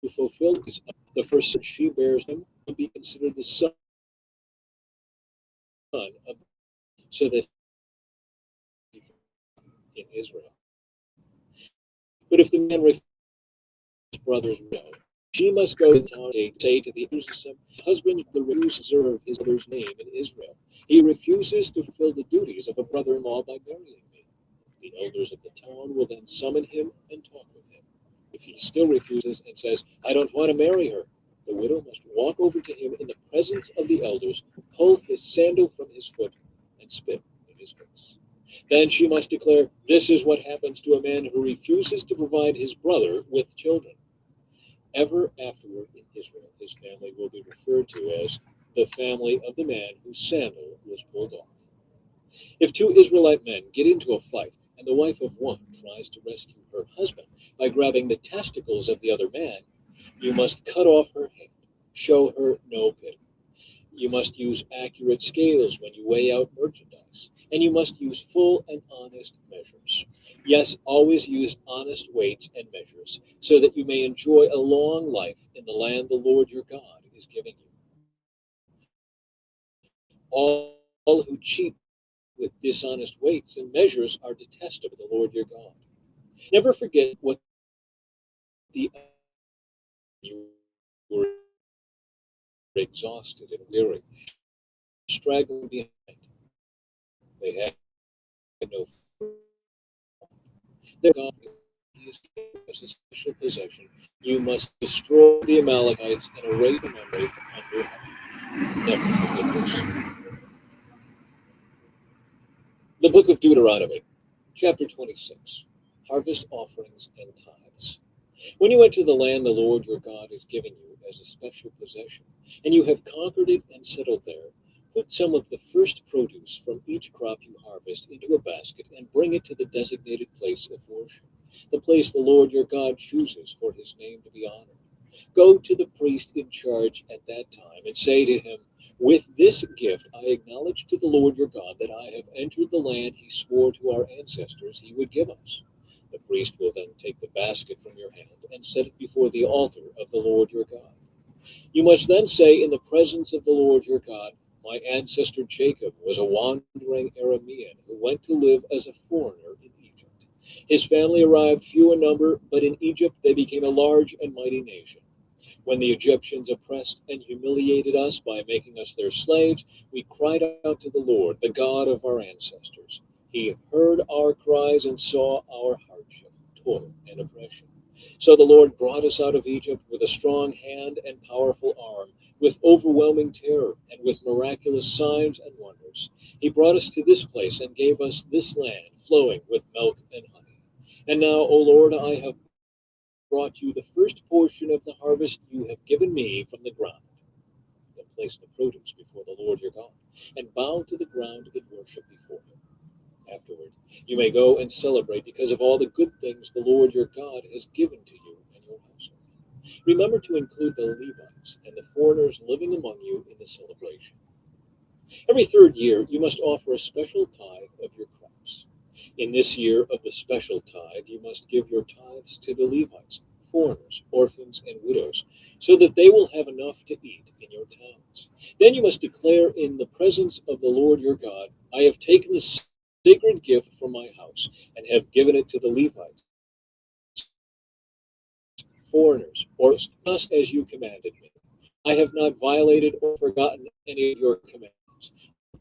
to fulfill the first son she bears him will be considered the son of, so that he in Israel. But if the man refuses his brother's widow, she must go to the town gate, say to the husband will refuse to serve his brother's name in Israel. He refuses to fulfill the duties of a brother-in-law by marrying me. The elders of the town will then summon him and talk with him. If he still refuses and says, I don't want to marry her, the widow must walk over to him in the presence of the elders, pull his sandal from his foot, and spit in his face. Then she must declare, this is what happens to a man who refuses to provide his brother with children. Ever afterward in Israel, his family will be referred to as the family of the man whose sandal was pulled off. If two Israelite men get into a fight, and the wife of one tries to rescue her husband by grabbing the testicles of the other man, you must cut off her hand. Show her no pity. You must use accurate scales when you weigh out merchandise, and you must use full and honest measures. Yes, always use honest weights and measures, so that you may enjoy a long life in the land the Lord your God is giving you. All who cheat with dishonest weights and measures are detestable to the Lord your God. Never forget what the you were exhausted and weary, straggling behind. They had no their God is as a special possession. You must destroy the Amalekites and erase the memory under heaven. Never forget this. The book of Deuteronomy, chapter 26, harvest offerings and tithes. When you enter the land the Lord your God has given you as a special possession, and you have conquered it and settled there, put some of the first produce from each crop you harvest into a basket and bring it to the designated place of worship, the place the Lord your God chooses for his name to be honored. Go to the priest in charge at that time and say to him, with this gift I acknowledge to the Lord your God that I have entered the land he swore to our ancestors he would give us. The priest will then take the basket from your hand and set it before the altar of the Lord your God. You must then say in the presence of the Lord your God, my ancestor Jacob was a wandering Aramean who went to live as a foreigner in Egypt. His family arrived few in number, but in Egypt they became a large and mighty nation. When the Egyptians oppressed and humiliated us by making us their slaves, we cried out to the Lord, the God of our ancestors. He heard our cries and saw our hardship, toil, and oppression. So the Lord brought us out of Egypt with a strong hand and powerful arm, with overwhelming terror, and with miraculous signs and wonders. He brought us to this place and gave us this land flowing with milk and honey. And now, O Lord, I have brought you the first portion of the harvest you have given me from the ground. Then place the produce before the Lord your God, and bow to the ground in worship before him. Afterward, you may go and celebrate because of all the good things the Lord your God has given to you and your household. Remember to include the Levites and the foreigners living among you in the celebration. Every third year, you must offer a special tithe of your crops. In this year of the special tithe, you must give your tithes to the Levites, foreigners, orphans, and widows, so that they will have enough to eat in your towns. Then you must declare in the presence of the Lord your God, I have taken the sacred gift from my house and have given it to the Levites, foreigners, or just as you commanded me. I have not violated or forgotten any of your commands,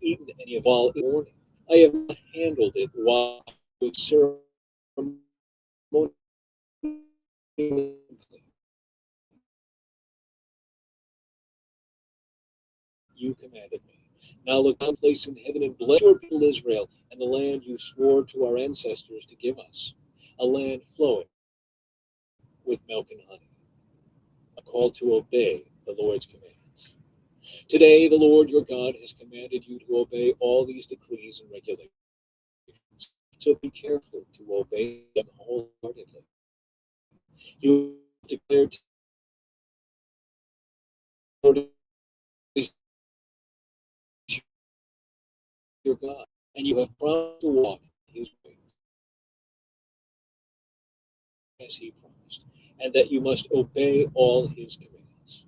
eaten any of all morning. I have not handled it while I was ceremonially you commanded me. Now look down place in heaven and bless your people Israel and the land you swore to our ancestors to give us, a land flowing with milk and honey, a call to obey the Lord's commands. Today the Lord your God has commanded you to obey all these decrees and regulations. So be careful to obey them wholeheartedly. You declared to the Lord your God, and you have promised to walk in his ways as he promised. and that you must obey all his commands.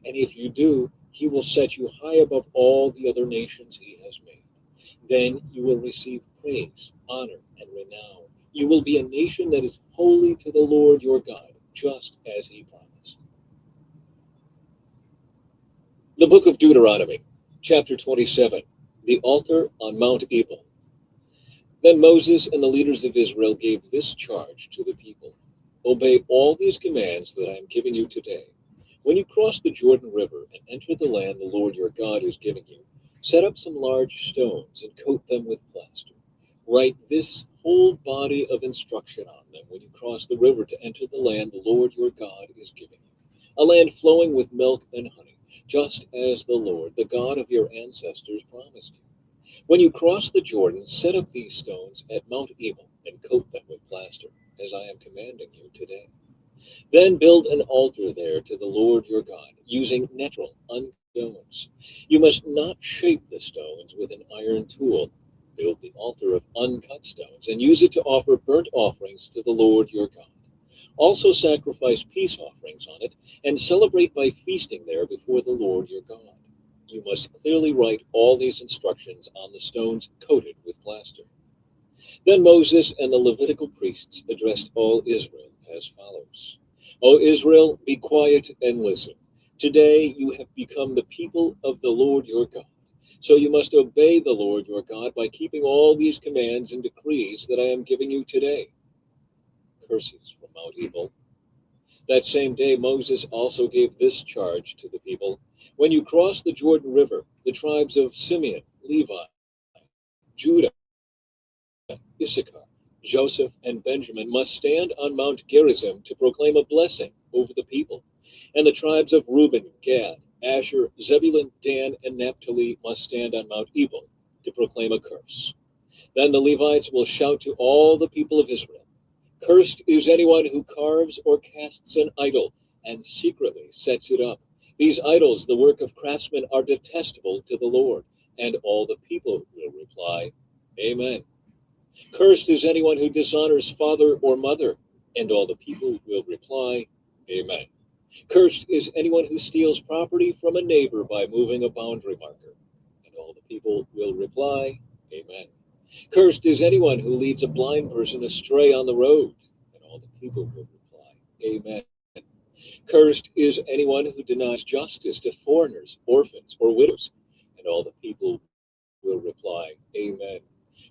And if you do, he will set you high above all the other nations he has made. Then you will receive praise, honor, and renown. You will be a nation that is holy to the Lord your God, just as he promised. The book of Deuteronomy, chapter 27, the altar on Mount Ebal. Then Moses and the leaders of Israel gave this charge to the people: Obey all these commands that I am giving you today. When you cross the Jordan River and enter the land the Lord your God is giving you, set up some large stones and coat them with plaster. Write this whole body of instruction on them when you cross the river to enter the land the Lord your God is giving you, a land flowing with milk and honey, just as the Lord, the God of your ancestors, promised you. When you cross the Jordan, set up these stones at Mount Ebal and coat them with plaster, as I am commanding you today. Then build an altar there to the Lord your God, using natural, uncut stones. You must not shape the stones with an iron tool. Build the altar of uncut stones and use it to offer burnt offerings to the Lord your God. Also sacrifice peace offerings on it and celebrate by feasting there before the Lord your God. You must clearly write all these instructions on the stones coated with plaster. Then Moses and the Levitical priests addressed all Israel as follows: O Israel, be quiet and listen. Today you have become the people of the Lord your God. So you must obey the Lord your God by keeping all these commands and decrees that I am giving you today. Curses from Mount Ebal. That same day Moses also gave this charge to the people: When you cross the Jordan River, the tribes of Simeon, Levi, Judah, Issachar, Joseph, and Benjamin must stand on Mount Gerizim to proclaim a blessing over the people. And the tribes of Reuben, Gad, Asher, Zebulun, Dan, and Naphtali must stand on Mount Ebal to proclaim a curse. Then the Levites will shout to all the people of Israel: Cursed is anyone who carves or casts an idol and secretly sets it up. These idols, the work of craftsmen, are detestable to the Lord. And all the people will reply, Amen. Cursed is anyone who dishonors father or mother. And all the people will reply, Amen. Cursed is anyone who steals property from a neighbor by moving a boundary marker. And all the people will reply, Amen. Cursed is anyone who leads a blind person astray on the road. And all the people will reply, Amen. Cursed is anyone who denies justice to foreigners, orphans, or widows. And all the people will reply, Amen.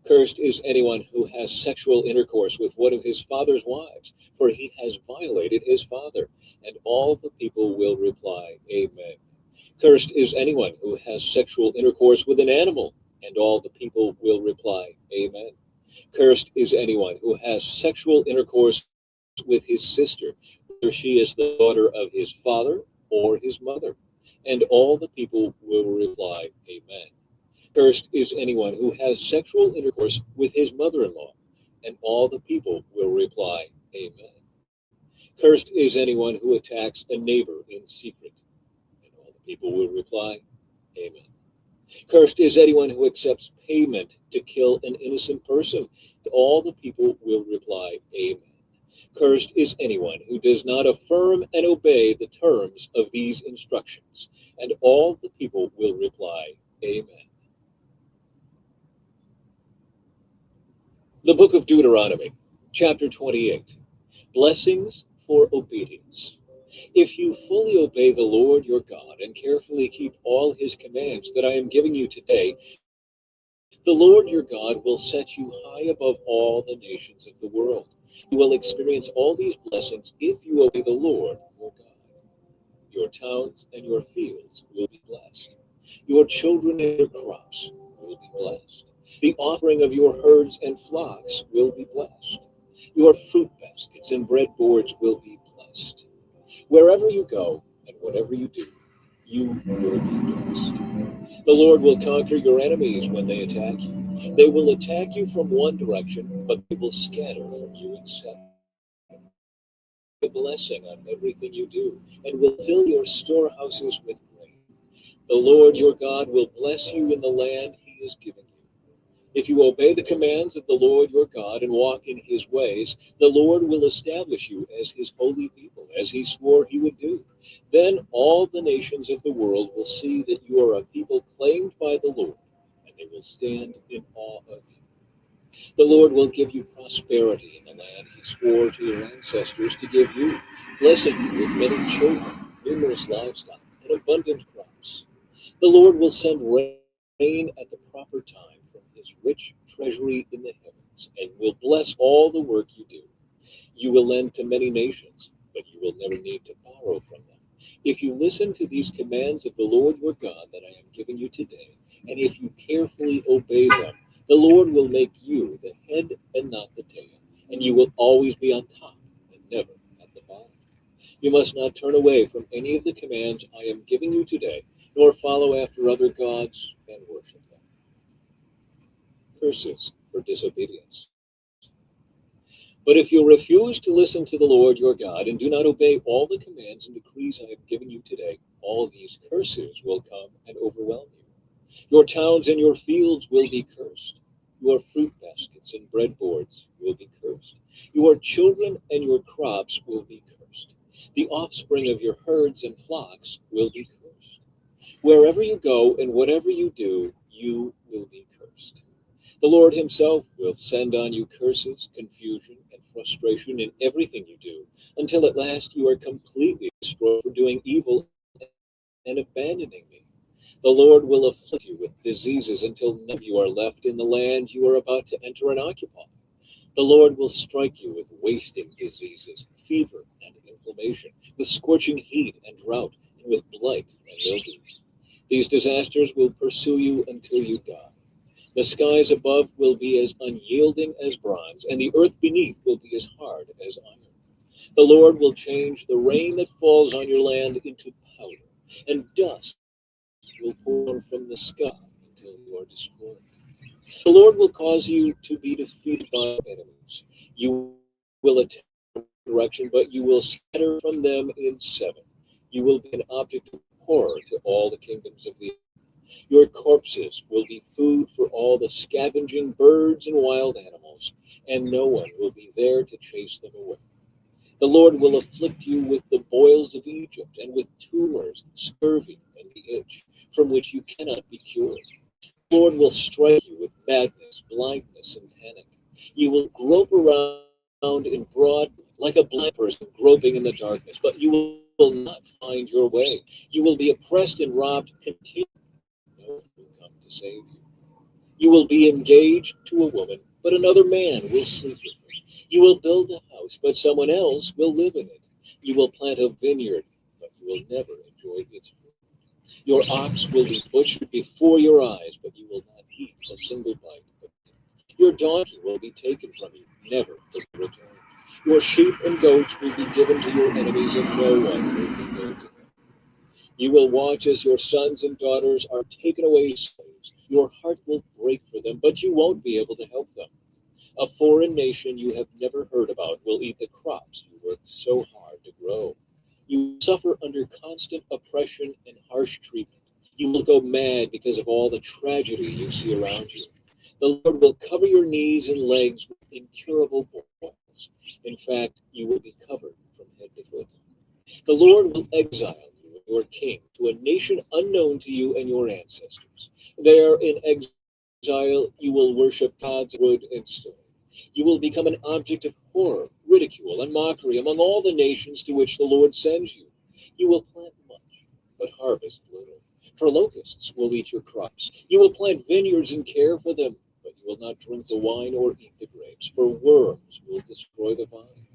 Cursed is anyone who has sexual intercourse with one of his father's wives, for he has violated his father. And all the people will reply, Amen. Cursed is anyone who has sexual intercourse with an animal. And all the people will reply, Amen. Cursed is anyone who has sexual intercourse with his sister, whether she is the daughter of his father or his mother. And all the people will reply, Amen. Cursed is anyone who has sexual intercourse with his mother-in-law. And all the people will reply, Amen. Cursed is anyone who attacks a neighbor in secret. And all the people will reply, Amen. Cursed is anyone who accepts payment to kill an innocent person. And all the people will reply, Amen. Cursed is anyone who does not affirm and obey the terms of these instructions. And all the people will reply, Amen. The book of Deuteronomy, chapter 28. Blessings for obedience. If you fully obey the Lord your God and carefully keep all his commands that I am giving you today, the Lord your God will set you high above all the nations of the world. You will experience all these blessings if you obey the Lord your God. Your towns and your fields will be blessed. Your children and your crops will be blessed. The offering of your herds and flocks will be blessed. Your fruit baskets and breadboards will be blessed. Wherever you go and whatever you do, you will be blessed. The Lord will conquer your enemies when they attack you. They will attack you from one direction, but they will scatter from you in seven. A blessing on everything you do, and will fill your storehouses with grain. The Lord your God will bless you in the land he is giving you. If you obey the commands of the Lord your God and walk in his ways, the Lord will establish you as his holy people as he swore he would do. Then all the nations of the world will see that you are a people claimed by the Lord, and they will stand in awe of you. The Lord will give you prosperity in the land he swore to your ancestors to give you, blessing you with many children, numerous livestock, and abundant crops. The Lord will send rain at the proper time from his rich treasury in the heavens, and will bless all the work you do. You will lend to many nations, but you will never need to borrow from them. If you listen to these commands of the Lord your God that I am giving you today, and if you carefully obey them, the Lord will make you the head and not the tail, and you will always be on top and never at the bottom. You must not turn away from any of the commands I am giving you today, nor follow after other gods and worship them. Curses for disobedience. But if you refuse to listen to the Lord your God and do not obey all the commands and decrees I have given you today, all these curses will come and overwhelm you. Your towns and your fields will be cursed. Your fruit baskets and breadboards will be cursed. Your children and your crops will be cursed. The offspring of your herds and flocks will be cursed. Wherever you go and whatever you do, you will be cursed. The Lord himself will send on you curses, confusion, and frustration in everything you do, until at last you are completely destroyed for doing evil and abandoning me. The Lord will afflict you with diseases until none of you are left in the land you are about to enter and occupy. The Lord will strike you with wasting diseases, fever and inflammation, with scorching heat and drought, and with blight and mildews. These disasters will pursue you until you die. The skies above will be as unyielding as bronze, and the earth beneath will be as hard as iron. The Lord will change the rain that falls on your land into powder, and dust will pour from the sky until you are destroyed. The Lord will cause you to be defeated by enemies. You will attack in one direction, but you will scatter from them in seven. You will be an object of horror to all the kingdoms of the earth. Your corpses will be food for all the scavenging birds and wild animals, and no one will be there to chase them away. The Lord will afflict you with the boils of Egypt, and with tumors, scurvy, and the itch, from which you cannot be cured. The Lord will strike you with madness, blindness, and panic. You will grope around in broad, like a blind person groping in the darkness, but you will not find your way. You will be oppressed and robbed continually. No one will come to save you. You will be engaged to a woman, but another man will sleep with her. You will build a house, but someone else will live in it. You will plant a vineyard, but you will never enjoy its fruit. Your ox will be butchered before your eyes, but you will not eat a single bite of it. Your donkey will be taken from you, never to be returned. Your sheep and goats will be given to your enemies, and no one will be there to them. You will watch as your sons and daughters are taken away as slaves. Your heart will break for them, but you won't be able to help them. A foreign nation you have never heard about will eat the crops you worked so hard to grow. You will suffer under constant oppression and harsh treatment. You will go mad because of all the tragedy you see around you. The Lord will cover your knees and legs with incurable boils. In fact, you will be covered from head to foot. The Lord will exile you and your king to a nation unknown to you and your ancestors. There in exile, you will worship gods of wood and stone. You will become an object of horror, ridicule, and mockery among all the nations to which the Lord sends you. You will plant much, but harvest little, for locusts will eat your crops. You will plant vineyards and care for them, but you will not drink the wine or eat the grapes, for worms will destroy the vine.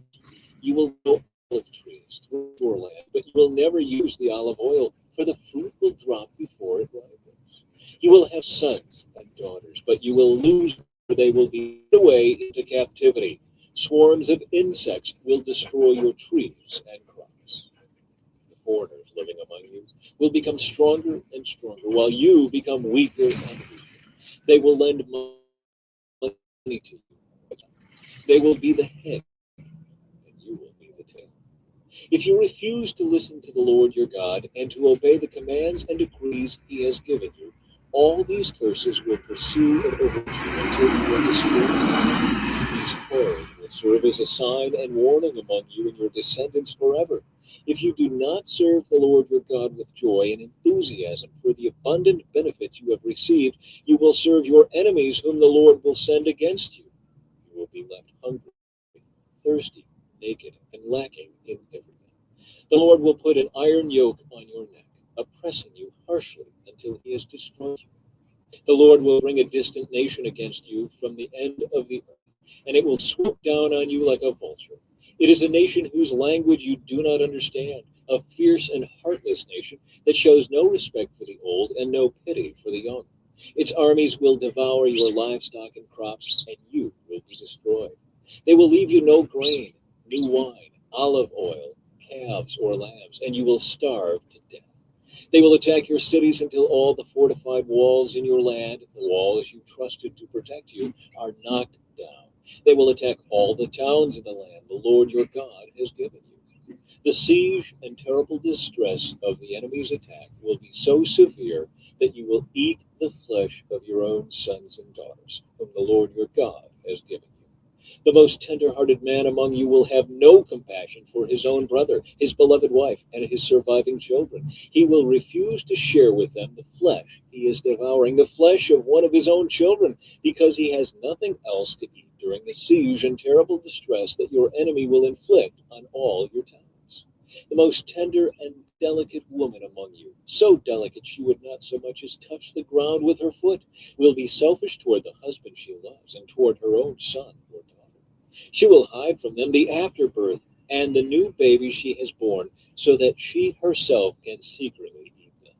You will grow olive trees through your land, but you will never use the olive oil, for the fruit will drop before it ripens. You will have sons and daughters, but you will lose them, for they will be led away into captivity. Swarms of insects will destroy your trees and crops. The foreigners living among you will become stronger and stronger, while you become weaker and weaker. They will lend money to you. They will be the head, and you will be the tail. If you refuse to listen to the Lord your God and to obey the commands and decrees he has given you, all these curses will pursue and overtake you until you are destroyed. These horrors will will serve as a sign and warning among you and your descendants forever. If you do not serve the Lord your God with joy and enthusiasm for the abundant benefits you have received, you will serve your enemies whom the Lord will send against you. You will be left hungry, thirsty, naked, and lacking in everything. The Lord will put an iron yoke on your neck, oppressing you harshly until he has destroyed you. The Lord will bring a distant nation against you from the end of the earth, and it will swoop down on you like a vulture. It is a nation whose language you do not understand, a fierce and heartless nation that shows no respect for the old and no pity for the young. Its armies will devour your livestock and crops, and you will be destroyed. They will leave you no grain, new wine, olive oil, calves, or lambs, and you will starve to death. They will attack your cities until all the fortified walls in your land, the walls you trusted to protect you, are knocked down. They will attack all the towns in the land the Lord your God has given you. The siege and terrible distress of the enemy's attack will be so severe that you will eat the flesh of your own sons and daughters, whom the Lord your God has given you. The most tender-hearted man among you will have no compassion for his own brother, his beloved wife, and his surviving children. He will refuse to share with them the flesh he is devouring, the flesh of one of his own children, because he has nothing else to eat during the siege and terrible distress that your enemy will inflict on all your towns. The most tender and delicate woman among you, so delicate she would not so much as touch the ground with her foot, will be selfish toward the husband she loves and toward her own son or daughter. She will hide from them the afterbirth and the new baby she has born, so that she herself can secretly eat them.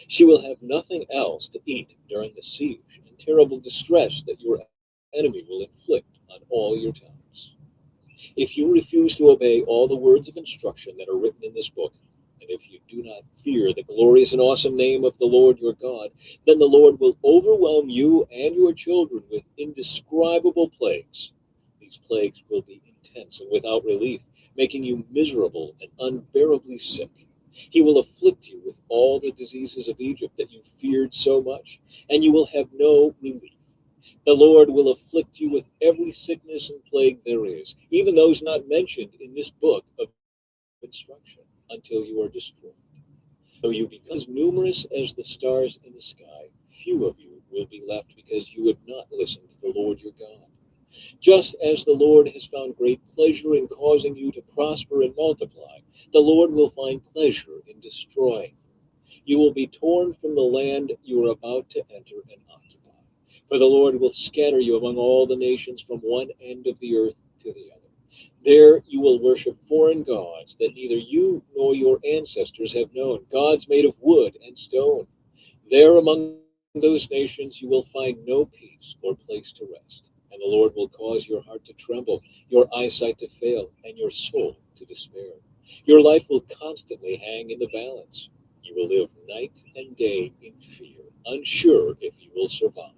She will have nothing else to eat during the siege and terrible distress that your enemy will inflict on all your towns. If you refuse to obey all the words of instruction that are written in this book, and if you do not fear the glorious and awesome name of the Lord your God, then the Lord will overwhelm you and your children with indescribable plagues. These plagues will be intense and without relief, making you miserable and unbearably sick. He will afflict you with all the diseases of Egypt that you feared so much, and you will have no relief. The Lord will afflict you with every sickness and plague there is, even those not mentioned in this book of instruction, until you are destroyed. Though you become as numerous as the stars in the sky, few of you will be left because you would not listen to the Lord your God. Just as the Lord has found great pleasure in causing you to prosper and multiply, the Lord will find pleasure in destroying you. You will be torn from the land you are about to enter and occupy. For the Lord will scatter you among all the nations from one end of the earth to the other. There you will worship foreign gods that neither you nor your ancestors have known, gods made of wood and stone. There among those nations you will find no peace or place to rest. And the Lord will cause your heart to tremble, your eyesight to fail, and your soul to despair. Your life will constantly hang in the balance. You will live night and day in fear, unsure if you will survive.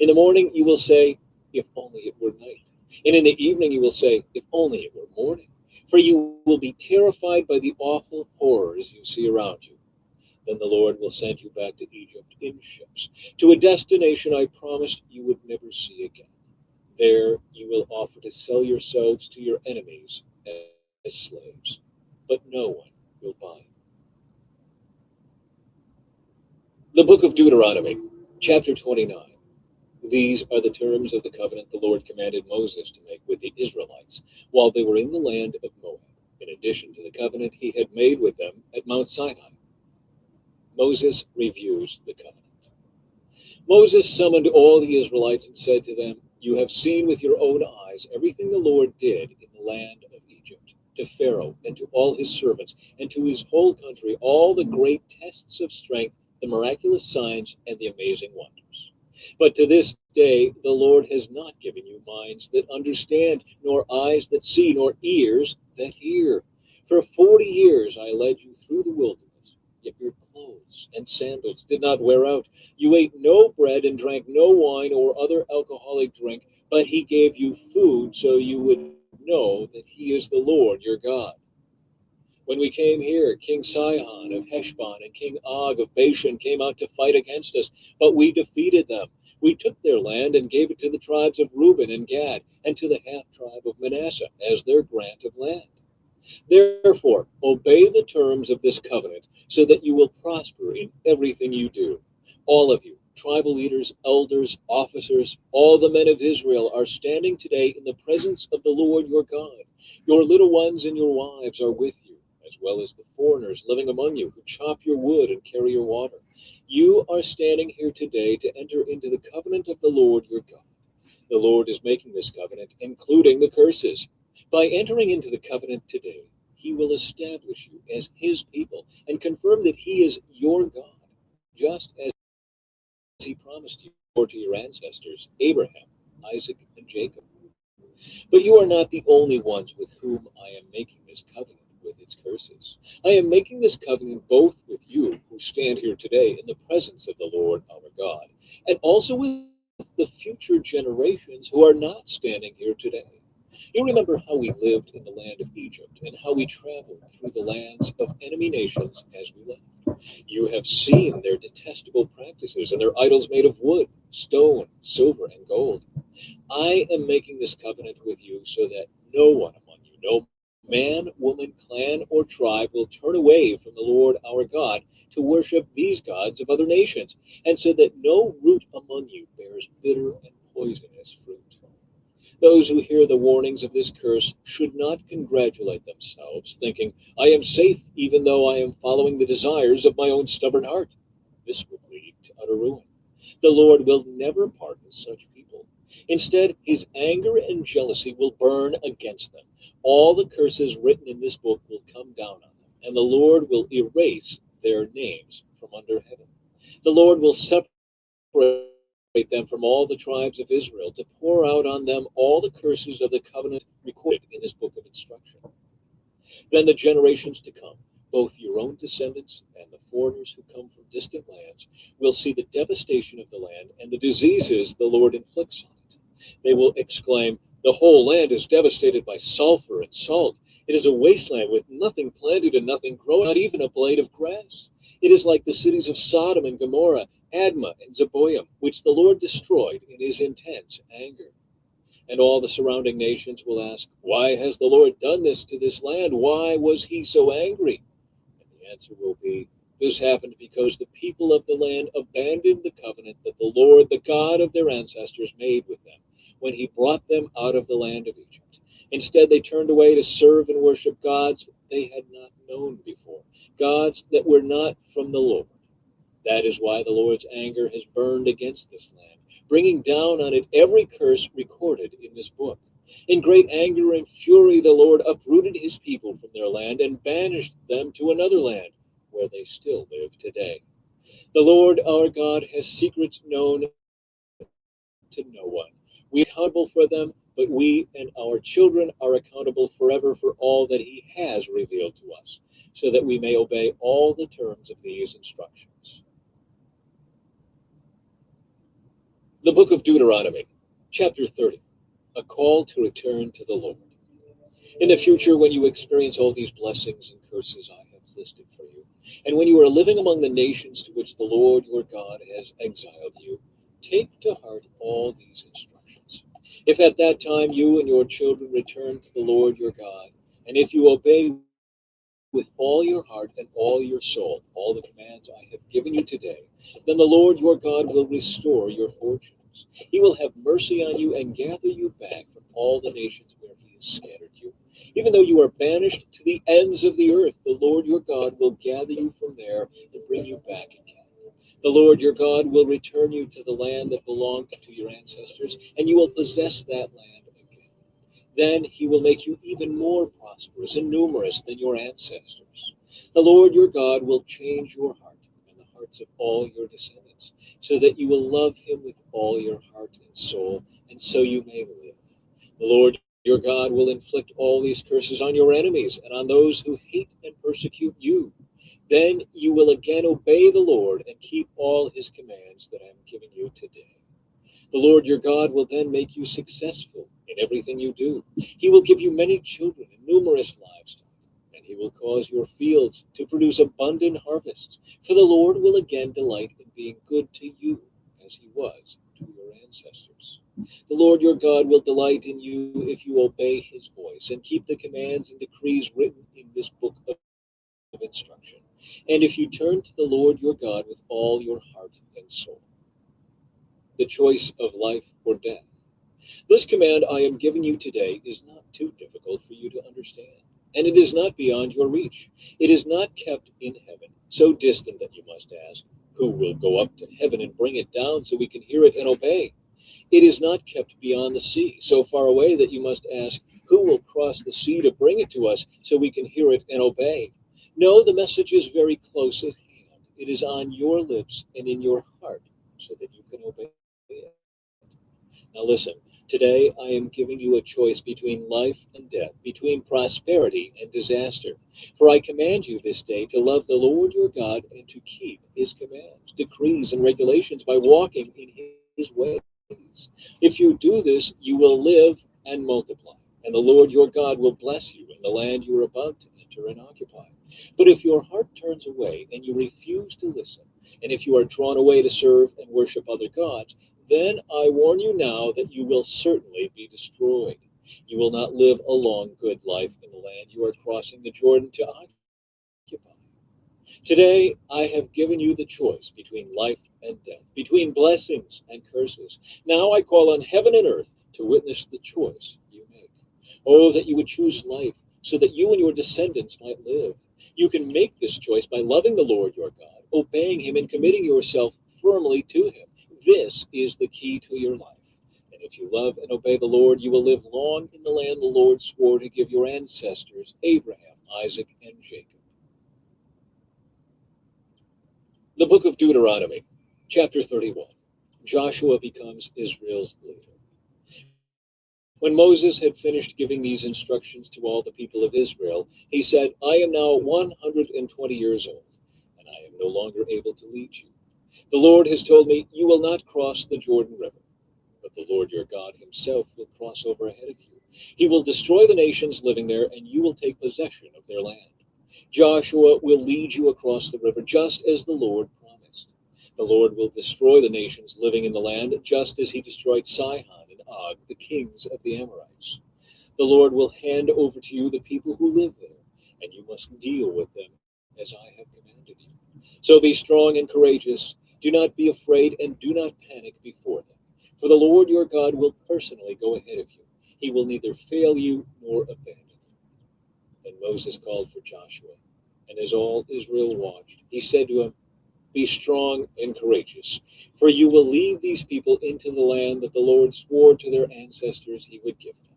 In the morning you will say, if only it were night. And in the evening you will say, if only it were morning. For you will be terrified by the awful horrors you see around you. Then the Lord will send you back to Egypt in ships, to a destination I promised you would never see again. There you will offer to sell yourselves to your enemies as slaves, but no one will buy you. The book of Deuteronomy, chapter 29. These are the terms of the covenant the Lord commanded Moses to make with the Israelites while they were in the land of Moab, in addition to the covenant he had made with them at Mount Sinai. Moses reviews the covenant. Moses summoned all the Israelites and said to them, you have seen with your own eyes everything the Lord did in the land of Egypt, to Pharaoh and to all his servants, and to his whole country, all the great tests of strength, the miraculous signs, and the amazing wonders. But to this day the Lord has not given you minds that understand, nor eyes that see, nor ears that hear. For 40 years I led you through the wilderness, yet your clothes and sandals did not wear out. You ate no bread and drank no wine or other alcoholic drink, but he gave you food so you would know that he is the Lord your God. When we came here, King Sihon of Heshbon and King Og of Bashan came out to fight against us, but we defeated them. We took their land and gave it to the tribes of Reuben and Gad, and to the half-tribe of Manasseh as their grant of land. Therefore, obey the terms of this covenant, so that you will prosper in everything you do. All of you, tribal leaders, elders, officers, all the men of Israel are standing today in the presence of the Lord your God. Your little ones and your wives are with you, as well as the foreigners living among you who chop your wood and carry your water. You are standing here today to enter into the covenant of the Lord your God. The Lord is making this covenant, including the curses. By entering into the covenant today, he will establish you as his people and confirm that he is your God, just as he promised you or to your ancestors, Abraham, Isaac, and Jacob. But you are not the only ones with whom I am making this covenant with its curses. I am making this covenant both with you who stand here today in the presence of the Lord our God, and also with the future generations who are not standing here today. You remember how we lived in the land of Egypt and how we traveled through the lands of enemy nations as we left. You have seen their detestable practices and their idols made of wood, stone, silver, and gold. I am making this covenant with you so that no one among you, no man, woman, clan, or tribe will turn away from the Lord our God to worship these gods of other nations, and so that no root among you bears bitter and poisonous fruit. Those who hear the warnings of this curse should not congratulate themselves, thinking, I am safe even though I am following the desires of my own stubborn heart. This would lead to utter ruin. The Lord will never pardon such people. Instead, his anger and jealousy will burn against them. All the curses written in this book will come down on them, and the Lord will erase their names from under heaven. The Lord will separate them from all the tribes of Israel to pour out on them all the curses of the covenant recorded in this book of instruction. Then the generations to come, both your own descendants and the foreigners who come from distant lands, will see the devastation of the land and the diseases the Lord inflicts on it. They will exclaim, the whole land is devastated by sulfur and salt. It is a wasteland with nothing planted and nothing growing, not even a blade of grass. It is like the cities of Sodom and Gomorrah, Admah and Zeboim, which the Lord destroyed in his intense anger. And all the surrounding nations will ask, why has the Lord done this to this land? Why was he so angry? And the answer will be, this happened because the people of the land abandoned the covenant that the Lord, the God of their ancestors, made with them when he brought them out of the land of Egypt. Instead, they turned away to serve and worship gods they had not known before, gods that were not from the Lord. That is why the Lord's anger has burned against this land, bringing down on it every curse recorded in this book. In great anger and fury, the Lord uprooted his people from their land and banished them to another land, where they still live today. The Lord our God has secrets known to no one. We are accountable for them, but we and our children are accountable forever for all that he has revealed to us, so that we may obey all the terms of these instructions. The book of Deuteronomy, chapter 30, a call to return to the Lord. In the future, when you experience all these blessings and curses I have listed for you, and when you are living among the nations to which the Lord your God has exiled you, take to heart all these instructions. If at that time you and your children return to the Lord your God, and if you obey with all your heart and all your soul all the commands I have given you today, then the Lord your God will restore your fortunes. He will have mercy on you and gather you back from all the nations where he has scattered you. Even though you are banished to the ends of the earth, the Lord your God will gather you from there and bring you back again. The Lord your God will return you to the land that belonged to your ancestors, and you will possess that land again. Then he will make you even more prosperous and numerous than your ancestors. The Lord your God will change your heart and the hearts of all your descendants, so that you will love him with all your heart and soul, and so you may live. The Lord your God will inflict all these curses on your enemies and on those who hate and persecute you. Then you will again obey the Lord and keep all his commands that I am giving you today. The Lord your God will then make you successful in everything you do. He will give you many children and numerous livestock, and he will cause your fields to produce abundant harvests. For the Lord will again delight in being good to you, as he was to your ancestors. The Lord your God will delight in you if you obey his voice and keep the commands and decrees written in this book of instruction, and if you turn to the Lord your God with all your heart and soul. The choice of life or death. This command I am giving you today is not too difficult for you to understand, and it is not beyond your reach. It is not kept in heaven, so distant that you must ask, who will go up to heaven and bring it down so we can hear it and obey? It is not kept beyond the sea, so far away that you must ask, who will cross the sea to bring it to us so we can hear it and obey? No, the message is very close at hand. It is on your lips and in your heart so that you can obey it. Now listen, today I am giving you a choice between life and death, between prosperity and disaster. For I command you this day to love the Lord your God and to keep his commands, decrees, and regulations by walking in his ways. If you do this, you will live and multiply, and the Lord your God will bless you in the land you are about to enter and occupy. But if your heart turns away and you refuse to listen, and if you are drawn away to serve and worship other gods, then I warn you now that you will certainly be destroyed. You will not live a long, good life in the land you are crossing the Jordan to occupy. Today, I have given you the choice between life and death, between blessings and curses. Now I call on heaven and earth to witness the choice you make. Oh, that you would choose life, so that you and your descendants might live. You can make this choice by loving the Lord your God, obeying him, and committing yourself firmly to him. This is the key to your life. And if you love and obey the Lord, you will live long in the land the Lord swore to give your ancestors, Abraham, Isaac, and Jacob. The book of Deuteronomy, chapter 31. Joshua becomes Israel's leader. When Moses had finished giving these instructions to all the people of Israel, he said, I am now 120 years old, and I am no longer able to lead you. The Lord has told me, you will not cross the Jordan River, but the Lord your God himself will cross over ahead of you. He will destroy the nations living there, and you will take possession of their land. Joshua will lead you across the river, just as the Lord promised. The Lord will destroy the nations living in the land, just as he destroyed Sihon and Og, the kings of the Amorites. The Lord will hand over to you the people who live there, and you must deal with them as I have commanded you. So be strong and courageous. Do not be afraid, and do not panic before them. For the Lord your God will personally go ahead of you. He will neither fail you nor abandon you. Then Moses called for Joshua, and as all Israel watched, he said to him, be strong and courageous, for you will lead these people into the land that the Lord swore to their ancestors he would give them.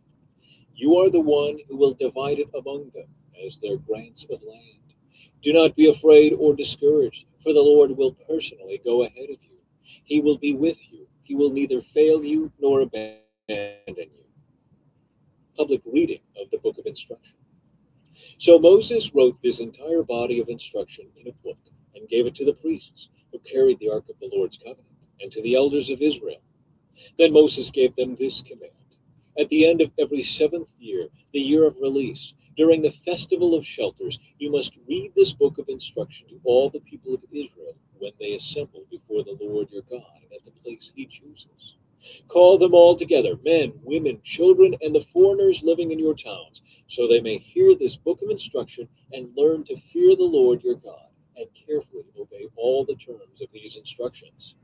You are the one who will divide it among them as their grants of land. Do not be afraid or discouraged, for the Lord will personally go ahead of you. He will be with you. He will neither fail you nor abandon you. Public reading of the book of instruction. So Moses wrote this entire body of instruction in a book and gave it to the priests who carried the ark of the Lord's covenant, and to the elders of Israel. Then Moses gave them this command. At the end of every 7th year, the year of release, during the festival of shelters, you must read this book of instruction to all the people of Israel when they assemble before the Lord your God at the place he chooses. Call them all together, men, women, children, and the foreigners living in your towns, so they may hear this book of instruction and learn to fear the Lord your God and carefully obey all the terms of these instructions.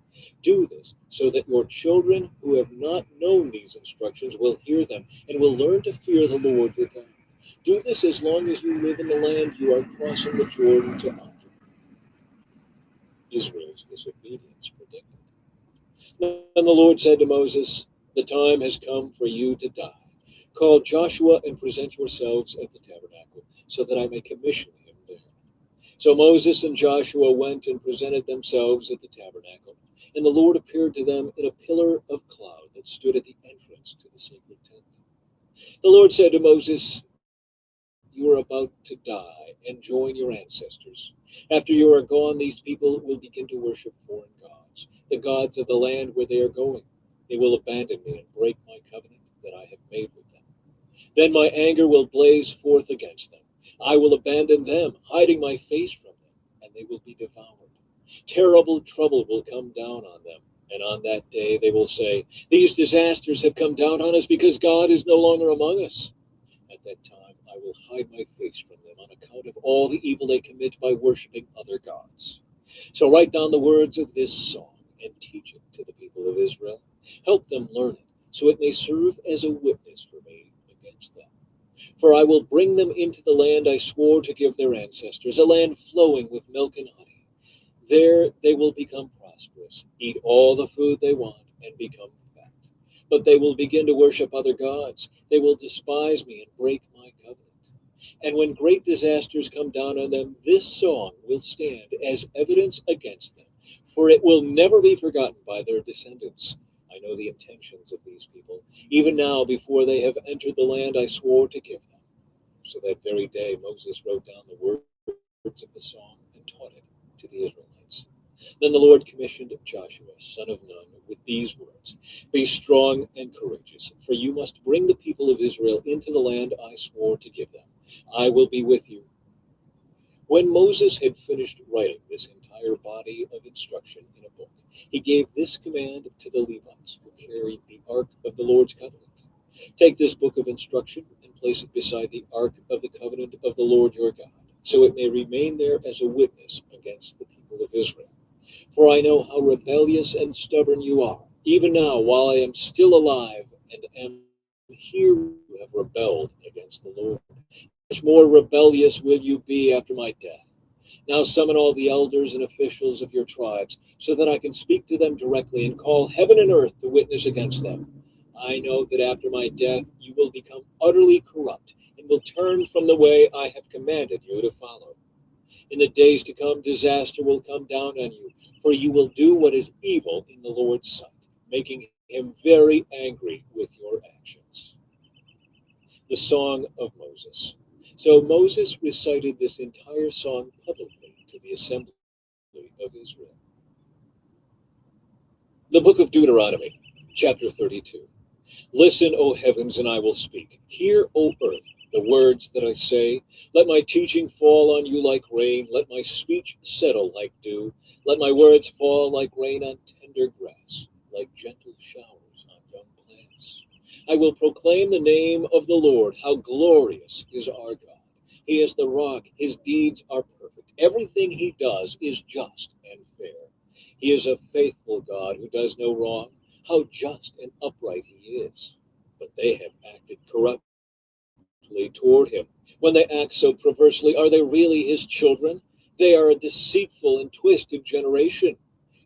Do this so that your children who have not known these instructions will hear them and will learn to fear the Lord your God. Do this as long as you live in the land you are crossing the Jordan to occupy. Israel's disobedience predicted. Then the Lord said to Moses, the time has come for you to die. Call Joshua and present yourselves at the tabernacle, so that I may commission him there. So Moses and Joshua went and presented themselves at the tabernacle, and the Lord appeared to them in a pillar of cloud that stood at the entrance to the sacred tent. The Lord said to Moses, you are about to die and join your ancestors. After you are gone, these people will begin to worship foreign gods, the gods of the land where they are going. They will abandon me and break my covenant that I have made with them. Then my anger will blaze forth against them. I will abandon them, hiding my face from them, and they will be devoured. Terrible trouble will come down on them. And on that day they will say, these disasters have come down on us because God is no longer among us. At that time I will hide my face from them on account of all the evil they commit by worshiping other gods. So write down the words of this song and teach it to the people of Israel. Help them learn it, so it may serve as a witness for me against them. For I will bring them into the land I swore to give their ancestors, a land flowing with milk and honey. There they will become prosperous, eat all the food they want, and become fat. But they will begin to worship other gods. They will despise me and break my covenant. And when great disasters come down on them, this song will stand as evidence against them, for it will never be forgotten by their descendants. I know the intentions of these people, even now before they have entered the land I swore to give them. So that very day Moses wrote down the words of the song and taught it to the Israelites. Then the Lord commissioned Joshua, son of Nun, with these words, be strong and courageous, for you must bring the people of Israel into the land I swore to give them. I will be with you. When Moses had finished writing this entire body of instruction in a book, he gave this command to the Levites who carried the ark of the Lord's covenant. Take this book of instruction and place it beside the ark of the covenant of the Lord your God, so it may remain there as a witness against the people of Israel. For I know how rebellious and stubborn you are. Even now, while I am still alive and am here, you have rebelled against the Lord. Much more rebellious will you be after my death. Now summon all the elders and officials of your tribes, so that I can speak to them directly and call heaven and earth to witness against them. I know that after my death you will become utterly corrupt and will turn from the way I have commanded you to follow. In the days to come, disaster will come down on you, for you will do what is evil in the Lord's sight, making him very angry with your actions. The Song of Moses. So Moses recited this entire song publicly to the assembly of Israel. The book of Deuteronomy, chapter 32. Listen, O heavens, and I will speak. Hear, O earth, the words that I say. Let my teaching fall on you like rain. Let my speech settle like dew. Let my words fall like rain on tender grass, like gentle showers on young plants. I will proclaim the name of the Lord. How glorious is our God. He is the rock. His deeds are perfect. Everything he does is just and fair. He is a faithful God who does no wrong. How just and upright he is. But they have acted corruptly toward him. When they act so perversely, are they really his children? They are a deceitful and twisted generation.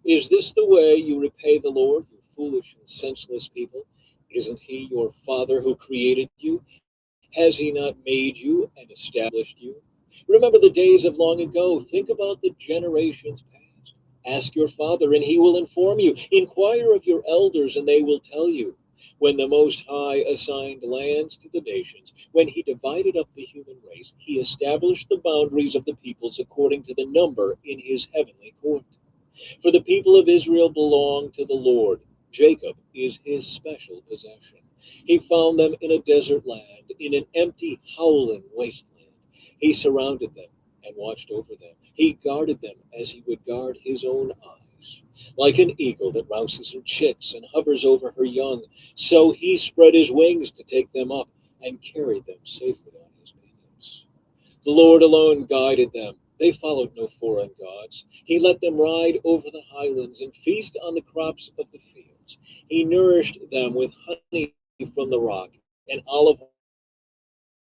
Is this the way you repay the Lord, you foolish and senseless people? Isn't he your Father who created you? Has he not made you and established you? Remember the days of long ago. Think about the generations past. Ask your father, and he will inform you. Inquire of your elders, and they will tell you. When the Most High assigned lands to the nations, when he divided up the human race, he established the boundaries of the peoples according to the number in his heavenly court. For the people of Israel belong to the Lord. Jacob is his special possession. He found them in a desert land, in an empty, howling wasteland. He surrounded them and watched over them. He guarded them as he would guard his own eyes. Like an eagle that rouses her chicks and hovers over her young, so he spread his wings to take them up and carried them safely on his pinions. The Lord alone guided them. They followed no foreign gods. He let them ride over the highlands and feast on the crops of the fields. He nourished them with honey from the rock and olive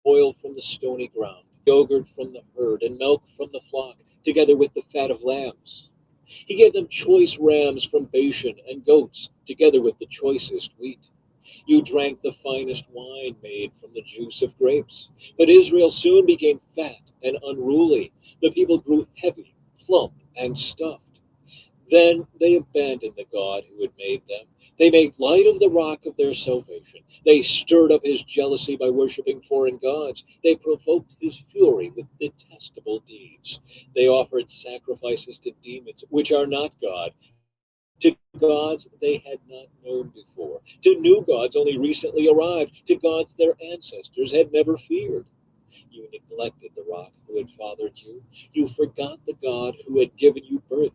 oil from the stony ground, yogurt from the herd and milk from the flock, together with the fat of lambs. He gave them choice rams from Bashan and goats, together with the choicest wheat. You drank the finest wine made from the juice of grapes. But Israel soon became fat and unruly. The people grew heavy, plump, and stuffed. Then they abandoned the God who had made them. They made light of the rock of their salvation. They stirred up his jealousy by worshiping foreign gods. They provoked his fury with detestable deeds. They offered sacrifices to demons, which are not God, to gods they had not known before, to new gods only recently arrived, to gods their ancestors had never feared. You neglected the rock who had fathered you. You forgot the God who had given you birth.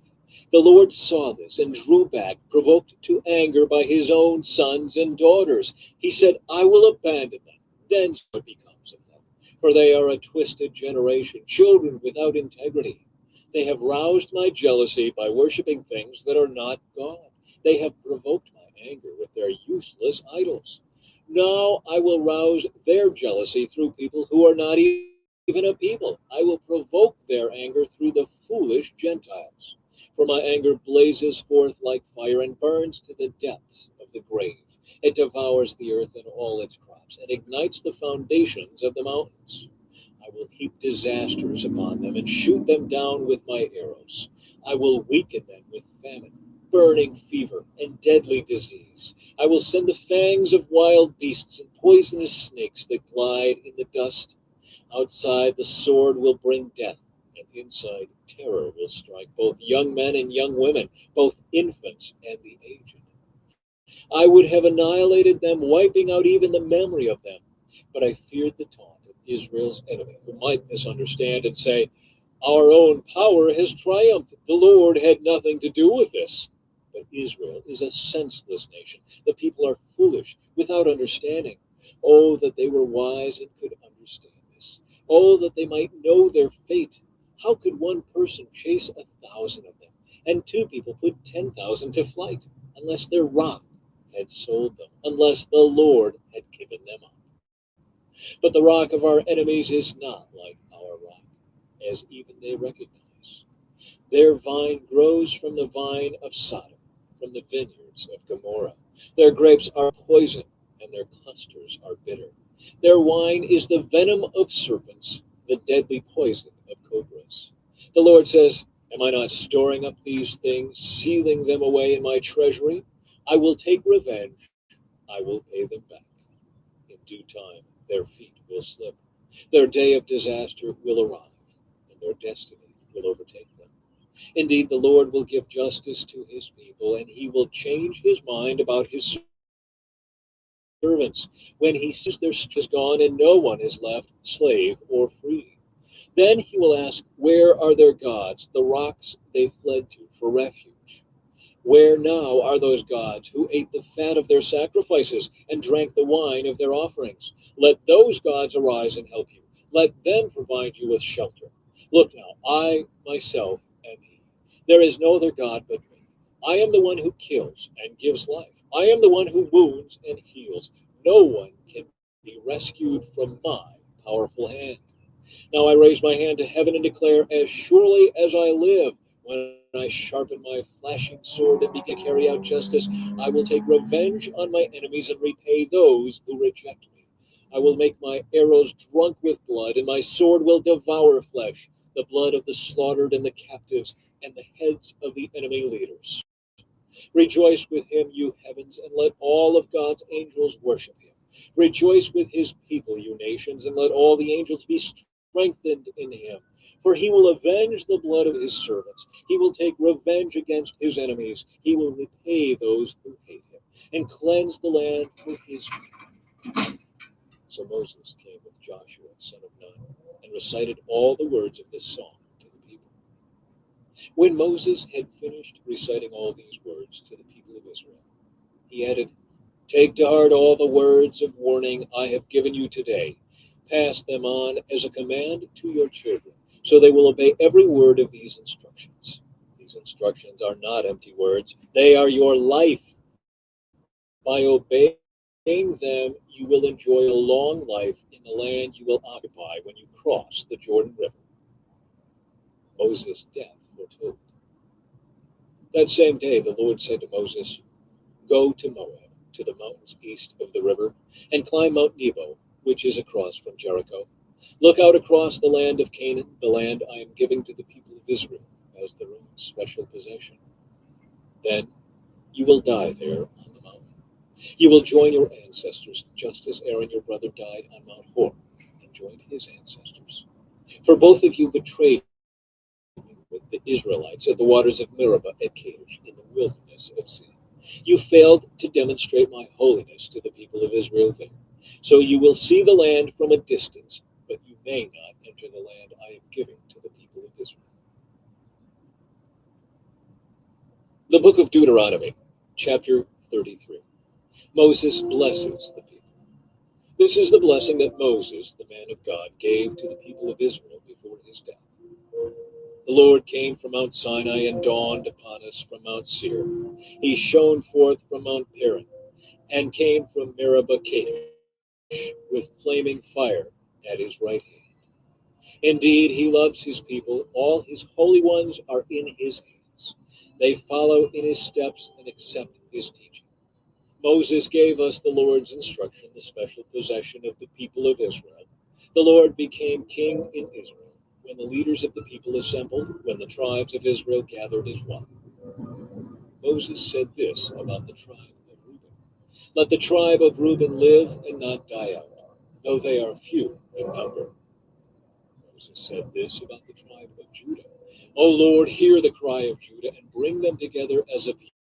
The Lord saw this and drew back, provoked to anger by his own sons and daughters. He said, I will abandon them. Then what becomes of them? For they are a twisted generation, children without integrity. They have roused my jealousy by worshiping things that are not God. They have provoked my anger with their useless idols. Now I will rouse their jealousy through people who are not even a people. I will provoke their anger through the foolish Gentiles. For my anger blazes forth like fire and burns to the depths of the grave. It devours the earth and all its crops, and ignites the foundations of the mountains. I will heap disasters upon them and shoot them down with my arrows. I will weaken them with famine, burning fever, and deadly disease. I will send the fangs of wild beasts and poisonous snakes that glide in the dust. Outside the sword will bring death, and inside terror will strike both young men and young women, both infants and the aged. I would have annihilated them, wiping out even the memory of them. But I feared the taunt of Israel's enemy, who might misunderstand and say, our own power has triumphed. The Lord had nothing to do with this. But Israel is a senseless nation. The people are foolish, without understanding. Oh, that they were wise and could understand this. Oh, that they might know their fate. How could one person chase 1,000 of them, and two people put 10,000 to flight, unless their rock had sold them, unless the Lord had given them up? But the rock of our enemies is not like our rock, as even they recognize. Their vine grows from the vine of Sodom, from the vineyards of Gomorrah. Their grapes are poison, and their clusters are bitter. Their wine is the venom of serpents, the deadly poison of cobras. The Lord says, am I not storing up these things, sealing them away in my treasury? I will take revenge. I will pay them back. In due time, their feet will slip. Their day of disaster will arrive, and their destiny will overtake them. Indeed, the Lord will give justice to his people, and he will change his mind about his servants when he sees their strength is gone and no one is left, slave or free. Then he will ask, where are their gods, the rocks they fled to for refuge? Where now are those gods who ate the fat of their sacrifices and drank the wine of their offerings? Let those gods arise and help you. Let them provide you with shelter. Look now, I myself am he. There is no other God but me. I am the one who kills and gives life. I am the one who wounds and heals. No one can be rescued from my powerful hand. Now I raise my hand to heaven and declare, as surely as I live, when I sharpen my flashing sword and begin to carry out justice, I will take revenge on my enemies and repay those who reject me. I will make my arrows drunk with blood, and my sword will devour flesh, the blood of the slaughtered and the captives, and the heads of the enemy leaders. Rejoice with him, you heavens, and let all of God's angels worship him. Rejoice with his people, you nations, and let all the angels be strengthened in him. For he will avenge the blood of his servants. He will take revenge against his enemies. He will repay those who hate him, and cleanse the land for his people. So Moses came with Joshua, son of Nun, and recited all the words of this song to the people. When Moses had finished reciting all these words to the people of Israel, he added, take to heart all the words of warning I have given you today. Pass them on as a command to your children, so they will obey every word of these instructions. These instructions are not empty words. They are your life. By obeying them, you will enjoy a long life in the land you will occupy when you cross the Jordan River. Moses' death foretold. That same day, the Lord said to Moses, go to Moab, to the mountains east of the river, and climb Mount Nebo, which is across from Jericho. Look out across the land of Canaan, the land I am giving to the people of Israel as their own special possession. Then you will die there on the mountain. You will join your ancestors, just as Aaron your brother died on Mount Hor and joined his ancestors. For both of you betrayed me with the Israelites at the waters of Meribah at Kadesh in the wilderness of Zin. You failed to demonstrate my holiness to the people of Israel there. So you will see the land from a distance, but you may not enter the land I am giving to the people of Israel. The book of Deuteronomy, chapter 33. Moses blesses the people. This is the blessing that Moses, the man of God, gave to the people of Israel before his death. The Lord came from Mount Sinai and dawned upon us from Mount Seir. He shone forth from Mount Paran and came from Meribah Kadesh with flaming fire at his right hand. Indeed, he loves his people. All his holy ones are in his hands. They follow in his steps and accept his teaching. Moses gave us the Lord's instruction, the special possession of the people of Israel. The Lord became king in Israel when the leaders of the people assembled, when the tribes of Israel gathered as one. Moses said this about the tribe of Reuben. Let the tribe of Reuben live and not die out, though they are few in number. Moses said this about the tribe of Judah. O Lord, hear the cry of Judah and bring them together as a people.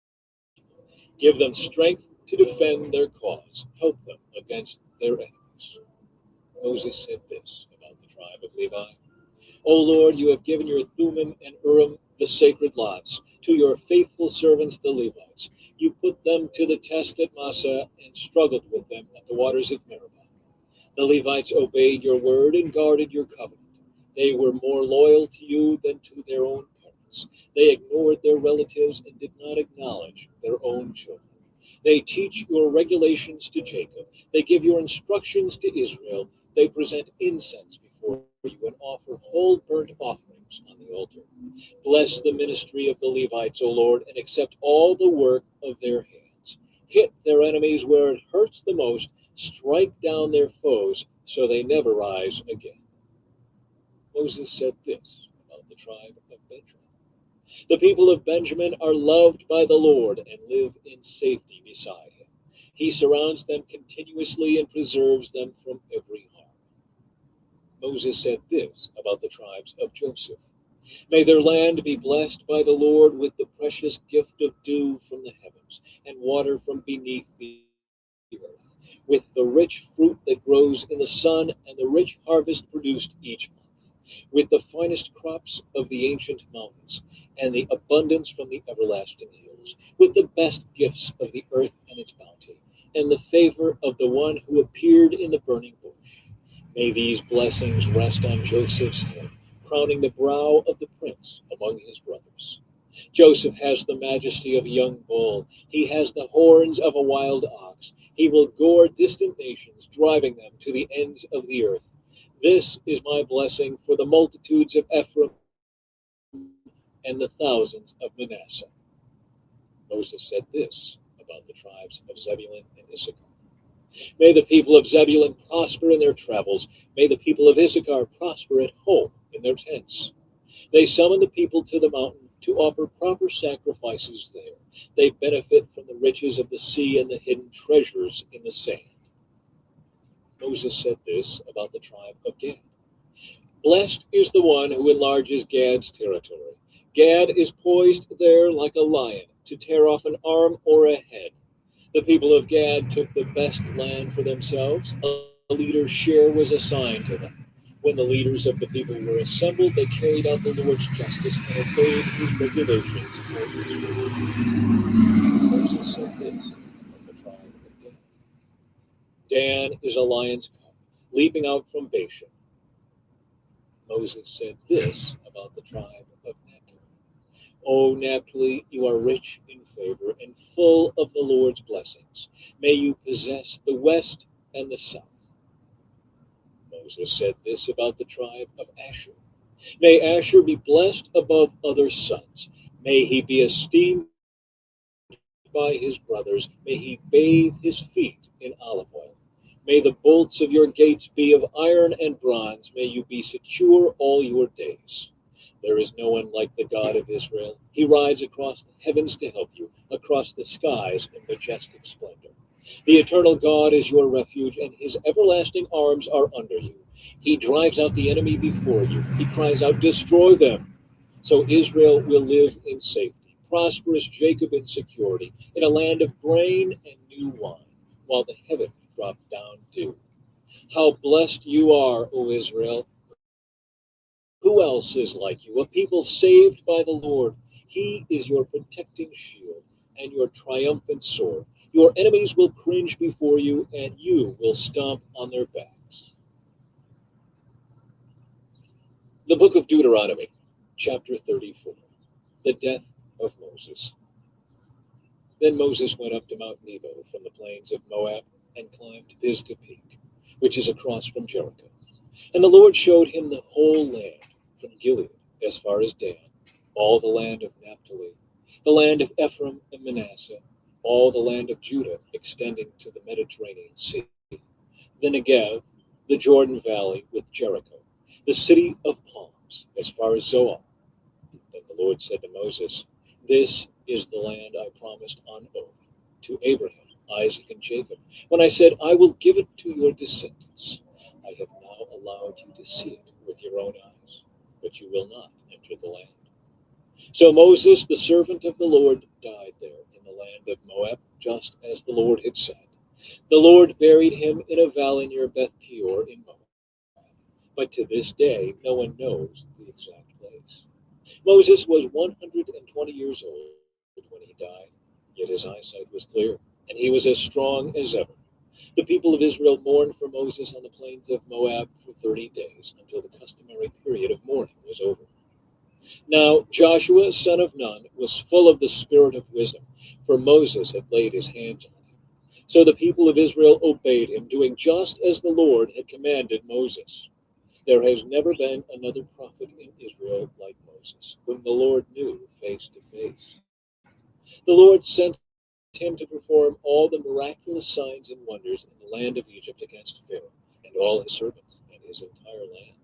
Give them strength to defend their cause. Help them against their enemies. Moses said this about the tribe of Levi. O Lord, you have given your Thummim and Urim, the sacred lots, to your faithful servants the Levites. You put them to the test at Massah and struggled with them at the waters of Meribah. The Levites obeyed your word and guarded your covenant. They were more loyal to you than to their own parents. They ignored their relatives and did not acknowledge their own children. They teach your regulations to Jacob. They give your instructions to Israel. They present incense before you and offer whole burnt offerings on the altar. Bless the ministry of the Levites, O Lord, and accept all the work of their hands. Hit their enemies where it hurts the most. Strike down their foes so they never rise again. Moses said this about the tribe of Benjamin. The people of Benjamin are loved by the Lord and live in safety beside him. He surrounds them continuously and preserves them from every harm. Moses said this about the tribes of Joseph. May their land be blessed by the Lord with the precious gift of dew from the heavens and water from beneath the earth, with the rich fruit that grows in the sun and the rich harvest produced each month, with the finest crops of the ancient mountains and the abundance from the everlasting hills, with the best gifts of the earth and its bounty, and the favor of the one who appeared in the burning bush. May these blessings rest on Joseph's head, crowning the brow of the prince among his brothers. Joseph has the majesty of a young bull. He has the horns of a wild ox. He will gore distant nations, driving them to the ends of the earth. This is my blessing for the multitudes of Ephraim and the thousands of Manasseh. Moses said this about the tribes of Zebulun and Issachar. May the people of Zebulun prosper in their travels. May the people of Issachar prosper at home in their tents. They summon the people to the mountain to offer proper sacrifices there. They benefit from the riches of the sea and the hidden treasures in the sand. Moses said this about the tribe of Gad. Blessed is the one who enlarges Gad's territory. Gad is poised there like a lion to tear off an arm or a head. The people of Gad took the best land for themselves. A leader's share was assigned to them. When the leaders of the people were assembled, they carried out the Lord's justice and obeyed his regulations for Israel. Moses said this of the tribe of Dan. Dan is a lion's cub, leaping out from Bashan. Moses said this about the tribe of Naphtali. O Naphtali, you are rich in favor and full of the Lord's blessings. May you possess the west and the south. Moses said this about the tribe of Asher. May Asher be blessed above other sons. May he be esteemed by his brothers. May he bathe his feet in olive oil. May the bolts of your gates be of iron and bronze. May you be secure all your days. There is no one like the God of Israel. He rides across the heavens to help you, across the skies in majestic splendor. The eternal God is your refuge, and his everlasting arms are under you. He drives out the enemy before you. He cries out, destroy them. So Israel will live in safety, prosperous Jacob in security, in a land of grain and new wine, while the heavens drop down dew. How blessed you are, O Israel! Who else is like you, a people saved by the Lord? He is your protecting shield and your triumphant sword. Your enemies will cringe before you, and you will stomp on their backs. The book of Deuteronomy, chapter 34. The death of Moses. Then Moses went up to Mount Nebo from the plains of Moab and climbed Pisgah Peak, which is across from Jericho. And the Lord showed him the whole land, from Gilead as far as Dan, all the land of Naphtali, the land of Ephraim and Manasseh, all the land of Judah extending to the Mediterranean Sea, the Negev, the Jordan Valley with Jericho, the city of palms as far as Zoar. Then the Lord said to Moses, "This is the land I promised on oath to Abraham, Isaac, and Jacob, when I said, I will give it to your descendants. I have now allowed you to see it with your own eyes, but you will not enter the land." So Moses, the servant of the Lord, died there in the land of Moab, just as the Lord had said. The Lord buried him in a valley near Beth Peor in Moab. But to this day, no one knows the exact place. Moses was 120 years old when he died, yet his eyesight was clear, and he was as strong as ever. The people of Israel mourned for Moses on the plains of Moab for 30 days, until the customary period of mourning was over. Now Joshua, son of Nun, was full of the spirit of wisdom, for Moses had laid his hands on him. So the people of Israel obeyed him, doing just as the Lord had commanded Moses. There has never been another prophet in Israel like Moses, whom the Lord knew face to face. The Lord sent him to perform all the miraculous signs and wonders in the land of Egypt against Pharaoh and all his servants and his entire land.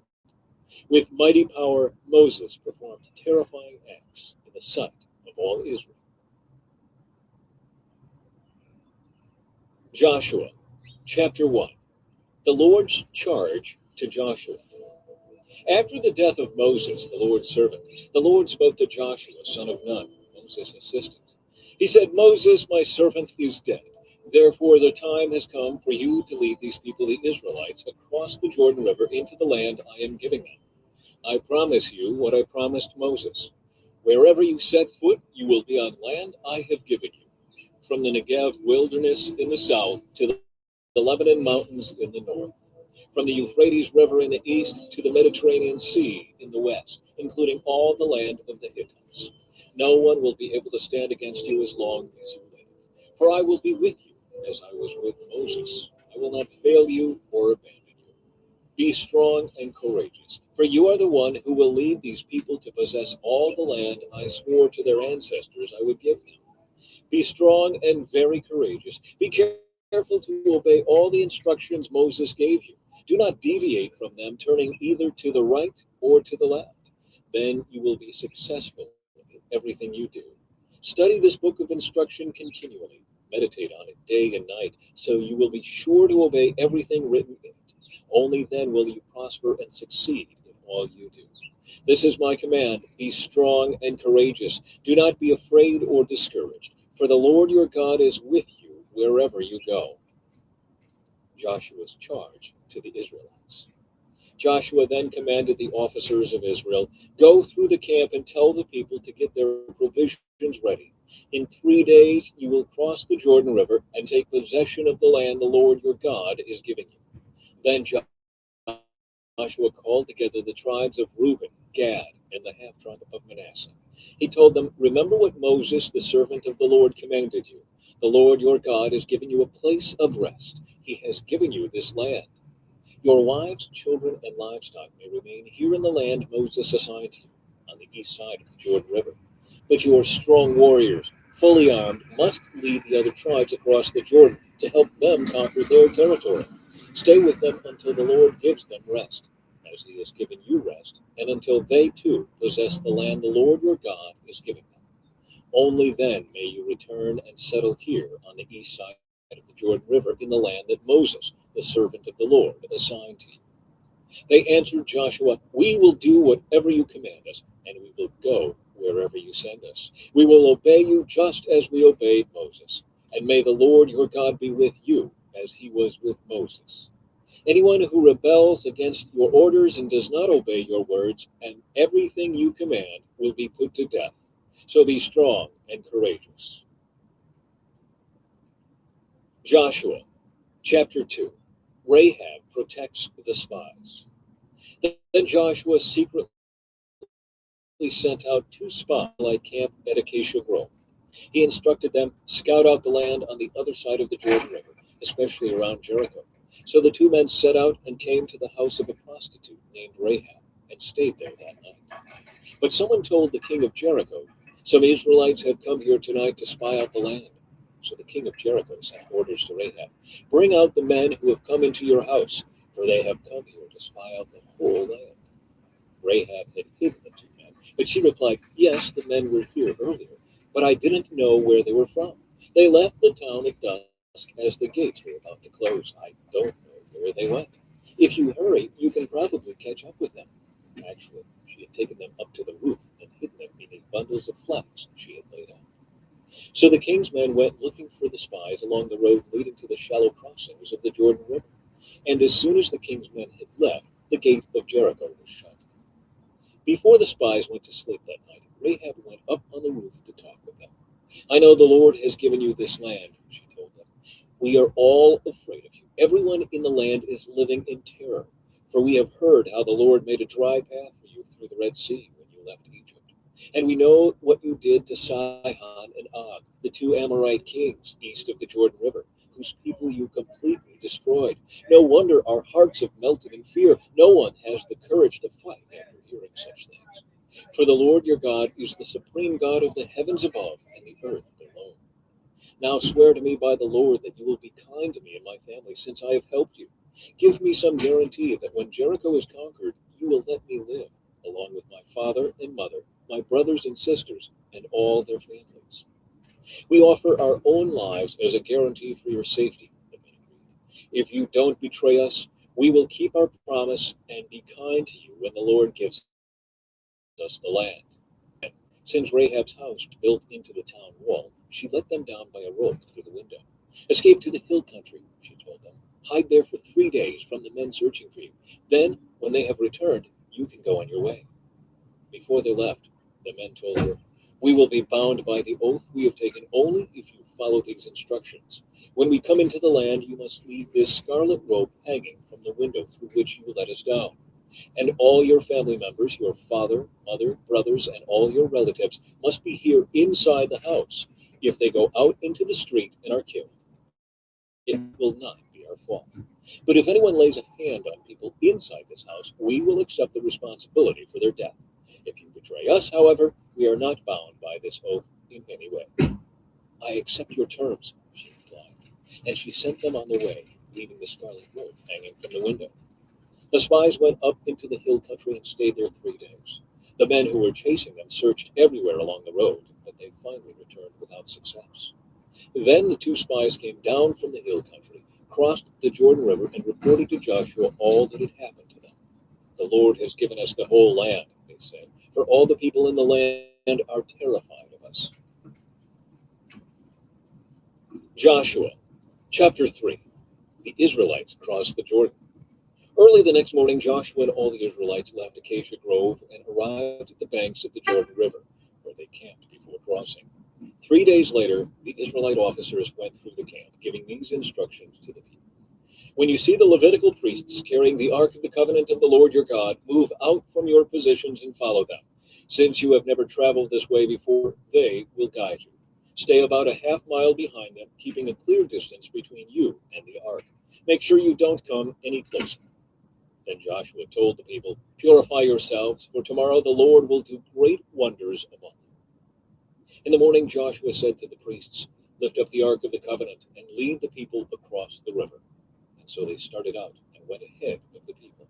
With mighty power, Moses performed terrifying acts in the sight of all Israel. Joshua, chapter 1. The Lord's charge to Joshua. After the death of Moses, the Lord's servant, the Lord spoke to Joshua, son of Nun, Moses' assistant. He said, "Moses, my servant, is dead. Therefore the time has come for you to lead these people, the Israelites, across the Jordan River into the land I am giving them. I promise you what I promised Moses. Wherever you set foot, you will be on land I have given you, from the Negev wilderness in the south to the Lebanon mountains in the north, from the Euphrates River in the east to the Mediterranean Sea in the west, including all the land of the Hittites. No one will be able to stand against you as long as you live. For I will be with you, as I was with Moses. I will not fail you or abandon you. Be strong and courageous, for you are the one who will lead these people to possess all the land I swore to their ancestors I would give them. Be strong and very courageous. Be careful to obey all the instructions Moses gave you. Do not deviate from them, turning either to the right or to the left. Then you will be successful in everything you do. Study this book of instruction continually. Meditate on it day and night, so you will be sure to obey everything written in it. Only then will you prosper and succeed in all you do. This is my command. Be strong and courageous. Do not be afraid or discouraged, for the Lord your God is with you wherever you go." Joshua's charge to the Israelites. Joshua then commanded the officers of Israel, "Go through the camp and tell the people to get their provisions ready. In 3 days you will cross the Jordan River and take possession of the land the Lord your God is giving you." Then Joshua called together the tribes of Reuben, Gad, and the half-tribe of Manasseh. He told them, "Remember what Moses, the servant of the Lord, commanded you. The Lord your God has given you a place of rest. He has given you this land. Your wives, children, and livestock may remain here in the land Moses assigned to you, on the east side of the Jordan River. But your strong warriors, fully armed, must lead the other tribes across the Jordan to help them conquer their territory. Stay with them until the Lord gives them rest, as he has given you rest, and until they too possess the land the Lord your God is giving them. Only then may you return and settle here on the east side of the Jordan River in the land that Moses, the servant of the Lord, assigned to you." They answered Joshua, "We will do whatever you command us, and we will go wherever you send us. We will obey you just as we obeyed Moses. And may the Lord your God be with you as he was with Moses. Anyone who rebels against your orders and does not obey your words and everything you command will be put to death. So be strong and courageous. Joshua chapter 2. Rahab protects the spies. Then Joshua secretly sent out 2 spies like camp at Acacia Grove. He instructed them, scout out the land on the other side of the Jordan River, especially around Jericho. So the 2 men set out and came to the house of a prostitute named Rahab and stayed there that night. But someone told the king of Jericho, some Israelites have come here tonight to spy out the land. So the king of Jericho sent orders to Rahab, bring out the men who have come into your house, for they have come here to spy out the whole land. Rahab had hidden the 2 men, but she replied, yes, the men were here earlier, but I didn't know where they were from. They left the town at dusk as the gates were about to close. I don't know where they went. If you hurry, you can probably catch up with them. Actually, she had taken them up to the roof and hidden them beneath bundles of flax she had laid out. So the king's men went looking for the spies along the road leading to the shallow crossings of the Jordan River. And as soon as the king's men had left, the gate of Jericho was shut. Before the spies went to sleep that night, Rahab went up on the roof to talk with them. I know the Lord has given you this land, she told them. We are all afraid of you. Everyone in the land is living in terror, for we have heard how the Lord made a dry path for you through the Red Sea when you left Egypt. And we know what you did to Sihon and Og, the 2 Amorite kings east of the Jordan River, whose people you completely destroyed. No wonder our hearts have melted in fear. No one has the courage to fight after hearing such things. For the Lord your God is the supreme God of the heavens above and the earth below. Now swear to me by the Lord that you will be kind to me and my family, since I have helped you. Give me some guarantee that when Jericho is conquered, you will let me live, along with my father and mother, my brothers and sisters, and all their families. We offer our own lives as a guarantee for your safety, the men agreed. If you don't betray us, we will keep our promise and be kind to you when the Lord gives us the land. And since Rahab's house was built into the town wall, she let them down by a rope through the window. Escape to the hill country, she told them. Hide there for 3 days from the men searching for you. Then, when they have returned, you can go on your way. Before they left, the men told her, we will be bound by the oath we have taken only if you follow these instructions. When we come into the land, you must leave this scarlet rope hanging from the window through which you let us down. And all your family members, your father, mother, brothers, and all your relatives must be here inside the house. If they go out into the street and are killed, it will not be our fault. But if anyone lays a hand on people inside this house, we will accept the responsibility for their death. If you betray us, however, we are not bound by this oath in any way. I accept your terms, she replied, and she sent them on their way, leaving the scarlet rope hanging from the window. The spies went up into the hill country and stayed there 3 days. The men who were chasing them searched everywhere along the road, but they finally returned without success. Then the 2 spies came down from the hill country, crossed the Jordan River, and reported to Joshua all that had happened to them. The Lord has given us the whole land, they said, for all the people in the land are terrified of us. Joshua chapter 3. The Israelites crossed the Jordan. Early the next morning, Joshua and all the Israelites left Acacia Grove and arrived at the banks of the Jordan River, where they camped before crossing. 3 days later, the Israelite officers went through the camp, giving these instructions to the people. When you see the Levitical priests carrying the Ark of the Covenant of the Lord your God, move out from your positions and follow them. Since you have never traveled this way before, they will guide you. Stay about a half-mile behind them, keeping a clear distance between you and the Ark. Make sure you don't come any closer. Then Joshua told the people, purify yourselves, for tomorrow the Lord will do great wonders among you. In the morning Joshua said to the priests, lift up the Ark of the Covenant and lead the people across the river. And so they started out and went ahead of the people.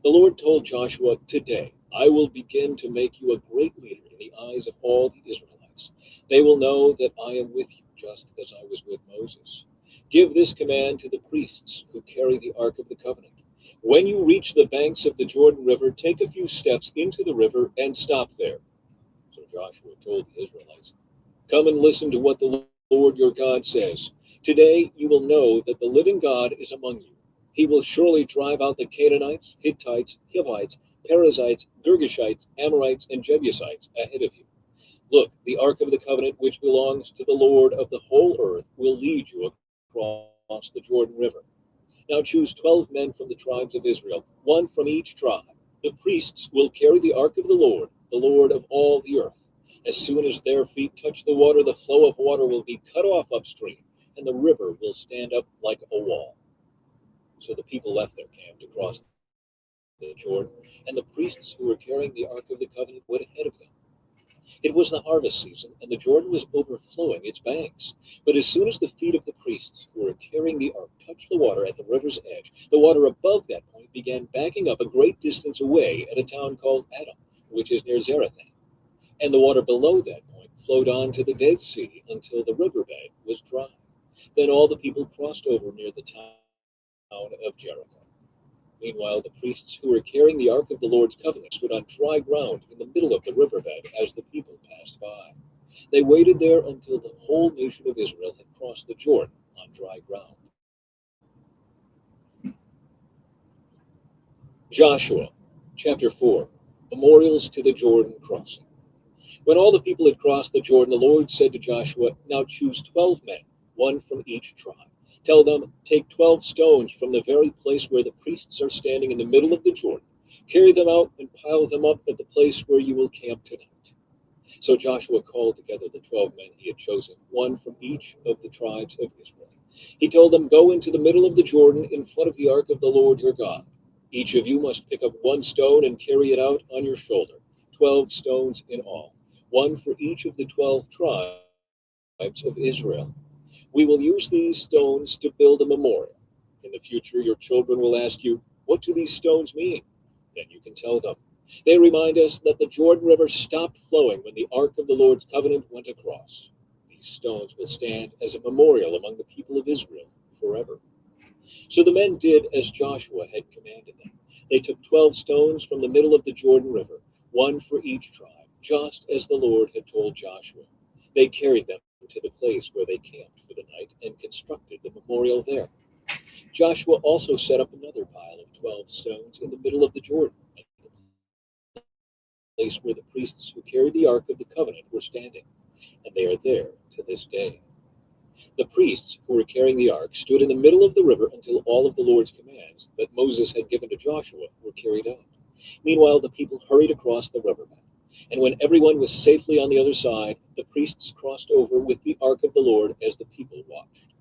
The Lord told Joshua, today I will begin to make you a great leader in the eyes of all the Israelites. They will know that I am with you, just as I was with Moses. Give this command to the priests who carry the Ark of the Covenant. When you reach the banks of the Jordan River, take a few steps into the river and stop there. So Joshua told the Israelites, come and listen to what the Lord your God says. Today you will know that the living God is among you. He will surely drive out the Canaanites, Hittites, Hivites, Perizzites, Girgashites, Amorites, and Jebusites ahead of you. Look, the ark of the covenant, which belongs to the Lord of the whole earth, will lead you across the Jordan River. Now choose 12 men from the tribes of Israel, one from each tribe. The priests will carry the ark of the Lord of all the earth. As soon as their feet touch the water, the flow of water will be cut off upstream, and the river will stand up like a wall. So the people left their camp to cross the Jordan, and the priests who were carrying the ark of the covenant went ahead of them. It was the harvest season, and the Jordan was overflowing its banks. But as soon as the feet of the priests who were carrying the ark touched the water at the river's edge, the water above that point began backing up a great distance away at a town called Adam, which is near Zarethan. And the water below that point flowed on to the Dead Sea until the riverbed was dry. Then all the people crossed over near the town of Jericho. Meanwhile, the priests who were carrying the ark of the Lord's covenant stood on dry ground in the middle of the riverbed as the people passed by. They waited there until the whole nation of Israel had crossed the Jordan on dry ground. Joshua, chapter 4, Memorials to the Jordan Crossing. When all the people had crossed the Jordan, the Lord said to Joshua, Now choose 12 men, one from each tribe. Tell them, take 12 stones from the very place where the priests are standing in the middle of the Jordan. Carry them out and pile them up at the place where you will camp tonight. So Joshua called together the 12 men he had chosen, one from each of the tribes of Israel. He told them, Go into the middle of the Jordan in front of the ark of the Lord your God. Each of you must pick up one stone and carry it out on your shoulder, 12 stones in all, one for each of the 12 tribes of Israel. We will use these stones to build a memorial. In the future, your children will ask you, What do these stones mean? Then you can tell them. They remind us that the Jordan River stopped flowing when the Ark of the Lord's covenant went across. These stones will stand as a memorial among the people of Israel forever. So the men did as Joshua had commanded them. They took 12 stones from the middle of the Jordan River, one for each tribe, just as the Lord had told Joshua. They carried them to the place where they camped for the night and constructed the memorial there. Joshua also set up another pile of 12 stones in the middle of the Jordan, at the place where the priests who carried the Ark of the Covenant were standing, and they are there to this day. The priests who were carrying the ark stood in the middle of the river until all of the Lord's commands that Moses had given to Joshua were carried out. Meanwhile, the people hurried across the riverbed. And when everyone was safely on the other side, the priests crossed over with the ark of the Lord as the people watched.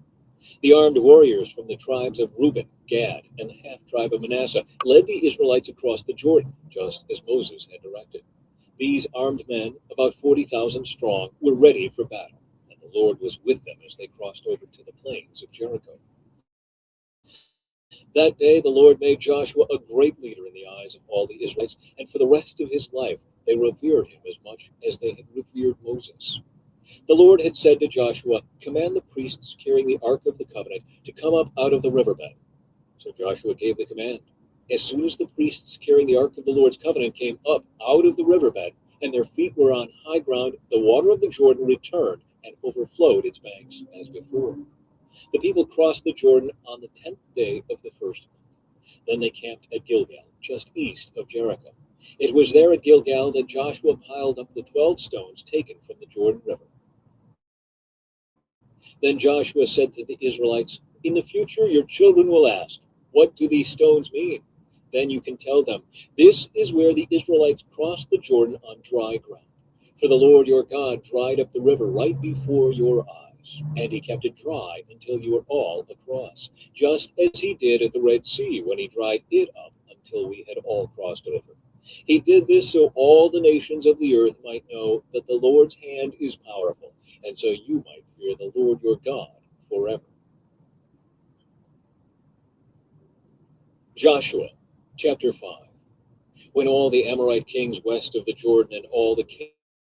The armed warriors from the tribes of Reuben, Gad, and the half-tribe of Manasseh led the Israelites across the Jordan, just as Moses had directed. These armed men, about 40,000 strong, were ready for battle, and the Lord was with them as they crossed over to the plains of Jericho. That day the Lord made Joshua a great leader in the eyes of all the Israelites, and for the rest of his life they revered him as much as they had revered Moses. The Lord had said to Joshua, Command the priests carrying the Ark of the Covenant to come up out of the riverbed. So Joshua gave the command. As soon as the priests carrying the Ark of the Lord's Covenant came up out of the riverbed, and their feet were on high ground, the water of the Jordan returned and overflowed its banks as before. The people crossed the Jordan on the 10th day of the first month. Then they camped at Gilgal, just east of Jericho. It was there at Gilgal that Joshua piled up the 12 stones taken from the Jordan River. Then Joshua said to the Israelites, In the future your children will ask, What do these stones mean? Then you can tell them, This is where the Israelites crossed the Jordan on dry ground. For the Lord your God dried up the river right before your eyes, and he kept it dry until you were all across, just as he did at the Red Sea when he dried it up until we had all crossed over. He did this so all the nations of the earth might know that the Lord's hand is powerful, and so you might fear the Lord your God forever. Joshua, chapter 5. When all the Amorite kings west of the Jordan and all the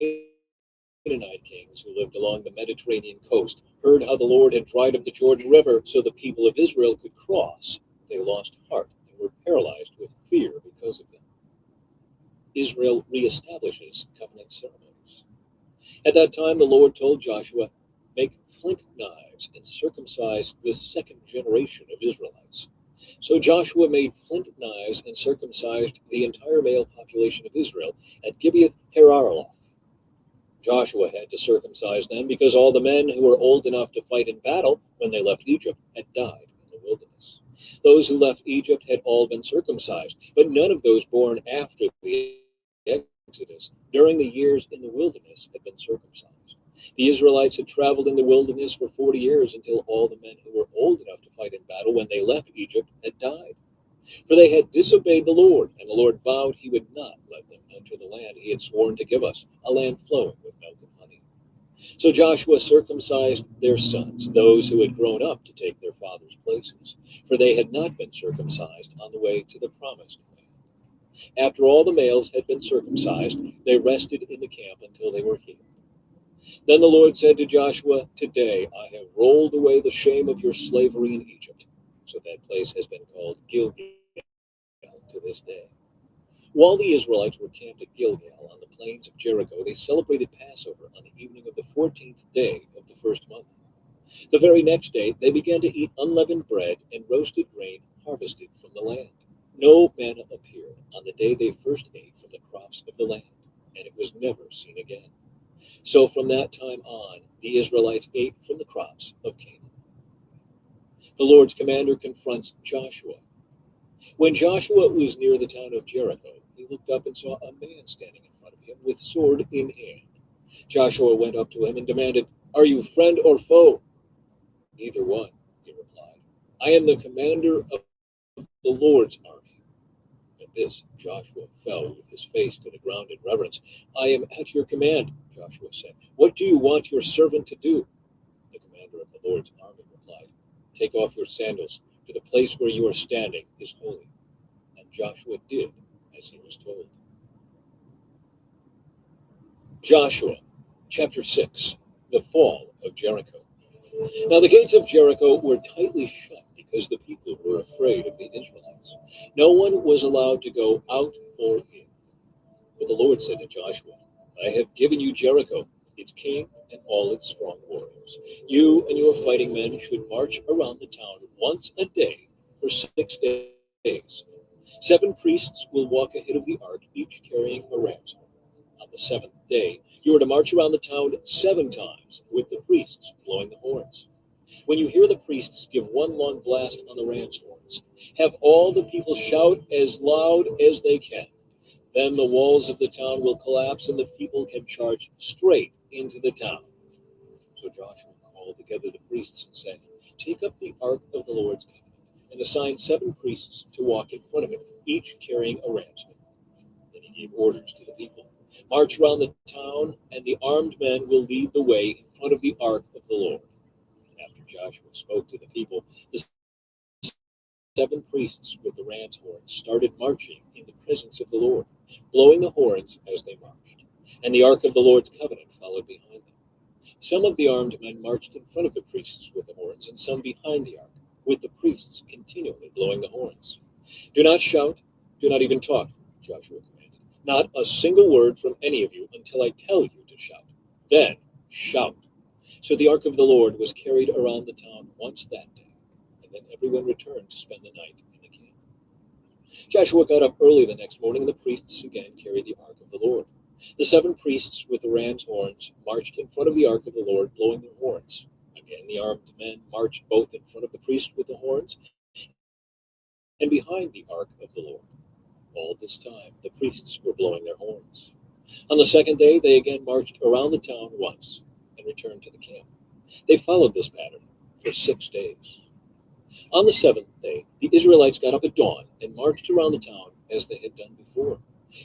Canaanite kings who lived along the Mediterranean coast heard how the Lord had dried up the Jordan River so the people of Israel could cross, they lost heart and were paralyzed with fear because of them. Israel reestablishes covenant ceremonies. At that time, the Lord told Joshua, Make flint knives and circumcise this second generation of Israelites. So Joshua made flint knives and circumcised the entire male population of Israel at Gibeath Hararaloth. Joshua had to circumcise them because all the men who were old enough to fight in battle when they left Egypt had died in the wilderness. Those who left Egypt had all been circumcised, but none of those born after the Exodus during the years in the wilderness had been circumcised. The Israelites had traveled in the wilderness for 40 years until all the men who were old enough to fight in battle when they left Egypt had died. For they had disobeyed the Lord, and the Lord vowed he would not let them enter the land he had sworn to give us, a land flowing with milk and honey. So Joshua circumcised their sons, those who had grown up to take their fathers' places, for they had not been circumcised on the way to the promised land. After all the males had been circumcised, they rested in the camp until they were healed. Then the Lord said to Joshua, "Today I have rolled away the shame of your slavery in Egypt." So that place has been called Gilgal to this day. While the Israelites were camped at Gilgal on the plains of Jericho, they celebrated Passover on the evening of the 14th day of the first month. The very next day, they began to eat unleavened bread and roasted grain harvested from the land. No manna appeared on the day they first ate from the crops of the land, and it was never seen again. So from that time on, the Israelites ate from the crops of Canaan. The Lord's commander confronts Joshua. When Joshua was near the town of Jericho, he looked up and saw a man standing in front of him with sword in hand. Joshua went up to him and demanded, "Are you friend or foe?" "Neither one," he replied. "I am the commander of the Lord's army." At this, Joshua fell with his face to the ground in reverence. "I am at your command," Joshua said. "What do you want your servant to do?" The commander of the Lord's army replied, "Take off your sandals, for the place where you are standing is holy." And Joshua did as he was told. Joshua chapter 6, the fall of Jericho. Now the gates of Jericho were tightly shut because the people were afraid of the Israelites. No one was allowed to go out or in. But the Lord said to Joshua, "I have given you Jericho, its king, and all its strong warriors. You and your fighting men should march around the town once a day for 6 days. 7 priests will walk ahead of the ark, each carrying a ram's horn. On the 7th day, you are to march around the town 7 times, with the priests blowing the horns. When you hear the priests give one long blast on the ram's horns, have all the people shout as loud as they can. Then the walls of the town will collapse and the people can charge straight into the town." So Joshua called together the priests and said, "Take up the ark of the Lord's covenant and assign 7 priests to walk in front of it, each carrying a ram's horn." Then he gave orders to the people, "March around the town, and the armed men will lead the way in front of the ark of the Lord." After Joshua spoke to the people, the 7 priests with the ram's horns started marching in the presence of the Lord, blowing the horns as they marched. And the ark of the Lord's covenant followed behind them. Some of the armed men marched in front of the priests with the horns, and some behind the ark, with the priests continually blowing the horns. "Do not shout, do not even talk," Joshua commanded. "Not a single word from any of you until I tell you to shout. Then shout." So the ark of the Lord was carried around the town once that day, and then everyone returned to spend the night in the camp. Joshua got up early the next morning, and the priests again carried the ark of the Lord. The 7 priests with the ram's horns marched in front of the ark of the Lord, blowing their horns. Again, the armed men marched both in front of the priest with the horns and behind the ark of the Lord. All this time, the priests were blowing their horns. On the 2nd day, they again marched around the town once and returned to the camp. They followed this pattern for 6 days. On the 7th day, the Israelites got up at dawn and marched around the town as they had done before.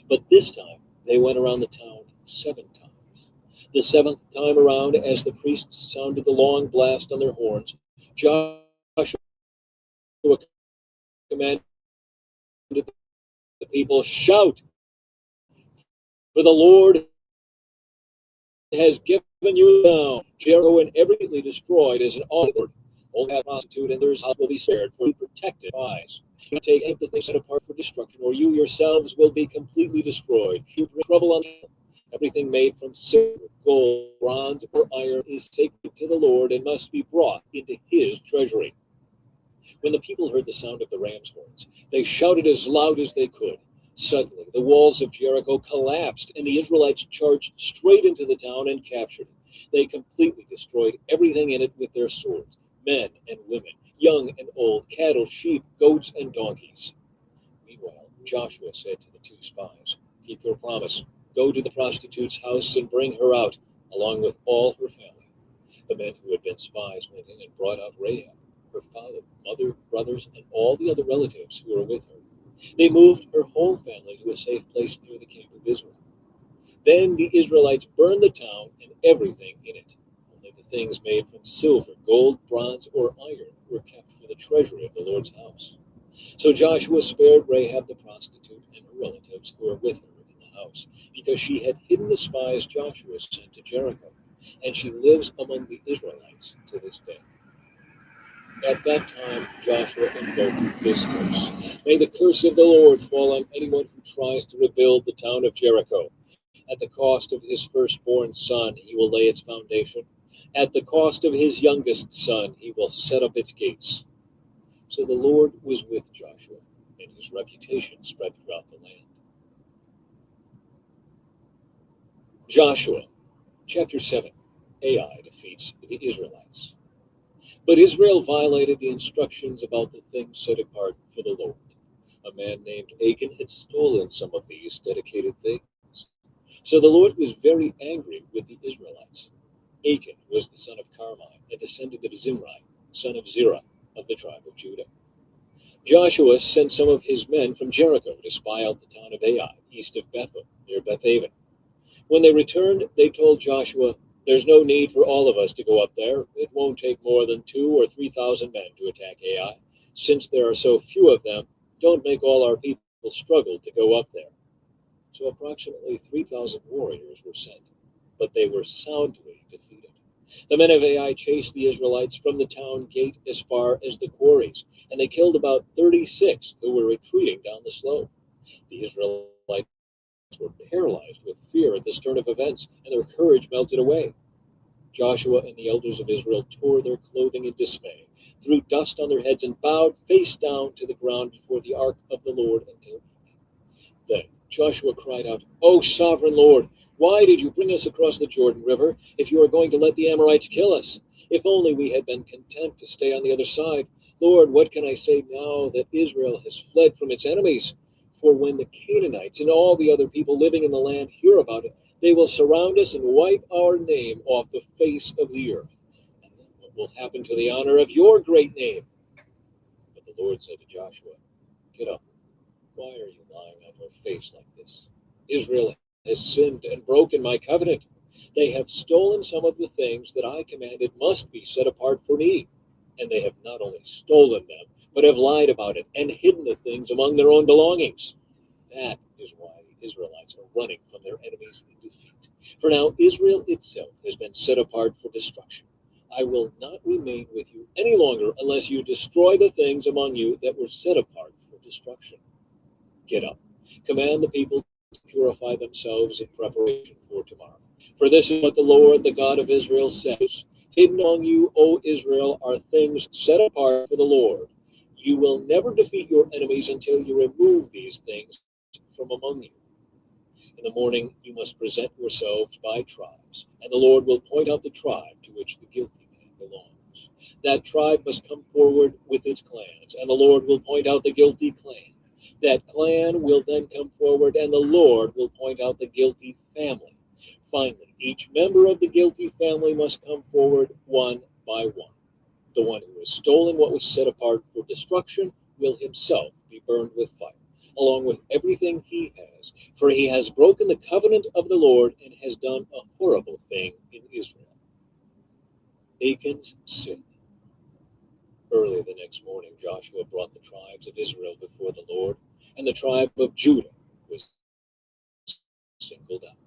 But this time, they went around the town 7 times. The 7th time around, as the priests sounded the long blast on their horns, Joshua commanded the people, "Shout, for the Lord has given you now Jericho and everything destroyed as an offering. Only a prostitute and their house will be spared, for you protected eyes. You take anything set apart for destruction, or you yourselves will be completely destroyed. You bring trouble on them. Everything made from silver, gold, bronze, or iron is sacred to the Lord and must be brought into his treasury." When the people heard the sound of the ram's horns, they shouted as loud as they could. Suddenly, the walls of Jericho collapsed, and the Israelites charged straight into the town and captured it. They completely destroyed everything in it with their swords, men and women, young and old, cattle, sheep, goats, and donkeys. Meanwhile, Joshua said to the two spies, "Keep your promise. Go to the prostitute's house and bring her out, along with all her family." The men who had been spies went in and brought out Rahab, her father, mother, brothers, and all the other relatives who were with her. They moved her whole family to a safe place near the camp of Israel. Then the Israelites burned the town and everything in it. Only the things made from silver, gold, bronze, or iron were kept for the treasury of the Lord's house. So Joshua spared Rahab the prostitute and her relatives who were with her in the house, because she had hidden the spies Joshua sent to Jericho, and she lives among the Israelites to this day. At that time, Joshua invoked this curse: "May the curse of the Lord fall on anyone who tries to rebuild the town of Jericho. At the cost of his firstborn son, he will lay its foundation. At the cost of his youngest son, he will set up its gates." So the Lord was with Joshua, and his reputation spread throughout the land. Joshua, chapter 7. Ai defeats the Israelites. But Israel violated the instructions about the things set apart for the Lord. A man named Achan had stolen some of these dedicated things. So the Lord was very angry with the Israelites. Achan was the son of Carmi, a descendant of Zimri, son of Zerah, of the tribe of Judah. Joshua sent some of his men from Jericho to spy out the town of Ai, east of Bethel, near Bethaven. When they returned, they told Joshua, "There's no need for all of us to go up there. It won't take more than 2,000 or 3,000 men to attack Ai. Since there are so few of them, don't make all our people struggle to go up there." So approximately 3,000 warriors were sent, but they were soundly defeated. The men of Ai chased the Israelites from the town gate as far as the quarries, and they killed about 36 who were retreating down the slope. The Israelites were paralyzed with fear at this turn of events, and their courage melted away. Joshua and the elders of Israel tore their clothing in dismay, threw dust on their heads, and bowed face down to the ground before the ark of the Lord until evening. Then Joshua cried out, "O sovereign Lord, why did you bring us across the Jordan River if you are going to let the Amorites kill us? If only we had been content to stay on the other side. Lord, what can I say now that Israel has fled from its enemies? For when the Canaanites and all the other people living in the land hear about it, they will surround us and wipe our name off the face of the earth. And then what will happen to the honor of your great name?" But the Lord said to Joshua, "Get up. Why are you lying on your face like this? Israel has sinned and broken my covenant. They have stolen some of the things that I commanded must be set apart for me. And they have not only stolen them, but have lied about it and hidden the things among their own belongings. That is why the Israelites are running from their enemies in defeat. For now Israel itself has been set apart for destruction. I will not remain with you any longer unless you destroy the things among you that were set apart for destruction. Get up, command the people to purify themselves in preparation for tomorrow. For this is what the Lord, the God of Israel, says: Hidden among you, O Israel, are things set apart for the Lord. You will never defeat your enemies until you remove these things from among you. In the morning you must present yourselves by tribes, and the Lord will point out the tribe to which the guilty man belongs. That tribe must come forward with its clans, and the Lord will point out the guilty clan. That clan will then come forward, and the Lord will point out the guilty family. Finally, each member of the guilty family must come forward one by one. The one who has stolen what was set apart for destruction will himself be burned with fire, along with everything he has, for he has broken the covenant of the Lord and has done a horrible thing in Israel. Achan's sin. Early the next morning, Joshua brought the tribes of Israel before the Lord, and the tribe of Judah was singled out.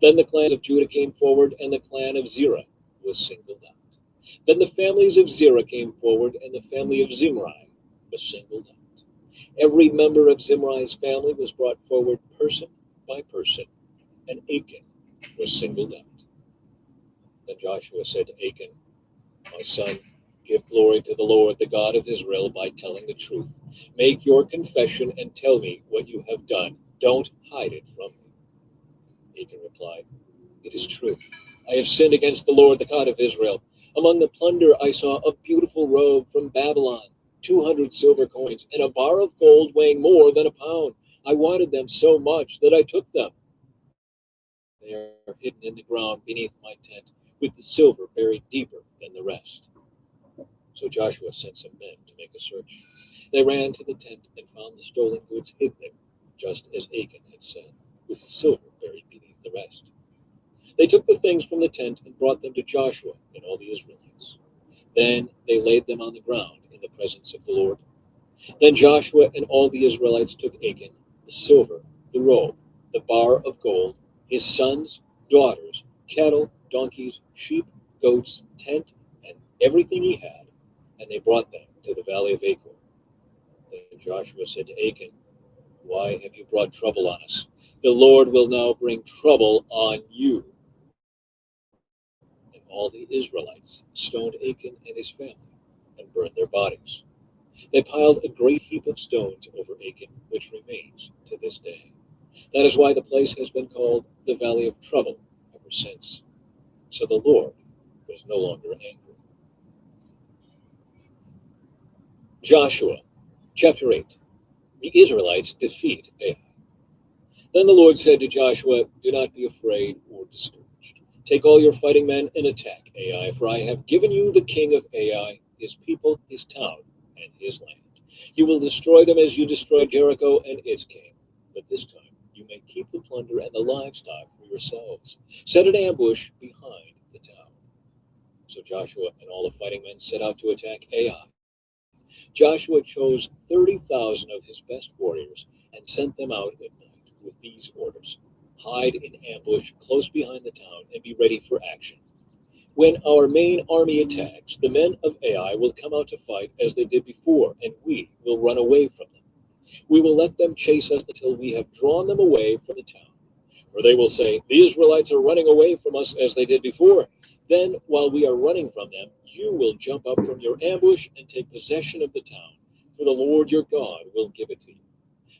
Then the clans of Judah came forward, and the clan of Zerah was singled out. Then the families of Zerah came forward, and the family of Zimri was singled out. Every member of Zimri's family was brought forward person by person, and Achan was singled out. Then Joshua said to Achan, "My son, give glory to the Lord, the God of Israel, by telling the truth. Make your confession and tell me what you have done. Don't hide it from me. Achan replied, It is true. I have sinned against the Lord, the God of Israel. Among the plunder I saw a beautiful robe from Babylon, 200 silver coins, and a bar of gold weighing more than a pound. I wanted them so much that I took them. They are hidden in the ground beneath my tent, with the silver buried deeper than the rest. So Joshua sent some men to make a search. They ran to the tent and found the stolen goods hidden there, just as Achan had said, with the silver buried beneath the rest. They took the things from the tent and brought them to Joshua and all the Israelites. Then they laid them on the ground in the presence of the Lord. Then Joshua and all the Israelites took Achan, the silver, the robe, the bar of gold, his sons, daughters, cattle, donkeys, sheep, goats, tent, and everything he had, and they brought them to the valley of Achor. Then Joshua said to Achan, Why have you brought trouble on us? The Lord will now bring trouble on you. And all the Israelites stoned Achan and his family and burned their bodies. They piled a great heap of stones over Achan, which remains to this day. That is why the place has been called the Valley of Trouble ever since. So the Lord was no longer angry. Joshua, chapter 8. The Israelites defeat Ai. Then the Lord said to Joshua, Do not be afraid or discouraged. Take all your fighting men and attack Ai, for I have given you the king of Ai, his people, his town, and his land. You will destroy them as you destroyed Jericho and its king. But this time you may keep the plunder and the livestock for yourselves. Set an ambush behind the town. So Joshua and all the fighting men set out to attack Ai. Joshua chose 30,000 of his best warriors and sent them out at night with these orders. Hide in ambush close behind the town and be ready for action. When our main army attacks, the men of Ai will come out to fight as they did before, and we will run away from them. We will let them chase us until we have drawn them away from the town. For they will say, The Israelites are running away from us as they did before. Then, while we are running from them, you will jump up from your ambush and take possession of the town, for the Lord your God will give it to you.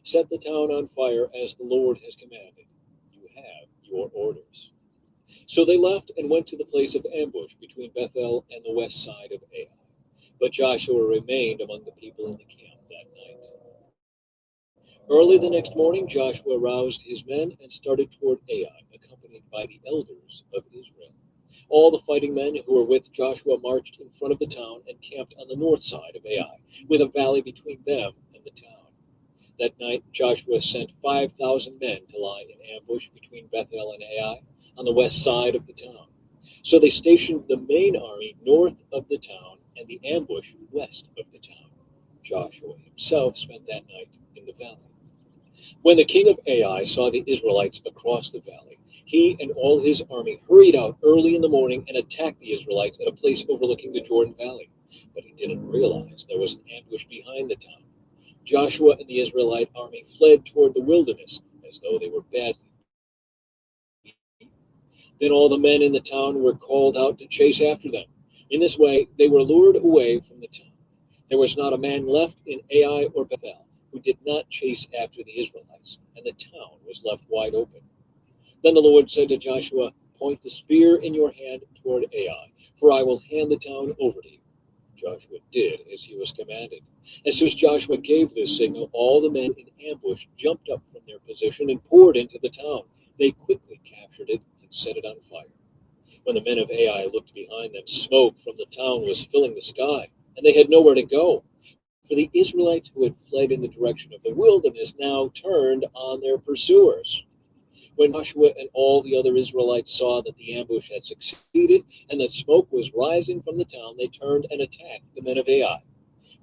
Set the town on fire as the Lord has commanded. You have your orders. So they left and went to the place of ambush between Bethel and the west side of Ai. But Joshua remained among the people in the camp that night. Early the next morning, Joshua roused his men and started toward Ai, accompanied by the elders of Israel. All the fighting men who were with Joshua marched in front of the town and camped on the north side of Ai, with a valley between them and the town. That night, Joshua sent 5,000 men to lie in ambush between Bethel and Ai on the west side of the town. So they stationed the main army north of the town and the ambush west of the town. Joshua himself spent that night in the valley. When the king of Ai saw the Israelites across the valley, he and all his army hurried out early in the morning and attacked the Israelites at a place overlooking the Jordan Valley. But he didn't realize there was an ambush behind the town. Joshua and the Israelite army fled toward the wilderness as though they were badly beaten. Then all the men in the town were called out to chase after them. In this way, they were lured away from the town. There was not a man left in Ai or Bethel who did not chase after the Israelites, and the town was left wide open. Then the Lord said to Joshua, Point the spear in your hand toward Ai, for I will hand the town over to you. Joshua did as he was commanded. As soon as Joshua gave this signal, all the men in ambush jumped up from their position and poured into the town. They quickly captured it and set it on fire. When the men of Ai looked behind them, smoke from the town was filling the sky, and they had nowhere to go. For the Israelites who had fled in the direction of the wilderness now turned on their pursuers. When Joshua and all the other Israelites saw that the ambush had succeeded and that smoke was rising from the town, they turned and attacked the men of Ai.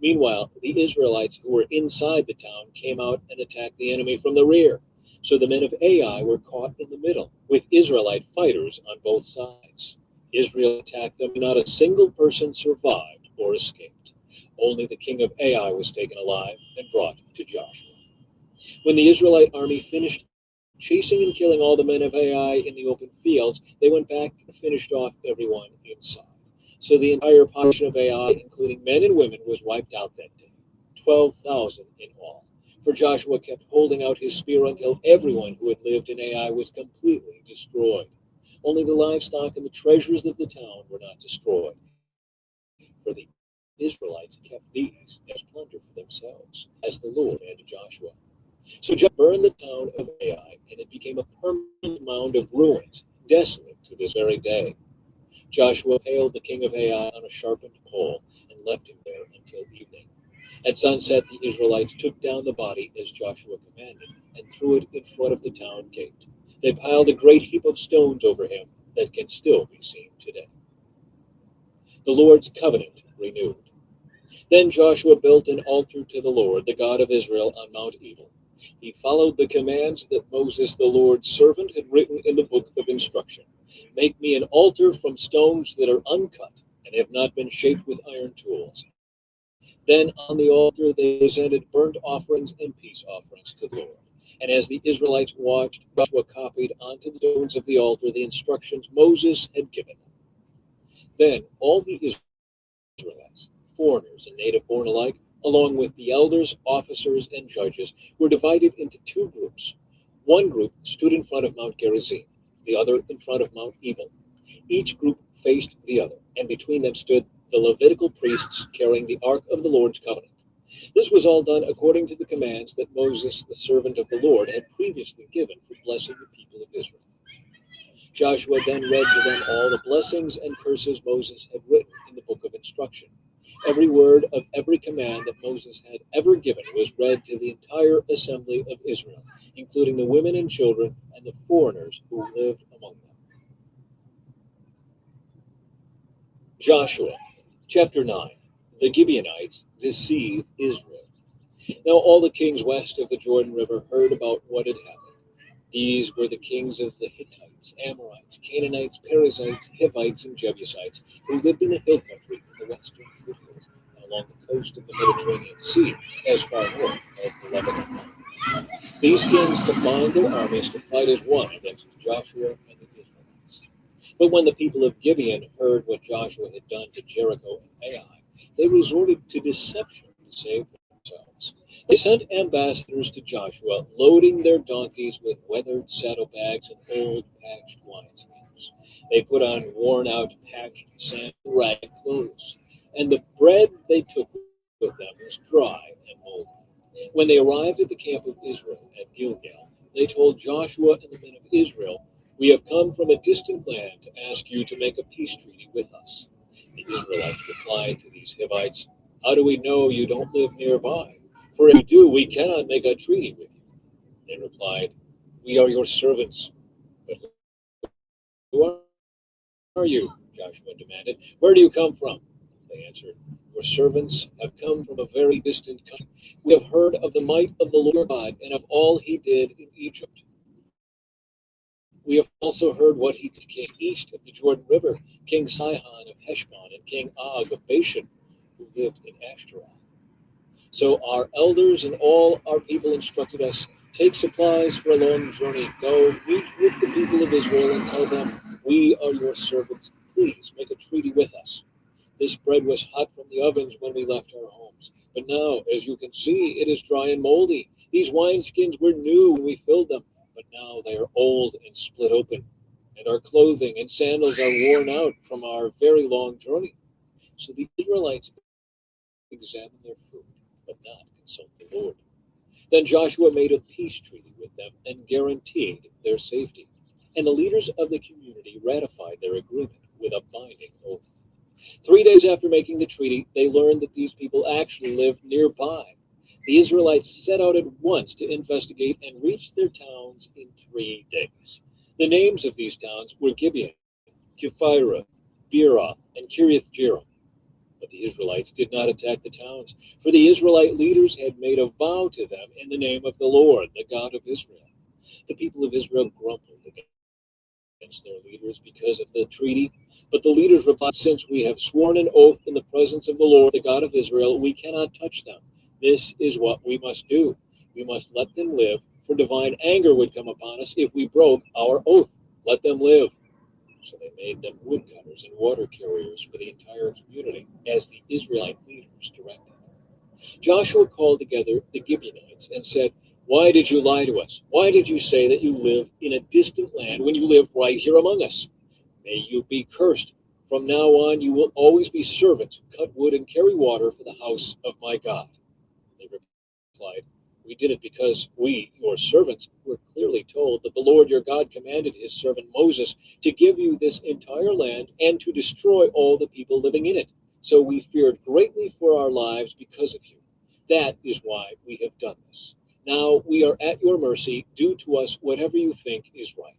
Meanwhile, the Israelites who were inside the town came out and attacked the enemy from the rear. So the men of Ai were caught in the middle, with Israelite fighters on both sides. Israel attacked them, and not a single person survived or escaped. Only the king of Ai was taken alive and brought to Joshua. When the Israelite army finished chasing and killing all the men of Ai in the open fields, they went back and finished off everyone inside. So the entire population of Ai, including men and women, was wiped out that day. 12,000 in all. For Joshua kept holding out his spear until everyone who had lived in Ai was completely destroyed. Only the livestock and the treasures of the town were not destroyed, for the Israelites kept these as plunder for themselves, as the Lord had to Joshua. So Joshua burned the town of Ai, and it became a permanent mound of ruins, desolate to this very day. Joshua impaled the king of Ai on a sharpened pole and left him there until evening. At sunset, the Israelites took down the body as Joshua commanded and threw it in front of the town gate. They piled a great heap of stones over him that can still be seen today. The Lord's covenant renewed. Then Joshua built an altar to the Lord, the God of Israel, on Mount Ebal. He followed the commands that Moses, the Lord's servant, had written in the book of instruction. Make me an altar from stones that are uncut and have not been shaped with iron tools. Then on the altar they presented burnt offerings and peace offerings to the Lord. And as the Israelites watched, Joshua copied onto the stones of the altar the instructions Moses had given them. Then all the Israelites, foreigners and native born alike, along with the elders, officers, and judges, were divided into two groups. One group stood in front of Mount Gerizim, the other in front of Mount Ebal. Each group faced the other, and between them stood the Levitical priests carrying the Ark of the Lord's covenant. This was all done according to the commands that Moses, the servant of the Lord, had previously given for blessing the people of Israel. Joshua then read to them all the blessings and curses Moses had written in the book of instruction. Every word of every command that Moses had ever given was read to the entire assembly of Israel, including the women and children and the foreigners who lived among them. Joshua, chapter 9. The Gibeonites deceive Israel. Now all the kings west of the Jordan River heard about what had happened. These were the kings of the Hittites, Amorites, Canaanites, Perizzites, Hivites, and Jebusites, who lived in the hill country in the western foothills and along the coast of the Mediterranean Sea, as far north as the Lebanon mountains. These kings combined their armies to fight as one against Joshua and the Israelites. But when the people of Gibeon heard what Joshua had done to Jericho and Ai, they resorted to deception to save themselves. They sent ambassadors to Joshua, loading their donkeys with weathered saddlebags and old patched wineskins. They put on worn-out, patched, sand rag clothes, and the bread they took with them was dry and moldy. When they arrived at the camp of Israel at Gilgal, they told Joshua and the men of Israel, "We have come from a distant land to ask you to make a peace treaty with us." The Israelites replied to these Hivites, "How do we know you don't live nearby? For if you do, we cannot make a treaty with you." They replied, "We are your servants." "But who are you?" Joshua demanded. "Where do you come from?" They answered, "Your servants have come from a very distant country. We have heard of the might of the Lord God and of all he did in Egypt. We have also heard what he did to kings east of the Jordan River, King Sihon of Heshbon and King Og of Bashan, who lived in Ashtaroth. So our elders and all our people instructed us, take supplies for a long journey, go meet with the people of Israel and tell them, we are your servants, please make a treaty with us. This bread was hot from the ovens when we left our homes, but now, as you can see, it is dry and moldy. These wineskins were new when we filled them, but now they are old and split open, and our clothing and sandals are worn out from our very long journey." So the Israelites examined their food, but not consult the Lord. Then Joshua made a peace treaty with them and guaranteed their safety. And the leaders of the community ratified their agreement with a binding oath. 3 days after making the treaty, they learned that these people actually lived nearby. The Israelites set out at once to investigate and reached their towns in 3 days. The names of these towns were Gibeon, Kephirah, Beerah, and Kiriath Jearim. But the Israelites did not attack the towns, for the Israelite leaders had made a vow to them in the name of the Lord, the God of Israel. The people of Israel grumbled against their leaders because of the treaty, but the leaders replied, "Since we have sworn an oath in the presence of the Lord, the God of Israel, we cannot touch them. This is what we must do. We must let them live, for divine anger would come upon us if we broke our oath. Let them live." So they made them woodcutters and water carriers for the entire community, as the Israelite leaders directed. Joshua called together the Gibeonites and said, "Why did you lie to us? Why did you say that you live in a distant land when you live right here among us? May you be cursed. From now on, you will always be servants who cut wood and carry water for the house of my God." They replied, "We did it because we, your servants, were clearly told that the Lord your God commanded his servant Moses to give you this entire land and to destroy all the people living in it. So we feared greatly for our lives because of you. That is why we have done this. Now we are at your mercy. Do to us whatever you think is right."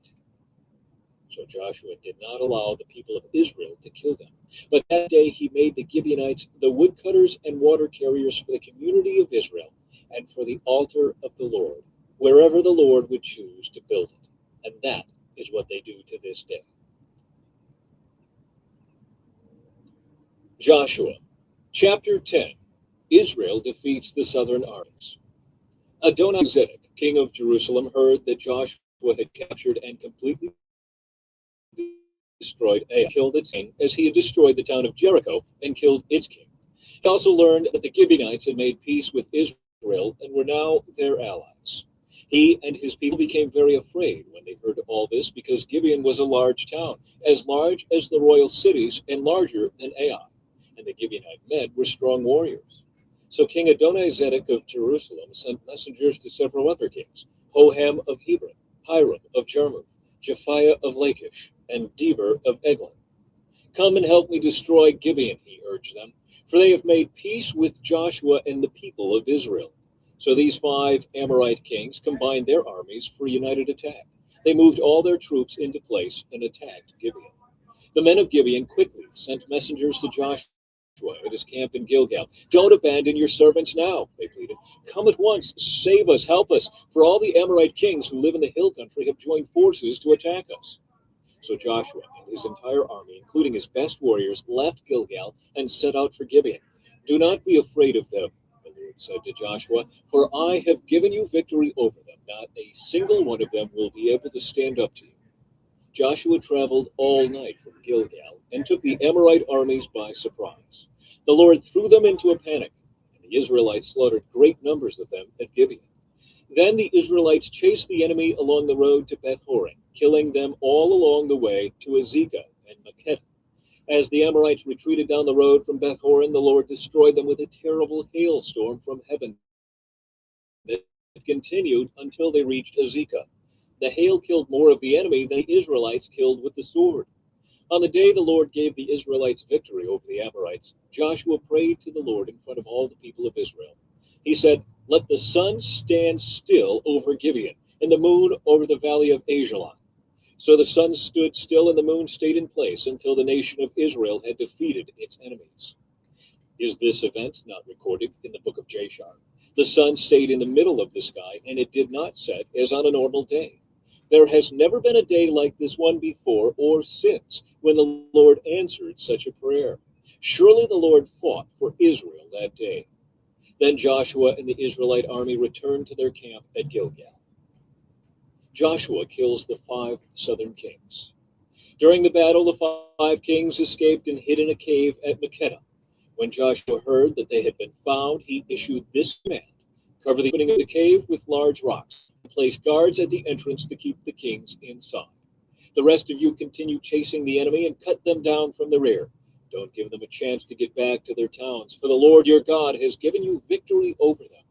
So Joshua did not allow the people of Israel to kill them. But that day he made the Gibeonites the woodcutters and water carriers for the community of Israel and for the altar of the Lord, wherever the Lord would choose to build it. And that is what they do to this day. Joshua, chapter 10. Israel defeats the southern armies. Adonizedek, king of Jerusalem, heard that Joshua had captured and completely destroyed Ai, killed its king, as he had destroyed the town of Jericho and killed its king. He also learned that the Gibeonites had made peace with Israel and were now their allies. He and his people became very afraid when they heard of all this, because Gibeon was a large town, as large as the royal cities and larger than Ai, and the Gibeonite men were strong warriors. So King Adonizedek of Jerusalem sent messengers to several other kings, Hoham of Hebron, Hiram of Jarmuth, Japhiah of Lachish, and Deber of Eglon. "Come and help me destroy Gibeon," he urged them, "for they have made peace with Joshua and the people of Israel." So these 5 Amorite kings combined their armies for a united attack. They moved all their troops into place and attacked Gibeon. The men of Gibeon quickly sent messengers to Joshua at his camp in Gilgal. "Don't abandon your servants now," they pleaded. "Come at once, save us, help us, for all the Amorite kings who live in the hill country have joined forces to attack us." So Joshua and his entire army, including his best warriors, left Gilgal and set out for Gibeon. "Do not be afraid of them," the Lord said to Joshua, "for I have given you victory over them. Not a single one of them will be able to stand up to you." Joshua traveled all night from Gilgal and took the Amorite armies by surprise. The Lord threw them into a panic, and the Israelites slaughtered great numbers of them at Gibeon. Then the Israelites chased the enemy along the road to Beth-horon, killing them all along the way to Azekah and Makkedah. As the Amorites retreated down the road from Beth-horon, the Lord destroyed them with a terrible hailstorm from heaven that continued until they reached Azekah. The hail killed more of the enemy than the Israelites killed with the sword. On the day the Lord gave the Israelites victory over the Amorites, Joshua prayed to the Lord in front of all the people of Israel. He said, "Let the sun stand still over Gibeon, and the moon over the valley of Ajalon." So the sun stood still and the moon stayed in place until the nation of Israel had defeated its enemies. Is this event not recorded in the book of Jashar? The sun stayed in the middle of the sky, and it did not set as on a normal day. There has never been a day like this one before or since, when the Lord answered such a prayer. Surely the Lord fought for Israel that day. Then Joshua and the Israelite army returned to their camp at Gilgal. Joshua kills the 5 southern kings. During the battle, the 5 kings escaped and hid in a cave at Makkedah. When Joshua heard that they had been found, he issued this command: "Cover the opening of the cave with large rocks, and place guards at the entrance to keep the kings inside. The rest of you continue chasing the enemy and cut them down from the rear. Don't give them a chance to get back to their towns, for the Lord your God has given you victory over them."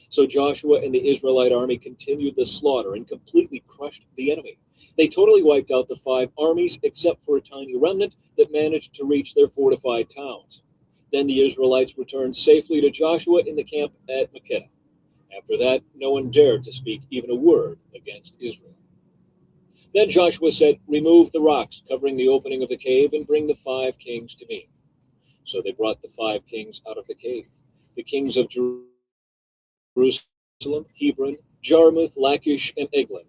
So Joshua and the Israelite army continued the slaughter and completely crushed the enemy. They totally wiped out the 5 armies, except for a tiny remnant that managed to reach their fortified towns. Then the Israelites returned safely to Joshua in the camp at Makkedah. After that, no one dared to speak even a word against Israel. Then Joshua said, "Remove the rocks covering the opening of the cave and bring the 5 kings to me." So they brought the 5 kings out of the cave, the kings of Jerusalem, Hebron, Jarmuth, Lachish, and Eglon.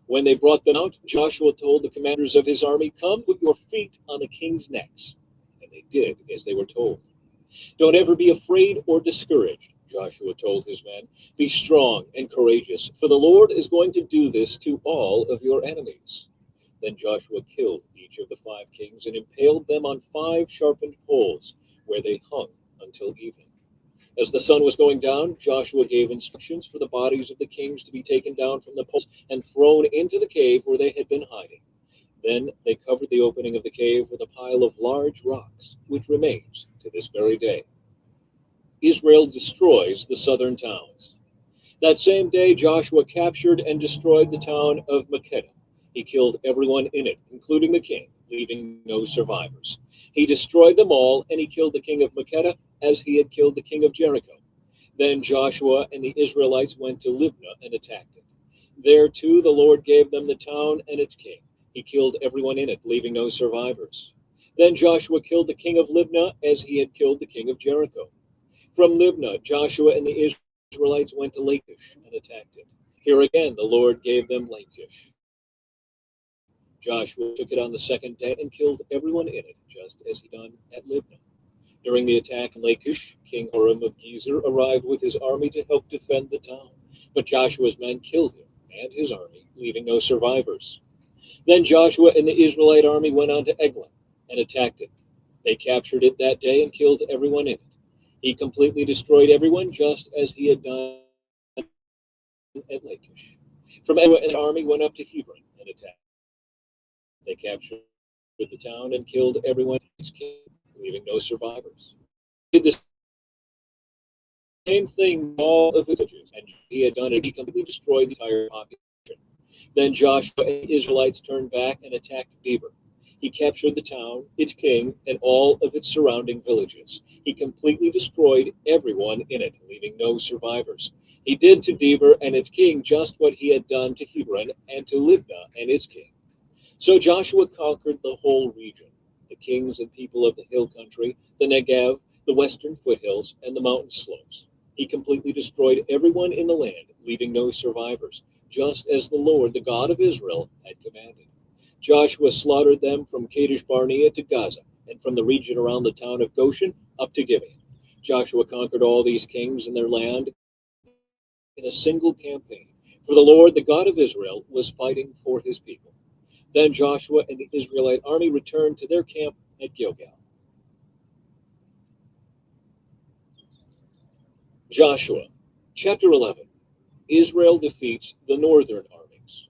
When they brought them out, Joshua told the commanders of his army, "Come, put your feet on the kings' necks." And they did as they were told. "Don't ever be afraid or discouraged," Joshua told his men. "Be strong and courageous, for the Lord is going to do this to all of your enemies." Then Joshua killed each of the 5 kings and impaled them on 5 sharpened poles, where they hung until evening. As the sun was going down, Joshua gave instructions for the bodies of the kings to be taken down from the poles and thrown into the cave where they had been hiding. Then they covered the opening of the cave with a pile of large rocks, which remains to this very day. Israel destroys the southern towns. That same day, Joshua captured and destroyed the town of Makkedah. He killed everyone in it, including the king, leaving no survivors. He destroyed them all, and he killed the king of Makkedah as he had killed the king of Jericho. Then Joshua and the Israelites went to Libnah and attacked it. There, too, the Lord gave them the town and its king. He killed everyone in it, leaving no survivors. Then Joshua killed the king of Libnah as he had killed the king of Jericho. From Libnah, Joshua and the Israelites went to Lachish and attacked it. Here again, the Lord gave them Lachish. Joshua took it on the second day and killed everyone in it, just as he done at Libnah. During the attack in Lachish, King Horam of Gezer arrived with his army to help defend the town. But Joshua's men killed him and his army, leaving no survivors. Then Joshua and the Israelite army went on to Eglon and attacked it. They captured it that day and killed everyone in it. He completely destroyed everyone, just as he had done at Lachish. From Eglon, the army went up to Hebron and attacked. They captured the town and killed everyone in its king, leaving no survivors. He did the same thing all of his villages, and he had done it. He completely destroyed the entire population. Then Joshua and the Israelites turned back and attacked Debir. He captured the town, its king, and all of its surrounding villages. He completely destroyed everyone in it, leaving no survivors. He did to Debir and its king just what he had done to Hebron and to Libnah and its king. So Joshua conquered the whole region, the kings and people of the hill country, the Negev, the western foothills, and the mountain slopes. He completely destroyed everyone in the land, leaving no survivors, just as the Lord, the God of Israel, had commanded. Joshua slaughtered them from Kadesh Barnea to Gaza, and from the region around the town of Goshen up to Gibeon. Joshua conquered all these kings and their land in a single campaign, for the Lord, the God of Israel, was fighting for his people. Then Joshua and the Israelite army returned to their camp at Gilgal. Joshua, chapter 11. Israel defeats the northern armies.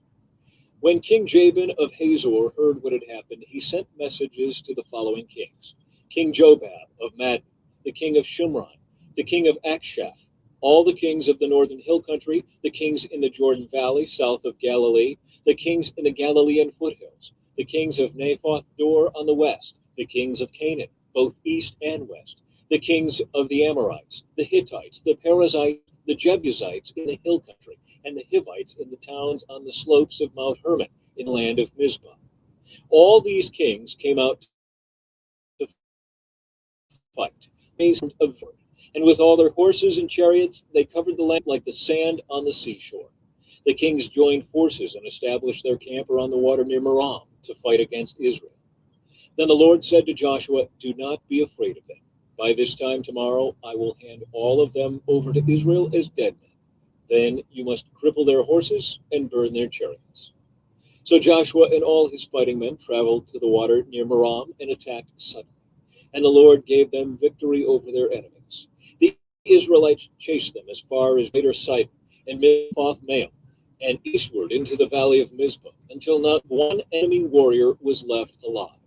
When King Jabin of Hazor heard what had happened, he sent messages to the following kings: King Jobab of Madon, the king of Shimron, the king of Akshaph, all the kings of the northern hill country, the kings in the Jordan Valley south of Galilee, the kings in the Galilean foothills, the kings of Naphoth Dor on the west, the kings of Canaan, both east and west, the kings of the Amorites, the Hittites, the Perizzites, the Jebusites in the hill country, and the Hivites in the towns on the slopes of Mount Hermon in the land of Mizpah. All these kings came out to fight, and with all their horses and chariots, they covered the land like the sand on the seashore. The kings joined forces and established their camp around the water near Merom to fight against Israel. Then the Lord said to Joshua, "Do not be afraid of them. By this time tomorrow, I will hand all of them over to Israel as dead men. Then you must cripple their horses and burn their chariots." So Joshua and all his fighting men traveled to the water near Merom and attacked suddenly. And the Lord gave them victory over their enemies. The Israelites chased them as far as Greater Sidon and Miphath-Maim, and eastward into the valley of Mizpah, until not one enemy warrior was left alive.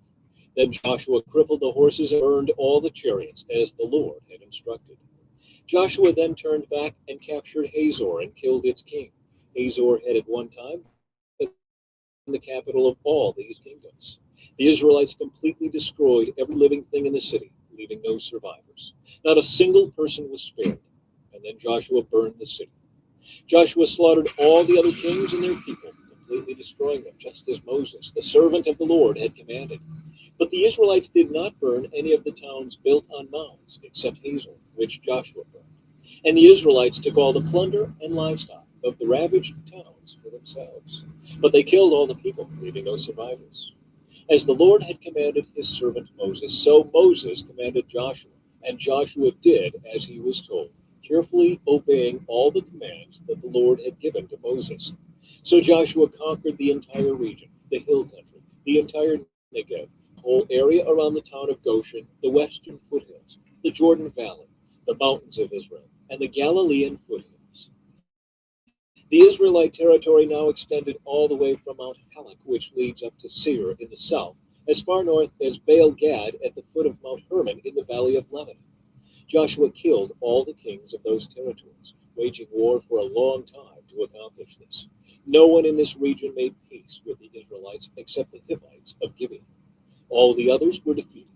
Then Joshua crippled the horses and burned all the chariots, as the Lord had instructed. Joshua then turned back and captured Hazor and killed its king. Hazor had at one time been the capital of all these kingdoms. The Israelites completely destroyed every living thing in the city, leaving no survivors. Not a single person was spared. And then Joshua burned the city. Joshua slaughtered all the other kings and their people, completely destroying them, just as Moses, the servant of the Lord, had commanded. But the Israelites did not burn any of the towns built on mounds, except Hazor, which Joshua burned. And the Israelites took all the plunder and livestock of the ravaged towns for themselves. But they killed all the people, leaving no survivors. As the Lord had commanded his servant Moses, so Moses commanded Joshua, and Joshua did as he was told, carefully obeying all the commands that the Lord had given to Moses. So Joshua conquered the entire region, the hill country, the entire Negev, the whole area around the town of Goshen, the western foothills, the Jordan Valley, the mountains of Israel, and the Galilean foothills. The Israelite territory now extended all the way from Mount Halak, which leads up to Seir in the south, as far north as Baal Gad at the foot of Mount Hermon in the valley of Lebanon. Joshua killed all the kings of those territories, waging war for a long time to accomplish this. No one in this region made peace with the Israelites except the Hivites of Gibeon. All the others were defeated,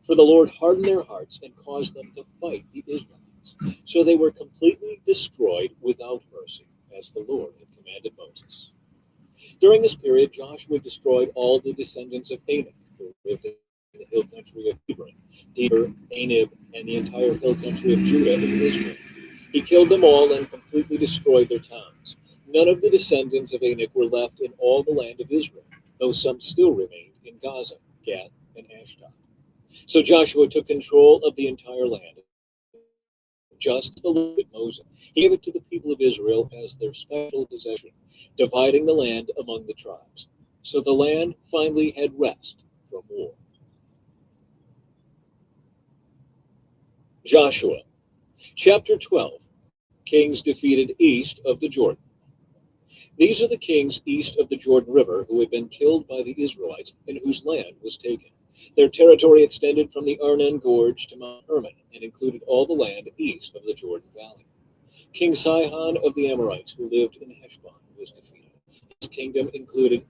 for the Lord hardened their hearts and caused them to fight the Israelites. So they were completely destroyed without mercy, as the Lord had commanded Moses. During this period, Joshua destroyed all the descendants of Anak, who lived in the hill country of Hebron, Deber, Anab, and the entire hill country of Judah and Israel. He killed them all and completely destroyed their towns. None of the descendants of Anak were left in all the land of Israel, though some still remained in Gaza, Gath, and Ashdod. So Joshua took control of the entire land, just as the Lord had Moses. He gave it to the people of Israel as their special possession, dividing the land among the tribes. So the land finally had rest from war. Joshua, chapter 12. Kings defeated east of the Jordan. These are the kings east of the Jordan River who had been killed by the Israelites and whose land was taken. Their territory extended from the Arnon Gorge to Mount Hermon and included all the land east of the Jordan Valley. King Sihon of the Amorites, who lived in Heshbon, was defeated. His kingdom included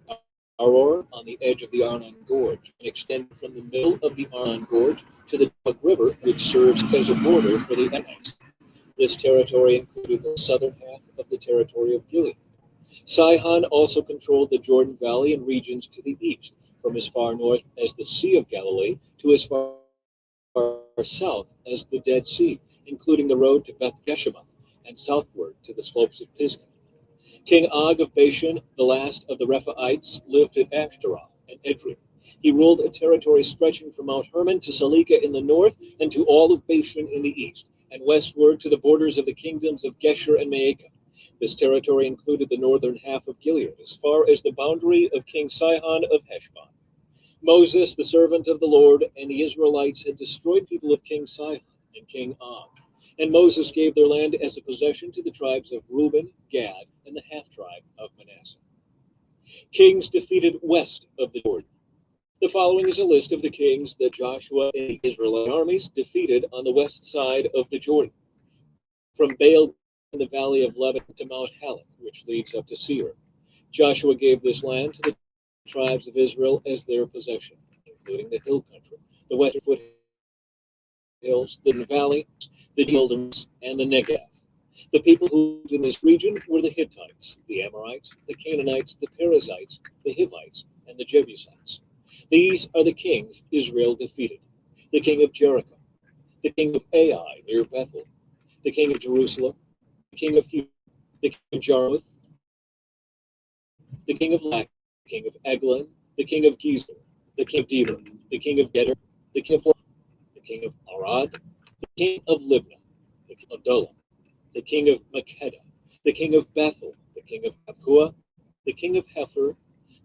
Aror on the edge of the Arnon Gorge and extended from the middle of the Arnon Gorge to the Jabbok River, which serves as a border for the Ammonites. This territory included the southern half of the territory of Gilead. Sihon also controlled the Jordan Valley and regions to the east, from as far north as the Sea of Galilee to as far south as the Dead Sea, including the road to Beth Jeshimoth and southward to the slopes of Pisgah. King Og of Bashan, the last of the Rephaites, lived at Ashtaroth and Edrei. He ruled a territory stretching from Mount Hermon to Salika in the north and to all of Bashan in the east, and westward to the borders of the kingdoms of Geshur and Maacah. This territory included the northern half of Gilead, as far as the boundary of King Sihon of Heshbon. Moses, the servant of the Lord, and the Israelites had destroyed people of King Sihon and King Og. And Moses gave their land as a possession to the tribes of Reuben, Gad, and the half-tribe of Manasseh. Kings defeated west of the Jordan. The following is a list of the kings that Joshua and the Israelite armies defeated on the west side of the Jordan, from Baal in the valley of Lebanon to Mount Halak, which leads up to Seir. Joshua gave this land to the tribes of Israel as their possession, including the hill country, the western foothills, the valley, the wilderness, and the Negev. The people who lived in this region were the Hittites, the Amorites, the Canaanites, the Perizzites, the Hivites, and the Jebusites. These are the kings Israel defeated: the king of Jericho, the king of Ai near Bethel, the king of Jerusalem, the king of Hebron, the king of Jarmuth, the king of Lach, the king of Eglon, the king of Gezer, the king of Deber, the king of Geder, the king of Hor, the king of Arad, the king of Libnah, the king of Dullah, the king of Makkedah, the king of Bethel, the king of Tapua, the king of Hepher,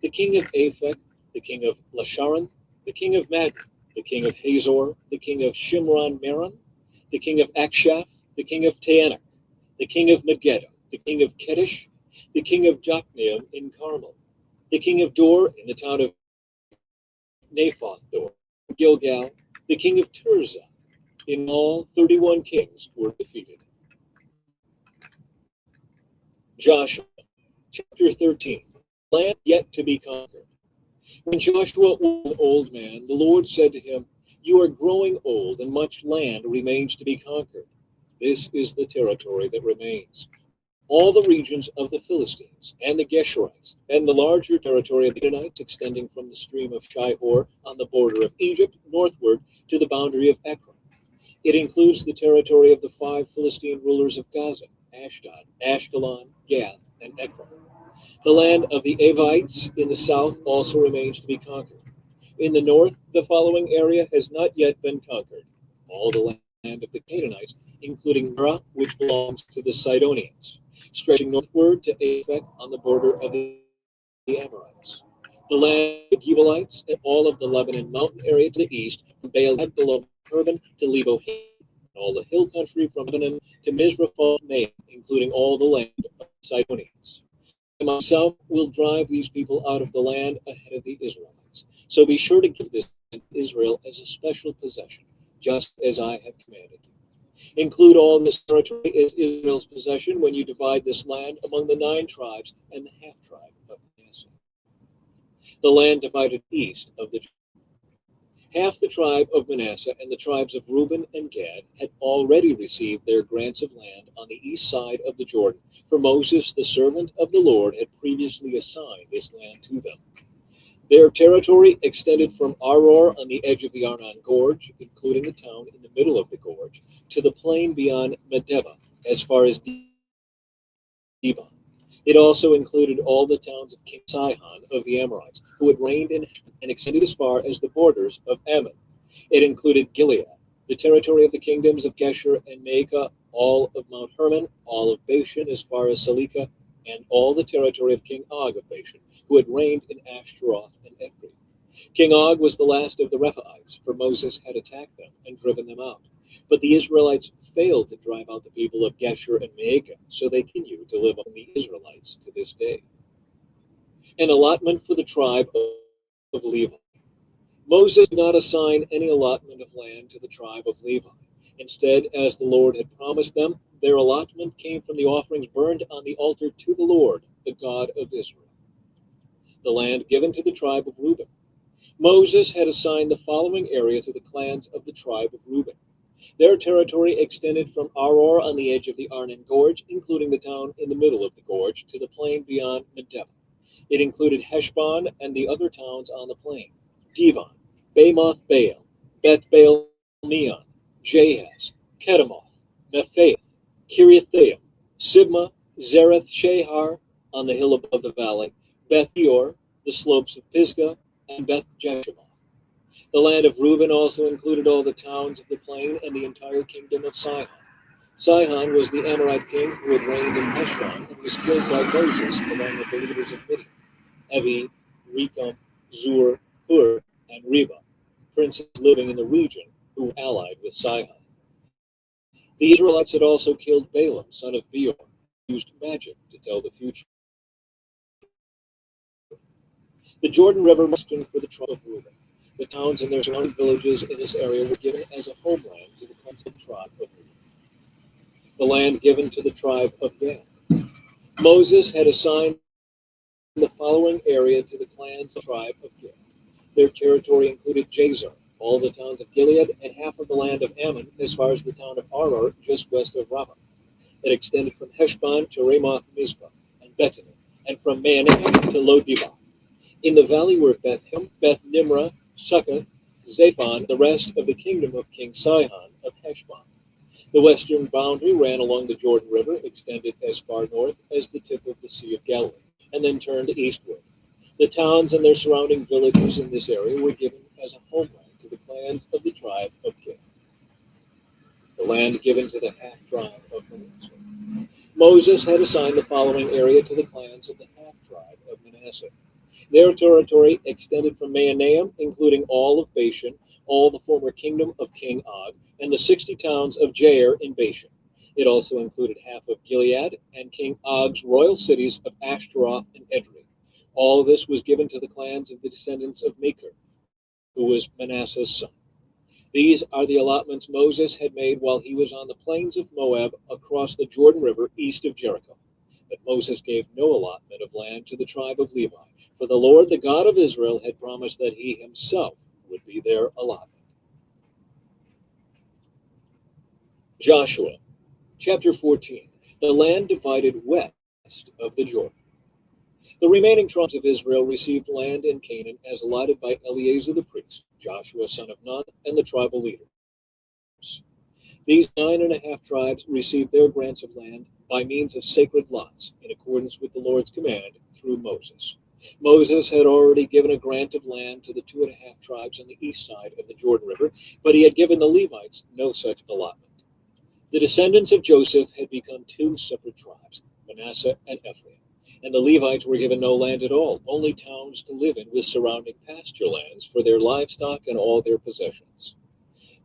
the king of Aphek, the king of Lasharon, the king of Madon, the king of Hazor, the king of Shimron Meron, the king of Akshaph, the king of Taanach, the king of Megiddo, the king of Kedesh, the king of Jokneam in Carmel, the king of Dor in the town of Naphoth Dor, Gilgal, the king of Tirzah. In all, 31 kings were defeated. Joshua, chapter 13, land yet to be conquered. When Joshua was an old man, the Lord said to him, "You are growing old, and much land remains to be conquered. This is the territory that remains: all the regions of the Philistines, and the Geshurites, and the larger territory of the Canaanites extending from the stream of Shihor on the border of Egypt northward to the boundary of Ekron. It includes the territory of the 5 Philistine rulers of Gaza, Ashdod, Ashkelon, Gath, and Ekron. The land of the Avites in the south also remains to be conquered. In the north, the following area has not yet been conquered: all the land of the Canaanites, including Mara, which belongs to the Sidonians, stretching northward to Aphek on the border of the Amorites. The land of the Gibeonites and all of the Lebanon mountain area to the east, from Baal below Hermon to Lebo, all the hill country from Lebanon to Mizraphah-Maim, including all the land of the Sidonians. I myself will drive these people out of the land ahead of the Israelites. So be sure to give this land to Israel as a special possession, just as I have commanded you. Include all this territory as Israel's possession when you divide this land among the 9 tribes and the half-tribe of Manasseh. The land divided east of the half the tribe of Manasseh and the tribes of Reuben and Gad had already received their grants of land on the east side of the Jordan, for Moses, the servant of the Lord, had previously assigned this land to them. Their territory extended from Aroer on the edge of the Arnon Gorge, including the town in the middle of the gorge, to the plain beyond Medeba, as far as Dibon. It also included all the towns of King Sihon of the Amorites, who had reigned in and extended as far as the borders of Ammon. It included Gilead, the territory of the kingdoms of Geshur and Maacah, all of Mount Hermon, all of Bashan as far as Salekah, and all the territory of King Og of Bashan, who had reigned in Ashtaroth and Edrei. King Og was the last of the Rephaites, for Moses had attacked them and driven them out. But the Israelites failed to drive out the people of Geshur and Maacah, so they continue to live among the Israelites to this day. An allotment for the tribe of Levi. Moses did not assign any allotment of land to the tribe of Levi. Instead, as the Lord had promised them, their allotment came from the offerings burned on the altar to the Lord, the God of Israel. The land given to the tribe of Reuben. Moses had assigned the following area to the clans of the tribe of Reuben. Their territory extended from Aroer on the edge of the Arnon Gorge, including the town in the middle of the gorge, to the plain beyond Medeba. It included Heshbon and the other towns on the plain, Dibon, Bamoth Baal, Beth Baal Meon, Jahaz, Kedemoth, Mephaeth, Kiriathaim, Sibmah, Zereth Shahar on the hill above the valley, Beth Peor, the slopes of Pisgah, and Beth Jeshimoth. The land of Reuben also included all the towns of the plain and the entire kingdom of Sihon. Sihon was the Amorite king who had reigned in Heshbon and was killed by Moses along with the leaders of Midian, Evi, Rekam, Zur, Hur, and Reba, princes living in the region who allied with Sihon. The Israelites had also killed Balaam, son of Beor, who used magic to tell the future. The Jordan River western for the tribe of Reuben. The towns and their surrounding villages in this area were given as a homeland to the clans of the tribe of Reuben. The land given to the tribe of Gad. Moses had assigned the following area to the clans of the tribe of Gad. Their territory included Jazer, all the towns of Gilead, and half of the land of Ammon, as far as the town of Aroer, just west of Rabbah. It extended from Heshbon to Ramoth Mizpah and Bethany, and from Maanaim to Lo-Debar. In the valley were Bethlehem, Beth Nimrah, Succoth, Zaphon, the rest of the kingdom of King Sihon of Heshbon. The western boundary ran along the Jordan River, extended as far north as the tip of the Sea of Galilee, and then turned eastward. The towns and their surrounding villages in this area were given as a homeland to the clans of the tribe of Gad. The land given to the half-tribe of Manasseh. Moses had assigned the following area to the clans of the half-tribe of Manasseh. Their territory extended from Maanaim, including all of Bashan, all the former kingdom of King Og, and the 60 towns of Jair in Bashan. It also included half of Gilead and King Og's royal cities of Ashtaroth and Edrei. All of this was given to the clans of the descendants of Machir, who was Manasseh's son. These are the allotments Moses had made while he was on the plains of Moab across the Jordan River east of Jericho. But Moses gave no allotment of land to the tribe of Levi, for the Lord, the God of Israel, had promised that he himself would be their allotment. Joshua, chapter 14. The land divided west of the Jordan. The remaining tribes of Israel received land in Canaan as allotted by Eleazar the priest, Joshua son of Nun, and the tribal leaders. These 9.5 tribes received their grants of land by means of sacred lots, in accordance with the Lord's command through Moses. Moses had already given a grant of land to the 2.5 tribes on the east side of the Jordan River, but he had given the Levites no such allotment. The descendants of Joseph had become 2 separate tribes, Manasseh and Ephraim, and the Levites were given no land at all, only towns to live in with surrounding pasture lands for their livestock and all their possessions.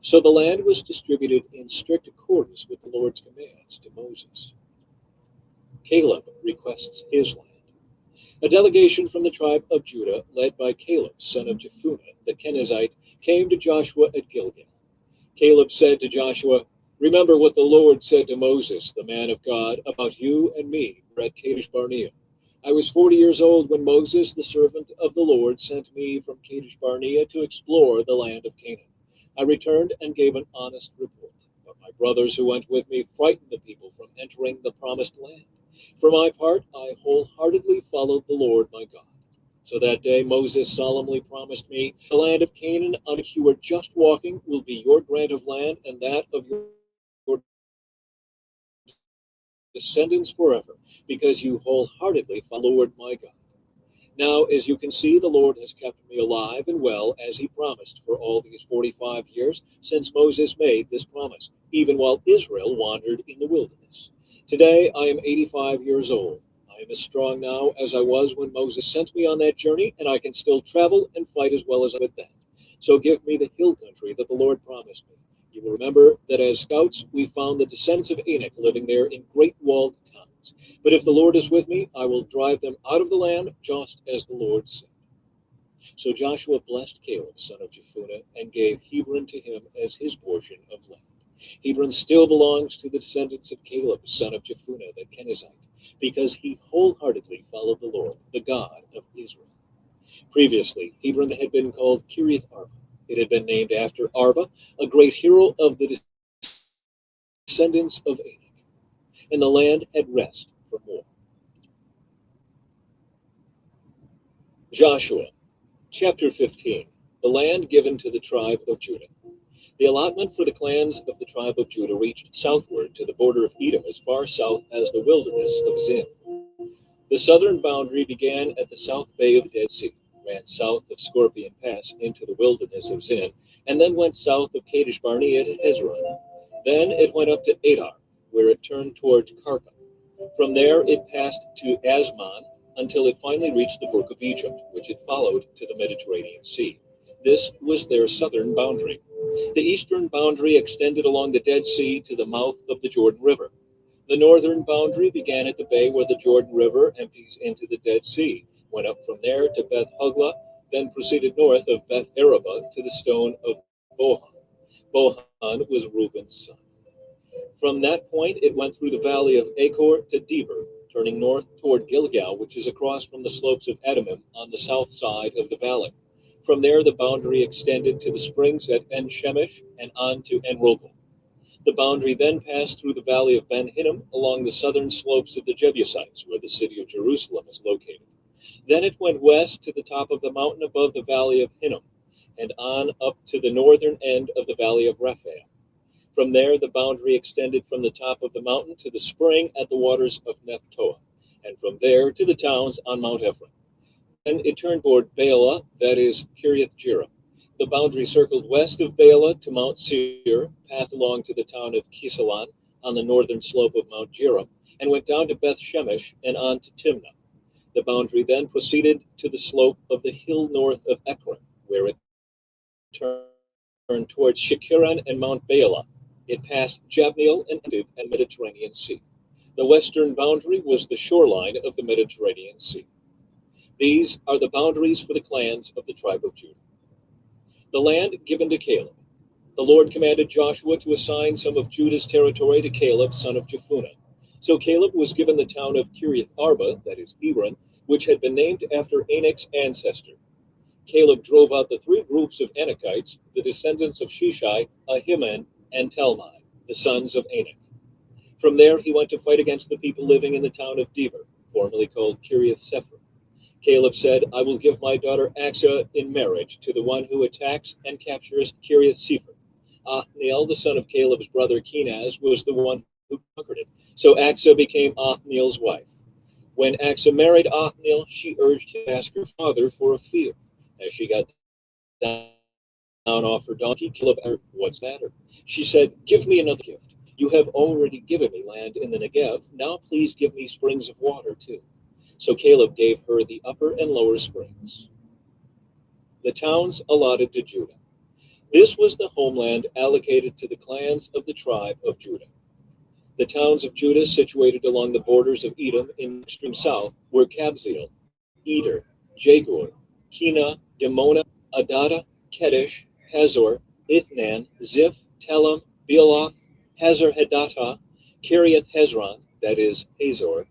So the land was distributed in strict accordance with the Lord's commands to Moses. Caleb requests his land. A delegation from the tribe of Judah, led by Caleb, son of Jephunneh, the Kenizzite, came to Joshua at Gilgal. Caleb said to Joshua, "Remember what the Lord said to Moses, the man of God, about you and me at Kadesh Barnea. I was 40 years old when Moses, the servant of the Lord, sent me from Kadesh Barnea to explore the land of Canaan. I returned and gave an honest report, but my brothers who went with me frightened the people from entering the promised land. For my part, I wholeheartedly followed the Lord my God. So that day Moses solemnly promised me, the land of Canaan on which you are just walking will be your grant of land and that of your descendants forever, because you wholeheartedly follow the Lord my God. Now, as you can see, the Lord has kept me alive and well, as he promised, for all these 45 years since Moses made this promise, even while Israel wandered in the wilderness. Today, I am 85 years old. I am as strong now as I was when Moses sent me on that journey, and I can still travel and fight as well as I did then. So give me the hill country that the Lord promised me. You will remember that as scouts, we found the descendants of Anak living there in great walled towns. But if the Lord is with me, I will drive them out of the land, just as the Lord said." So Joshua blessed Caleb, son of Jephunneh, and gave Hebron to him as his portion of land. Hebron still belongs to the descendants of Caleb, son of Jephunneh, the Kenizzite, because he wholeheartedly followed the Lord, the God of Israel. Previously, Hebron had been called Kiriath Arba. It had been named after Arba, a great hero of the descendants of Anak, and the land had rest from war. Joshua, chapter 15. The land given to the tribe of Judah. The allotment for the clans of the tribe of Judah reached southward to the border of Edom as far south as the wilderness of Zin. The southern boundary began at the south bay of the Dead Sea, ran south of Scorpion Pass into the wilderness of Zin, and then went south of Kadesh Barnea to Hezron. Then it went up to Adar, where it turned towards Karka. From there it passed to Asmon until it finally reached the brook of Egypt, which it followed to the Mediterranean Sea. This was their southern boundary. The eastern boundary extended along the Dead Sea to the mouth of the Jordan River. The northern boundary began at the bay where the Jordan River empties into the Dead Sea, went up from there to Beth Hogla, then proceeded north of Beth Araba to the stone of Bohan. Bohan was Reuben's son. From that point it went through the valley of Achor to Deber, turning north toward Gilgal, which is across from the slopes of Edomim on the south side of the valley. From there the boundary extended to the springs at En-Shemesh and on to En-Rogel. The boundary then passed through the valley of Ben Hinnom along the southern slopes of the Jebusites, where the city of Jerusalem is located. Then it went west to the top of the mountain above the valley of Hinnom, and on up to the northern end of the valley of Rephaim. From there the boundary extended from the top of the mountain to the spring at the waters of Nephtoah, and from there to the towns on Mount Ephraim. Then it turned toward Baalah, that is, Kiriath Jearim. The boundary circled west of Baalah to Mount Seir, passed along to the town of Kisalon on the northern slope of Mount Jearim, and went down to Beth Shemesh and on to Timnah. The boundary then proceeded to the slope of the hill north of Ekron, where it turned towards Shikkeron and Mount Baalah. It passed Jabneel and ended at the Mediterranean Sea. The western boundary was the shoreline of the Mediterranean Sea. These are the boundaries for the clans of the tribe of Judah. The land given to Caleb. The Lord commanded Joshua to assign some of Judah's territory to Caleb, son of Jephunneh. So Caleb was given the town of Kiriath Arba, that is Hebron, which had been named after Anak's ancestor. Caleb drove out the three groups of Anakites, the descendants of Sheshai, Ahiman, and Talmai, the sons of Anak. From there he went to fight against the people living in the town of Deber, formerly called Kiriath Sefer. Caleb said, "I will give my daughter Achsah in marriage to the one who attacks and captures Kiriath Sefer." Othniel, the son of Caleb's brother Kenaz, was the one who conquered it. So Achsah became Othniel's wife. When Achsah married Othniel, she urged him to ask her father for a field. As she got down off her donkey, Caleb asked her, "What's the matter?" She said, "Give me another gift. You have already given me land in the Negev. Now please give me springs of water too." So Caleb gave her the upper and lower springs. The towns allotted to Judah. This was the homeland allocated to the clans of the tribe of Judah. The towns of Judah situated along the borders of Edom in the extreme south were Kabzeel, Eder, Jagur, Kena, Dimona, Adada, Kedesh, Hazor, Ithnan, Ziph, Telem, Bealoth, Hazar Hadattah, Kiriath Hezron, that is, Hazor,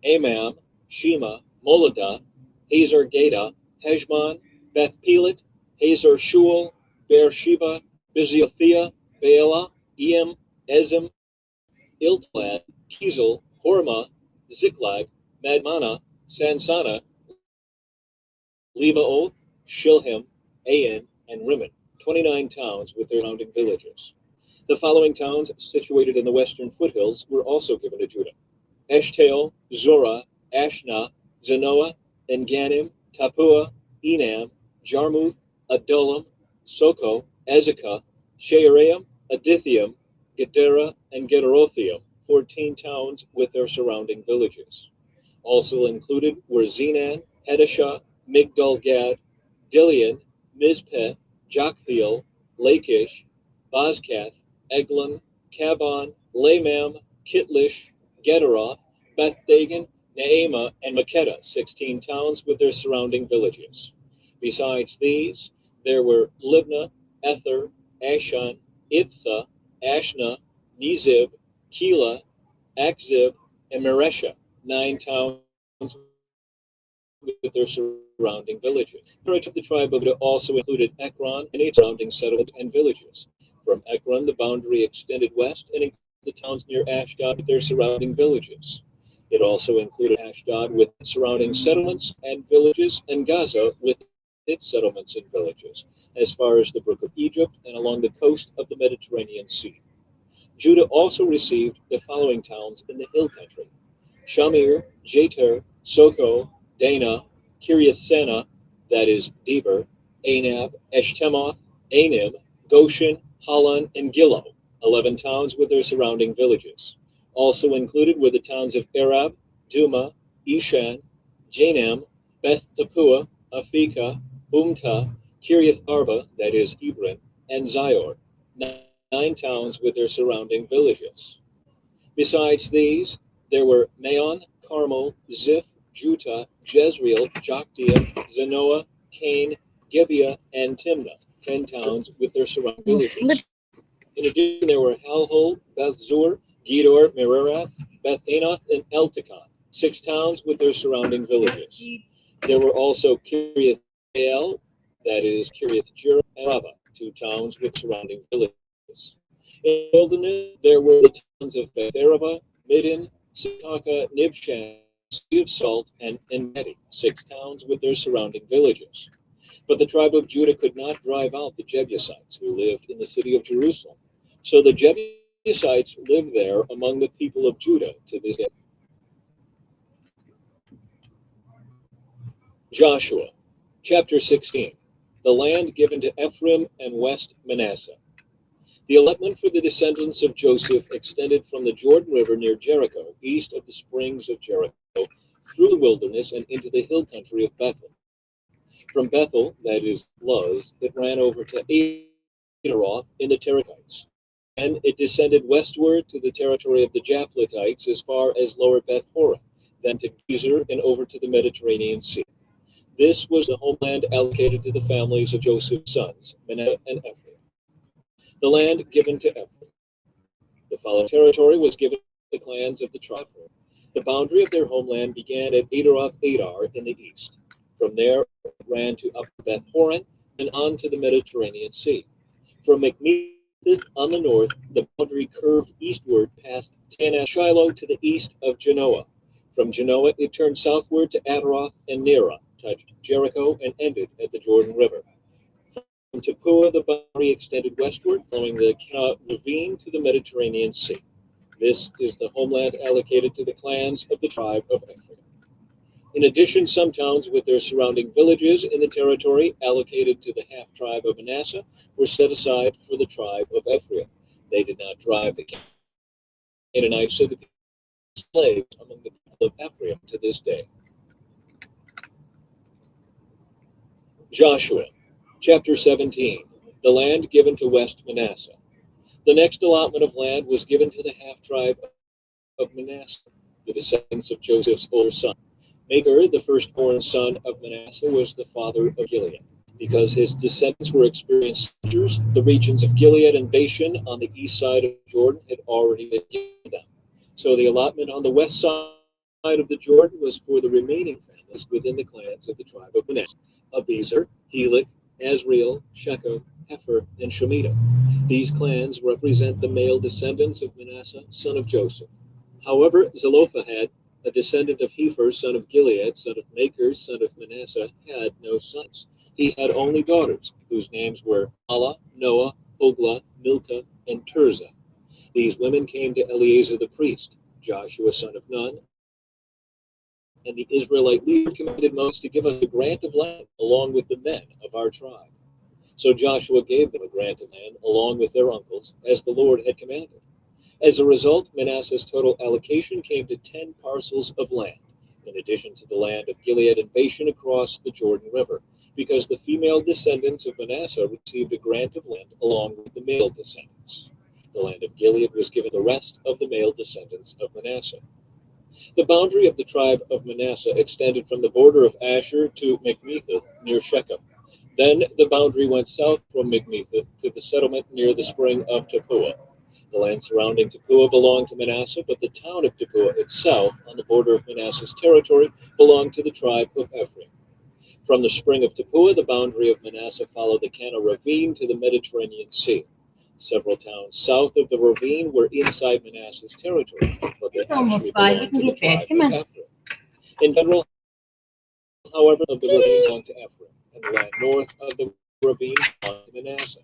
Amam, Shema, Moladah, Hazar Gada, Heshmon, Beth Pelet, Hazar Shual, Beersheba, Biziothea, Baalah, Eam, Ezim, Iltlad, Kizel, Hormah, Ziklag, Madmana, Sansana, Lebaoth, Shilhim, Ain, and Rimmon, 29 towns with their surrounding villages. The following towns, situated in the western foothills, were also given to Judah: Eshtaol, Zorah, Ashna, Zanoah, Enganim, Tapua, Enam, Jarmuth, Adullam, Soko, Azekah, Shearaim, Adithium, Gedera, and Gederothium, 14 towns with their surrounding villages. Also included were Zenan, Hadashah, Migdal-Gad, Dilian, Mizpeh, Joktheel, Lachish, Bozkath, Eglon, Kabon, Lamam, Kitlish, Gederoth, Beth-Dagon, Naamah, and Makkedah, 16 towns with their surrounding villages. Besides these, there were Libnah, Ether, Ashan, Ibtha, Ashna, Nezib, Keilah, Akzib, and Maresha, 9 towns with their surrounding villages. The territory of the tribe of Judah also included Ekron and its surrounding settlements and villages. From Ekron, the boundary extended west and included the towns near Ashdod with their surrounding villages. It also included Ashdod with its surrounding settlements and villages, and Gaza with its settlements and villages, as far as the brook of Egypt and along the coast of the Mediterranean Sea. Judah also received the following towns in the hill country: Shamir, Jater, Soko, Dana, Kiriath-Sena, that is, Deber, Anab, Eshtemoth, Anim, Goshen, Halan, and Gilo, 11 towns with their surrounding villages. Also included were the towns of Arab, Duma, Ishan, Janam, Beth Tapua, Afika, Umta, Kiriath Arba, that is, Hebron, and Zior, 9 towns with their surrounding villages. Besides these, there were Maon, Carmel, Ziph, Juttah, Jezreel, Jokdeam, Zanoah, Cain, Gibeah, and Timnah, 10 towns with their surrounding villages. In addition, there were Halhol, Beth-zur, Gedor, Merarath, Beth-Anath, and Eltekon, 6 towns with their surrounding villages. There were also Kiriath-Baal, that is, Kiriath-Jearim, and Rabbah, 2 towns with surrounding villages. In the wilderness, there were the towns of Beth-araba, Middin, Sakaka, Nibshan, Sea of Salt, and En-Gedi, 6 towns with their surrounding villages. But the tribe of Judah could not drive out the Jebusites who lived in the city of Jerusalem. So the Jebusites live there among the people of Judah to this day. Joshua, chapter 16, the land given to Ephraim and West Manasseh. The allotment for the descendants of Joseph extended from the Jordan River near Jericho, east of the springs of Jericho, through the wilderness and into the hill country of Bethel. From Bethel, that is, Luz, it ran over to Adaroth in the Terakhites. And it descended westward to the territory of the Japhletites as far as lower Beth Horon, then to Gezer and over to the Mediterranean Sea. This was the homeland allocated to the families of Joseph's sons, Manasseh and Ephraim. The land given to Ephraim. The following territory was given to the clans of the tribe. The boundary of their homeland began at Adaroth Adar in the east. From there, it ran to upper Beth Horon and on to the Mediterranean Sea. From Macmetheth on the north, the boundary curved eastward past Tanath Shiloh to the east of Genoa. From Genoa, it turned southward to Adaroth and Nerah, touched Jericho, and ended at the Jordan River. From Tapua, the boundary extended westward, following the Kinah ravine to the Mediterranean Sea. This is the homeland allocated to the clans of the tribe of Ephraim. In addition, some towns with their surrounding villages in the territory allocated to the half-tribe of Manasseh were set aside for the tribe of Ephraim. They did not drive the Canaanites, so the slaves among the people of Ephraim to this day. Joshua, chapter 17, the land given to West Manasseh. The next allotment of land was given to the half-tribe of Manasseh, the descendants of Joseph's older son. Machir, the firstborn son of Manasseh, was the father of Gilead. Because his descendants were experienced soldiers, the regions of Gilead and Bashan on the east side of Jordan had already been given to them. So the allotment on the west side of the Jordan was for the remaining families within the clans of the tribe of Manasseh: Abiezer, Helek, Asriel, Shechem, Hepher, and Shemitah. These clans represent the male descendants of Manasseh, son of Joseph. However, Zelophehad, a descendant of Hepher, son of Gilead, son of Machir, son of Manasseh, had no sons. He had only daughters, whose names were Mahlah, Noah, Hoglah, Milcah, and Tirzah. These women came to Eleazar the priest, Joshua son of Nun, and the Israelite leader commanded Moses to give us a grant of land along with the men of our tribe. So Joshua gave them a grant of land along with their uncles, as the Lord had commanded. As a result, Manasseh's total allocation came to 10 parcels of land, in addition to the land of Gilead and Bashan across the Jordan River, because the female descendants of Manasseh received a grant of land along with the male descendants. The land of Gilead was given the rest of the male descendants of Manasseh. The boundary of the tribe of Manasseh extended from the border of Asher to Michmetheth near Shechem. Then the boundary went south from Michmetheth to the settlement near the spring of Tappuah. The land surrounding Tappuah belonged to Manasseh, but the town of Tappuah itself, on the border of Manasseh's territory, belonged to the tribe of Ephraim. From the spring of Tappuah, the boundary of Manasseh followed the Kana ravine to the Mediterranean Sea. Several towns south of the ravine were inside Manasseh's territory, but they actually belonged to the tribe of Ephraim. In general, however, of the ravine belonged to Ephraim, and the land north of the ravine belonged to Manasseh.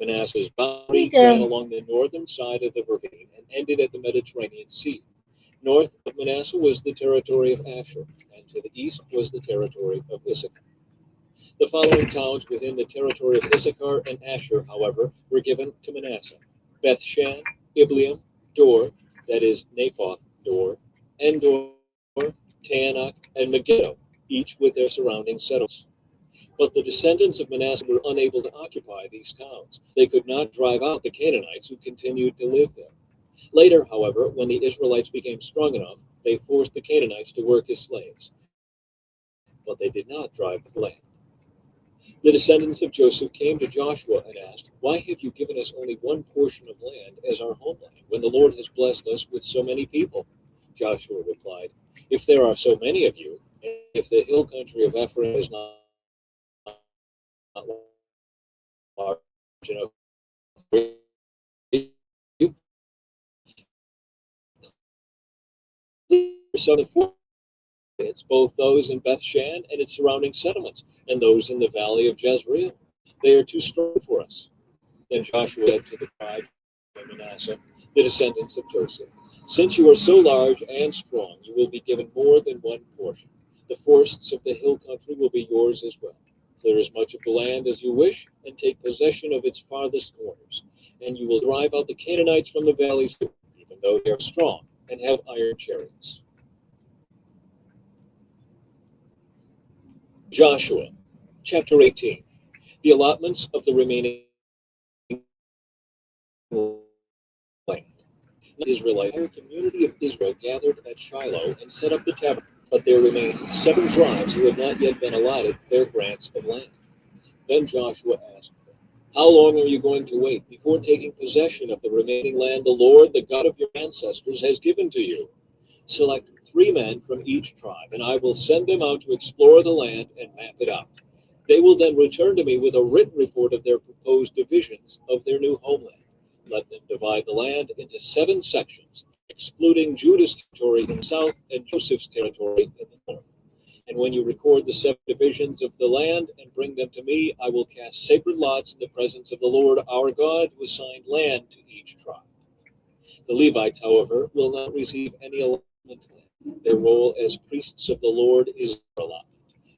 Manasseh's boundary ran along the northern side of the ravine and ended at the Mediterranean Sea. North of Manasseh was the territory of Asher, and to the east was the territory of Issachar. The following towns within the territory of Issachar and Asher, however, were given to Manasseh: Bethshan, Ibleam, Dor, that is Naphoth, Dor, Endor, Taanach, and Megiddo, each with their surrounding settlements. But the descendants of Manasseh were unable to occupy these towns. They could not drive out the Canaanites who continued to live there. Later, however, when the Israelites became strong enough, they forced the Canaanites to work as slaves. But they did not drive the land. The descendants of Joseph came to Joshua and asked, "Why have you given us only one portion of land as our homeland, when the Lord has blessed us with so many people?" Joshua replied, "If there are so many of you, and if the hill country of Ephraim is not large enough for you, so it's both those in Bethshan and its surrounding settlements, and those in the valley of Jezreel. They are too strong for us." Then Joshua said to the tribe of Manasseh, the descendants of Joseph, "Since you are so large and strong, you will be given more than one portion. The forests of the hill country will be yours as well. Clear as much of the land as you wish, and take possession of its farthest corners. And you will drive out the Canaanites from the valleys, even though they are strong and have iron chariots." Joshua, chapter 18. The allotments of the remaining land. The Israelite community of Israel gathered at Shiloh and set up the tabernacle, but there remained 7 tribes who had not yet been allotted their grants of land. Then Joshua asked them, "How long are you going to wait before taking possession of the remaining land the Lord, the God of your ancestors, has given to you? Select 3 men from each tribe, and I will send them out to explore the land and map it out. They will then return to me with a written report of their proposed divisions of their new homeland. Let them divide the land into 7 sections, excluding Judah's territory in the south and Joseph's territory in the north. And when you record the 7 divisions of the land and bring them to me, I will cast sacred lots in the presence of the Lord our God, who assigned land to each tribe. The Levites, however, will not receive any allotment land. Their role as priests of the Lord is their allotment.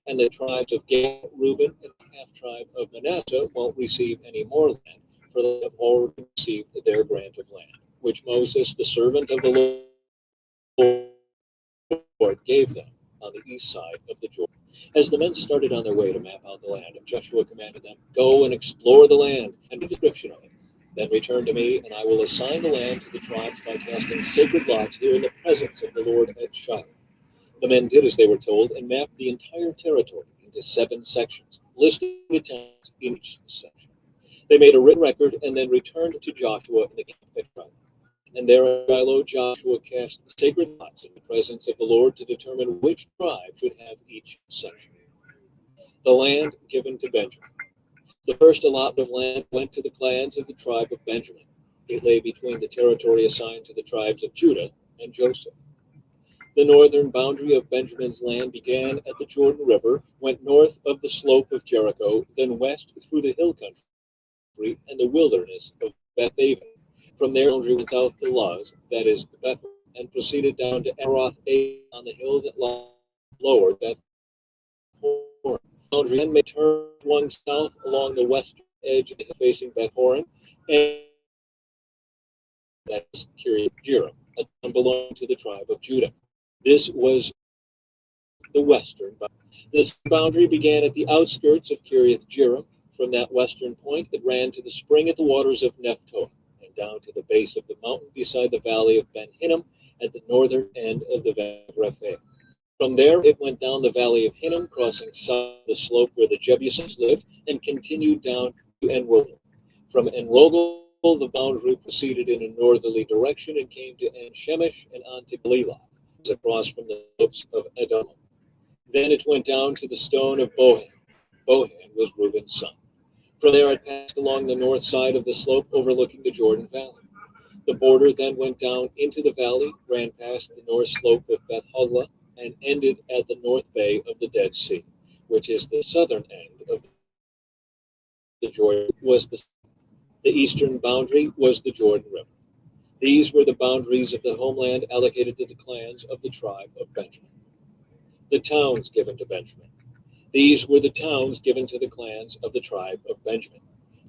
And the tribes of Gad, Reuben, and the half-tribe of Manasseh won't receive any more land, for they have already received their grant of land, which Moses, the servant of the Lord, gave them on the east side of the Jordan. As the men started on their way to map out the land, Joshua commanded them, "Go and explore the land and give a description of it. Then return to me, and I will assign the land to the tribes by casting sacred lots here in the presence of the Lord at Shiloh." The men did as they were told and mapped the entire territory into 7 sections, listing the towns in each section. They made a written record and then returned to Joshua in the camp at Shiloh. And there at Shiloh, Joshua cast sacred lots in the presence of the Lord to determine which tribe should have each section. The land given to Benjamin. The first allotment of land went to the clans of the tribe of Benjamin. It lay between the territory assigned to the tribes of Judah and Joseph. The northern boundary of Benjamin's land began at the Jordan River, went north of the slope of Jericho, then west through the hill country and the wilderness of Beth-aven. From there, the boundary went south to Luz, that is Bethel, and proceeded down to Eroth on the hill that lies lower Beth Horon. The boundary then may turn one south along the western edge of the hill facing Beth Horon, and that is Kiriath Jearim, a town belonging to the tribe of Judah. This was the western boundary. This boundary began at the outskirts of Kiriath Jearim. From that western point, it ran to the spring at the waters of Nephtoah, and down to the base of the mountain beside the valley of Ben Hinnom at the northern end of the valley of Rephaim. From there, it went down the valley of Hinnom, crossing south the slope where the Jebusites lived, and continued down to En-Rogel. From En-Rogel, the boundary proceeded in a northerly direction and came to En-Shemesh and on to Galilah, across from the slopes of Edom. Then it went down to the stone of Bohan. Bohan was Reuben's son. From there it passed along the north side of the slope overlooking the Jordan Valley. The border then went down into the valley, ran past the north slope of Beth Hoglah, and ended at the north bay of the Dead Sea, which is the southern end of the Jordan. The eastern boundary was the Jordan River. These were the boundaries of the homeland allocated to the clans of the tribe of Benjamin. The towns given to Benjamin. These were the towns given to the clans of the tribe of Benjamin: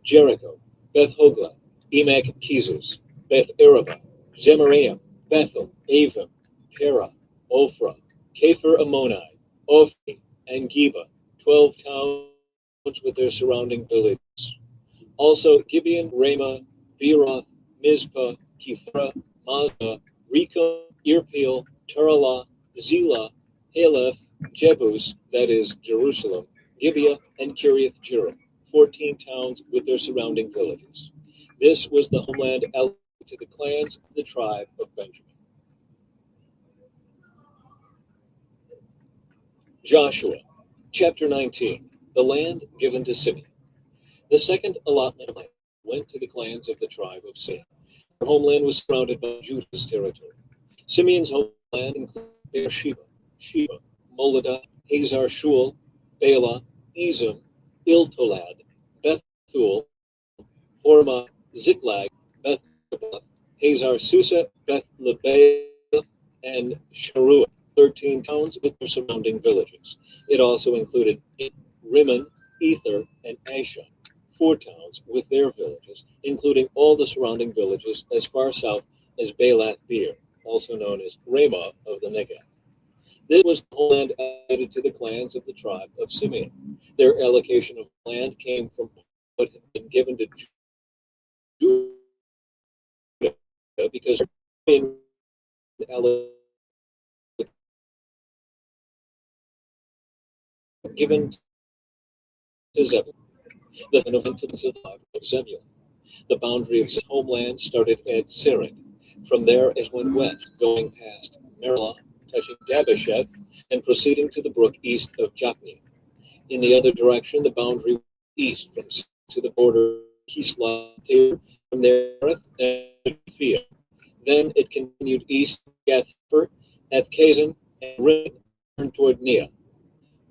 Jericho, Beth Hoglah, Emek Kezus, Beth Arabah, Zemaraim, Bethel, Avim, Perah, Ophrah, Kepher Ammoni, Ophni, and Geba, 12 towns with their surrounding villages. Also Gibeon, Ramah, Beeroth, Mizpah, Kephirah, Mazah, Rechah, Irpeel, Taralah, Zelah, Haleph, Jebus, that is Jerusalem, Gibeah, and Kiriath Jearim, 14 towns with their surrounding villages. This was the homeland allocated to the clans of the tribe of Benjamin. Joshua, chapter 19, the land given to Simeon. The second allotment of land went to the clans of the tribe of Simeon. Their homeland was surrounded by Judah's territory. Simeon's homeland included Beersheba, Sheba, Moladah, Hazar Shul, Baalah, Ezem, Iltolad, Beth-Thul, Hormah, Ziklag, Beth Hazar Susa, Beth Lebaoth, and Sharuah, 13 towns with their surrounding villages. It also included Rimmon, Ether, and Ashan, 4 towns with their villages, including all the surrounding villages as far south as Baalath Beer, also known as Ramah of the Negev. This was the land allocated to the clans of the tribe of Simeon. Their allocation of land came from what had been given to Judah because Simeon given to Zebulun, the inhabitants of Zebulun. The boundary of his homeland started at Sered. From there it went west, going past Merilah, touching Dabasheth, and proceeding to the brook east of Jokneam. In the other direction, the boundary went east to the border of Kisloth, from there and Phia. Then it continued east to Gath-Hepher, Athkazin, and Rim, turned toward Neah.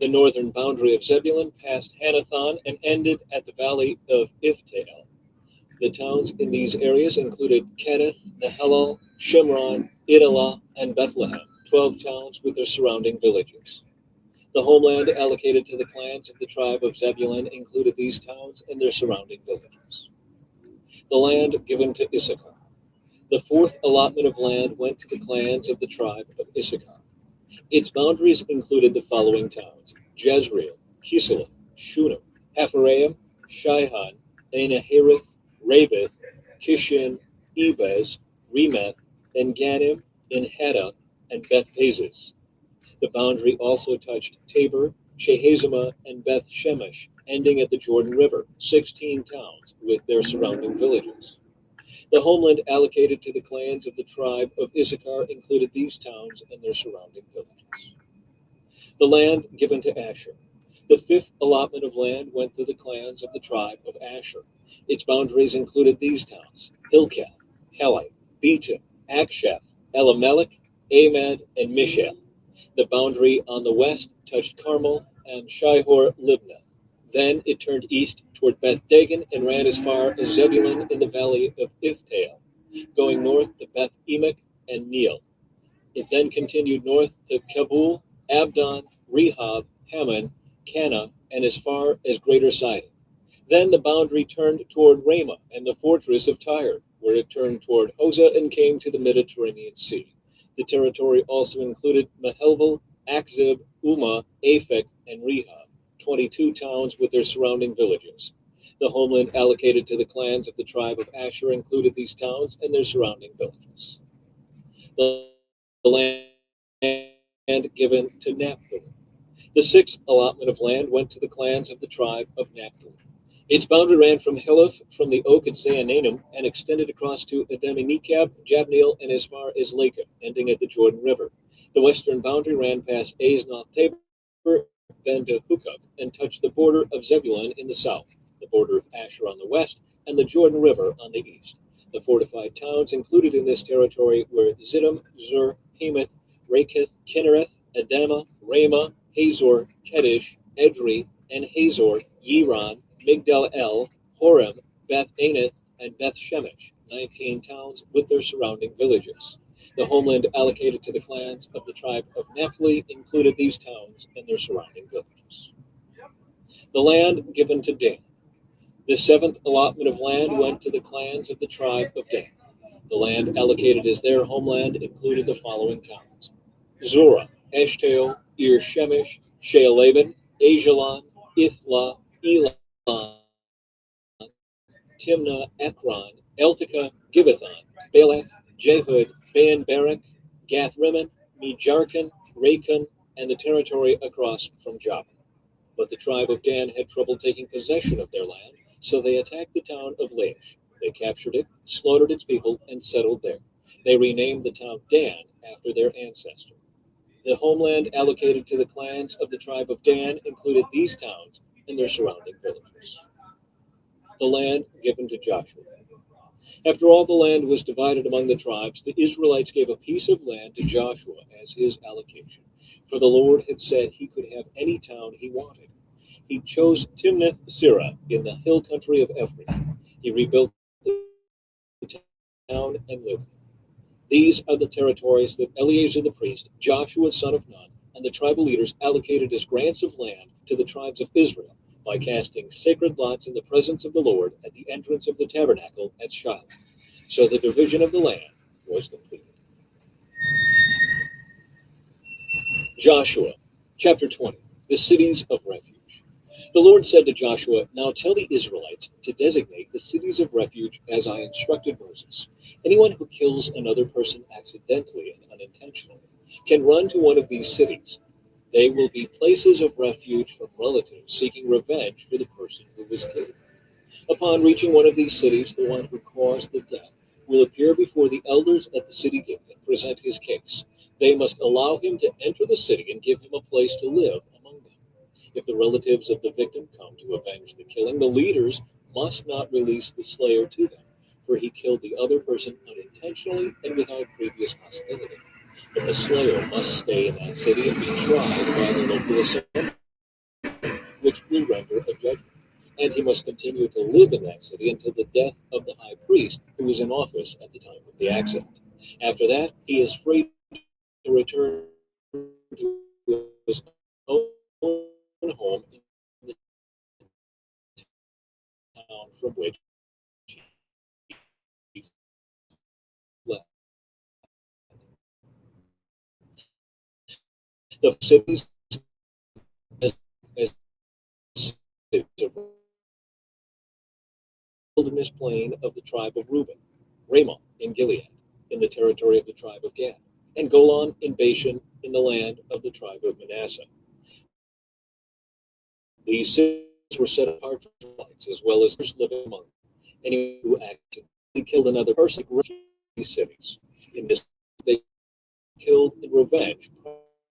The northern boundary of Zebulun passed Hanathon and ended at the valley of Iftael. The towns in these areas included Kenath, Nahalal, Shimron, Idalah, and Bethlehem, 12 towns with their surrounding villages. The homeland allocated to the clans of the tribe of Zebulun included these towns and their surrounding villages. The land given to Issachar. The fourth allotment of land went to the clans of the tribe of Issachar. Its boundaries included the following towns: Jezreel, Kislev, Shunem, Hapharaim, Shihon, Anahereth, Rabith, Kishin, Ebez, Remeth, En-Ganim, En-Haddah, and Beth-Pazez. The boundary also touched Tabor, Shehazimah, and Beth-Shemesh, ending at the Jordan River, 16 towns with their surrounding villages. The homeland allocated to the clans of the tribe of Issachar included these towns and their surrounding villages. The land given to Asher. The fifth allotment of land went to the clans of the tribe of Asher. Its boundaries included these towns: Hilkath, Helai, Beton, Aksheph, Elimelech, Amad, and Mishal. The boundary on the west touched Carmel and Shihor-Libnath. Then it turned east toward Beth-Dagon and ran as far as Zebulun in the valley of Iftael, going north to Beth-Emek and Neiel. It then continued north to Kabul, Abdon, Rehob, Hammon, Cana, and as far as Greater Sidon. Then the boundary turned toward Ramah and the fortress of Tyre, where it turned toward Hosah and came to the Mediterranean Sea. The territory also included Mahelvel, Akzib, Umah, Aphek, and Rehob, 22 towns with their surrounding villages. The homeland allocated to the clans of the tribe of Asher included these towns and their surrounding villages. The land given to Naphtali. The sixth allotment of land went to the clans of the tribe of Naphtali. Its boundary ran from Heleph, from the oak at Zaanannim, and extended across to Adami-Nekab, Jabneel, and as far as Lakum, ending at the Jordan River. The western boundary ran past Aznoth-Tabor, then to Hukok, and touched the border of Zebulun in the south, the border of Asher on the west, and the Jordan River on the east. The fortified towns included in this territory were Ziddim, Zur, Hamath, Raketh, Kinnereth, Adamah, Ramah, Hazor, Kedesh, Edrei, and Hazor, Yiron, Migdal-El, Horem, Beth-Anath, and Beth-Shemesh, 19 towns with their surrounding villages. The homeland allocated to the clans of the tribe of Naphtali included these towns and their surrounding villages. The land given to Dan. The seventh allotment of land went to the clans of the tribe of Dan. The land allocated as their homeland included the following towns: Zorah, Eshtaol, Ir-Shemesh, Shealaban, Ajalon, Ithla, Elon, Timnah, Ekron, Eltekah, Gibbethon, Baalath, Jehud, Ben-Barak, Gath-Rimmon, Mejarkon, Rakon, and the territory across from Joppa. But the tribe of Dan had trouble taking possession of their land, so they attacked the town of Laish. They captured it, slaughtered its people, and settled there. They renamed the town Dan after their ancestor. The homeland allocated to the clans of the tribe of Dan included these towns and their surrounding villages. The land given to Joshua. After all the land was divided among the tribes, the Israelites gave a piece of land to Joshua as his allocation. For the Lord had said he could have any town he wanted. He chose Timnath-Serah in the hill country of Ephraim. He rebuilt the town and lived there. These are the territories that Eleazar the priest, Joshua son of Nun, and the tribal leaders allocated as grants of land to the tribes of Israel by casting sacred lots in the presence of the Lord at the entrance of the tabernacle at Shiloh. So the division of the land was completed. Joshua, chapter 20, the cities of refuge. The Lord said to Joshua, "Now tell the Israelites to designate the cities of refuge as I instructed Moses. Anyone who kills another person accidentally and unintentionally can run to one of these cities. They will be places of refuge from relatives seeking revenge for the person who was killed. Upon reaching one of these cities, the one who caused the death will appear before the elders at the city gate and present his case. They must allow him to enter the city and give him a place to live among them. If the relatives of the victim come to avenge the killing, the leaders must not release the slayer to them, for he killed the other person unintentionally and without previous hostility. But the slayer must stay in that city and be tried by the local assembly, which will render a judgment. And he must continue to live in that city until the death of the high priest who was in office at the time of the accident. After that, he is free to return to his own home in the town from which he fled. The cities as wilderness plain of the tribe of Reuben, Ramoth in Gilead, in the territory of the tribe of Gad, and Golan in Bashan, in the land of the tribe of Manasseh. These cities were set apart for Israelites, as well as those living among them. Anyone who accidentally killed another person these cities. In this, they killed in revenge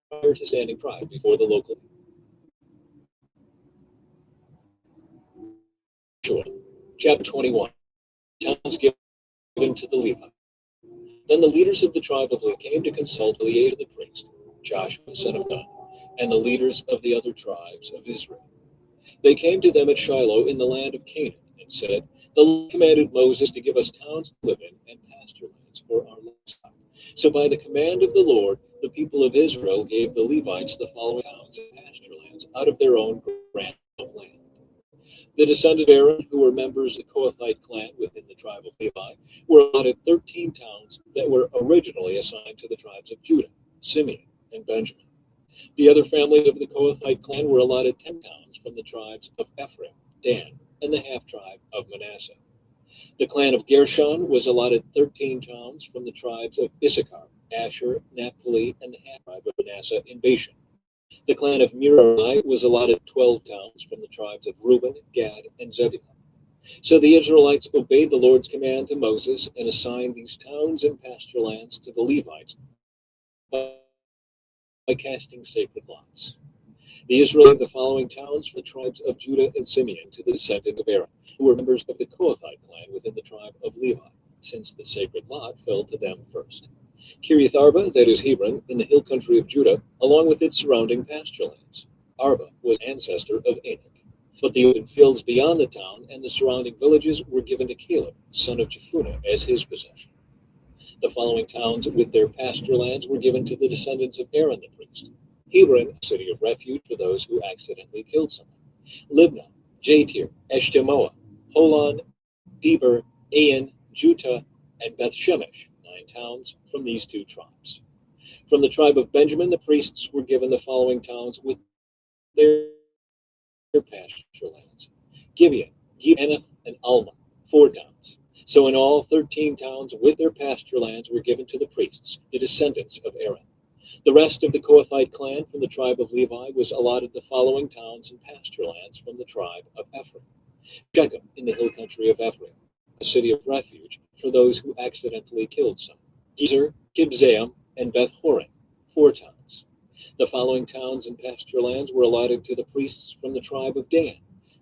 prior to standing trial before the local. Chapter 21. Towns given to the Levites. Then the leaders of the tribe of Levi came to consult Eleazar the priest, Joshua son of Nun, and the leaders of the other tribes of Israel. They came to them at Shiloh in the land of Canaan, and said, "The Lord commanded Moses to give us towns to live in and pasture lands for our livestock." So by the command of the Lord, the people of Israel gave the Levites the following towns and pasture lands out of their own grant of land. The descendants of Aaron, who were members of the Kohathite clan within the tribe of Levi, were allotted 13 towns that were originally assigned to the tribes of Judah, Simeon, and Benjamin. The other families of the Kohathite clan were allotted 10 towns from the tribes of Ephraim, Dan, and the half-tribe of Manasseh. The clan of Gershon was allotted 13 towns from the tribes of Issachar, Asher, Naphtali, and the half-tribe of Manasseh in Bashan. The clan of Merari was allotted 12 towns from the tribes of Reuben, Gad, and Zebulun. So the Israelites obeyed the Lord's command to Moses and assigned these towns and pasture lands to the Levites by casting sacred lots. The Israelites gave the following towns for the tribes of Judah and Simeon to the descendants of Aaron, who were members of the Kohathite clan within the tribe of Levi, since the sacred lot fell to them first. Kiriath Arba, that is Hebron, in the hill country of Judah, along with its surrounding pasture lands. Arba was an ancestor of Anak. But the open fields beyond the town and the surrounding villages were given to Caleb, son of Jephunneh, as his possession. The following towns with their pasture lands were given to the descendants of Aaron the priest: Hebron, a city of refuge for those who accidentally killed someone; Libnah, Jatir, Eshtemoa, Holon, Deber, Ain, Juttah, and Beth-Shemesh, 9 towns from these 2 tribes. From the tribe of Benjamin, the priests were given the following towns with their pasture lands: Gibeon, Anath, and Alma, 4 towns. So in all, 13 towns with their pasture lands were given to the priests, the descendants of Aaron. The rest of the Kohathite clan from the tribe of Levi was allotted the following towns and pasture lands from the tribe of Ephraim: Shechem, in the hill country of Ephraim, a city of refuge for those who accidentally killed someone; Gezer, Kibzaim, and Beth-horon, 4 towns. The following towns and pasture lands were allotted to the priests from the tribe of Dan: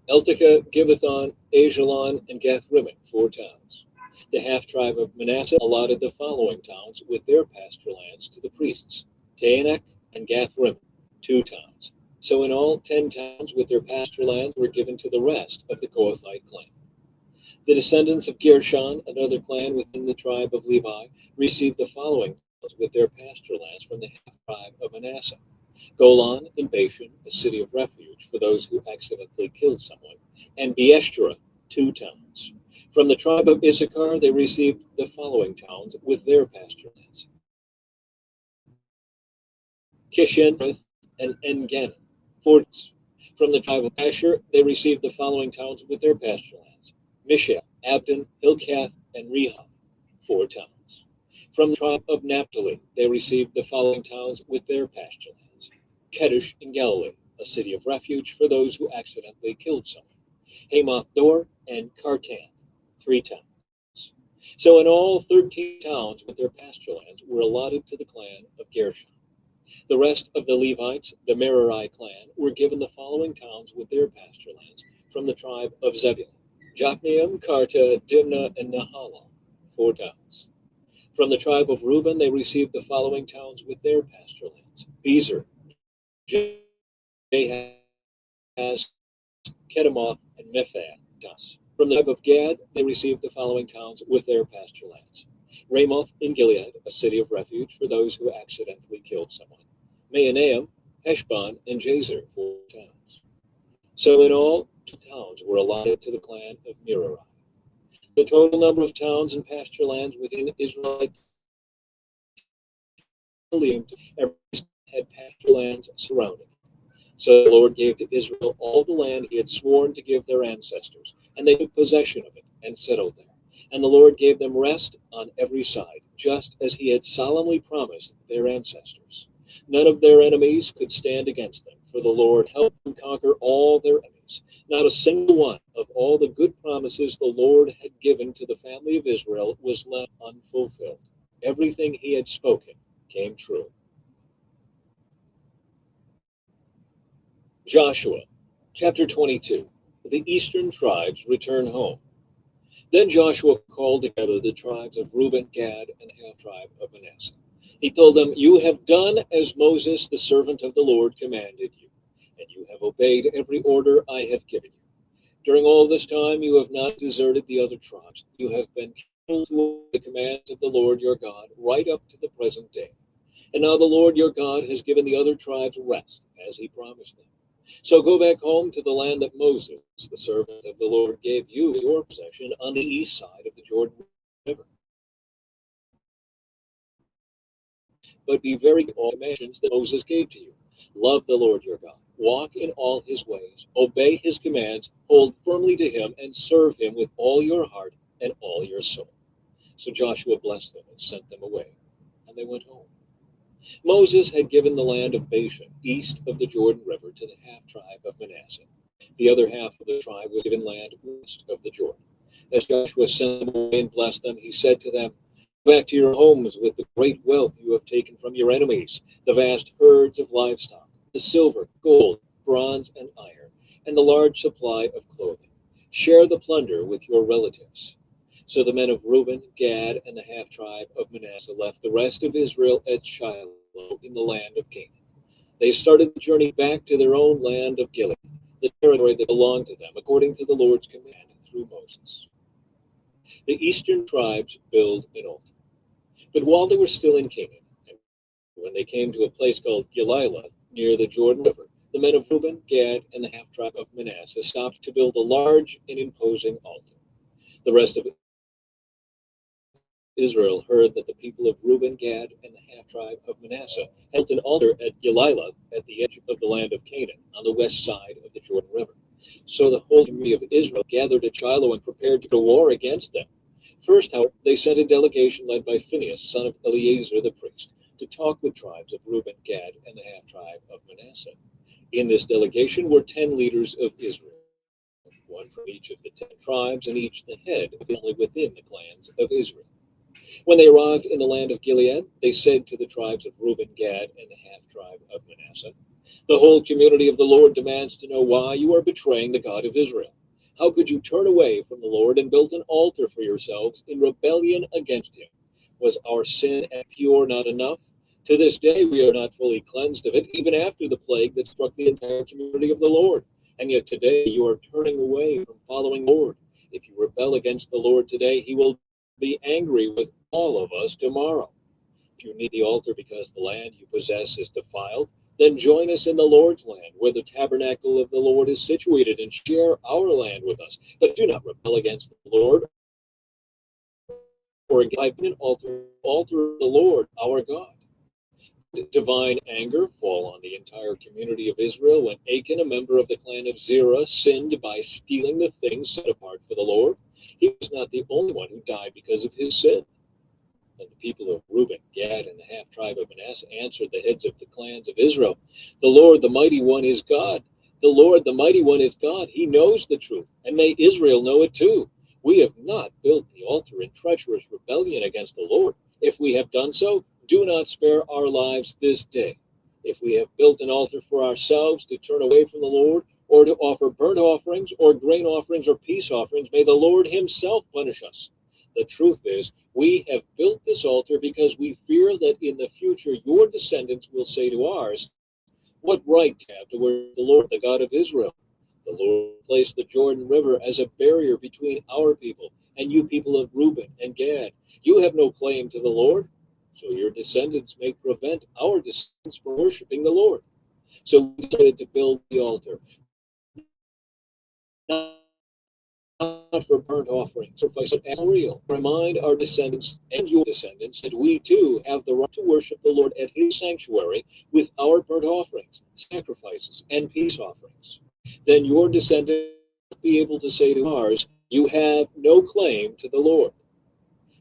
Eltekeh, Gibbethon, Ajalon, and Gath-rimmon, 4 towns. The half-tribe of Manasseh allotted the following towns with their pasture lands to the priests: Taanach and Gath-rimmon, 2 towns. So in all, 10 towns with their pasture lands were given to the rest of the Kohathite clan. The descendants of Gershon, another clan within the tribe of Levi, received the following towns with their pasture lands from the half-tribe of Manasseh: Golan in Bashan, a city of refuge for those who accidentally killed someone; and Beeshterah, 2 towns. From the tribe of Issachar, they received the following towns with their pasture lands: Kishin and En-gannim, 4 towns. From the tribe of Asher, they received the following towns with their pasture lands: Mishael, Abdon, Hilkath, and Rehob, 4 towns. From the tribe of Naphtali, they received the following towns with their pasture lands: Kedesh in Galilee, a city of refuge for those who accidentally killed someone; Hamath-dor, and Kartan, 3 towns. So in all, 13 towns with their pasture lands were allotted to the clan of Gershon. The rest of the Levites, the Merari clan, were given the following towns with their pasture lands from the tribe of Zebulun: Jokneam, Karta, Dimnah, and Nahalal, 4 towns. From the tribe of Reuben, they received the following towns with their pasture lands: Bezer, Jahaz, Kedemoth, and Mephath. From the tribe of Gad, they received the following towns with their pasture lands: Ramoth in Gilead, a city of refuge for those who accidentally killed someone; Mahanaim, Heshbon, and Jazer, 4 towns. So in all, 2 towns were allotted to the clan of Merari. The total number of towns and pasture lands within Israelite every had pasture lands surrounding. So the Lord gave to Israel all the land he had sworn to give their ancestors, and they took possession of it and settled there. And the Lord gave them rest on every side, just as he had solemnly promised their ancestors. None of their enemies could stand against them, for the Lord helped them conquer all their enemies. Not a single one of all the good promises the Lord had given to the family of Israel was left unfulfilled. Everything he had spoken came true. Joshua, chapter 22. The eastern tribes return home. Then Joshua called together the tribes of Reuben, Gad, and the half tribe of Manasseh. He told them, "You have done as Moses, the servant of the Lord, commanded you, and you have obeyed every order I have given you. During all this time you have not deserted the other tribes. You have been careful to obey the commands of the Lord your God right up to the present day. And now the Lord your God has given the other tribes rest, as he promised them. So go back home to the land that Moses, the servant of the Lord, gave you your possession on the east side of the Jordan River. But be very careful of all the commands that Moses gave to you. Love the Lord your God. Walk in all his ways. Obey his commands. Hold firmly to him and serve him with all your heart and all your soul." So Joshua blessed them and sent them away, and they went home. Moses had given the land of Bashan, east of the Jordan River, to the half-tribe of Manasseh. The other half of the tribe was given land west of the Jordan. As Joshua sent them away and blessed them, he said to them, "Go back to your homes with the great wealth you have taken from your enemies, the vast herds of livestock, the silver, gold, bronze, and iron, and the large supply of clothing. Share the plunder with your relatives." So the men of Reuben, Gad, and the half-tribe of Manasseh left the rest of Israel at Shiloh in the land of Canaan. They started the journey back to their own land of Gilead, the territory that belonged to them, according to the Lord's command through Moses. The eastern tribes build an altar. But while they were still in Canaan, and when they came to a place called Guillory, near the Jordan River, the men of Reuben, Gad, and the half-tribe of Manasseh stopped to build a large and imposing altar. The rest of Israel heard that the people of Reuben, Gad, and the half-tribe of Manasseh built an altar at Guillory at the edge of the land of Canaan, on the west side of the Jordan River. So the whole community of Israel gathered at Shiloh and prepared to go to war against them. First, however, they sent a delegation led by Phinehas, son of Eleazar the priest, to talk with tribes of Reuben, Gad, and the half-tribe of Manasseh. In this delegation were 10 leaders of Israel, one from each of the 10 tribes, and each the head of family within the clans of Israel. When they arrived in the land of Gilead, they said to the tribes of Reuben, Gad, and the half-tribe of Manasseh, "The whole community of the Lord demands to know why you are betraying the God of Israel. How could you turn away from the Lord and build an altar for yourselves in rebellion against him? Was our sin and pure not enough? To this day we are not fully cleansed of it, even after the plague that struck the entire community of the Lord. And yet today you are turning away from following the Lord. If you rebel against the Lord today, he will be angry with all of us tomorrow. If you need the altar because the land you possess is defiled, then join us in the Lord's land, where the tabernacle of the Lord is situated, and share our land with us. But do not rebel against the Lord, or against an altar of the Lord our God." Divine anger fall on the entire community of Israel when Achan, a member of the clan of Zerah, sinned by stealing the things set apart for the Lord. He was not the only one who died because of his sin. And the people of Reuben, Gad, and the half-tribe of Manasseh answered the heads of the clans of Israel, "The Lord, the mighty one, is God. The Lord, the mighty one, is God. He knows the truth, and may Israel know it too. We have not built the altar in treacherous rebellion against the Lord. If we have done so, do not spare our lives this day. If we have built an altar for ourselves to turn away from the Lord, or to offer burnt offerings, or grain offerings, or peace offerings, may the Lord himself punish us. The truth is, we have built this altar because we fear that in the future your descendants will say to ours, 'What right do you have to worship the Lord, the God of Israel?' The Lord placed the Jordan River as a barrier between our people and you people of Reuben and Gad. You have no claim to the Lord, so your descendants may prevent our descendants from worshiping the Lord." So we decided to build the altar, not not for burnt offerings, sacrifice it as memorial. Remind our descendants and your descendants that we too have the right to worship the Lord at his sanctuary with our burnt offerings, sacrifices, and peace offerings. Then your descendants will be able to say to ours, you have no claim to the Lord.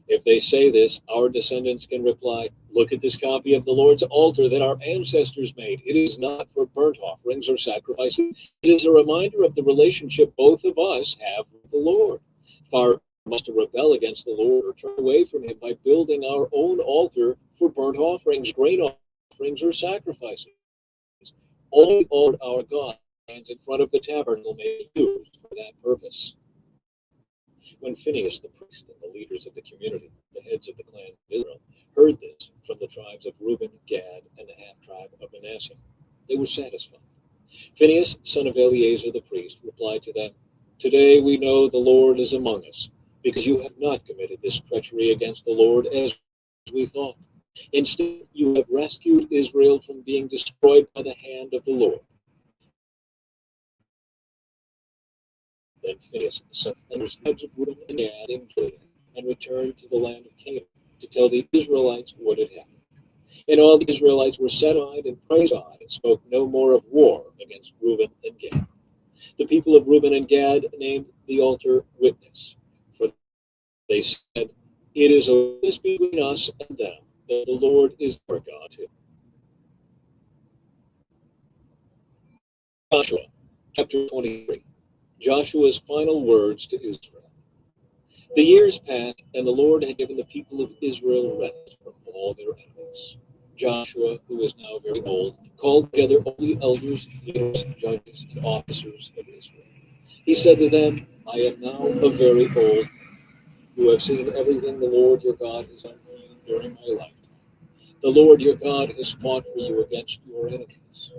If they say this, our descendants can reply, look at this copy of the Lord's altar that our ancestors made. It is not for burnt offerings or sacrifices. It is a reminder of the relationship both of us have with the Lord. Far from us to rebel against the Lord or turn away from him by building our own altar for burnt offerings, grain offerings, or sacrifices. Only our God stands in front of the tabernacle may be used for that purpose. When Phinehas the priest and the leaders of the community, the heads of the clan of Israel, heard this from the tribes of Reuben, Gad, and the half-tribe of Manasseh, they were satisfied. Phinehas, son of Eleazar the priest, replied to them, today we know the Lord is among us, because you have not committed this treachery against the Lord as we thought. Instead, you have rescued Israel from being destroyed by the hand of the Lord. Then Phinehas sent the tribes of Reuben and Gad and Gilead, and returned to the land of Canaan to tell the Israelites what had happened. And all the Israelites were satisfied and praised God and spoke no more of war against Reuben and Gad. The people of Reuben and Gad named the altar Witness, for they said, it is a witness between us and them that the Lord is our God too. Joshua, chapter 23. Joshua's final words to Israel. The years passed, and the Lord had given the people of Israel rest from all their enemies. Joshua, who was now very old, called together all the elders, leaders, judges, and officers of Israel. He said to them, I am now a very old. You have seen everything the Lord your God has done for you during my lifetime. The Lord your God has fought for you against your enemies.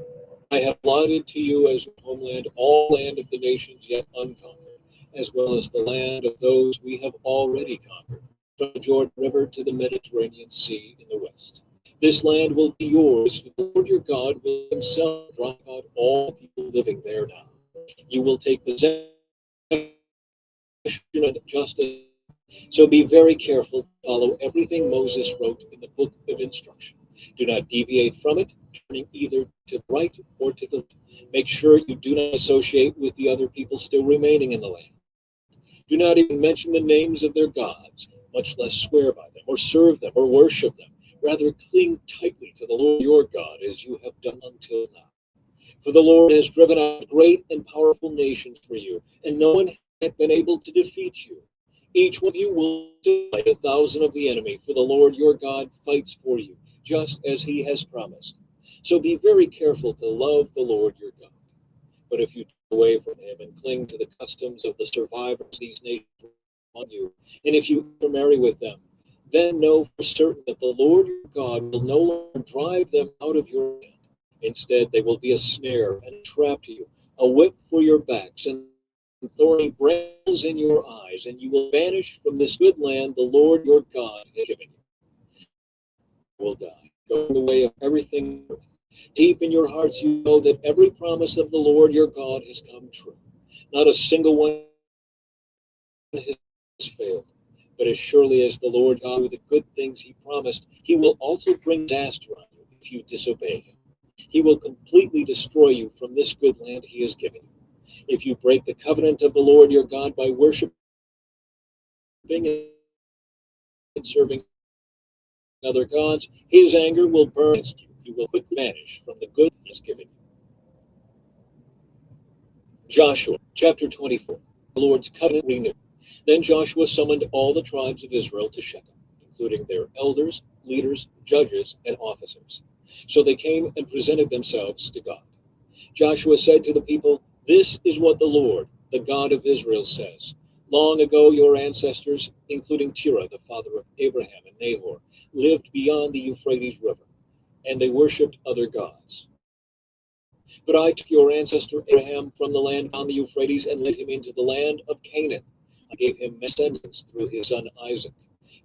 I have allotted to you as your homeland all land of the nations yet unconquered, as well as the land of those we have already conquered, from the Jordan River to the Mediterranean Sea in the west. This land will be yours, for the Lord your God will himself drive out all people living there now. You will take possession and justice. So be very careful to follow everything Moses wrote in the book of instruction. Do not deviate from it, turning either to the right or to the left. Make sure you do not associate with the other people still remaining in the land. Do not even mention the names of their gods, much less swear by them, or serve them, or worship them. Rather, cling tightly to the Lord your God, as you have done until now. For the Lord has driven out great and powerful nations for you, and no one has been able to defeat you. Each one of you will slay 1,000 of the enemy, for the Lord your God fights for you, just as he has promised. So be very careful to love the Lord your God. But if you turn away from him and cling to the customs of the survivors of these nations on you, and if you intermarry with them, then know for certain that the Lord your God will no longer drive them out of your land. Instead, they will be a snare and a trap to you, a whip for your backs, and thorny brambles in your eyes, and you will vanish from this good land the Lord your God has given you. You will die, going the way of everything on earth. Deep in your hearts you know that every promise of the Lord your God has come true. Not a single one has failed. But as surely as the Lord God with the good things he promised, he will also bring disaster on you if you disobey him. He will completely destroy you from this good land he has given you. If you break the covenant of the Lord your God by worshiping and serving other gods, his anger will burn against you. You will quickly vanish from the good he has given you. Joshua, chapter 24, the Lord's covenant renewed. Then Joshua summoned all the tribes of Israel to Shechem, including their elders, leaders, judges, and officers. So they came and presented themselves to God. Joshua said to the people, this is what the Lord, the God of Israel, says. Long ago your ancestors, including Terah, the father of Abraham and Nahor, lived beyond the Euphrates River, and they worshipped other gods. But I took your ancestor Abraham from the land beyond the Euphrates and led him into the land of Canaan. I gave him descendants through his son Isaac.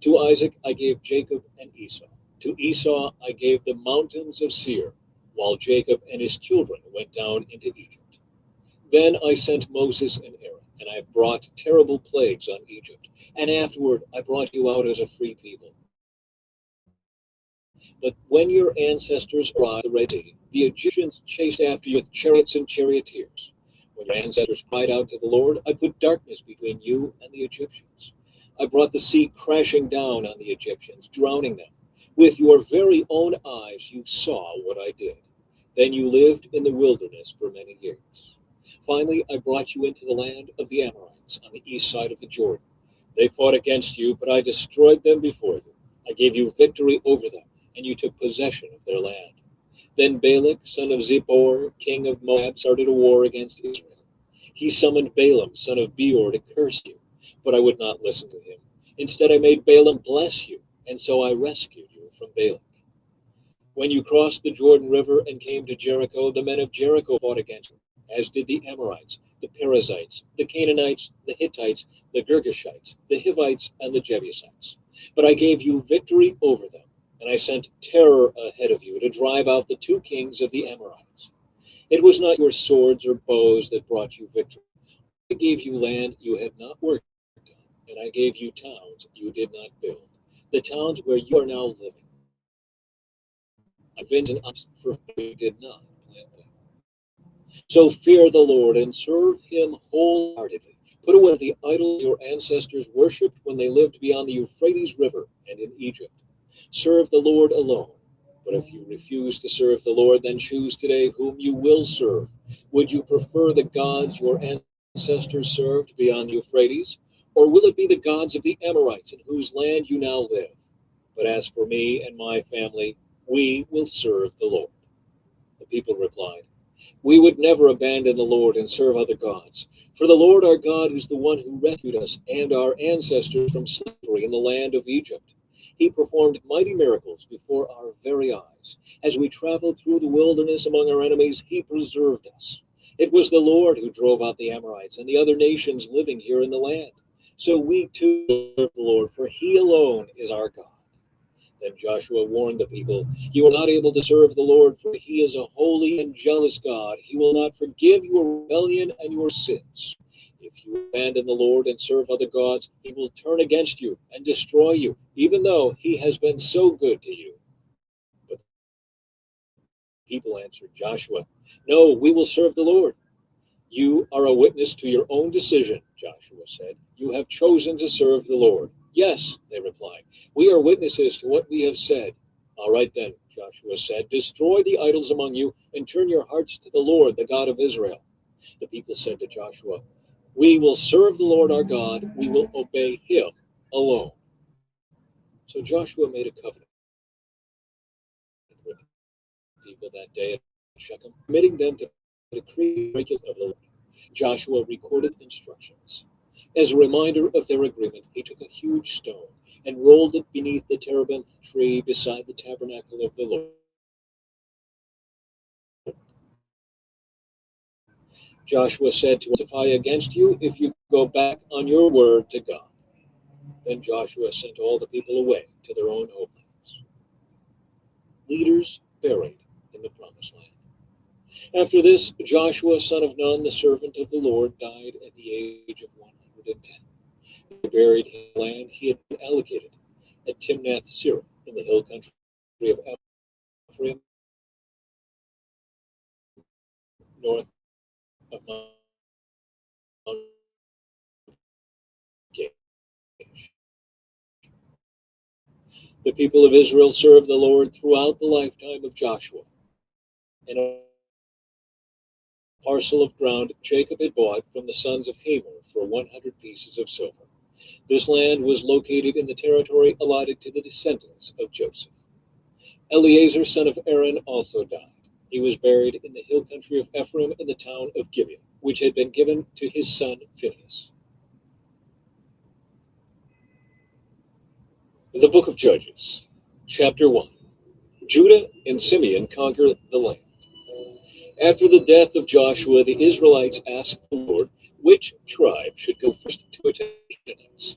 To Isaac I gave Jacob and Esau. To Esau I gave the mountains of Seir, while Jacob and his children went down into Egypt. Then I sent Moses and Aaron. and I brought terrible plagues on Egypt. And afterward I brought you out as a free people. But when your ancestors arrived at the Red Sea, the Egyptians chased after you with chariots and charioteers. When your ancestors cried out to the Lord, I put darkness between you and the Egyptians. I brought the sea crashing down on the Egyptians, drowning them. With your very own eyes you saw what I did. Then you lived in the wilderness for many years. Finally, I brought you into the land of the Amorites on the east side of the Jordan. They fought against you, but I destroyed them before you. I gave you victory over them, and you took possession of their land. Then Balak, son of Zippor, king of Moab, started a war against Israel. He summoned Balaam, son of Beor, to curse you, but I would not listen to him. Instead, I made Balaam bless you, and so I rescued you from Balak. When you crossed the Jordan River and came to Jericho, the men of Jericho fought against you, as did the Amorites, the Perizzites, the Canaanites, the Hittites, the Girgashites, the Hivites, and the Jebusites. But I gave you victory over them, and I sent terror ahead of you to drive out the two kings of the Amorites. It was not your swords or bows that brought you victory. I gave you land you had not worked on, and I gave you towns you did not build, the towns where you are now living. I vengeance for you did not plant them. So fear the Lord and serve him wholeheartedly. Put away the idols your ancestors worshipped when they lived beyond the Euphrates River and in Egypt. Serve the Lord alone. But if you refuse to serve the Lord, then choose today whom you will serve. Would you prefer the gods your ancestors served beyond the Euphrates? Or will it be the gods of the Amorites in whose land you now live? But as for me and my family, we will serve the Lord. The people replied, we would never abandon the Lord and serve other gods. For the Lord our God is the one who rescued us and our ancestors from slavery in the land of Egypt. He performed mighty miracles before our very eyes. As we traveled through the wilderness among our enemies, he preserved us. It was the Lord who drove out the Amorites and the other nations living here in the land. So we too serve the Lord, for he alone is our God. Then Joshua warned the people, you are not able to serve the Lord, for he is a holy and jealous God. He will not forgive your rebellion and your sins. If you abandon the Lord and serve other gods, he will turn against you and destroy you, even though he has been so good to you. But the people answered Joshua, no, we will serve the Lord. You are a witness to your own decision, Joshua said. You have chosen to serve the Lord. Yes, they replied. We are witnesses to what we have said. All right then, Joshua said, destroy the idols among you and turn your hearts to the Lord, the God of Israel. The people said to Joshua, we will serve the Lord our God. We will obey him alone. So Joshua made a covenant with the people that day at Shechem, permitting them to decree the regulations of the Lord. Joshua recorded instructions. As a reminder of their agreement, he took a huge stone and rolled it beneath the terebinth tree beside the tabernacle of the Lord. Joshua said to testify against you if you go back on your word to God. Then Joshua sent all the people away to their own homelands. Leaders buried in the promised land. After this, Joshua, son of Nun, the servant of the Lord, died at the age of 110. He buried in the land he had been allocated at Timnath-Serah in the hill country of Ephraim, north of Mount Gaash. The people of Israel served the Lord throughout the lifetime of Joshua. And a parcel of ground Jacob had bought from the sons of Hamor for 100 pieces of silver. This land was located in the territory allotted to the descendants of Joseph. Eleazar, son of Aaron, also died. He was buried in the hill country of Ephraim in the town of Gibeah, which had been given to his son Phinehas. The book of Judges, chapter 1. Judah and Simeon conquer the land. After the death of Joshua, the Israelites asked the Lord, which tribe should go first to attack the Canaanites?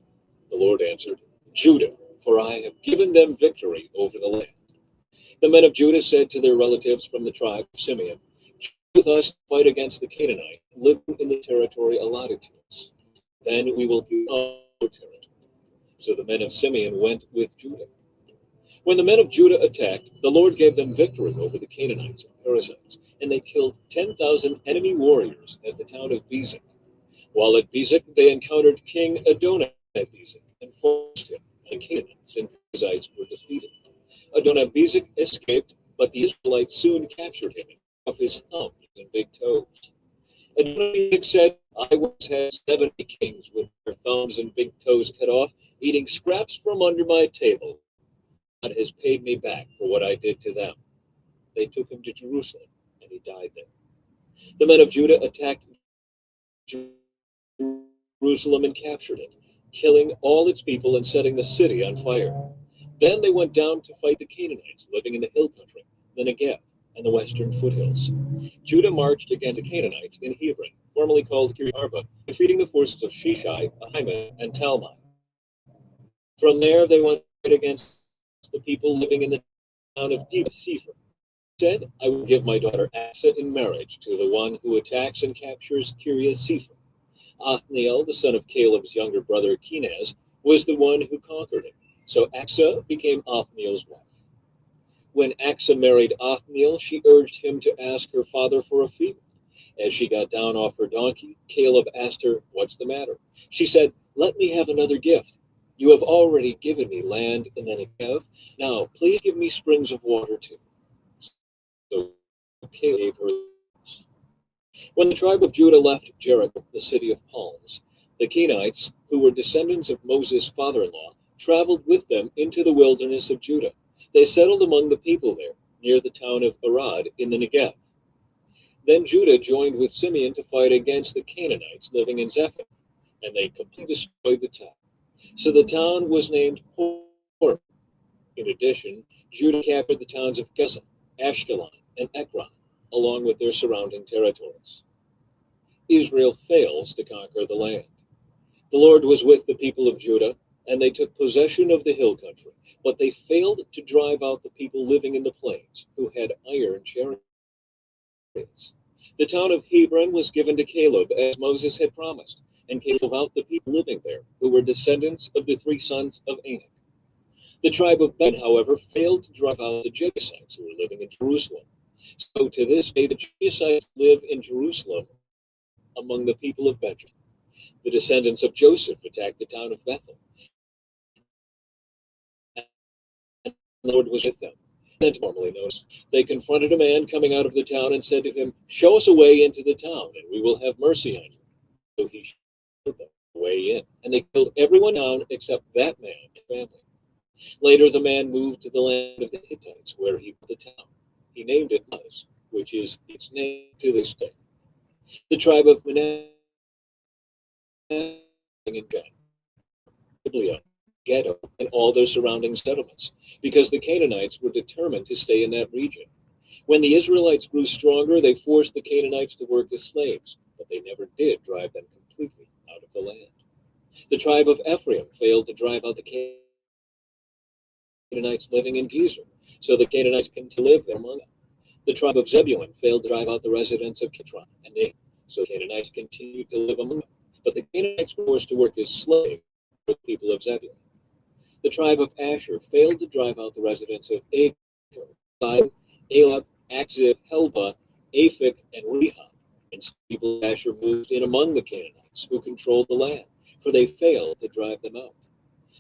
The Lord answered, Judah, for I have given them victory over the land. The men of Judah said to their relatives from the tribe of Simeon, with us to fight against the Canaanites living in the territory allotted to us. Then we will be on our territory. So the men of Simeon went with Judah. When the men of Judah attacked, the Lord gave them victory over the Canaanites and Perizzites, and they killed 10,000 enemy warriors at the town of Bezek. While at Bezek, they encountered King Adonai-Bezek and forced him, and the Canaanites and Perizzites were defeated. Adonai-Bezek escaped, but the Israelites soon captured him and cut off his thumbs and big toes. Adonai-Bezek said, I once had 70 kings with their thumbs and big toes cut off, eating scraps from under my table. God has paid me back for what I did to them. They took him to Jerusalem, and he died there. The men of Judah attacked Jerusalem and captured it, killing all its people and setting the city on fire. Then they went down to fight the Canaanites living in the hill country, the Negev, and the western foothills. Judah marched against the Canaanites in Hebron, formerly called Kiriath-Arba, defeating the forces of Shishai, Ahiman, and Talmai. From there they went against the people living in the town of Debeth-Sephar. He said, I will give my daughter Asa in marriage to the one who attacks and captures Kiriath-Sephar. Othniel, the son of Caleb's younger brother Kenaz, was the one who conquered him. So Asa became Othniel's wife. When Asa married Othniel, she urged him to ask her father for a favor. As she got down off her donkey, Caleb asked her, What's the matter? She said, Let me have another gift. You have already given me land in the Negev. Now, please give me springs of water too. So Caleb gave her. When the tribe of Judah left Jericho, the city of palms, the Kenites, who were descendants of Moses' father-in-law, traveled with them into the wilderness of Judah. They settled among the people there, near the town of Arad in the Negev. Then Judah joined with Simeon to fight against the Canaanites living in Zephath, and they completely destroyed the town. So the town was named Hor. In addition, Judah captured the towns of Gaza, Ashkelon, and Ekron, along with their surrounding territories. Israel fails to conquer the land. The Lord was with the people of Judah, and they took possession of the hill country, but they failed to drive out the people living in the plains, who had iron chariots. The town of Hebron was given to Caleb, as Moses had promised, and Caleb drove out the people living there, who were descendants of the 3 sons of Anak. The tribe of Ben, however, failed to drive out the Jebusites who were living in Jerusalem. So to this day, the Jebusites live in Jerusalem among the people of Benjamin. The descendants of Joseph attacked the town of Bethel, and the Lord was with them. Normally noticed, they confronted a man coming out of the town and said to him, Show us a way into the town, and we will have mercy on you. So he showed them the way in, and they killed everyone down except that man and family. Later the man moved to the land of the Hittites, where he built the town. He named it Luz, which is its name to this day. The tribe of Manasseh in Gibeah, Ghetto, and all their surrounding settlements, because the Canaanites were determined to stay in that region. When the Israelites grew stronger, they forced the Canaanites to work as slaves, but they never did drive them completely out of the land. The tribe of Ephraim failed to drive out the Canaanites living in Gezer, so the Canaanites continued to live there among them. The tribe of Zebulun failed to drive out the residents of Kitron, and so the Canaanites continued to live among them. But the Canaanites were forced to work as slaves for the people of Zebulun. The tribe of Asher failed to drive out the residents of Acre, Elab, Akzib, Helba, Aphik, and Rehob. And the people of Asher moved in among the Canaanites, who controlled the land, for they failed to drive them out.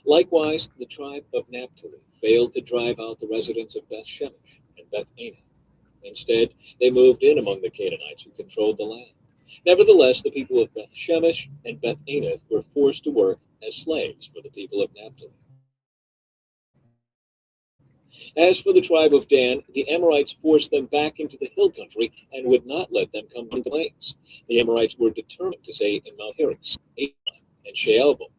Likewise, the tribe of Naphtali failed to drive out the residents of Beth Shemesh and Beth Anath. Instead, they moved in among the Canaanites who controlled the land. Nevertheless, the people of Beth Shemesh and Beth Anath were forced to work as slaves for the people of Naphtali. As for the tribe of Dan, the Amorites forced them back into the hill country and would not let them come to the plains. The Amorites were determined to stay in Mount Heres, Ephraim, and Shaalbim.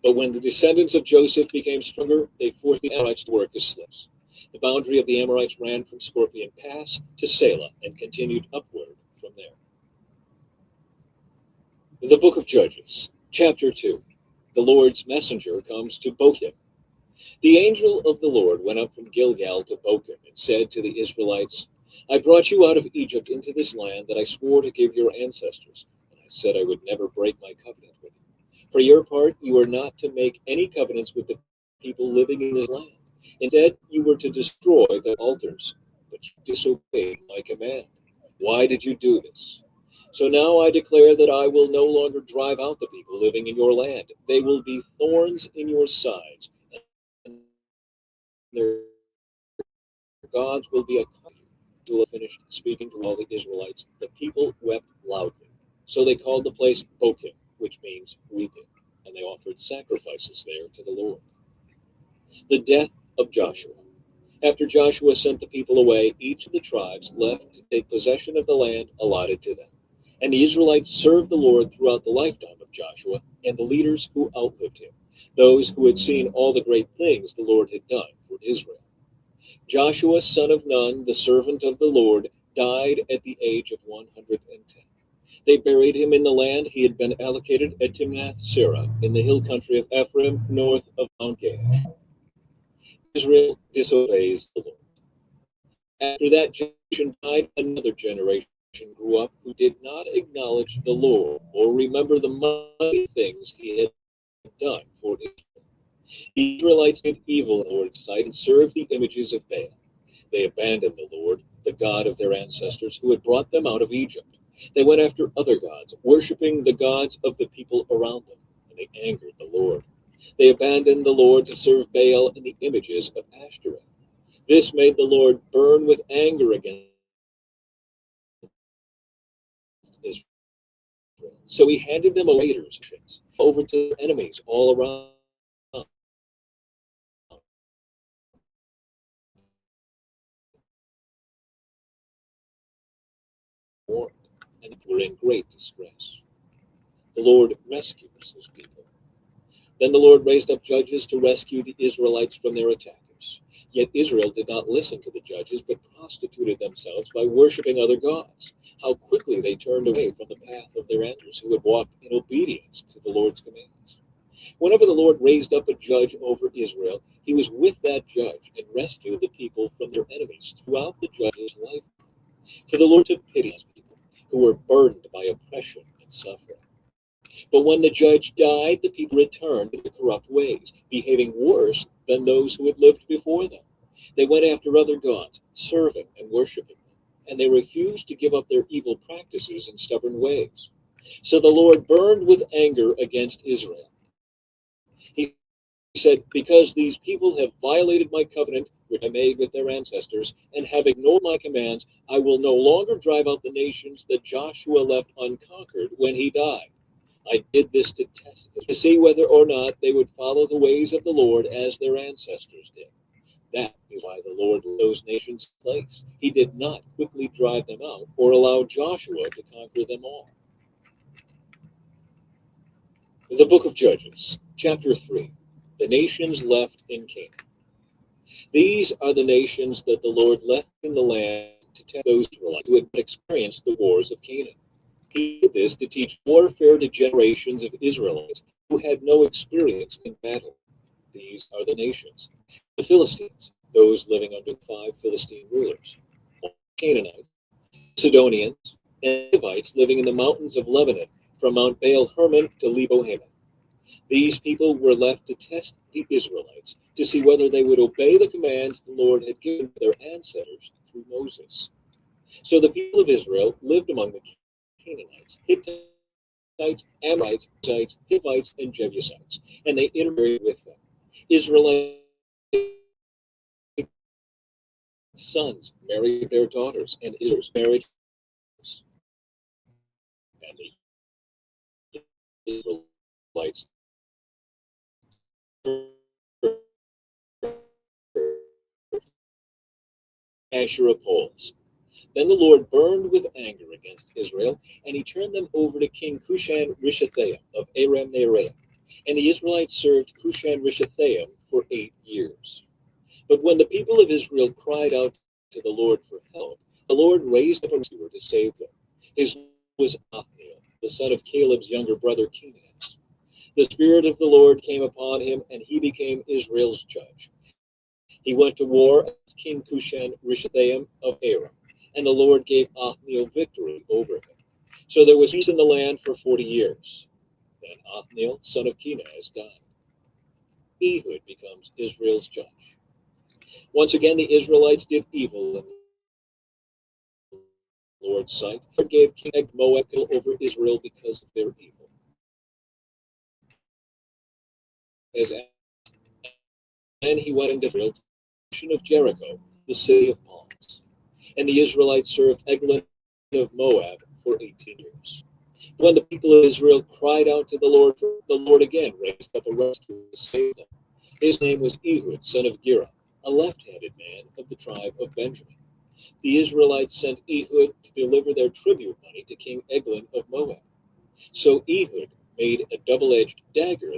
But when the descendants of Joseph became stronger, they forced the Amorites to work as slaves. The boundary of the Amorites ran from Scorpion Pass to Selah and continued upward from there. The Book of Judges, Chapter 2. The Lord's messenger comes to Bochim. The angel of the Lord went up from Gilgal to Bochim and said to the Israelites, I brought you out of Egypt into this land that I swore to give your ancestors, and I said I would never break my covenant with you. For your part, you are not to make any covenants with the people living in this land. Instead, you were to destroy their altars, but you disobeyed my command. Why did you do this? So now I declare that I will no longer drive out the people living in your land. They will be thorns in your sides, and their gods will be a Joshua finished speaking to all the Israelites. The people wept loudly. So they called the place Bokim, which means weeping, and they offered sacrifices there to the Lord. The death of Joshua. After Joshua sent the people away, each of the tribes left to take possession of the land allotted to them. And the Israelites served the Lord throughout the lifetime of Joshua and the leaders who outlived him, those who had seen all the great things the Lord had done for Israel. Joshua, son of Nun, the servant of the Lord, died at the age of 110. They buried him in the land he had been allocated at Timnath-Serah in the hill country of Ephraim, north of Mount Gaash. Israel disobeys the Lord. After that generation died, another generation grew up who did not acknowledge the Lord or remember the mighty things he had done for Israel. The Israelites did evil in the Lord's sight and served the images of Baal. They abandoned the Lord, the God of their ancestors, who had brought them out of Egypt. They went after other gods, worshiping the gods of the people around them, and they angered the Lord. They abandoned the Lord to serve Baal and the images of Ashtoreth. This made the Lord burn with anger against Israel. So he handed them over to enemies all around. And were in great distress. The Lord rescues his people. Then the Lord raised up judges to rescue the Israelites from their attackers. Yet Israel did not listen to the judges, but prostituted themselves by worshiping other gods. How quickly they turned away from the path of their ancestors who had walked in obedience to the Lord's commands. Whenever the Lord raised up a judge over Israel, he was with that judge and rescued the people from their enemies throughout the judge's life. For the Lord took pity on his people, who were burdened by oppression and suffering. But when the judge died, the people returned to their corrupt ways, behaving worse than those who had lived before them. They went after other gods, serving and worshiping them, and they refused to give up their evil practices and stubborn ways. So the Lord burned with anger against Israel. He said, because these people have violated my covenant, which I made with their ancestors, and have ignored my commands, I will no longer drive out the nations that Joshua left unconquered when he died. I did this to test them, to see whether or not they would follow the ways of the Lord as their ancestors did. That is why the Lord let those nations in place. He did not quickly drive them out or allow Joshua to conquer them all. The book of Judges, chapter 3. The nations left in Canaan. These are the nations that the Lord left in the land to test those Israelites who had experienced the wars of Canaan. He did this to teach warfare to generations of Israelites who had no experience in battle. These are the nations: the Philistines, those living under 5 Philistine rulers; Canaanites, Sidonians, and Hivites living in the mountains of Lebanon, from Mount Baal Hermon to Lebo Hamath. These people were left to test the Israelites to see whether they would obey the commands the Lord had given their ancestors through Moses. So the people of Israel lived among the Canaanites, Hittites, Amorites, Hivites, and Jebusites, and they intermarried with them. Israelite sons married their daughters, and Israel's married daughters. And the Israelites Asherah poles. Then the Lord burned with anger against Israel, and he turned them over to King Cushan-Rishathaim of Aram-Naharaim. And the Israelites served Cushan-Rishathaim for 8 years. But when the people of Israel cried out to the Lord for help, the Lord raised up a rescuer to save them. His name was Othniel, the son of Caleb's younger brother Kenaz. The Spirit of the Lord came upon him, and he became Israel's judge. He went to war against King Cushan-Rishathaim of Aram, and the Lord gave Othniel victory over him. So there was peace in the land for 40 years. Then Othniel, son of Kenaz, died. Ehud becomes Israel's judge. Once again, the Israelites did evil in the Lord's sight. The Lord gave King Moab over Israel because of their evil. Then he went into Israel of Jericho, the city of palms. And the Israelites served Eglon of Moab for 18 years. When the people of Israel cried out to the Lord again raised up a rescuer to save them. His name was Ehud, son of Gera, a left-handed man of the tribe of Benjamin. The Israelites sent Ehud to deliver their tribute money to King Eglon of Moab. So Ehud made a double-edged dagger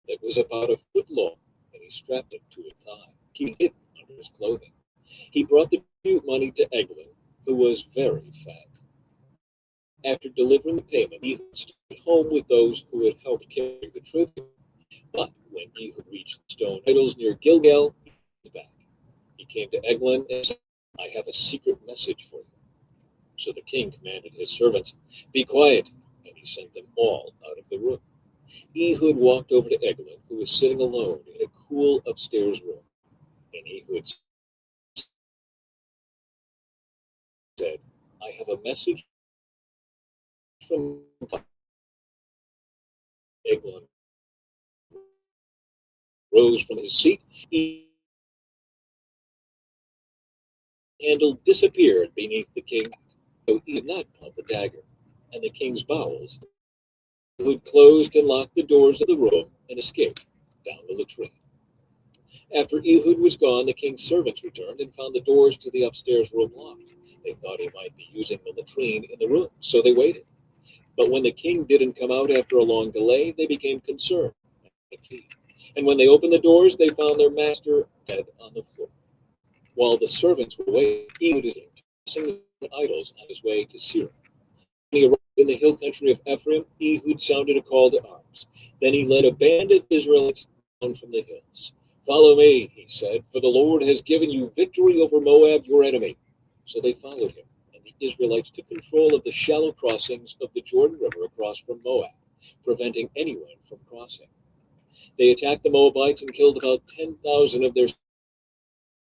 that was about a foot long, and he strapped it to his thigh, keeping it under his clothing. He brought the tribute money to Eglon, who was very fat. After delivering the payment, Ehud stayed home with those who had helped carry the tribute. But when Ehud reached the stone idols near Gilgal, he went back. He came to Eglon and said, "I have a secret message for you." So the king commanded his servants, "Be quiet," and he sent them all out of the room. Ehud walked over to Eglon, who was sitting alone in a cool upstairs room. And Ehud said, "I have a message from God." Eglon rose from his seat. The handle disappeared beneath the king, so he did not pull the dagger. And the king's bowels, Ehud closed and locked the doors of the room and escaped down the latrine. After Ehud was gone, the king's servants returned and found the doors to the upstairs room locked. They thought he might be using the latrine in the room, so they waited. But when the king didn't come out after a long delay, they became concerned. And when they opened the doors, they found their master dead on the floor. While the servants were waiting, Ehud was tossing the idols on his way to Seir. When he arrived in the hill country of Ephraim, Ehud sounded a call to arms. Then he led a band of Israelites down from the hills. "Follow me," he said, "for the Lord has given you victory over Moab, your enemy." So they followed him, and the Israelites took control of the shallow crossings of the Jordan River across from Moab, preventing anyone from crossing. They attacked the Moabites and killed about 10,000 of their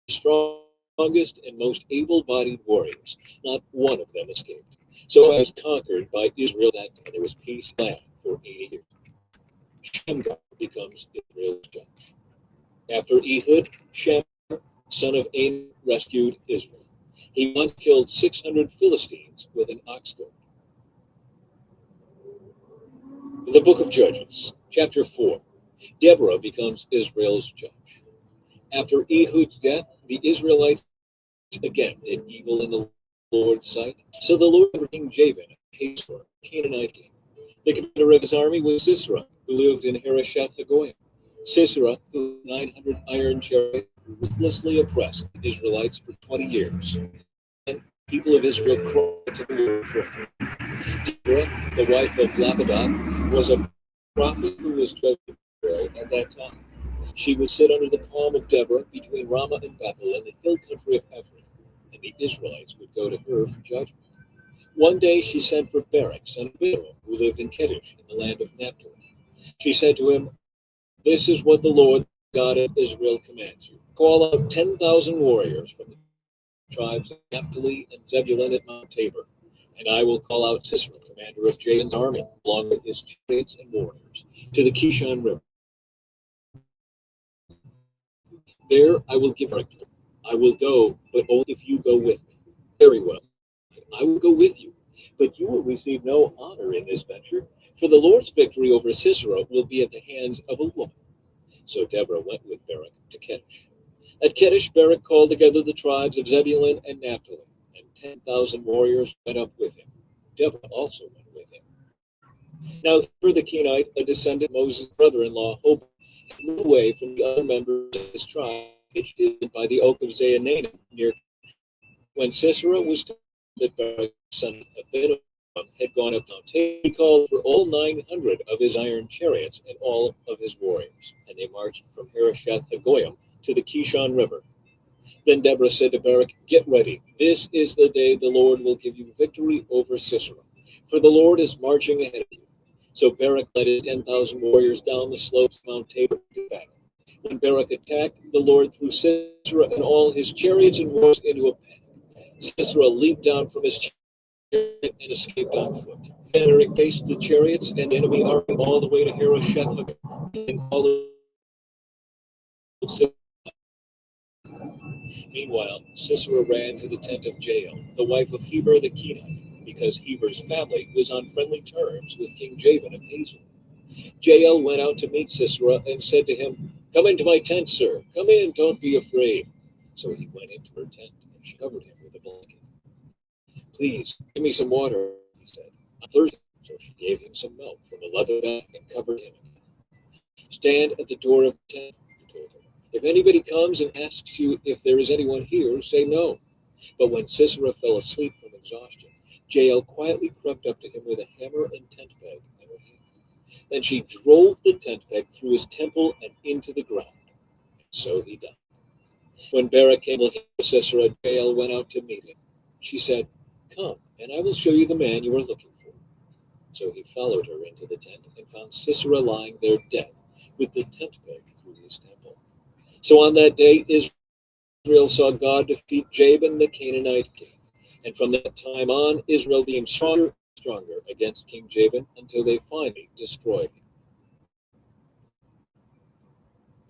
strongest and most able-bodied warriors. Not one of them escaped. So I was conquered by Israel that day. There was peace in the land for 80 years. Shamgar becomes Israel's judge. After Ehud, Shamgar, son of Anan, rescued Israel. He once killed 600 Philistines with an ox goad. The book of Judges, chapter 4. Deborah becomes Israel's judge. After Ehud's death, the Israelites again did evil in the Lord's sight. So the Lord brought King Jabin, Hazor, Canaanite king. The commander of his army was Sisera, who lived in Harosheth Hagoyim. Sisera, who had 900 iron chariots, ruthlessly oppressed the Israelites for 20 years. And the people of Israel cried to the Lord for help. Deborah, the wife of Lapidoth, was a prophet who was judge of Israel at that time. She would sit under the palm of Deborah between Ramah and Bethel in the hill country of Ephraim, and the Israelites would go to her for judgment. One day she sent for Barak, son of Abinoam, who lived in Kedesh in the land of Naphtali. She said to him, "This is what the Lord God of Israel commands you. Call out 10,000 warriors from the tribes of Naphtali and Zebulun at Mount Tabor, and I will call out Sisera, commander of Jabin's army, along with his chariots and warriors, to the Kishon River. There I will give her. I will go, but only if you go with me." "Very well, I will go with you, but you will receive no honor in this venture, for the Lord's victory over Sisera will be at the hands of a woman." So Deborah went with Barak to Kedesh. At Kedesh, Barak called together the tribes of Zebulun and Naphtali, and 10,000 warriors went up with him. Deborah also went with him. Now Heber the Kenite, a descendant of Moses' brother-in-law, Hobab, moved away from the other members of his tribe, pitched in by the oak of Zaanannim near. When Sisera was told that Barak, son of Abinoam, had gone up Mount Tabor, he called for all 900 of his iron chariots and all of his warriors, and they marched from Harosheth Hagoyim to the Kishon River. Then Deborah said to Barak, "Get ready. This is the day the Lord will give you victory over Sisera, for the Lord is marching ahead of you." So Barak led his 10,000 warriors down the slopes of Mount Tabor to battle. When Barak attacked, the Lord threw Sisera and all his chariots and horse into a panic. Sisera leaped down from his chariot and escaped on foot. Then Barak faced the chariots and the enemy army all the way to Harosheth, killing all of Sisera. Meanwhile, Sisera ran to the tent of Jael, the wife of Heber the Kenite, because Heber's family was on friendly terms with King Jabin of Hazor. Jael went out to meet Sisera and said to him, "Come into my tent, sir. Come in, don't be afraid." So he went into her tent, and she covered him with a blanket. "Please, give me some water," he said. "I'm thirsty." So she gave him some milk from a leather bag and covered him. "Stand at the door of the tent," he told her. "If anybody comes and asks you if there is anyone here, say no." But when Sisera fell asleep from exhaustion, Jael quietly crept up to him with a hammer and tent peg in her hand. Then she drove the tent peg through his temple and into the ground. So he died. When Barak came looking for Sisera, Jael went out to meet him. She said, "Come, and I will show you the man you are looking for." So he followed her into the tent and found Sisera lying there dead, with the tent peg through his temple. So on that day, Israel saw God defeat Jabin the Canaanite king. And from that time on, Israel became stronger and stronger against King Jabin until they finally destroyed him.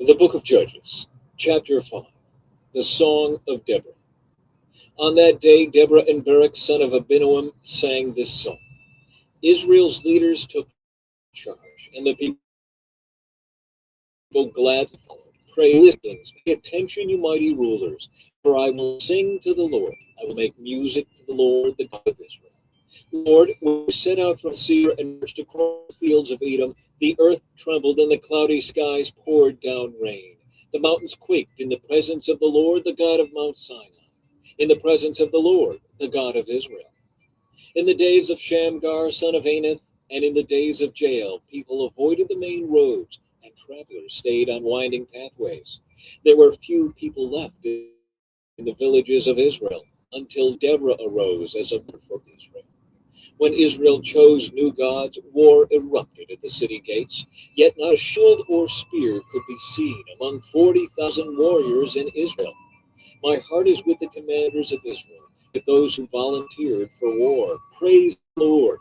The book of Judges, chapter 5, the Song of Deborah. On that day, Deborah and Barak, son of Abinoam, sang this song. Israel's leaders took charge, and the people gladly followed. Pray, listen, pay attention, you mighty rulers, for I will sing to the Lord. I will make music to the Lord, the God of Israel. Lord, when we set out from Seir and marched across the fields of Edom, the earth trembled and the cloudy skies poured down rain. The mountains quaked in the presence of the Lord, the God of Mount Sinai, in the presence of the Lord, the God of Israel. In the days of Shamgar, son of Anath, and in the days of Jael, people avoided the main roads, and travelers stayed on winding pathways. There were few people left in the villages of Israel, until Deborah arose as a leader for Israel. When Israel chose new gods, war erupted at the city gates, yet not a shield or spear could be seen among 40,000 warriors in Israel. My heart is with the commanders of Israel, with those who volunteered for war. Praise the Lord.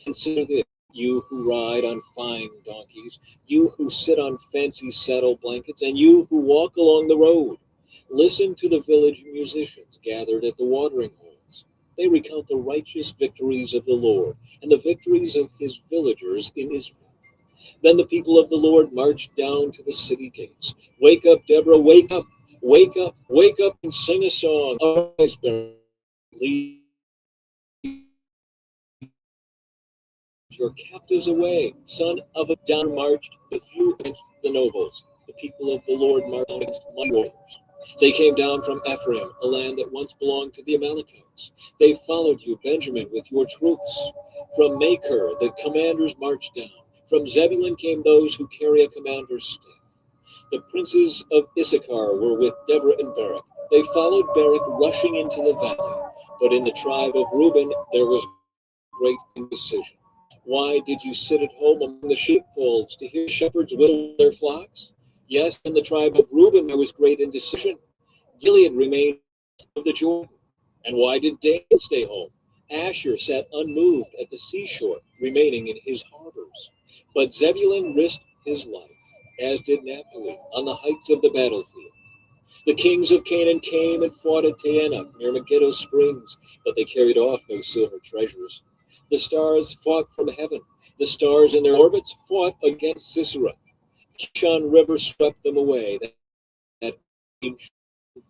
Consider this, you who ride on fine donkeys, you who sit on fancy saddle blankets, and you who walk along the road. Listen to the village musicians gathered at the watering holes. They recount the righteous victories of the Lord and the victories of his villagers in Israel. Then the people of the Lord marched down to the city gates. Wake up, Deborah, wake up, wake up, wake up and sing a song. Arise, Barak, lead your captives away. Son of a down marched with you against the nobles. The people of the Lord marched against my warriors. They came down from Ephraim, a land that once belonged to the Amalekites. They followed you, Benjamin, with your troops. From Makir, the commanders marched down. From Zebulun came those who carry a commander's staff. The princes of Issachar were with Deborah and Barak. They followed Barak rushing into the valley. But in the tribe of Reuben there was great indecision. Why did you sit at home among the sheepfolds to hear shepherds whittle their flocks? Yes, in the tribe of Reuben there was great indecision. Gilead remained of the Jordan. And why did Dan stay home? Asher sat unmoved at the seashore, remaining in his harbors. But Zebulun risked his life, as did Naphtali, on the heights of the battlefield. The kings of Canaan came and fought at Taanach near Megiddo Springs, but they carried off no silver treasures. The stars fought from heaven. The stars in their orbits fought against Sisera. Kishon River swept them away. That ancient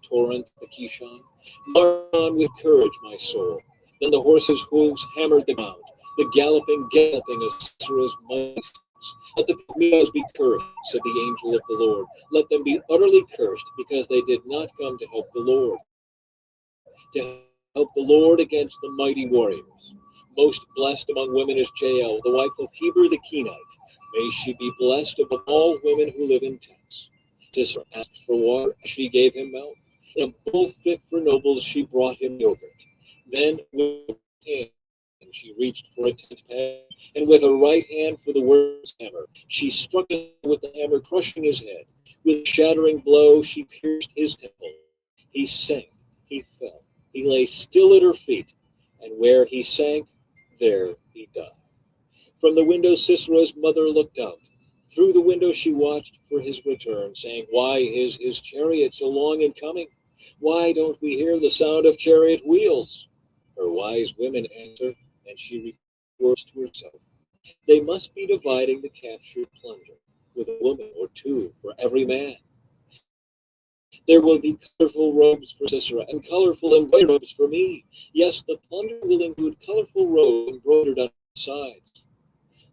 torrent, the Kishon. March on with courage, my soul. Then the horses' hooves hammered the ground. The galloping of Sisera's mighty steeds. Let the Pygmies be cursed, said the angel of the Lord. Let them be utterly cursed, because they did not come to help the Lord. To help the Lord against the mighty warriors. Most blessed among women is Jael, the wife of Heber the Kenite. May she be blessed above all women who live in tents. Sisera asked for water, she gave him milk. In a bowl fit for nobles, she brought him yogurt. Then with her hand she reached for a tent peg, and with her right hand for the workman's hammer. She struck him with the hammer, crushing his head. With a shattering blow, she pierced his temple. He sank, he fell. He lay still at her feet, and where he sank, there he died. From the window Sisera's mother looked out. Through the window she watched for his return, saying, "Why is his chariot so long in coming? Why don't we hear the sound of chariot wheels?" Her wise women answer, and she retorts to herself, "They must be dividing the captured plunder, with a woman or two for every man. There will be colorful robes for Sisera, and colorful embroidered robes for me. Yes, the plunder will include colorful robes embroidered on the sides.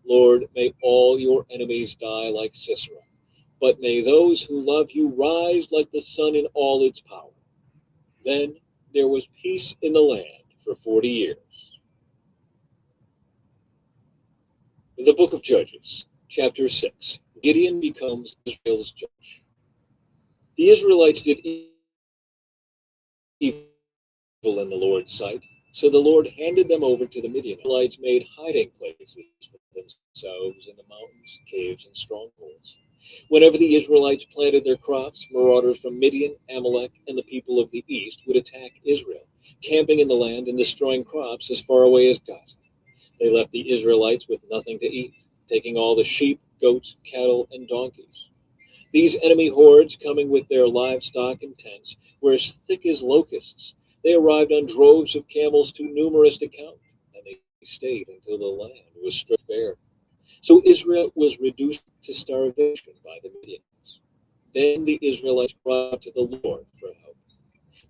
Lord, may all your enemies die like Sisera, but may those who love you rise like the sun in all its power." Then there was peace in the land for 40 years. In the book of Judges, chapter 6, Gideon becomes Israel's judge. The Israelites did evil in the Lord's sight, so the Lord handed them over to the Midianites. The Israelites made hiding places for themselves in the mountains, caves, and strongholds. Whenever the Israelites planted their crops, marauders from Midian, Amalek, and the people of the east would attack Israel, camping in the land and destroying crops as far away as Gaza. They left the Israelites with nothing to eat, taking all the sheep, goats, cattle, and donkeys. These enemy hordes, coming with their livestock and tents, were as thick as locusts. They arrived on droves of camels too numerous to count, and they stayed until the land was stripped bare. So Israel was reduced to starvation by the Midianites. Then the Israelites cried out to the Lord for help.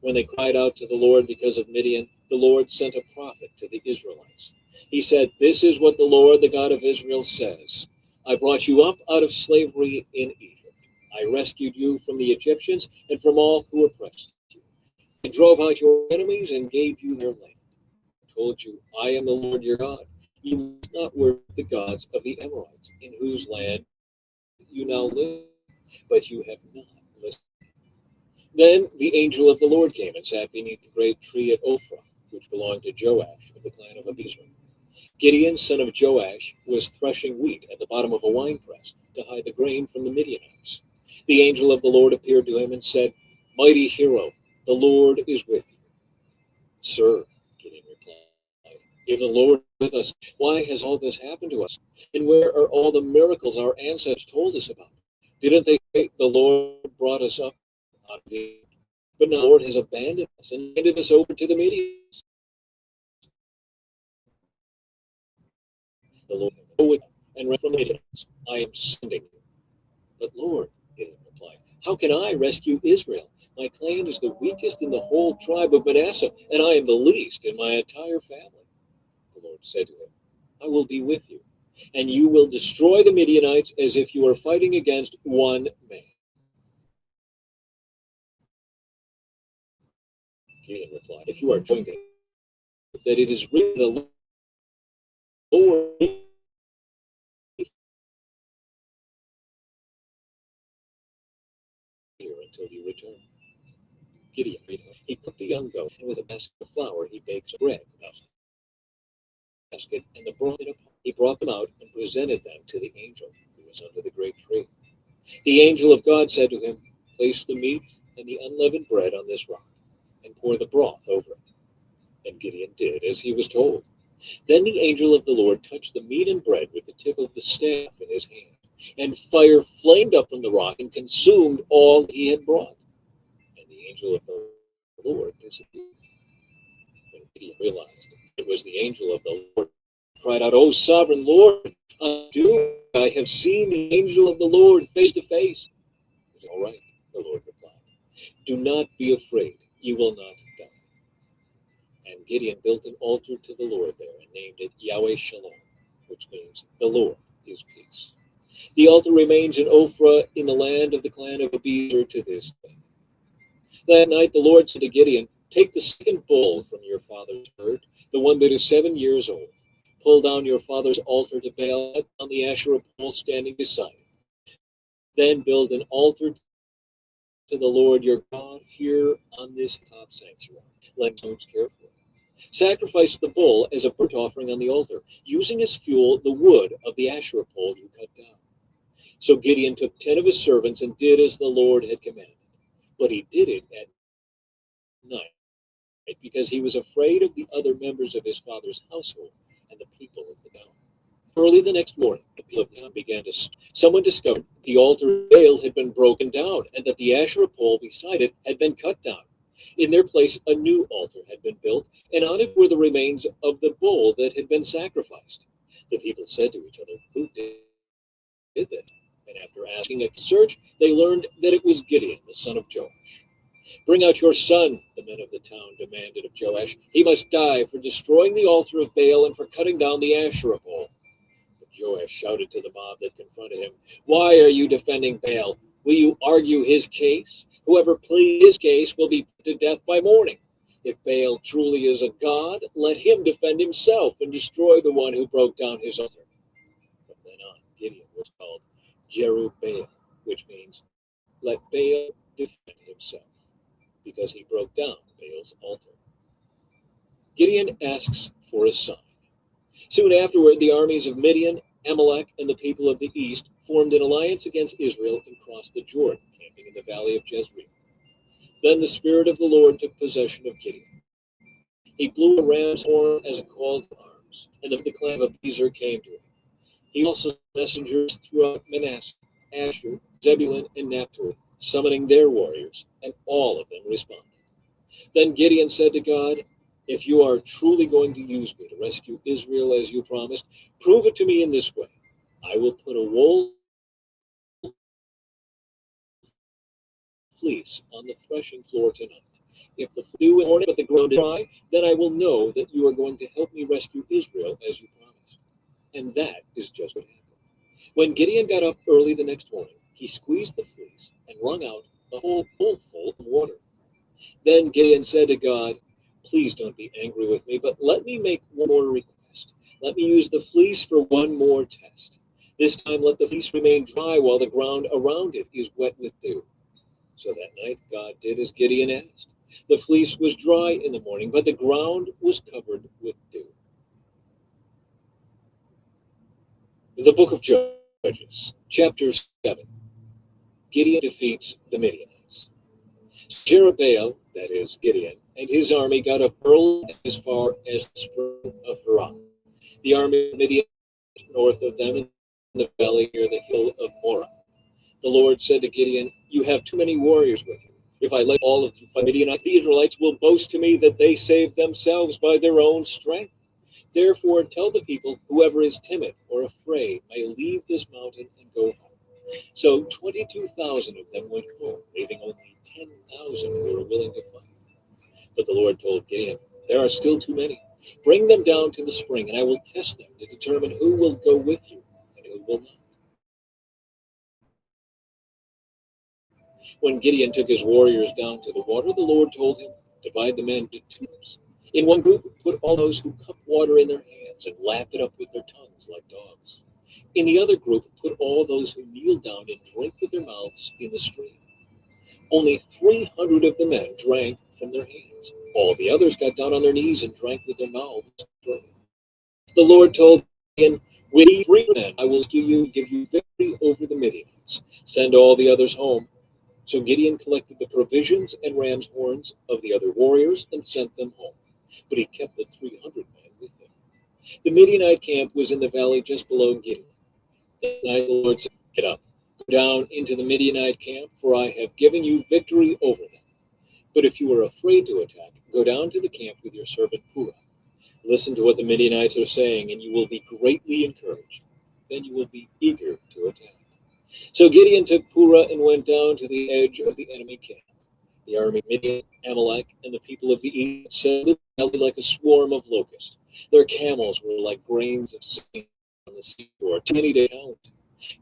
When they cried out to the Lord because of Midian, the Lord sent a prophet to the Israelites. He said, "This is what the Lord, the God of Israel, says. I brought you up out of slavery in Egypt. I rescued you from the Egyptians and from all who oppressed you. I drove out your enemies and gave you their land. I told you, I am the Lord your God. You must not worship the gods of the Amorites, in whose land you now live, but you have not listened." Then the angel of the Lord came and sat beneath the great tree at Ophrah, which belonged to Joash of the clan of Abiezer. Gideon, son of Joash, was threshing wheat at the bottom of a winepress to hide the grain from the Midianites. The angel of the Lord appeared to him and said, "Mighty hero, the Lord is with you." "Sir," Gideon replied, "if the Lord is with us, why has all this happened to us? And where are all the miracles our ancestors told us about? Didn't they say the Lord brought us up out of Egypt? But now the Lord has abandoned us and handed us over to the Midianites." The Lord, "Go with them and run from the Midianites. I am sending you." "But Lord," Gideon replied, "how can I rescue Israel? My clan is the weakest in the whole tribe of Manasseh, and I am the least in my entire family." The Lord said to him, "I will be with you, and you will destroy the Midianites as if you were fighting against one man." Gideon replied, "If you are joined that it is written, the Lord here until you return." Gideon, he cooked a young goat, and with a basket of flour he baked bread without basket, and he brought them out and presented them to the angel who was under the great tree. The angel of God said to him, "Place the meat and the unleavened bread on this rock, and pour the broth over it." And Gideon did as he was told. Then the angel of the Lord touched the meat and bread with the tip of the staff in his hand, and fire flamed up from the rock and consumed all he had brought. And the angel of the Lord disappeared. When Gideon realized it was the angel of the Lord, he cried out, "O sovereign Lord, I have seen the angel of the Lord face to face." "It is all right," the Lord replied. "Do not be afraid. You will not die." And Gideon built an altar to the Lord there and named it Yahweh Shalom, which means the Lord is peace. The altar remains in Ophrah in the land of the clan of Abiezer to this day. That night the Lord said to Gideon, "Take the second bull from your father's herd, the one that is 7 years old. Pull down your father's altar to Baal on the Asherah pole standing beside it. Then build an altar to the Lord your God here on this top sanctuary. Listen carefully. Sacrifice the bull as a burnt offering on the altar, using as fuel the wood of the Asherah pole you cut down. So Gideon took 10 of his servants and did as the Lord had commanded. But he did it at night because he was afraid of the other members of his father's household and the people of the town. Early the next morning, the people of the town began to stir. Someone discovered the altar of Baal had been broken down and that the Asherah pole beside it had been cut down. In their place, a new altar had been built, and on it were the remains of the bull that had been sacrificed. The people said to each other, "Who did this?" And after asking a search, they learned that it was Gideon, the son of Joash. "Bring out your son," the men of the town demanded of Joash. "He must die for destroying the altar of Baal and for cutting down the Asherah pole." But Joash shouted to the mob that confronted him, "Why are you defending Baal? Will you argue his case? Whoever pleads his case will be put to death by morning. If Baal truly is a god, let him defend himself and destroy the one who broke down his altar." From then on, Gideon was called Jerubbaal, which means, "Let Baal defend himself," because he broke down Baal's altar. Gideon asks for a sign. Soon afterward, the armies of Midian, Amalek, and the people of the east formed an alliance against Israel and crossed the Jordan, camping in the valley of Jezreel. Then the Spirit of the Lord took possession of Gideon. He blew a ram's horn as a call to arms, and the clan of Abiezr came to him. He also sent messengers throughout Manasseh, Asher, Zebulun, and Naphtali, summoning their warriors, and all of them responded. Then Gideon said to God, "If you are truly going to use me to rescue Israel as you promised, prove it to me in this way. I will put a wool fleece on the threshing floor tonight. If the dew in the morning but the ground is dry, then I will know that you are going to help me rescue Israel as you promised." And that is just what happened. When Gideon got up early the next morning, he squeezed the fleece and wrung out a whole bowl of water. Then Gideon said to God, "Please don't be angry with me, but let me make one more request. Let me use the fleece for one more test. This time let the fleece remain dry while the ground around it is wet with dew." So that night God did as Gideon asked. The fleece was dry in the morning, but the ground was covered with dew. The book of Judges, chapter 7. Gideon defeats the Midianites. Jerubbaal, that is Gideon, and his army got up early as far as the spring of Haran. The army of Midian north of them in the valley near the hill of Morah. The Lord said to Gideon, "You have too many warriors with you. If I let all of you fight Midianite, the Israelites will boast to me that they saved themselves by their own strength. Therefore tell the people, whoever is timid or afraid may leave this mountain and go home." So 22,000 of them went home, leaving only 10,000 who were willing to fight. But the Lord told Gideon, "There are still too many. Bring them down to the spring, and I will test them to determine who will go with you and who will not." When Gideon took his warriors down to the water, the Lord told him, "Divide the men into two groups. In one group, put all those who cup water in their hands and lap it up with their tongues like dogs. In the other group, put all those who kneel down and drink with their mouths in the stream." Only 300 of the men drank from their hands. All the others got down on their knees and drank with their mouths. The Lord told Gideon, "With these 3 men I will rescue you and give you victory over the Midianites. Send all the others home." So Gideon collected the provisions and ram's horns of the other warriors and sent them home. But he kept the 300 men with him. The Midianite camp was in the valley just below Gideon. That night the Lord said, "Get up, go down into the Midianite camp, for I have given you victory over them. But if you are afraid to attack, go down to the camp with your servant Purah. Listen to what the Midianites are saying, and you will be greatly encouraged. Then you will be eager to attack." So Gideon took Purah and went down to the edge of the enemy camp. The army of Midian, Amalek, and the people of the east settled like a swarm of locusts. Their camels were like grains of sand on the seashore, too many to count.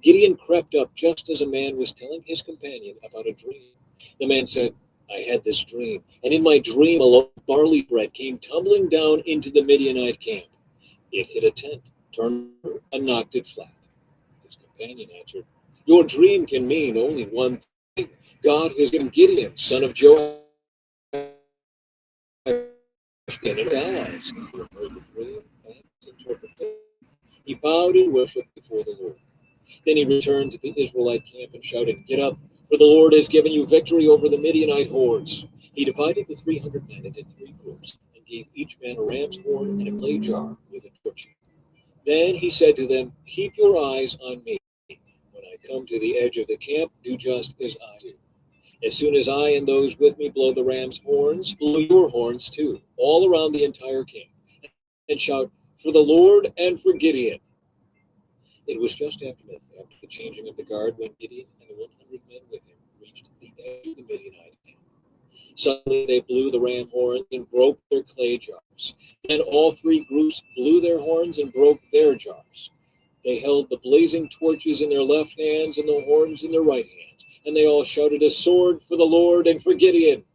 Gideon crept up just as a man was telling his companion about a dream. The man said, "I had this dream, and in my dream a loaf of barley bread came tumbling down into the Midianite camp. It hit a tent, turned over, and knocked it flat." His companion answered, "Your dream can mean only one thing. God has given Gideon, son of Joash, and his allies. He heard the dream and its interpretation. He bowed in worship before the Lord. Then he returned to the Israelite camp and shouted, "Get up, for the Lord has given you victory over the Midianite hordes." He divided the 300 men into three groups and gave each man a ram's horn and a clay jar with a torch. Then he said to them, "Keep your eyes on me. When I come to the edge of the camp, do just as I do. As soon as I and those with me blow the ram's horns, blow your horns too, all around the entire camp, and shout, 'For the Lord and for Gideon.'" It was just after midnight, after the changing of the guard, when Gideon and the 100 men with him reached the edge of the Midianite camp. Suddenly they blew the ram horns and broke their clay jars. Then all three groups blew their horns and broke their jars. They held the blazing torches in their left hands and the horns in their right hands, and they all shouted, "A sword for the Lord and for Gideon!"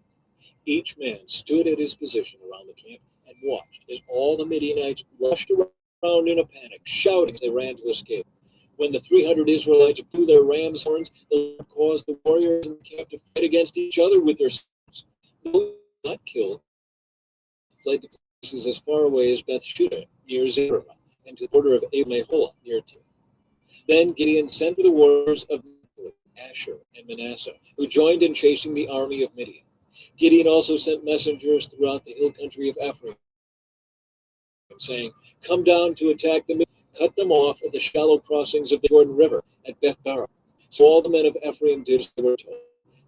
Each man stood at his position around the camp and watched as all the Midianites rushed around in a panic, shouting as they ran to escape. When the 300 Israelites blew their ram's horns, the Lord caused the warriors in the camp to fight against each other with their swords. Those not killed fled to places as far away as Bethshudah near Zerah, and to the border of Abel-Meholah near Tim. Then Gideon sent for the warriors of Asher and Manasseh, who joined in chasing the army of Midian. Gideon also sent messengers throughout the hill country of Ephraim, saying, "Come down to attack the Midianites. Cut them off at the shallow crossings of the Jordan River at Beth-barah." So all the men of Ephraim did as they were told.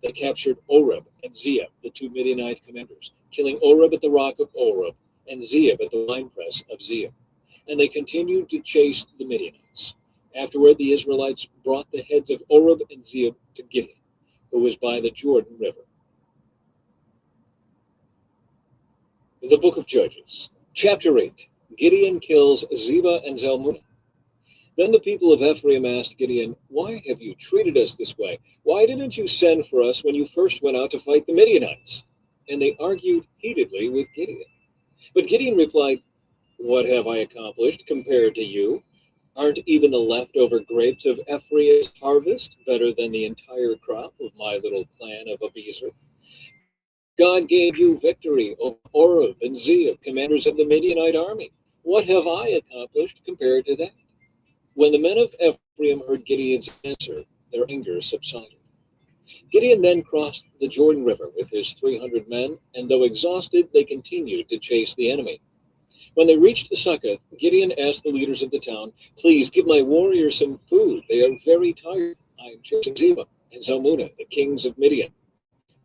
They captured Oreb and Zeeb, the two Midianite commanders, killing Oreb at the rock of Oreb and Zeeb at the winepress of Zeeb. And they continued to chase the Midianites. Afterward, the Israelites brought the heads of Oreb and Zeeb to Gideon, who was by the Jordan River. The Book of Judges, Chapter 8. Gideon kills Zebah and Zalmunna. Then the people of Ephraim asked Gideon, "Why have you treated us this way? Why didn't you send for us when you first went out to fight the Midianites?" And they argued heatedly with Gideon. But Gideon replied, "What have I accomplished compared to you? Aren't even the leftover grapes of Ephraim's harvest better than the entire crop of my little clan of Abiezer? God gave you victory over Oreb and Zeeb, commanders of the Midianite army. What have I accomplished compared to that?" When the men of Ephraim heard Gideon's answer, their anger subsided. Gideon then crossed the Jordan River with his 300 men, and though exhausted, they continued to chase the enemy. When they reached Succoth, Gideon asked the leaders of the town, "Please give my warriors some food. They are very tired. I am chasing Zebah and Zalmunna, the kings of Midian."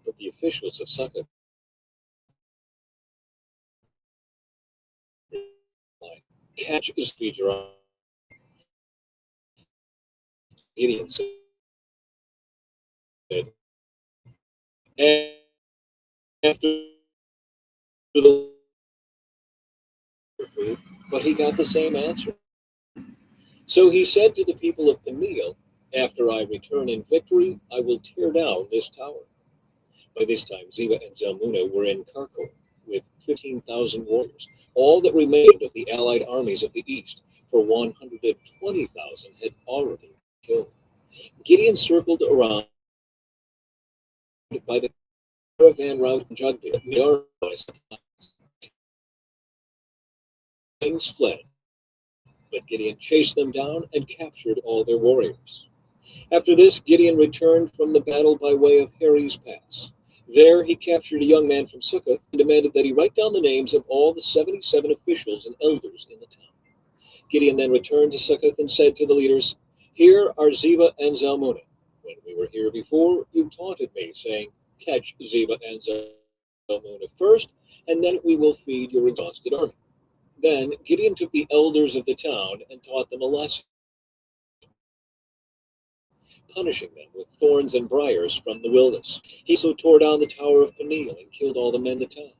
But the officials of Succoth replied, "Catch is feed your army." Gideon said, "After the food," but he got the same answer. So he said to the people of Peniel, "After I return in victory, I will tear down this tower." By this time, Zebah and Zalmunna were in Karkor with 15,000 warriors, all that remained of the allied armies of the east, for 120,000 had already been killed. Gideon circled around by the caravan route in Jogbeah. Kings fled, but Gideon chased them down and captured all their warriors. After this, Gideon returned from the battle by way of Harry's Pass. There he captured a young man from Succoth and demanded that he write down the names of all the 77 officials and elders in the town. Gideon then returned to Succoth and said to the leaders, "Here are Zebah and Zalmunna. When we were here before, you taunted me, saying, 'Catch Zebah and Zalmunna first, and then we will feed your exhausted army.'" Then Gideon took the elders of the town and taught them a lesson, punishing them with thorns and briars from the wilderness. He also tore down the tower of Peniel and killed all the men of the town.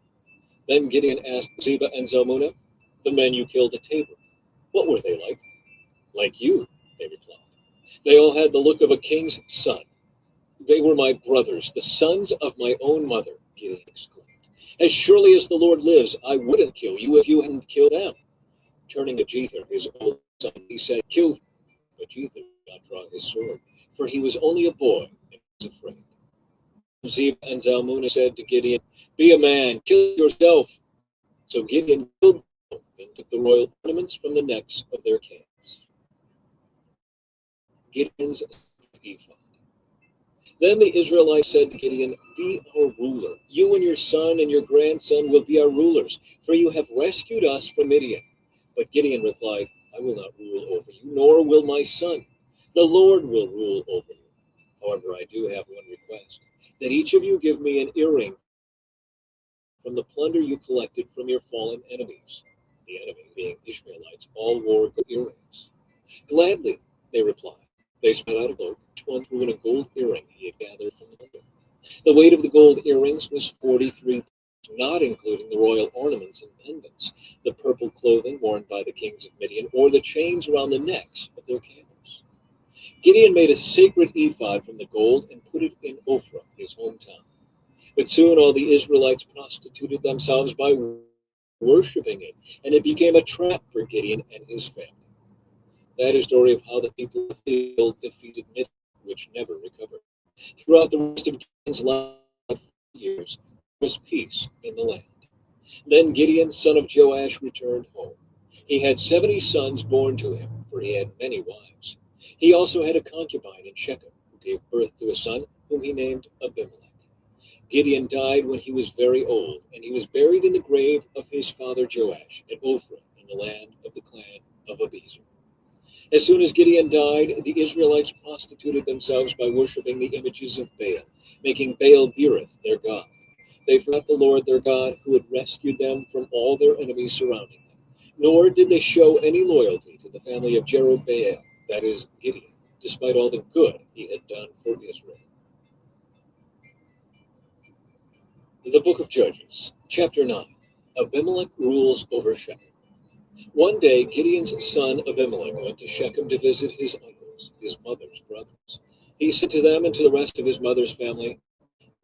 Then Gideon asked Zebah and Zalmunna, "The men you killed at Tabor, what were they like?" "Like you," they replied. "They all had the look of a king's son." "They were my brothers, the sons of my own mother," Gideon exclaimed. "As surely as the Lord lives, I wouldn't kill you if you hadn't killed them." Turning to Jether, his old son, he said, "Kill them." But Jether did not draw his sword, for he was only a boy and was afraid. Zebah and Zalmunna said to Gideon, "Be a man, kill yourself." So Gideon killed them and took the royal ornaments from the necks of their kings. Gideon's ephod. Then the Israelites said to Gideon, "Be our ruler. You and your son and your grandson will be our rulers, for you have rescued us from Midian." But Gideon replied, "I will not rule over you, nor will my son. The Lord will rule over you. However, I do have one request, that each of you give me an earring from the plunder you collected from your fallen enemies." The enemy, being Ishmaelites, all wore earrings. "Gladly," they replied. They spread out a cloak, each one threw in a gold earring he had gathered from the plunder. The weight of the gold earrings was 43 pounds, not including the royal ornaments and pendants, the purple clothing worn by the kings of Midian, or the chains around the necks of their camels. Gideon made a sacred ephod from the gold and put it in Ophrah, his hometown. But soon all the Israelites prostituted themselves by worshiping it, and it became a trap for Gideon and his family. That is the story of how the people of Israel defeated Midian, which never recovered. Throughout the rest of Gideon's life, years, there was peace in the land. Then Gideon, son of Joash, returned home. He had 70 sons born to him, for he had many wives. He also had a concubine in Shechem, who gave birth to a son, whom he named Abimelech. Gideon died when he was very old, and he was buried in the grave of his father Joash at Ophrah in the land of the clan of Abiezer. As soon as Gideon died, the Israelites prostituted themselves by worshiping the images of Baal, making Baal-berith their god. They forgot the Lord their God, who had rescued them from all their enemies surrounding them. Nor did they show any loyalty to the family of Jerubbaal, that is, Gideon, despite all the good he had done for Israel. The Book of Judges, Chapter 9. Abimelech rules over Shechem. One day, Gideon's son Abimelech went to Shechem to visit his uncles, his mother's brothers. He said to them and to the rest of his mother's family,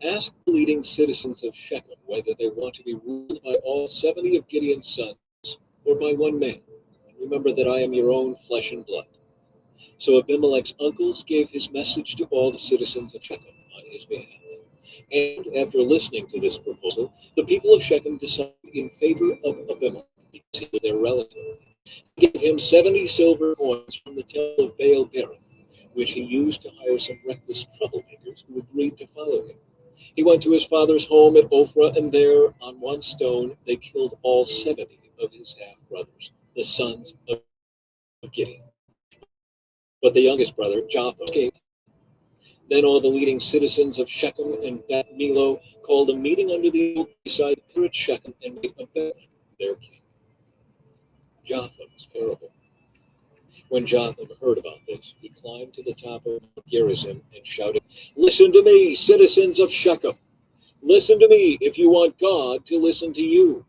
"Ask the leading citizens of Shechem whether they want to be ruled by all 70 of Gideon's sons or by one man. And remember that I am your own flesh and blood." So Abimelech's uncles gave his message to all the citizens of Shechem on his behalf. And after listening to this proposal, the people of Shechem decided in favor of Abimelech because he was their relative. They gave him 70 silver coins from the temple of Baal-berith, which he used to hire some reckless troublemakers who agreed to follow him. He went to his father's home at Ophrah, and there, on one stone, they killed all 70 of his half-brothers, the sons of Gideon. But the youngest brother, Jotham, escaped. Then all the leading citizens of Shechem and Beth Millo called a meeting under the oak beside the at Shechem and made Abimelech their king. Jotham's parable. When Jotham heard about this, he climbed to the top of Mount Gerizim and shouted, "Listen to me, citizens of Shechem! Listen to me if you want God to listen to you.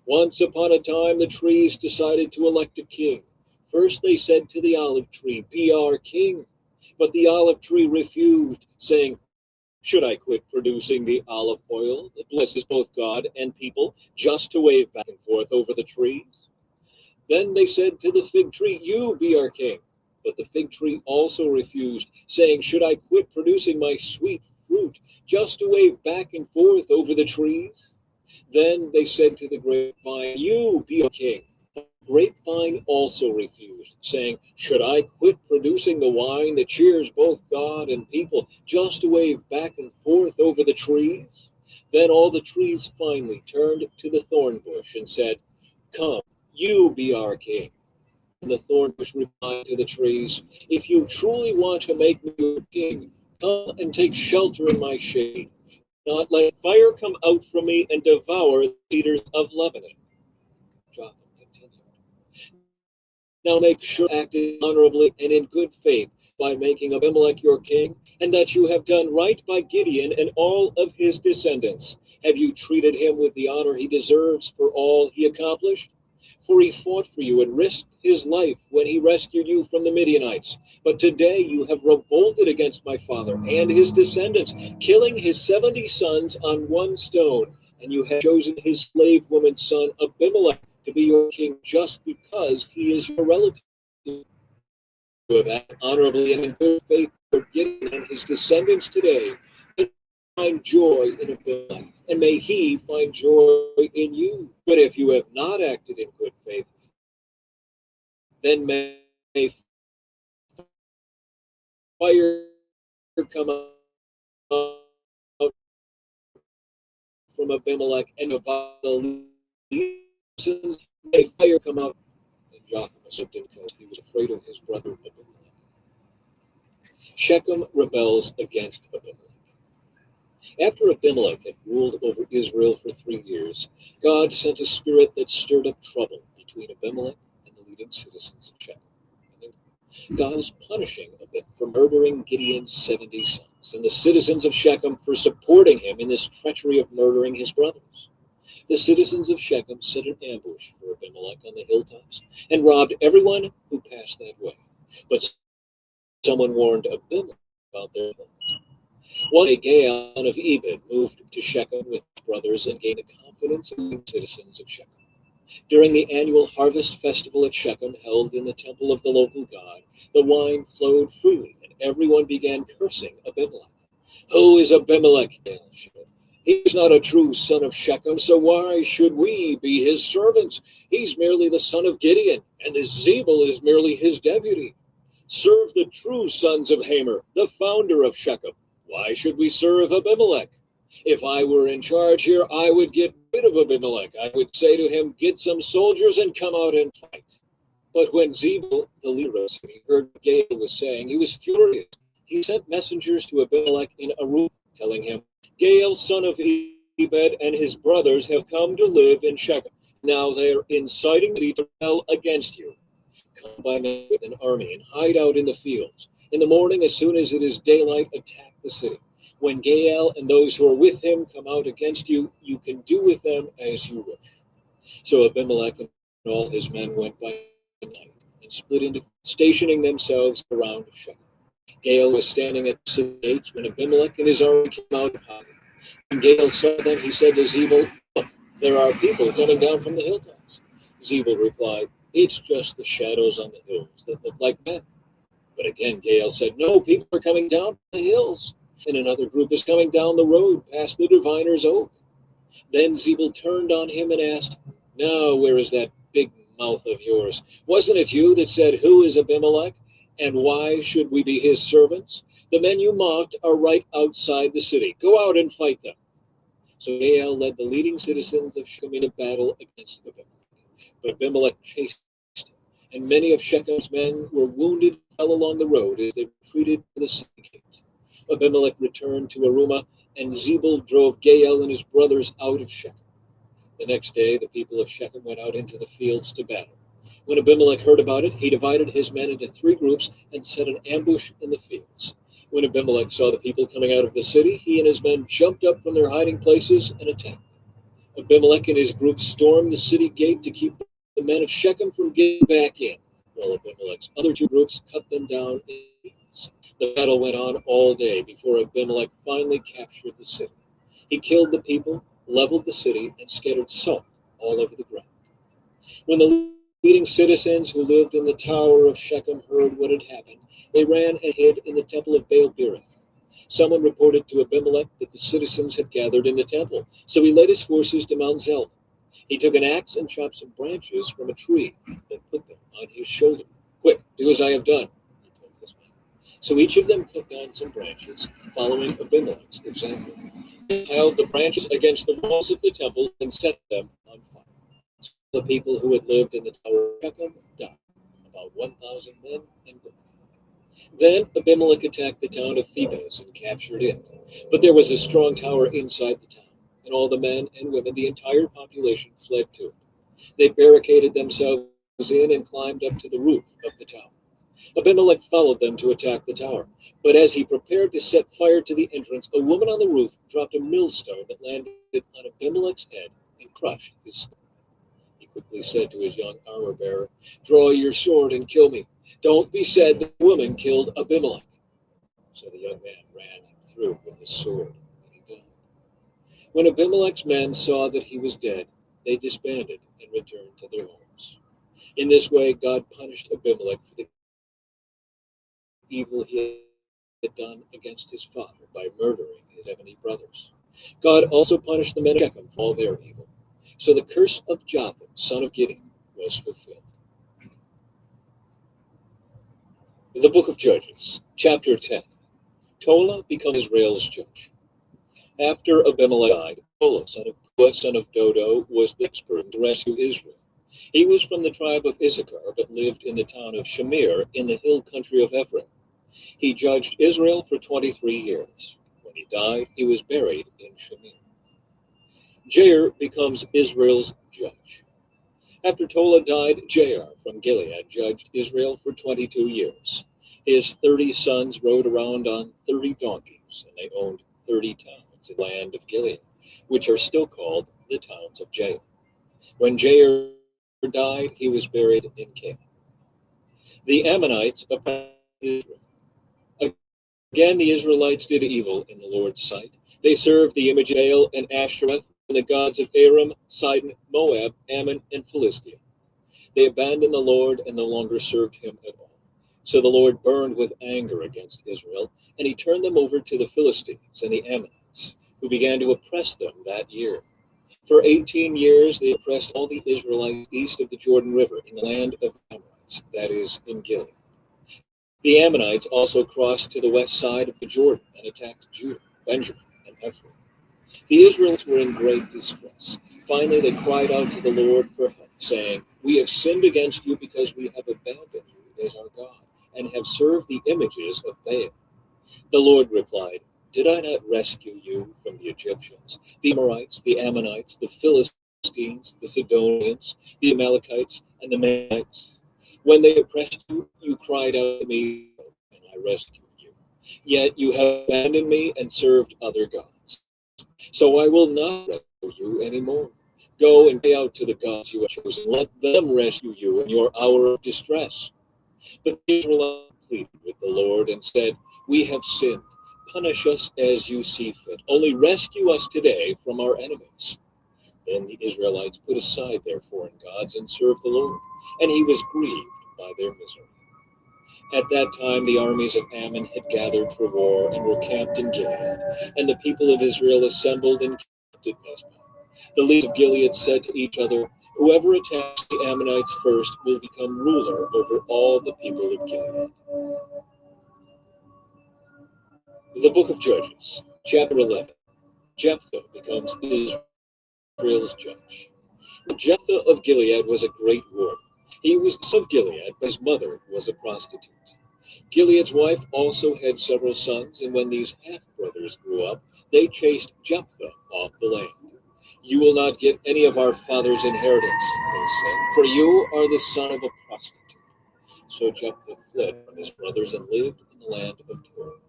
Once upon a time, the trees decided to elect a king. First they said to the olive tree, 'Be our king.' But the olive tree refused, saying, 'Should I quit producing the olive oil that blesses both God and people just to wave back and forth over the trees?' Then they said to the fig tree, 'You be our king.' But the fig tree also refused, saying, 'Should I quit producing my sweet fruit just to wave back and forth over the trees?' Then they said to the grapevine, 'You be our king.' The grapevine also refused, saying, 'Should I quit producing the wine that cheers both God and people just to wave back and forth over the trees?' Then all the trees finally turned to the thorn bush and said, 'Come, you be our king.' And the thorn bush replied to the trees, 'If you truly want to make me your king, come and take shelter in my shade. Not let fire come out from me and devour the cedars of Lebanon.'" Jotham continued, "Now make sure you acted honorably and in good faith by making Abimelech your king, and that you have done right by Gideon and all of his descendants. Have you treated him with the honor he deserves for all he accomplished? For he fought for you and risked his life when he rescued you from the Midianites. But today you have revolted against my father and his descendants, killing his 70 sons on one stone, and you have chosen his slave woman's son Abimelech to be your king just because he is your relative. You have acted honorably and in good faith toward Gideon and his descendants today. find joy in Abimelech, and may he find joy in you. But if you have not acted in good faith, then may fire come out from Abimelech and devour the leaders. May fire come out. And Jotham lived in Coast. He was afraid of his brother Abimelech. Shechem rebels against Abimelech. After Abimelech had ruled over Israel for 3 years, God sent a spirit that stirred up trouble between Abimelech and the leading citizens of Shechem. God was punishing Abimelech for murdering Gideon's 70 sons, and the citizens of Shechem for supporting him in this treachery of murdering his brothers. The citizens of Shechem set an ambush for Abimelech on the hilltops and robbed everyone who passed that way. But someone warned Abimelech about their plans. One day, Gaal, son of Ebed, moved to Shechem with his brothers and gained the confidence of the citizens of Shechem. During the annual harvest festival at Shechem, held in the temple of the local god, the wine flowed freely, and everyone began cursing Abimelech. Who is Abimelech? Gaal shouted. He is not a true son of Shechem, so why should we be his servants? He's merely the son of Gideon, and this Zebul is merely his deputy. Serve the true sons of Hamer, the founder of Shechem. Why should we serve Abimelech? If I were in charge here, I would get rid of Abimelech. I would say to him, get some soldiers and come out and fight. But when Zebul, the leader of the city, heard what Gaal was saying, he was furious. He sent messengers to Abimelech in Arumah, telling him, Gaal, son of Ebed, and his brothers have come to live in Shechem. Now they are inciting me to rebel against you. Come by night with an army and hide out in the fields. In the morning, as soon as it is daylight, attack the city. When Gaal and those who are with him come out against you, you can do with them as you wish. So Abimelech and all his men went by night and split into, stationing themselves around Shechem. Gaal was standing at the city gates when Abimelech and his army came out of hiding. When Gaal saw them, he said to Zebul, look, there are people coming down from the hilltops. Zebul replied, it's just the shadows on the hills that look like men. But again, Gaal said, no, people are coming down from the hills, and another group is coming down the road past the diviner's oak. Then Zebul turned on him and asked, now where is that big mouth of yours? Wasn't it you that said, who is Abimelech, and why should we be his servants? The men you mocked are right outside the city. Go out and fight them. So Gaal led the leading citizens of Shechem into battle against Abimelech. But Abimelech chased him, and many of Shechem's men were wounded and fell along the road as they retreated to the city gate. Abimelech returned to Arumah, and Zebul drove Gaal and his brothers out of Shechem. The next day, the people of Shechem went out into the fields to battle. When Abimelech heard about it, he divided his men into 3 groups and set an ambush in the fields. When Abimelech saw the people coming out of the city, he and his men jumped up from their hiding places and attacked. Abimelech and his group stormed the city gate to keep the men of Shechem from getting back in, while Abimelech's other 2 groups cut them down in the fields. The battle went on all day before Abimelech finally captured the city. He killed the people, leveled the city, and scattered salt all over the ground. When the leading citizens who lived in the tower of Shechem heard what had happened, they ran and hid in the temple of Baal-Berith. Someone reported to Abimelech that the citizens had gathered in the temple, so he led his forces to Mount Zelma. He took an axe and chopped some branches from a tree, then put them on his shoulder. Quick, do as I have done, he told his men. So each of them cut down some branches, following Abimelech's example. They piled the branches against the walls of the temple and set them on fire. So the people who had lived in the tower of Shechem died, about 1,000 men and women. Then Abimelech attacked the town of Thebez and captured it. But there was a strong tower inside the town, and all the men and women, the entire population, fled to it. They barricaded themselves in and climbed up to the roof of the tower. Abimelech followed them to attack the tower. But as he prepared to set fire to the entrance, a woman on the roof dropped a millstone that landed on Abimelech's head and crushed his skull. He quickly said to his young armor-bearer, draw your sword and kill me. Don't be said the woman killed Abimelech. So the young man ran through with his sword, and he died. When Abimelech's men saw that he was dead, they disbanded and returned to their homes. In this way, God punished Abimelech for the evil he had done against his father by murdering his 70 brothers. God also punished the men of Shechem for all their evil. So the curse of Jotham, son of Gideon, was fulfilled. The book of Judges, chapter 10. Tola becomes Israel's judge. After Abimelech died, Tola, son of Dodo, was the expert to rescue Israel. He was from the tribe of Issachar, but lived in the town of Shamir in the hill country of Ephraim. He judged Israel for 23 years. When he died, he was buried in Shamir. Jair becomes Israel's judge. After Tola died, Jair from Gilead judged Israel for 22 years. His 30 sons rode around on 30 donkeys, and they owned 30 towns in the land of Gilead, which are still called the towns of Jair. When Jair died, he was buried in Canaan. The Ammonites oppressed Israel. Again, the Israelites did evil in the Lord's sight. They served the image of Baal and Ashereth and the gods of Aram, Sidon, Moab, Ammon, and Philistia. They abandoned the Lord and no longer served him at all. So the Lord burned with anger against Israel, and he turned them over to the Philistines and the Ammonites, who began to oppress them that year. For 18 years they oppressed all the Israelites east of the Jordan River in the land of the Amorites, that is, in Gilead. The Ammonites also crossed to the west side of the Jordan and attacked Judah, Benjamin, and Ephraim. The Israelites were in great distress. Finally, they cried out to the Lord for help, saying, "We have sinned against you because we have abandoned you as our God, and have served the images of Baal." The Lord replied, "Did I not rescue you from the Egyptians, the Amorites, the Ammonites, the Philistines, the Sidonians, the Amalekites, and the Maonites? When they oppressed you, you cried out to me, and I rescued you. Yet you have abandoned me and served other gods. So I will not rescue you anymore. Go and pray out to the gods you have chosen. Let them rescue you in your hour of distress." But the Israelites pleaded with the Lord and said, "We have sinned. Punish us as you see fit. Only rescue us today from our enemies." Then the Israelites put aside their foreign gods and served the Lord, and he was grieved by their misery. At that time the armies of Ammon had gathered for war and were camped in Gilead, and the people of Israel assembled and camped at Mizpah. The leaders of Gilead said to each other, "Whoever attacks the Ammonites first will become ruler over all the people of Gilead." The book of Judges, chapter 11. Jephthah becomes Israel's judge. Jephthah of Gilead was a great warrior. He was the son of Gilead, but his mother was a prostitute. Gilead's wife also had several sons, and when these half-brothers grew up, they chased Jephthah off the land. "You will not get any of our father's inheritance," they said, "for you are the son of a prostitute." So Jephthah fled from his brothers and lived in the land of Tob.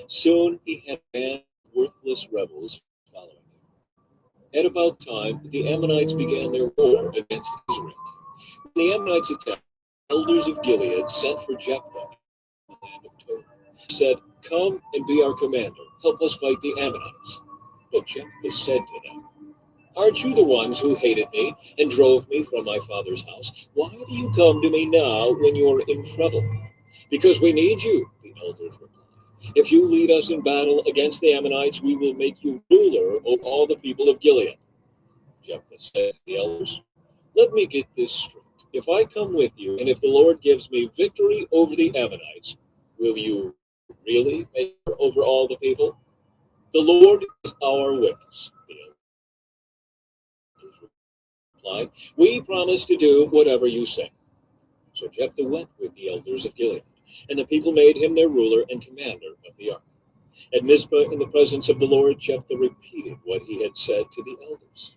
Soon he had a band of worthless rebels following him. At about time, the Ammonites began their war against Israel. When the Ammonites attacked, the elders of Gilead sent for Jephthah in the land of Tob. He said, "Come and be our commander. Help us fight the Ammonites." But Jephthah said to them, "Aren't you the ones who hated me and drove me from my father's house? Why do you come to me now when you are in trouble?" "Because we need you," the elders replied. "If you lead us in battle against the Ammonites, we will make you ruler over all the people of Gilead." Jephthah said to the elders, "Let me get this straight. If I come with you, and if the Lord gives me victory over the Ammonites, will you really make her over all the people?" "The Lord is our witness," the elders replied. "We promise to do whatever you say." So Jephthah went with the elders of Gilead, and the people made him their ruler and commander of the army. At Mizpah, in the presence of the Lord, Jephthah repeated what he had said to the elders.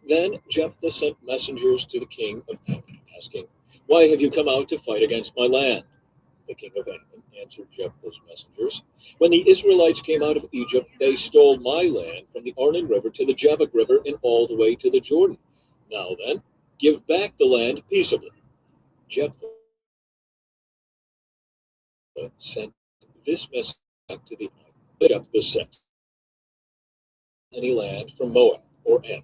Then Jephthah sent messengers to the king of Ammon, asking, "Why have you come out to fight against my land?" The king of Ammon answered Jephthah's messengers, "When the Israelites came out of Egypt, they stole my land from the Arnon River to the Jabbok River and all the way to the Jordan. Now then, give back the land peaceably." Jephthah sent this message back to the Jephthah sent any land from Moab or Ammon.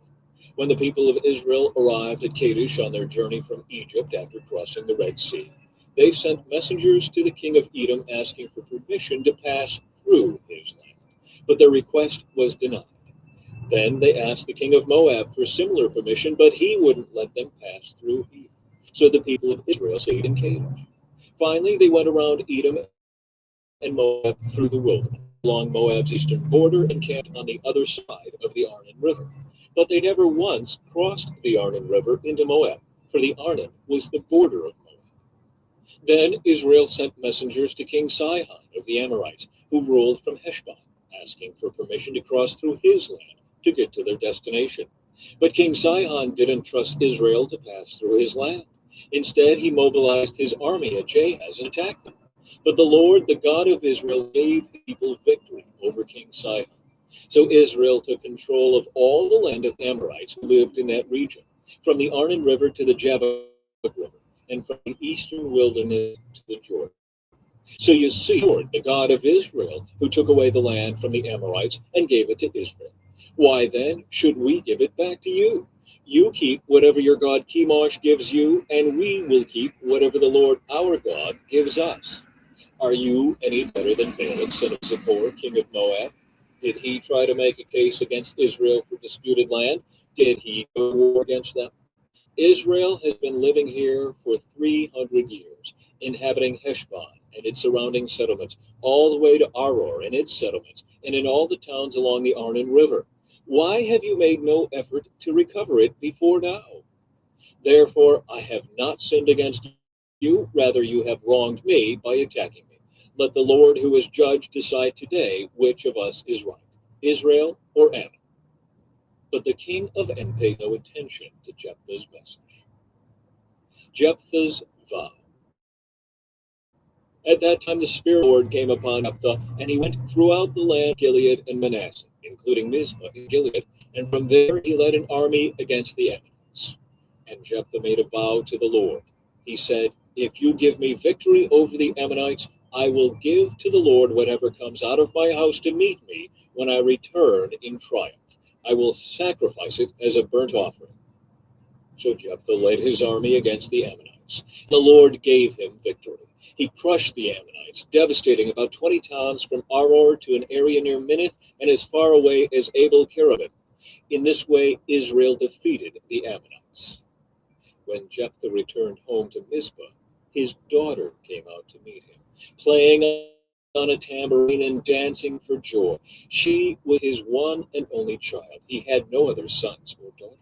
When the people of Israel arrived at Kadesh on their journey from Egypt after crossing the Red Sea, They sent messengers to the king of Edom asking for permission to pass through his land, but their request was denied. Then they asked the king of Moab for similar permission, but he wouldn't let them pass through either. So the people of Israel stayed in Kadesh. Finally, they went around Edom and Moab through the wilderness, along Moab's eastern border, and camped on the other side of the Arnon River. But they never once crossed the Arnon River into Moab, for the Arnon was the border of Moab. Then Israel sent messengers to King Sihon of the Amorites, who ruled from Heshbon, asking for permission to cross through his land to get to their destination. But King Sihon didn't trust Israel to pass through his land. Instead, he mobilized his army at Jahaz and attacked them. But the Lord, the God of Israel, gave the people victory over King Sihon. So Israel took control of all the land of the Amorites who lived in that region, from the Arnon River to the Jabbok River, and from the eastern wilderness to the Jordan. So you see, Lord, the God of Israel, who took away the land from the Amorites and gave it to Israel. Why then should we give it back to you? You keep whatever your God Chemosh gives you, and we will keep whatever the Lord our God gives us. Are you any better than Balak, son of Zippor, king of Moab? Did he try to make a case against Israel for disputed land? Did he go to war against them? Israel has been living here for 300 years, inhabiting Heshbon and its surrounding settlements, all the way to Aror and its settlements, and in all the towns along the Arnon River. Why have you made no effort to recover it before now? Therefore, I have not sinned against you, rather you have wronged me by attacking me. Let the Lord who is judge decide today which of us is right, Israel or Ammon. But the king of Edom paid no attention to Jephthah's message. Jephthah's vow. At that time the Spirit of the Lord came upon Jephthah, and he went throughout the land of Gilead and Manasseh, including Mizpah in Gilead, and from there he led an army against the Ammonites. And Jephthah made a vow to the Lord. He said, if you give me victory over the Ammonites, I will give to the Lord whatever comes out of my house to meet me when I return in triumph. I will sacrifice it as a burnt offering. So Jephthah led his army against the Ammonites. The Lord gave him victory. He crushed the Ammonites, devastating about 20 towns from Aror to an area near Minnith and as far away as Abel Kerubim. In this way, Israel defeated the Ammonites. When Jephthah returned home to Mizpah, his daughter came out to meet him, playing on a tambourine and dancing for joy. She was his one and only child. He had no other sons or daughters.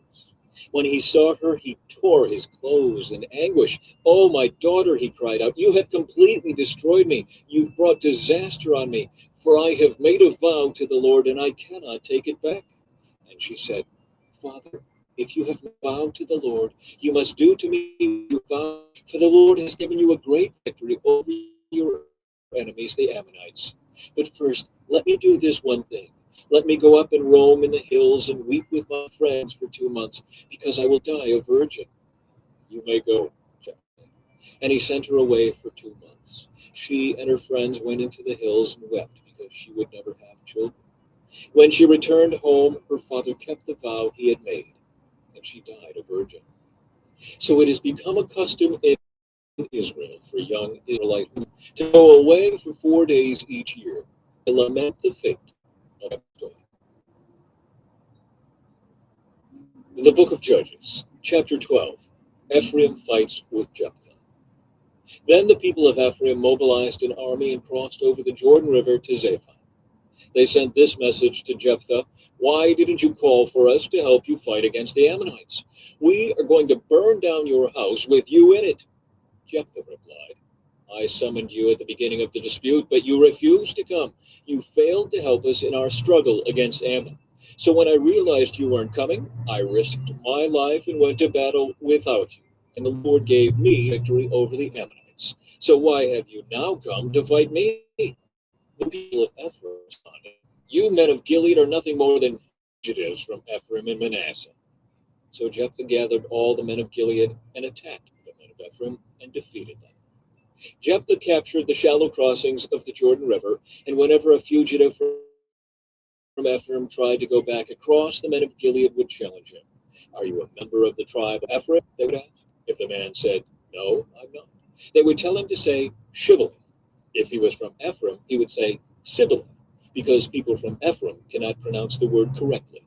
When he saw her, he tore his clothes in anguish. Oh, my daughter, he cried out, you have completely destroyed me. You've brought disaster on me, for I have made a vow to the Lord, and I cannot take it back. And she said, Father, if you have vowed to the Lord, you must do to me your vow, for the Lord has given you a great victory over your enemies, the Ammonites. But first, let me do this one thing. Let me go up and roam in the hills and weep with my friends for 2 months, because I will die a virgin. You may go, Jephthah. And he sent her away for 2 months. She and her friends went into the hills and wept, because she would never have children. When she returned home, her father kept the vow he had made, and she died a virgin. So it has become a custom in Israel for young Israelite women to go away for 4 days each year to lament the fate of Jephthah. In the book of Judges, chapter 12, Ephraim fights with Jephthah. Then the people of Ephraim mobilized an army and crossed over the Jordan River to Zaphon. They sent this message to Jephthah, why didn't you call for us to help you fight against the Ammonites? We are going to burn down your house with you in it. Jephthah replied, I summoned you at the beginning of the dispute, but you refused to come. You failed to help us in our struggle against Ammon. So when I realized you weren't coming, I risked my life and went to battle without you. And the Lord gave me victory over the Ammonites. So why have you now come to fight me? The people of Ephraim responded, you men of Gilead are nothing more than fugitives from Ephraim and Manasseh. So Jephthah gathered all the men of Gilead and attacked the men of Ephraim and defeated them. Jephthah captured the shallow crossings of the Jordan River, and whenever a fugitive from Ephraim tried to go back across, the men of Gilead would challenge him. Are you a member of the tribe of Ephraim? They would ask. If the man said, no, I'm not, They would tell him to say Shibboleth. If he was from Ephraim, he would say Sibboleth, because people from Ephraim cannot pronounce the word correctly.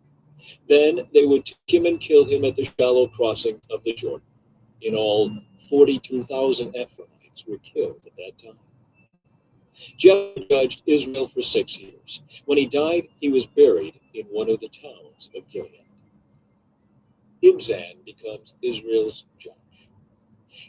Then they would take him and kill him at the shallow crossing of the Jordan. In all, 42,000 Ephraimites were killed at that time. Jephthah judged Israel for 6 years. When he died, he was buried in one of the towns of Gilead. Ibzan becomes Israel's judge.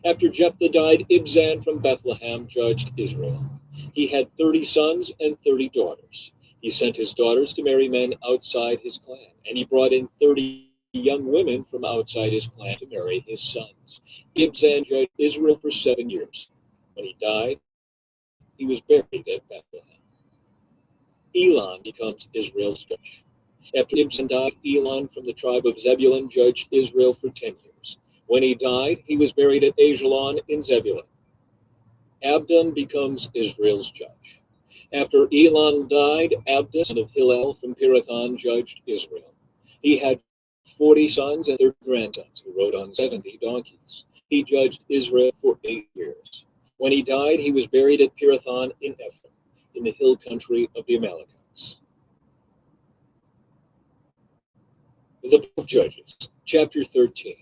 After Jephthah died, Ibzan from Bethlehem judged Israel. He had 30 sons and 30 daughters. He sent his daughters to marry men outside his clan, and he brought in 30 young women from outside his clan to marry his sons. Ibzan judged Israel for 7 years. When he died, he was buried at Bethlehem. Elon becomes Israel's judge. After Ibzan died, Elon from the tribe of Zebulun judged Israel for 10 years. When he died, he was buried at Ajalon in Zebulun. Abdon becomes Israel's judge. After Elon died, Abdon, son of Hillel from Pirathon, judged Israel. He had 40 sons and 30 grandsons who rode on 70 donkeys. He judged Israel for 8 years. When he died, he was buried at Pirathon in Ephraim, in the hill country of the Amalekites. The Book of Judges, chapter 13,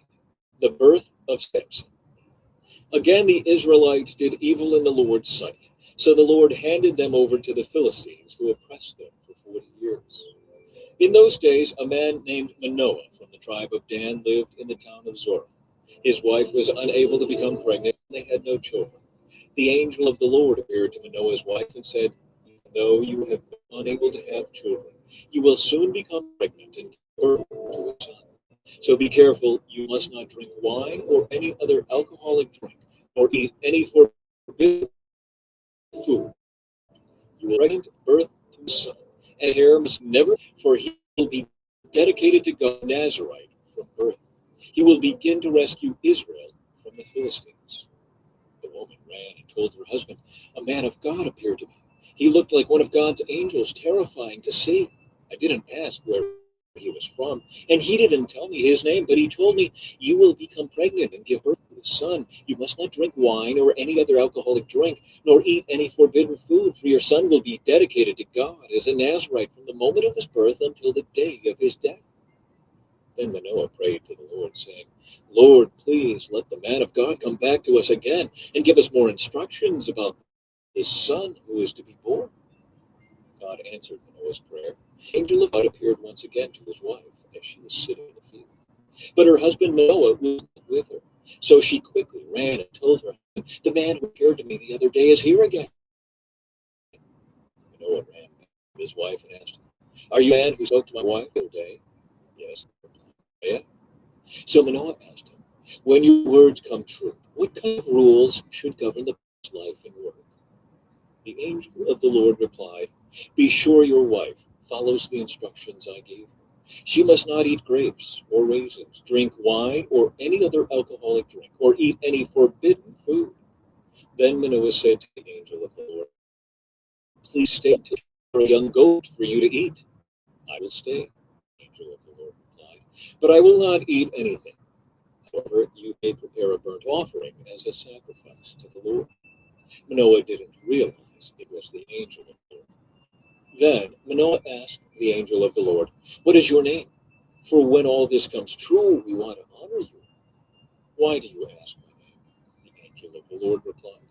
the birth of Samson. Again, the Israelites did evil in the Lord's sight. So the Lord handed them over to the Philistines, who oppressed them for 40 years. In those days, a man named Manoah from the tribe of Dan lived in the town of Zorah. His wife was unable to become pregnant, and they had no children. The angel of the Lord appeared to Manoah's wife and said, "Even though you have been unable to have children, you will soon become pregnant and give birth to a son. So be careful, you must not drink wine or any other alcoholic drink, or eat any forbidden food. You will pregnant birth to a son, and heir must never, for he will be dedicated to God, Nazarite from birth. He will begin to rescue Israel from the Philistines." The woman ran and told her husband, "A man of God appeared to me. He looked like one of God's angels, terrifying to see. I didn't ask where he was from, and he didn't tell me his name, but he told me, 'You will become pregnant and give birth to a son. You must not drink wine or any other alcoholic drink, nor eat any forbidden food, for your son will be dedicated to God as a Nazarite from the moment of his birth until the day of his death.' Then Manoah prayed to the Lord, saying, 'Lord, please let the man of God come back to us again and give us more instructions about this son who is to be born.' God answered Manoah's prayer. The angel of God appeared once again to his wife as she was sitting in the field. But her husband Manoah was not with her. So she quickly ran and told her husband, 'The man who appeared to me the other day is here again.' Manoah ran back to his wife and asked him, 'Are you the man who spoke to my wife the other day?' 'Yes,' yeah. So Manoah asked him, 'When your words come true, what kind of rules should govern the life and work?' The angel of the Lord replied, 'Be sure your wife follows the instructions I gave her. She must not eat grapes or raisins, drink wine or any other alcoholic drink, or eat any forbidden food.' Then Manoah said to the angel of the Lord, 'Please stay until I have a young goat for you to eat.' 'I will stay,' the angel of the Lord replied, 'but I will not eat anything. However, you may prepare a burnt offering as a sacrifice to the Lord.' Manoah didn't realize it was the angel of the Lord. Then Manoah asked the angel of the Lord, 'What is your name? For when all this comes true, we want to honor you.' 'Why do you ask my name?' the angel of the Lord replied.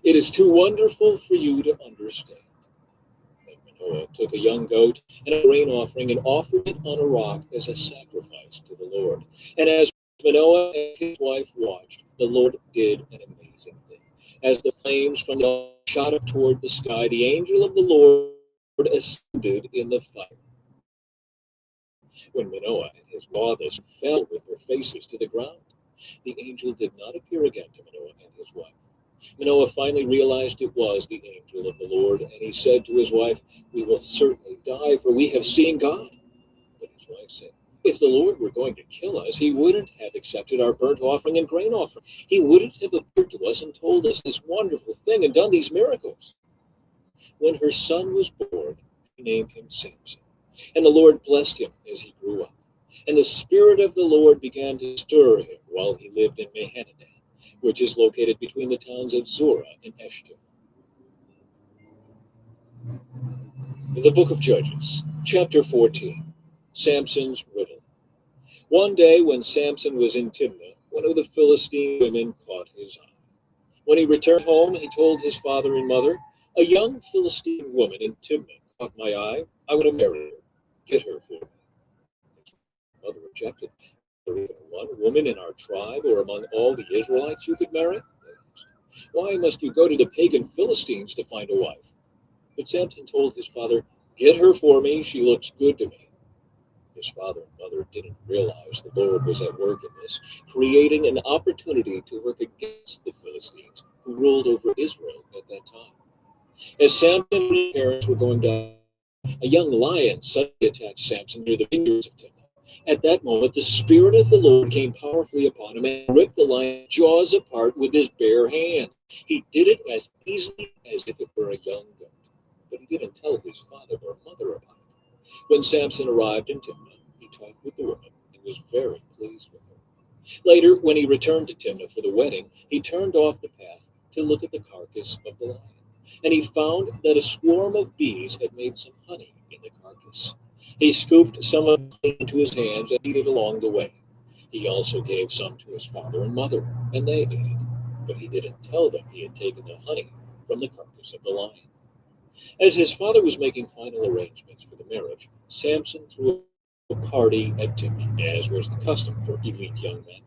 'It is too wonderful for you to understand.' Then Manoah took a young goat and a grain offering and offered it on a rock as a sacrifice to the Lord. And as Manoah and his wife watched, the Lord did an amazing thing. As the flames from the altar shot up toward the sky, the angel of the Lord ascended in the fire. When Manoah and his wife fell with their faces to the ground, the angel did not appear again to Manoah and his wife. Manoah finally realized it was the angel of the Lord, and he said to his wife, 'We will certainly die, for we have seen God.' But his wife said, 'If the Lord were going to kill us, he wouldn't have accepted our burnt offering and grain offering. He wouldn't have appeared to us and told us this wonderful thing and done these miracles.' When her son was born, she named him Samson. And the Lord blessed him as he grew up. And the Spirit of the Lord began to stir him while he lived in Mahanaim. which is located between the towns of Zorah and Eshtaol. The book of Judges, chapter 14, Samson's riddle. One day when Samson was in Timnah, one of the Philistine women caught his eye. When he returned home, he told his father and mother, "A young Philistine woman in Timnah caught my eye. I want to marry her. Get her for me." His mother objected. "There even one woman in our tribe or among all the Israelites you could marry? Why must you go to the pagan Philistines to find a wife?" But Samson told his father, "Get her for me. She looks good to me." His father and mother didn't realize the Lord was at work in this, creating an opportunity to work against the Philistines who ruled over Israel at that time. As Samson and his parents were going down, a young lion suddenly attacked Samson near the vineyards of Timnah. At that moment, the Spirit of the Lord came powerfully upon him and ripped the lion's jaws apart with his bare hand. He did it as easily as if it were a young goat, but he didn't tell his father or mother about it. When Samson arrived in Timnah, he talked with the woman and was very pleased with her. Later, when he returned to Timnah for the wedding, he turned off the path to look at the carcass of the lion, and he found that a swarm of bees had made some honey in the carcass. He scooped some of it into his hands and ate it along the way. He also gave some to his father and mother, and they ate it, but he didn't tell them he had taken the honey from the carcass of the lion. As his father was making final arrangements for the marriage, Samson threw a party at Timnah, as was the custom for elite young men.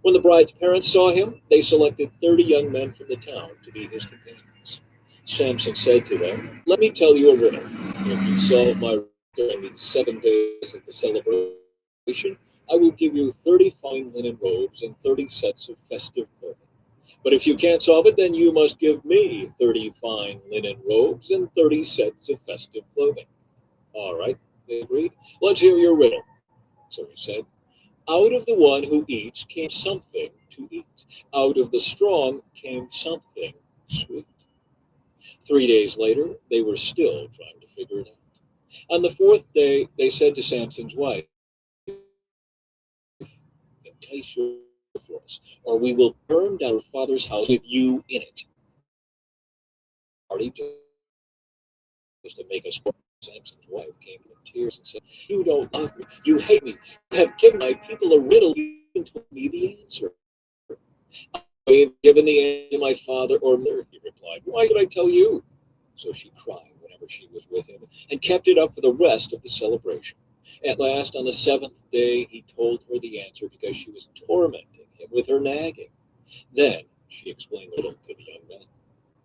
When the bride's parents saw him, they selected 30 young men from the town to be his companions. Samson said to them, "Let me tell you a riddle. If you solve my riddle during the 7 days of the celebration, I will give you 30 fine linen robes and 30 sets of festive clothing. But if you can't solve it, then you must give me 30 fine linen robes and 30 sets of festive clothing." "All right," they agreed. "Let's hear your riddle." So he said, "Out of the one who eats came something to eat. Out of the strong came something sweet." 3 days later, they were still trying to figure it out. On the 4th day, they said to Samson's wife, "Entice your for us, or we will burn down your father's house with you in it." Party just to make us. Samson's wife came in tears and said, "You don't love me. You hate me. You have given my people a riddle. You haven't told me the answer." "I have given the answer to my father or mother," he replied. "Why should I tell you?" So she cried whenever she was with him and kept it up for the rest of the celebration. At last, on the 7th day, he told her the answer because she was tormenting him with her nagging. Then she explained the riddle to the young men.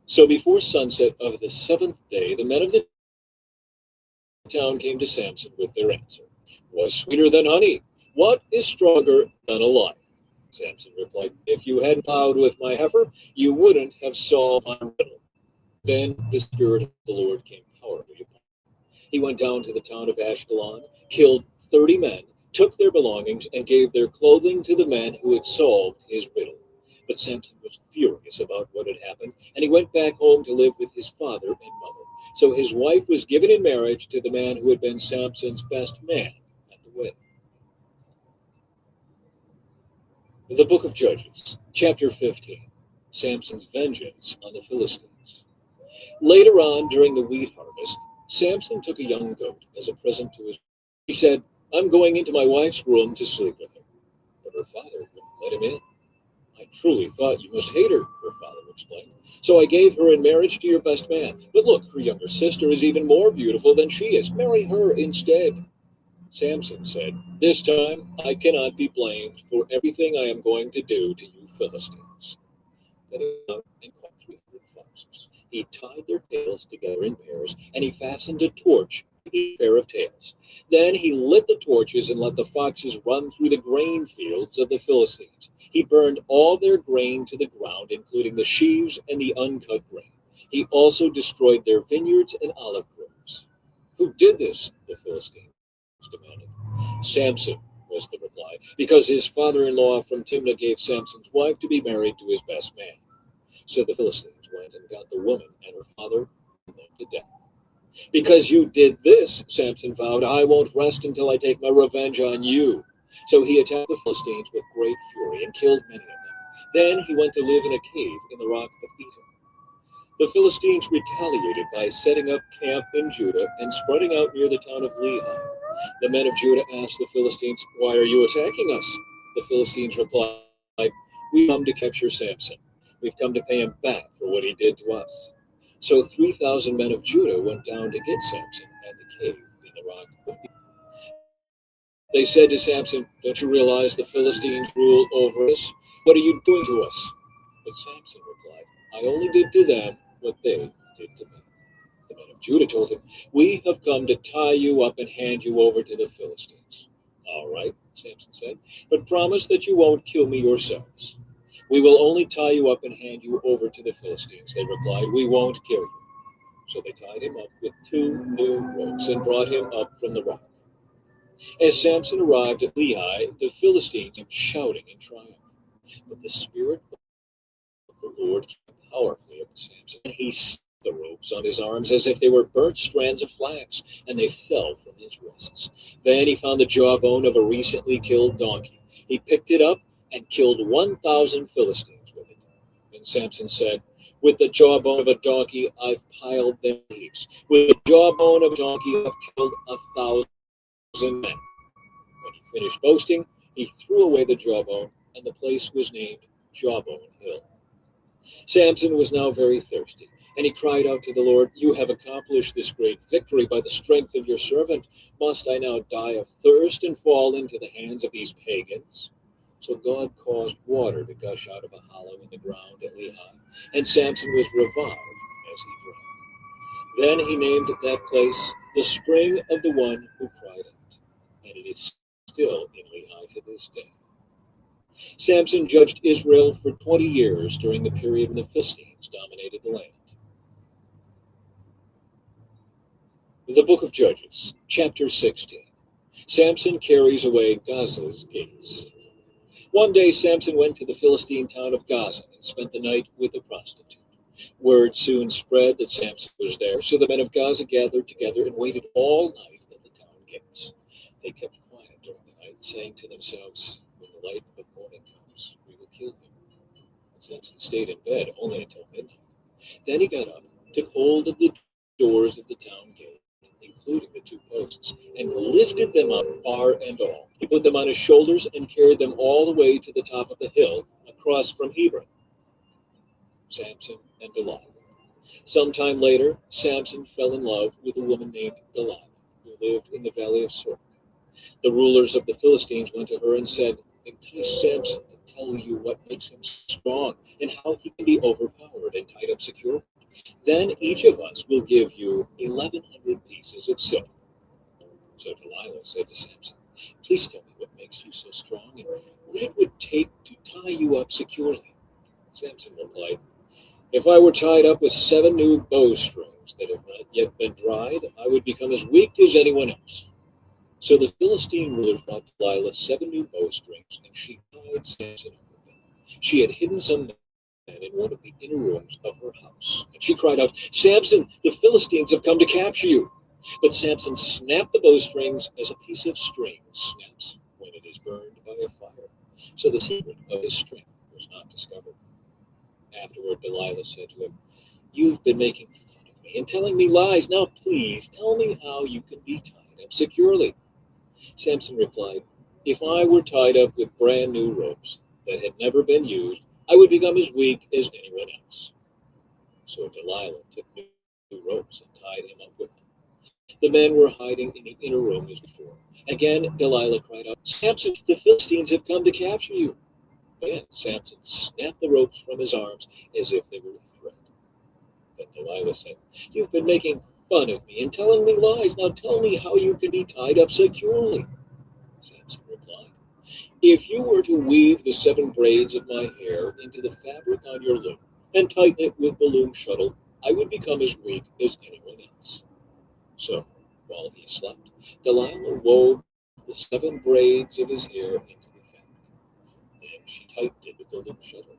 So before sunset of the 7th day, the men of the town came to Samson with their answer. "What's sweeter than honey? What is stronger than a lion?" Samson replied, "If you hadn't plowed with my heifer, you wouldn't have solved my riddle." Then the Spirit of the Lord came powerfully upon him. He went down to the town of Ashkelon, killed 30 men, took their belongings, and gave their clothing to the men who had solved his riddle. But Samson was furious about what had happened, and he went back home to live with his father and mother. So his wife was given in marriage to the man who had been Samson's best man at the wedding. The book of Judges, chapter 15, Samson's vengeance on the Philistines. Later on, during the wheat harvest, Samson took a young goat as a present to his wife. He said, "I'm going into my wife's room to sleep with her." But her father wouldn't let him in. "I truly thought you must hate her," her father explained. "So I gave her in marriage to your best man. But look, her younger sister is even more beautiful than she is. Marry her instead." Samson said, "This time I cannot be blamed for everything I am going to do to you Philistines." Then he went out and caught 300 foxes. He tied their tails together in pairs, and he fastened a torch to each pair of tails. Then he lit the torches and let the foxes run through the grain fields of the Philistines. He burned all their grain to the ground, including the sheaves and the uncut grain. He also destroyed their vineyards and olive groves. "Who did this?" the Philistines demanded. "Samson," was the reply, "because his father-in-law from Timnah gave Samson's wife to be married to his best man." So the Philistines went and got the woman and her father and put them to death. "Because you did this," Samson vowed, "I won't rest until I take my revenge on you." So he attacked the Philistines with great fury and killed many of them. Then he went to live in a cave in the rock of Etam. The Philistines retaliated by setting up camp in Judah and spreading out near the town of Lehi. The men of Judah asked the Philistines, "Why are you attacking us?" The Philistines replied, "We've come to capture Samson. We've come to pay him back for what he did to us." So 3,000 men of Judah went down to get Samson at the cave in the rock of Etam. They said to Samson, "Don't you realize the Philistines rule over us? What are you doing to us?" But Samson replied, "I only did to them what they did to me." The men of Judah told him, "We have come to tie you up and hand you over to the Philistines." "All right," Samson said, "but promise that you won't kill me yourselves." "We will only tie you up and hand you over to the Philistines," they replied. "We won't kill you." So they tied him up with 2 new ropes and brought him up from the rock. As Samson arrived at Lehi, the Philistines came shouting in triumph. But the Spirit of the Lord came powerfully upon Samson, and he snapped the ropes on his arms as if they were burnt strands of flax, and they fell from his wrists. Then he found the jawbone of a recently killed donkey. He picked it up and killed 1,000 Philistines with it. Then Samson said, "With the jawbone of a donkey I've piled them heaps. With the jawbone of a donkey I've killed 1,000 men." When he finished boasting, he threw away the jawbone, and the place was named Jawbone Hill. Samson was now very thirsty, and he cried out to the Lord, "You have accomplished this great victory by the strength of your servant. Must I now die of thirst and fall into the hands of these pagans?" So God caused water to gush out of a hollow in the ground at Lehi, and Samson was revived as he drank. Then he named that place the Spring of the One Who Cried Out, and it is still in Lehi to this day. Samson judged Israel for 20 years during the period when the Philistines dominated the land. The book of Judges, chapter 16. Samson carries away Gaza's gates. One day Samson went to the Philistine town of Gaza and spent the night with a prostitute. Word soon spread that Samson was there, so the men of Gaza gathered together and waited all night at the town gates. They kept quiet during the night, saying to themselves, "When the light of morning comes, we will kill him." And Samson stayed in bed only until midnight. Then he got up, took hold of the doors of the town gate, including the 2 posts, and lifted them up, bar and all. He put them on his shoulders and carried them all the way to the top of the hill across from Hebron. Samson and Delilah. Sometime later, Samson fell in love with a woman named Delilah, who lived in the valley of Sorek. The rulers of the Philistines went to her and said, "Entice Samson to tell you what makes him strong and how he can be overpowered and tied up securely. Then each of us will give you 1,100 pieces of silver." So Delilah said to Samson, "Please tell me what makes you so strong and what it would take to tie you up securely." Samson replied, "If I were tied up with 7 new bowstrings that have not yet been dried, I would become as weak as anyone else." So the Philistine ruler brought Delilah 7 new bowstrings, and she tied Samson up with them. She had hidden some men in one of the inner rooms of her house, and she cried out, "Samson, the Philistines have come to capture you." But Samson snapped the bowstrings as a piece of string snaps when it is burned by a fire. So the secret of his strength was not discovered. Afterward, Delilah said to him, "You've been making fun of me and telling me lies. Now please tell me how you can be tied up securely." Samson replied, "If I were tied up with brand new ropes that had never been used, I would become as weak as anyone else." So Delilah took new ropes and tied him up with them. The men were hiding in the inner room as before. Again, Delilah cried out, "Samson, the Philistines have come to capture you." Again, Samson snapped the ropes from his arms as if they were a threat. But Delilah said, "You've been making fun of me and telling me lies. Now tell me how you can be tied up securely." Samson replied, "If you were to weave the 7 braids of my hair into the fabric on your loom and tighten it with the loom shuttle, I would become as weak as anyone else." So, while he slept, Delilah wove the 7 braids of his hair into the fabric. Then she tightened it with the loom shuttle.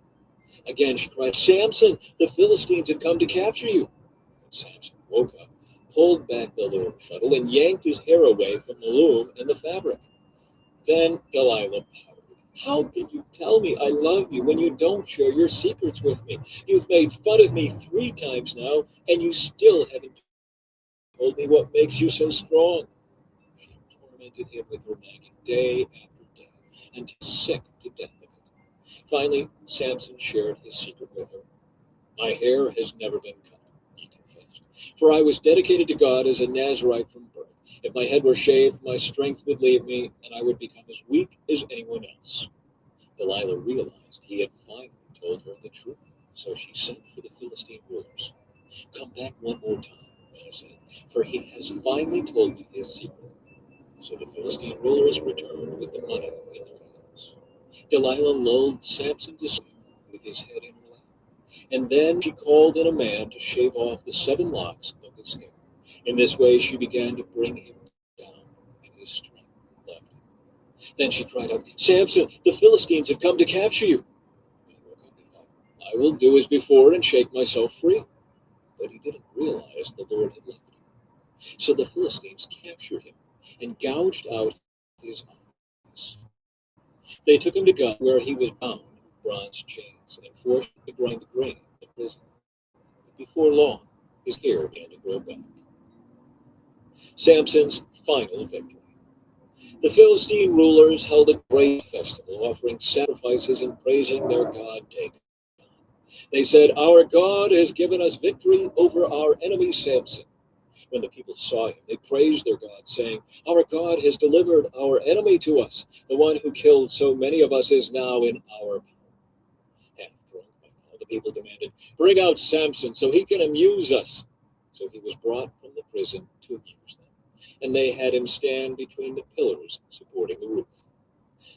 Again she cried, "Samson, the Philistines have come to capture you." And Samson woke up, pulled back the loom shuttle, and yanked his hair away from the loom and the fabric. Then Delilah pouted. How can you tell me I love you when you don't share your secrets with me? You've made fun of me 3 times now, and you still haven't told me what makes you so strong. She tormented him with her nagging day after day, until he was sick to death of it. Finally, Samson shared his secret with her. My hair has never been cut, he confessed, for I was dedicated to God as a Nazarite from birth. If my head were shaved, my strength would leave me, and I would become as weak as anyone else. Delilah realized he had finally told her the truth, so she sent for the Philistine rulers. Come back one more time, she said, for he has finally told me his secret. So the Philistine rulers returned with the money in their hands. Delilah lulled Samson to sleep with his head in her lap, and then she called in a man to shave off the 7 locks of his hair. In this way she began to bring him down, and his strength left him. Then she cried out, Samson, the Philistines have come to capture you. When he woke up, he thought, I will do as before and shake myself free. But he didn't realize the Lord had left him. So the Philistines captured him and gouged out his eyes. They took him to God, where he was bound with bronze chains and forced to grind grain in the prison. But before long, his hair began to grow back. Samson's final victory. The Philistine rulers held a great festival, offering sacrifices and praising their god Dagon. They said, Our God has given us victory over our enemy Samson. When the people saw him, they praised their God, saying, Our God has delivered our enemy to us. The one who killed so many of us is now in our power. Half drunk by now, the people demanded, Bring out Samson so he can amuse us. So he was brought from the prison to amuse them, and they had him stand between the pillars supporting the roof.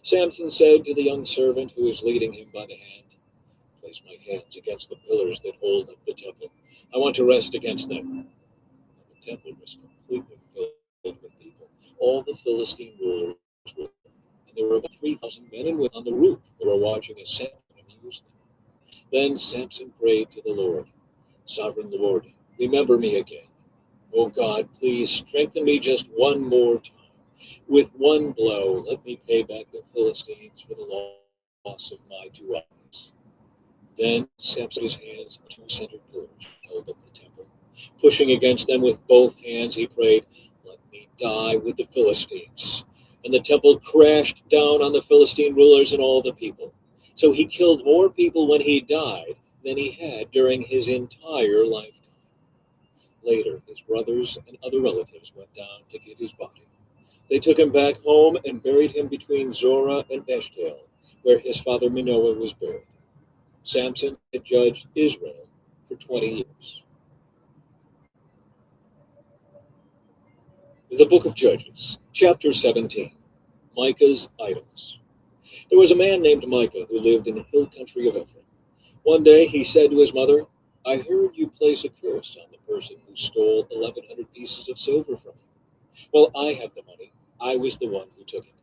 Samson said to the young servant who was leading him by the hand, Place my hands against the pillars that hold up the temple. I want to rest against them. The temple was completely filled with people. All the Philistine rulers were there, and there were about 3,000 men and women on the roof who were watching as Samson amused them. Then Samson prayed to the Lord, Sovereign Lord, remember me again. O God, please strengthen me just one more time. With one blow, let me pay back the Philistines for the loss of my 2 eyes. Then Samson put his hands on 2 center pillars held up the temple. Pushing against them with both hands, he prayed, Let me die with the Philistines. And the temple crashed down on the Philistine rulers and all the people. So he killed more people when he died than he had during his entire lifetime. Later, his brothers and other relatives went down to get his body. They took him back home and buried him between Zorah and Eshtaol, where his father Manoah was buried. Samson had judged Israel for 20 years. The Book of Judges, Chapter 17, Micah's Idols. There was a man named Micah who lived in the hill country of Ephraim. One day he said to his mother, I heard you place a curse on the person who stole 1,100 pieces of silver from you. Well, I have the money. I was the one who took it.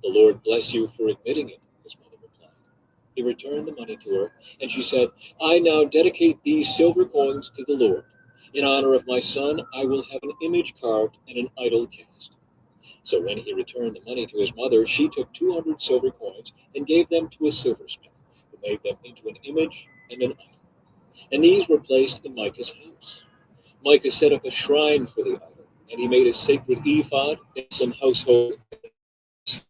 The Lord bless you for admitting it, his mother replied. He returned the money to her, and she said, I now dedicate these silver coins to the Lord. In honor of my son, I will have an image carved and an idol cast. So when he returned the money to his mother, she took 200 silver coins and gave them to a silversmith, who made them into an image and an idol. And these were placed in Micah's house. Micah set up a shrine for the idol, and he made a sacred ephod and some household items.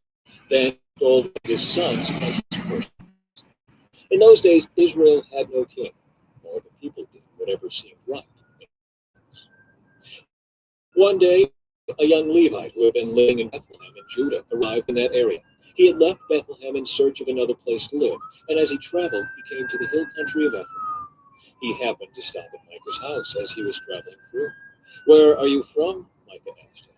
Then he installed his sons as his person. In those days, Israel had no king, or the people did whatever seemed right. One day, a young Levite who had been living in Bethlehem in Judah arrived in that area. He had left Bethlehem in search of another place to live, and as he traveled, he came to the hill country of Ephraim. He happened to stop at Micah's house as he was traveling through. Where are you from? Micah asked him.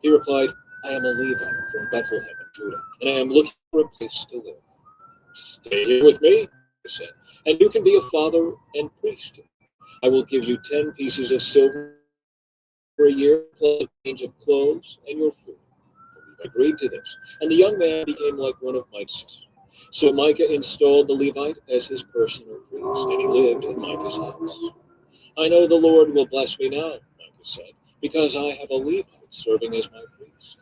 He replied, I am a Levite from Bethlehem in Judah, and I am looking for a place to live. Stay here with me, he said, and you can be a father and priest. I will give you 10 pieces of silver for a year, plus a change of clothes and your food. The Levite agreed to this, and the young man became like one of Micah's sons. So Micah installed the Levite as his personal priest, and he lived in Micah's house. I know the Lord will bless me now, Micah said, because I have a Levite serving as my priest.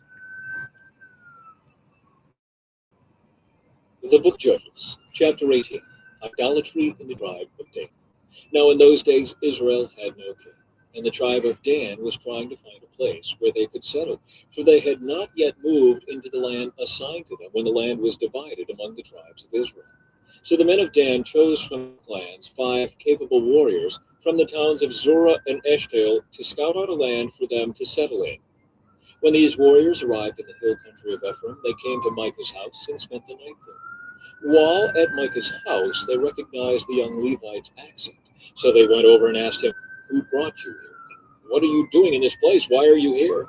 The book of Judges, chapter 18, idolatry in the tribe of Dan. Now in those days Israel had no king, and the tribe of Dan was trying to find a place where they could settle, for they had not yet moved into the land assigned to them when the land was divided among the tribes of Israel. So the men of Dan chose from the clans 5 capable warriors from the towns of Zorah and Eshtaol to scout out a land for them to settle in. When these warriors arrived in the hill country of Ephraim, they came to Micah's house and spent the night there. While at Micah's house, they recognized the young Levite's accent. So they went over and asked him, "Who brought you here? What are you doing in this place? Why are you here?"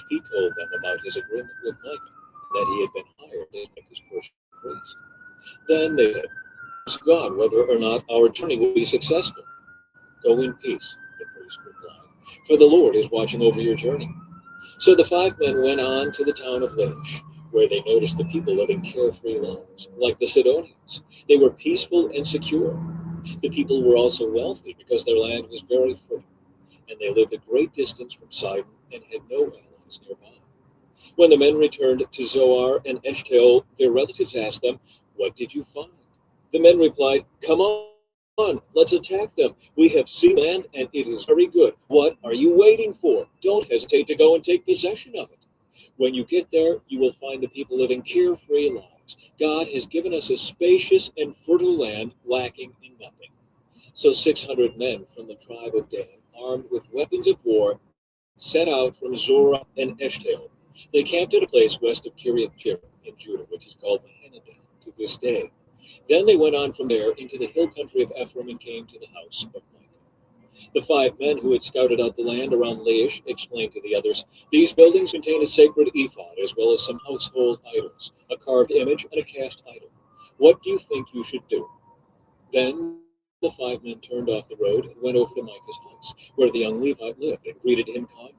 He told them about his agreement with Micah, that he had been hired as Micah's personal priest. Then they said, "Ask God whether or not our journey will be successful." "Go in peace," the priest replied, "for the Lord is watching over your journey." So the 5 men went on to the town of Laish, where they noticed the people living carefree lives, like the Sidonians. They were peaceful and secure. The people were also wealthy because their land was very fertile, and they lived a great distance from Sidon and had no allies nearby. When the men returned to Zoar and Eshtaol, their relatives asked them, "What did you find?" The men replied, "Come on, let's attack them. We have seen land, and it is very good. What are you waiting for? Don't hesitate to go and take possession of it. When you get there, you will find the people living carefree lives. God has given us a spacious and fertile land, lacking in nothing." So 600 men from the tribe of Dan, armed with weapons of war, set out from Zorah and Eshtaol. They camped at a place west of Kiriath Jearim in Judah, which is called Mahanadan to this day. Then they went on from there into the hill country of Ephraim and came to the house of Micah. The 5 men who had scouted out the land around Laish explained to the others, "These buildings contain a sacred ephod, as well as some household idols, a carved image, and a cast idol. What do you think you should do?" Then the 5 men turned off the road and went over to Micah's house, where the young Levite lived, and greeted him kindly.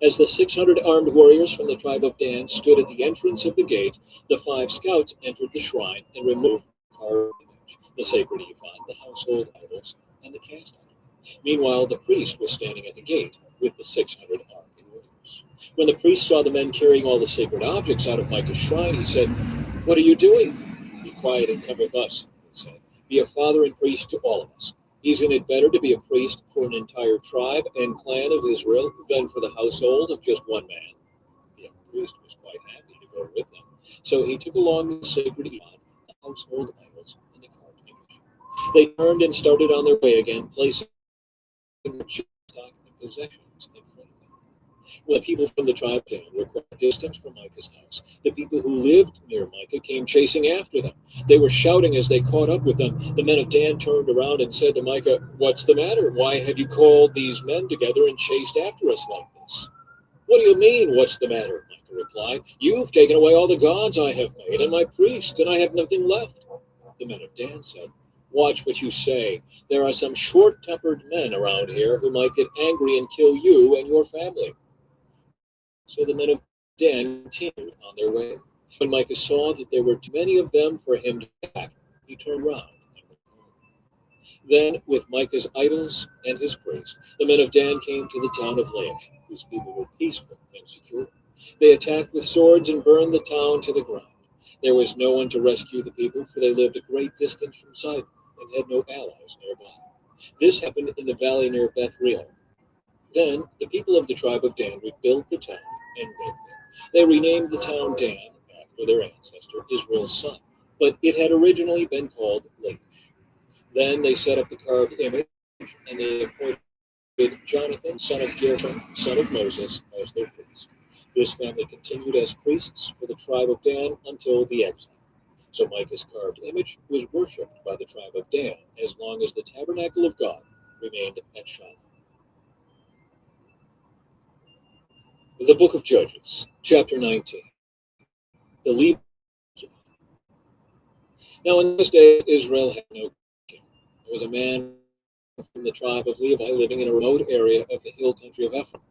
As the 600 armed warriors from the tribe of Dan stood at the entrance of the gate, the 5 scouts entered the shrine and removed the carved image, the sacred ephod, the household idols, and the cast idol. Meanwhile, the priest was standing at the gate with the 600 armed warriors. When the priest saw the men carrying all the sacred objects out of Micah's shrine, he said, "What are you doing?" "Be quiet and come with us," he said. "Be a father and priest to all of us. Isn't it better to be a priest for an entire tribe and clan of Israel than for the household of just one man?" The young priest was quite happy to go with them. So he took along the sacred ephod, the household idols, and the carved image. They turned and started on their way again, placing their stock and possessions in front of them. When the people from the tribe of Dan were quite a distance from Micah's house, the people who lived near Micah came chasing after them. They were shouting as they caught up with them. The men of Dan turned around and said to Micah, "What's the matter? Why have you called these men together and chased after us like this?" "What do you mean, what's the matter?" Micah replied. "You've taken away all the gods I have made and my priests, and I have nothing left." The men of Dan said, "Watch what you say. There are some short-tempered men around here who might get angry and kill you and your family." So the men of Dan continued on their way. When Micah saw that there were too many of them for him to attack, he turned round and went home. Then, with Micah's idols and his priest, the men of Dan came to the town of Laish, whose people were peaceful and secure. They attacked with swords and burned the town to the ground. There was no one to rescue the people, for they lived a great distance from Sidon and had no allies nearby. This happened in the valley near Beth Rehob. Then the people of the tribe of Dan rebuilt the town and lived there. They renamed the town Dan after their ancestor, Israel's son, but it had originally been called Laish. Then they set up the carved image, and they appointed Jonathan, son of Gershom, son of Moses, as their priest. This family continued as priests for the tribe of Dan until the exile. So Micah's carved image was worshipped by the tribe of Dan as long as the tabernacle of God remained at Shiloh. The book of Judges, chapter 19. The Levite. Now in those days Israel had no king. There was a man from the tribe of Levi living in a remote area of the hill country of Ephraim.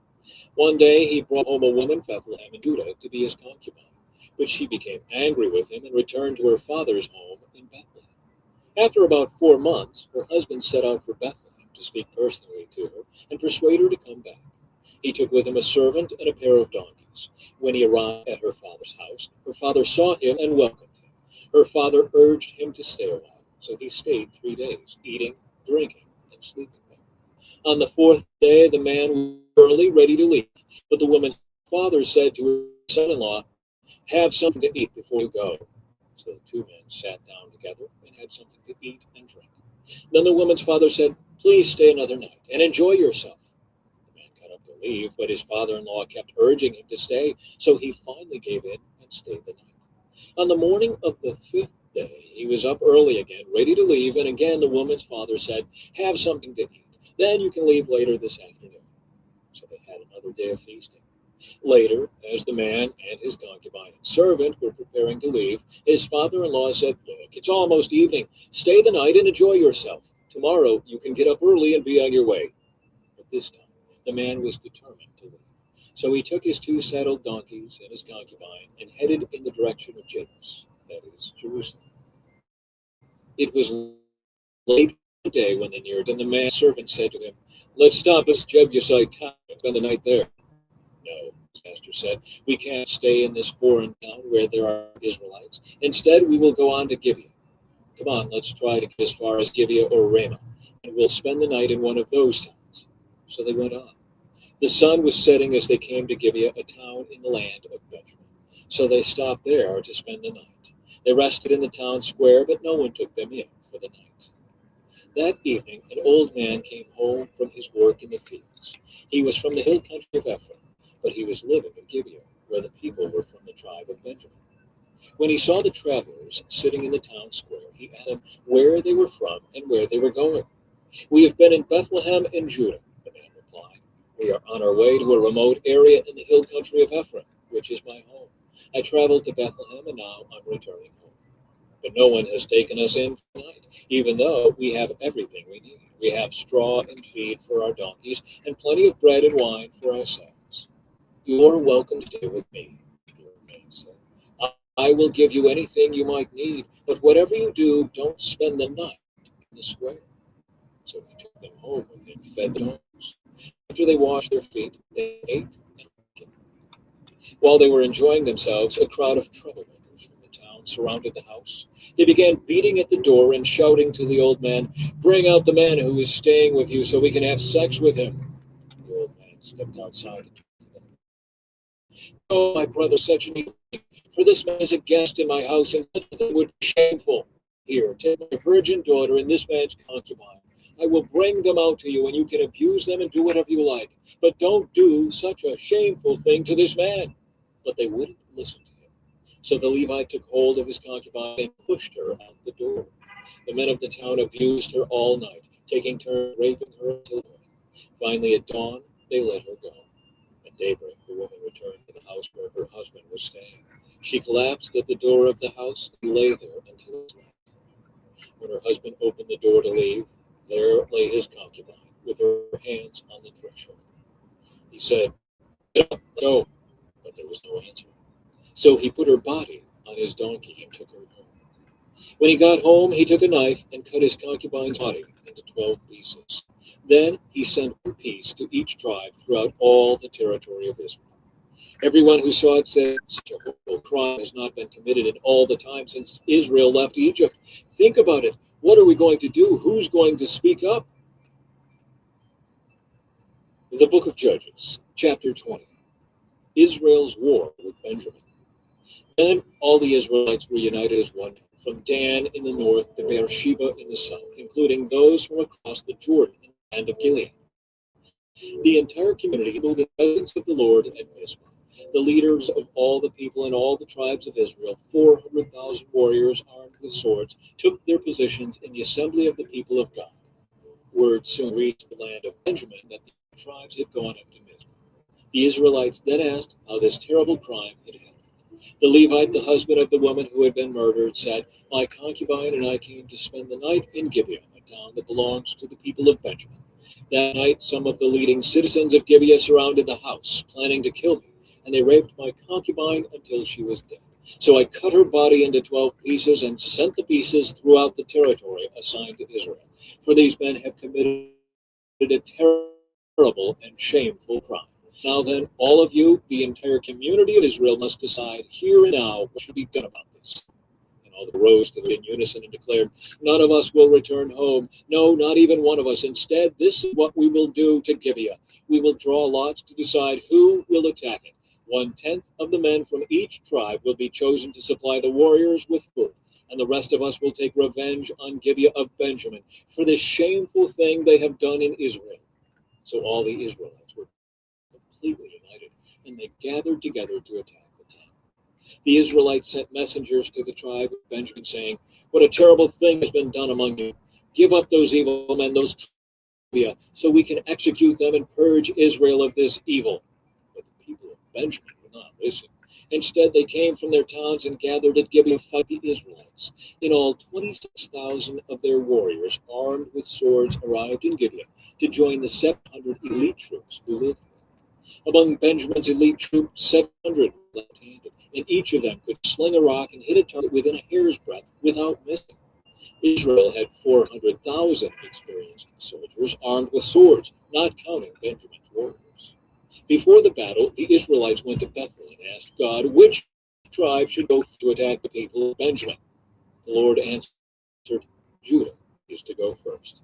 One day he brought home a woman from Bethlehem in Judah to be his concubine, but she became angry with him and returned to her father's home in Bethlehem. After about 4 months, her husband set out for Bethlehem to speak personally to her and persuade her to come back. He took with him a servant and a pair of donkeys. When he arrived at her father's house, her father saw him and welcomed him. Her father urged him to stay a while, so he stayed 3 days, eating, drinking, and sleeping there. On the fourth day, the man was early, ready to leave, but the woman's father said to her son-in-law, "Have something to eat before you go." So the two men sat down together and had something to eat and drink. Then the woman's father said, "Please stay another night and enjoy yourself." The man got up to leave, but his father-in-law kept urging him to stay, so he finally gave in and stayed the night. On the morning of the fifth day, he was up early again, ready to leave, and again the woman's father said, "Have something to eat. Then you can leave later this afternoon." So they had another day of feasting. Later, as the man and his concubine and servant were preparing to leave, his father-in-law said, "Look, it's almost evening. Stay the night and enjoy yourself. Tomorrow you can get up early and be on your way." But this time, the man was determined to leave. So he took his two saddled donkeys and his concubine and headed in the direction of Jebus, that is, Jerusalem. It was late in the day when they neared, and the man's servant said to him, "Let's stop at Jebusite town and spend the night there." "No," his master said, "we can't stay in this foreign town where there are Israelites. Instead, we will go on to Gibeah. Come on, let's try to get as far as Gibeah or Ramah, and we'll spend the night in one of those towns." So they went on. The sun was setting as they came to Gibeah, a town in the land of Benjamin. So they stopped there to spend the night. They rested in the town square, but no one took them in for the night. That evening, an old man came home from his work in the fields. He was from the hill country of Ephraim, but he was living in Gibeah, where the people were from the tribe of Benjamin. When he saw the travelers sitting in the town square, he asked them where they were from and where they were going. "We have been in Bethlehem in Judah," the man replied. "We are on our way to a remote area in the hill country of Ephraim, which is my home. I traveled to Bethlehem, and now I'm returning home. But no one has taken us in tonight, even though we have everything we need. We have straw and feed for our donkeys, and plenty of bread and wine for ourselves." "You're welcome to stay with me," the old man said. "I will give you anything you might need, but whatever you do, don't spend the night in the square." So he took them home with him, fed the donkeys. After they washed their feet, they ate and drank. While they were enjoying themselves, a crowd of troublemakers from the town surrounded the house. They began beating at the door and shouting to the old man, "Bring out the man who is staying with you so we can have sex with him." The old man stepped outside and talked to them. "Oh, my brother, such an evil thing, for this man is a guest in my house, and such a thing would be shameful. Here, take my virgin daughter and this man's concubine. I will bring them out to you, and you can abuse them and do whatever you like. But don't do such a shameful thing to this man." But they wouldn't listen to him. So the Levite took hold of his concubine and pushed her out the door. The men of the town abused her all night, taking turns raping her until morning. Finally, at dawn, they let her go. At daybreak, the woman returned to the house where her husband was staying. She collapsed at the door of the house and lay there until it was night. When her husband opened the door to leave, there lay his concubine with her hands on the threshold. He said, "Get up, go," but there was no answer. So he put her body on his donkey and took her home. When he got home, he took a knife and cut his concubine's body into 12 pieces. Then he sent one piece to each tribe throughout all the territory of Israel. Everyone who saw it said, "Such a horrible crime has not been committed in all the time since Israel left Egypt. Think about it. What are we going to do? Who's going to speak up?" The book of Judges, chapter 20. Israel's war with Benjamin. Then all the Israelites were united as one, from Dan in the north to Beersheba in the south, including those from across the Jordan in the land of Gilead. The entire community knew the presence of the Lord at Mizpah. The leaders of all the people and all the tribes of Israel, 400,000 warriors armed with swords, took their positions in the assembly of the people of God. Word soon reached the land of Benjamin that the tribes had gone up to Mizpah. The Israelites then asked how this terrible crime had happened. The Levite, the husband of the woman who had been murdered, said, "My concubine and I came to spend the night in Gibeah, a town that belongs to the people of Benjamin. That night, some of the leading citizens of Gibeah surrounded the house, planning to kill me, and they raped my concubine until she was dead. So I cut her body into 12 pieces and sent the pieces throughout the territory assigned to Israel. For these men have committed a terrible and shameful crime. Now then, all of you, the entire community of Israel, must decide here and now what should be done about this." And All they rose to in unison and declared, "None of us will return home. No, not even one of us. Instead, this is what we will do to Gibeah. We will draw lots to decide who will attack it. 1/10 of the men from each tribe will be chosen to supply the warriors with food, and the rest of us will take revenge on Gibeah of Benjamin for this shameful thing they have done in Israel." So all the Israelites were completely united, and they gathered together to attack the town. The Israelites sent messengers to the tribe of Benjamin, saying, "What a terrible thing has been done among you. Give up those evil men, those Gibeah, so we can execute them and purge Israel of this evil." But the people of Benjamin would not listen. Instead, they came from their towns and gathered at Gibeah to fight the Israelites. In all, 26,000 of their warriors, armed with swords, arrived in Gibeah to join the 700 elite troops who lived there. Among Benjamin's elite troops, 700 were left-handed, and each of them could sling a rock and hit a target within a hair's breadth without missing. Israel had 400,000 experienced soldiers armed with swords, not counting Benjamin's warriors. Before the battle, the Israelites went to Bethel and asked God which tribe should go to attack the people of Benjamin. The Lord answered, "Judah is to go first."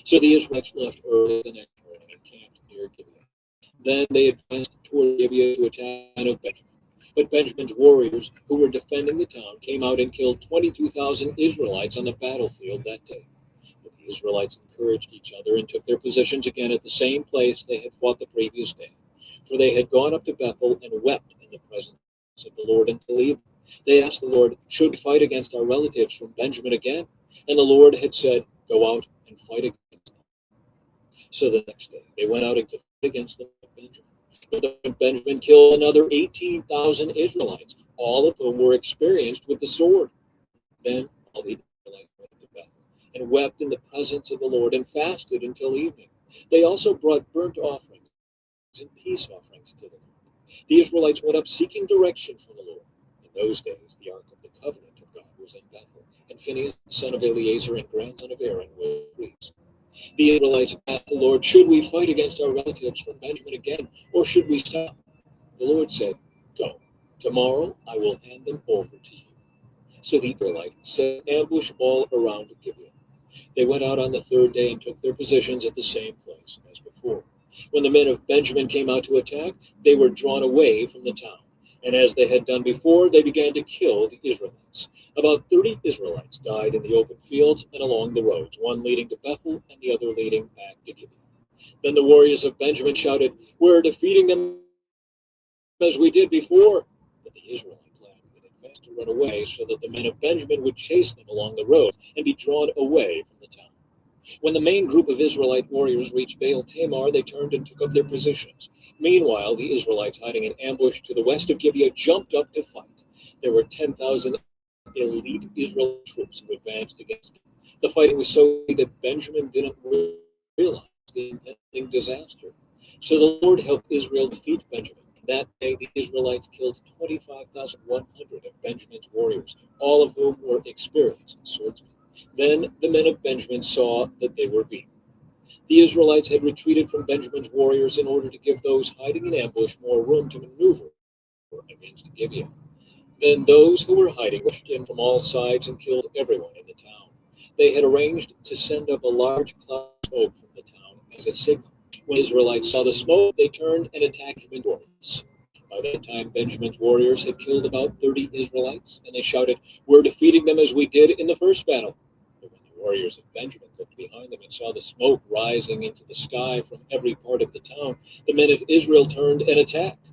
So the Israelites left early the next morning and camped near Gibeah. Then they advanced toward Gibeah to attack the town of Benjamin. But Benjamin's warriors, who were defending the town, came out and killed 22,000 Israelites on the battlefield that day. But the Israelites encouraged each other and took their positions again at the same place they had fought the previous day. For they had gone up to Bethel and wept in the presence of the Lord until evening. They asked the Lord, "Should we fight against our relatives from Benjamin again?" And the Lord had said, "Go out and fight against them." So the next day they went out to fight against them of Benjamin. But Benjamin killed another 18,000 Israelites, all of whom were experienced with the sword. Then all the Israelites went to Bethel and wept in the presence of the Lord and fasted until evening. They also brought burnt offerings and peace offerings to the Lord. The Israelites went up seeking direction from the Lord. In those days, the Ark of the Covenant of God was in Bethel, and Phinehas, son of Eleazar and grandson of Aaron, was priest. The Israelites asked the Lord, "Should we fight against our relatives from Benjamin again, or should we stop?" The Lord said, "Go. Tomorrow I will hand them over to you." So the Israelites set an ambush all around Gibeah. They went out on the third day and took their positions at the same place as before. When the men of Benjamin came out to attack, they were drawn away from the town. And as they had done before, they began to kill the Israelites. About 30 Israelites died in the open fields and along the roads, one leading to Bethel and the other leading back to Gibeah. Then the warriors of Benjamin shouted, "We're defeating them as we did before." But the Israelites planned in advance to run away so that the men of Benjamin would chase them along the roads and be drawn away from the town. When the main group of Israelite warriors reached Baal Tamar, they turned and took up their positions. Meanwhile, the Israelites hiding in ambush to the west of Gibeah jumped up to fight. There were 10,000 elite Israel troops who advanced against them. The fighting was so big that Benjamin didn't realize the impending disaster. So the Lord helped Israel defeat Benjamin. That day, the Israelites killed 25,100 of Benjamin's warriors, all of whom were experienced swordsmen. Then the men of Benjamin saw that they were beaten. The Israelites had retreated from Benjamin's warriors in order to give those hiding in ambush more room to maneuver against Gibeah. Then those who were hiding rushed in from all sides and killed everyone in the town. They had arranged to send up a large cloud of smoke from the town as a signal. When the Israelites saw the smoke, they turned and attacked Benjamin's warriors. By that time, Benjamin's warriors had killed about 30 Israelites, and they shouted, "We're defeating them as we did in the first battle." But when the warriors of Benjamin looked behind them and saw the smoke rising into the sky from every part of the town, the men of Israel turned and attacked.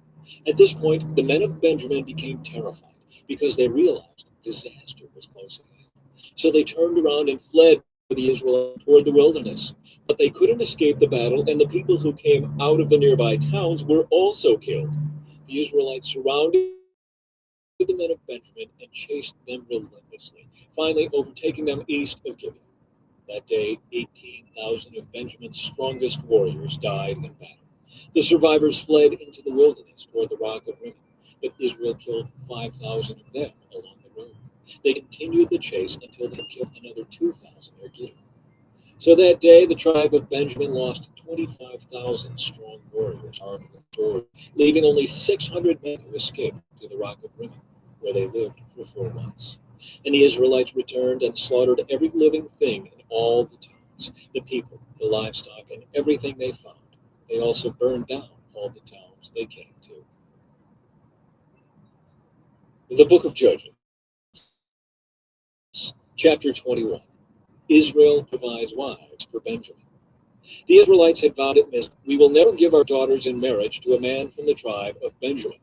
At this point, the men of Benjamin became terrified because they realized disaster was close at hand. So they turned around and fled for the Israelites toward the wilderness. But they couldn't escape the battle, and the people who came out of the nearby towns were also killed. The Israelites surrounded the men of Benjamin and chased them relentlessly, finally overtaking them east of Gibeah. That day, 18,000 of Benjamin's strongest warriors died in battle. The survivors fled into the wilderness toward the rock of Rimmon, but Israel killed 5,000 of them along the road. They continued the chase until they killed another 2,000 near Guillory. So that day, the tribe of Benjamin lost 25,000 strong warriors armed with swords, leaving only 600 men who escaped to the rock of Rimmon, where they lived for 4 months. And the Israelites returned and slaughtered every living thing in all the towns, the people, the livestock, and everything they found. They also burned down all the towns they came to. The book of Judges, chapter 21. Israel provides wives for Benjamin. The Israelites had vowed at Mizpah, "We will never give our daughters in marriage to a man from the tribe of Benjamin."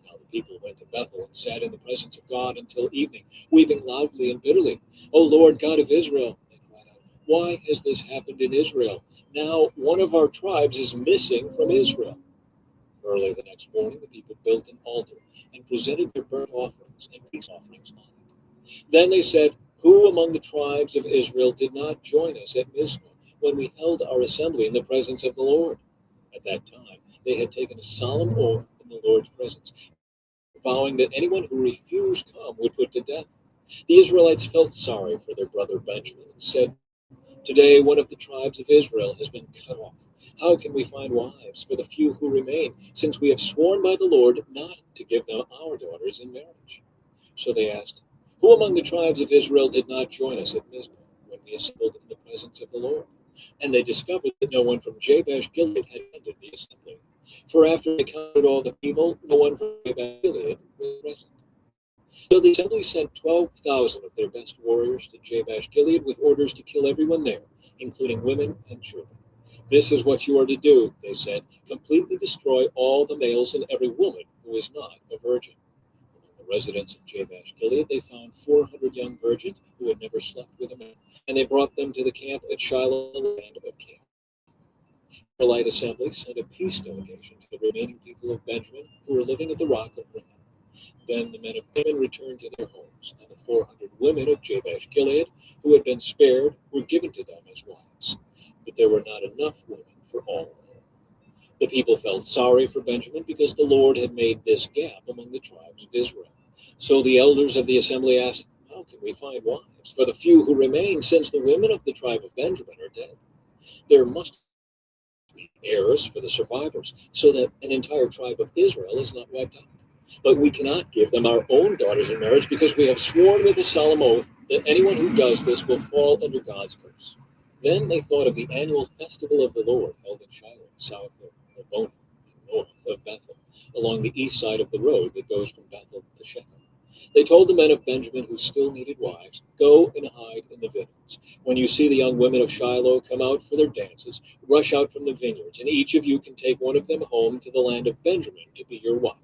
Now the people went to Bethel and sat in the presence of God until evening, weeping loudly and bitterly. "O Lord God of Israel," they cried out, "why has this happened in Israel? Now one of our tribes is missing from Israel." Early the next morning, the people built an altar and presented their burnt offerings and peace offerings on it. Then they said, "Who among the tribes of Israel did not join us at Mizpah when we held our assembly in the presence of the Lord?" At that time, they had taken a solemn oath in the Lord's presence, vowing that anyone who refused come would put to death. The Israelites felt sorry for their brother Benjamin and said, "Today one of the tribes of Israel has been cut off. How can we find wives for the few who remain, since we have sworn by the Lord not to give them our daughters in marriage?" So they asked, "Who among the tribes of Israel did not join us at Mizpah when we assembled in the presence of the Lord?" And they discovered that no one from Jabesh Gilead had attended the assembly. For after they counted all the people, no one from Jabesh Gilead was present. So the assembly sent 12,000 of their best warriors to Jabesh Gilead with orders to kill everyone there, including women and children. "This is what you are to do," they said: "completely destroy all the males and every woman who is not a virgin." Among the residents of Jabesh Gilead, they found 400 young virgins who had never slept with a man, and they brought them to the camp at Shiloh, the land of Canaan. The Israelite assembly sent a peace delegation to the remaining people of Benjamin who were living at the rock of Rimmon. Then the men of Benjamin returned to their homes, and the 400 women of Jabesh Gilead who had been spared were given to them as wives. But there were not enough women for all of them. The people felt sorry for Benjamin because the Lord had made this gap among the tribes of Israel. So the elders of the assembly asked, "How can we find wives for the few who remain, since the women of the tribe of Benjamin are dead? There must be heirs for the survivors, so that an entire tribe of Israel is not wiped out. But we cannot give them our own daughters in marriage because we have sworn with a solemn oath that anyone who does this will fall under God's curse." Then they thought of the annual festival of the Lord held in Shiloh, south of Rabboni, north of Bethel, along the east side of the road that goes from Bethel to Shechem. They told the men of Benjamin who still needed wives, "Go and hide in the vineyards. When you see the young women of Shiloh come out for their dances, rush out from the vineyards, and each of you can take one of them home to the land of Benjamin to be your wife.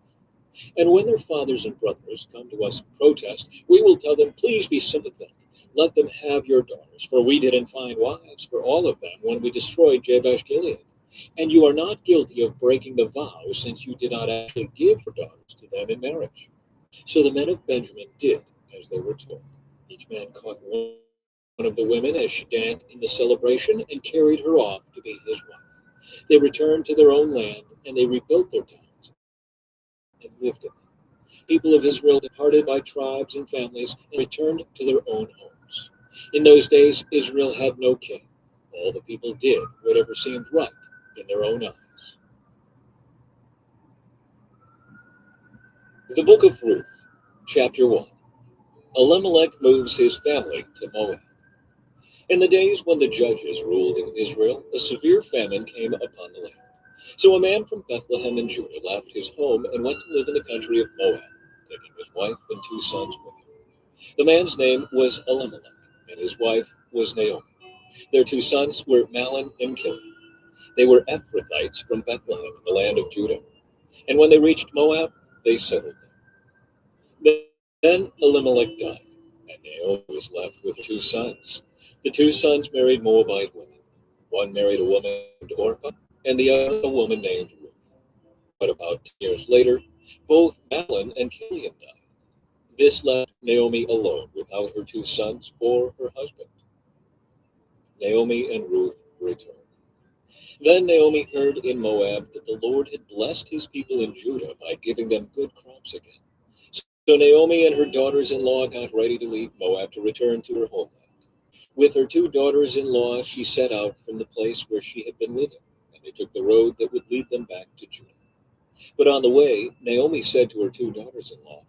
And when their fathers and brothers come to us and protest, we will tell them, 'Please be sympathetic. Let them have your daughters, for we didn't find wives for all of them when we destroyed Jabesh Gilead. And you are not guilty of breaking the vow, since you did not actually give your daughters to them in marriage.'" So the men of Benjamin did as they were told. Each man caught one of the women as she danced in the celebration and carried her off to be his wife. They returned to their own land, and they rebuilt their towns and lived in them. People of Israel departed by tribes and families and returned to their own homes. In those days, Israel had no king. All the people did whatever seemed right in their own eyes. The book of Ruth, chapter 1. Elimelech moves his family to Moab. In the days when the judges ruled in Israel, a severe famine came upon the land. So a man from Bethlehem in Judah left his home and went to live in the country of Moab, taking his wife and 2 sons with him. The man's name was Elimelech, and his wife was Naomi. Their 2 sons were Mahlon and Chilion. They were Ephrathites from Bethlehem in the land of Judah. And when they reached Moab, they settled there. Then Elimelech died, and Naomi was left with 2 sons. The 2 sons married Moabite women. One married a woman named Orpah, and the other a woman named Ruth. But about 10 years later, both Mahlon and Chilion died. This left Naomi alone without her 2 sons or her husband. Naomi and Ruth returned. Then Naomi heard in Moab that the Lord had blessed his people in Judah by giving them good crops again. So Naomi and her daughters-in-law got ready to leave Moab to return to her homeland. With her 2 daughters-in-law, she set out from the place where she had been living, and they took the road that would lead them back to Judah. But on the way, Naomi said to her 2 daughters-in-law,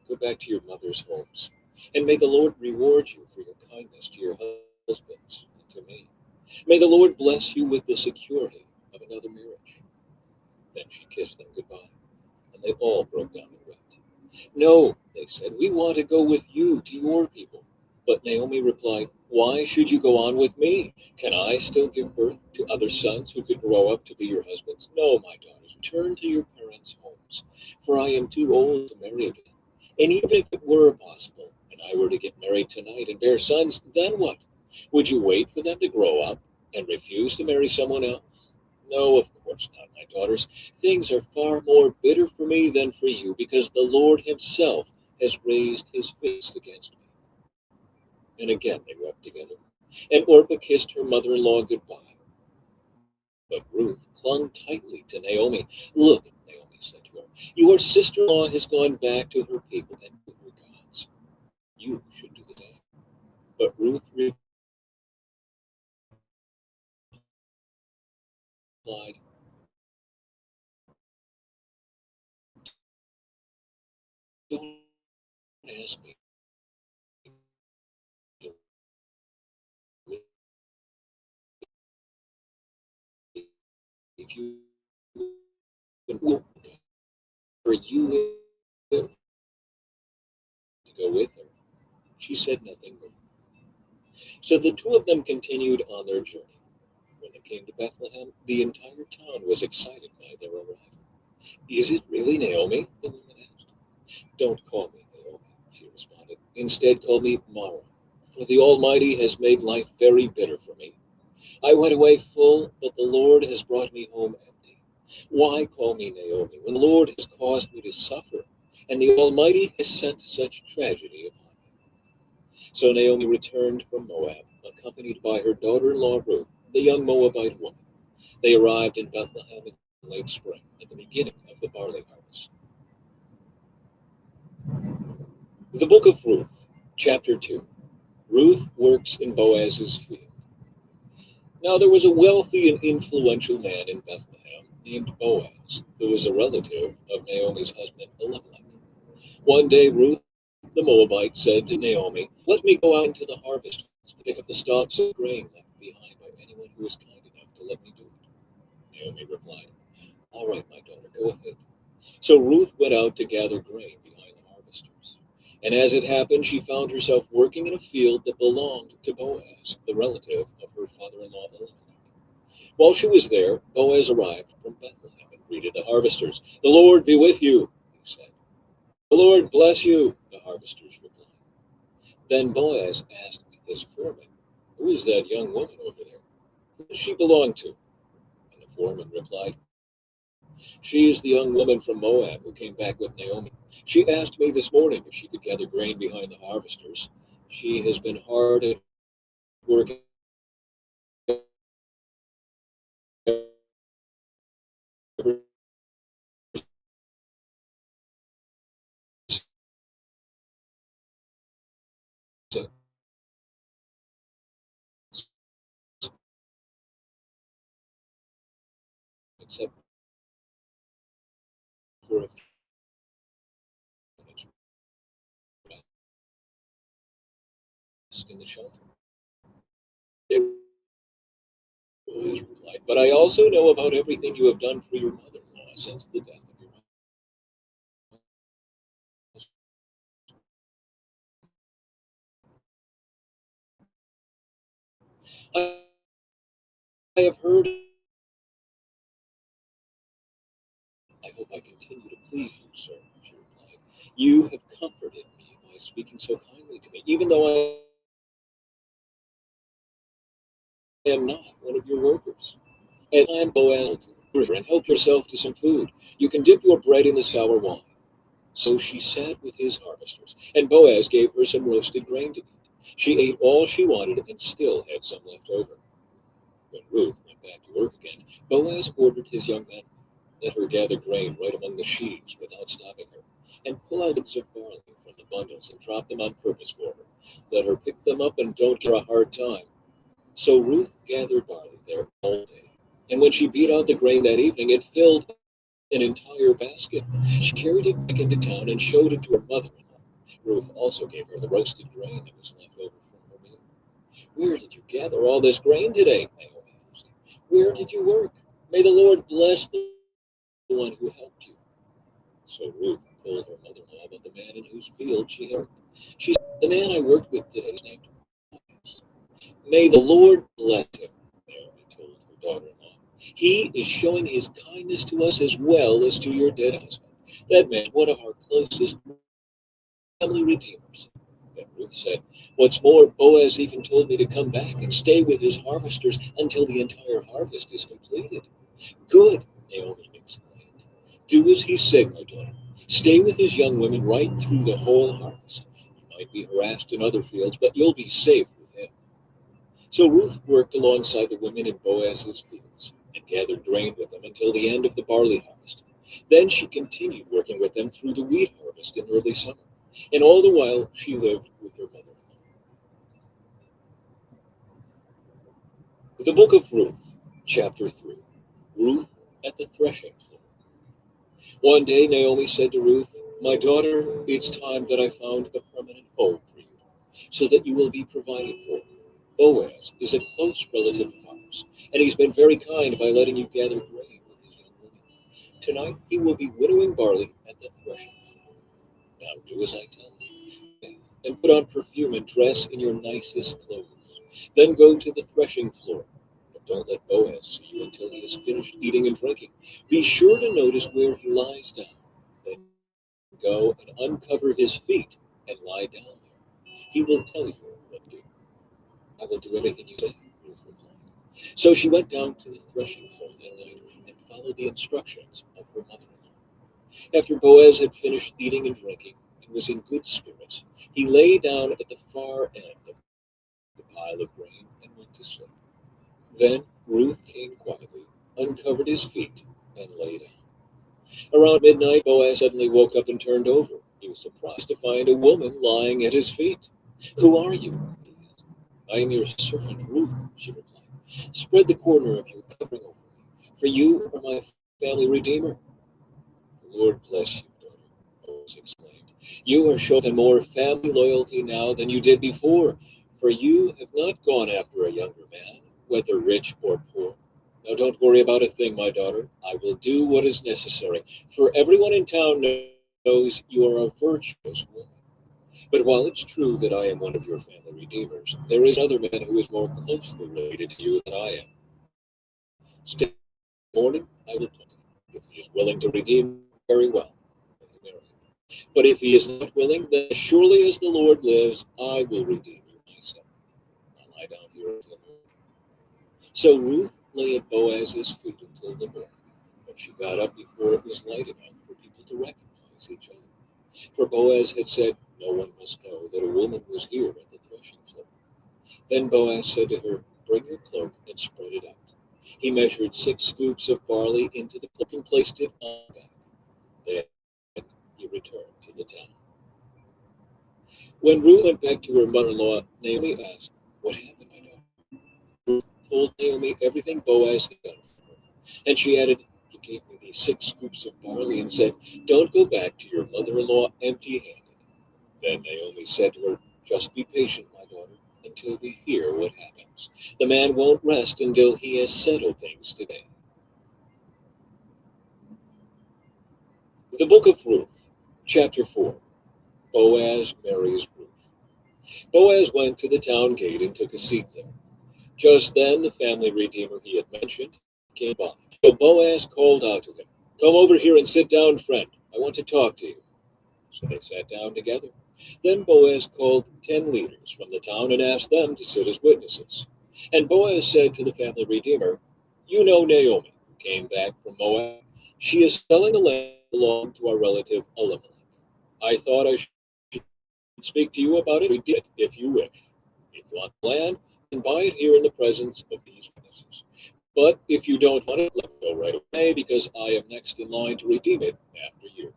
"Go back to your mother's homes. And may the Lord reward you for your kindness to your husbands and to me. May the Lord bless you with the security of another marriage." Then she kissed them goodbye, and they all broke down and wept. "No," they said, "we want to go with you to your people." But Naomi replied, "Why should you go on with me? Can I still give birth to other sons who could grow up to be your husbands? No, my daughters, return to your parents' homes, for I am too old to marry again. And even if it were possible, and I were to get married tonight and bear sons, then what? Would you wait for them to grow up and refuse to marry someone else? No, of course not, my daughters. Things are far more bitter for me than for you, because the Lord himself has raised his fist against me." And again they wept together. And Orpah kissed her mother-in-law goodbye. But Ruth clung tightly to Naomi. "Look," Naomi said to her, "your sister-in-law has gone back to her people and to her gods. You should do the same." But Ruth replied, "Don't ask me to leave you, for you to go with her." She said nothing more. So the two of them continued on their journey. When they came to Bethlehem, the entire town was excited by their arrival. "Is it really Naomi?" the woman asked. "Don't call me Naomi," she responded. "Instead, call me Mara, for the Almighty has made life very bitter for me. I went away full, but the Lord has brought me home empty. Why call me Naomi when the Lord has caused me to suffer, and the Almighty has sent such tragedy upon me?" So Naomi returned from Moab, accompanied by her daughter-in-law Ruth, the young Moabite woman. They arrived in Bethlehem in late spring, at the beginning of the barley harvest. The book of Ruth, chapter 2. Ruth works in Boaz's field. Now there was a wealthy and influential man in Bethlehem named Boaz, who was a relative of Naomi's husband Elimelech. One day Ruth the Moabite said to Naomi, "Let me go out into the harvest fields to pick up the stalks of grain left behind by anyone who is kind enough to let me do it." Naomi replied, "All right, my daughter, go ahead." So Ruth went out to gather grain behind the harvesters. And as it happened, she found herself working in a field that belonged to Boaz, the relative of her father-in-law Elimelech. While she was there, Boaz arrived from Bethlehem and greeted the harvesters. "The Lord be with you," he said. "The Lord bless you," the harvesters replied. Then Boaz asked his foreman, "Who is that young woman over there? Who does she belong to?" And the foreman replied, "She is the young woman from Moab who came back with Naomi. She asked me this morning if she could gather grain behind the harvesters. She has been hard at work ever since, except for a few minutes rest in the shelter." Boaz replied, "But I also know about everything you have done for your mother-in-law since the death of your husband. I have heard. I hope I continue to please you, sir," she replied. "You have comforted me by speaking so kindly to me, even though I am not one of your workers. And I am Boaz, and help yourself to some food. You can dip your bread in the sour wine." So she sat with his harvesters, and Boaz gave her some roasted grain to eat. She ate all she wanted and still had some left over. When Ruth went back to work again, Boaz ordered his young men, "Let her gather grain right among the sheaves without stopping her, and pull out bits of barley from the bundles and drop them on purpose for her. Let her pick them up and don't give her a hard time." So Ruth gathered barley there all day. And when she beat out the grain that evening, it filled an entire basket. She carried it back into town and showed it to her mother-in-law. Ruth also gave her the roasted grain that was left over from her meal. "Where did you gather all this grain today?" Naomi asked. "Where did you work? May the Lord bless the one who helped you." So Ruth told her mother-in-law about the man in whose field she had worked. She said, "The man I worked with today is named Boaz. May the Lord bless him," Naomi told her daughter-in-law. "He is showing his kindness to us as well as to your dead husband. That man is one of our closest family redeemers." Then Ruth said, "What's more, Boaz even told me to come back and stay with his harvesters until the entire harvest is completed." "Good," Naomi exclaimed. "Do as he said, my daughter. Stay with his young women right through the whole harvest. You might be harassed in other fields, but you'll be safe with him." So Ruth worked alongside the women in Boaz's fields and gathered grain with them until the end of the barley harvest. Then she continued working with them through the wheat harvest in early summer. And all the while she lived with her mother-in-law. The book of Ruth, chapter 3. Ruth at the threshing floor. One day Naomi said to Ruth, "My daughter, it's time that I found a permanent home for you, so that you will be provided for. Boaz is a close relative of ours, and he's been very kind by letting you gather grain with his young women. Tonight he will be winnowing barley at the threshing floor. Now do as I tell you, and put on perfume and dress in your nicest clothes. Then go to the threshing floor. But don't let Boaz see you until he has finished eating and drinking. Be sure to notice where he lies down. Then go and uncover his feet and lie down there. He will tell you what to do." "I will do everything you say," Ruth replied. So she went down to the threshing floor that night and followed the instructions of her mother-in-law. After Boaz had finished eating and drinking and was in good spirits, he lay down at the far end of the pile of grain and went to sleep. Then Ruth came quietly, uncovered his feet, and lay down. Around midnight, Boaz suddenly woke up and turned over. He was surprised to find a woman lying at his feet. "Who are you?" he asked. "I am your servant Ruth," she replied. "Spread the corner of your covering over me, for you are my family redeemer." "The Lord bless you, daughter," Boaz exclaimed. "You are showing more family loyalty now than you did before, for you have not gone after a younger man, whether rich or poor. Now don't worry about a thing, my daughter. I will do what is necessary, for everyone in town knows you are a virtuous woman. But while it's true that I am one of your family redeemers, there is another man who is more closely related to you than I am. Stay in the morning, I will talk to him. If he is willing to redeem you, very well, let him marry you. But if he is not willing, then as surely as the Lord lives, I will redeem you myself. I'll lie down here until morning." So Ruth lay at Boaz's feet until the morning, but she got up before it was light enough for people to recognize each other. For Boaz had said, "No one must know that a woman was here at the threshing floor." Then Boaz said to her, "Bring your cloak and spread it out." He measured 6 scoops of barley into the cloak and placed it on the back. Then he returned to the town. When Ruth went back to her mother-in-law, Naomi asked, "What happened, my daughter?" Ruth told Naomi everything Boaz had done for her. And she added, "He gave me these 6 scoops of barley and said, 'Don't go back to your mother-in-law empty-handed.'" Then Naomi said to her, "Just be patient, my daughter, until we hear what happens. The man won't rest until he has settled things today." The book of Ruth, chapter 4. Boaz marries Ruth. Boaz went to the town gate and took a seat there. Just then the family redeemer he had mentioned came by. So Boaz called out to him, "Come over here and sit down, friend. I want to talk to you." So they sat down together. Then Boaz called 10 leaders from the town and asked them to sit as witnesses. And Boaz said to the family redeemer, "You know Naomi, who came back from Moab. She is selling the land that belonged to our relative Elimelech. I thought I should speak to you about it. We did, if you wish. If you want the land, then buy it here in the presence of these witnesses. But if you don't want it, let me go right away, because I am next in line to redeem it after you."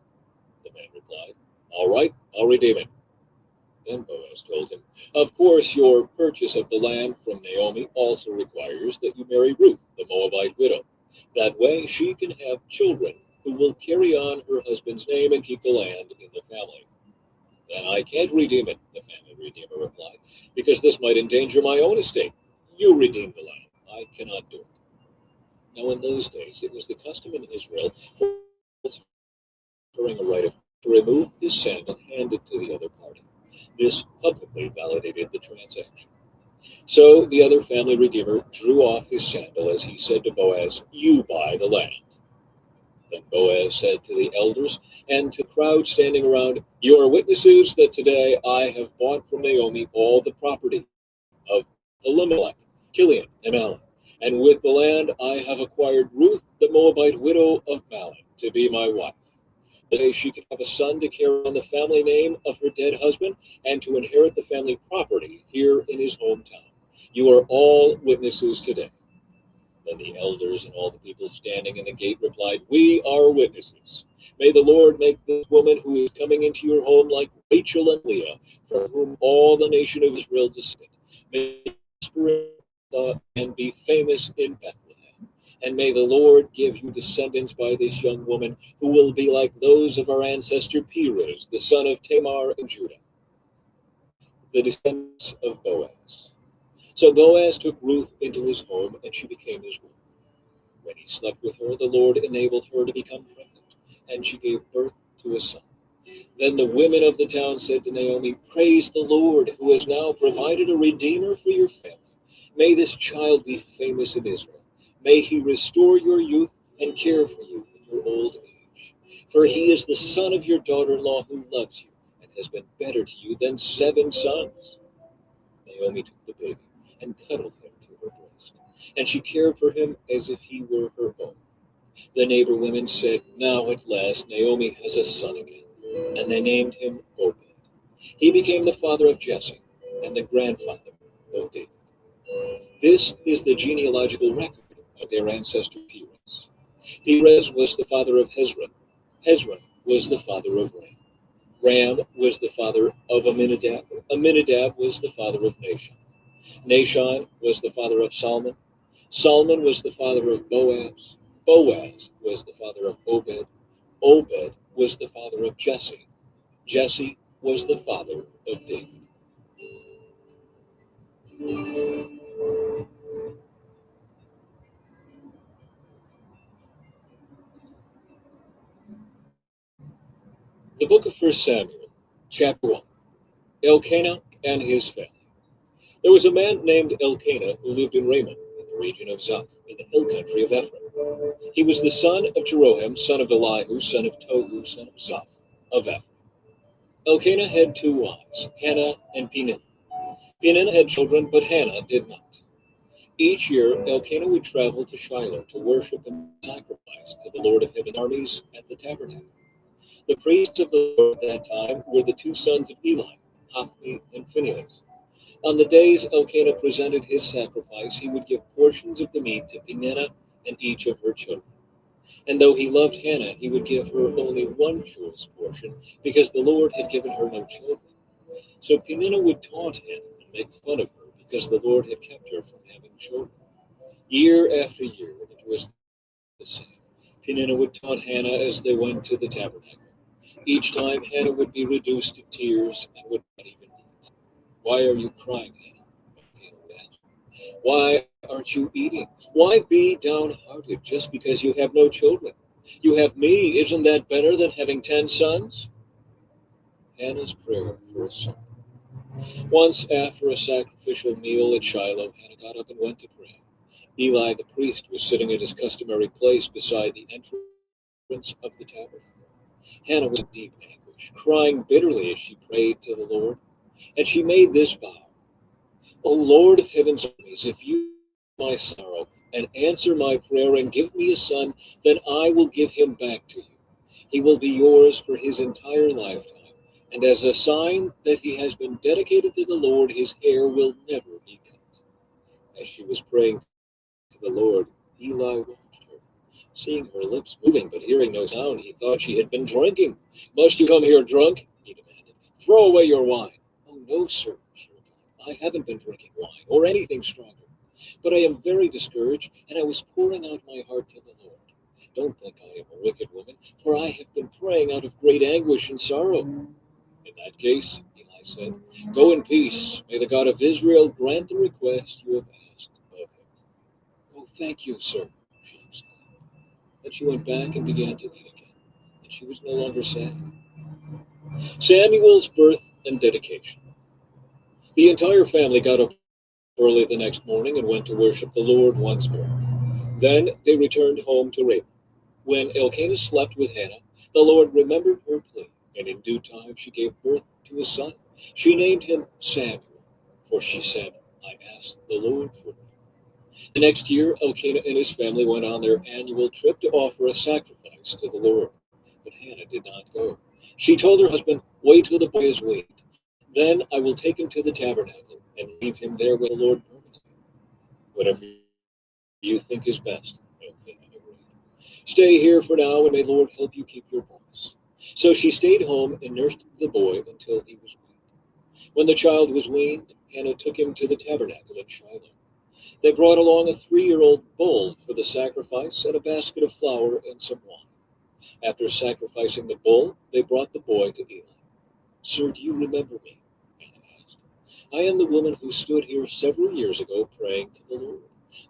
The man replied, "All right, I'll redeem it." Then Boaz told him, "Of course, your purchase of the land from Naomi also requires that you marry Ruth, the Moabite widow. That way she can have children who will carry on her husband's name and keep the land in the family." Then I can't redeem it, the family redeemer replied, because this might endanger my own estate. You redeem the land. I cannot do it. Now, in those days, it was the custom in Israel for transferring a right of to remove his sandal and hand it to the other party. This publicly validated the transaction. So the other family redeemer drew off his sandal as he said to Boaz, "You buy the land." Then Boaz said to the elders and to the crowd standing around, "You are witnesses that today I have bought from Naomi all the property of Elimelech, Kilion, and Mahlon. And with the land I have acquired Ruth, the Moabite widow of Mahlon, to be my wife. Today she could have a son to carry on the family name of her dead husband and to inherit the family property here in his hometown. You are all witnesses today." Then the elders and all the people standing in the gate replied, "We are witnesses. May the Lord make this woman who is coming into your home like Rachel and Leah, from whom all the nation of Israel descended. May she prosper and be famous in Bethlehem. And may the Lord give you descendants by this young woman, who will be like those of our ancestor Perez, the son of Tamar in Judah, the descendants of Boaz." So Boaz took Ruth into his home, and she became his wife. When he slept with her, the Lord enabled her to become pregnant, and she gave birth to a son. Then the women of the town said to Naomi, "Praise the Lord, who has now provided a redeemer for your family. May this child be famous in Israel. May he restore your youth and care for you in your old age. For he is the son of your daughter-in-law who loves you and has been better to you than 7 sons." Naomi took the baby and cuddled him to her breast, and she cared for him as if he were her own. The neighbor women said, "Now at last Naomi has a son again," and they named him Obed. He became the father of Jesse and the grandfather of David. This is the genealogical record of their ancestor Perez. Perez was the father of Hezron. Hezron was the father of Ram. Ram was the father of Amminadab. Amminadab was the father of Nahshon. Nahshon was the father of Salmon. Salmon was the father of Boaz. Boaz was the father of Obed. Obed was the father of Jesse. Jesse was the father of David. The book of 1 Samuel, chapter 1. Elkanah and his family. There was a man named Elkanah who lived in Ramah, in the region of Zoph, in the hill country of Ephraim. He was the son of Jeroham, son of Elihu, son of Tohu, son of Zoph, of Ephraim. Elkanah had 2 wives, Hannah and Peninnah. Peninnah had children, but Hannah did not. Each year, Elkanah would travel to Shiloh to worship and sacrifice to the Lord of Heaven's armies at the tabernacle. The priests of the Lord at that time were the 2 sons of Eli, Hophni and Phinehas. On the days Elkanah presented his sacrifice, he would give portions of the meat to Peninnah and each of her children. And though he loved Hannah, he would give her only one choice portion, because the Lord had given her no children. So Peninnah would taunt Hannah and make fun of her, because the Lord had kept her from having children. Year after year, it was the same. Peninnah would taunt Hannah as they went to the tabernacle. Each time Hannah would be reduced to tears and would not even eat. "Why are you crying, Hannah?" Elkanah would ask. "Why aren't you eating? Why be downhearted just because you have no children? You have me. Isn't that better than having 10 sons?" Hannah's prayer for a son. Once, after a sacrificial meal at Shiloh, Hannah got up and went to pray. Eli the priest was sitting at his customary place beside the entrance of the tabernacle. Hannah was in deep anguish, crying bitterly as she prayed to the Lord. And she made this vow: "O Lord of heaven's armies, if you hear my sorrow and answer my prayer and give me a son, then I will give him back to you. He will be yours for his entire lifetime. And as a sign that he has been dedicated to the Lord, his hair will never be cut." As she was praying to the Lord, Eli watched her. Seeing her lips moving but hearing no sound, he thought she had been drinking. "Must you come here drunk?" he demanded. "Throw away your wine." "Oh, no, sir," she replied. "I haven't been drinking wine or anything stronger. But I am very discouraged, and I was pouring out my heart to the Lord. Don't think I am a wicked woman, for I have been praying out of great anguish and sorrow." In that case, Eli said, go in peace. May the God of Israel grant the request you have asked of him. Oh, thank you, sir, she exclaimed. Then she went back and began to eat again, and she was no longer sad. Samuel's birth and dedication. The entire family got up early the next morning and went to worship the Lord once more. Then they returned home to Ramah. When Elkanah slept with Hannah, the Lord remembered her plea, and in due time she gave birth to a son. She named him Samuel, for she said, I asked the Lord for him. The next year, Elkanah and his family went on their annual trip to offer a sacrifice to the Lord, but Hannah did not go. She told her husband, wait till the boy is weaned. Then I will take him to the tabernacle and leave him there with the Lord permanently. Whatever you think is best, Elkanah agreed. Stay here for now, and may the Lord help you keep your promise. So she stayed home and nursed the boy until he was weaned. When the child was weaned, Hannah took him to the tabernacle in Shiloh. They brought along a 3-year-old bull for the sacrifice and a basket of flour and some wine. After sacrificing the bull, they brought the boy to Eli. Sir, do you remember me? Hannah asked. I am the woman who stood here several years ago praying to the Lord.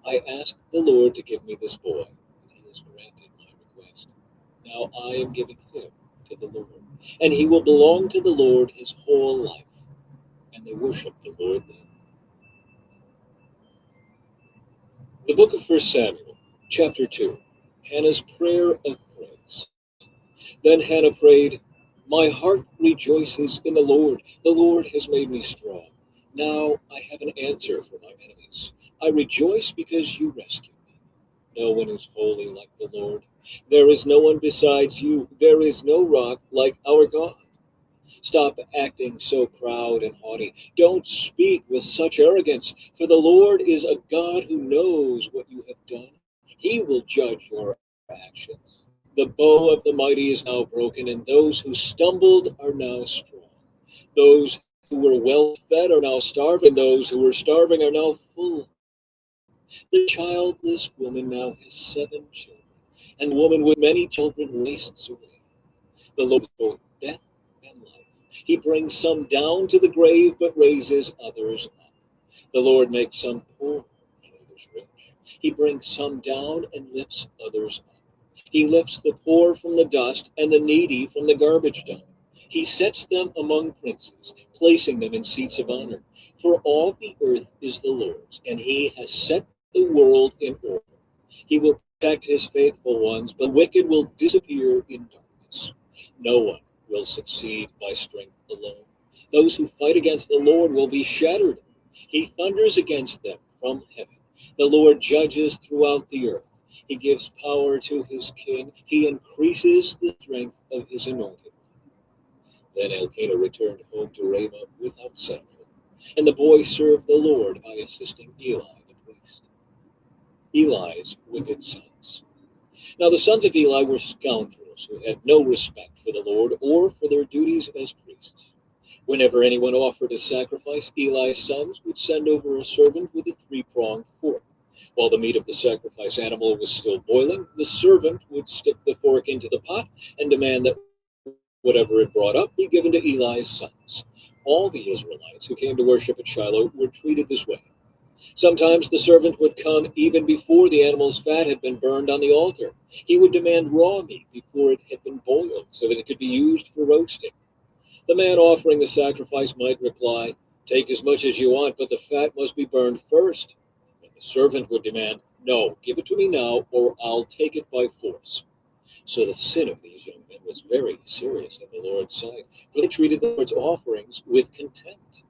I asked the Lord to give me this boy, and he has granted my request. Now I am giving him to the Lord, and he will belong to the Lord his whole life. And they worshiped the Lord then. The book of 1 Samuel, chapter 2, Hannah's prayer of praise. Then Hannah prayed, my heart rejoices in the Lord. The Lord has made me strong. Now I have an answer for my enemies. I rejoice because you rescued me. No one is holy like the Lord. There is no one besides you. There is no rock like our God. Stop acting so proud and haughty. Don't speak with such arrogance, for the Lord is a God who knows what you have done. He will judge your actions. The bow of the mighty is now broken, and those who stumbled are now strong. Those who were well fed are now starving, and those who were starving are now full. The childless woman now has 7 children, and the woman with many children wastes away. The Lord is both death and life. He brings some down to the grave, but raises others up. The Lord makes some poor and others rich. He brings some down and lifts others up. He lifts the poor from the dust and the needy from the garbage dump. He sets them among princes, placing them in seats of honor. For all the earth is the Lord's, and he has set the world in order. He will protect his faithful ones, but the wicked will disappear in darkness. No one will succeed by strength alone. Those who fight against the Lord will be shattered. He thunders against them from heaven. The Lord judges throughout the earth. He gives power to his king. He increases the strength of his anointed one. Then Elkanah returned home to Ramah without Samuel, and the boy served the Lord by assisting Eli the priest. Eli's wicked sons. Now the sons of Eli were scoundrels who had no respect for the Lord or for their duties as priests. Whenever anyone offered a sacrifice, Eli's sons would send over a servant with a 3-pronged fork. While the meat of the sacrifice animal was still boiling, the servant would stick the fork into the pot and demand that whatever it brought up be given to Eli's sons. All the Israelites who came to worship at Shiloh were treated this way. Sometimes the servant would come even before the animal's fat had been burned on the altar. He would demand raw meat before it had been boiled so that it could be used for roasting. The man offering the sacrifice might reply, take as much as you want, but the fat must be burned first. And the servant would demand, no, give it to me now, or I'll take it by force. So the sin of these young men was very serious in the Lord's sight, for they treated the Lord's offerings with contempt.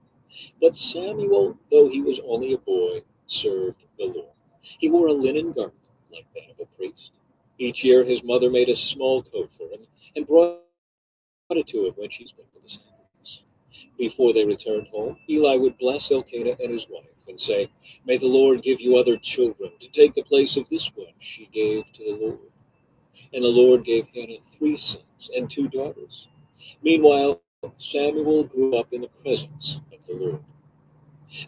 But Samuel, though he was only a boy, served the Lord. He wore a linen garment like that of a priest. Each year his mother made a small coat for him and brought it to him when she spent for the sacrifice. Before they returned home, Eli would bless Elkanah and his wife and say, may the Lord give you other children to take the place of this one she gave to the Lord. And the Lord gave Hannah 3 sons and 2 daughters. Meanwhile, Samuel grew up in the presence of the Lord.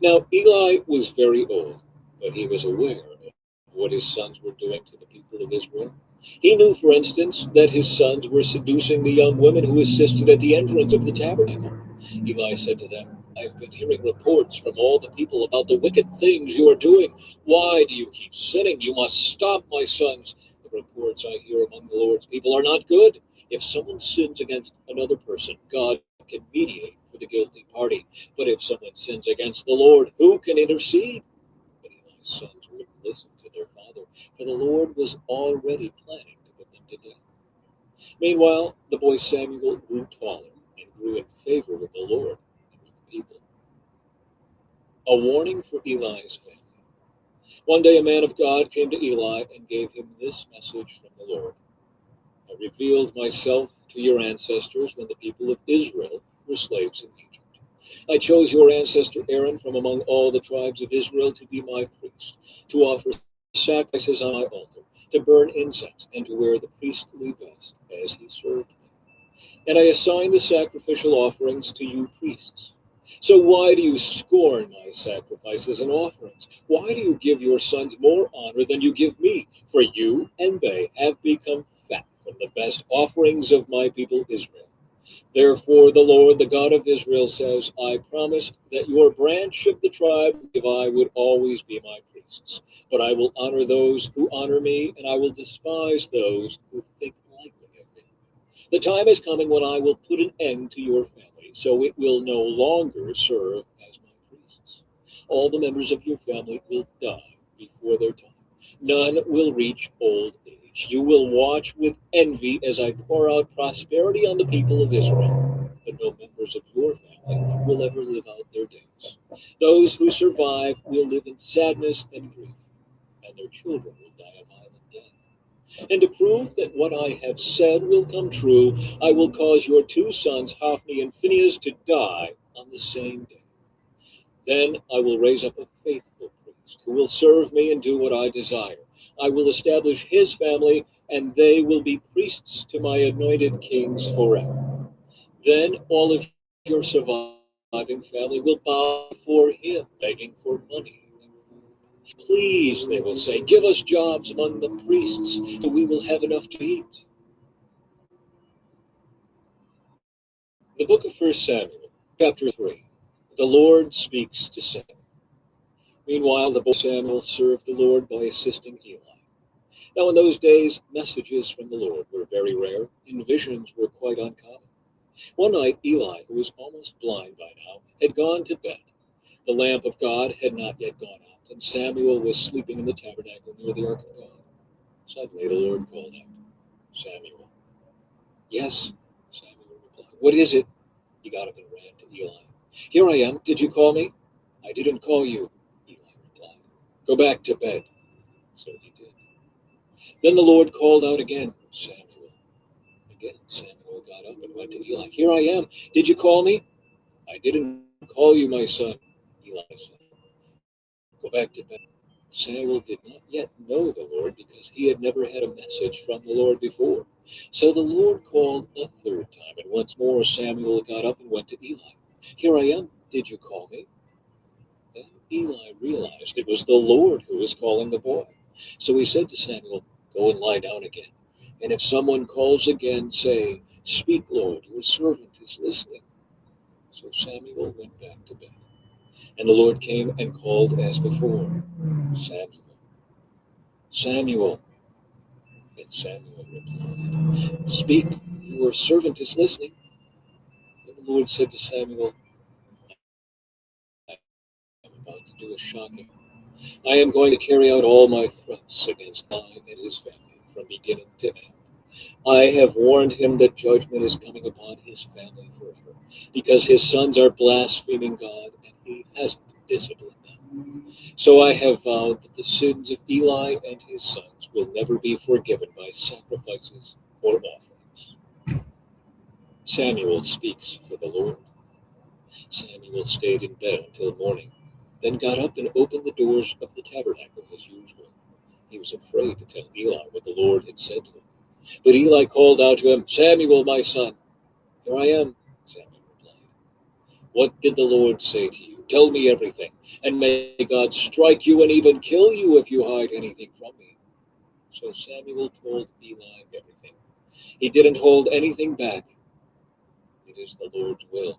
Now Eli was very old, but he was aware of what his sons were doing to the people of Israel. He knew, for instance, that his sons were seducing the young women who assisted at the entrance of the tabernacle. Eli said to them, "I've been hearing reports from all the people about the wicked things you are doing. Why do you keep sinning? You must stop, my sons. The reports I hear among the Lord's people are not good. If someone sins against another person, God can mediate for the guilty party. But if someone sins against the Lord, who can intercede?" But Eli's sons wouldn't listen to their father, for the Lord was already planning to put them to death. Meanwhile, the boy Samuel grew taller and grew in favor with the Lord and with the people. A warning for Eli's family. One day a man of God came to Eli and gave him this message from the Lord. "I revealed myself to your ancestors when the people of Israel were slaves in Egypt. I chose your ancestor Aaron from among all the tribes of Israel to be my priest, to offer sacrifices on my altar, to burn incense, and to wear the priestly vest as he served me. And I assigned the sacrificial offerings to you priests. So why do you scorn my sacrifices and offerings? Why do you give your sons more honor than you give me? For you and they have become fat from the best offerings of my people Israel. Therefore the Lord, the God of Israel, says, I promised that your branch of the tribe of Levi would always be my priests. But I will honor those who honor me, and I will despise those who think lightly of me. The time is coming when I will put an end to your family, so it will no longer serve as my priests. All the members of your family will die before their time. None will reach old age. You will watch with envy as I pour out prosperity on the people of Israel, but no members of your family will ever live out their days. Those who survive will live in sadness and grief, and their children will die a violent death. And to prove that what I have said will come true, I will cause your two sons, Hophni and Phinehas, to die on the same day. Then I will raise up a faithful priest who will serve me and do what I desire. I will establish his family, and they will be priests to my anointed kings forever. Then all of your surviving family will bow before him, begging for money. Please, they will say, give us jobs among the priests, so we will have enough to eat. The book of 1 Samuel, chapter 3. The Lord speaks to Samuel. Meanwhile, the boy Samuel served the Lord by assisting Eli. Now, in those days, messages from the Lord were very rare, and visions were quite uncommon. One night, Eli, who was almost blind by now, had gone to bed. The lamp of God had not yet gone out, and Samuel was sleeping in the tabernacle near the ark of God. Suddenly, the Lord called out, "Samuel." "Yes," Samuel replied. "What is it?" He got up and ran to Eli. "Here I am. Did you call me?" "I didn't call you," Eli replied. "Go back to bed." So he did. Then the Lord called out again, "Samuel." Again, Samuel got up and went to Eli. "Here I am. Did you call me?" "I didn't call you, my son," Eli said. "Go back to bed." Samuel did not yet know the Lord because he had never had a message from the Lord before. So the Lord called a third time, and once more Samuel got up and went to Eli. "Here I am. Did you call me?" Then Eli realized it was the Lord who was calling the boy. So he said to Samuel, "Go and lie down again. And if someone calls again, say, 'Speak, Lord, your servant is listening.'" So Samuel went back to bed. And the Lord came and called as before, "Samuel, Samuel." And Samuel replied, "Speak, your servant is listening." And the Lord said to Samuel, "I am about to do a shocking. I am going to carry out all my threats against God and his family from beginning to end. I have warned him that judgment is coming upon his family forever, because his sons are blaspheming God, and he hasn't disciplined them. So I have vowed that the sins of Eli and his sons will never be forgiven by sacrifices or offerings." Samuel speaks for the Lord. Samuel stayed in bed until morning, then got up and opened the doors of the tabernacle as usual. He was afraid to tell Eli what the Lord had said to him. But Eli called out to him, "Samuel, my son." "Here I am," Samuel replied. "What did the Lord say to you? Tell me everything, and may God strike you and even kill you if you hide anything from me." So Samuel told Eli everything. He didn't hold anything back. It is the Lord's will,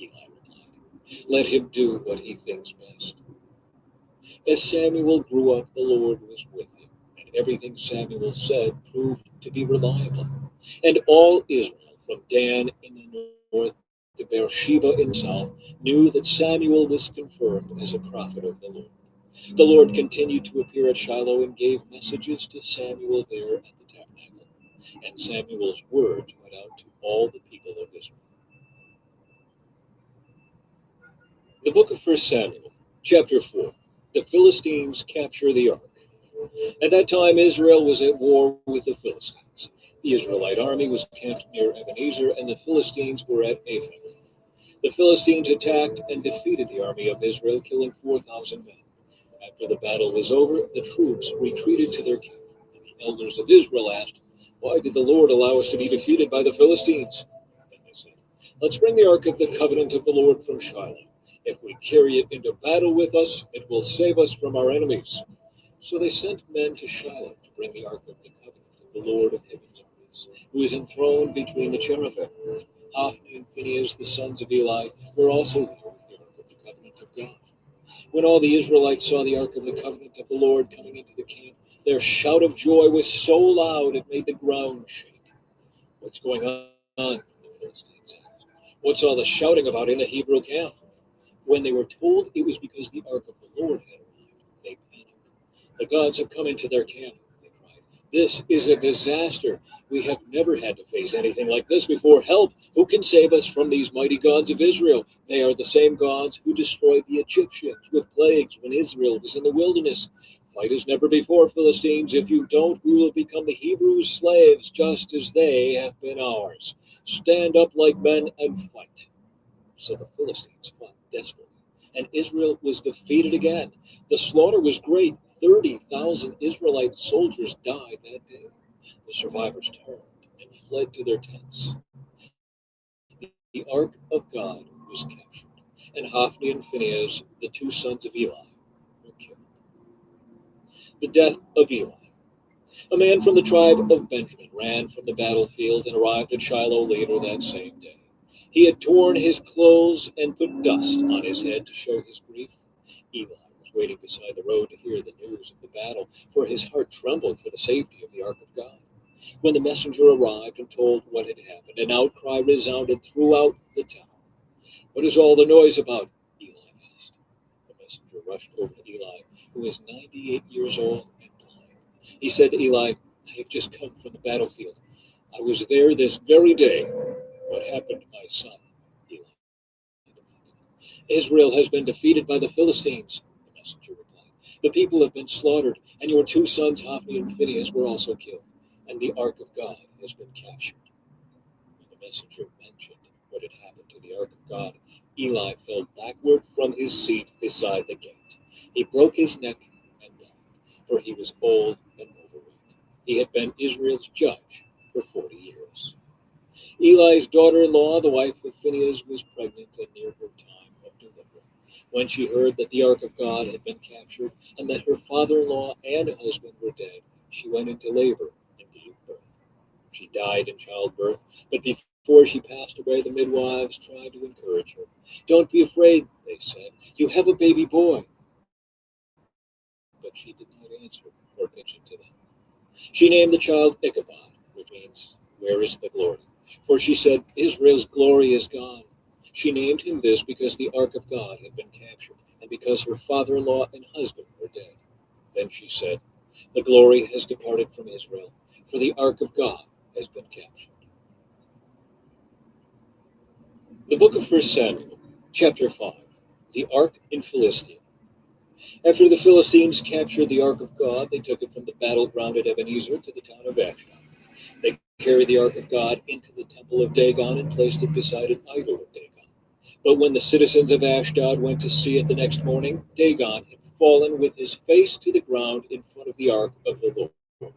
Eli replied. Let him do what he thinks best. As Samuel grew up, the Lord was with him, and everything Samuel said proved to be reliable. And all Israel, from Dan in the north to Beersheba in the south, knew that Samuel was confirmed as a prophet of the Lord. The Lord continued to appear at Shiloh and gave messages to Samuel there at the tabernacle. And Samuel's words went out to all the people of Israel. The book of 1 Samuel, chapter 4. The Philistines capture the ark. At that time, Israel was at war with the Philistines. The Israelite army was camped near Ebenezer, and the Philistines were at Aphek. The Philistines attacked and defeated the army of Israel, killing 4,000 men. After the battle was over, the troops retreated to their camp. And the elders of Israel asked, "Why did the Lord allow us to be defeated by the Philistines?" Then they said, "Let's bring the ark of the covenant of the Lord from Shiloh. If we carry it into battle with us, it will save us from our enemies." So they sent men to Shiloh to bring the ark of the covenant of the Lord of heaven's armies, who is enthroned between the cherubim. Hophni and Phinehas, the sons of Eli, were also there with the ark of the covenant of God. When all the Israelites saw the ark of the covenant of the Lord coming into the camp, their shout of joy was so loud it made the ground shake. "What's going on?" the Philistines asked. "What's all the shouting about in the Hebrew camp?" When they were told it was because the ark of the Lord had arrived, they panicked. "The gods have come into their camp," they cried. "This is a disaster. We have never had to face anything like this before. Help! Who can save us from these mighty gods of Israel? They are the same gods who destroyed the Egyptians with plagues when Israel was in the wilderness. Fight as never before, Philistines. If you don't, we will become the Hebrews' slaves, just as they have been ours. Stand up like men and fight." So the Philistines fought desperately, and Israel was defeated again. The slaughter was great. 30,000 Israelite soldiers died that day. The survivors turned and fled to their tents. The ark of God was captured, and Hophni and Phinehas, the two sons of Eli, were killed. The death of Eli. A man from the tribe of Benjamin ran from the battlefield and arrived at Shiloh later that same day. He had torn his clothes and put dust on his head to show his grief. Eli was waiting beside the road to hear the news of the battle, for his heart trembled for the safety of the ark of God. When the messenger arrived and told what had happened, an outcry resounded throughout the town. "What is all the noise about?" Eli asked. The messenger rushed over to Eli, who was 98 years old and blind. He said to Eli, "I have just come from the battlefield. I was there this very day." "What happened to my son?" Eli demanded. "Israel has been defeated by the Philistines," the messenger replied. "The people have been slaughtered, and your two sons, Hophni and Phinehas, were also killed, and the ark of God has been captured." When the messenger mentioned what had happened to the ark of God, Eli fell backward from his seat beside the gate. He broke his neck and died, for he was old and overweight. He had been Israel's judge for 40 years. Eli's daughter-in-law, the wife of Phinehas, was pregnant and near her time of delivery. When she heard that the ark of God had been captured and that her father-in-law and husband were dead, she went into labor and gave birth. She died in childbirth, but before she passed away, the midwives tried to encourage her. "Don't be afraid," they said. "You have a baby boy." But she did not answer or attention to them. She named the child Ichabod, which means, "Where is the glory?" For she said, "Israel's glory is gone." She named him this because the ark of God had been captured, and because her father-in-law and husband were dead. Then she said, "The glory has departed from Israel, for the ark of God has been captured." The book of 1 Samuel, chapter 5. The ark in Philistia. After the Philistines captured the ark of God, they took it from the battleground at Ebenezer to the town of Ashdod. They carried the ark of God into the temple of Dagon and placed it beside an idol of Dagon. But when the citizens of Ashdod went to see it the next morning, Dagon had fallen with his face to the ground in front of the ark of the Lord.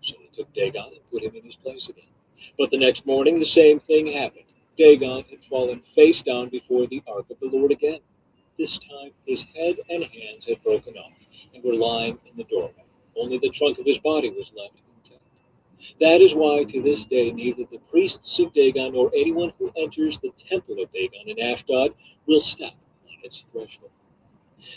So they took Dagon and put him in his place again. But the next morning the same thing happened. Dagon had fallen face down before the ark of the Lord again. This time his head and hands had broken off and were lying in the doorway, Only the trunk of his body was left intact. That is why to this day neither the priests of Dagon nor anyone who enters the temple of Dagon in Ashdod will step on its threshold.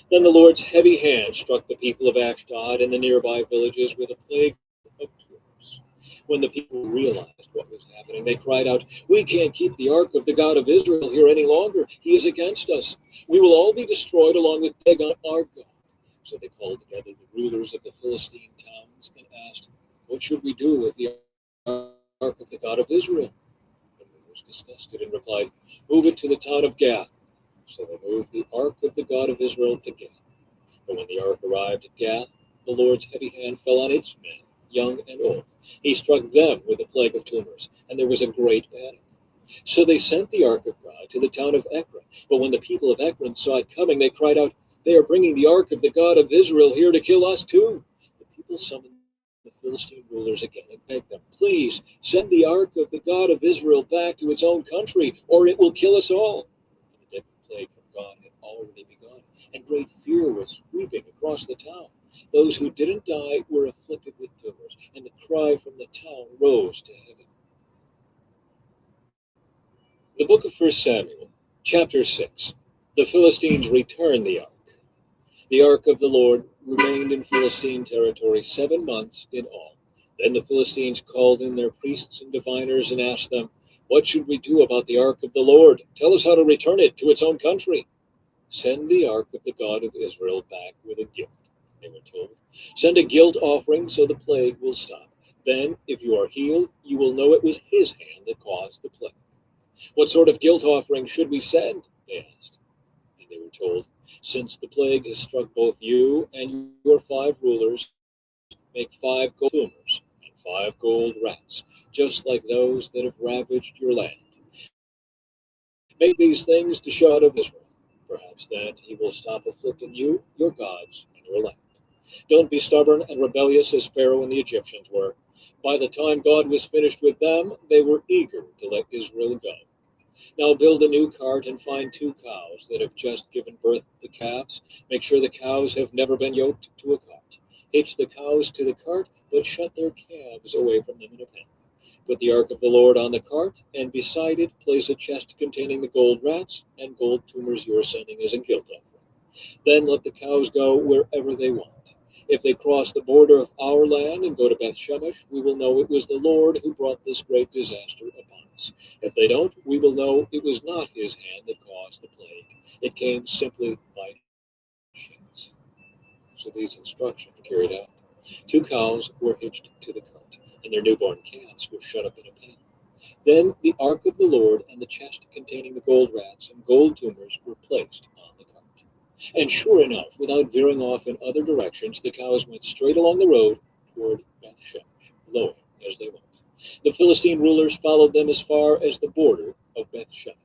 Then the Lord's heavy hand struck the people of Ashdod and the nearby villages with a plague of tumors. When the people realized what was happening, they cried out, "We can't keep the ark of the God of Israel here any longer. He is against us. We will all be destroyed along with Dagon, our God." So they called together the rulers of the Philistine towns and asked, "What should we do with the ark of the God of Israel?" The rulers discussed it and replied, "Move it to the town of Gath." So they moved the ark of the God of Israel to Gath. But when the ark arrived at Gath, the Lord's heavy hand fell on its men, young and old. He struck them with a plague of tumors, and there was a great panic. So they sent the ark of God to the town of Ekron. But when the people of Ekron saw it coming, they cried out, "They are bringing the ark of the God of Israel here to kill us too." The people summoned the Philistine rulers again and begged them, "Please send the ark of the God of Israel back to its own country, or it will kill us all." The deadly plague from God had already begun, and great fear was sweeping across the town. Those who didn't die were afflicted with tumors, and the cry from the town rose to heaven. The book of 1 Samuel, chapter 6. The Philistines returned the ark. The ark of the Lord remained in Philistine territory 7 months in all. Then the Philistines called in their priests and diviners and asked them, "What should we do about the ark of the Lord? Tell us how to return it to its own country." "Send the ark of the God of Israel back with a gift," they were told. "Send a guilt offering so the plague will stop. Then, if you are healed, you will know it was his hand that caused the plague." "What sort of guilt offering should we send?" they asked. And they were told, "Since the plague has struck both you and your 5 rulers, make 5 gold tumors and 5 gold rats, just like those that have ravaged your land. Make these things to show out of Israel. Perhaps then he will stop afflicting you, your gods, and your land. Don't be stubborn and rebellious as Pharaoh and the Egyptians were. By the time God was finished with them, they were eager to let Israel go. Now build a new cart and find 2 cows that have just given birth to calves. Make sure the cows have never been yoked to a cart. Hitch the cows to the cart, but shut their calves away from them in a pen. Put the ark of the Lord on the cart, and beside it place a chest containing the gold rats and gold tumors you are sending as a guilt offering. Then let the cows go wherever they want. If they cross the border of our land and go to Beth Shemesh, we will know it was the Lord who brought this great disaster upon us. If they don't, we will know it was not his hand that caused the plague. It came simply by chance." So these instructions were carried out. 2 cows were hitched to the cart, and their newborn calves were shut up in a pen. Then the ark of the Lord and the chest containing the gold rats and gold tumors were placed on the cart. And sure enough, without veering off in other directions, the cows went straight along the road toward Beth Shemesh, lowing as they went. The Philistine rulers followed them as far as the border of Beth Shemesh.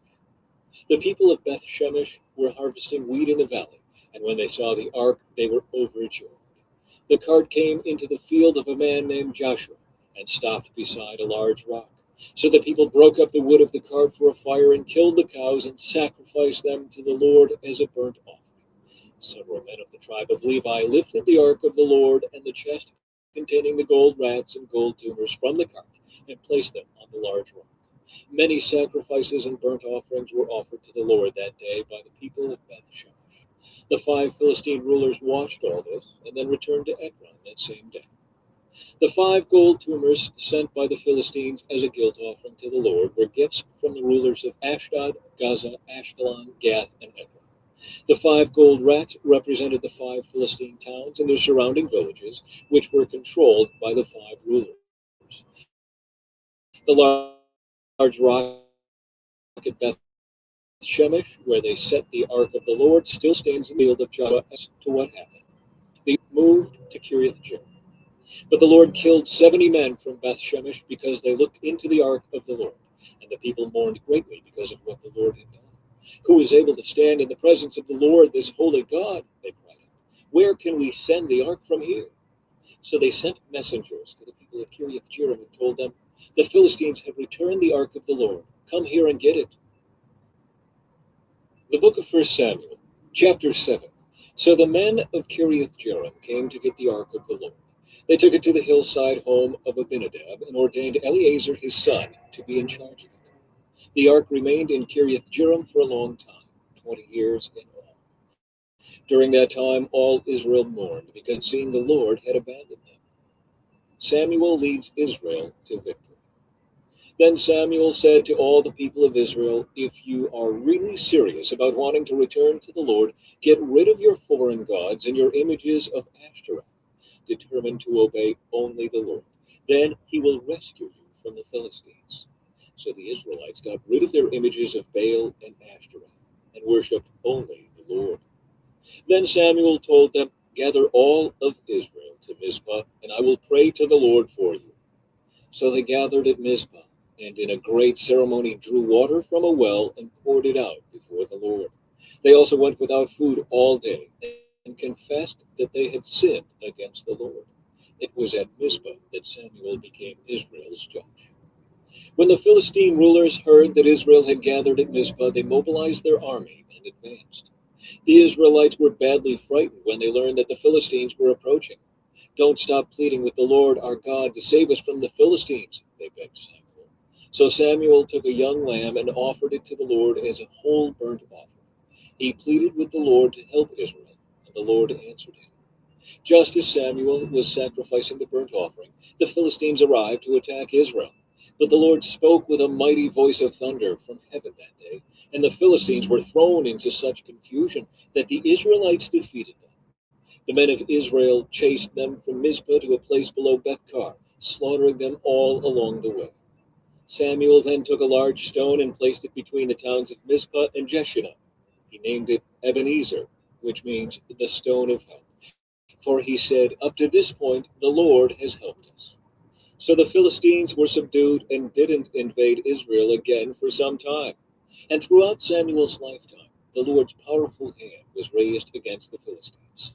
The people of Beth Shemesh were harvesting wheat in the valley, and when they saw the ark, they were overjoyed. The cart came into the field of a man named Joshua and stopped beside a large rock. So the people broke up the wood of the cart for a fire and killed the cows and sacrificed them to the Lord as a burnt offering. Several men of the tribe of Levi lifted the ark of the Lord and the chest containing the gold rats and gold tumors from the cart and placed them on the large rock. Many sacrifices and burnt offerings were offered to the Lord that day by the people of Beth Shemesh. The 5 Philistine rulers watched all this and then returned to Ekron that same day. The 5 gold tumors sent by the Philistines as a guilt offering to the Lord were gifts from the rulers of Ashdod, Gaza, Ashkelon, Gath, and Ekron. The 5 gold rats represented the 5 Philistine towns and their surrounding villages, which were controlled by the 5 rulers. The large rock at Beth Shemesh, where they set the ark of the Lord, still stands in the field of Joshua as to what happened. They moved to Kiriath Jearim. But the Lord killed 70 men from Beth Shemesh because they looked into the ark of the Lord, and the people mourned greatly because of what the Lord had done. "Who is able to stand in the presence of the Lord, this holy God?" they cried out. "Where can we send the ark from here?" So they sent messengers to the people of Kiriath Jearim and told them, "The Philistines have returned the ark of the Lord. Come here and get it." The book of 1 Samuel, chapter 7. So the men of Kiriath Jearim came to get the ark of the Lord. They took it to the hillside home of Abinadab and ordained Eleazar his son to be in charge of it. The ark remained in Kiriath Jearim for a long time, 20 years in all. During that time, all Israel mourned because it seemed the Lord had abandoned them. Samuel leads Israel to victory. Then Samuel said to all the people of Israel, "If you are really serious about wanting to return to the Lord, get rid of your foreign gods and your images of Ashtoreth, determined to obey only the Lord. Then he will rescue you from the Philistines." So the Israelites got rid of their images of Baal and Ashtoreth and worshipped only the Lord. Then Samuel told them, "Gather all of Israel to Mizpah, and I will pray to the Lord for you." So they gathered at Mizpah, and in a great ceremony drew water from a well and poured it out before the Lord. They also went without food all day and confessed that they had sinned against the Lord. It was at Mizpah that Samuel became Israel's judge. When the Philistine rulers heard that Israel had gathered at Mizpah, they mobilized their army and advanced. The Israelites were badly frightened when they learned that the Philistines were approaching. "Don't stop pleading with the Lord our God to save us from the Philistines," they begged Samuel. So Samuel took a young lamb and offered it to the Lord as a whole burnt offering. He pleaded with the Lord to help Israel, and the Lord answered him. Just as Samuel was sacrificing the burnt offering, the Philistines arrived to attack Israel. But the Lord spoke with a mighty voice of thunder from heaven that day, and the Philistines were thrown into such confusion that the Israelites defeated them. The men of Israel chased them from Mizpah to a place below Bethkar, slaughtering them all along the way. Samuel then took a large stone and placed it between the towns of Mizpah and Jeshurun. He named it Ebenezer, which means the stone of help. For he said, "Up to this point, the Lord has helped us." So the Philistines were subdued and didn't invade Israel again for some time. And throughout Samuel's lifetime, the Lord's powerful hand was raised against the Philistines.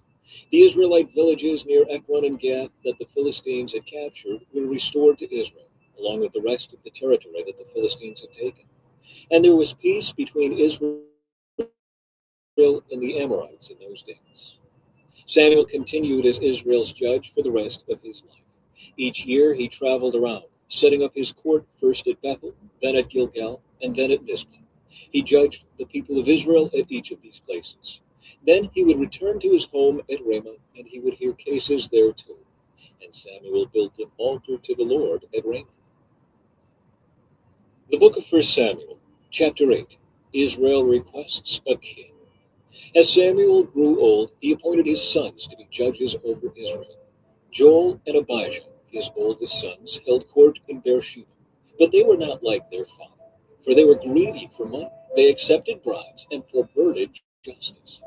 The Israelite villages near Ekron and Gath that the Philistines had captured were restored to Israel, along with the rest of the territory that the Philistines had taken. And there was peace between Israel and the Amorites in those days. Samuel continued as Israel's judge for the rest of his life. Each year he traveled around, setting up his court first at Bethel, then at Gilgal, and then at Mizpah. He judged the people of Israel at each of these places. Then he would return to his home at Ramah, and he would hear cases there too. And Samuel built an altar to the Lord at Ramah. The book of 1 Samuel, chapter 8. Israel requests a king. As Samuel grew old, he appointed his sons to be judges over Israel. Joel and Abijah, his oldest sons, held court in Beersheba. But they were not like their father, for they were greedy for money. They accepted bribes and perverted justice.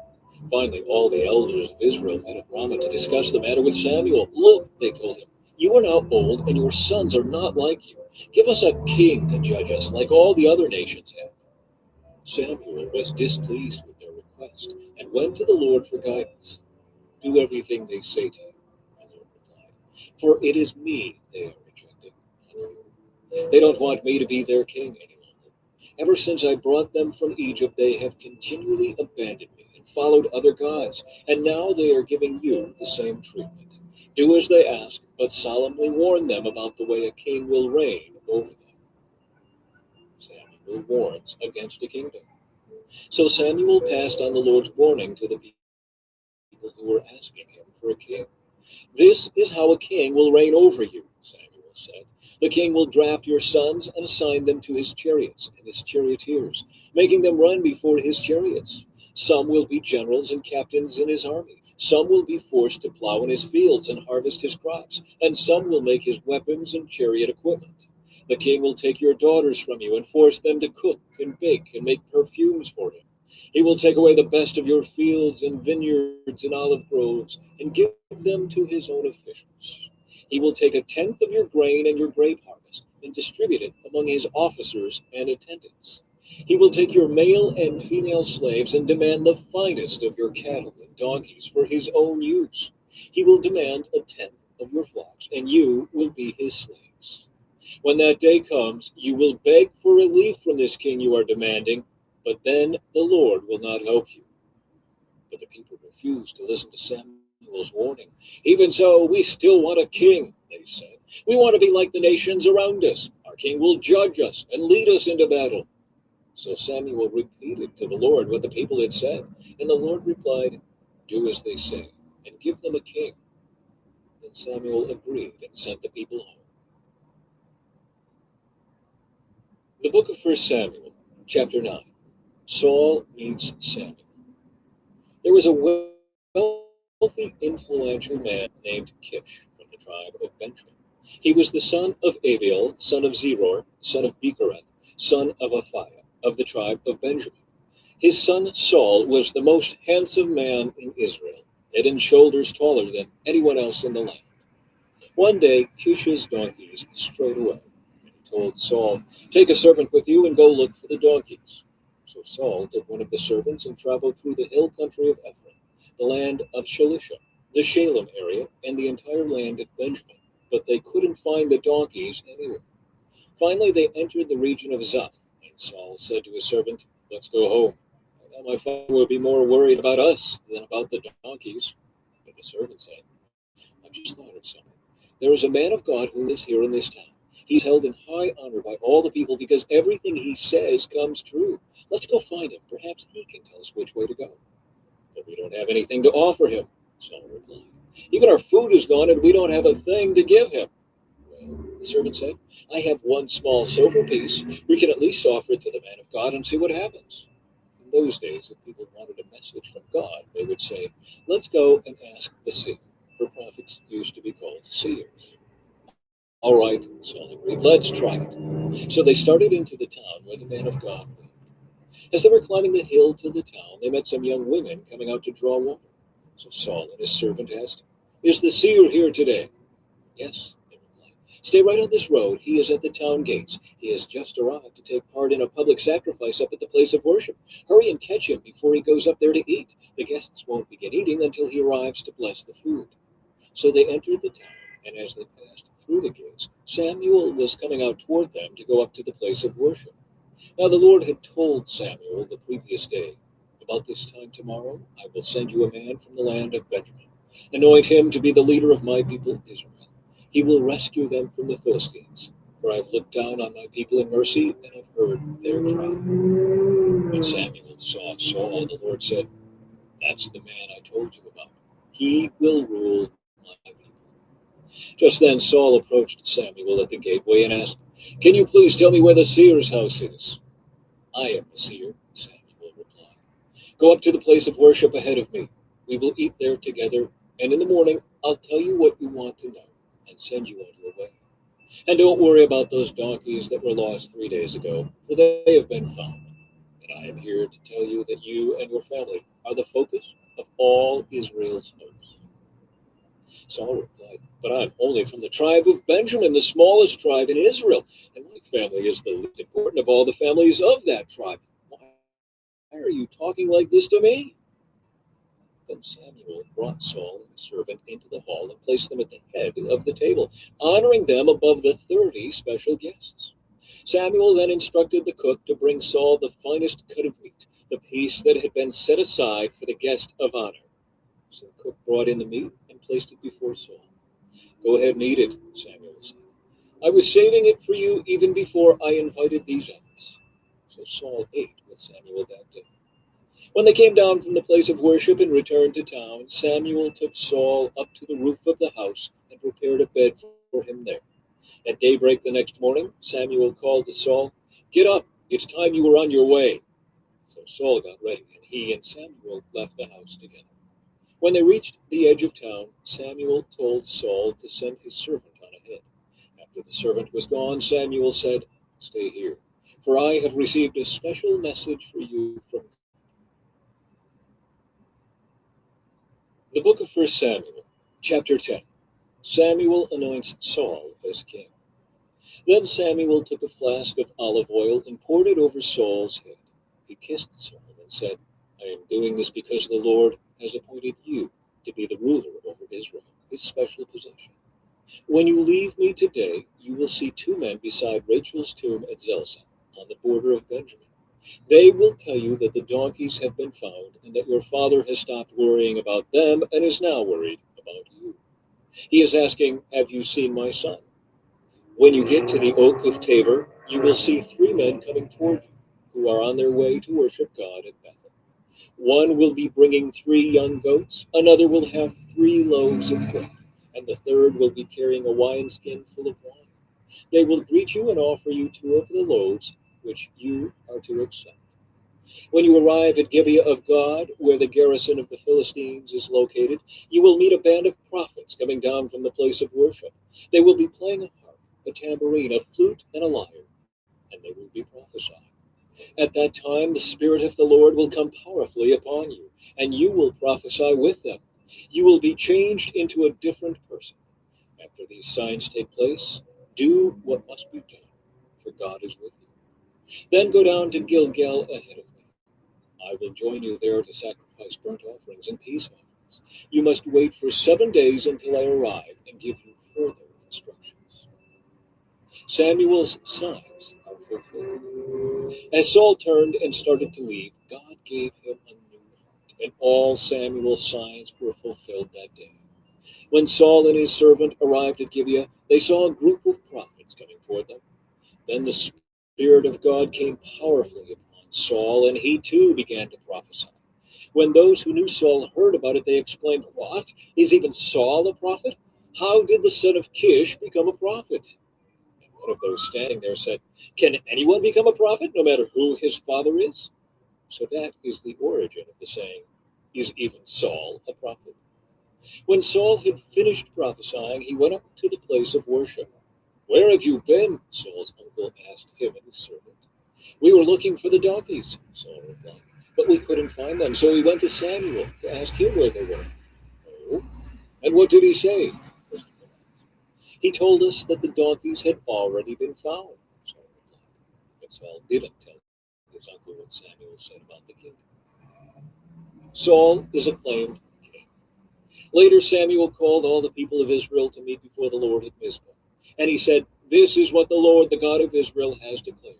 Finally, all the elders of Israel met at Ramah to discuss the matter with Samuel. "Look," they told him, "you are now old, and your sons are not like you. Give us a king to judge us, like all the other nations have." Samuel was displeased with their request and went to the Lord for guidance. "Do everything they say to you," the Lord replied, "for it is me they are rejecting, not you. They don't want me to be their king any longer. Ever since I brought them from Egypt, they have continually abandoned me and followed other gods, and now they are giving you the same treatment. Do as they ask, but solemnly warn them about the way a king will reign over them." Samuel warns against a kingdom. So Samuel passed on the Lord's warning to the people who were asking him for a king. "This is how a king will reign over you," Samuel said. "The king will draft your sons and assign them to his chariots and his charioteers, making them run before his chariots. Some will be generals and captains in his army. Some will be forced to plow in his fields and harvest his crops, and some will make his weapons and chariot equipment. The king will take your daughters from you and force them to cook and bake and make perfumes for him. He will take away the best of your fields and vineyards and olive groves and give them to his own officials. He will take a tenth of your grain and your grape harvest and distribute it among his officers and attendants. He will take your male and female slaves and demand the finest of your cattle and donkeys for his own use. He will demand a tenth of your flocks, and you will be his slaves. When that day comes, you will beg for relief from this king you are demanding, but then the Lord will not help you." But the people refused to listen to Samuel Samuel's warning. Even so, we still want a king, they said. We want to be like the nations around us. Our king will judge us and lead us into battle. So Samuel repeated to the Lord what the people had said, and the Lord replied, do as they say, and give them a king. Then Samuel agreed and sent the people home. The book of 1 Samuel, chapter 9. Saul meets Samuel. There was a wealthy, influential man named Kish from the tribe of Benjamin. He was the son of Abiel, son of Zeror, son of Bechereth, son of Aphiah, of the tribe of Benjamin. His son Saul was the most handsome man in Israel, head and shoulders taller than anyone else in the land. One day Kish's donkeys strayed away, and he told Saul, take a servant with you and go look for the donkeys. So Saul took one of the servants and traveled through the hill country of Ephraim, the land of Shalisha, the Shalem area, and the entire land of Benjamin, but they couldn't find the donkeys anywhere. Finally they entered the region of Zuph, and Saul said to his servant, let's go home. Now my father will be more worried about us than about the donkeys. But the servant said, I've just thought of something. There is a man of God who lives here in this town. He's held in high honor by all the people because everything he says comes true. Let's go find him. Perhaps he can tell us which way to go. But we don't have anything to offer him, Saul replied. Even our food is gone and we don't have a thing to give him. Well, the servant said, I have one small silver piece. We can at least offer it to the man of God and see what happens. In those days, if people wanted a message from God, they would say, let's go and ask the seer. For prophets used to be called seers. All right, Saul agreed, let's try it. So they started into the town where the man of God lived. As they were climbing the hill to the town, they met some young women coming out to draw water. So Saul and his servant asked, is the seer here today? Yes, they replied. Stay right on this road. He is at the town gates. He has just arrived to take part in a public sacrifice up at the place of worship. Hurry and catch him before he goes up there to eat. The guests won't begin eating until he arrives to bless the food. So they entered the town, and as they passed through the gates, Samuel was coming out toward them to go up to the place of worship. Now the Lord had told Samuel the previous day, about this time tomorrow I will send you a man from the land of Benjamin. Anoint him to be the leader of my people Israel. He will rescue them from the Philistines, for I have looked down on my people in mercy and have heard their cry. When Samuel saw Saul, the Lord said, that's the man I told you about. He will rule my people. Just then Saul approached Samuel at the gateway and asked, can you please tell me where the seer's house is? I am the seer, Samuel replied. Go up to the place of worship ahead of me. We will eat there together, and in the morning I'll tell you what you want to know and send you on your way. And don't worry about those donkeys that were lost 3 days ago, for they have been found. And I am here to tell you that you and your family are the focus of all Israel's hopes. Saul replied, but I'm only from the tribe of Benjamin, the smallest tribe in Israel, and my family is the least important of all the families of that tribe. Why are you talking like this to me? Then Samuel brought Saul and his servant into the hall and placed them at the head of the table, honoring them above the 30 special guests. Samuel then instructed the cook to bring Saul the finest cut of meat, the piece that had been set aside for the guest of honor. So the cook brought in the meat and placed it before Saul. Go ahead and eat it, Samuel said. I was saving it for you even before I invited these others. So Saul ate with Samuel that day. When they came down from the place of worship and returned to town, Samuel took Saul up to the roof of the house and prepared a bed for him there. At daybreak the next morning, Samuel called to Saul, get up, it's time you were on your way. So Saul got ready, and he and Samuel left the house together. When they reached the edge of town, Samuel told Saul to send his servant on ahead. After the servant was gone, Samuel said, stay here, for I have received a special message for you from God. The book of 1 Samuel, chapter 10. Samuel anoints Saul as king. Then Samuel took a flask of olive oil and poured it over Saul's head. He kissed Saul and said, I am doing this because the Lord has appointed you to be the ruler over Israel, his special possession. When you leave me today, you will see 2 men beside Rachel's tomb at Zelzah, on the border of Benjamin. They will tell you that the donkeys have been found and that your father has stopped worrying about them and is now worried about you. He is asking, have you seen my son? When you get to the oak of Tabor, you will see three men coming toward you who are on their way to worship God at Bethel. One will be bringing three young goats, another will have 3 loaves of bread, and the third will be carrying a wineskin full of wine. They will greet you and offer you 2 of the loaves, which you are to accept. When you arrive at Gibeah of God, where the garrison of the Philistines is located, you will meet a band of prophets coming down from the place of worship. They will be playing a harp, a tambourine, a flute, and a lyre, and they will be prophesying. At that time, the Spirit of the Lord will come powerfully upon you, and you will prophesy with them. You will be changed into a different person. After these signs take place, do what must be done, for God is with you. Then go down to Gilgal ahead of me. I will join you there to sacrifice burnt offerings and peace offerings. You must wait for 7 days until I arrive and give you further instructions. Samuel's signs are fulfilled. As Saul turned and started to leave, God gave him a new heart, and all Samuel's signs were fulfilled that day. When Saul and his servant arrived at Gibeah, they saw a group of prophets coming toward them. Then the Spirit of God came powerfully upon Saul, and he too began to prophesy. When those who knew Saul heard about it, they exclaimed, "What? Is even Saul a prophet? How did the son of Kish become a prophet?" And one of those standing there said, "Can anyone become a prophet, no matter who his father is?" So that is the origin of the saying, "Is even Saul a prophet?" When Saul had finished prophesying, he went up to the place of worship. "Where have you been?" Saul's uncle asked him and his servant. "We were looking for the donkeys," Saul replied, "but we couldn't find them, so we went to Samuel to ask him where they were." "Oh, and what did he say?" "He told us that the donkeys had already been found," Saul replied. But Saul didn't tell his uncle what Samuel said about the kingdom. Saul is acclaimed king. Later, Samuel called all the people of Israel to meet before the Lord at Mizpah. And he said, "This is what the Lord, the God of Israel, has declared.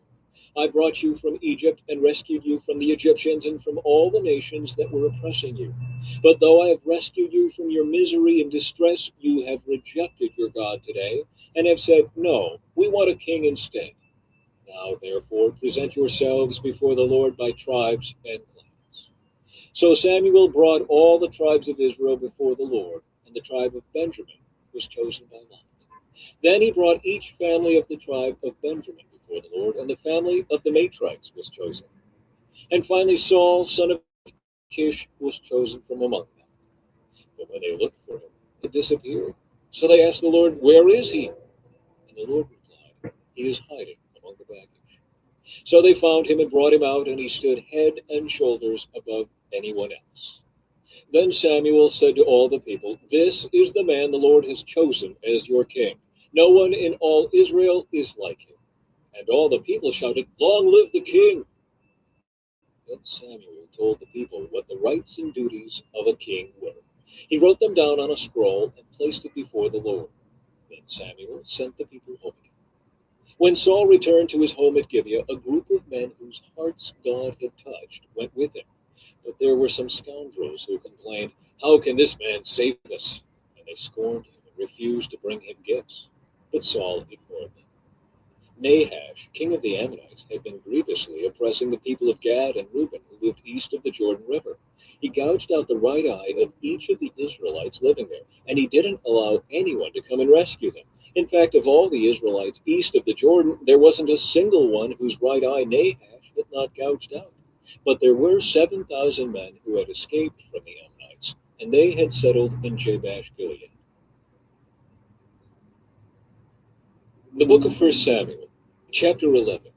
I brought you from Egypt and rescued you from the Egyptians and from all the nations that were oppressing you. But though I have rescued you from your misery and distress, you have rejected your God today and have said, 'No, we want a king instead.' Now, therefore, present yourselves before the Lord by tribes and clans." So Samuel brought all the tribes of Israel before the Lord, and the tribe of Benjamin was chosen by lot. Then he brought each family of the tribe of Benjamin before the Lord, and the family of the matriarchs was chosen. And finally Saul, son of Kish, was chosen from among them. But when they looked for him, he disappeared. So they asked the Lord, "Where is he?" And the Lord replied, "He is hiding among the baggage." So they found him and brought him out, and he stood head and shoulders above anyone else. Then Samuel said to all the people, "This is the man the Lord has chosen as your king. No one in all Israel is like him." And all the people shouted, "Long live the king!" Then Samuel told the people what the rights and duties of a king were. He wrote them down on a scroll and placed it before the Lord. Then Samuel sent the people home again. When Saul returned to his home at Gibeah, a group of men whose hearts God had touched went with him. But there were some scoundrels who complained, "How can this man save us?" And they scorned him and refused to bring him gifts. But Saul ignored them. Nahash, king of the Ammonites, had been grievously oppressing the people of Gad and Reuben who lived east of the Jordan River. He gouged out the right eye of each of the Israelites living there, and he didn't allow anyone to come and rescue them. In fact, of all the Israelites east of the Jordan, there wasn't a single one whose right eye Nahash had not gouged out. But there were 7,000 men who had escaped from the Ammonites, and they had settled in Jabesh Gilead. The book of 1 Samuel, chapter 11.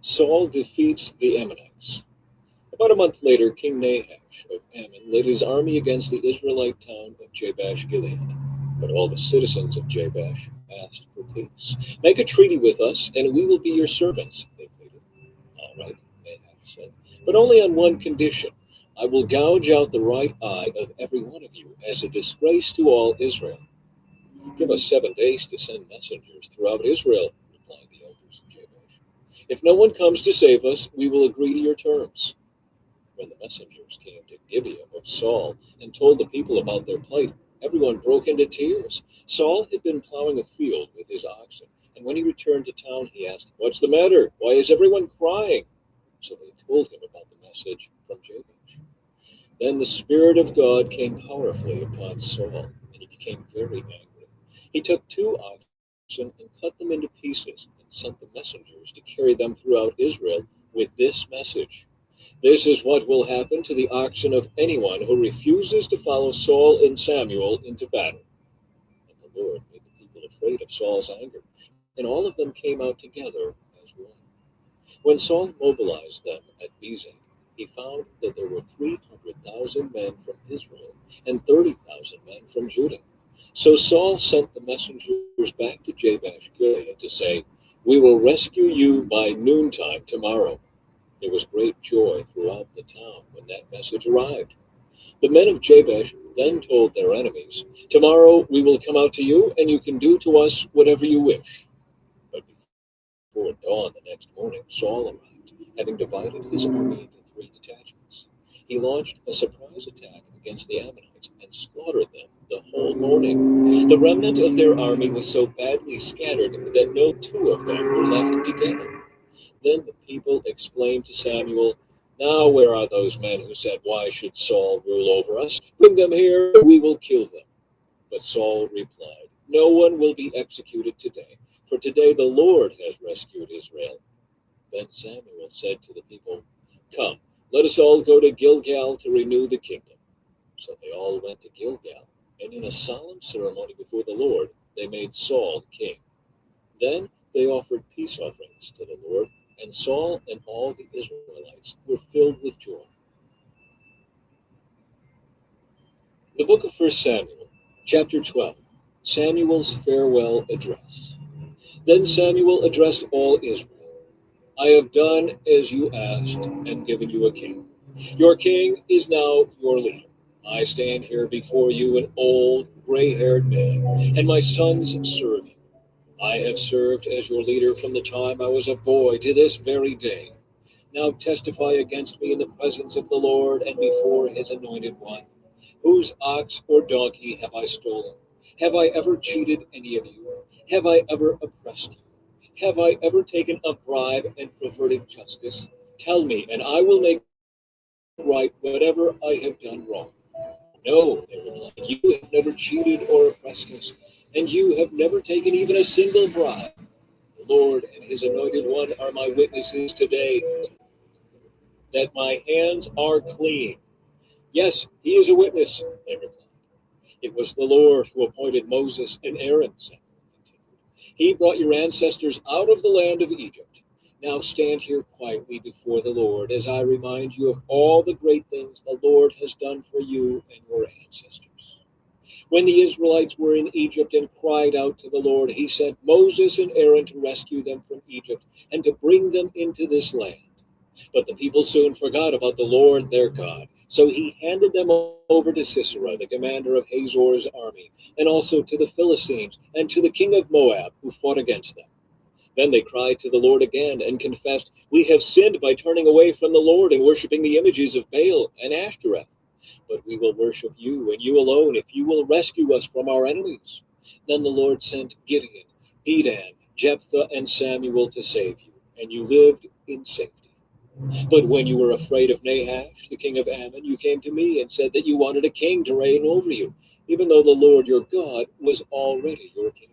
Saul defeats the Ammonites. About a month later, King Nahash of Ammon led his army against the Israelite town of Jabesh Gilead. But all the citizens of Jabesh asked for peace. "Make a treaty with us, and we will be your servants," they pleaded. "All right," Nahash said, "but only on one condition. I will gouge out the right eye of every one of you as a disgrace to all Israel." "Give us 7 days to send messengers throughout Israel," replied the elders of Jabesh. If no one comes to save us, we will agree to your terms. When the messengers came to Gibeah of Saul and told the people about their plight, everyone broke into tears. Saul had been plowing a field with his oxen, and when he returned to town, he asked, "What's the matter? Why is everyone crying?" So they told him about the message from Jabesh. Then the Spirit of God came powerfully upon Saul, and he became very angry. He took 2 oxen and cut them into pieces, and sent the messengers to carry them throughout Israel with this message: "This is what will happen to the oxen of anyone who refuses to follow Saul and Samuel into battle." And the Lord made the people afraid of Saul's anger, and all of them came out together as one. When Saul mobilized them at Bezek, he found that there were 300,000 men from Israel and 30,000 men from Judah. So Saul sent the messengers back to Jabesh Gilead to say, "We will rescue you by noontime tomorrow." There was great joy throughout the town when that message arrived. The men of Jabesh then told their enemies, "Tomorrow we will come out to you, and you can do to us whatever you wish." But before dawn the next morning, Saul arrived, having divided his army into 3 detachments. He launched a surprise attack against the Ammonites and slaughtered them the whole morning. The remnant of their army was so badly scattered that no 2 of them were left together. Then the people exclaimed to Samuel, "Now where are those men who said, 'Why should Saul rule over us?' Bring them here, we will kill them." But Saul replied, "No one will be executed today, for today the Lord has rescued Israel." Then Samuel said to the people, "Come, let us all go to Gilgal to renew the kingdom." So they all went to Gilgal, and in a solemn ceremony before the Lord, they made Saul king. Then they offered peace offerings to the Lord, and Saul and all the Israelites were filled with joy. The book of 1 Samuel, chapter 12, Samuel's farewell address. Then Samuel addressed all Israel. "I have done as you asked and given you a king. Your king is now your leader. I stand here before you an old, gray-haired man, and my sons serve you. I have served as your leader from the time I was a boy to this very day. Now testify against me in the presence of the Lord and before his anointed one. Whose ox or donkey have I stolen? Have I ever cheated any of you? Have I ever oppressed you? Have I ever taken a bribe and perverted justice? Tell me, and I will make right whatever I have done wrong." "No," they replied, "you have never cheated or oppressed us, and you have never taken even a single bribe. The Lord and his anointed one are my witnesses today that my hands are clean." "Yes, he is a witness," they replied. "It was the Lord who appointed Moses and Aaron," Samuel continued. "He brought your ancestors out of the land of Egypt. Now stand here quietly before the Lord as I remind you of all the great things the Lord has done for you and your ancestors. When the Israelites were in Egypt and cried out to the Lord, he sent Moses and Aaron to rescue them from Egypt and to bring them into this land. But the people soon forgot about the Lord their God. So he handed them over to Sisera, the commander of Hazor's army, and also to the Philistines and to the king of Moab, who fought against them. Then they cried to the Lord again and confessed, "We have sinned by turning away from the Lord and worshiping the images of Baal and Ashtoreth. But we will worship you and you alone if you will rescue us from our enemies." Then the Lord sent Gideon, Bedan, Jephthah, and Samuel to save you, and you lived in safety. But when you were afraid of Nahash, the king of Ammon, you came to me and said that you wanted a king to reign over you, even though the Lord your God was already your king.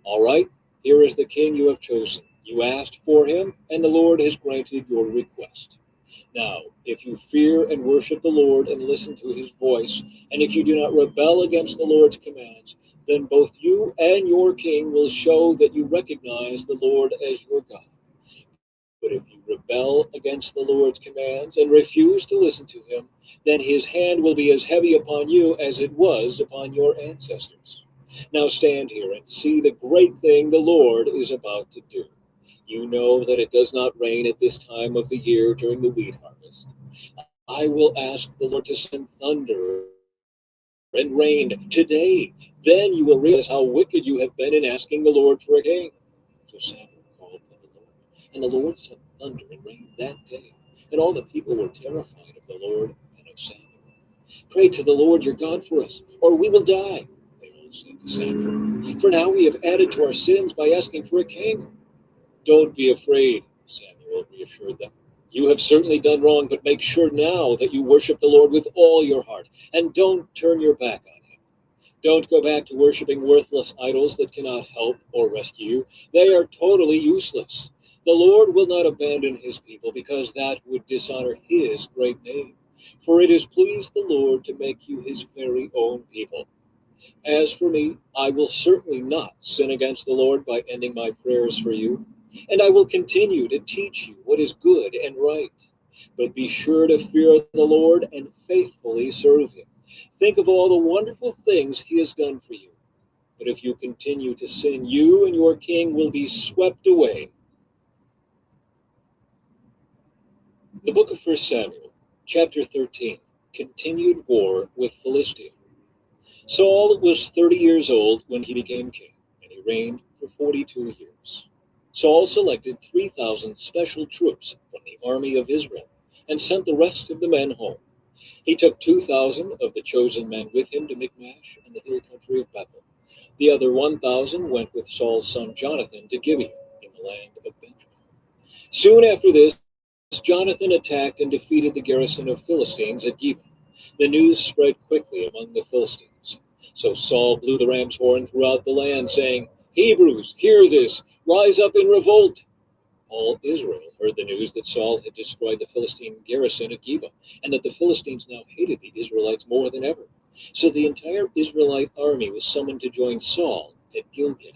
All right, here is the king you have chosen. You asked for him, and the Lord has granted your request. Now, if you fear and worship the Lord and listen to his voice, and if you do not rebel against the Lord's commands, then both you and your king will show that you recognize the Lord as your God. But if you rebel against the Lord's commands and refuse to listen to him, then his hand will be as heavy upon you as it was upon your ancestors. Now stand here and see the great thing the Lord is about to do. You know that it does not rain at this time of the year during the wheat harvest. I will ask the Lord to send thunder and rain today. Then you will realize how wicked you have been in asking the Lord for a king. So Samuel called to the Lord, And the Lord sent thunder and rain that day, and all the people were terrified of the Lord and of Samuel. Pray to the Lord your God for us, or we will die, they all said to Samuel. For now we have added to our sins by asking for a king. Don't be afraid, Samuel reassured them. You have certainly done wrong, but make sure now that you worship the Lord with all your heart, and don't turn your back on him. Don't go back to worshiping worthless idols that cannot help or rescue you. They are totally useless. The Lord will not abandon his people because that would dishonor his great name. For it has pleased the Lord to make you his very own people. As for me, I will certainly not sin against the Lord by ending my prayers for you, and I will continue to teach you what is good and right. But be sure to fear the Lord and faithfully serve him. Think of all the wonderful things he has done for you. But if you continue to sin, you and your king will be swept away. The book of 1 Samuel, chapter 13, continued war with Philistia. Saul was 30 years old when he became king, and he reigned for 42 years. Saul selected 3,000 special troops from the army of Israel and sent the rest of the men home. He took 2,000 of the chosen men with him to Michmash and the hill country of Bethel. The other 1,000 went with Saul's son Jonathan to Gibeah in the land of Benjamin. Soon after this, Jonathan attacked and defeated the garrison of Philistines at Gibeah. The news spread quickly among the Philistines. So Saul blew the ram's horn throughout the land, saying, Hebrews, hear this, rise up in revolt. All Israel heard the news that Saul had destroyed the Philistine garrison at Gibeah, and that the Philistines now hated the Israelites more than ever. So the entire Israelite army was summoned to join Saul at Gilgal.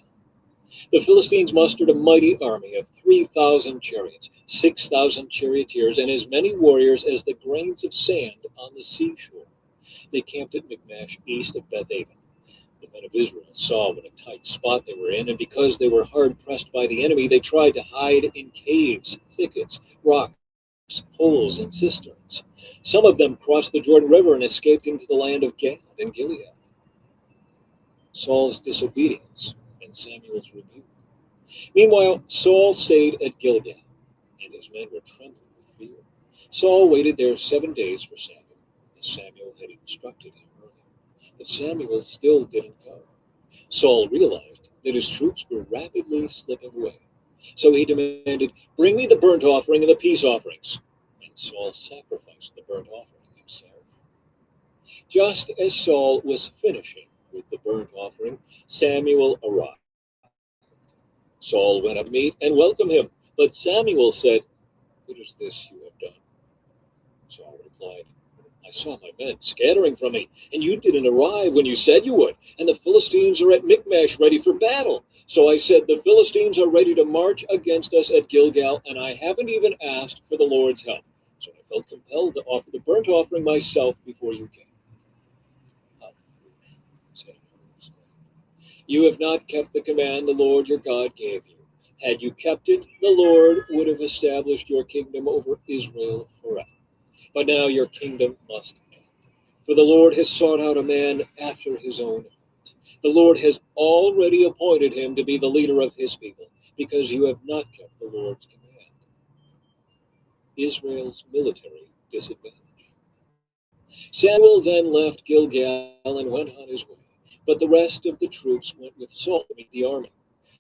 The Philistines mustered a mighty army of 3,000 chariots, 6,000 charioteers, and as many warriors as the grains of sand on the seashore. They camped at Michmash, east of Beth-aven. The men of Israel saw what a tight spot they were in, and because they were hard pressed by the enemy, they tried to hide in caves, thickets, rocks, holes, and cisterns. Some of them crossed the Jordan River and escaped into the land of Gad and Gilead. Saul's disobedience and Samuel's rebuke. Meanwhile, Saul stayed at Gilgal, and his men were trembling with fear. Saul waited there 7 days for Samuel, as Samuel had instructed him earlier. But Samuel still didn't go. Saul realized that his troops were rapidly slipping away. So he demanded, Bring me the burnt offering and the peace offerings. And Saul sacrificed the burnt offering himself. Just as Saul was finishing with the burnt offering, Samuel arrived. Saul went up to meet and welcome him, but Samuel said, What is this you have done? Saul replied, I saw my men scattering from me, and you didn't arrive when you said you would, and the Philistines are at Michmash ready for battle. So I said, The Philistines are ready to march against us at Gilgal, and I haven't even asked for the Lord's help. So I felt compelled to offer the burnt offering myself before you came. You have not kept the command the Lord your God gave you. Had you kept it, the Lord would have established your kingdom over Israel forever. But now your kingdom must end. For the Lord has sought out a man after his own heart. The Lord has already appointed him to be the leader of his people, because you have not kept the Lord's command. Israel's military disadvantage. Samuel then left Gilgal and went on his way. But the rest of the troops went with Saul to meet the army.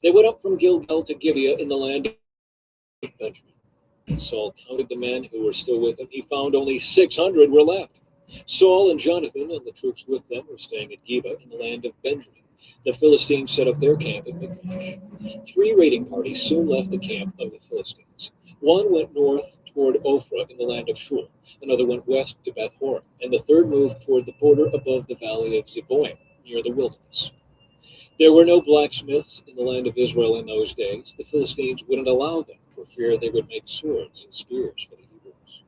They went up from Gilgal to Gibeah in the land of Benjamin. When Saul counted the men who were still with him, he found only 600 were left. Saul and Jonathan and the troops with them were staying at Gibeah in the land of Benjamin. The Philistines set up their camp at Michmash. 3 raiding parties soon left the camp of the Philistines. One went north toward Ophrah in the land of Shur. Another went west to Beth-horon, and the third moved toward the border above the valley of Zeboim, near the wilderness. There were no blacksmiths in the land of Israel in those days. The Philistines wouldn't allow them for fear they would make swords and spears for the Hebrews.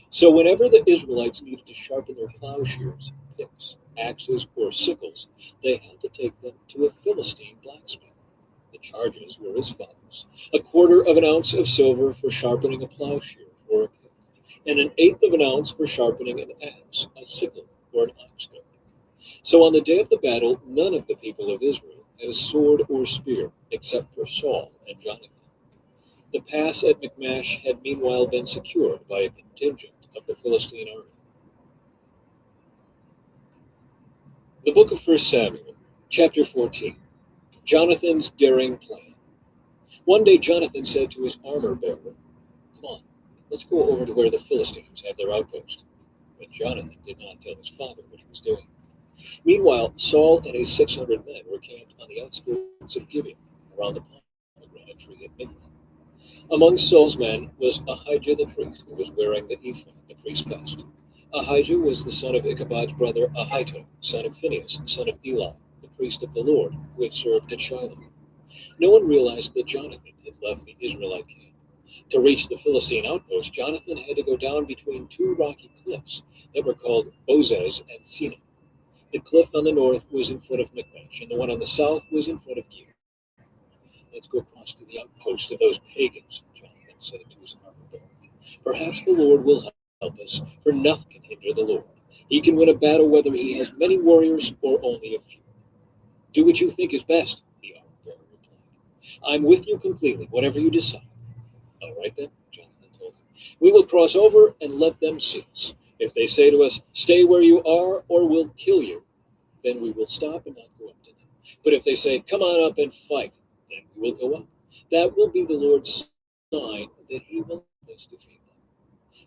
So whenever the Israelites needed to sharpen their plowshares, picks, axes, or sickles, they had to take them to a Philistine blacksmith. The charges were as follows: 1/4 ounce of silver for sharpening a plowshare or a pick, and 1/8 ounce for sharpening an axe, a sickle, or an ox goad. So on the day of the battle, none of the people of Israel had a sword or spear, except for Saul and Jonathan. The pass at Michmash had meanwhile been secured by a contingent of the Philistine army. The book of 1 Samuel, chapter 14. Jonathan's daring plan. One day Jonathan said to his armor bearer, "Come on, let's go over to where the Philistines have their outpost." But Jonathan did not tell his father what he was doing. Meanwhile, Saul and his 600 men were camped on the outskirts of Gibeon, around the pomegranate tree at midnight. Among Saul's men was Ahijah the priest, who was wearing the ephod, the priest's vest. Ahijah was the son of Ichabod's brother Ahitub, son of Phinehas, son of Eli, the priest of the Lord, who had served at Shiloh. No one realized that Jonathan had left the Israelite camp. To reach the Philistine outpost, Jonathan had to go down between two rocky cliffs that were called Bozez and Sina. The cliff on the north was in front of Michmash, and the one on the south was in front of Gillory. "Let's go across to the outpost of those pagans," Jonathan said to his armor bearer. "Perhaps the Lord will help us, for nothing can hinder the Lord. He can win a battle whether he has many warriors or only a few." "Do what you think is best," the armor bearer replied. "I'm with you completely, whatever you decide." "All right then," Jonathan told him. "We will cross over and let them see us. If they say to us, 'Stay where you are or we'll kill you,' then we will stop and not go up to them. But if they say, 'Come on up and fight,' then we will go up. That will be the Lord's sign that he will help us defeat them."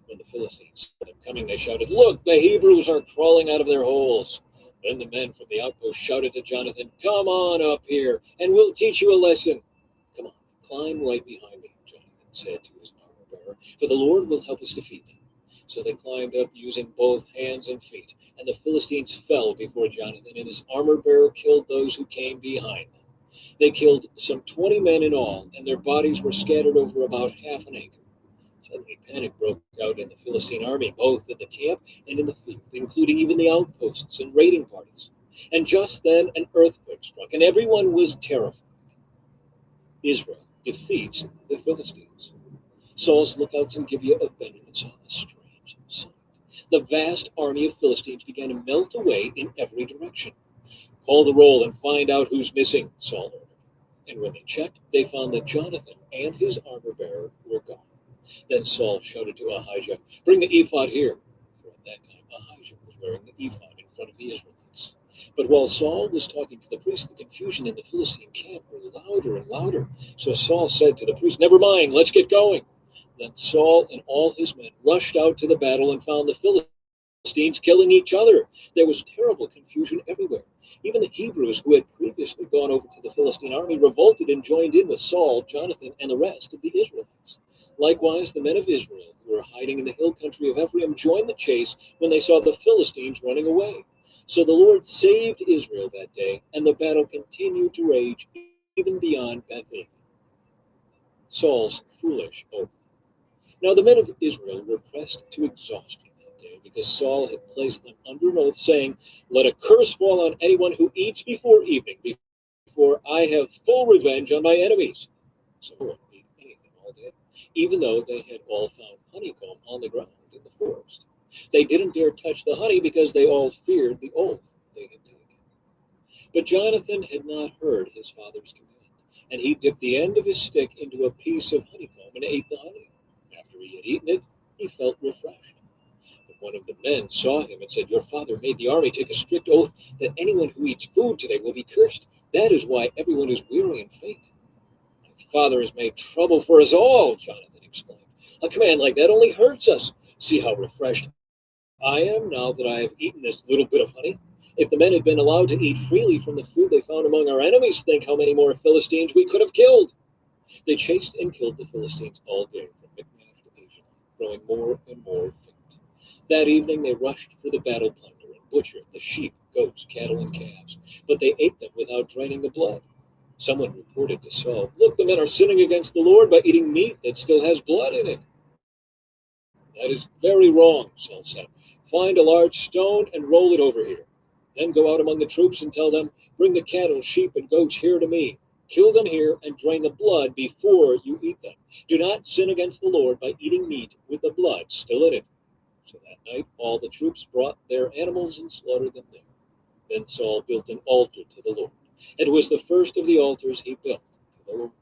When the Philistines saw them coming, they shouted, "Look, the Hebrews are crawling out of their holes." Then the men from the outpost shouted to Jonathan, "Come on up here, and we'll teach you a lesson." "Come on, climb right behind me," Jonathan said to his armor bearer, "for the Lord will help us defeat them." So they climbed up using both hands and feet, and the Philistines fell before Jonathan, and his armor bearer killed those who came behind them. They killed some 20 men in all, and their bodies were scattered over about half an acre. Suddenly panic broke out in the Philistine army, both in the camp and in the field, including even the outposts and raiding parties. And just then an earthquake struck, and everyone was terrified. Israel defeats the Philistines. Saul's lookouts in Gibeah of Benjamin saw a strange sight. The vast army of Philistines began to melt away in every direction. "Call the roll and find out who's missing," Saul ordered. And when they checked, they found that Jonathan and his armor bearer were gone. Then Saul shouted to Ahijah, "Bring the ephod here." For at that time Ahijah was wearing the ephod in front of the Israelites. But while Saul was talking to the priest, the confusion in the Philistine camp grew louder and louder. So Saul said to the priest, "Never mind, let's get going." Then Saul and all his men rushed out to the battle and found the Philistines killing each other. There was terrible confusion everywhere. Even the Hebrews, who had previously gone over to the Philistine army, revolted and joined in with Saul, Jonathan, and the rest of the Israelites. Likewise, the men of Israel, who were hiding in the hill country of Ephraim, joined the chase when they saw the Philistines running away. So the Lord saved Israel that day, and the battle continued to rage even beyond Bethel. Saul's foolish oath. Now the men of Israel were pressed to exhaustion that day, because Saul had placed them under an oath, saying, "Let a curse fall on anyone who eats before evening, before I have full revenge on my enemies." So no one ate anything all day, even though they had all found honeycomb on the ground in the forest. They didn't dare touch the honey because they all feared the oath they had taken. But Jonathan had not heard his father's command, and he dipped the end of his stick into a piece of honeycomb and ate the honey. After he had eaten it, he felt refreshed. But one of the men saw him and said, "Your father made the army take a strict oath that anyone who eats food today will be cursed. That is why everyone is weary and faint." "My father has made trouble for us all," Jonathan exclaimed. "A command like that only hurts us. See how refreshed I am now that I have eaten this little bit of honey. If the men had been allowed to eat freely from the food they found among our enemies, think how many more Philistines we could have killed." They chased and killed the Philistines all day from Michmash to Asia, growing more and more faint. That evening they rushed for the battle plunder and butchered the sheep, goats, cattle, and calves, but they ate them without draining the blood. Someone reported to Saul, "Look, the men are sinning against the Lord by eating meat that still has blood in it." "That is very wrong," Saul said. "Find a large stone and roll it over here. Then go out among the troops and tell them, 'Bring the cattle, sheep, and goats here to me. Kill them here and drain the blood before you eat them. Do not sin against the Lord by eating meat with the blood still in it.'" So that night all the troops brought their animals and slaughtered them there. Then Saul built an altar to the Lord. It was the first of the altars he built to the Lord.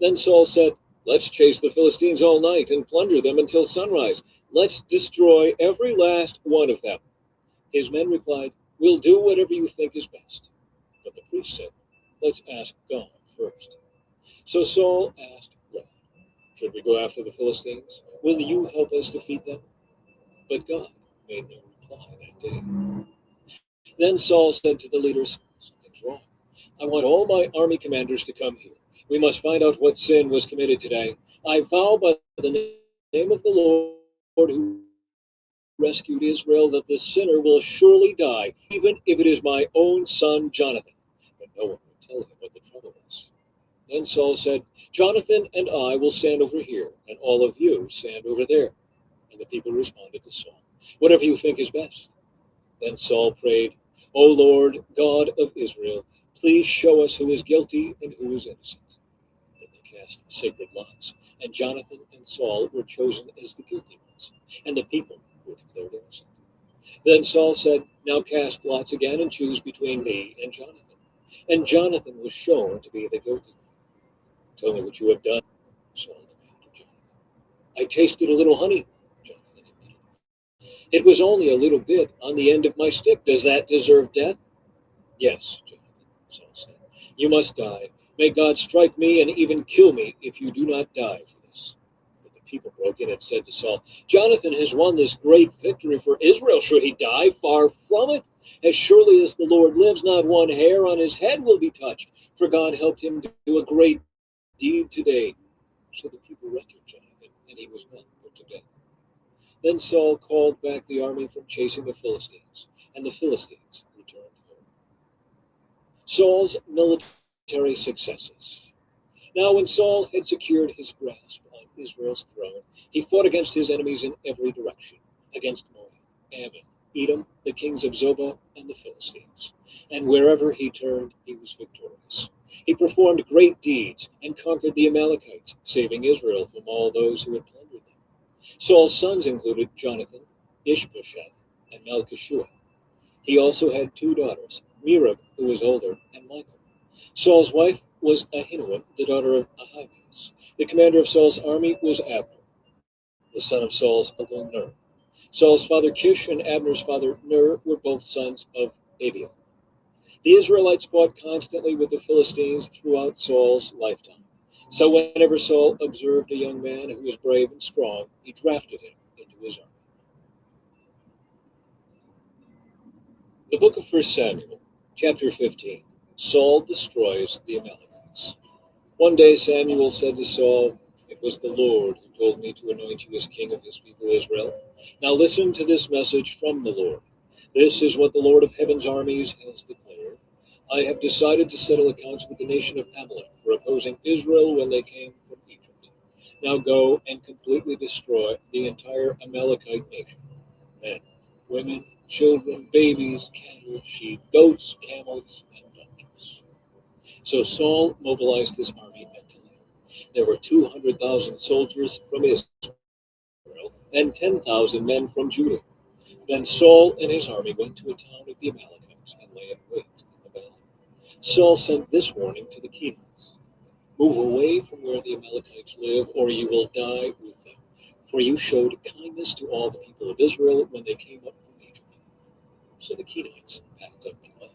Then Saul said, Let's chase the Philistines all night and plunder them until sunrise. Let's destroy every last one of them. His men replied, We'll do whatever you think is best. But the priest said, Let's ask God first. So Saul asked God, Should we go after the Philistines? Will you help us defeat them? But God made no reply that day. Then Saul said to the leaders, Something's wrong. I want all my army commanders to come here. We must find out what sin was committed today. I vow by the name of the Lord who rescued Israel that the sinner will surely die, even if it is my own son Jonathan. But no one would tell him what the trouble was. Then Saul said, Jonathan and I will stand over here, and all of you stand over there. And the people responded to Saul, Whatever you think is best. Then Saul prayed, O Lord, God of Israel, please show us who is guilty and who is innocent. Then they cast sacred lots, and Jonathan and Saul were chosen as the guilty ones, and the people were declared innocent. Then Saul said, Now cast lots again and choose between me and Jonathan. And Jonathan was shown to be the guilty one. Tell me what you have done, Saul demanded Jonathan. I tasted a little honey, Jonathan admitted. It was only a little bit on the end of my stick. Does that deserve death? Yes, Jonathan, Saul said. You must die. May God strike me and even kill me if you do not die for this. But the people broke in and said to Saul, Jonathan has won this great victory for Israel. Should he die? Far from it. As surely as the Lord lives, not one hair on his head will be touched, for God helped him do a great deed today. So the people rescued Jonathan, and he was not put to death. Then Saul called back the army from chasing the Philistines, and the Philistines returned home. Saul's military successes. Now, when Saul had secured his grasp on Israel's throne, he fought against his enemies in every direction, against Moab, Ammon, Edom, the kings of Zobah, and the Philistines. And wherever he turned, he was victorious. He performed great deeds and conquered the Amalekites, saving Israel from all those who had plundered them. Saul's sons included Jonathan, Ishbosheth, and Malchishua. He also had two daughters, Merab, who was older, and Michal. Saul's wife was Ahinoam, the daughter of Ahimaaz. The commander of Saul's army was Abner, the son of Saul's uncle Ner. Saul's father Kish and Abner's father Ner were both sons of Abiel. The Israelites fought constantly with the Philistines throughout Saul's lifetime. So whenever Saul observed a young man who was brave and strong, he drafted him into his army. The book of 1 Samuel, chapter 15. Saul destroys the Amalekites. One day Samuel said to Saul, It was the Lord who told me to anoint you as king of his people Israel. Now listen to this message from the Lord. This is what the Lord of heaven's armies has declared. I have decided to settle accounts with the nation of Amalek for opposing Israel when they came from Egypt. Now go and completely destroy the entire Amalekite nation. Men, women, children, babies, cattle, sheep, goats, camels, and donkeys. So Saul mobilized his army mentally. There were 200,000 soldiers from Israel and 10,000 men from Judah. Then Saul and his army went to a town of the Amalekites and lay in wait in the valley. Saul sent this warning to the Kenites: Move away from where the Amalekites live, or you will die with them. For you showed kindness to all the people of Israel when they came up from Egypt. So the Kenites packed up and left.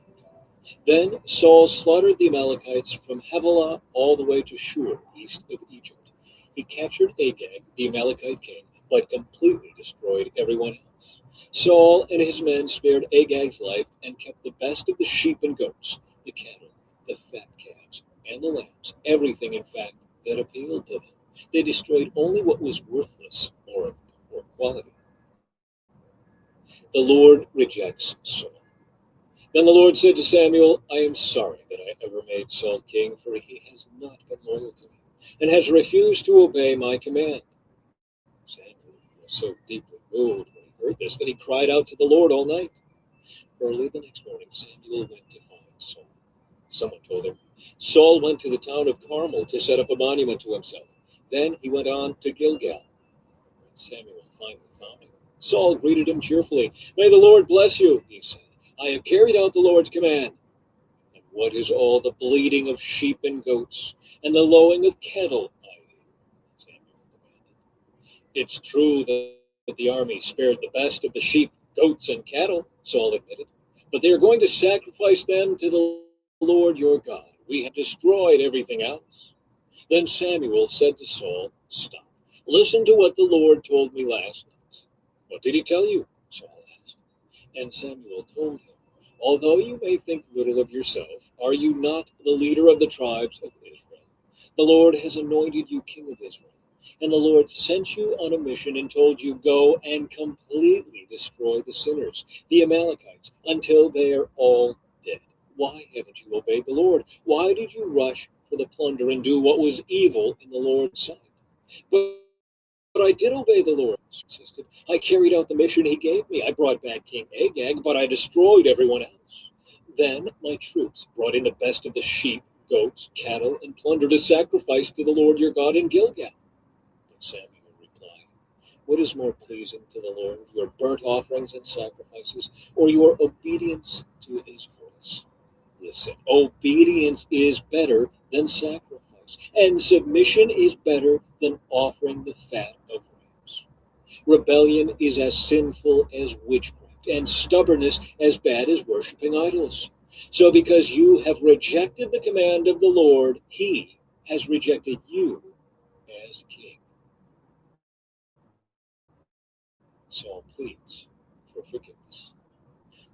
Then Saul slaughtered the Amalekites from Havilah all the way to Shur, east of Egypt. He captured Agag, the Amalekite king, but completely destroyed everyone else. Saul and his men spared Agag's life and kept the best of the sheep and goats, the cattle, the fat calves, and the lambs, everything, in fact, that appealed to them. They destroyed only what was worthless or of poor quality. The Lord rejects Saul. Then the Lord said to Samuel, I am sorry that I ever made Saul king, for he has not been loyal to me, and has refused to obey my command. Samuel was so deeply moved when he heard this that he cried out to the Lord all night. Early the next morning, Samuel went to find Saul. Someone told him, Saul went to the town of Carmel to set up a monument to himself. Then he went on to Gilgal. When Samuel finally found him, Saul greeted him cheerfully. May the Lord bless you, he said. I have carried out the Lord's command. And what is all the bleating of sheep and goats and the lowing of cattle I hear? It's true that the army spared the best of the sheep, goats, and cattle, Saul admitted, but they are going to sacrifice them to the Lord your God. We have destroyed everything else. Then Samuel said to Saul, "Stop. Listen to what the Lord told me last night." "What did he tell you?" Saul asked. And Samuel told him, "Although you may think little of yourself, are you not the leader of the tribes of Israel? The Lord has anointed you king of Israel. And the Lord sent you on a mission and told you, 'Go and completely destroy the sinners, the Amalekites, until they are all dead.' Why haven't you obeyed the Lord? Why did you rush for the plunder and do what was evil in the Lord's sight?" But I did obey the Lord, he insisted. "I carried out the mission he gave me. I brought back King Agag, but I destroyed everyone else. Then my troops brought in the best of the sheep, goats, cattle, and plunder to sacrifice to the Lord your God in Gilgal." But Samuel replied, "What is more pleasing to the Lord, your burnt offerings and sacrifices, or your obedience to his voice? Listen, obedience is better than sacrifice, and submission is better than offering the fat of rams. Rebellion is as sinful as witchcraft, and stubbornness as bad as worshiping idols. So because you have rejected the command of the Lord, he has rejected you as king." Saul pleads for forgiveness.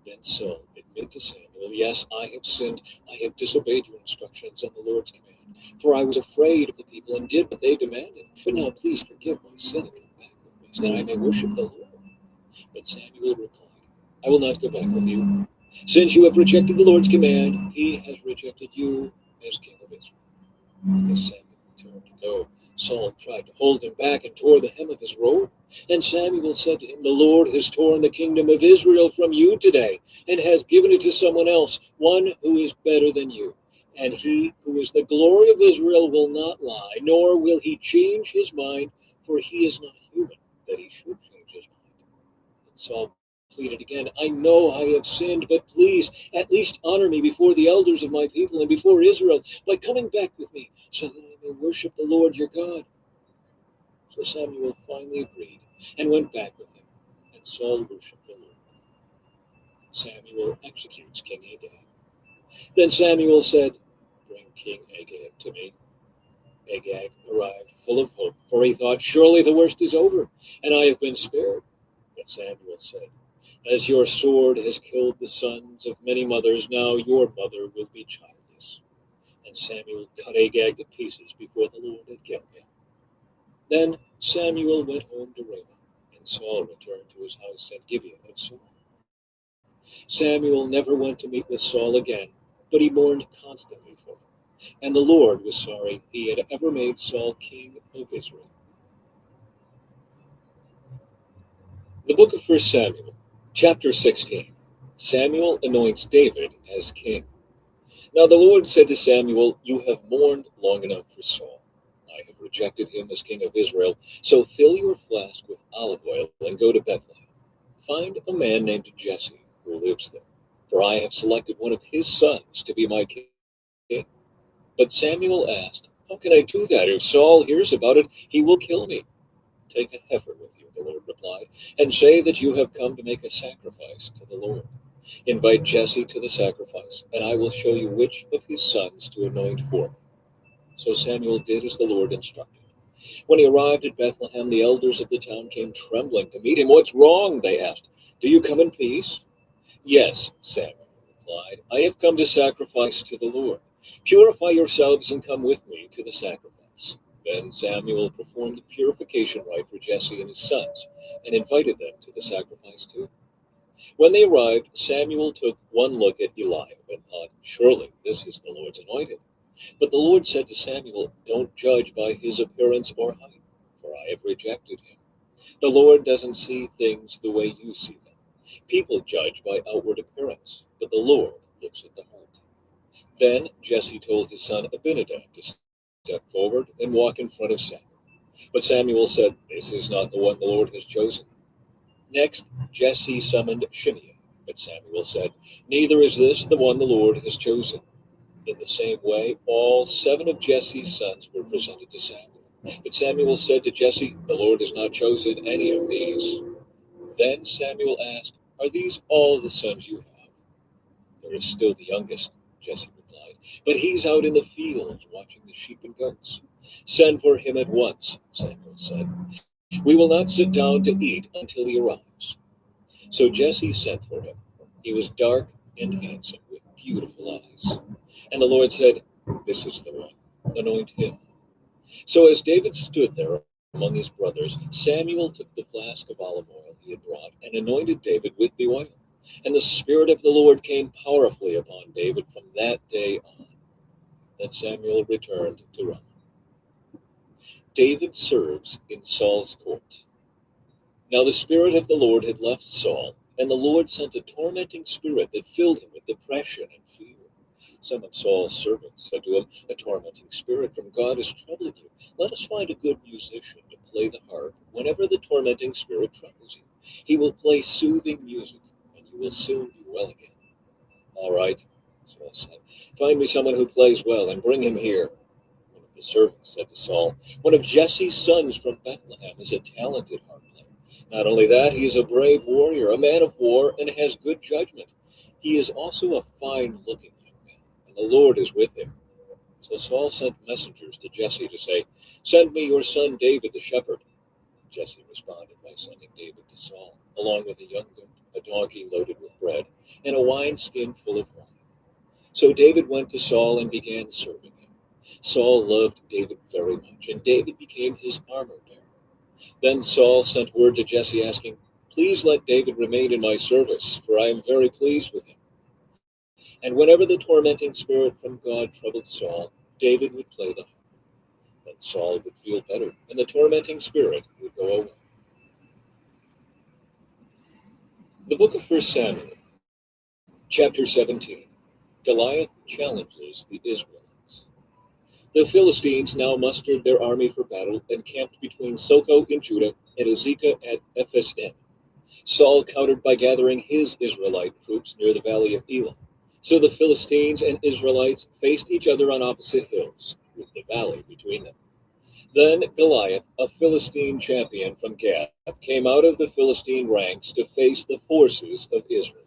Then Saul admitted to Samuel, "Yes, I have sinned. I have disobeyed your instructions and the Lord's command. For I was afraid of the people and did what they demanded. But now please forgive my sin and come back with me so that I may worship the Lord." But Samuel replied, "I will not go back with you. Since you have rejected the Lord's command, he has rejected you as king of Israel." As Samuel turned to go, Saul tried to hold him back and tore the hem of his robe. And Samuel said to him, "The Lord has torn the kingdom of Israel from you today and has given it to someone else, one who is better than you. And he who is the glory of Israel will not lie, nor will he change his mind, for he is not human that he should change his mind." And Saul pleaded again, "I know I have sinned, but please at least honor me before the elders of my people and before Israel by coming back with me so that I may worship the Lord your God." So Samuel finally agreed and went back with him, and Saul worshipped the Lord. Samuel executes King Agag. Then Samuel said, "Bring King Agag to me." Agag arrived full of hope, for he thought, "Surely the worst is over, and I have been spared." But Samuel said, "As your sword has killed the sons of many mothers, now your mother will be childless." And Samuel cut Agag to pieces before the Lord at Gilgal. Then Samuel went home to Ramah, and Saul returned to his house at Gibeah of Saul. Samuel never went to meet with Saul again, but he mourned constantly for him. And the Lord was sorry he had ever made Saul king of Israel. The book of 1 Samuel, chapter 16. Samuel anoints David as king. Now the Lord said to Samuel, "You have mourned long enough for Saul. I have rejected him as king of Israel. So fill your flask with olive oil and go to Bethlehem. Find a man named Jesse who lives there, for I have selected one of his sons to be my king." But Samuel asked, "How can I do that? If Saul hears about it, he will kill me." "Take a heifer with you," the Lord replied, "and say that you have come to make a sacrifice to the Lord. Invite Jesse to the sacrifice, and I will show you which of his sons to anoint for me." So Samuel did as the Lord instructed. When he arrived at Bethlehem, the elders of the town came trembling to meet him. "What's wrong?" they asked. "Do you come in peace?" "Yes," Samuel replied, "I have come to sacrifice to the Lord. Purify yourselves and come with me to the sacrifice." Then Samuel performed the purification rite for Jesse and his sons, and invited them to the sacrifice too. When they arrived, Samuel took one look at Eliab and thought, "Surely this is the Lord's anointed." But the Lord said to Samuel, "Don't judge by his appearance or height, for I have rejected him. The Lord doesn't see things the way you see them. People judge by outward appearance, but the Lord looks at the heart." Then Jesse told his son Abinadab to step forward and walk in front of Samuel. But Samuel said, "This is not the one the Lord has chosen." Next, Jesse summoned Shimei, but Samuel said, "Neither is this the one the Lord has chosen." In the same way, all 7 of Jesse's sons were presented to Samuel. But Samuel said to Jesse, "The Lord has not chosen any of these." Then Samuel asked, "Are these all the sons you have?" "There is still the youngest," Jesse replied, "but he's out in the fields watching the sheep and goats." "Send for him at once," Samuel said. "We will not sit down to eat until he arrives." So Jesse sent for him. He was dark and handsome, with beautiful eyes. And the Lord said, "This is the one. Anoint him." So as David stood there among his brothers, Samuel took the flask of olive oil he had brought and anointed David with the oil. And the Spirit of the Lord came powerfully upon David from that day on. Then Samuel returned to Ramah. David serves in Saul's court. Now the Spirit of the Lord had left Saul, and the Lord sent a tormenting spirit that filled him with depression and fear. Some of Saul's servants said to him, "A tormenting spirit from God is troubling you. Let us find a good musician to play the harp whenever the tormenting spirit troubles you. He will play soothing music, and you will soon be well again." "All right," Saul said. "Find me someone who plays well, and bring him here." One of the servants said to Saul, "One of Jesse's sons from Bethlehem is a talented harp player. Not only that, he is a brave warrior, a man of war, and has good judgment. He is also a fine-looking young man, and the Lord is with him." So Saul sent messengers to Jesse to say, "Send me your son David the shepherd." Jesse responded by sending David to Saul, along with a young goat, a donkey loaded with bread, and a wineskin full of wine. So David went to Saul and began serving him. Saul loved David very much, and David became his armor bearer. Then Saul sent word to Jesse asking, "Please let David remain in my service, for I am very pleased with him." And whenever the tormenting spirit from God troubled Saul, David would play the harp. Then Saul would feel better, and the tormenting spirit would go away. The book of 1 Samuel, chapter 17. Goliath challenges the Israelites. The Philistines now mustered their army for battle and camped between Soko in Judah and Azekah at Ephes-dammim. Saul countered by gathering his Israelite troops near the valley of Elah. So the Philistines and Israelites faced each other on opposite hills, with the valley between them. Then Goliath, a Philistine champion from Gath, came out of the Philistine ranks to face the forces of Israel.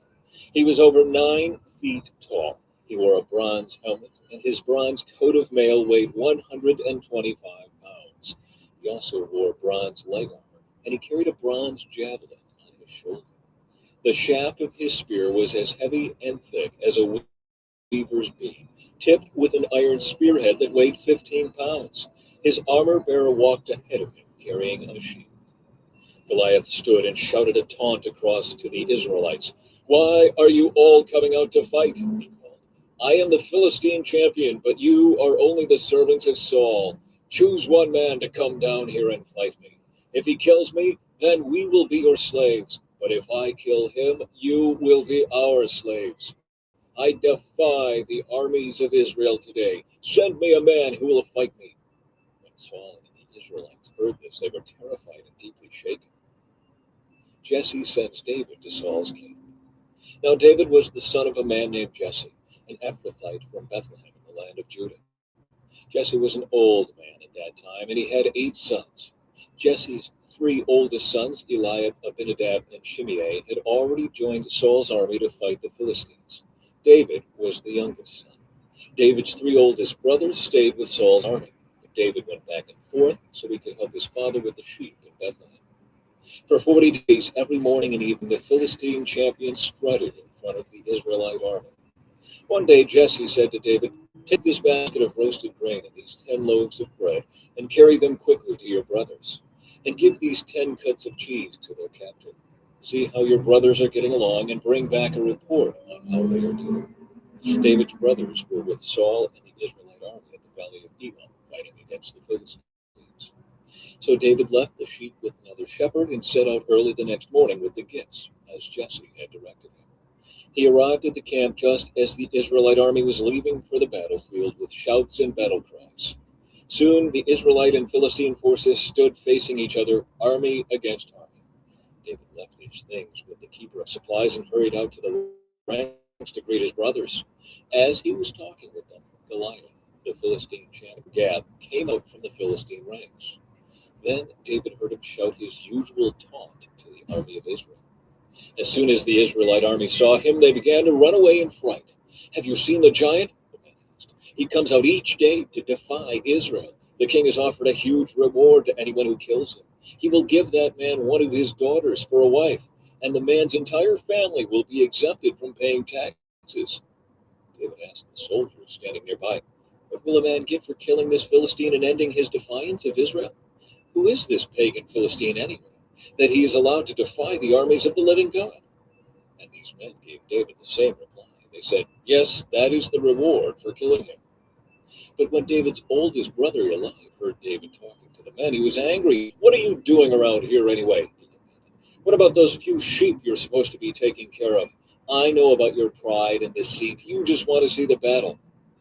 He was over 9 feet tall. He wore a bronze helmet, and his bronze coat of mail weighed 125 pounds. He also wore bronze leg armor, and he carried a bronze javelin on his shoulder. The shaft of his spear was as heavy and thick as a weaver's beam, tipped with an iron spearhead that weighed 15 pounds. His armor-bearer walked ahead of him, carrying a shield. Goliath stood and shouted a taunt across to the Israelites. "Why are you all coming out to fight?" he called. "I am the Philistine champion, but you are only the servants of Saul. Choose one man to come down here and fight me. If he kills me, then we will be your slaves. But if I kill him, you will be our slaves. I defy the armies of Israel today. Send me a man who will fight me." When Saul and the Israelites heard this, they were terrified and deeply shaken. Jesse sends David to Saul's camp. Now David was the son of a man named Jesse, an Ephrathite from Bethlehem in the land of Judah. Jesse was an old man at that time, and he had 8 sons. Jesse's 3 oldest sons, Eliab, Abinadab, and Shimei, had already joined Saul's army to fight the Philistines. David was the youngest son. David's 3 oldest brothers stayed with Saul's army, but David went back and forth so he could help his father with the sheep in Bethlehem. For 40 days, every morning and evening, the Philistine champion strutted in front of the Israelite army. One day Jesse said to David, "Take this basket of roasted grain and these 10 loaves of bread, and carry them quickly to your brothers. And give these 10 cuts of cheese to their captain. See how your brothers are getting along, and bring back a report on how they are doing." David's brothers were with Saul and the Israelite army at the valley of Elah, fighting against the Philistines. So David left the sheep with another shepherd and set out early the next morning with the gifts, as Jesse had directed him. He arrived at the camp just as the Israelite army was leaving for the battlefield with shouts and battle cries. Soon the Israelite and Philistine forces stood facing each other, army against army. David left his things with the keeper of supplies and hurried out to the ranks to greet his brothers. As he was talking with them, Goliath, the Philistine champion Gath, came out from the Philistine ranks. Then David heard him shout his usual taunt to the army of Israel. As soon as the Israelite army saw him, they began to run away in fright. "Have you seen the giant?" the man asked. "He comes out each day to defy Israel. The king has offered a huge reward to anyone who kills him. He will give that man one of his daughters for a wife, and the man's entire family will be exempted from paying taxes." David asked the soldiers standing nearby, "What will a man get for killing this Philistine and ending his defiance of Israel? Who is this pagan Philistine anyway, that he is allowed to defy the armies of the living God?" And these men gave David the same reply. They said, "Yes, that is the reward for killing him." But when David's oldest brother Eliab heard David talking to the men, he was angry. "What are you doing around here anyway?" he demanded. "What about those few sheep you're supposed to be taking care of? I know about your pride and deceit. You just want to see the battle."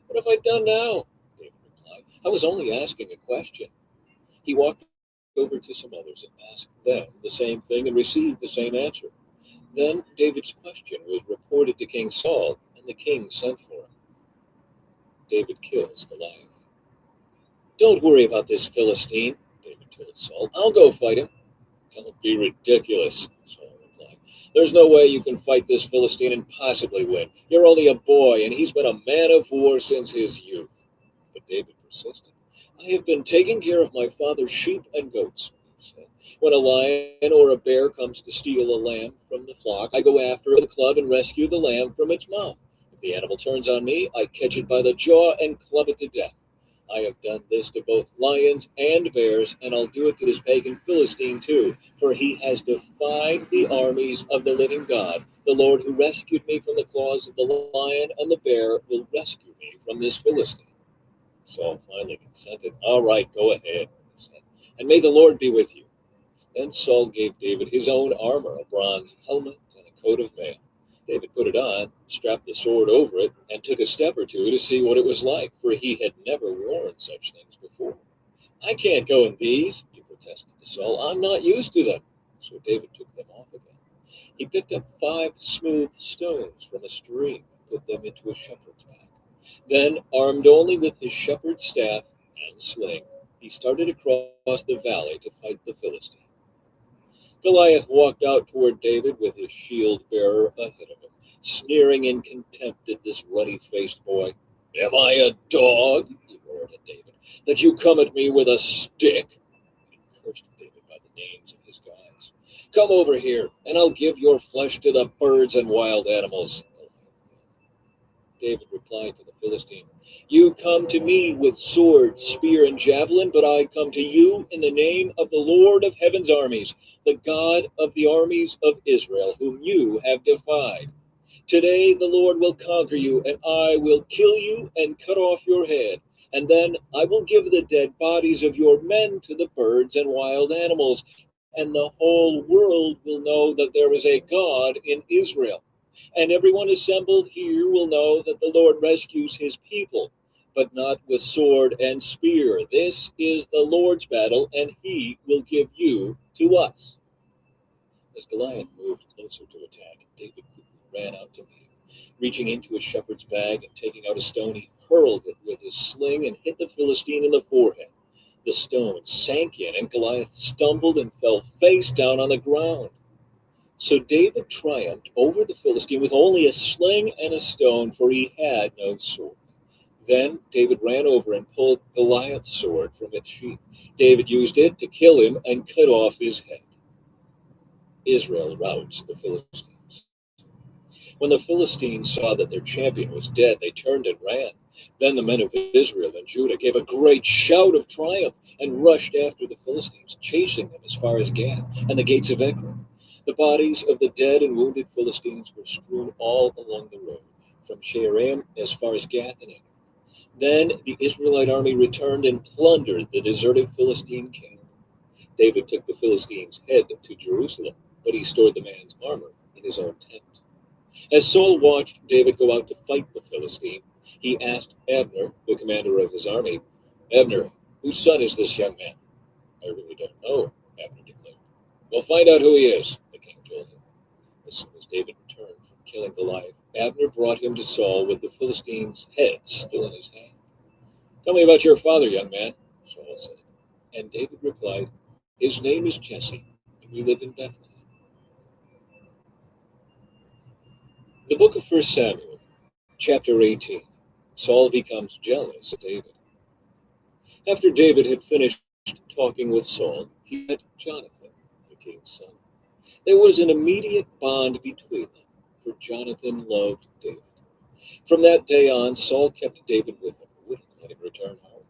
"What have I done now?" David replied. "I was only asking a question." He walked over to some others and asked them the same thing and received the same answer. Then David's question was reported to King Saul, and the king sent for him. David kills Goliath. "Don't worry about this Philistine," David told Saul. "I'll go fight him." "Don't be ridiculous," Saul replied. "There's no way you can fight this Philistine and possibly win. You're only a boy, and he's been a man of war since his youth." But David persisted. "I have been taking care of my father's sheep and goats," he said. "When a lion or a bear comes to steal a lamb from the flock, I go after it with a club and rescue the lamb from its mouth. If the animal turns on me, I catch it by the jaw and club it to death. I have done this to both lions and bears, and I'll do it to this pagan Philistine too, for he has defied the armies of the living God. The Lord who rescued me from the claws of the lion and the bear will rescue me from this Philistine." Saul finally consented. "All right, go ahead," he said, "and may the Lord be with you." Then Saul gave David his own armor, a bronze helmet and a coat of mail. David put it on, strapped the sword over it, and took a step or two to see what it was like, for he had never worn such things before. "I can't go in these," he protested to Saul. "I'm not used to them." So David took them off again. He picked up 5 smooth stones from a stream and put them into a shepherd's bag. Then, armed only with his shepherd's staff and sling, he started across the valley to fight the Philistine. Goliath walked out toward David with his shield-bearer ahead of him, sneering in contempt at this ruddy-faced boy. "Am I a dog," he roared at David, "that you come at me with a stick?" He cursed David by the names of his gods. "Come over here, and I'll give your flesh to the birds and wild animals." David replied to the Philistine, "You come to me with sword, spear, and javelin, but I come to you in the name of the Lord of heaven's armies, the God of the armies of Israel, whom you have defied. Today the Lord will conquer you, and I will kill you and cut off your head. And then I will give the dead bodies of your men to the birds and wild animals, and the whole world will know that there is a God in Israel. And everyone assembled here will know that the Lord rescues his people, but not with sword and spear. This is the Lord's battle, and he will give you to us." As Goliath moved closer to attack, David quickly ran out to meet him. Reaching into his shepherd's bag and taking out a stone, he hurled it with his sling and hit the Philistine in the forehead. The stone sank in, and Goliath stumbled and fell face down on the ground. So David triumphed over the Philistine with only a sling and a stone, for he had no sword. Then David ran over and pulled Goliath's sword from its sheath. David used it to kill him and cut off his head. Israel routs the Philistines. When the Philistines saw that their champion was dead, they turned and ran. Then the men of Israel and Judah gave a great shout of triumph and rushed after the Philistines, chasing them as far as Gath and the gates of Ekron. The bodies of the dead and wounded Philistines were strewn all along the road, from Shaaraim as far as Gath and Ekron. Then the Israelite army returned and plundered the deserted Philistine camp. David took the Philistine's head to Jerusalem, but he stored the man's armor in his own tent. As Saul watched David go out to fight the Philistine, he asked Abner, the commander of his army, "Abner, whose son is this young man?" "I really don't know," Abner declared. "Well, find out who he is," the king told him. As soon as David returned from killing Goliath, Abner brought him to Saul with the Philistine's head still in his hand. Tell me about your father, young man, Saul said. And David replied, his name is Jesse, and we live in Bethlehem. The book of 1 Samuel, chapter 18. Saul becomes jealous of David. After David had finished talking with Saul, he met Jonathan, the king's son. There was an immediate bond between them, for Jonathan loved David. From that day on, Saul kept David with him, wouldn't let him return home.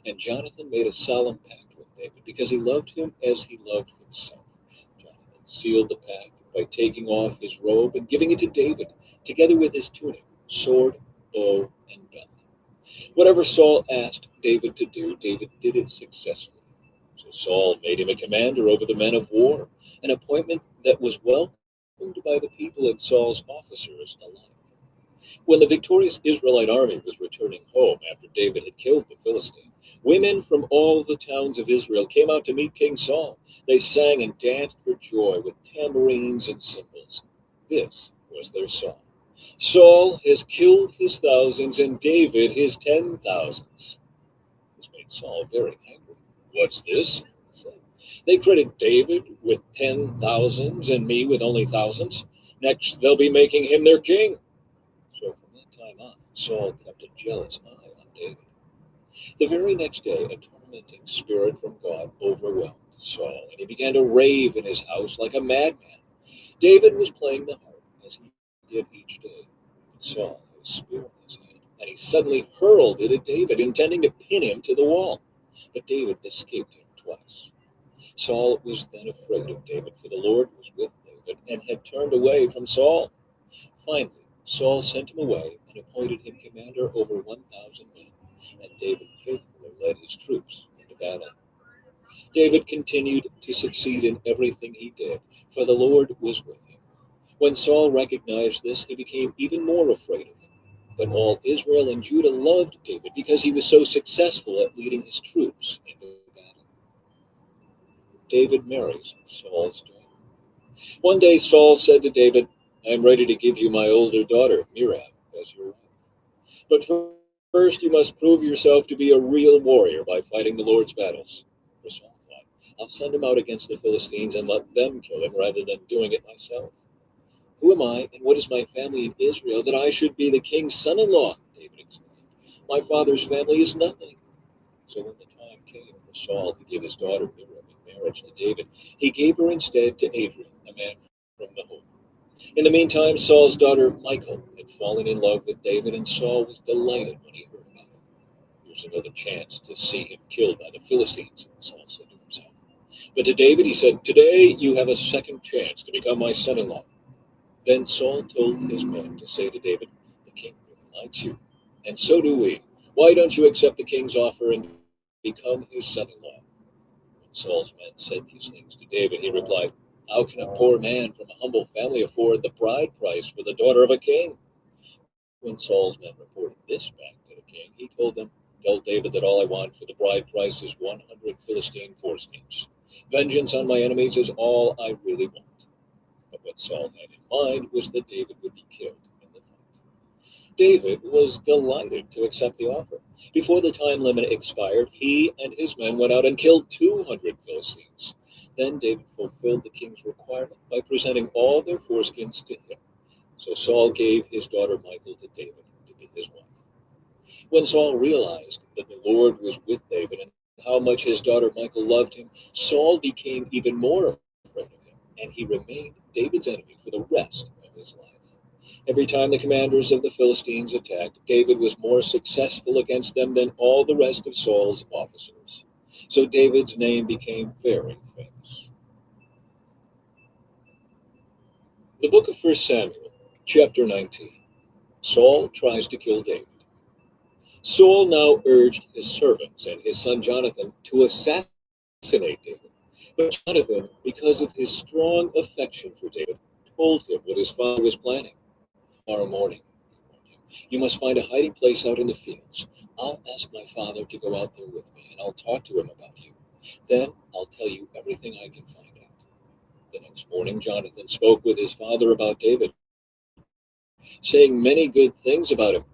And Jonathan made a solemn pact with David, because he loved him as he loved himself. Jonathan sealed the pact by taking off his robe and giving it to David, together with his tunic, sword, bow, and belt. Whatever Saul asked David to do, David did it successfully. So Saul made him a commander over the men of war, an appointment that was welcomed by the people and Saul's officers alike. When the victorious Israelite army was returning home after David had killed the Philistine, women from all the towns of Israel came out to meet King Saul. They sang and danced for joy with tambourines and cymbals. This was their song. Saul has killed his thousands and David his 10,000s. This made Saul very angry. What's this? He said. They credit David with 10,000s and me with only thousands. Next, they'll be making him their king. So from that time on, Saul kept a jealous eye on David. The very next day, a tormenting spirit from God overwhelmed Saul, and he began to rave in his house like a madman. David was playing the harp, as he did each day. Saul had a spear in his hand, and he suddenly hurled it at David, intending to pin him to the wall. But David escaped him twice. Saul was then afraid of David, for the Lord was with David, and had turned away from Saul. Finally, Saul sent him away and appointed him commander over 1,000 men, and David faithfully led his troops into battle. David continued to succeed in everything he did, for the Lord was with him. When Saul recognized this, he became even more afraid of him. But all Israel and Judah loved David because he was so successful at leading his troops into battle. David marries Saul's daughter. One day Saul said to David, I am ready to give you my older daughter, Merab, as your wife. But first you must prove yourself to be a real warrior by fighting the Lord's battles. For Saul thought, I'll send him out against the Philistines and let them kill him rather than doing it myself. Who am I, and what is my family in Israel, that I should be the king's son-in-law? David exclaimed. My father's family is nothing. So when the time came for Saul to give his daughter Merab in marriage to David, he gave her instead to Adrian, a man from the home. In the meantime, Saul's daughter Michal had fallen in love with David, and Saul was delighted when he heard about it. Here's another chance to see him killed by the Philistines, Saul said to himself. But to David he said, today you have a second chance to become my son-in-law. Then Saul told his men to say to David, the king really likes you, and so do we. Why don't you accept the king's offer and become his son-in-law? When Saul's men said these things to David, he replied, how can a poor man from a humble family afford the bride price for the daughter of a king? When Saul's men reported this back to the king, he told them, tell David that all I want for the bride price is 100 Philistine foreskins. Vengeance on my enemies is all I really want. But what Saul had in mind was that David would be killed in the fight. David was delighted to accept the offer. Before the time limit expired, he and his men went out and killed 200 Philistines. Then David fulfilled the king's requirement by presenting all their foreskins to him. So Saul gave his daughter Michal to David to be his wife. When Saul realized that the Lord was with David and how much his daughter Michal loved him, Saul became even more afraid of him, and he remained David's enemy for the rest of his life. Every time the commanders of the Philistines attacked, David was more successful against them than all the rest of Saul's officers. So David's name became very famous. The book of 1 Samuel, chapter 19. Saul tries to kill David. Saul now urged his servants and his son Jonathan to assassinate David. But Jonathan, because of his strong affection for David, told him what his father was planning. Tomorrow morning, you must find a hiding place out in the fields. I'll ask my father to go out there with me, and I'll talk to him about you. Then I'll tell you everything I can find out. The next morning, Jonathan spoke with his father about David, saying many good things about him.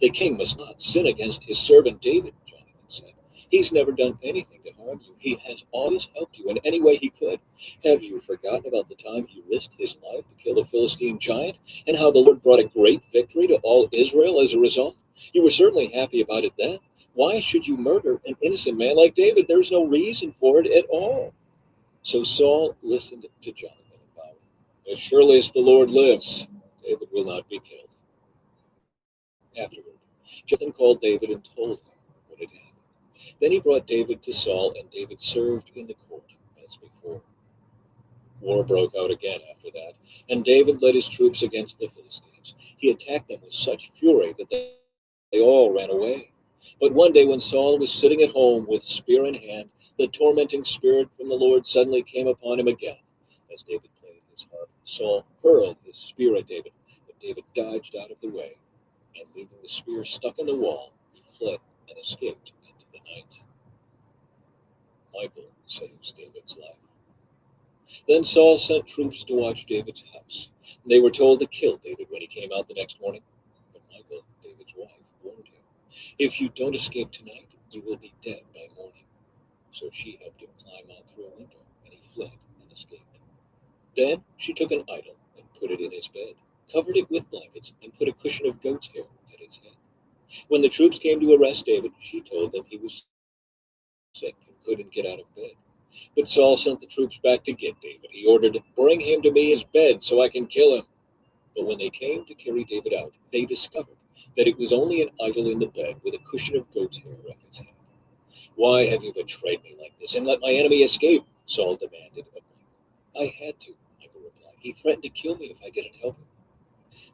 The king must not sin against his servant David, Jonathan He's never done anything to harm you. He has always helped you in any way he could. Have you forgotten about the time he risked his life to kill a Philistine giant, and how the Lord brought a great victory to all Israel as a result? You were certainly happy about it then. Why should you murder an innocent man like David? There's no reason for it at all." So Saul listened to Jonathan and vowed, "As surely as the Lord lives, David will not be killed." Afterward, Jonathan called David and told him what had happened. Then he brought David to Saul, and David served in the court as before. War broke out again after that, and David led his troops against the Philistines. He attacked them with such fury that they all ran away. But one day when Saul was sitting at home with spear in hand, the tormenting spirit from the Lord suddenly came upon him again. As David played his harp, Saul hurled his spear at David, but David dodged out of the way, and leaving the spear stuck in the wall, he fled and escaped into the night. Michael saves David's life. Then Saul sent troops to watch David's house. They were told to kill David when he came out the next morning. But Michael, David's wife, warned him, "If you don't escape tonight, you will be dead by morning." So she helped him climb out through a window, and he fled and escaped. Then she took an idol and put it in his bed, covered it with blankets, and put a cushion of goat's hair at its head. When the troops came to arrest David, she told them he was sick and couldn't get out of bed. But Saul sent the troops back to get David. He ordered, "Bring him to me his bed so I can kill him." But when they came to carry David out, they discovered that it was only an idol in the bed with a cushion of goat's hair at its head. "Why have you betrayed me like this and let my enemy escape?" Saul demanded of Michael. "I had to," Michael replied. "He threatened to kill me if I didn't help him."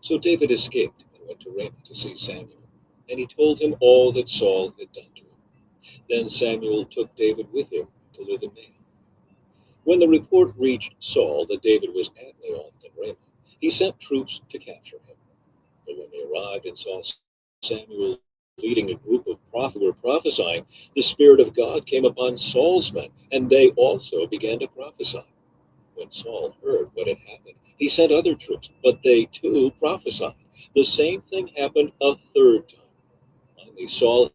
So David escaped and went to Ramah to see Samuel, and he told him all that Saul had done to him. Then Samuel took David with him to live in Naioth. When the report reached Saul that David was at Naioth in Ramah, he sent troops to capture him. But when they arrived and saw Samuel leading a group of prophets who were prophesying, the Spirit of God came upon Saul's men, and they also began to prophesy. When Saul heard what had happened, he sent other troops, but they too prophesied. The same thing happened a third time. Finally, Saul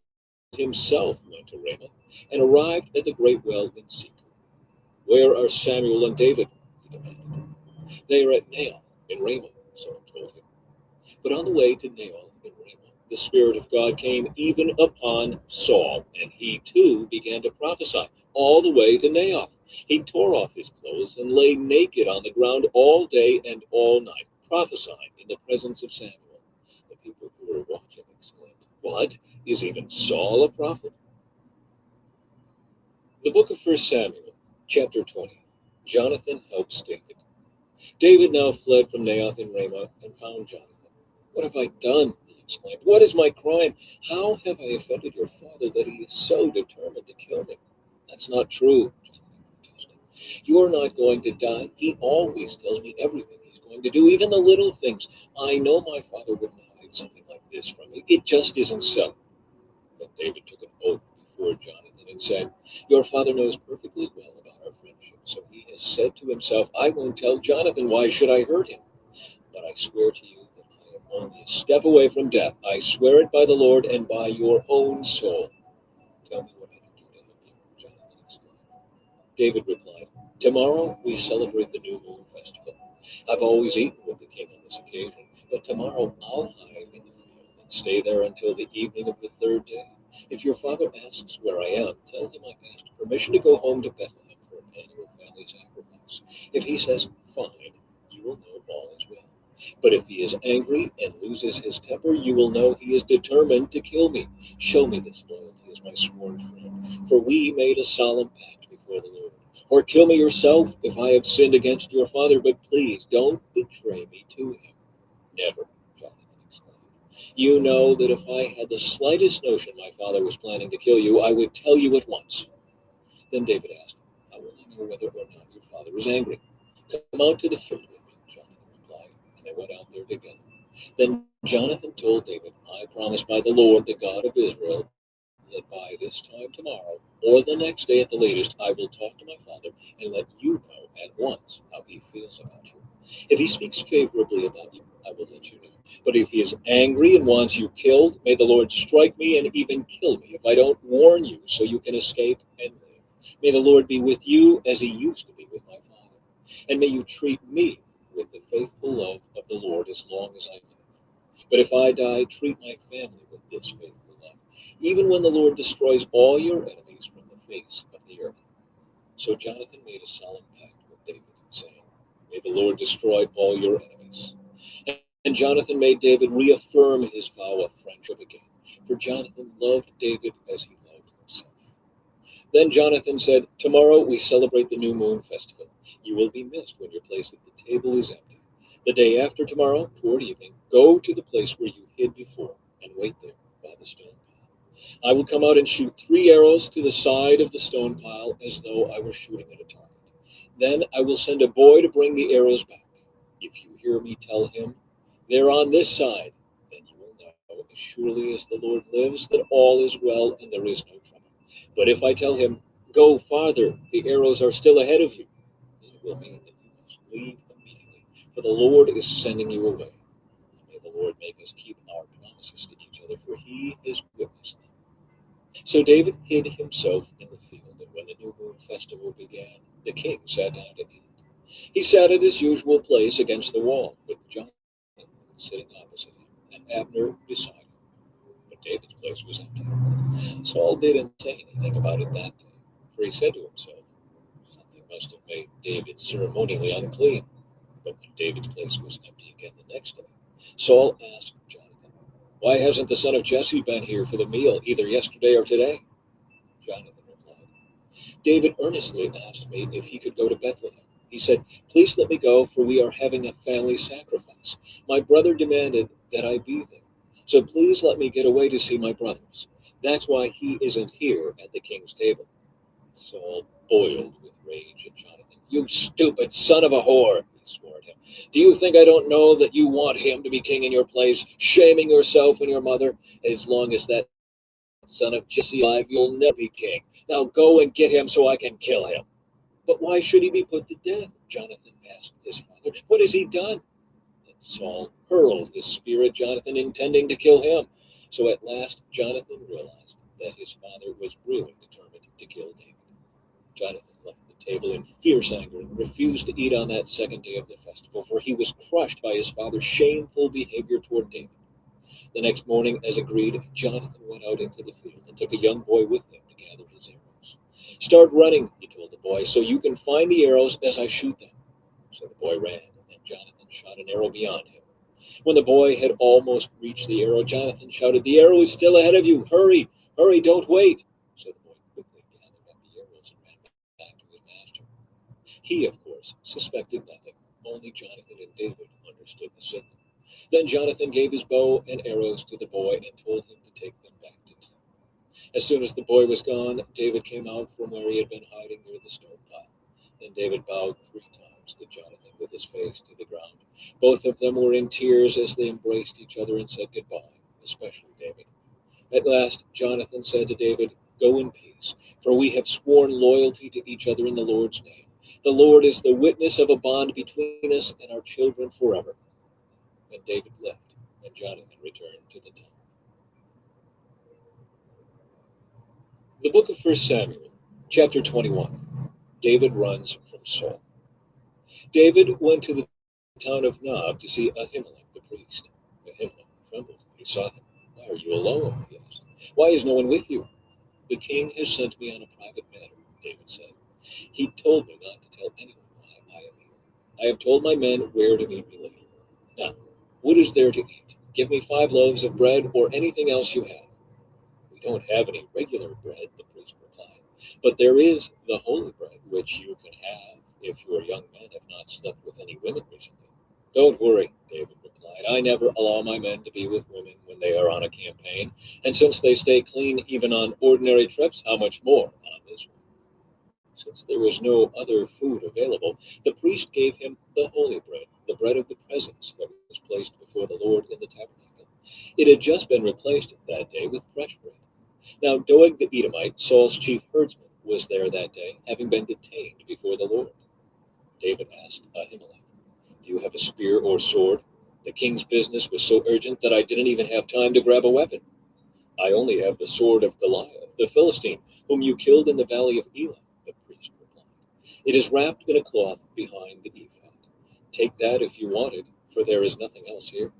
himself went to Ramah and arrived at the great well in Seku. "Where are Samuel and David?" he demanded. "They are at Naioth in Ramah," Saul told him. But on the way to Naioth in Ramah, the Spirit of God came even upon Saul, and he too began to prophesy all the way to Naioth. He tore off his clothes and lay naked on the ground all day and all night, prophesying in the presence of Samuel. The people who were watching exclaimed, "What? Is even Saul a prophet?" The book of 1 Samuel, chapter 20. Jonathan helps David. David now fled from Naioth in Ramah and found Jonathan. "What have I done?" he exclaimed. "What is my crime? How have I offended your father that he is so determined to kill me?" "That's not true," Jonathan protested. "You are not going to die. He always tells me everything he's going to do, even the little things. I know my father wouldn't hide something like this from me. It just isn't so." Then David took an oath before Jonathan and said, "Your father knows perfectly well about our friendship, so he has said to himself, 'I won't tell Jonathan. Why should I hurt him?' But I swear to you that I am only a step away from death. I swear it by the Lord and by your own soul." "Tell me what I can do to help you," Jonathan exclaimed. David replied, "Tomorrow we celebrate the New Moon Festival. I've always eaten with the king on this occasion, but tomorrow I'll hide in the field and stay there until the evening of the third day. If your father asks where I am, tell him I've asked permission to go home to Bethlehem for an annual family sacrifice. If he says, 'Fine,' you will know all is well. But if he is angry and loses his temper, you will know he is determined to kill me. Show me this loyalty as my sworn friend, for we made a solemn pact before the Lord. Or kill me yourself if I have sinned against your father, but please don't betray me to him." "Never," Jonathan exclaimed. "You know that if I had the slightest notion my father was planning to kill you, I would tell you at once." Then David asked, "How will I know whether or not your father is angry?" "Come out to the field with me," Jonathan replied, and they went out there together. Then Jonathan told David, "I promise by the Lord, the God of Israel, that by this time tomorrow, or the next day at the latest, I will talk to my father and let you know at once how he feels about you. If he speaks favorably about you, I will let you know. But if he is angry and wants you killed, may the Lord strike me and even kill me if I don't warn you so you can escape and live. May the Lord be with you as he used to be with my father. And may you treat me with the faithful love of the Lord as long as I live. But if I die, treat my family with this faithful love, even when the Lord destroys all your enemies from the face of the earth. So Jonathan made a solemn pact with David, saying, may the Lord destroy all your enemies. And Jonathan made David reaffirm his vow of friendship again, for Jonathan loved David as he loved himself. Then Jonathan said, tomorrow we celebrate the new moon festival. You will be missed when your place at the table is empty. The day after tomorrow, toward evening, go to the place where you hid before and wait there by the stone pile. I will come out and shoot 3 arrows to the side of the stone pile as though I were shooting at a target. Then I will send a boy to bring the arrows back. If you hear me tell him, they're on this side, then you will know, as surely as the Lord lives, that all is well and there is no trouble. But if I tell him, go farther, the arrows are still ahead of you, then it will mean that you must leave immediately, for the Lord is sending you away. May the Lord make us keep our promises to each other, for he has witnessed them. So David hid himself in the field, and when the new moon festival began, the king sat down to eat. He sat at his usual place against the wall, with Jonathan sitting opposite him, and Abner beside him. But David's place was empty. Saul didn't say anything about it that day, for he said to himself, something must have made David ceremonially unclean. But when David's place was empty again the next day, Saul asked Jonathan, why hasn't the son of Jesse been here for the meal, either yesterday or today? Jonathan replied, David earnestly asked me if he could go to Bethlehem. He said, please let me go, for we are having a family sacrifice. My brother demanded that I be there. So please let me get away to see my brothers. That's why he isn't here at the king's table. Saul boiled with rage at Jonathan. You stupid son of a whore, he swore at him. Do you think I don't know that you want him to be king in your place, shaming yourself and your mother? As long as that son of Jesse alive, you'll never be king. Now go and get him so I can kill him. But why should he be put to death? Jonathan asked his father. What has he done? And Saul hurled his spear at Jonathan, intending to kill him. So at last Jonathan realized that his father was really determined to kill David. Jonathan left the table in fierce anger and refused to eat on that second day of the festival, for he was crushed by his father's shameful behavior toward David. The next morning, as agreed, Jonathan went out into the field and took a young boy with him to gather his arrows. Start running, he told the boy, so you can find the arrows as I shoot them. So the boy ran, and Jonathan shot an arrow beyond him. When the boy had almost reached the arrow, Jonathan shouted, the arrow is still ahead of you. Hurry, hurry, don't wait. So the boy quickly gathered up the arrows and ran back to his master. He, of course, suspected nothing. Only Jonathan and David understood the signal. Then Jonathan gave his bow and arrows to the boy and told him to take them back to town. As soon as the boy was gone, David came out from where he had been hiding near the stone pile. Then David bowed 3 times to Jonathan with his face to the ground. Both of them were in tears as they embraced each other and said goodbye, especially David. At last, Jonathan said to David, go in peace, for we have sworn loyalty to each other in the Lord's name. The Lord is the witness of a bond between us and our children forever. And David left, and Jonathan returned to the town. The book of 1 Samuel, chapter 21. David runs from Saul. David went to the town of Nob to see Ahimelech the priest. Ahimelech trembled when he saw him. Why are you alone? He asked. Why is no one with you? The king has sent me on a private matter, David said. He told me not to tell anyone why I am here. I have told my men where to meet me later. Now, what is there to eat? Give me 5 loaves of bread or anything else you have. We don't have any regular bread, the priest replied, but there is the holy bread, which you can have if your young men have not slept with any women recently. Don't worry, David replied. I never allow my men to be with women when they are on a campaign, and since they stay clean even on ordinary trips, how much more on this one? Since there was no other food available, the priest gave him the holy bread, the bread of the presence that was placed before the Lord in the tabernacle. It had just been replaced that day with fresh bread. Now Doeg the Edomite, Saul's chief herdsman, was there that day, having been detained before the Lord. David asked Ahimelech, do you have a spear or sword? The king's business was so urgent that I didn't even have time to grab a weapon. I only have the sword of Goliath, the Philistine, whom you killed in the valley of Elah, the priest replied. It is wrapped in a cloth behind the ephod. Take that if you want it, for there is nothing else here.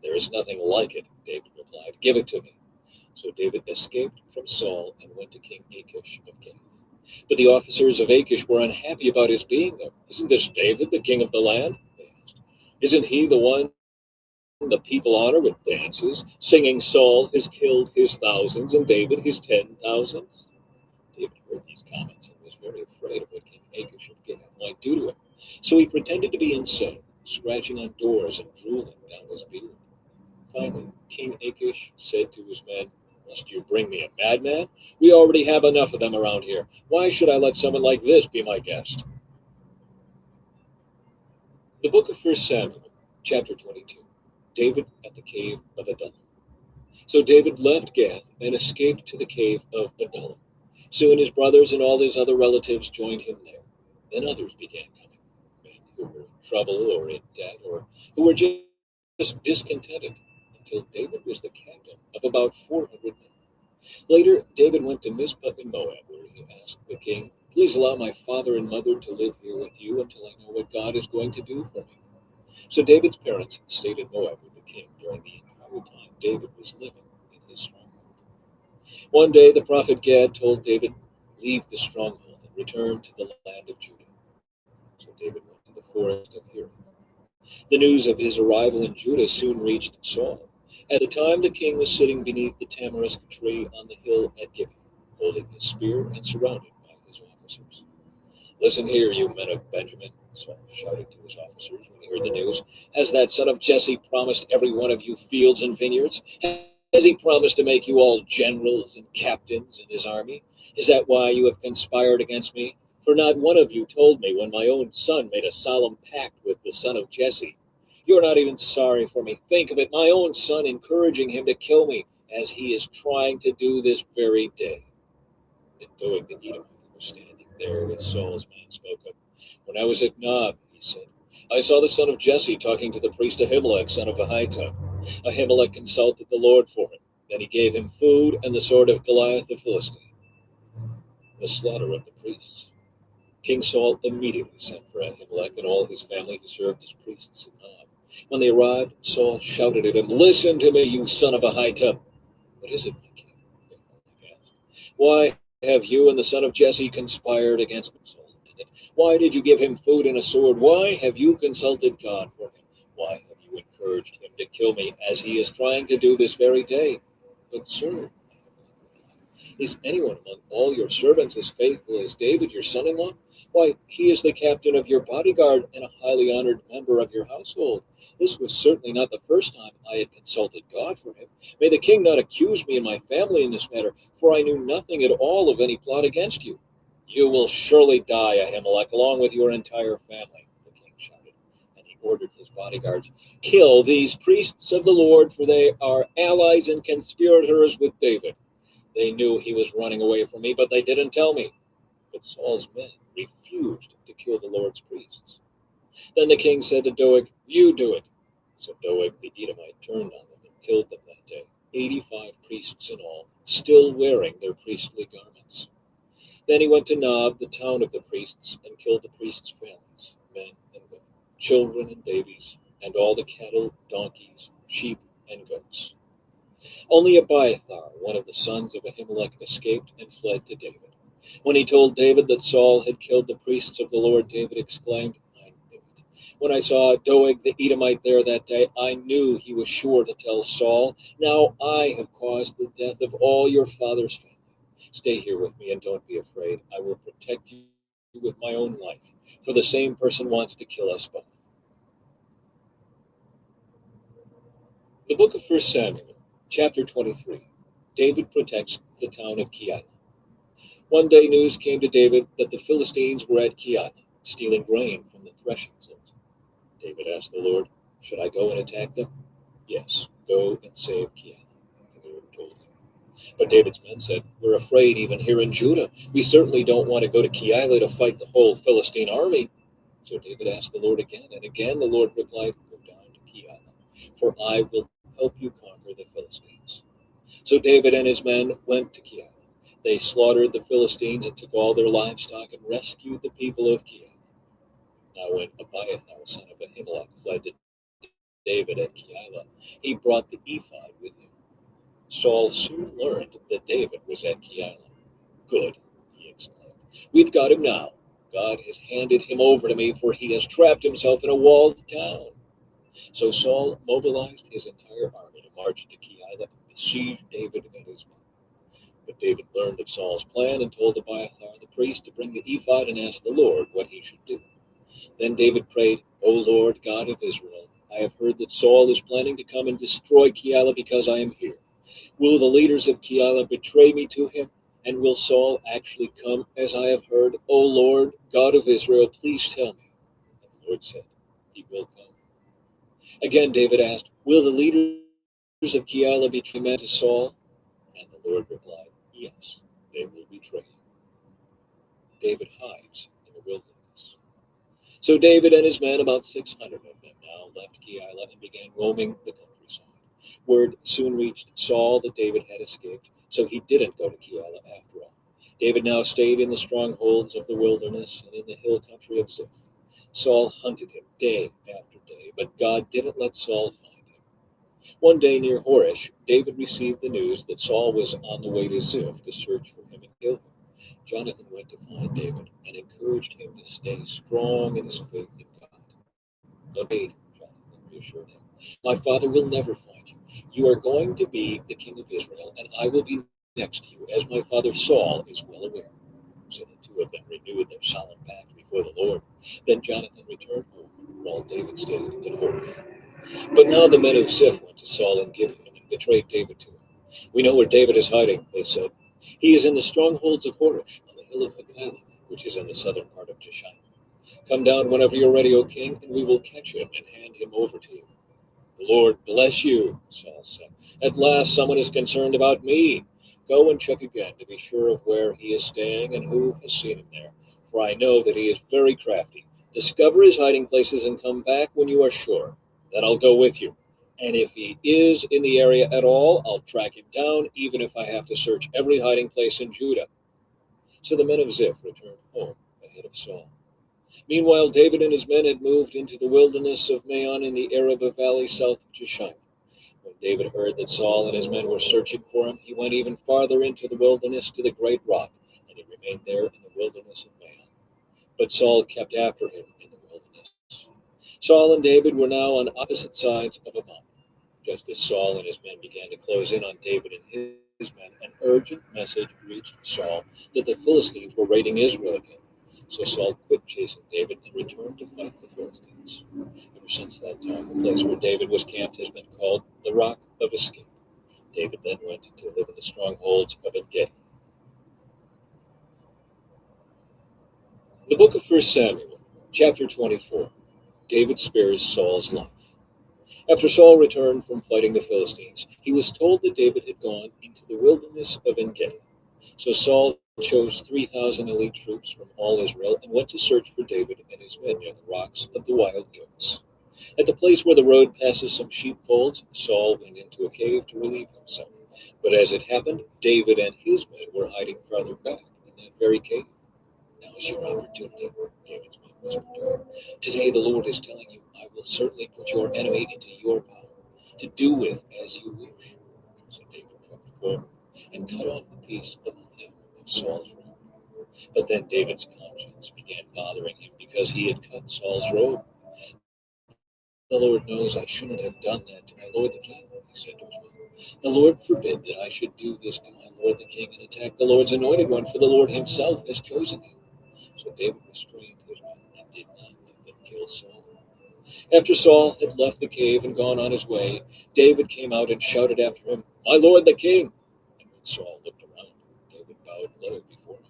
There is nothing like it, David replied. Give it to me. So David escaped from Saul and went to King Achish of Gath. But the officers of Achish were unhappy about his being there. Isn't this David, the king of the land? They asked. Isn't he the one the people honor with dances, singing Saul has killed his thousands and David his 10,000s? David heard these comments and was very afraid of what King Achish of Gath might do to him. So he pretended to be insane, scratching on doors and drooling down his beard. Finally, King Achish said to his men, Must you bring me a madman? We already have enough of them around here. Why should I let someone like this be my guest? The book of 1 Samuel, chapter 22. David at the cave of Adullam. So David left Gath and escaped to the cave of Adullam. Soon his brothers and all his other relatives joined him there. Then others began coming, men who were in trouble or in debt or who were just discontented, until David was the captain of about 400 men. Later, David went to Mizpah in Moab, where he asked the king, Please allow my father and mother to live here with you until I know what God is going to do for me. So David's parents stayed in Moab with the king during the entire time David was living in his stronghold. One day the prophet Gad told David, Leave the stronghold and return to the land of Judah. So David went to the forest of Hira. The news of his arrival in Judah soon reached Saul. At the time the king was sitting beneath the tamarisk tree on the hill at Gibeon, holding his spear and surrounded by his officers. Listen here, you men of Benjamin, Saul shouted to his officers when he heard the news. Has that son of Jesse promised every one of you fields and vineyards? Has he promised to make you all generals and captains in his army? Is that why you have conspired against me? For not one of you told me when my own son made a solemn pact with the son of Jesse. You're not even sorry for me. Think of it, my own son encouraging him to kill me, as he is trying to do this very day. And Doeg the Edomite, who was standing there with Saul's men, spoke up. When I was at Nob, he said, I saw the son of Jesse talking to the priest Ahimelech, son of Ahitub. Ahimelech consulted the Lord for him. Then he gave him food and the sword of Goliath the Philistine. The slaughter of the priests. King Saul immediately sent for Ahimelech and all his family who served as priests at Nob. When they arrived, Saul shouted at him, Listen to me, you son of Ahitub. What is it, my king? Ahimelech asked. Why have you and the son of Jesse conspired against me? Saul demanded. Why did you give him food and a sword? Why have you consulted God for him? Why have you encouraged him to kill me, as he is trying to do this very day? But, sir, is anyone among all your servants as faithful as David, your son-in-law? Why, he is the captain of your bodyguard and a highly honored member of your household. This was certainly not the first time I had consulted God for him. May the king not accuse me and my family in this matter, for I knew nothing at all of any plot against you. You will surely die, Ahimelech, along with your entire family, the king shouted, and he ordered his bodyguards, Kill these priests of the Lord, for they are allies and conspirators with David. They knew he was running away from me, but they didn't tell me. But Saul's men refused to kill the Lord's priests. Then the king said to Doeg, You do it. So Doeg the Edomite turned on them and killed them that day, 85 priests in all, still wearing their priestly garments. Then he went to Nob, the town of the priests, and killed the priests' families, men and women, children and babies, and all the cattle, donkeys, sheep, and goats. Only Abiathar, one of the sons of Ahimelech, escaped and fled to David. When he told David that Saul had killed the priests of the Lord, David exclaimed, I knew it. When I saw Doeg the Edomite there that day, I knew he was sure to tell Saul, Now I have caused the death of all your father's family. Stay here with me and don't be afraid. I will protect you with my own life, for the same person wants to kill us both. The book of 1 Samuel, chapter 23. David protects the town of Keilah. One day news came to David that the Philistines were at Keilah, stealing grain from the threshing floor. David asked the Lord, Should I go and attack them? Yes, go and save Keilah, the Lord told him. But David's men said, We're afraid even here in Judah. We certainly don't want to go to Keilah to fight the whole Philistine army. So David asked the Lord again, and again the Lord replied, Go down to Keilah for I will help you conquer the Philistines." So David and his men went to Keilah. They slaughtered the Philistines and took all their livestock and rescued the people of Keilah. Now when Abiathar, son of Ahimelech, fled to David at Keilah, he brought the ephod with him. Saul soon learned that David was at Keilah. "Good," he exclaimed. "We've got him now. God has handed him over to me, for he has trapped himself in a walled town." So Saul mobilized his entire army to march to Keilah and besiege David and his men. But David learned of Saul's plan and told Abiathar the priest to bring the ephod and ask the Lord what he should do. Then David prayed, "O Lord, God of Israel, I have heard that Saul is planning to come and destroy Keilah because I am here. Will the leaders of Keilah betray me to him? And will Saul actually come as I have heard? O Lord, God of Israel, please tell me." And the Lord said, "He will come." Again David asked, "Will the leaders of Keilah betray men to Saul?" And the Lord replied, "Yes, they will betray you." David hides in the wilderness. So David and his men, about 600 of them now, left Keilah and began roaming the countryside. Word soon reached Saul that David had escaped, so he didn't go to Keilah after all. David now stayed in the strongholds of the wilderness and in the hill country of Ziph. Saul hunted him day after day, but God didn't let Saul find him. One day near Horish, David received the news that Saul was on the way to Ziph to search for him and kill him. Jonathan went to find David and encouraged him to stay strong in his faith in God. "Don't wait," Jonathan reassured him. "My father will never find you. You are going to be the king of Israel, and I will be next to you, as my father Saul is well aware." So the two of them renewed their solemn pact before the Lord. Then Jonathan returned home, while David stayed in Horish. But now the men of Ziph went to Saul and Gibeon and betrayed David to him. "We know where David is hiding," they said. "He is in the strongholds of Horish, on the hill of Hachilah, which is in the southern part of Jeshurun. Come down whenever you're ready, O king, and we will catch him and hand him over to you." "The Lord bless you," Saul said. "At last someone is concerned about me. Go and check again to be sure of where he is staying and who has seen him there, for I know that he is very crafty. Discover his hiding places and come back when you are sure. Then I'll go with you. And if he is in the area at all, I'll track him down, even if I have to search every hiding place in Judah." So the men of Ziph returned home ahead of Saul. Meanwhile, David and his men had moved into the wilderness of Maon in the Arabah valley south of Jeshurun. When David heard that Saul and his men were searching for him, he went even farther into the wilderness to the great rock, and he remained there in the wilderness of Maon. But Saul kept after him in the wilderness. Saul and David were now on opposite sides of a mountain. Just as Saul and his men began to close in on David and his men, an urgent message reached Saul that the Philistines were raiding Israel again. So Saul quit chasing David and returned to fight the Philistines. Ever since that time, the place where David was camped has been called the Rock of Escape. David then went to live in the strongholds of En-Gedi. The book of 1 Samuel, chapter 24. David spares Saul's life. After Saul returned from fighting the Philistines, he was told that David had gone into the wilderness of En-Gedi. So Saul chose 3,000 elite troops from all Israel and went to search for David and his men near the rocks of the wild goats. At the place where the road passes some sheepfolds, Saul went into a cave to relieve himself. But as it happened, David and his men were hiding farther back in that very cave. "Now is your opportunity," David's men whispered to him. "Today the Lord is telling you, I will certainly put your enemy into your power, to do with as you wish." So David crept forward and cut off a piece of the hem of Saul's robe. But then David's conscience began bothering him because he had cut Saul's robe. "The Lord knows I shouldn't have done that to my lord the king," he said to his men. "The Lord forbid that I should do this to my lord the king and attack the Lord's anointed one, for the Lord himself has chosen him." So David restrained his men and did not let them kill Saul. After Saul had left the cave and gone on his way, David came out and shouted after him, "My lord the king!" And when Saul looked around, David bowed low before him.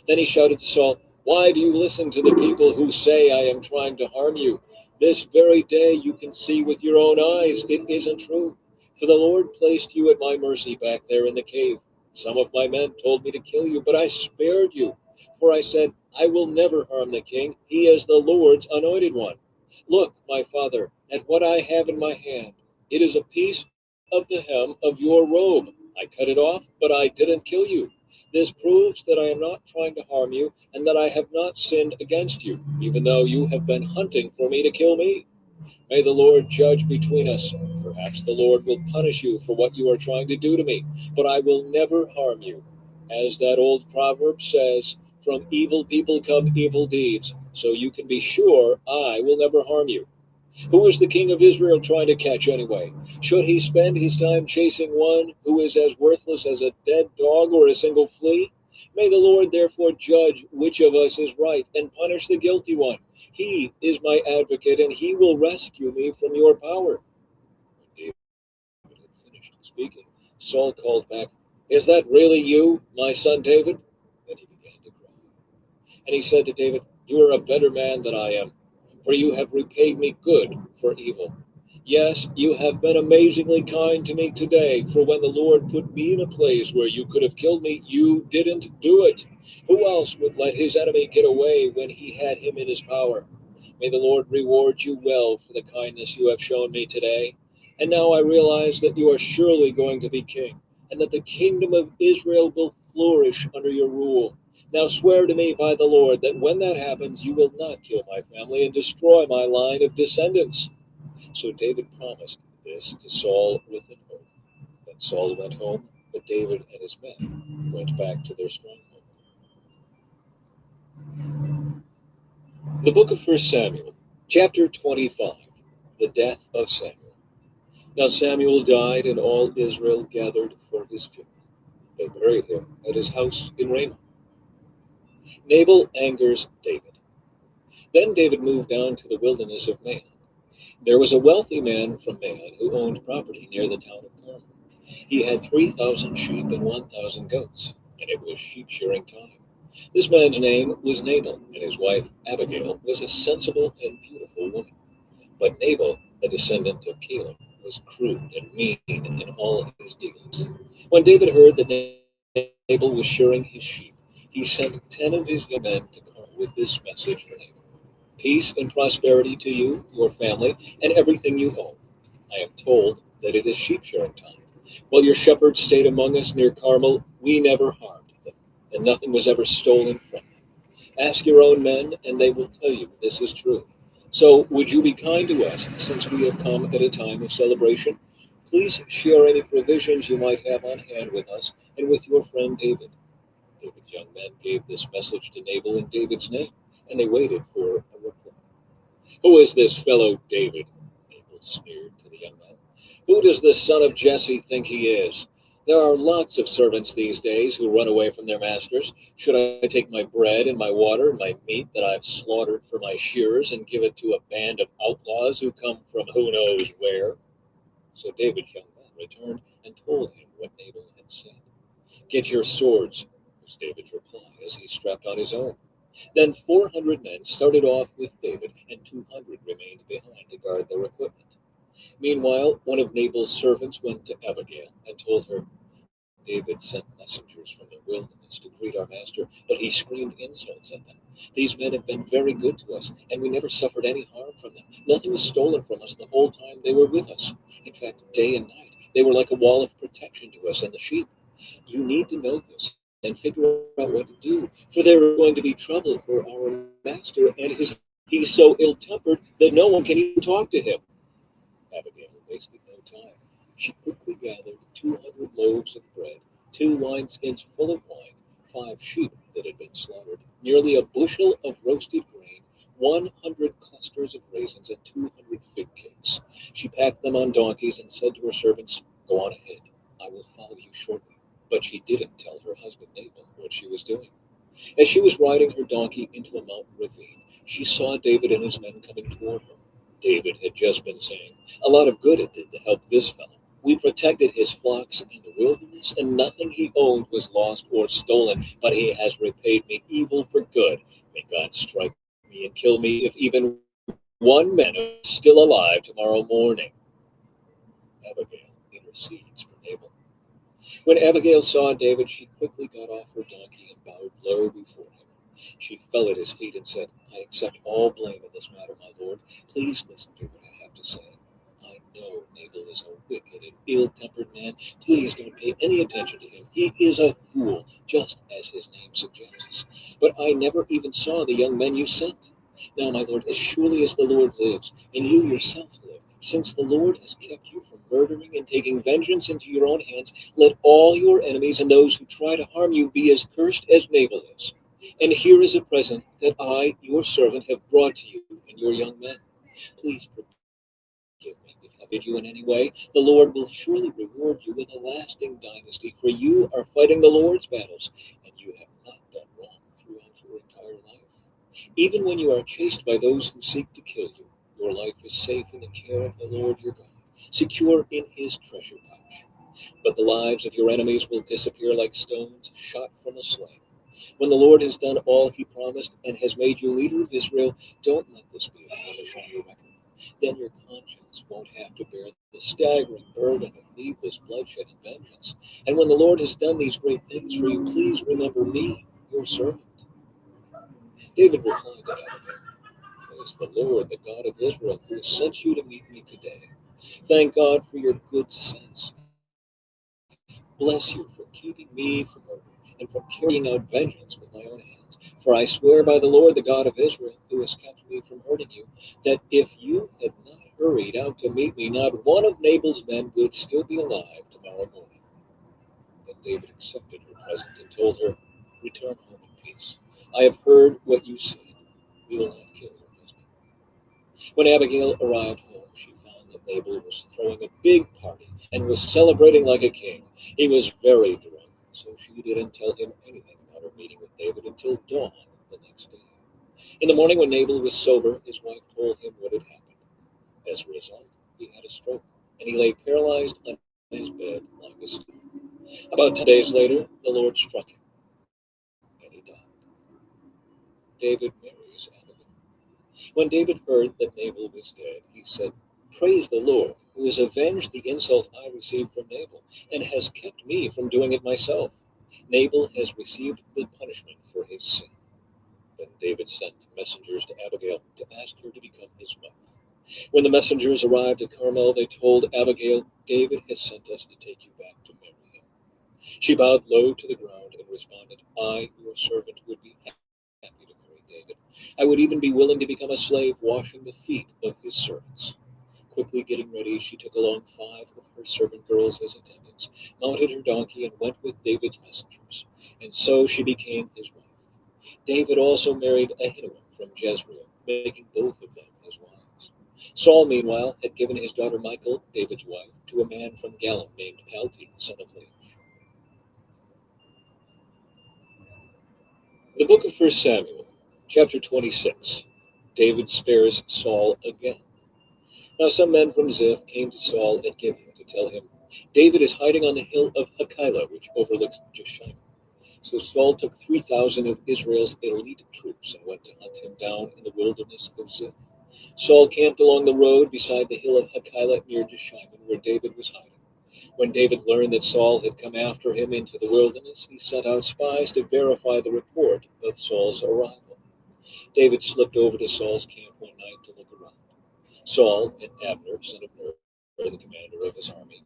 Then he shouted to Saul, "Why do you listen to the people who say I am trying to harm you? This very day you can see with your own eyes it isn't true. For the Lord placed you at my mercy back there in the cave. Some of my men told me to kill you, but I spared you. For I said, I will never harm the king. He is the Lord's anointed one. Look, my father, at what I have in my hand. It is a piece of the hem of your robe. I cut it off, but I didn't kill you. This proves that I am not trying to harm you and that I have not sinned against you, even though you have been hunting for me to kill me. May the Lord judge between us. Perhaps the Lord will punish you for what you are trying to do to me, but I will never harm you. As that old proverb says, from evil people come evil deeds, so you can be sure I will never harm you. Who is the king of Israel trying to catch anyway? Should he spend his time chasing one who is as worthless as a dead dog or a single flea? May the Lord therefore judge which of us is right and punish the guilty one. He is my advocate, and he will rescue me from your power. When David had finished speaking, Saul called back, Is that really you, my son David? Then he began to cry. And he said to David, You are a better man than I am, for you have repaid me good for evil. Yes, you have been amazingly kind to me today, for when the Lord put me in a place where you could have killed me, you didn't do it. Who else would let his enemy get away when he had him in his power? May the Lord reward you well for the kindness you have shown me today. And now I realize that you are surely going to be king, and that the kingdom of Israel will flourish under your rule. Now swear to me by the Lord that when that happens, you will not kill my family and destroy my line of descendants. So David promised this to Saul with an oath. Then Saul went home, but David and his men went back to their stronghold. The book of 1 Samuel, chapter 25, the death of Samuel. Now Samuel died, and all Israel gathered for his funeral. They buried him at his house in Ramah. Nabal angers David. Then David moved down to the wilderness of Maon. There was a wealthy man from Maon who owned property near the town of Carmel. He had 3,000 sheep and 1,000 goats, and it was sheep shearing time. This man's name was Nabal, and his wife Abigail was a sensible and beautiful woman. But Nabal, a descendant of Caleb, was crude and mean in all his dealings. When David heard that Nabal was shearing his sheep, he sent 10 of his young men to Carmel with this message for Nabal: Peace and prosperity to you, your family, and everything you own. I am told that it is sheep shearing time. While your shepherds stayed among us near Carmel, we never harmed them, and nothing was ever stolen from them. Ask your own men, and they will tell you this is true. So would you be kind to us, since we have come at a time of celebration? Please share any provisions you might have on hand with us and with your friend David. David's young men gave this message to Nabal in David's name, and they waited for a reply. Who is this fellow David? Nabal sneered to the young men. Who does this son of Jesse think he is? There are lots of servants these days who run away from their masters. Should I take my bread and my water and my meat that I've slaughtered for my shearers and give it to a band of outlaws who come from who knows where? So David's young men returned and told him what Nabal had said. Get your swords, was David's reply as he strapped on his own. Then 400 men started off with David, and 200 remained behind to guard their equipment. Meanwhile, one of Nabal's servants went to Abigail and told her, David sent messengers from the wilderness to greet our master, but he screamed insults at them. These men have been very good to us, and we never suffered any harm from them. Nothing was stolen from us the whole time they were with us. In fact, day and night, they were like a wall of protection to us and the sheep. You need to know this and figure out what to do, for there is going to be trouble for our master and his. He's so ill-tempered that no one can even talk to him. Abigail wasted no time. She quickly gathered 200 loaves of bread, 2 wineskins full of wine, 5 sheep that had been slaughtered, nearly a bushel of roasted grain, 100 clusters of raisins, and 200 fig cakes. She packed them on donkeys and said to her servants, Go on ahead. I will follow you shortly. But she didn't tell her husband Nabal what she was doing. As she was riding her donkey into a mountain ravine, she saw David and his men coming toward her. David had just been saying, A lot of good it did to help this fellow. We protected his flocks in the wilderness, and nothing he owned was lost or stolen, but he has repaid me evil for good. May God strike me and kill me if even one man is still alive tomorrow morning. Abigail intercedes for Nabal. When Abigail saw David, she quickly got off her donkey and bowed low before him. She fell at his feet and said, I accept all blame in this matter, my lord. Please listen to what I have to say. I No, Nabal is a wicked and ill-tempered man. Please don't pay any attention to him. He is a fool, just as his name suggests. But I never even saw the young men you sent. Now, my lord, as surely as the Lord lives, and you yourself live, since the Lord has kept you from murdering and taking vengeance into your own hands, let all your enemies and those who try to harm you be as cursed as Nabal is. And here is a present that I, your servant, have brought to you and your young men. Please forgive me if I offended you in any way. The Lord will surely reward you with a lasting dynasty, for you are fighting the Lord's battles, and you have not done wrong throughout your entire life. Even when you are chased by those who seek to kill you, your life is safe in the care of the Lord your God, secure in his treasure pouch. But the lives of your enemies will disappear like stones shot from a sling. When the Lord has done all he promised and has made you leader of Israel, don't let this be a blemish on your record. Then your conscience won't have to bear the staggering burden of needless bloodshed and vengeance. And when the Lord has done these great things for you, please remember me, your servant. David replied to Abigail, "Praise the Lord, the God of Israel, who has sent you to meet me today. Thank God for your good sense. Bless you for keeping me from murder and for carrying out vengeance with my own hands. For I swear by the Lord, the God of Israel, who has kept me from hurting you, that if you had not hurried out to meet me, not one of Nabal's men would still be alive tomorrow morning." Then David accepted her present and told her, "Return home in peace. I have heard what you said. We will not kill your husband." When Abigail arrived home, she found that Nabal was throwing a big party and was celebrating like a king. He was very drunk, so she didn't tell him anything about her meeting with David until dawn the next day. In the morning, when Nabal was sober, his wife told him what had happened. As a result, he had a stroke, and he lay paralyzed on his bed like a stone. About 2 days later, the Lord struck him, and he died. David marries Abigail. When David heard that Nabal was dead, he said, "Praise the Lord, who has avenged the insult I received from Nabal, and has kept me from doing it myself. Nabal has received the punishment for his sin." Then David sent messengers to Abigail to ask her to become his wife. When the messengers arrived at Carmel, they told Abigail, "David has sent us to take you back to marry him." She bowed low to the ground and responded, "I, your servant, would be happy to marry David. I would even be willing to become a slave washing the feet of his servants." Quickly getting ready, she took along 5 of her servant girls as attendants, mounted her donkey, and went with David's messengers. And so she became his wife. David also married Ahinoam from Jezreel, making both of them his wives. Saul, meanwhile, had given his daughter Michal, David's wife, to a man from Galim named Palti, son of Laish. The book of 1 Samuel, chapter 26. David spares Saul again. Now some men from Ziph came to Saul at Gibeah to tell him, "David is hiding on the hill of Hachilah, which overlooks Jeshimon." So Saul took 3,000 of Israel's elite troops and went to hunt him down in the wilderness of Ziph. Saul camped along the road beside the hill of Hachilah near Jeshimon, where David was hiding. When David learned that Saul had come after him into the wilderness, he sent out spies to verify the report of Saul's arrival. David slipped over to Saul's camp one night to look around. Saul and Abner, son of Ner, the commander of his army,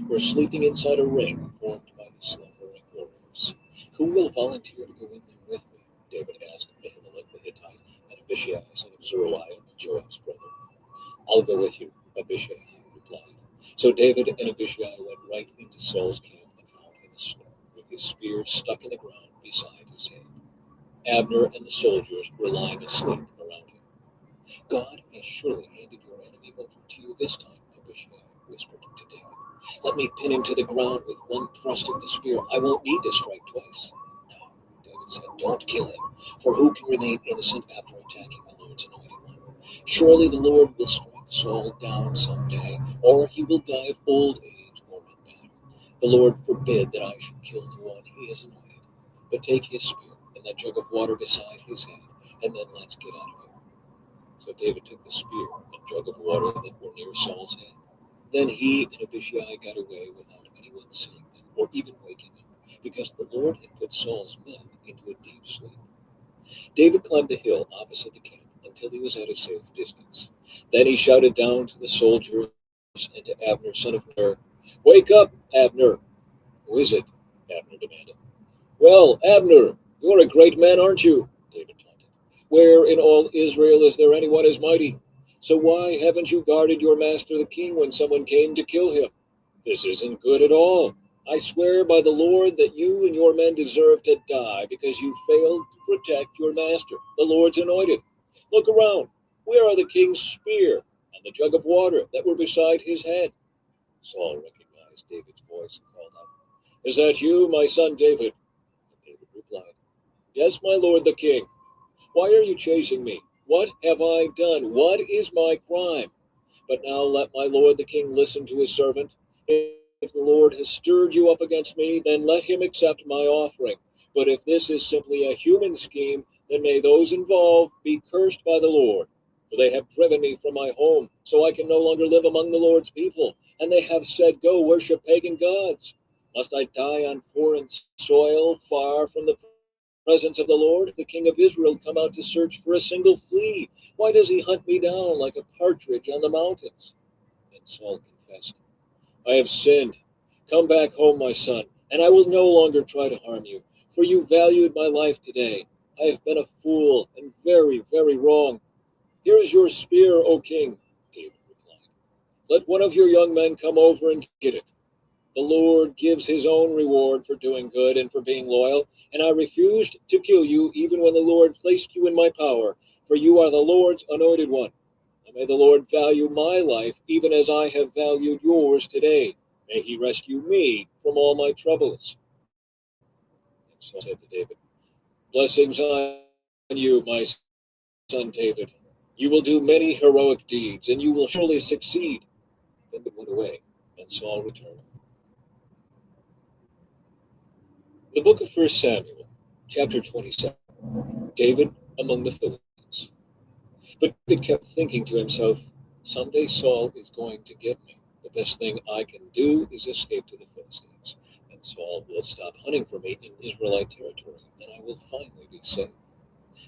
were sleeping inside a ring formed by the slumbering warriors. "Who will volunteer to go in there with me?" David asked Ahimelech the Hittite and Abishai, son of Zeruiah, Joab's brother. "I'll go with you," Abishai replied. So David and Abishai went right into Saul's camp and found him asleep, with his spear stuck in the ground beside his head. Abner and the soldiers were lying asleep around him. "God has surely handed your enemy over to you this time," Abishai whispered to David. "Let me pin him to the ground with one thrust of the spear. I won't need to strike twice." "No," David said, "don't kill him, for who can remain innocent after attacking the Lord's anointed one? Surely the Lord will strike Saul down some day, or he will die of old age or in battle. The Lord forbid that I should kill the one he has anointed. But take his spear and that jug of water beside his head, and then let's get out of here." So David took the spear and jug of water that were near Saul's head. Then he and Abishai got away without anyone seeing them or even waking them, because the Lord had put Saul's men into a deep sleep. David climbed the hill opposite the camp until he was at a safe distance. Then he shouted down to the soldiers and to Abner, son of Ner, "Wake up, Abner!" "Who is it?" Abner demanded. "Well, Abner, you're a great man, aren't you?" David taunted. "Where in all Israel is there anyone as mighty? So why haven't you guarded your master the king when someone came to kill him? This isn't good at all. I swear by the Lord that you and your men deserve to die because you failed to protect your master, the Lord's anointed. Look around. Where are the king's spear and the jug of water that were beside his head?" Saul recognized David's voice and called out, "Is that you, my son David?" And David replied, "Yes, my lord the king. Why are you chasing me? What have I done? What is my crime? But now let my lord the king listen to his servant. If the Lord has stirred you up against me, then let him accept my offering. But if this is simply a human scheme, then may those involved be cursed by the Lord. For they have driven me from my home, so I can no longer live among the Lord's people. And they have said, 'Go worship pagan gods.' Must I die on foreign soil, far from the presence of the Lord? The king of Israel come out to search for a single flea. Why does he hunt me down like a partridge on the mountains?" And Saul confessed, "I have sinned. Come back home, my son, and I will no longer try to harm you, for you valued my life today. I have been a fool and very, very wrong. Here is your spear, O king," David replied. "Let one of your young men come over and get it. The Lord gives his own reward for doing good and for being loyal, and I refused to kill you even when the Lord placed you in my power, for you are the Lord's anointed one. And may the Lord value my life even as I have valued yours today. May he rescue me from all my troubles." And Saul said to David, "Blessings on you, my son David. You will do many heroic deeds, and you will surely succeed." Then they went away, and Saul returned. The book of 1 Samuel, chapter 27. David among the Philistines. But David kept thinking to himself, "Someday Saul is going to get me. The best thing I can do is escape to the Philistines, and Saul will stop hunting for me in Israelite territory, and I will finally be safe."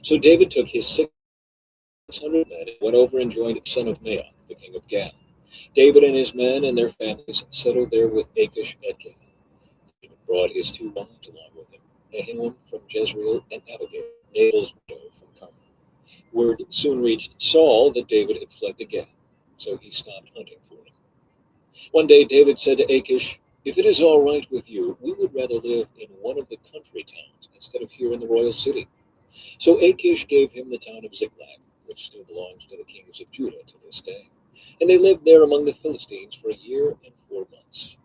So David took his 600 men and went over and joined the son of Maoch, the king of Gath. David and his men and their families settled there with Achish at Gath. David brought his two wives along with him, Ahinoam from Jezreel and Abigail, Nabal's widow from Carmel. Word soon reached Saul that David had fled to Gath, so he stopped hunting for him. One day David said to Achish, "If it is all right with you, we would rather live in one of the country towns instead of here in the royal city." So Achish gave him the town of Ziklag, which still belongs to the kings of Judah to this day. And they lived there among the Philistines for a year and 4 months.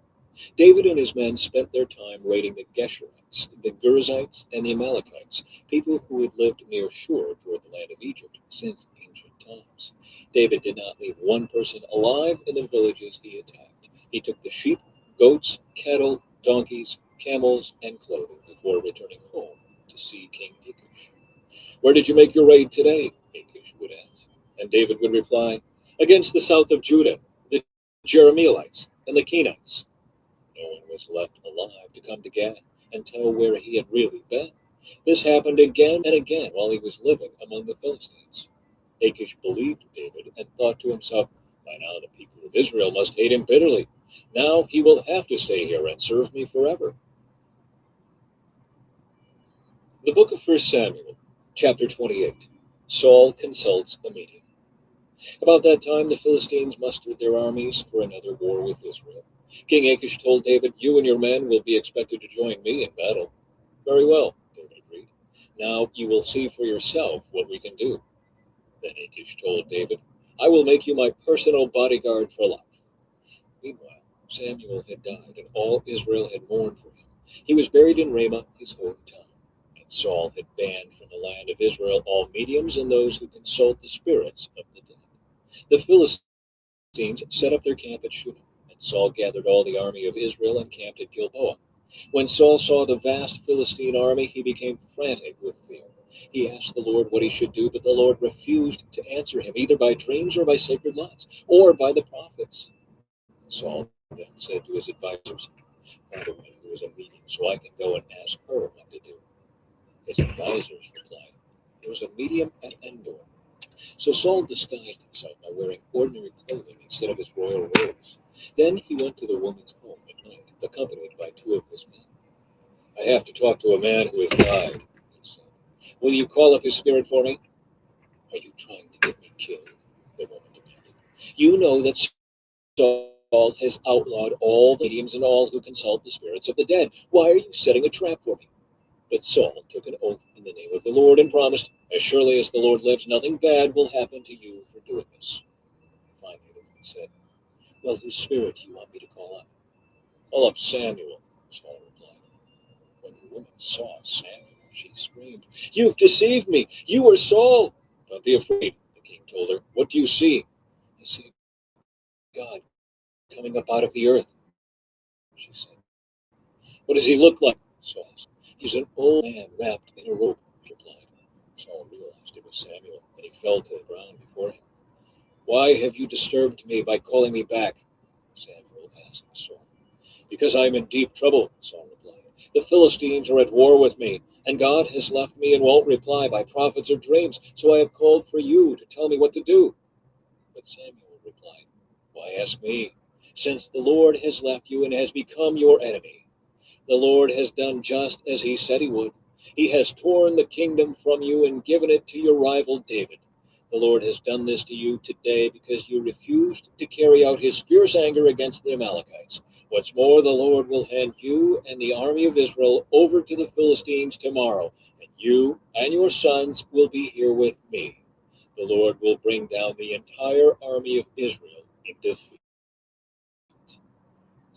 David and his men spent their time raiding the Geshurites, the Girzites, and the Amalekites, people who had lived near Shur toward the land of Egypt since ancient times. David did not leave one person alive in the villages he attacked. He took the sheep, goats, cattle, donkeys, camels, and clothing before returning home to see King Achish. "Where did you make your raid today?" Achish would ask. And David would reply, "Against the south of Judah, the Jerahmeelites, and the Kenites." No one was left alive to come to Gath and tell where he had really been. This happened again and again while he was living among the Philistines. Achish believed David and thought to himself, "By now the people of Israel must hate him bitterly. Now he will have to stay here and serve me forever." The book of 1 Samuel, chapter 28. Saul consults a meeting. About that time the Philistines mustered their armies for another war with Israel. King Achish told David, "You and your men will be expected to join me in battle." "Very well," David agreed. "Now you will see for yourself what we can do." Then Achish told David, "I will make you my personal bodyguard for life." Meanwhile, Samuel had died, and all Israel had mourned for him. He was buried in Ramah, his hometown. And Saul had banned from the land of Israel all mediums and those who consult the spirits of the dead. The Philistines set up their camp at Shunem, and Saul gathered all the army of Israel and camped at Gilboa. When Saul saw the vast Philistine army, he became frantic with fear. He asked the Lord what he should do, but the Lord refused to answer him, either by dreams or by sacred lights, or by the prophets. Saul then said to his advisors, "Find a woman who is a medium, so I can go and ask her what to do." His advisors replied, "There is a medium at Endor." So Saul disguised himself by wearing ordinary clothing instead of his royal robes. Then he went to the woman's home at night, accompanied by two of his men. "I have to talk to a man who has died," he said. "Will you call up his spirit for me?" "Are you trying to get me killed?" the woman demanded. "You know that Saul has outlawed all the mediums and all who consult the spirits of the dead. Why are you setting a trap for me?" But Saul took an oath in the name of the Lord and promised, "As surely as the Lord lives, nothing bad will happen to you for doing this." Finally, the woman said, "Well, whose spirit do you want me to call up?" "Call up Samuel," Saul replied. When the woman saw Samuel, she screamed, "You've deceived me! You are Saul!" "Don't be afraid," the king told her. "What do you see?" "I see God coming up out of the earth," she said. "What does he look like?" Saul asked. "He's an old man wrapped in a robe," she replied. Saul realized it was Samuel, and he fell to the ground before him. "Why have you disturbed me by calling me back?" Samuel asked Saul. "Because I am in deep trouble," Saul replied. "The Philistines are at war with me, and God has left me and won't reply by prophets or dreams, so I have called for you to tell me what to do." But Samuel replied, "Why ask me, since the Lord has left you and has become your enemy? The Lord has done just as he said he would. He has torn the kingdom from you and given it to your rival David. The Lord has done this to you today because you refused to carry out his fierce anger against the Amalekites. What's more, the Lord will hand you and the army of Israel over to the Philistines tomorrow, and you and your sons will be here with me. The Lord will bring down the entire army of Israel in defeat."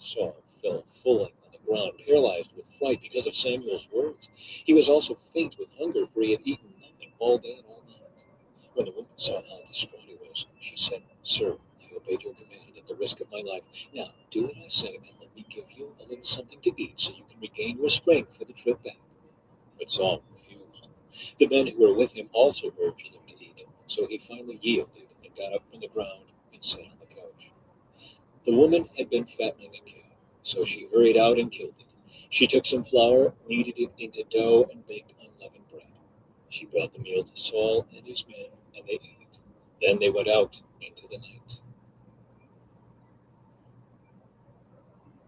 Saul fell full on the ground, paralyzed with fright because of Samuel's words. He was also faint with hunger, for he had eaten nothing all day and all night. When the woman saw how distraught he was, she said, "Sir, I obeyed your command at the risk of my life. Now do what I say, and let me give you a little something to eat so you can regain your strength for the trip back." But Saul refused. The men who were with him also urged him to eat, so he finally yielded and got up from the ground and sat on the couch. The woman had been fattening a cow, so she hurried out and killed it. She took some flour, kneaded it into dough, and baked unleavened bread. She brought the meal to Saul and his men, and they ate it. Then they went out into the night.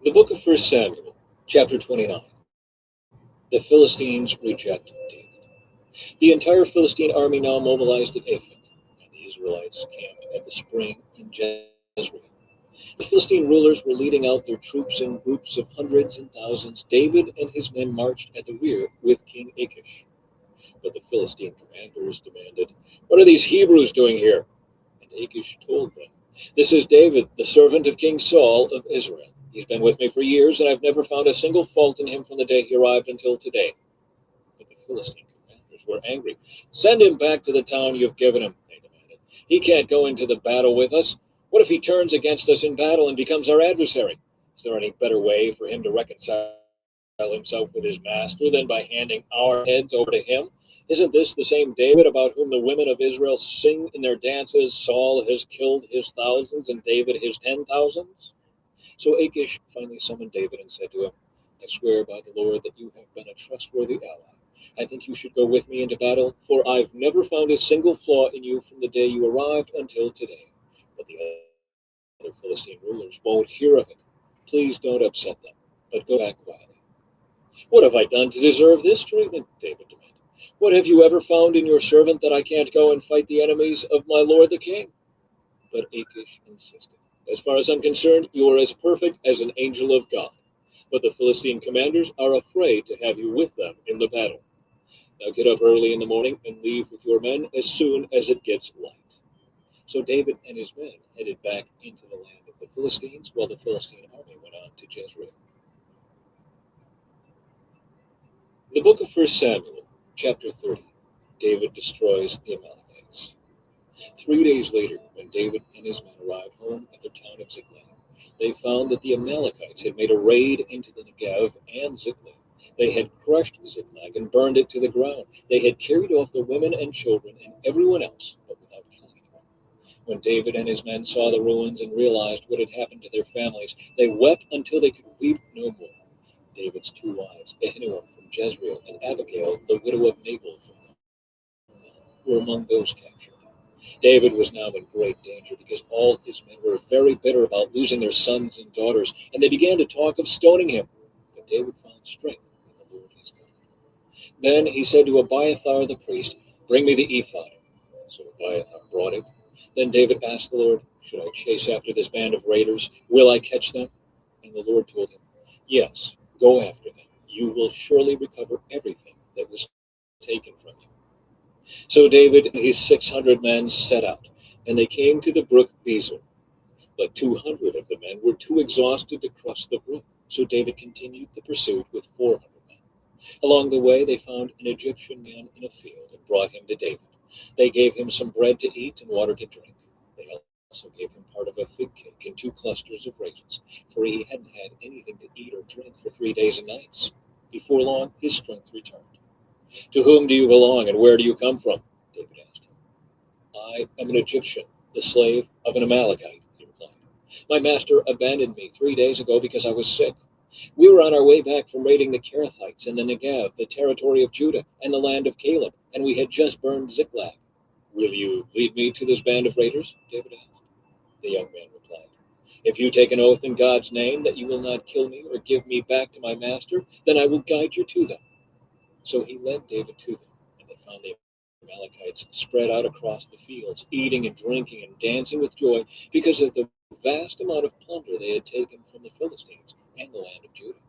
The book of 1 Samuel, chapter 29. The Philistines reject David. The entire Philistine army now mobilized at Aphek, and the Israelites camped at the spring in Jezreel. The Philistine rulers were leading out their troops in groups of hundreds and thousands. David and his men marched at the rear with King Achish. But the Philistine commanders demanded, "What are these Hebrews doing here?" And Achish told them, "This is David, the servant of King Saul of Israel. He's been with me for years, and I've never found a single fault in him from the day he arrived until today." But the Philistine commanders were angry. "Send him back to the town you've given him," they demanded. "He can't go into the battle with us. What if he turns against us in battle and becomes our adversary? Is there any better way for him to reconcile himself with his master than by handing our heads over to him? Isn't this the same David about whom the women of Israel sing in their dances, 'Saul has killed his thousands and David his 10,000s'?" So Achish finally summoned David and said to him, "I swear by the Lord that you have been a trustworthy ally. I think you should go with me into battle, for I've never found a single flaw in you from the day you arrived until today." But the other Philistine rulers won't hear of it. "Please don't upset them, but go back quietly." "What have I done to deserve this treatment?" David demanded. "What have you ever found in your servant that I can't go and fight the enemies of my lord the king?" But Achish insisted, "As far as I'm concerned, you are as perfect as an angel of God. But the Philistine commanders are afraid to have you with them in the battle. Now get up early in the morning and leave with your men as soon as it gets light." So David and his men headed back into the land of the Philistines, while the Philistine army went on to Jezreel. The book of 1 Samuel, chapter 30. David destroys the Amalekites. 3 days later, when David and his men arrived home at the town of Ziklag, they found that the Amalekites had made a raid into the Negev and Ziklag. They had crushed Ziklag and burned it to the ground. They had carried off the women and children and everyone else, but without killing anyone. When David and his men saw the ruins and realized what had happened to their families, they wept until they could weep no more. David's two wives, Ahinoam from Jezreel and Abigail, the widow of Nabal from Carmel, were among those captured. David was now in great danger because all his men were very bitter about losing their sons and daughters, and they began to talk of stoning him. But David found strength in the Lord his God. Then he said to Abiathar the priest, "Bring me the ephod." So Abiathar brought it. Then David asked the Lord, "Should I chase after this band of raiders? Will I catch them?" And the Lord told him, "Yes, go after them. You will surely recover everything that was taken from you." So David and his 600 men set out, and they came to the brook Bezor. But 200 of the men were too exhausted to cross the brook. So David continued the pursuit with 400 men. Along the way, they found an Egyptian man in a field and brought him to David. They gave him some bread to eat and water to drink. They also gave him part of a fig cake and 2 clusters of raisins, for he hadn't had anything to eat or drink for 3 days and nights. Before long, his strength returned. "To whom do you belong, and where do you come from?" David asked him. "I am an Egyptian, the slave of an Amalekite," he replied. "My master abandoned me 3 days ago because I was sick. We were on our way back from raiding the Kerethites in the Negev, the territory of Judah, and the land of Caleb, and we had just burned Ziklag." "Will you lead me to this band of raiders?" David asked. The young man replied, "If you take an oath in God's name that you will not kill me or give me back to my master, then I will guide you to them." So he led David to them, and they found the Amalekites spread out across the fields, eating and drinking and dancing with joy because of the vast amount of plunder they had taken from the Philistines and the land of Judah.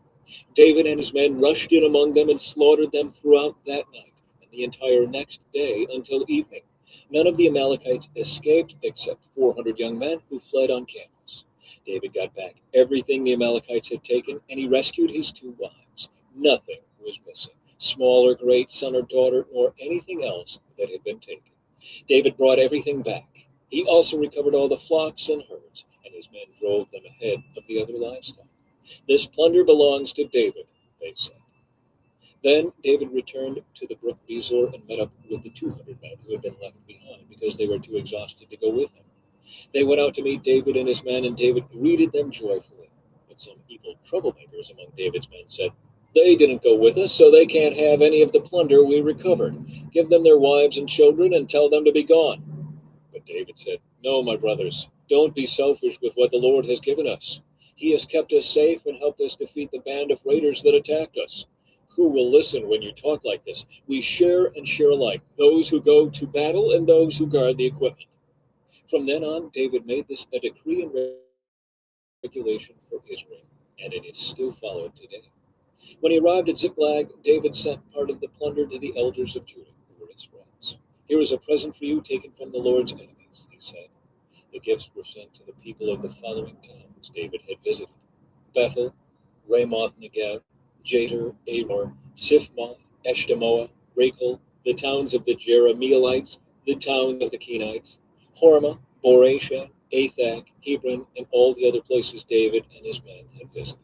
David and his men rushed in among them and slaughtered them throughout that night and the entire next day until evening. None of the Amalekites escaped except 400 young men who fled on camels. David got back everything the Amalekites had taken, and he rescued his 2 wives. Nothing was missing, small or great, son or daughter, nor anything else that had been taken. David brought everything back. He also recovered all the flocks and herds, and his men drove them ahead of the other livestock. "This plunder belongs to David," they said. Then David returned to the brook Bezor and met up with the 200 men who had been left behind because they were too exhausted to go with him. They went out to meet David and his men, and David greeted them joyfully. But some evil troublemakers among David's men said, "They didn't go with us, so they can't have any of the plunder we recovered. Give them their wives and children and tell them to be gone." But David said, "No, my brothers, don't be selfish with what the Lord has given us. He has kept us safe and helped us defeat the band of raiders that attacked us. Who will listen when you talk like this? We share and share alike, those who go to battle and those who guard the equipment." From then on, David made this a decree and regulation for Israel, and it is still followed today. When he arrived at Ziklag, David sent part of the plunder to the elders of Judah, who were his friends. "Here is a present for you taken from the Lord's enemies," he said. The gifts were sent to the people of the following towns David had visited: Bethel, Ramoth Negev, Jatir, Aror, Siphmoth, Eshtemoa, Rachel, the towns of the Jerahmeelites, the towns of the Kenites, Hormah, Boresha, Athak, Hebron, and all the other places David and his men had visited.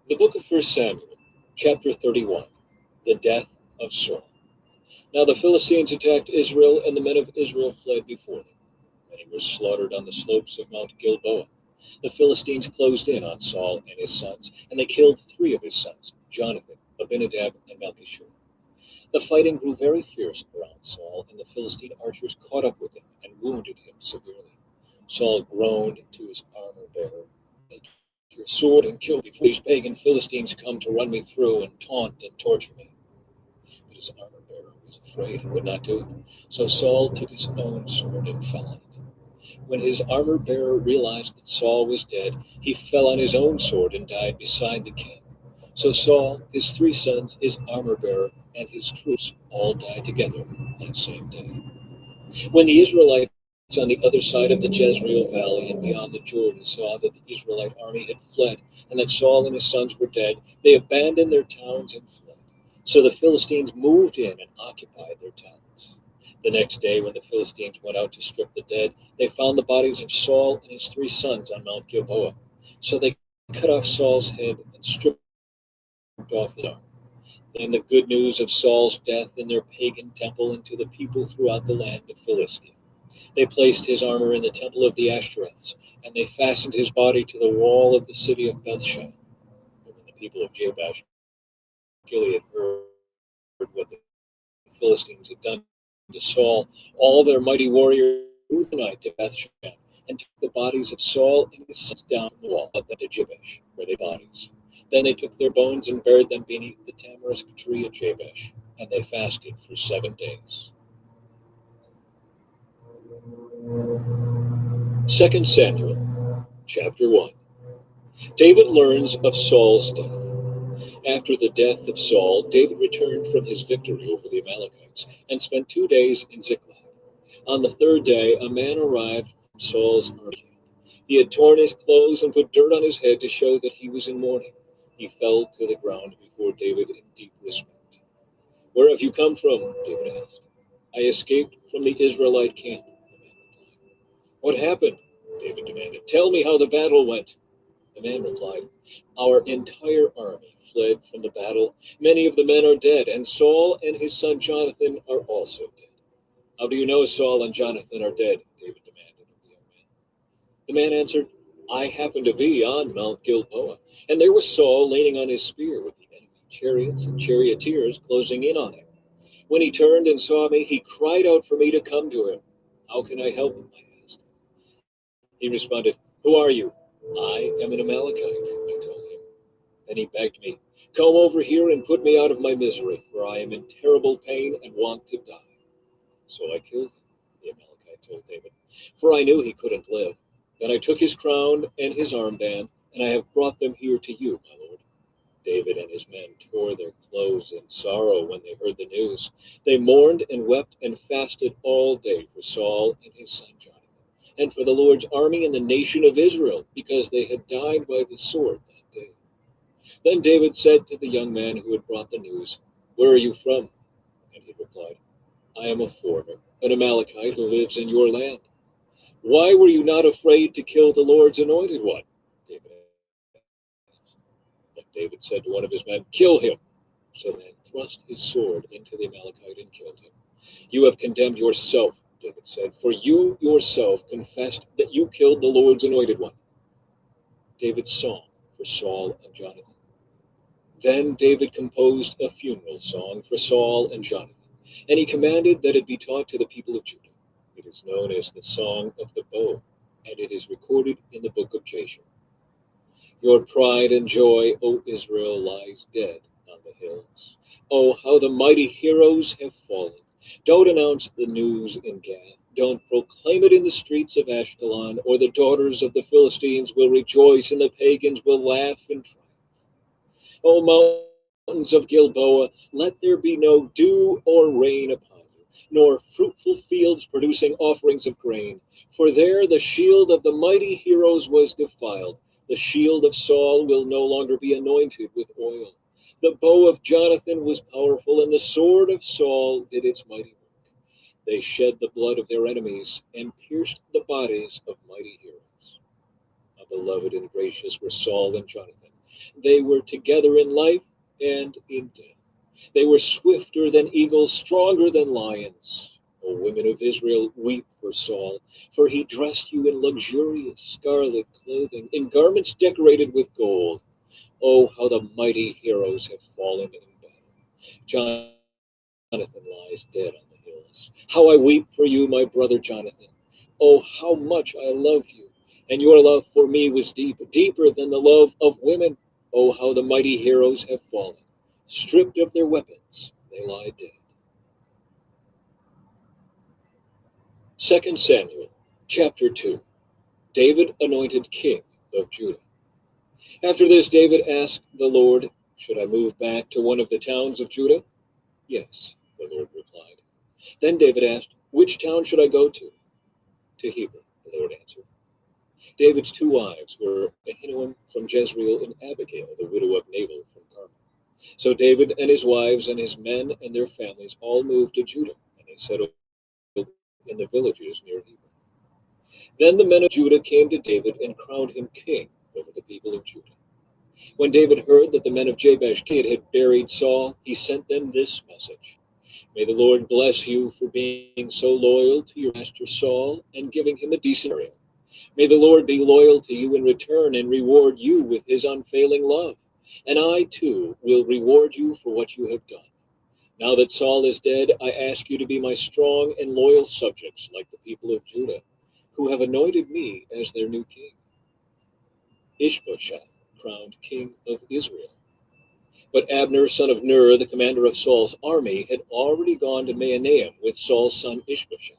The book of 1 Samuel, chapter 31, the death of Saul. Now the Philistines attacked Israel, and the men of Israel fled before them. Many were slaughtered on the slopes of Mount Gilboa. The Philistines closed in on Saul and his sons, and they killed 3 of his sons, Jonathan, Abinadab, and Malchishua. The fighting grew very fierce around Saul, and the Philistine archers caught up with him and wounded him severely. Saul groaned to his armor-bearer, "Take your sword and kill me, before these pagan Philistines come to run me through and taunt and torture me." But his armor-bearer was afraid and would not do it. So Saul took his own sword and fell on it. When his armor-bearer realized that Saul was dead, he fell on his own sword and died beside the camp. So Saul, his 3 sons, his armor-bearer, and his troops all died together that same day. When the Israelites on the other side of the Jezreel Valley and beyond the Jordan saw that the Israelite army had fled and that Saul and his sons were dead, they abandoned their towns and fled. So the Philistines moved in and occupied their towns. The next day, when the Philistines went out to strip the dead, they found the bodies of Saul and his 3 sons on Mount Gilboa. So they cut off Saul's head and stripped off his arm. Then the good news of Saul's death in their pagan temple and to the people throughout the land of Philistia. They placed his armor in the temple of the Ashtoreths, and they fastened his body to the wall of the city of Bethshan. But when the people of Jabesh Gilead heard what the Philistines had done to Saul, all their mighty warriors through the night to Bethshan, and took the bodies of Saul and his sons down from the wall up to Jabesh, where they bodies. Then they took their bones and buried them beneath the tamarisk tree at Jabesh, and they fasted for 7 days. 2 Samuel, chapter 1. David learns of Saul's death. After the death of Saul, David returned from his victory over the Amalekites and spent 2 days in Ziklag. On the 3rd day, a man arrived from Saul's army. He had torn his clothes and put dirt on his head to show that he was in mourning. He fell to the ground before David in deep respect. "Where have you come from?" David asked. "I escaped from the Israelite camp," the man replied. "What happened?" David demanded. "Tell me how the battle went." The man replied, "Our entire army fled from the battle. Many of the men are dead, and Saul and his son Jonathan are also dead." "How do you know Saul and Jonathan are dead?" David demanded of the young man. The man answered, "I happened to be on Mount Gilboa, and there was Saul leaning on his spear with the enemy chariots and charioteers closing in on him. When he turned and saw me, he cried out for me to come to him. 'How can I help him?' I asked. He responded, 'Who are you?' 'I am an Amalekite,' I told him. Then he begged me, 'Come over here and put me out of my misery, for I am in terrible pain and want to die.' So I killed him," the Amalekite told David, "for I knew he couldn't live. Then I took his crown and his armband, and I have brought them here to you, my lord." David and his men tore their clothes in sorrow when they heard the news. They mourned and wept and fasted all day for Saul and his son Jonathan, and for the Lord's army and the nation of Israel, because they had died by the sword that day. Then David said to the young man who had brought the news, "Where are you from?" And he replied, "I am a foreigner, an Amalekite who lives in your land." "Why were you not afraid to kill the Lord's anointed one?" David asked. Then David said to one of his men, "Kill him." So the man thrust his sword into the Amalekite and killed him. "You have condemned yourself," David said, "for you yourself confessed that you killed the Lord's anointed one." David's song for Saul and Jonathan. Then David composed a funeral song for Saul and Jonathan, and he commanded that it be taught to the people of Judah. It is known as the Song of the Bow, and it is recorded in the book of Jasher. "Your pride and joy, O Israel, lies dead on the hills. Oh, how the mighty heroes have fallen. Don't announce the news in Gath. Don't proclaim it in the streets of Ashkelon, or the daughters of the Philistines will rejoice and the pagans will laugh in triumph. O mountains of Gilboa, let there be no dew or rain upon you, nor fruitful fields producing offerings of grain. For there the shield of the mighty heroes was defiled. The shield of Saul will no longer be anointed with oil. The bow of Jonathan was powerful, and the sword of Saul did its mighty work. They shed the blood of their enemies and pierced the bodies of mighty heroes. How beloved and gracious were Saul and Jonathan. They were together in life and in death. They were swifter than eagles, stronger than lions. O women of Israel, weep for Saul, for he dressed you in luxurious scarlet clothing, in garments decorated with gold. Oh, how the mighty heroes have fallen in battle. Jonathan lies dead on the hills. How I weep for you, my brother Jonathan. Oh, how much I loved you, and your love for me was deep, deeper than the love of women. Oh, how the mighty heroes have fallen. Stripped of their weapons, they lie dead. 2 Samuel, chapter 2. David anointed king of Judah. After this, David asked the Lord, "Should I move back to one of the towns of Judah?" "Yes," the Lord replied. Then David asked, "Which town should I go to?" "To Hebron," the Lord answered. David's 2 wives were Ahinoam from Jezreel and Abigail, the widow of Nabal from Carmel. So David and his wives and his men and their families all moved to Judah, and they settled in the villages near Hebron. Then the men of Judah came to David and crowned him king over the people of Judah. When David heard that the men of Jabesh Gilead had buried Saul, he sent them this message: "May the Lord bless you for being so loyal to your master Saul and giving him a decent burial. May the Lord be loyal to you in return and reward you with his unfailing love. And I, too, will reward you for what you have done. Now that Saul is dead, I ask you to be my strong and loyal subjects, like the people of Judah, who have anointed me as their new king. Ishbosheth crowned king of Israel. But Abner, son of Ner, the commander of Saul's army, had already gone to Mahanaim with Saul's son Ishbosheth.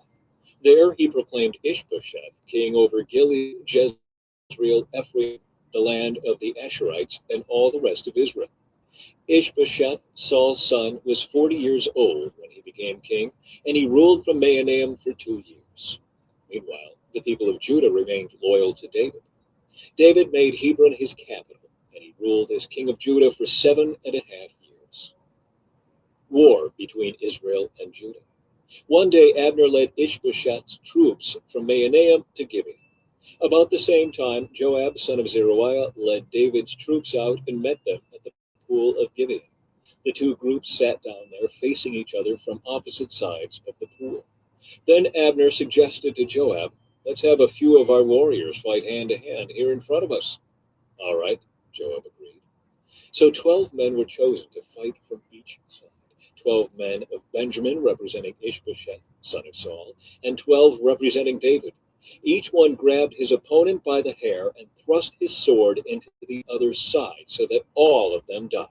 There he proclaimed Ishbosheth king over Gilead, Jezreel, Ephraim, the land of the Asherites, and all the rest of Israel. Ishbosheth, Saul's son, was 40 years old when he became king, and he ruled from Mahanaim for 2 years. Meanwhile, the people of Judah remained loyal to David. David made Hebron his capital, and he ruled as king of Judah for 7.5 years. War between Israel and Judah. One day Abner led Ishbosheth's troops from Mahanaim to Gibeon. About the same time, Joab, son of Zeruiah, led David's troops out and met them at the pool of Gibeon. The two groups sat down there, facing each other from opposite sides of the pool. Then Abner suggested to Joab, "Let's have a few of our warriors fight hand to hand here in front of us." "All right," Joab agreed. So 12 men were chosen to fight from each side. 12 men of Benjamin, representing Ishbosheth, son of Saul, and 12 representing David. Each one grabbed his opponent by the hair and thrust his sword into the other's side so that all of them died.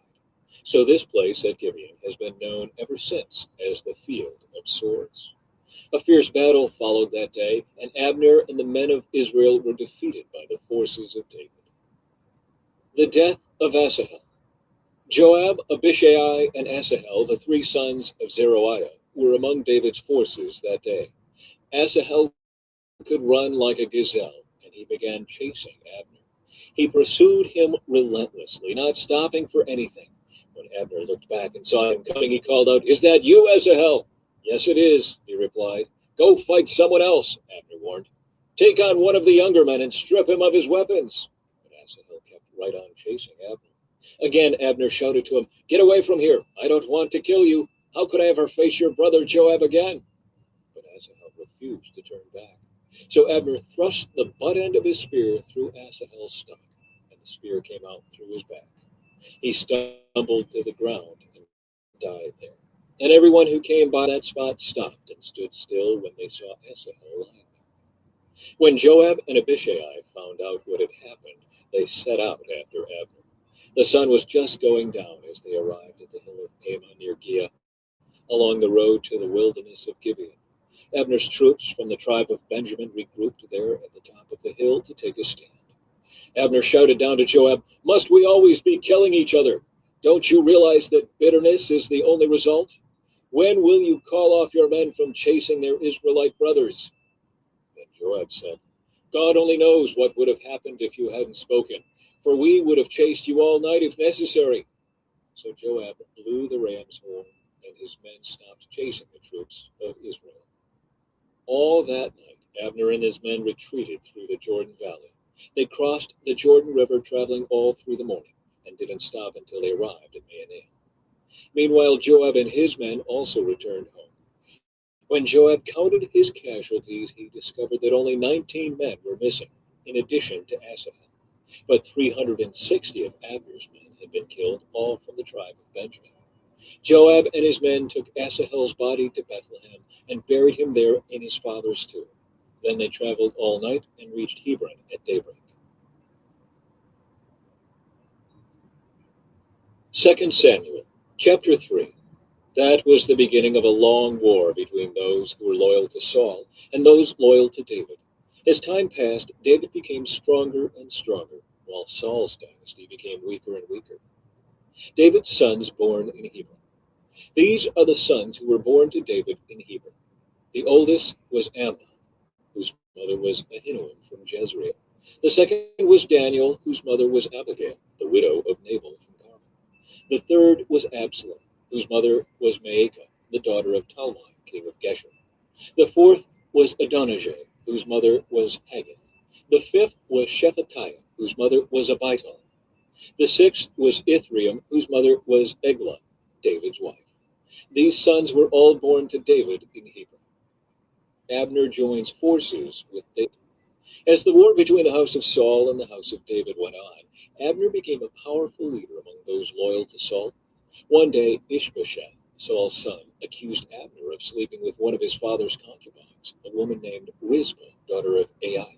So this place at Gibeon has been known ever since as the Field of Swords. A fierce battle followed that day, and Abner and the men of Israel were defeated by the forces of David. The death of Asahel. Joab, Abishai, and Asahel, the 3 sons of Zeruiah, were among David's forces that day. Asahel could run like a gazelle, and he began chasing Abner. He pursued him relentlessly, not stopping for anything. When Abner looked back and saw him coming, he called out, "Is that you, Asahel?" "Yes, it is," he replied. "Go fight someone else," Abner warned. "Take on one of the younger men and strip him of his weapons." But Asahel kept right on chasing Abner. Again, Abner shouted to him, "Get away from here. I don't want to kill you. How could I ever face your brother Joab again?" But Asahel refused to turn back. So Abner thrust the butt end of his spear through Asahel's stomach, and the spear came out through his back. He stumbled to the ground and died there. And everyone who came by that spot stopped and stood still when they saw Asahel lying there. When Joab and Abishai found out what had happened, they set out after Abner. The sun was just going down as they arrived at the hill of Ammah near Giah, along the road to the wilderness of Gibeon. Abner's troops from the tribe of Benjamin regrouped there at the top of the hill to take a stand. Abner shouted down to Joab, "Must we always be killing each other? Don't you realize that bitterness is the only result? When will you call off your men from chasing their Israelite brothers?" Then Joab said, "God only knows what would have happened if you hadn't spoken, for we would have chased you all night if necessary." So Joab blew the ram's horn, and his men stopped chasing the troops of Israel. All that night, Abner and his men retreated through the Jordan Valley. They crossed the Jordan River, traveling all through the morning, and didn't stop until they arrived at Mahanaim. Meanwhile, Joab and his men also returned home. When Joab counted his casualties, he discovered that only 19 men were missing, in addition to Asahel. But 360 of Abner's men had been killed, all from the tribe of Benjamin. Joab and his men took Asahel's body to Bethlehem and buried him there in his father's tomb. Then they traveled all night and reached Hebron at daybreak. 2 Samuel, chapter 3. That was the beginning of a long war between those who were loyal to Saul and those loyal to David. As time passed, David became stronger and stronger, while Saul's dynasty became weaker and weaker. David's sons born in Hebron. These are the sons who were born to David in Hebron. The oldest was Amnon, whose mother was Ahinoam from Jezreel. The second was Daniel, whose mother was Abigail, the widow of Nabal from Carmel. The third was Absalom, whose mother was Maacah, the daughter of Talmai, king of Geshur. The fourth was Adonijah, whose mother was Haggith. The fifth was Shephatiah, whose mother was Abital. The sixth was Ithream, whose mother was Eglah, David's wife. These sons were all born to David in Hebron. Abner joins forces with David. As the war between the house of Saul and the house of David went on, Abner became a powerful leader among those loyal to Saul. One day, Ishbosheth, Saul's son accused Abner of sleeping with one of his father's concubines, a woman named Rizpah, daughter of Aiah.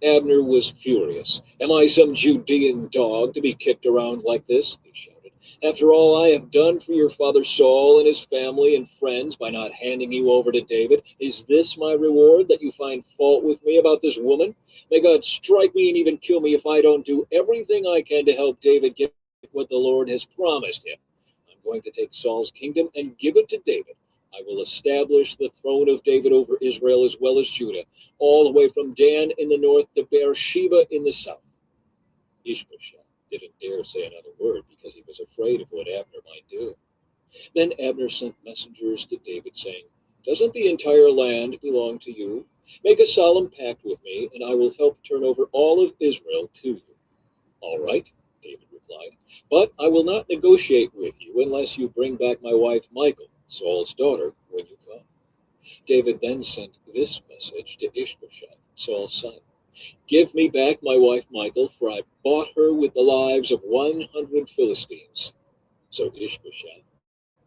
Abner was furious. "Am I some Judean dog to be kicked around like this?" he shouted. "After all I have done for your father Saul and his family and friends by not handing you over to David, is this my reward, that you find fault with me about this woman? May God strike me and even kill me if I don't do everything I can to help David get what the Lord has promised him. I'm going to take Saul's kingdom and give it to David. I will establish the throne of David over Israel as well as Judah, all the way from Dan in the north to Beersheba in the south." Ishbosheth didn't dare say another word because he was afraid of what Abner might do. Then Abner sent messengers to David, saying, "Doesn't the entire land belong to you? Make a solemn pact with me, and I will help turn over all of Israel to you." "All right," David replied, "but I will not negotiate with you unless you bring back my wife Michal, Saul's daughter, when you come." David then sent this message to Ishbosheth, Saul's son: "Give me back my wife Michal, for I bought her with the lives of 100 Philistines." So Ishbosheth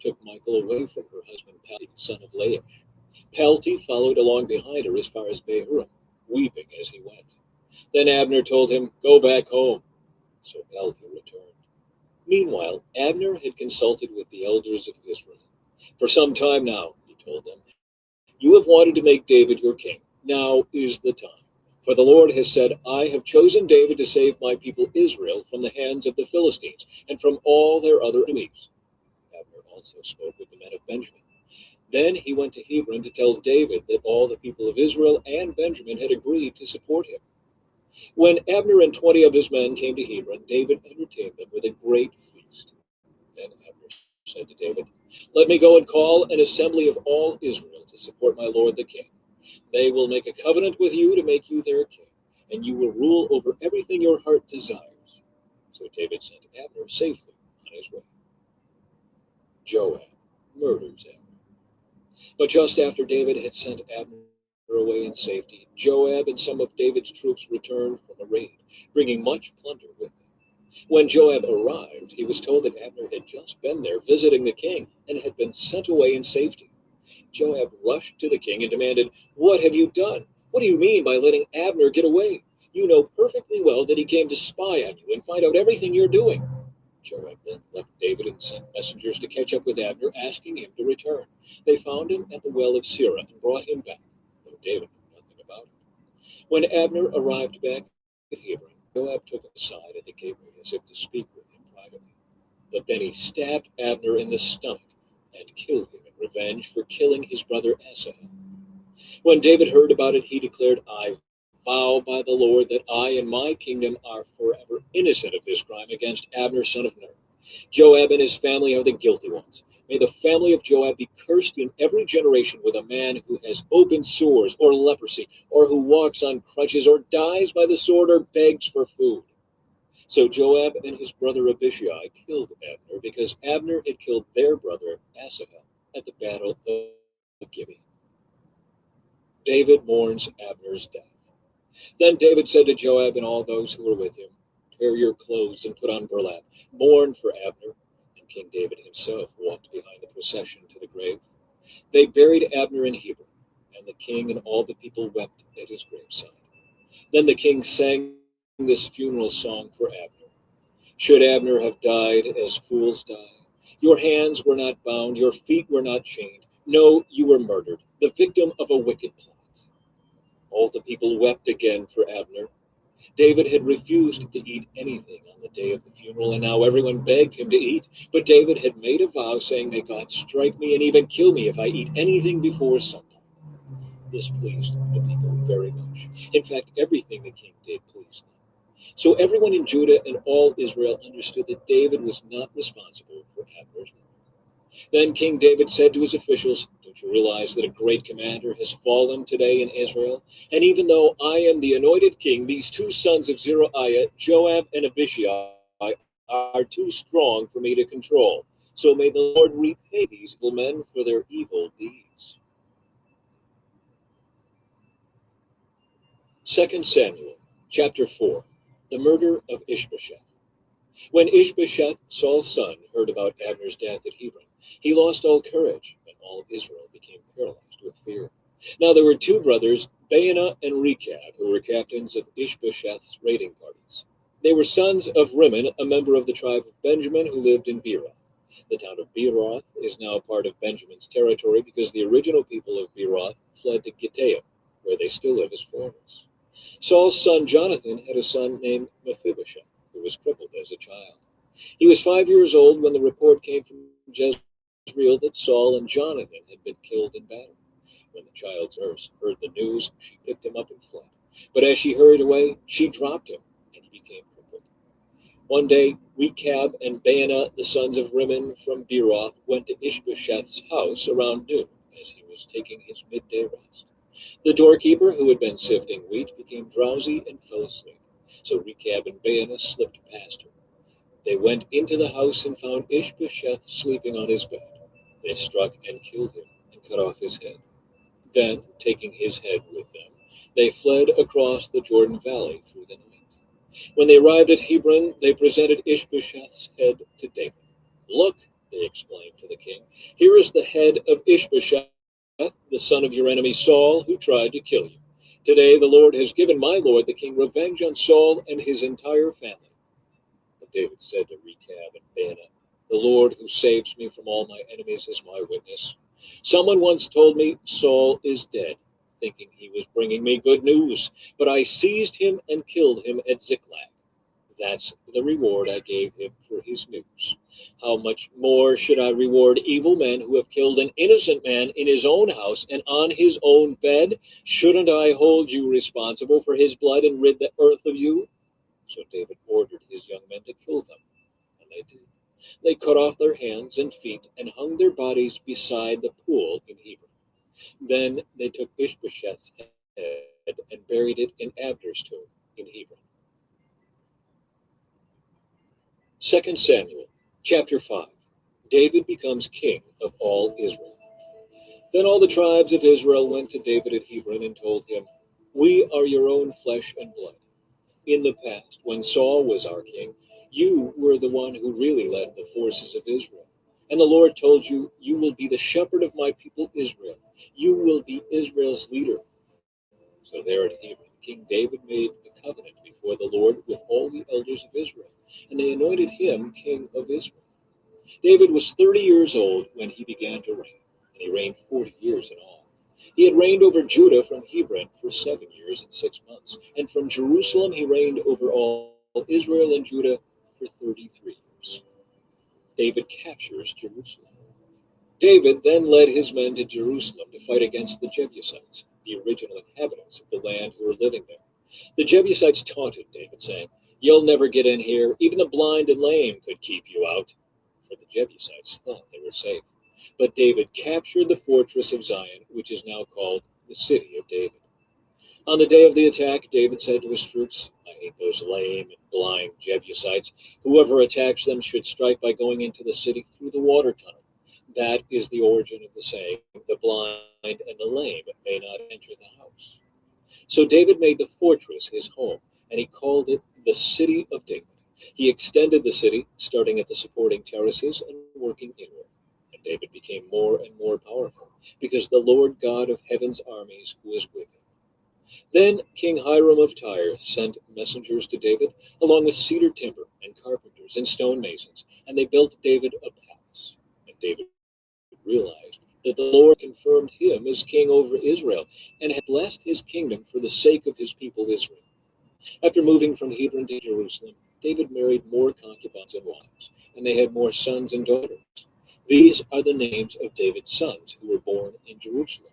took Michal away from her husband Palti, son of Laish. Palti followed along behind her as far as Bahurim, weeping as he went. Then Abner told him, "Go back home." So Palti returned. Meanwhile, Abner had consulted with the elders of Israel. "For some time now," he told them, "you have wanted to make David your king. Now is the time. For the Lord has said, I have chosen David to save my people Israel from the hands of the Philistines and from all their other enemies." Abner also spoke with the men of Benjamin. Then he went to Hebron to tell David that all the people of Israel and Benjamin had agreed to support him. When Abner and 20 of his men came to Hebron, David entertained them with a great feast. Then Abner said to David, "Let me go and call an assembly of all Israel to support my lord the king. They will make a covenant with you to make you their king, and you will rule over everything your heart desires." So David sent Abner safely on his way. Joab murders Abner. But just after David had sent Abner away in safety, Joab and some of David's troops returned from a raid, bringing much plunder with them. When Joab arrived, he was told that Abner had just been there visiting the king and had been sent away in safety. Joab rushed to the king and demanded, "What have you done? What do you mean by letting Abner get away? You know perfectly well that he came to spy on you and find out everything you're doing." Joab then left David and sent messengers to catch up with Abner, asking him to return. They found him at the well of Sirah and brought him back, though David knew nothing about it. When Abner arrived back at Hebron, Joab took him aside at the gateway as if to speak with him privately. But then he stabbed Abner in the stomach and killed him in revenge for killing his brother Asahel. When David heard about it, he declared, "I vow by the Lord that I and my kingdom are forever innocent of this crime against Abner, son of Ner. Joab and his family are the guilty ones. May the family of Joab be cursed in every generation with a man who has open sores or leprosy, or who walks on crutches, or dies by the sword, or begs for food." So Joab and his brother Abishai killed Abner, because Abner had killed their brother Asahel at the battle of Gibeon. David mourns Abner's death. Then David said to Joab and all those who were with him, "Tear your clothes and put on burlap. Mourn for Abner." And King David himself walked behind the procession to the grave. They buried Abner in Hebron, and the king and all the people wept at his graveside. Then the king sang this funeral song for Abner. "Should Abner have died as fools die? Your hands were not bound, your feet were not chained. No, you were murdered, the victim of a wicked plot." All the people wept again for Abner. David had refused to eat anything on the day of the funeral, and now everyone begged him to eat. But David had made a vow, saying, "May God strike me and even kill me if I eat anything before sundown." This pleased the people very much. In fact, everything the king did pleased them. So everyone in Judah and all Israel understood that David was not responsible for Abner's murder. Then King David said to his officials, "Don't you realize that a great commander has fallen today in Israel? And even though I am the anointed king, these two sons of Zeruiah, Joab and Abishai, are too strong for me to control. So may the Lord repay these evil men for their evil deeds." 2 Samuel chapter 4. The murder of Ishbosheth. When Ishbosheth, Saul's son, heard about Abner's death at Hebron, He lost all courage, and all of Israel became paralyzed with fear. Now there were two brothers, Baanah and Rechab, who were captains of Ishbosheth's raiding parties. They were sons of Rimmon, a member of the tribe of Benjamin who lived in Beeroth. The town of Beeroth is now part of Benjamin's territory because the original people of Beeroth fled to Gittaim, where they still live as foreigners. Saul's son Jonathan had a son named Mephibosheth, who was crippled as a child. He was 5 years old when the report came from Jezreel that Saul and Jonathan had been killed in battle. When the child's nurse heard the news, she picked him up and fled. But as she hurried away, she dropped him, and he became crippled. One day, Rechab and Baanah, the sons of Rimmon from Beeroth, went to Ishbosheth's house around noon, as he was taking his midday rest. The doorkeeper, who had been sifting wheat, became drowsy and fell asleep. So Rechab and Baanah slipped past her. They went into the house and found Ishbosheth sleeping on his bed. They struck and killed him and cut off his head. Then, taking his head with them, they fled across the Jordan Valley through the night. When they arrived at Hebron, they presented Ishbosheth's head to David. "Look," they exclaimed to the king, "here is the head of Ishbosheth, the son of your enemy Saul, who tried to kill you. Today the Lord has given my lord the king revenge on Saul and his entire family." But David said to Rechab and Baanah, "The Lord who saves me from all my enemies is my witness. Someone once told me Saul is dead, thinking he was bringing me good news, but I seized him and killed him at Ziklag. That's the reward I gave him for his news. How much more should I reward evil men who have killed an innocent man in his own house and on his own bed? Shouldn't I hold you responsible for his blood and rid the earth of you?" So David ordered his young men to kill them, and they did. They cut off their hands and feet and hung their bodies beside the pool in Hebron. Then they took Ishbosheth's head and buried it in Abner's tomb in Hebron. 2 Samuel chapter 5. David becomes king of all Israel. Then all the tribes of Israel went to David at Hebron and told him, "We are your own flesh and blood. In the past, when Saul was our king, you were the one who really led the forces of Israel. And the Lord told you, 'You will be the shepherd of my people Israel. You will be Israel's leader.'" So there at Hebron, King David made a covenant before the Lord with all the elders of Israel, and they anointed him king of Israel. David was 30 years old when he began to reign, and he reigned 40 years in all. He had reigned over Judah from Hebron for 7 years and 6 months, and from Jerusalem he reigned over all Israel and Judah for 33 years. David captures Jerusalem. David then led his men to Jerusalem to fight against the Jebusites, the original inhabitants of the land who were living there. The Jebusites taunted David, saying, "You'll never get in here. Even the blind and lame could keep you out." For the Jebusites thought they were safe. But David captured the fortress of Zion, which is now called the City of David. On the day of the attack, David said to his troops, "I hate those lame and blind Jebusites. Whoever attacks them should strike by going into the city through the water tunnel." That is the origin of the saying, "The blind and the lame may not enter the house." So David made the fortress his home, and he called it the City of David. He extended the city, starting at the supporting terraces and working inward. And David became more and more powerful, because the Lord God of heaven's armies was with him. Then King Hiram of Tyre sent messengers to David, along with cedar timber and carpenters and stonemasons, and they built David a palace. And David realized that the Lord confirmed him as king over Israel, and had blessed his kingdom for the sake of his people Israel. After moving from Hebron to Jerusalem, David married more concubines and wives, and they had more sons and daughters. These are the names of David's sons who were born in Jerusalem: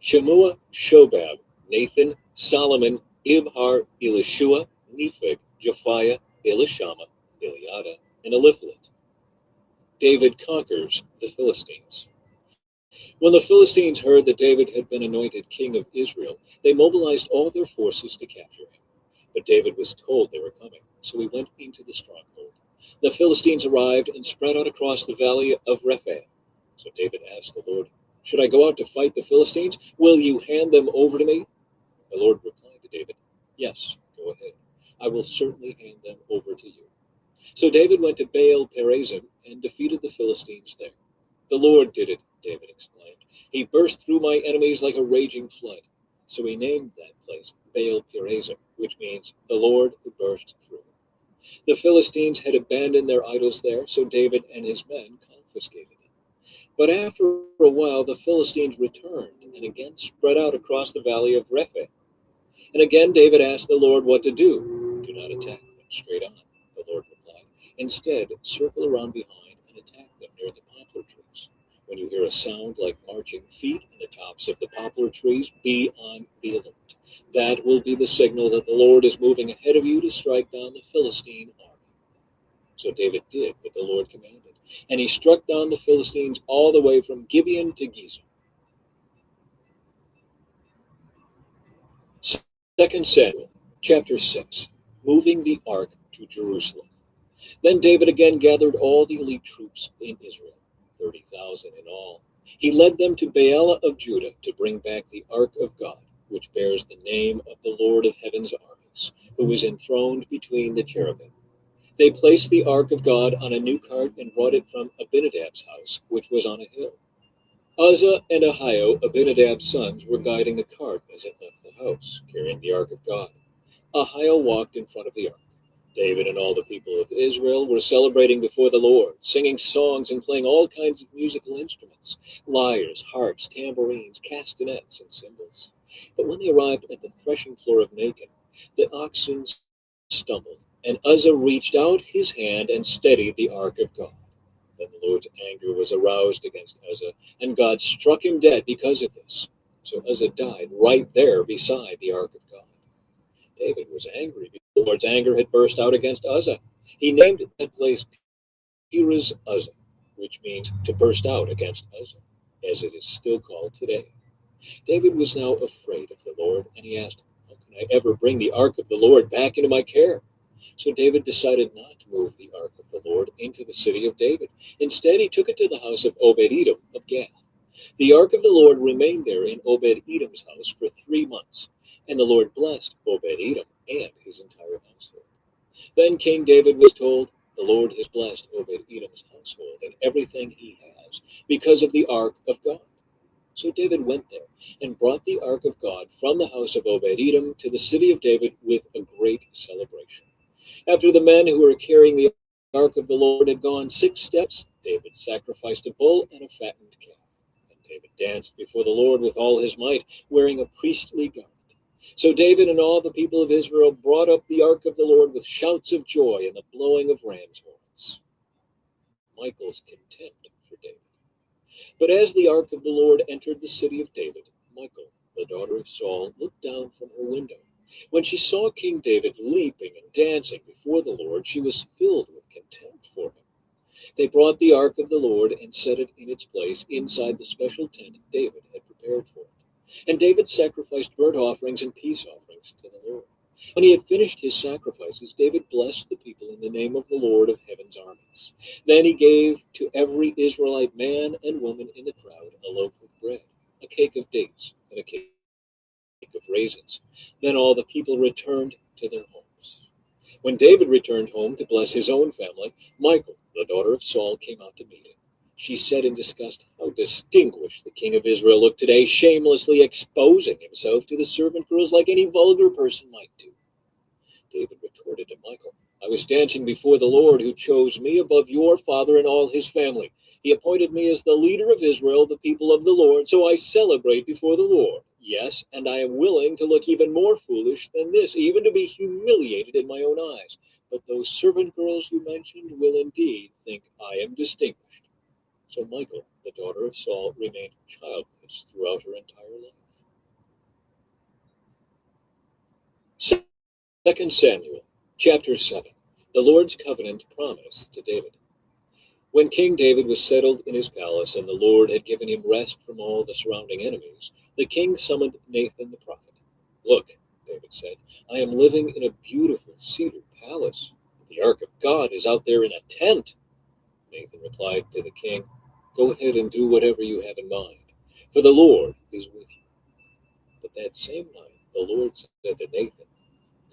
Shemua, Shobab, Nathan, Solomon, Ibhar, Elishua, Nepheg, Japhiah, Elishama, Eliada, and Eliphalet. David conquers the Philistines. When the Philistines heard that David had been anointed king of Israel, they mobilized all their forces to capture him. But David was told they were coming, so he went into the stronghold. The Philistines arrived and spread out across the valley of Rephaim. So David asked the Lord, "Should I go out to fight the Philistines? Will you hand them over to me?" The Lord replied to David, "Yes, go ahead. I will certainly hand them over to you." So David went to Baal Perazim and defeated the Philistines there. The Lord did it, David exclaimed. He burst through my enemies like a raging flood. So he named that place Baal Perazim, which means the Lord who burst through. The Philistines had abandoned their idols there, so David and his men confiscated them. But after a while, the Philistines returned and again spread out across the valley of Rephaim. And again David asked the Lord what to do. Do not attack them straight on, the Lord replied. Instead, circle around behind and attack them near the poplar trees. When you hear a sound like marching feet in the tops of the poplar trees, be on the alert. That will be the signal that the Lord is moving ahead of you to strike down the Philistine army. So David did what the Lord commanded, and he struck down the Philistines all the way from Gibeon to Gezer. 2 Samuel chapter 6, moving the ark to Jerusalem. Then David again gathered all the elite troops in Israel, 30,000 in all. He led them to Baalah of Judah to bring back the ark of God, which bears the name of the Lord of heaven's armies, who is enthroned between the cherubim. They placed the ark of God on a new cart and brought it from Abinadab's house, which was on a hill. Uzzah and Ahio, Abinadab's sons, were guiding the cart as it left the house, carrying the ark of God. Ahio walked in front of the ark. David and all the people of Israel were celebrating before the Lord, singing songs and playing all kinds of musical instruments, lyres, harps, tambourines, castanets, and cymbals. But when they arrived at the threshing floor of Nacon, the oxen stumbled, and Uzzah reached out his hand and steadied the ark of God. Then the Lord's anger was aroused against Uzzah, and God struck him dead because of this. So Uzzah died right there beside the ark of God. David was angry because the Lord's anger had burst out against Uzzah. He named that place Perez Uzzah, which means to burst out against Uzzah, as it is still called today. David was now afraid of the Lord, and he asked, how can I ever bring the ark of the Lord back into my care? So David decided not to move the ark of the Lord into the city of David. Instead, he took it to the house of Obed-Edom of Gath. The ark of the Lord remained there in Obed-Edom's house for 3 months, and the Lord blessed Obed-Edom and his entire household. Then King David was told, the Lord has blessed Obed-Edom's household and everything he has because of the ark of God. So David went there and brought the ark of God from the house of Obed-Edom to the city of David with a great celebration. After the men who were carrying the ark of the Lord had gone 6 steps, David sacrificed a bull and a fattened calf. And David danced before the Lord with all his might, wearing a priestly garment. So David and all the people of Israel brought up the ark of the Lord with shouts of joy and the blowing of ram's horns. Michael's contempt for David. But as the ark of the Lord entered the city of David, Michal, the daughter of Saul, looked down from her window. When she saw King David leaping and dancing before the Lord, she was filled with contempt for him. They brought the ark of the Lord and set it in its place inside the special tent David had prepared for it. And David sacrificed burnt offerings and peace offerings to the Lord. When he had finished his sacrifices, David blessed the people in the name of the Lord of heaven's armies. Then he gave to every Israelite man and woman in the crowd a loaf of bread, a cake of dates, and a cake of raisins. Then all the people returned to their homes. When David returned home to bless his own family, Michal, the daughter of Saul, came out to meet him. She said in disgust, how distinguished the king of Israel looked today, shamelessly exposing himself to the servant girls like any vulgar person might do. David retorted to Michal, I was dancing before the Lord, who chose me above your father and all his family. He appointed me as the leader of Israel, the people of the Lord, so I celebrate before the Lord. Yes, and I am willing to look even more foolish than this, even to be humiliated in my own eyes. But those servant girls you mentioned will indeed think I am distinguished. So Michal, the daughter of Saul, remained childless throughout her entire life. 2 Samuel chapter 7. The Lord's covenant promise to David. When King David was settled in his palace and the Lord had given him rest from all the surrounding enemies, the king summoned Nathan the prophet. Look, David said, I am living in a beautiful cedar palace. The ark of God is out there in a tent. Nathan replied to the king, go ahead and do whatever you have in mind, for the Lord is with you. But that same night the Lord said to Nathan,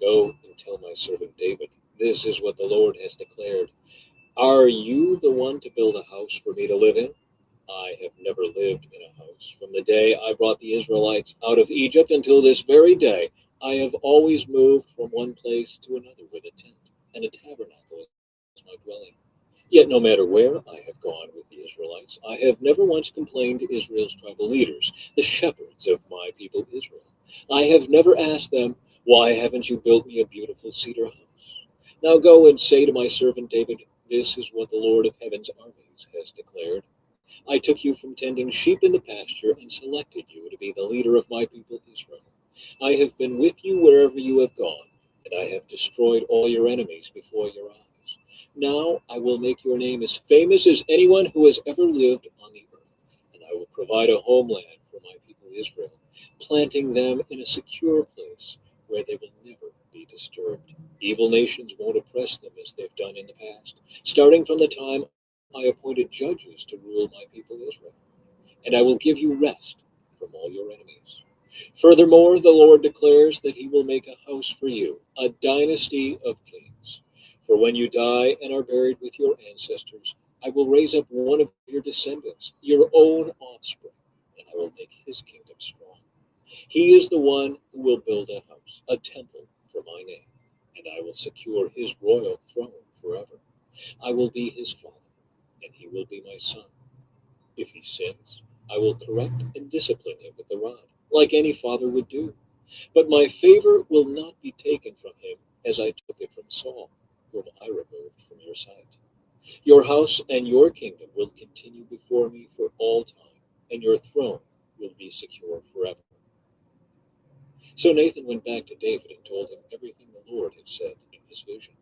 go and tell my servant David, this is what the Lord has declared. Are you the one to build a house for me to live in? I have never lived in a house. From the day I brought the Israelites out of Egypt until this very day, I have always moved from one place to another with a tent and a tabernacle as my dwelling. Yet no matter where I have gone with the Israelites, I have never once complained to Israel's tribal leaders, the shepherds of my people Israel. I have never asked them, why haven't you built me a beautiful cedar house? Now go and say to my servant David, this is what the Lord of heaven's armies has declared. I took you from tending sheep in the pasture and selected you to be the leader of my people Israel. I have been with you wherever you have gone, and I have destroyed all your enemies before your eyes. Now I will make your name as famous as anyone who has ever lived on the earth, and I will provide a homeland for my people Israel, planting them in a secure place where they will never be disturbed. Evil nations won't oppress them as they've done in the past, starting from the time I appointed judges to rule my people Israel. And I will give you rest from all your enemies. Furthermore, the Lord declares that he will make a house for you, a dynasty of kings. For when you die and are buried with your ancestors, I will raise up one of your descendants, your own offspring, and I will make his kingdom strong. He is the one who will build a house, a temple for my name, and I will secure his royal throne forever. I will be his father, and he will be my son. If he sins, I will correct and discipline him with the rod, like any father would do. But my favor will not be taken from him as I took it from Saul, whom I removed from your sight. Your house and your kingdom will continue before me for all time, and your throne will be secure forever. So Nathan went back to David and told him everything the Lord had said in his vision.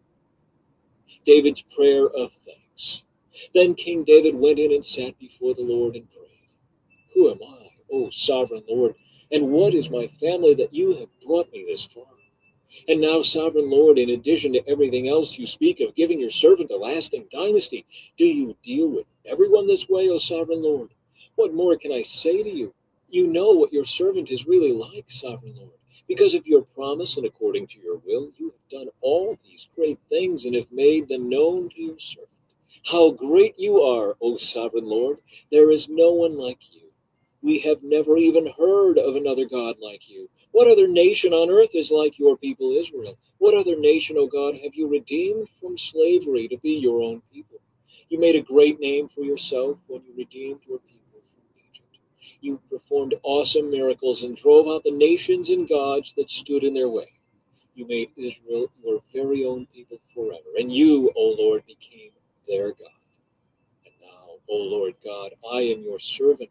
David's prayer of thanks. Then King David went in and sat before the Lord and prayed. Who am I, O sovereign Lord, and what is my family that you have brought me this far? And now, sovereign Lord, in addition to everything else you speak of giving your servant a lasting dynasty, do you deal with everyone this way, O sovereign Lord? What more can I say to you? You know what your servant is really like, sovereign Lord. Because of your promise and according to your will, you have done all these great things and have made them known to your servant. How great you are, O sovereign Lord! There is no one like you. We have never even heard of another God like you. What other nation on earth is like your people Israel? What other nation, O God, have you redeemed from slavery to be your own people? You made a great name for yourself when you redeemed your people from Egypt. You performed awesome miracles and drove out the nations and gods that stood in their way. You made Israel your very own people forever, and you, O Lord, became their God. And now, O Lord God, I am your servant.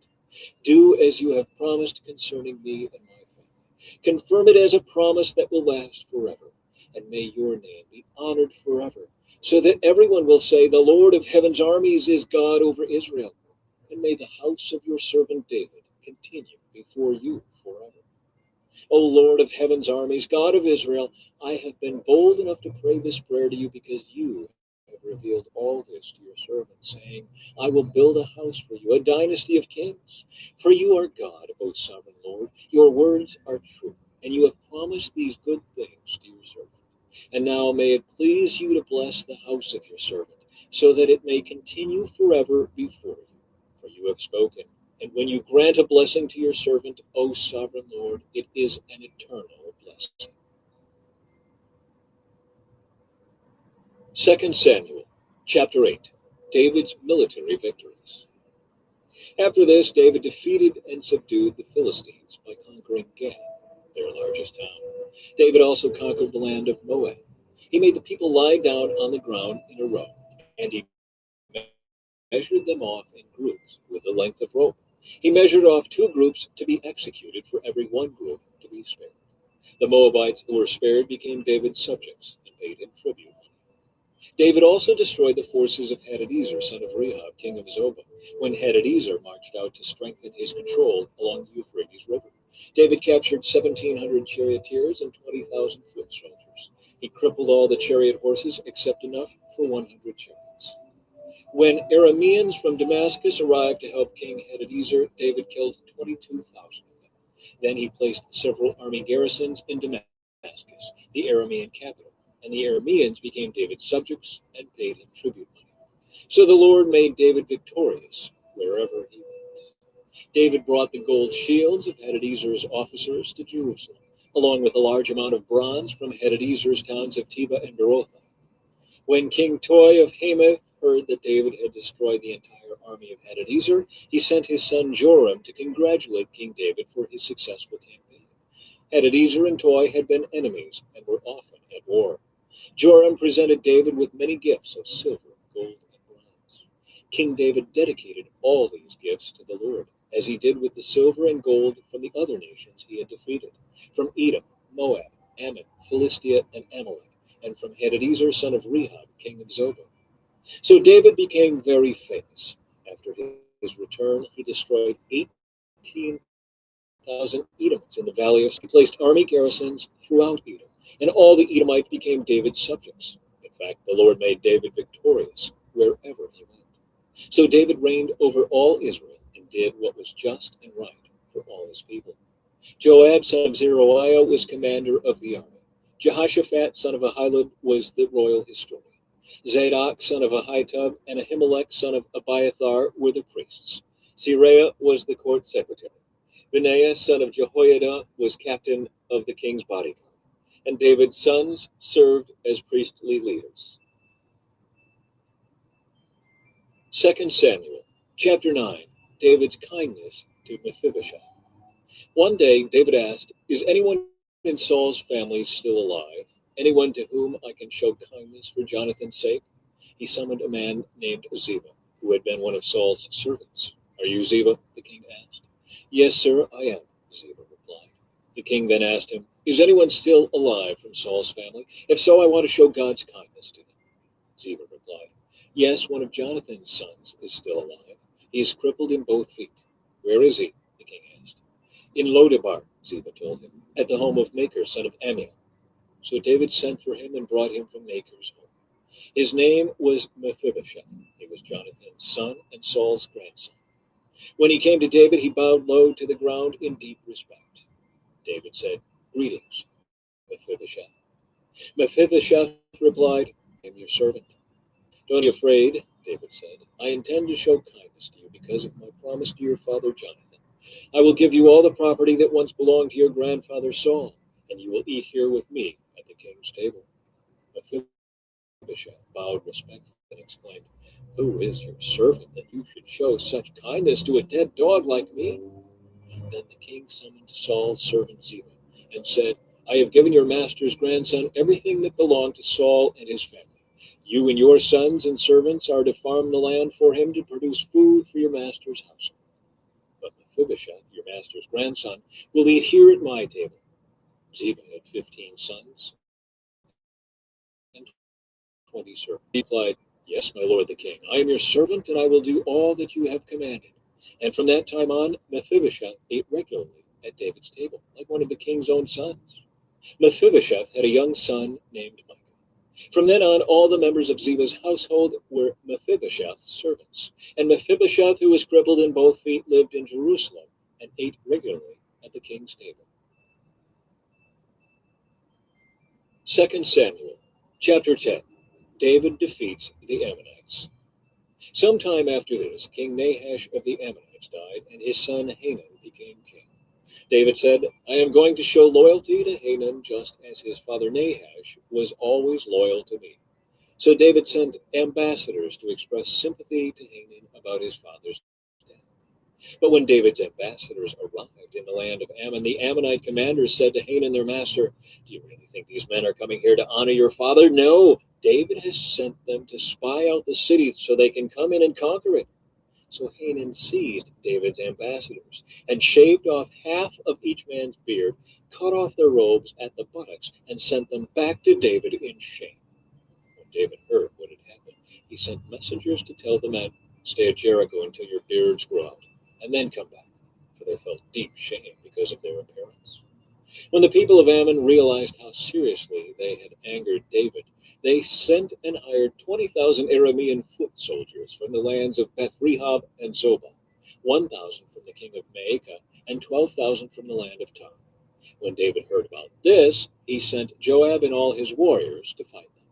Do as you have promised concerning me and my family. Confirm it as a promise that will last forever, and may your name be honored forever, so that everyone will say, the Lord of heaven's armies is God over Israel. And may the house of your servant David continue before you forever. O Lord of heaven's armies, God of Israel, I have been bold enough to pray this prayer to you because you have revealed all this to your servant, saying, I will build a house for you, a dynasty of kings. For you are God, O sovereign Lord. Your words are true, and you have promised these good things to your servant. And now may it please you to bless the house of your servant, so that it may continue forever before you. For you have spoken. And when you grant a blessing to your servant, O sovereign Lord, it is an eternal blessing. 2 Samuel, chapter 8, David's military victories. After this, David defeated and subdued the Philistines by conquering Gath, their largest town. David also conquered the land of Moab. He made the people lie down on the ground in a row, and he measured them off in groups with a length of rope. He measured off 2 groups to be executed for every 1 group to be spared. The Moabites who were spared became David's subjects and paid him tribute. David also destroyed the forces of Hadadezer, son of Rehob, king of Zobah, when Hadadezer marched out to strengthen his control along the Euphrates River. David captured 1,700 charioteers and 20,000 foot soldiers. He crippled all the chariot horses except enough for 100 chariots. When Arameans from Damascus arrived to help King Hadadezer, David killed 22,000 of them. Then he placed several army garrisons in Damascus, the Aramean capital, and the Arameans became David's subjects and paid him tribute money. So the Lord made David victorious wherever he went. David brought the gold shields of Hadadezer's officers to Jerusalem, along with a large amount of bronze from Hadadezer's towns of Teba and Berothah. When King Toi of Hamath heard that David had destroyed the entire army of Hadadezer, he sent his son Joram to congratulate King David for his successful campaign. Hadadezer and Toi had been enemies and were often at war. Joram presented David with many gifts of silver, gold, and bronze. King David dedicated all these gifts to the Lord, as he did with the silver and gold from the other nations he had defeated, from Edom, Moab, Ammon, Philistia, and Amalek, and from Hadadezer, son of Rehob, king of Zobah. So David became very famous. After his return, he destroyed 18,000 Edomites in the valley of. He placed army garrisons throughout Edom, and all the Edomites became David's subjects. In fact, the Lord made David victorious wherever he went. So David reigned over all Israel and did what was just and right for all his people. Joab, son of Zeruiah, was commander of the army. Jehoshaphat, son of Ahilud, was the royal historian. Zadok, son of Ahitub, and Ahimelech, son of Abiathar, were the priests. Seraiah was the court secretary. Benaiah, son of Jehoiada, was captain of the king's bodyguard. And David's sons served as priestly leaders. 2 Samuel, chapter 9, David's kindness to Mephibosheth. One day, David asked, "Is anyone in Saul's family still alive? Anyone to whom I can show kindness for Jonathan's sake?" He summoned a man named Ziba, who had been one of Saul's servants. "Are you Ziba?" the king asked. "Yes, sir, I am," Ziba replied. The king then asked him, "Is anyone still alive from Saul's family? If so, I want to show God's kindness to them." Ziba replied, "Yes, one of Jonathan's sons is still alive. He is crippled in both feet." "Where is he?" the king asked. "In Lodebar," Ziba told him, "at the home of Machir, son of Ammiel." So David sent for him and brought him from Machir's home. His name was Mephibosheth. He was Jonathan's son and Saul's grandson. When he came to David, he bowed low to the ground in deep respect. David said, "Greetings, Mephibosheth." Mephibosheth replied, "I am your servant." "Don't be afraid," David said. "I intend to show kindness to you because of my promise to your father Jonathan. I will give you all the property that once belonged to your grandfather Saul, and you will eat here with me at the king's table." Mephibosheth bowed respectfully and exclaimed, "Who is your servant that you should show such kindness to a dead dog like me?" Then the king summoned Saul's servant Ziba and said, "I have given your master's grandson everything that belonged to Saul and his family. You and your sons and servants are to farm the land for him to produce food for your master's household. But Mephibosheth, your master's grandson, will eat here at my table." Ziba had 15 sons and 20 servants. He replied, "Yes, my lord the king, I am your servant, and I will do all that you have commanded." And from that time on, Mephibosheth ate regularly at David's table, like one of the king's own sons. Mephibosheth had a young son named Micah. From then on, all the members of Ziba's household were Mephibosheth's servants. And Mephibosheth, who was crippled in both feet, lived in Jerusalem and ate regularly at the king's table. 2 Samuel, chapter 10, David defeats the Ammonites. Sometime after this, King Nahash of the Ammonites died, and his son Hanun became king. David said, "I am going to show loyalty to Hanun just as his father Nahash was always loyal to me." So David sent ambassadors to express sympathy to Hanun about his father's death. But when David's ambassadors arrived in the land of Ammon, the Ammonite commanders said to Hanun, their master, "Do you really think these men are coming here to honor your father? No, David has sent them to spy out the city so they can come in and conquer it." So Hanun seized David's ambassadors and shaved off half of each man's beard, cut off their robes at the buttocks, and sent them back to David in shame. When David heard what had happened, he sent messengers to tell the men, "Stay at Jericho until your beards grow out, and then come back," for they felt deep shame because of their appearance. When the people of Ammon realized how seriously they had angered David, they sent and hired 20,000 Aramean foot soldiers from the lands of Beth-rehob and Zobah, 1,000 from the king of Maacah, and 12,000 from the land of Tar. When David heard about this, he sent Joab and all his warriors to fight them.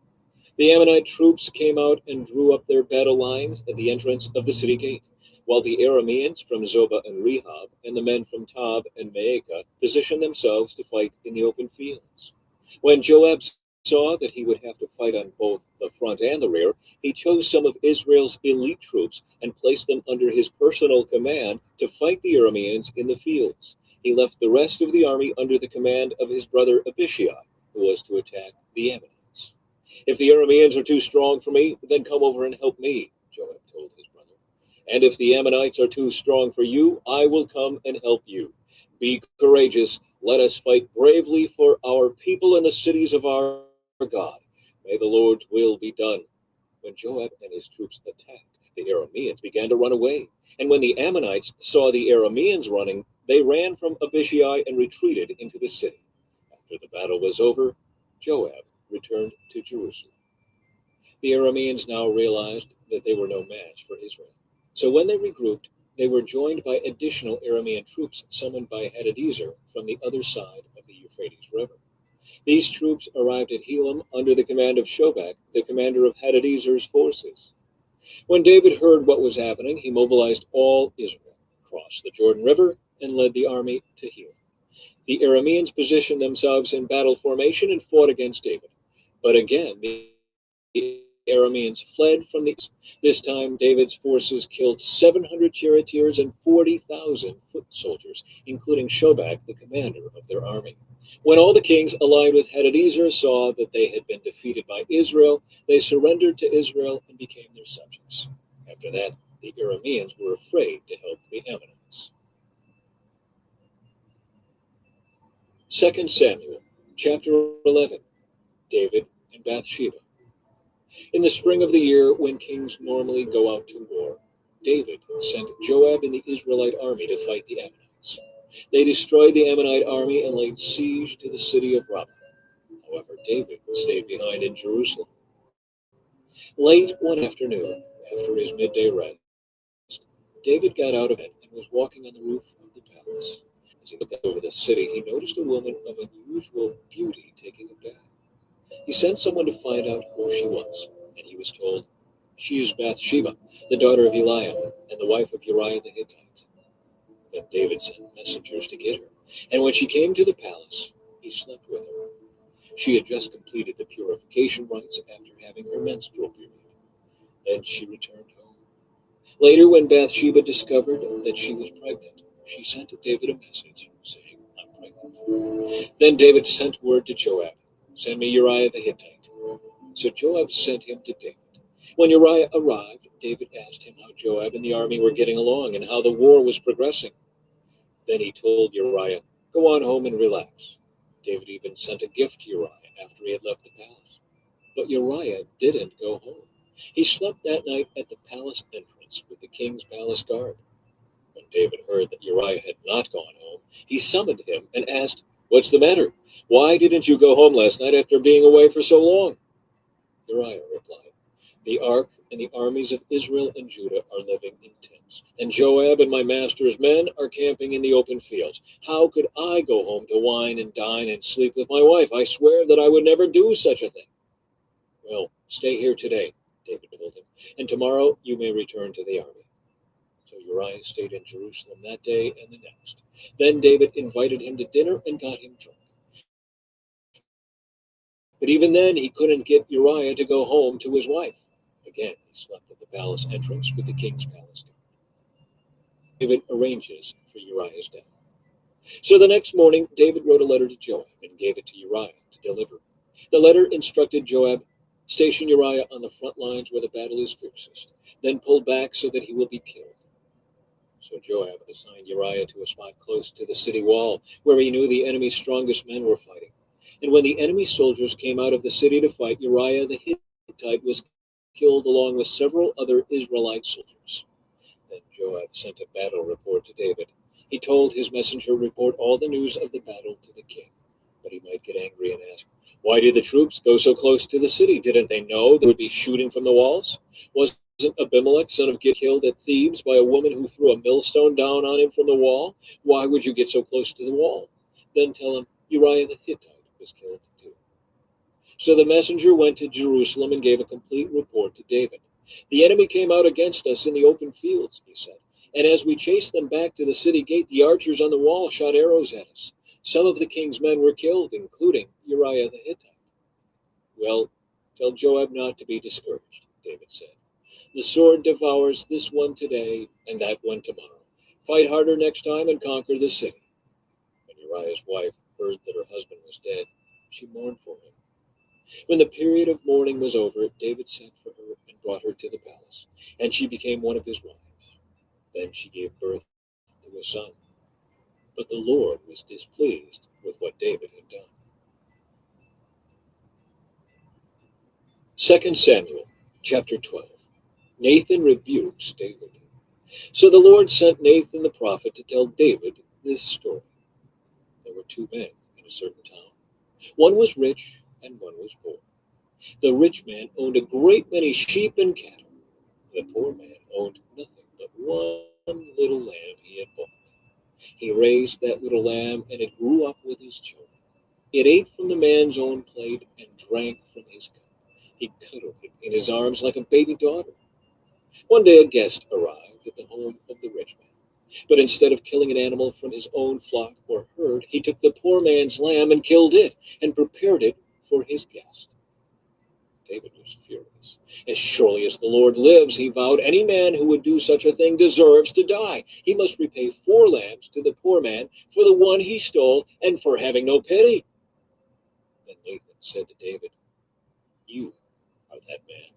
The Ammonite troops came out and drew up their battle lines at the entrance of the city gate. while the Arameans from Zobah and Rehob and the men from Tob and Maacah positioned themselves to fight in the open fields. When Joab saw that he would have to fight on both the front and the rear, he chose some of Israel's elite troops and placed them under his personal command to fight the Arameans in the fields. He left the rest of the army under the command of his brother Abishai, who was to attack the Ammonites. "If the Arameans are too strong for me, then come over and help me," Joab told his brother. "And if the Ammonites are too strong for you, I will come and help you. Be courageous. Let us fight bravely for our people and the cities of our God. May the Lord's will be done." When Joab and his troops attacked, the Arameans began to run away. And when the Ammonites saw the Arameans running, they ran from Abishai and retreated into the city. After the battle was over, Joab returned to Jerusalem. The Arameans now realized that they were no match for Israel. So when they regrouped, they were joined by additional Aramean troops summoned by Hadadezer from the other side of the Euphrates River. These troops arrived at Helam under the command of Shobak, the commander of Hadadezer's forces. When David heard what was happening, he mobilized all Israel, crossed the Jordan River, and led the army to Helam. The Arameans positioned themselves in battle formation and fought against David. But again, the Arameans fled from the east. This time, David's forces killed 700 charioteers and 40,000 foot soldiers, including Shobak, the commander of their army. When all the kings allied with Hadadezer saw that they had been defeated by Israel, they surrendered to Israel and became their subjects. After that, the Arameans were afraid to help the Ammonites. 2 Samuel, chapter 11, David and Bathsheba. In the spring of the year, when kings normally go out to war, David sent Joab and the Israelite army to fight the Ammonites. They destroyed the Ammonite army and laid siege to the city of Rabbah. However, David stayed behind in Jerusalem. Late one afternoon, after his midday rest, David got out of bed and was walking on the roof of the palace. As he looked out over the city, he noticed a woman of unusual beauty taking a bath. He sent someone to find out who she was, and he was told, "She is Bathsheba, the daughter of Eliam, and the wife of Uriah the Hittite." Then David sent messengers to get her, and when she came to the palace, he slept with her. She had just completed the purification rites after having her menstrual period. Then she returned home. Later, when Bathsheba discovered that she was pregnant, she sent David a message saying, "I'm pregnant." Then David sent word to Joab, "Send me Uriah the Hittite." So Joab sent him to David. When Uriah arrived, David asked him how Joab and the army were getting along and how the war was progressing. Then he told Uriah, "Go on home and relax." David even sent a gift to Uriah after he had left the palace. But Uriah didn't go home. He slept that night at the palace entrance with the king's palace guard. When David heard that Uriah had not gone home, he summoned him and asked, "What's the matter? Why didn't you go home last night after being away for so long?" Uriah replied, "The ark and the armies of Israel and Judah are living in tents, and Joab and my master's men are camping in the open fields. How could I go home to wine and dine and sleep with my wife? I swear that I would never do such a thing." "Well, stay here today," David told him, "and tomorrow you may return to the army." So Uriah stayed in Jerusalem that day and the next. Then David invited him to dinner and got him drunk. But even then he couldn't get Uriah to go home to his wife. Again, he slept at the palace entrance with the king's palace guard. David arranges for Uriah's death. So the next morning, David wrote a letter to Joab and gave it to Uriah to deliver. The letter instructed Joab, "Station Uriah on the front lines where the battle is fiercest, then pull back so that he will be killed." So Joab assigned Uriah to a spot close to the city wall, where he knew the enemy's strongest men were fighting. And when the enemy soldiers came out of the city to fight, Uriah the Hittite was killed along with several other Israelite soldiers. Then Joab sent a battle report to David. He told his messenger, "Report all the news of the battle to the king." But he might get angry and ask, "Why did the troops go so close to the city? Didn't they know they would be shooting from the walls? Wasn't Abimelech, son of Gid, killed at Thebes by a woman who threw a millstone down on him from the wall? Why would you get so close to the wall?" Then tell him, "Uriah the Hittite was killed too." So the messenger went to Jerusalem and gave a complete report to David. "The enemy came out against us in the open fields," he said, And as we chased them back to the city gate, the archers on the wall shot arrows at us. Some of the king's men were killed, including Uriah the Hittite. Well, tell Joab not to be discouraged, David said. The sword devours this one today and that one tomorrow. Fight harder next time and conquer the city. When Uriah's wife heard that her husband was dead, she mourned for him. When the period of mourning was over, David sent for her and brought her to the palace, and she became one of his wives. Then she gave birth to a son. But the Lord was displeased with what David had done. 2 Samuel chapter 12. Nathan rebukes David. So the Lord sent Nathan the prophet to tell David this story. There were two men in a certain town. One was rich and one was poor. The rich man owned a great many sheep and cattle. The poor man owned nothing but one little lamb he had bought. He raised that little lamb, and it grew up with his children. It ate from the man's own plate and drank from his cup. He cuddled it in his arms like a baby daughter. One day a guest arrived at the home of the rich man. But instead of killing an animal from his own flock or herd, he took the poor man's lamb and killed it and prepared it for his guest. David was furious. As surely as the Lord lives, he vowed, any man who would do such a thing deserves to die. He must repay 4 lambs to the poor man for the one he stole and for having no pity. Then Nathan said to David, you are that man.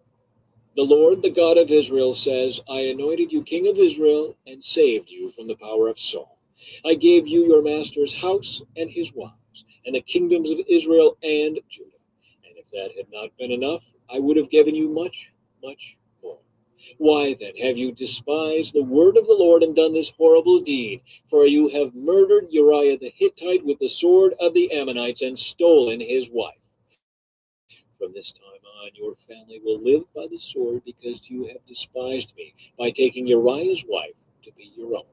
The Lord, the God of Israel, says, I anointed you king of Israel and saved you from the power of Saul. I gave you your master's house and his wives, and the kingdoms of Israel and Judah. And if that had not been enough, I would have given you much, much more. Why then have you despised the word of the Lord and done this horrible deed? For you have murdered Uriah the Hittite with the sword of the Ammonites and stolen his wife. From this time on, your family will live by the sword because you have despised me by taking Uriah's wife to be your own.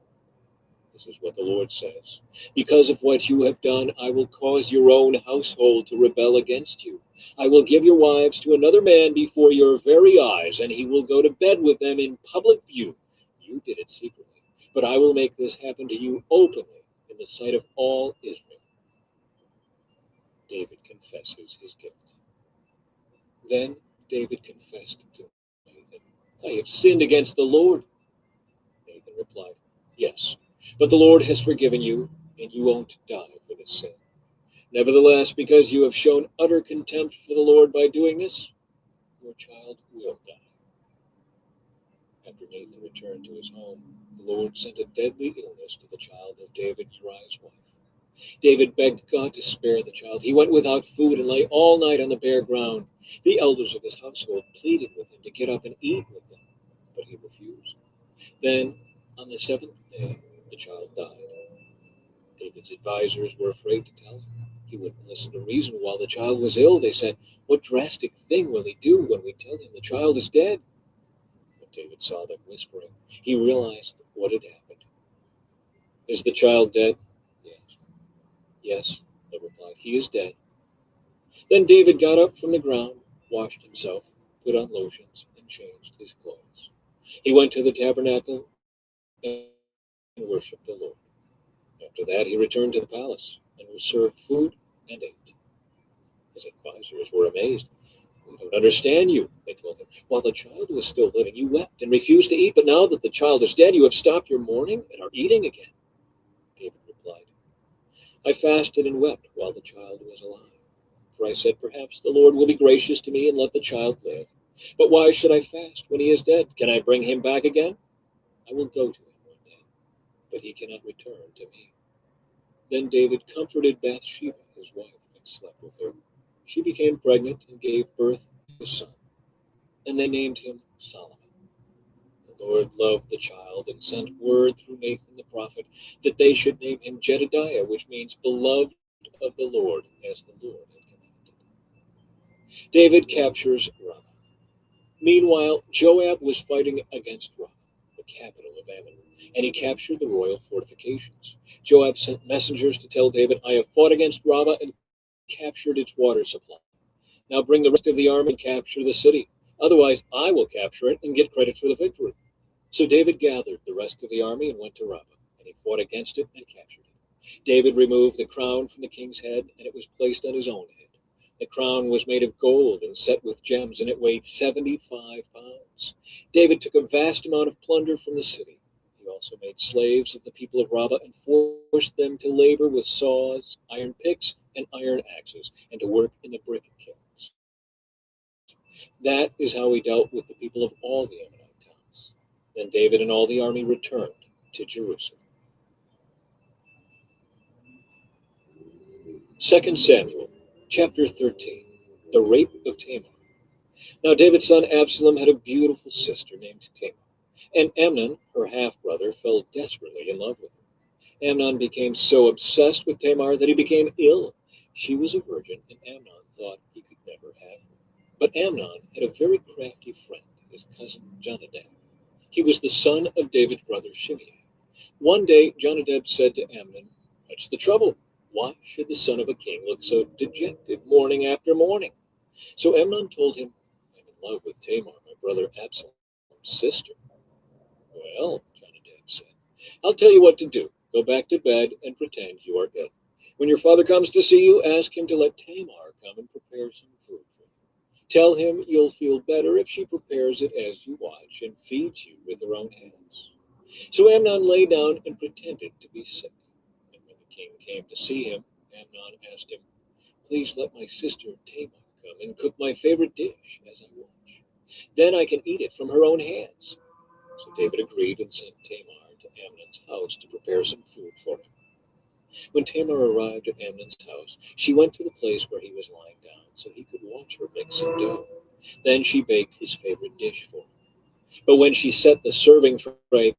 This is what the Lord says. Because of what you have done, I will cause your own household to rebel against you. I will give your wives to another man before your very eyes, and he will go to bed with them in public view. You did it secretly, but I will make this happen to you openly in the sight of all Israel. David confesses his guilt. Then David confessed to Nathan, I have sinned against the Lord. Nathan replied, yes, but the Lord has forgiven you, and you won't die for this sin. Nevertheless, because you have shown utter contempt for the Lord by doing this, your child will die. After Nathan returned to his home, the Lord sent a deadly illness to the child of David, Uriah's wife. David begged God to spare the child. He went without food and lay all night on the bare ground. The elders of his household pleaded with him to get up and eat with them, but he refused. Then, on the 7th day, the child died. David's advisors were afraid to tell him. He wouldn't listen to reason while the child was ill. They said, what drastic thing will he do when we tell him the child is dead? But David saw them whispering. He realized what had happened. Is the child dead? Yes. Yes, they replied. He is dead. Then David got up from the ground, washed himself, put on lotions, and changed his clothes. He went to the tabernacle and worshipped the Lord. After that, he returned to the palace and was served food and ate. His advisors were amazed. We don't understand you, they told him. While the child was still living, you wept and refused to eat, but now that the child is dead, you have stopped your mourning and are eating again. David replied, I fasted and wept while the child was alive. For I said, perhaps the Lord will be gracious to me and let the child live. But why should I fast when he is dead? Can I bring him back again? I will go to him one day, but he cannot return to me. Then David comforted Bathsheba, his wife, and slept with her. She became pregnant and gave birth to a son, and they named him Solomon. The Lord loved the child and sent word through Nathan the prophet that they should name him Jedediah, which means beloved of the Lord, as the Lord had commanded. David captures Ramah. Meanwhile, Joab was fighting against Ramah, the capital of Ammon, and he captured the royal fortifications. Joab sent messengers to tell David, I have fought against Ramah and captured its water supply. Now bring the rest of the army and capture the city. Otherwise, I will capture it and get credit for the victory. So David gathered the rest of the army and went to Rabbah, and he fought against it and captured it. David removed the crown from the king's head, and it was placed on his own head. The crown was made of gold and set with gems, and it weighed 75 pounds. David took a vast amount of plunder from the city. He also made slaves of the people of Rabbah and forced them to labor with saws, iron picks, and iron axes, and to work in the brick kilns. That is how he dealt with the people of all the Ammonite towns. Then David and all the army returned to Jerusalem. 2 Samuel chapter 13. The rape of Tamar. Now David's son Absalom had a beautiful sister named Tamar, and Amnon, her half-brother, fell desperately in love with her. Amnon became so obsessed with Tamar that he became ill. She was a virgin, and Amnon thought he could never have her. But Amnon had a very crafty friend, his cousin Jonadab. He was the son of David's brother Shimei. One day Jonadab said to Amnon, "What's the trouble? Why should the son of a king look so dejected morning after morning?" So Amnon told him, "I'm in love with Tamar, my brother Absalom's sister." "Well," Jonadab said, "I'll tell you what to do. Go back to bed and pretend you are ill. When your father comes to see you, ask him to let Tamar come and prepare some food for you. Tell him you'll feel better if she prepares it as you watch and feeds you with her own hands." So Amnon lay down and pretended to be sick. And when the king came to see him, Amnon asked him, "Please let my sister Tamar come and cook my favorite dish as I watch. Then I can eat it from her own hands." So David agreed and sent Tamar to Amnon's house to prepare some food for him. When Tamar arrived at Amnon's house, she went to the place where he was lying down so he could watch her make some dough. Then she baked his favorite dish for him. But when she set the serving tray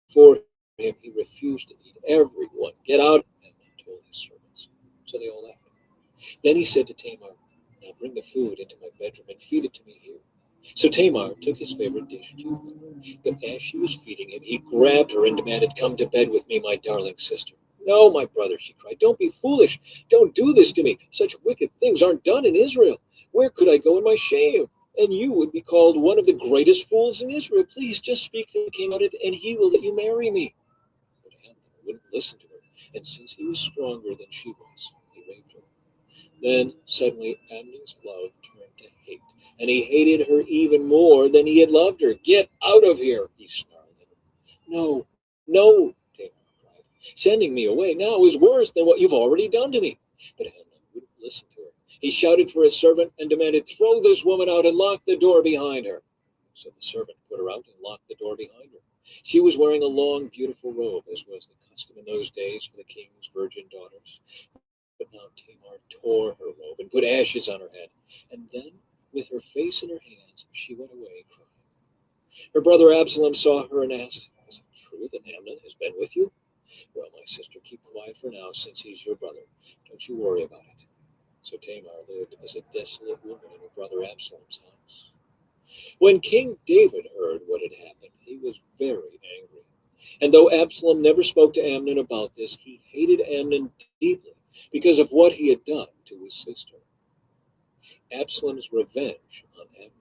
before him, he refused to eat. "Everyone, get out," Amnon told his servants. So they all left him. Then he said to Tamar, "Now bring the food into my bedroom and feed it to me here." So Tamar took his favorite dish to her. But as she was feeding him, he grabbed her and demanded, "Come to bed with me, my darling sister." "No, my brother," she cried. "Don't be foolish. Don't do this to me. Such wicked things aren't done in Israel. Where could I go in my shame? And you would be called one of the greatest fools in Israel. Please just speak to the king about it, and he will let you marry me." But Amnon wouldn't listen to her, and since he was stronger than she was, he raped her. Then suddenly Amnon's love turned to hate, and he hated her even more than he had loved her. "Get out of here," he snarled at her. "No, no," Tamar cried. "Sending me away now is worse than what you've already done to me." But Amnon wouldn't listen to her. He shouted for his servant and demanded, "Throw this woman out and lock the door behind her." So the servant put her out and locked the door behind her. She was wearing a long, beautiful robe, as was the custom in those days for the king's virgin daughters. But now Tamar tore her robe and put ashes on her head. And then, with her face in her hands, she went away crying. Her brother Absalom saw her and asked, "Is it true that Amnon has been with you?" "Well, my sister, keep quiet for now, since he's your brother. Don't you worry about it." So Tamar lived as a desolate woman in her brother Absalom's house. When King David heard what had happened, he was very angry. And though Absalom never spoke to Amnon about this, he hated Amnon deeply because of what he had done to his sister. Absalom's revenge on Amnon.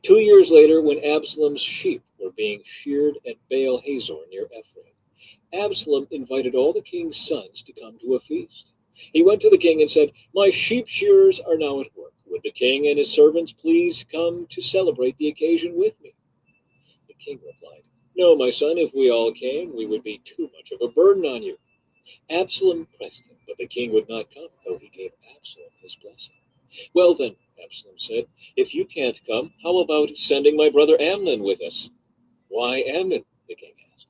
2 years later, when Absalom's sheep were being sheared at Baal Hazor near Ephraim, Absalom invited all the king's sons to come to a feast. He went to the king and said, "My sheep shearers are now at work. Would the king and his servants please come to celebrate the occasion with me?" The king replied, "No, my son, if we all came, we would be too much of a burden on you." Absalom pressed him, but the king would not come, though he gave Absalom his blessing. "Well then," Absalom said, "if you can't come, how about sending my brother Amnon with us?" "Why Amnon?" the king asked.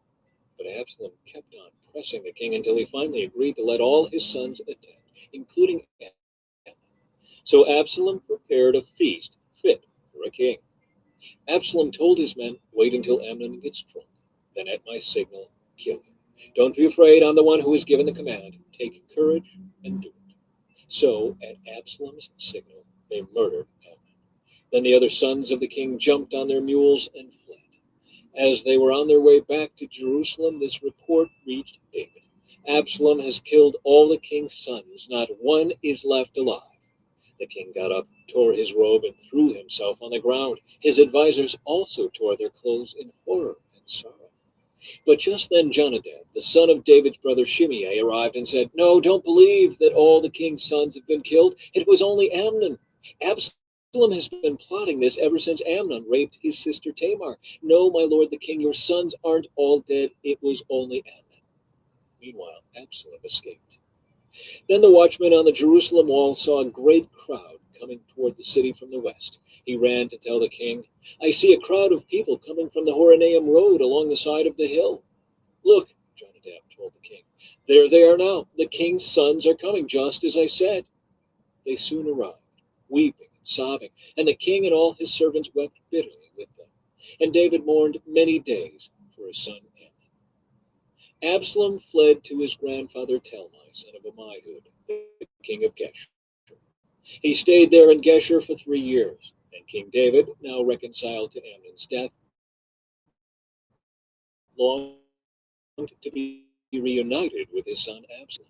But Absalom kept on pressing the king until he finally agreed to let all his sons attend, including Amnon. So Absalom prepared a feast fit for a king. Absalom told his men, "Wait until Amnon gets drunk. Then at my signal, kill him. Don't be afraid, I'm the one who has given the command. Take courage and do it." So at Absalom's signal, they murdered Amnon. Then the other sons of the king jumped on their mules and fled. As they were on their way back to Jerusalem, this report reached David: "Absalom has killed all the king's sons. Not one is left alive." The king got up, tore his robe, and threw himself on the ground. His advisers also tore their clothes in horror and sorrow. But just then Jonadab, the son of David's brother Shimei, arrived and said, "No, don't believe that all the king's sons have been killed. It was only Amnon. Absalom has been plotting this ever since Amnon raped his sister Tamar. No, my lord the king, your sons aren't all dead. It was only Amnon." Meanwhile, Absalom escaped. Then the watchman on the Jerusalem wall saw a great crowd coming toward the city from the west. He ran to tell the king, "I see a crowd of people coming from the Horonaim road along the side of the hill." "Look," Jonadab told the king, "there they are now. The king's sons are coming, just as I said." They soon arrived, weeping and sobbing, and the king and all his servants wept bitterly with them. And David mourned many days for his son Amnon. Absalom fled to his grandfather Talmai, son of Ammihud, the king of Geshur. He stayed there in Geshur for 3 years, and King David, now reconciled to Amnon's death, longed to be reunited with his son Absalom.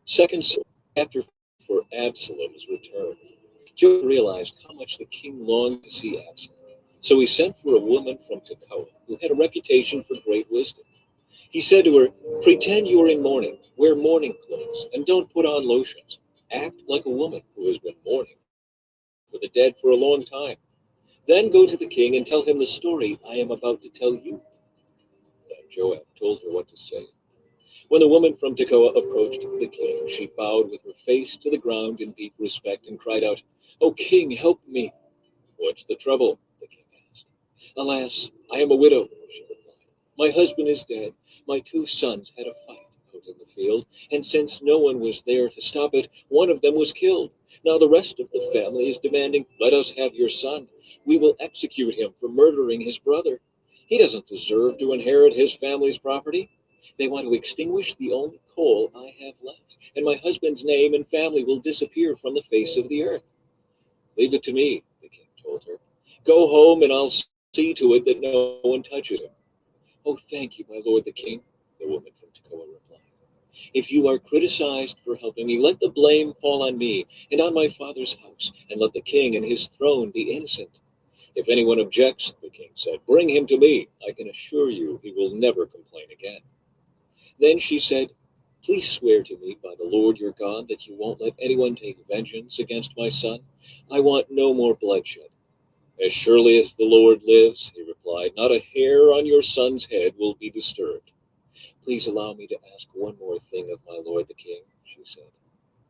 Second chapter for Absalom's return. Joab realized how much the king longed to see Absalom. So he sent for a woman from Tekoa who had a reputation for great wisdom. He said to her, "Pretend you are in mourning, wear mourning clothes, and don't put on lotions. Act like a woman who has been mourning for the dead for a long time. Then go to the king and tell him the story I am about to tell you." Then Joab told her what to say. When the woman from Tekoa approached the king, she bowed with her face to the ground in deep respect and cried out, "O king, help me." "What's the trouble?" the king asked. "Alas, I am a widow," she replied. "My husband is dead. My 2 sons had a fight out in the field, and since no one was there to stop it, one of them was killed. Now the rest of the family is demanding, 'Let us have your son. We will execute him for murdering his brother. He doesn't deserve to inherit his family's property.' They want to extinguish the only coal I have left, and my husband's name and family will disappear from the face of the earth." "Leave it to me," the king told her. "Go home, and I'll see to it that no one touches him." "Oh, thank you, my lord the king," the woman from Tekoa replied. "If you are criticized for helping me, let the blame fall on me and on my father's house, and let the king and his throne be innocent." "If anyone objects," the king said, "bring him to me. I can assure you he will never complain again." Then she said, "Please swear to me by the Lord your God that you won't let anyone take vengeance against my son. I want no more bloodshed." "As surely as the Lord lives," he replied, "not a hair on your son's head will be disturbed." "Please allow me to ask one more thing of my lord the king," she said.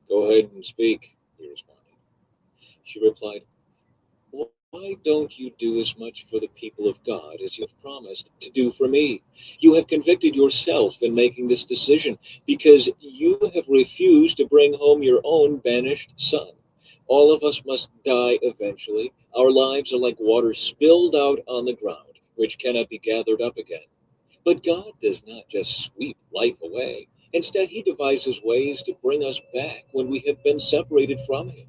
"Go ahead and speak," he responded. She replied, "Why don't you do as much for the people of God as you have promised to do for me? You have convicted yourself in making this decision because you have refused to bring home your own banished son. All of us must die eventually. Our lives are like water spilled out on the ground, which cannot be gathered up again. But God does not just sweep life away. Instead, he devises ways to bring us back when we have been separated from him.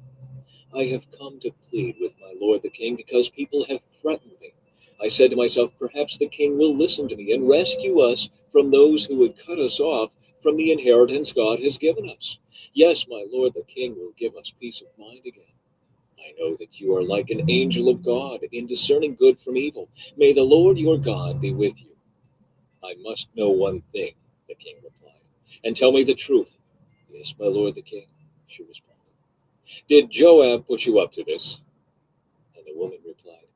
I have come to plead with my lord the king because people have threatened me. I said to myself, perhaps the king will listen to me and rescue us from those who would cut us off from the inheritance God has given us. Yes, my lord the king will give us peace of mind again. I know that you are like an angel of God in discerning good from evil. May the Lord your God be with you." "I must know one thing," the king replied, "and tell me the truth." "Yes, my lord the king," she responded. "Did Joab put you up to this?" And the woman replied,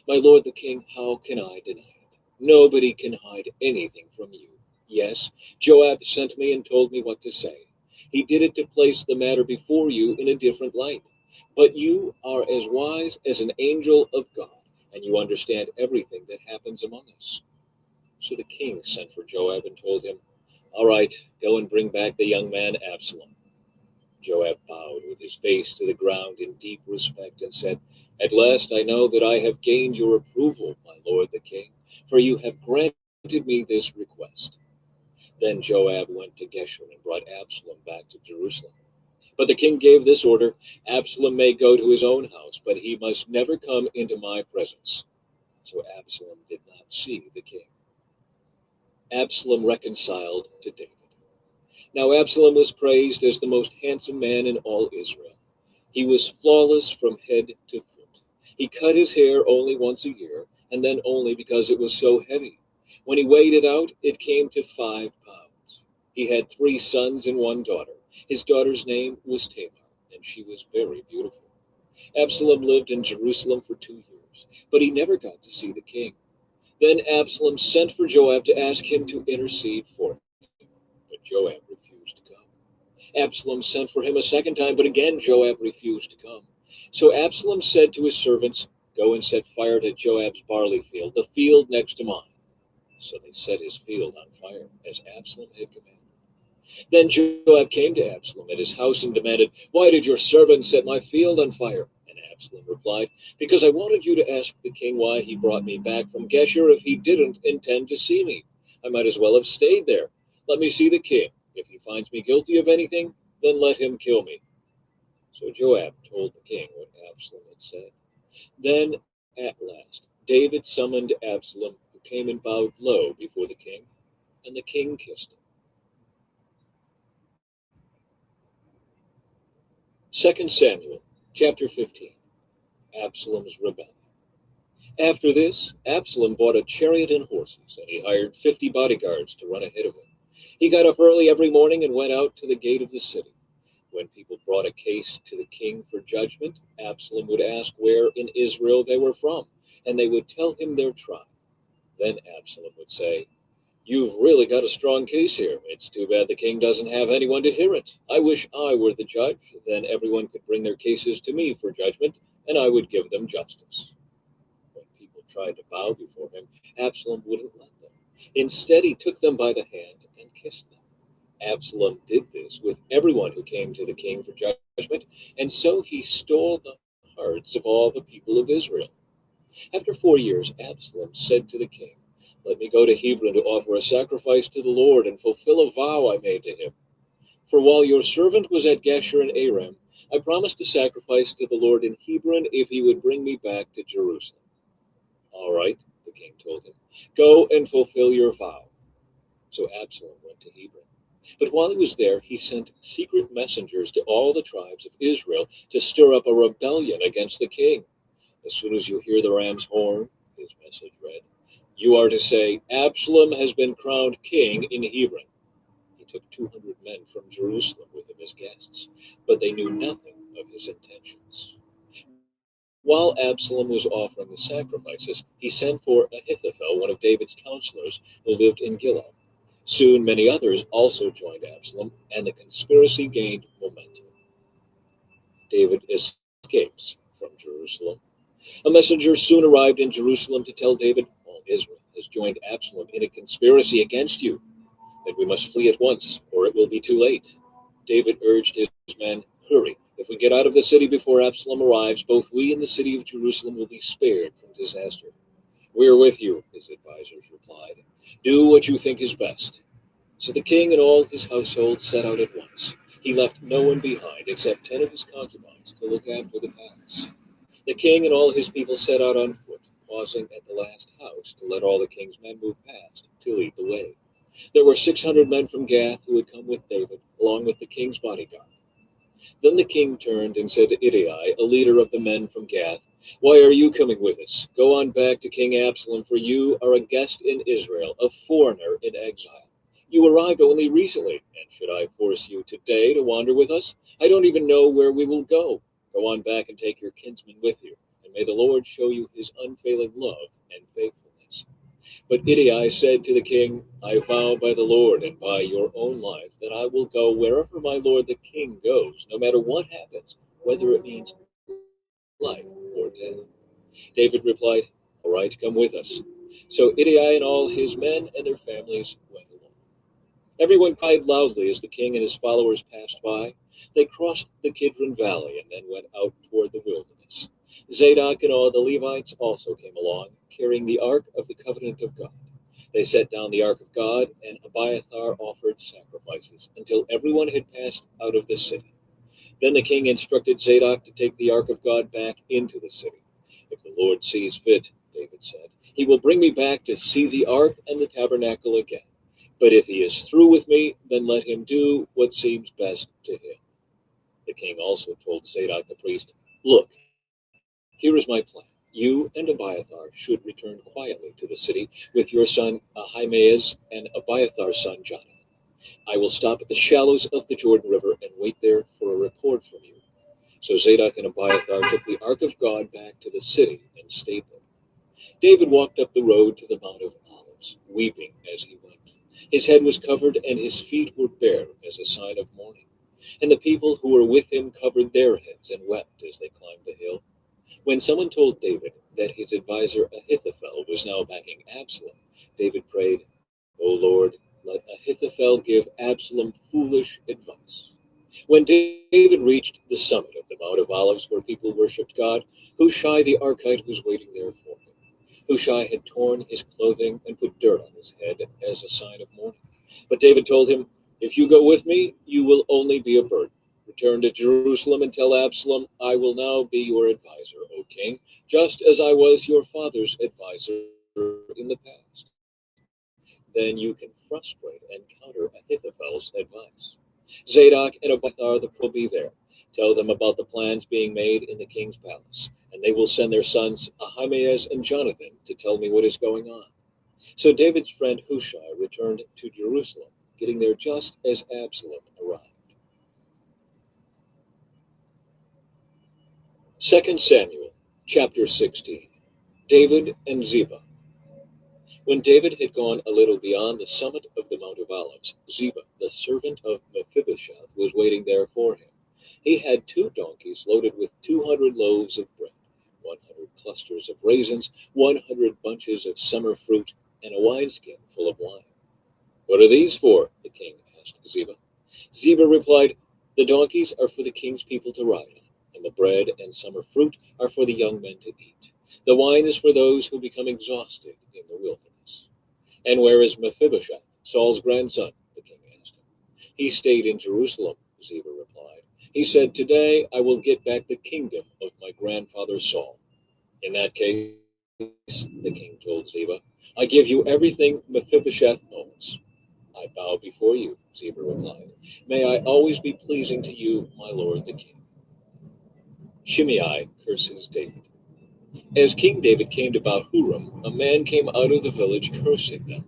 "My lord the king, how can I deny it? Nobody can hide anything from you. Yes, Joab sent me and told me what to say. He did it to place the matter before you in a different light. But you are as wise as an angel of God, and you understand everything that happens among us." So the king sent for Joab and told him, "All right, go and bring back the young man Absalom." Joab bowed with his face to the ground in deep respect and said, "At last I know that I have gained your approval, my lord the king, for you have granted me this request." Then Joab went to Geshur and brought Absalom back to Jerusalem. But the king gave this order, "Absalom may go to his own house, but he must never come into my presence." So Absalom did not see the king. Absalom reconciled to David. Now Absalom was praised as the most handsome man in all Israel. He was flawless from head to foot. He cut his hair only once a year, and then only because it was so heavy. When he weighed it out, it came to 5 pounds. He had 3 sons and 1 daughter. His daughter's name was Tamar, and she was very beautiful. Absalom lived in Jerusalem for 2 years, but he never got to see the king. Then Absalom sent for Joab to ask him to intercede for him, but Joab refused to come. Absalom sent for him a second time, but again Joab refused to come. So Absalom said to his servants, "Go and set fire to Joab's barley field, the field next to mine." So they set his field on fire, as Absalom had commanded. Then Joab came to Absalom at his house and demanded, "Why did your servant set my field on fire?" And Absalom replied, "Because I wanted you to ask the king why he brought me back from Geshur if he didn't intend to see me. I might as well have stayed there. Let me see the king. If he finds me guilty of anything, then let him kill me." So Joab told the king what Absalom had said. Then, at last, David summoned Absalom, who came and bowed low before the king, and the king kissed him. 2 Samuel chapter 15. Absalom's rebellion. After this, Absalom bought a chariot and horses, and he hired 50 bodyguards to run ahead of him. He got up early every morning and went out to the gate of the city. When people brought a case to the king for judgment, Absalom would ask where in Israel they were from, and they would tell him their tribe. Then Absalom would say, "You've really got a strong case here. It's too bad the king doesn't have anyone to hear it. I wish I were the judge. Then everyone could bring their cases to me for judgment, and I would give them justice." When people tried to bow before him, Absalom wouldn't let them. Instead, he took them by the hand and kissed them. Absalom did this with everyone who came to the king for judgment, and so he stole the hearts of all the people of Israel. After 4 years, Absalom said to the king, "Let me go to Hebron to offer a sacrifice to the Lord and fulfill a vow I made to him. For while your servant was at Geshur and Aram, I promised to sacrifice to the Lord in Hebron if he would bring me back to Jerusalem." "All right," the king told him, "go and fulfill your vow." So Absalom went to Hebron. But while he was there, he sent secret messengers to all the tribes of Israel to stir up a rebellion against the king. "As soon as you hear the ram's horn," his message read, "you are to say, 'Absalom has been crowned king in Hebron.'" He took 200 men from Jerusalem with him as guests, but they knew nothing of his intentions. While Absalom was offering the sacrifices, he sent for Ahithophel, one of David's counselors, who lived in Guillory. Soon many others also joined Absalom, and the conspiracy gained momentum. David escapes from Jerusalem. A messenger soon arrived in Jerusalem to tell David, "All Israel has joined Absalom in a conspiracy against you, that we must flee at once, or it will be too late." David urged his men, "Hurry. If we get out of the city before Absalom arrives, both we and the city of Jerusalem will be spared from disaster." "We're with you," his advisers replied. "Do what you think is best." So the king and all his household set out at once. He left no one behind except 10 of his concubines to look after the palace. The king and all his people set out on foot, pausing at the last house to let all the king's men move past to lead the way. There were 600 men from Gath who had come with David, along with the king's bodyguard. Then the king turned and said to Ittai, a leader of the men from Gath, "Why are you coming with us? Go on back to King Absalom, for you are a guest in Israel, a foreigner in exile. You arrived only recently, and should I force you today to wander with us? I don't even know where we will go. Go on back and take your kinsman with you, and may the Lord show you his unfailing love and faithfulness." But Ittai said to the king, "I vow by the Lord and by your own life that I will go wherever my lord the king goes, no matter what happens, whether it means life or death." David replied, "All right, come with us." So Ittai and all his men and their families went along. Everyone cried loudly as the king and his followers passed by. They crossed the Kidron Valley and then went out toward the wilderness. Zadok and all the Levites also came along, carrying the ark of the covenant of God. They set down the ark of God, and Abiathar offered sacrifices until everyone had passed out of the city. Then the king instructed Zadok to take the ark of God back into the city. "If the Lord sees fit," David said, "he will bring me back to see the ark and the tabernacle again. But if he is through with me, then let him do what seems best to him." The king also told Zadok the priest, "Look, here is my plan. You and Abiathar should return quietly to the city with your son Ahimaaz and Abiathar's son Jonathan. I will stop at the shallows of the Jordan River and wait there for a report from you." So Zadok and Abiathar took the ark of God back to the city and stayed there. David walked up the road to the Mount of Olives, weeping as he went. His head was covered and his feet were bare as a sign of mourning. And the people who were with him covered their heads and wept as they climbed the hill. When someone told David that his adviser Ahithophel was now backing Absalom, David prayed, "O Lord, let Ahithophel give Absalom foolish advice." When David reached the summit of the Mount of Olives where people worshipped God, Hushai the Archite was waiting there for him. Hushai had torn his clothing and put dirt on his head as a sign of mourning. But David told him, "If you go with me, you will only be a burden. Return to Jerusalem and tell Absalom, 'I will now be your adviser, O king, just as I was your father's adviser in the past.' Then you can frustrate and counter Ahithophel's advice. Zadok and Abiathar the priest will be there. Tell them about the plans being made in the king's palace, and they will send their sons Ahimaaz and Jonathan to tell me what is going on." So David's friend Hushai returned to Jerusalem, getting there just as Absalom arrived. 2 Samuel chapter 16. David and Ziba. When David had gone a little beyond the summit of the Mount of Olives, Ziba, the servant of Mephibosheth, was waiting there for him. He had 2 donkeys loaded with 200 loaves of bread, 100 clusters of raisins, 100 bunches of summer fruit, and a wineskin full of wine. "What are these for?" the king asked Ziba. Ziba replied, "The donkeys are for the king's people to ride on, and the bread and summer fruit are for the young men to eat. The wine is for those who become exhausted in the wilderness." "And where is Mephibosheth, Saul's grandson?" the king asked him. "He stayed in Jerusalem," Ziba replied. "He said, 'Today I will get back the kingdom of my grandfather Saul.'" "In that case," the king told Ziba, "I give you everything Mephibosheth owns." "I bow before you," Ziba replied. "May I always be pleasing to you, my lord the king." Shimei curses David. As King David came to Bahurim, a man came out of the village cursing them.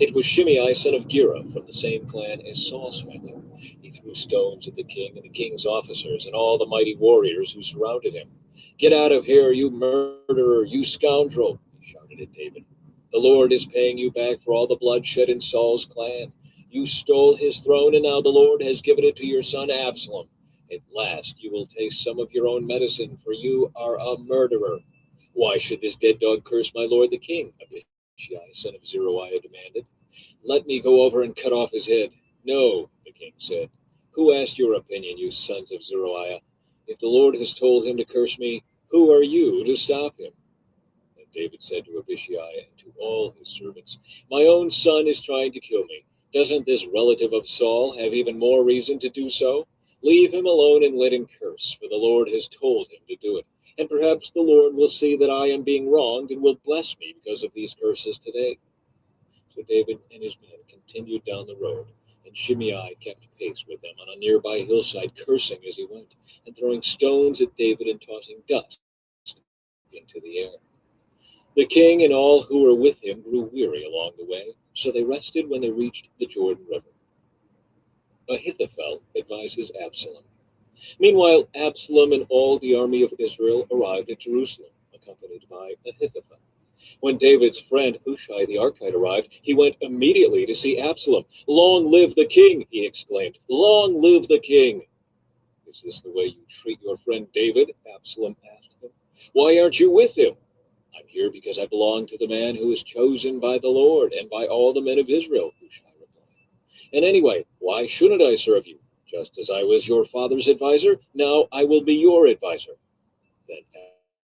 It was Shimei, son of Gera, from the same clan as Saul's family. He threw stones at the king and the king's officers and all the mighty warriors who surrounded him. "Get out of here, you murderer, you scoundrel," he shouted at David. "The Lord is paying you back for all the blood shed in Saul's clan. You stole his throne, and now the Lord has given it to your son Absalom. At last you will taste some of your own medicine, for you are a murderer." "Why should this dead dog curse my lord the king?" Abishai, son of Zeruiah, demanded. "Let me go over and cut off his head." "No," the king said. "Who asked your opinion, you sons of Zeruiah? If the Lord has told him to curse me, who are you to stop him?" And David said to Abishai and to all his servants, "My own son is trying to kill me. Doesn't this relative of Saul have even more reason to do so? Leave him alone and let him curse, for the Lord has told him to do it. And perhaps the Lord will see that I am being wronged and will bless me because of these curses today." So David and his men continued down the road, and Shimei kept pace with them on a nearby hillside, cursing as he went, and throwing stones at David and tossing dust into the air. The king and all who were with him grew weary along the way, so they rested when they reached the Jordan River. Ahithophel advises Absalom. Meanwhile, Absalom and all the army of Israel arrived at Jerusalem, accompanied by Ahithophel. When David's friend Hushai the Archite arrived, he went immediately to see Absalom. "Long live the king!" he exclaimed. "Long live the king!" "Is this the way you treat your friend David?" Absalom asked him. "Why aren't you with him?" "I'm here because I belong to the man who is chosen by the Lord and by all the men of Israel," Hushai replied. "And anyway, why shouldn't I serve you? Just as I was your father's adviser, now I will be your adviser." Then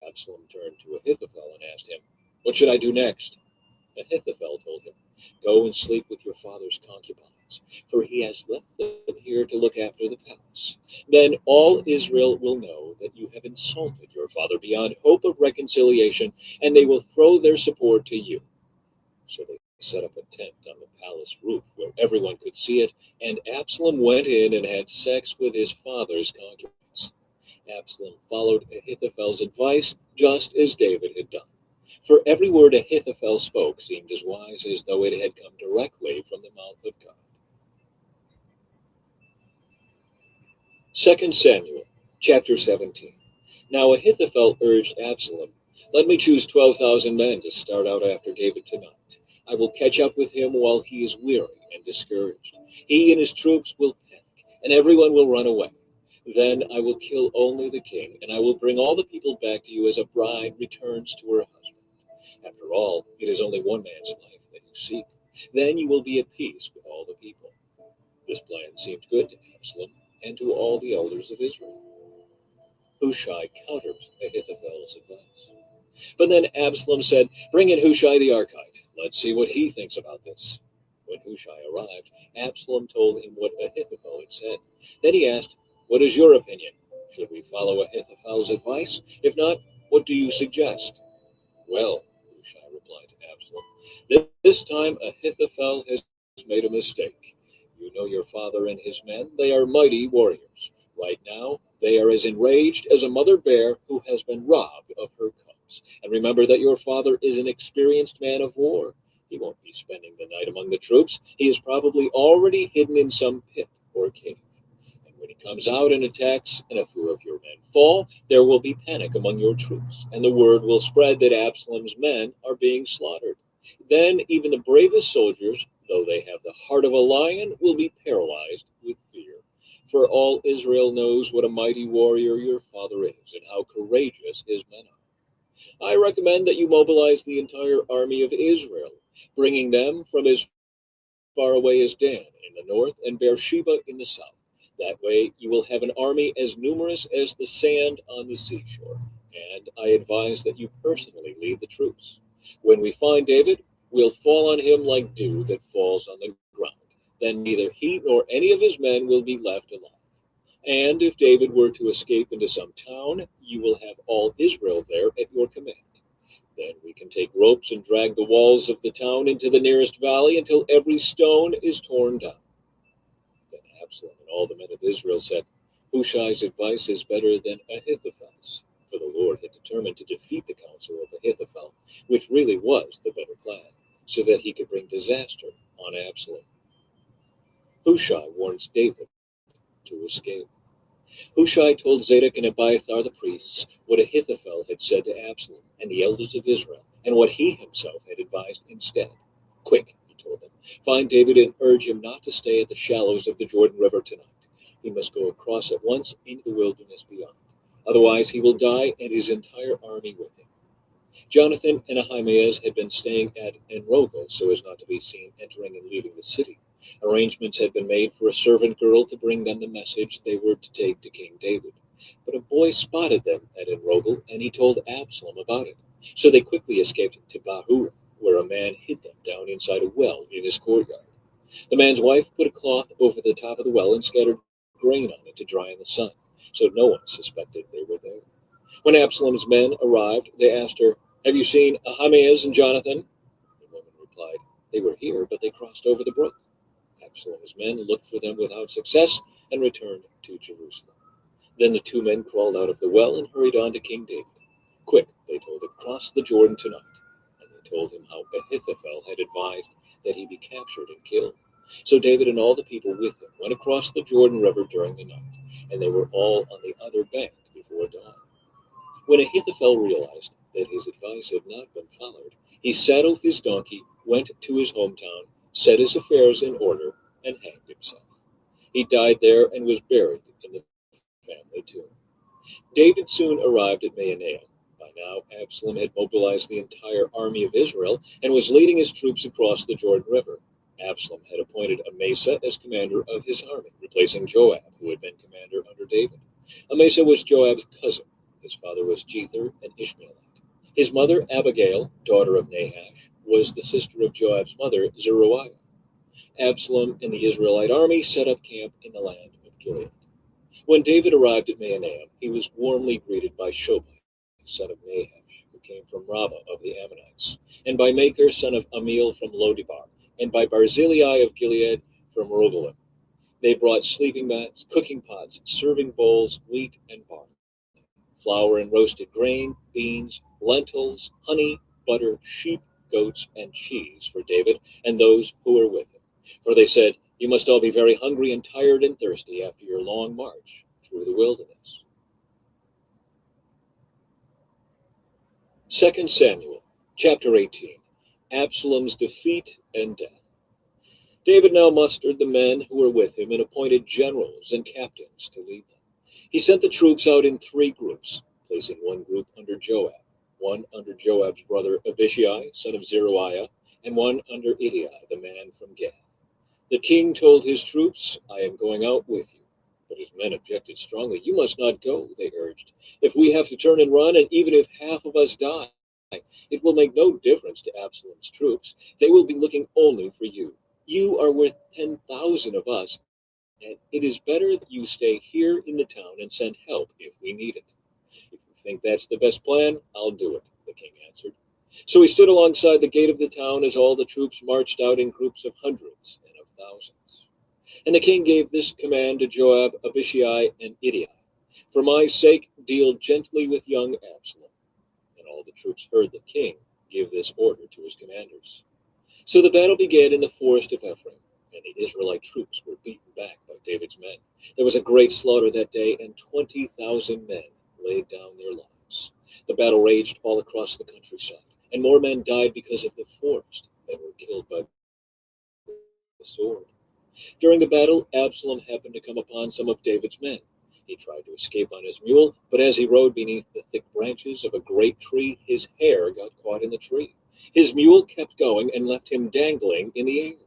Absalom turned to Ahithophel and asked him, "What should I do next?" Ahithophel told him, "Go and sleep with your father's concubines, for he has left them here to look after the palace. Then all Israel will know that you have insulted your father beyond hope of reconciliation, and they will throw their support to you." So they set up a tent on the palace roof where everyone could see it, and Absalom went in and had sex with his father's concubines. Absalom followed Ahithophel's advice just as David had done. For every word Ahithophel spoke seemed as wise as though it had come directly from the mouth of God. 2 Samuel chapter 17. Now Ahithophel urged Absalom, "Let me choose 12,000 men to start out after David tonight. I will catch up with him while he is weary and discouraged. He and his troops will panic, and everyone will run away. Then I will kill only the king, and I will bring all the people back to you as a bride returns to her husband. After all, it is only one man's life that you seek. Then you will be at peace with all the people." This plan seemed good to Absalom and to all the elders of Israel. Hushai countered Ahithophel's advice. But then Absalom said, "Bring in Hushai the Archite. Let's see what he thinks about this." When Hushai arrived, Absalom told him what Ahithophel had said. Then he asked, "What is your opinion? Should we follow Ahithophel's advice? If not, what do you suggest?" "Well," Hushai replied to Absalom, "this time Ahithophel has made a mistake. You know your father and his men. They are mighty warriors. Right now, they are as enraged as a mother bear who has been robbed of her cubs. And remember that your father is an experienced man of war. He won't be spending the night among the troops. He is probably already hidden in some pit or cave. And when he comes out and attacks, and a few of your men fall, there will be panic among your troops, and the word will spread that Absalom's men are being slaughtered. Then even the bravest soldiers, though they have the heart of a lion, will be paralyzed with fear. For all Israel knows what a mighty warrior your father is, and how courageous his men are. I recommend that you mobilize the entire army of Israel, bringing them from as far away as Dan in the north and Beersheba in the south. That way you will have an army as numerous as the sand on the seashore, and I advise that you personally lead the troops. When we find David, we'll fall on him like dew that falls on the ground. Then neither he nor any of his men will be left alive. And if David were to escape into some town, you will have all Israel there at your command. Then we can take ropes and drag the walls of the town into the nearest valley until every stone is torn down." Then Absalom and all the men of Israel said, "Hushai's advice is better than Ahithophel's." For the Lord had determined to defeat the counsel of Ahithophel, which really was the better plan, so that he could bring disaster on Absalom. Hushai warns David to escape. Hushai told Zadok and Abiathar the priests what Ahithophel had said to Absalom and the elders of Israel, and what he himself had advised instead. "Quick," he told them, "find David and urge him not to stay at the shallows of the Jordan River tonight. He must go across at once into the wilderness beyond. Otherwise he will die and his entire army with him." Jonathan and Ahimaaz had been staying at Enrogel so as not to be seen entering and leaving the city. Arrangements had been made for a servant girl to bring them the message they were to take to King David. But a boy spotted them at Enrogel, and he told Absalom about it. So they quickly escaped to Bahur, where a man hid them down inside a well in his courtyard. The man's wife put a cloth over the top of the well and scattered grain on it to dry in the sun, so no one suspected they were there. When Absalom's men arrived, they asked her, "Have you seen Ahimaaz and Jonathan?" The woman replied, "They were here, but they crossed over the brook." Absalom's men looked for them without success and returned to Jerusalem. Then the two men crawled out of the well and hurried on to King David. "Quick," they told him, "cross the Jordan tonight." And they told him how Ahithophel had advised that he be captured and killed. So David and all the people with him went across the Jordan River during the night, and they were all on the other bank before dawn. When Ahithophel realized that his advice had not been followed, he saddled his donkey, went to his hometown, set his affairs in order, and hanged himself. He died there and was buried in the family tomb. David soon arrived at Mahanaim. By now, Absalom had mobilized the entire army of Israel and was leading his troops across the Jordan River. Absalom had appointed Amasa as commander of his army, replacing Joab, who had been commander under David. Amasa was Joab's cousin. His father was Jether, an Ishmaelite. His mother, Abigail, daughter of Nahash, was the sister of Joab's mother, Zeruiah. Absalom and the Israelite army set up camp in the land of Gilead. When David arrived at Mahanaim, he was warmly greeted by Shobai, son of Nahash, who came from Rabbah of the Ammonites. and by Maker son of Amiel from Lodebar, and by Barzillai of Gilead from Rogelim. They brought sleeping mats, cooking pots, serving bowls, wheat and barley, flour and roasted grain, beans, lentils, honey, butter, sheep, goats, and cheese for David and those who were with him. For they said, "You must all be very hungry and tired and thirsty after your long march through the wilderness." 2 Samuel, chapter 18, Absalom's defeat and death. David now mustered the men who were with him and appointed generals and captains to lead them. He sent the troops out in 3 groups, placing one group under Joab, one under Joab's brother Abishai, son of Zeruiah, and one under Ittai, the man from Gath. The king told his troops, "I am going out with you." But his men objected strongly. "You must not go," they urged. "If we have to turn and run, and even if half of us die, it will make no difference to Absalom's troops. They will be looking only for you. You are worth 10,000 of us, and it is better that you stay here in the town and send help if we need it." "If you think that's the best plan, I'll do it," the king answered. So he stood alongside the gate of the town as all the troops marched out in groups of hundreds and of thousands. And the king gave this command to Joab, Abishai, and Ittai: "For my sake, deal gently with young Absalom." And all the troops heard the king give this order to his commanders. So the battle began in the forest of Ephraim, and the Israelite troops were beaten back by David's men. There was a great slaughter that day, and 20,000 men laid down their lives. The battle raged all across the countryside, and more men died because of the forest than were killed by the sword. During the battle, Absalom happened to come upon some of David's men. He tried to escape on his mule, but as he rode beneath the thick branches of a great tree, his hair got caught in the tree. His mule kept going and left him dangling in the air.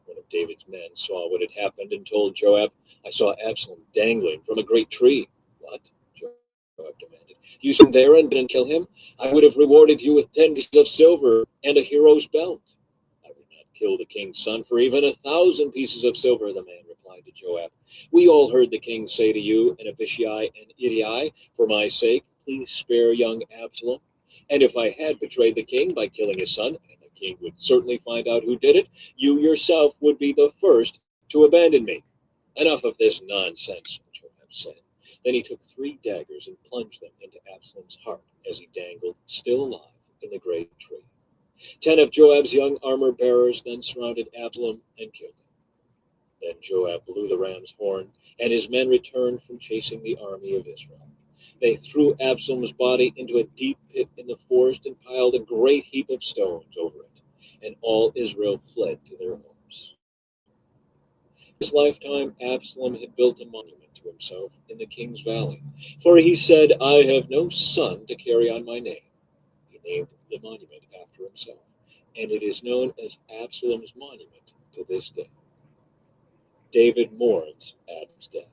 One of David's men saw what had happened and told Joab, "I saw Absalom dangling from a great tree." "What?" Joab demanded. "You stood there and didn't kill him? I would have rewarded you with 10 pieces of silver and a hero's belt." "I would not kill the king's son for even 1,000 pieces of silver," the man replied to Joab. "We all heard the king say to you and Abishai and Ittai, 'For my sake, please spare young Absalom.' And if I had betrayed the king by killing his son, and the king would certainly find out who did it, you yourself would be the first to abandon me." "Enough of this nonsense," Joab said. Then he took 3 daggers and plunged them into Absalom's heart as he dangled, still alive, in the great tree. 10 of Joab's young armor-bearers then surrounded Absalom and killed him. Then Joab blew the ram's horn, and his men returned from chasing the army of Israel. They threw Absalom's body into a deep pit in the forest and piled a great heap of stones over it, and all Israel fled to their homes. In his lifetime, Absalom had built a monument to himself in the king's valley, for he said, "I have no son to carry on my name." He named the monument after himself, and it is known as Absalom's monument to this day. David mourns Absalom's death.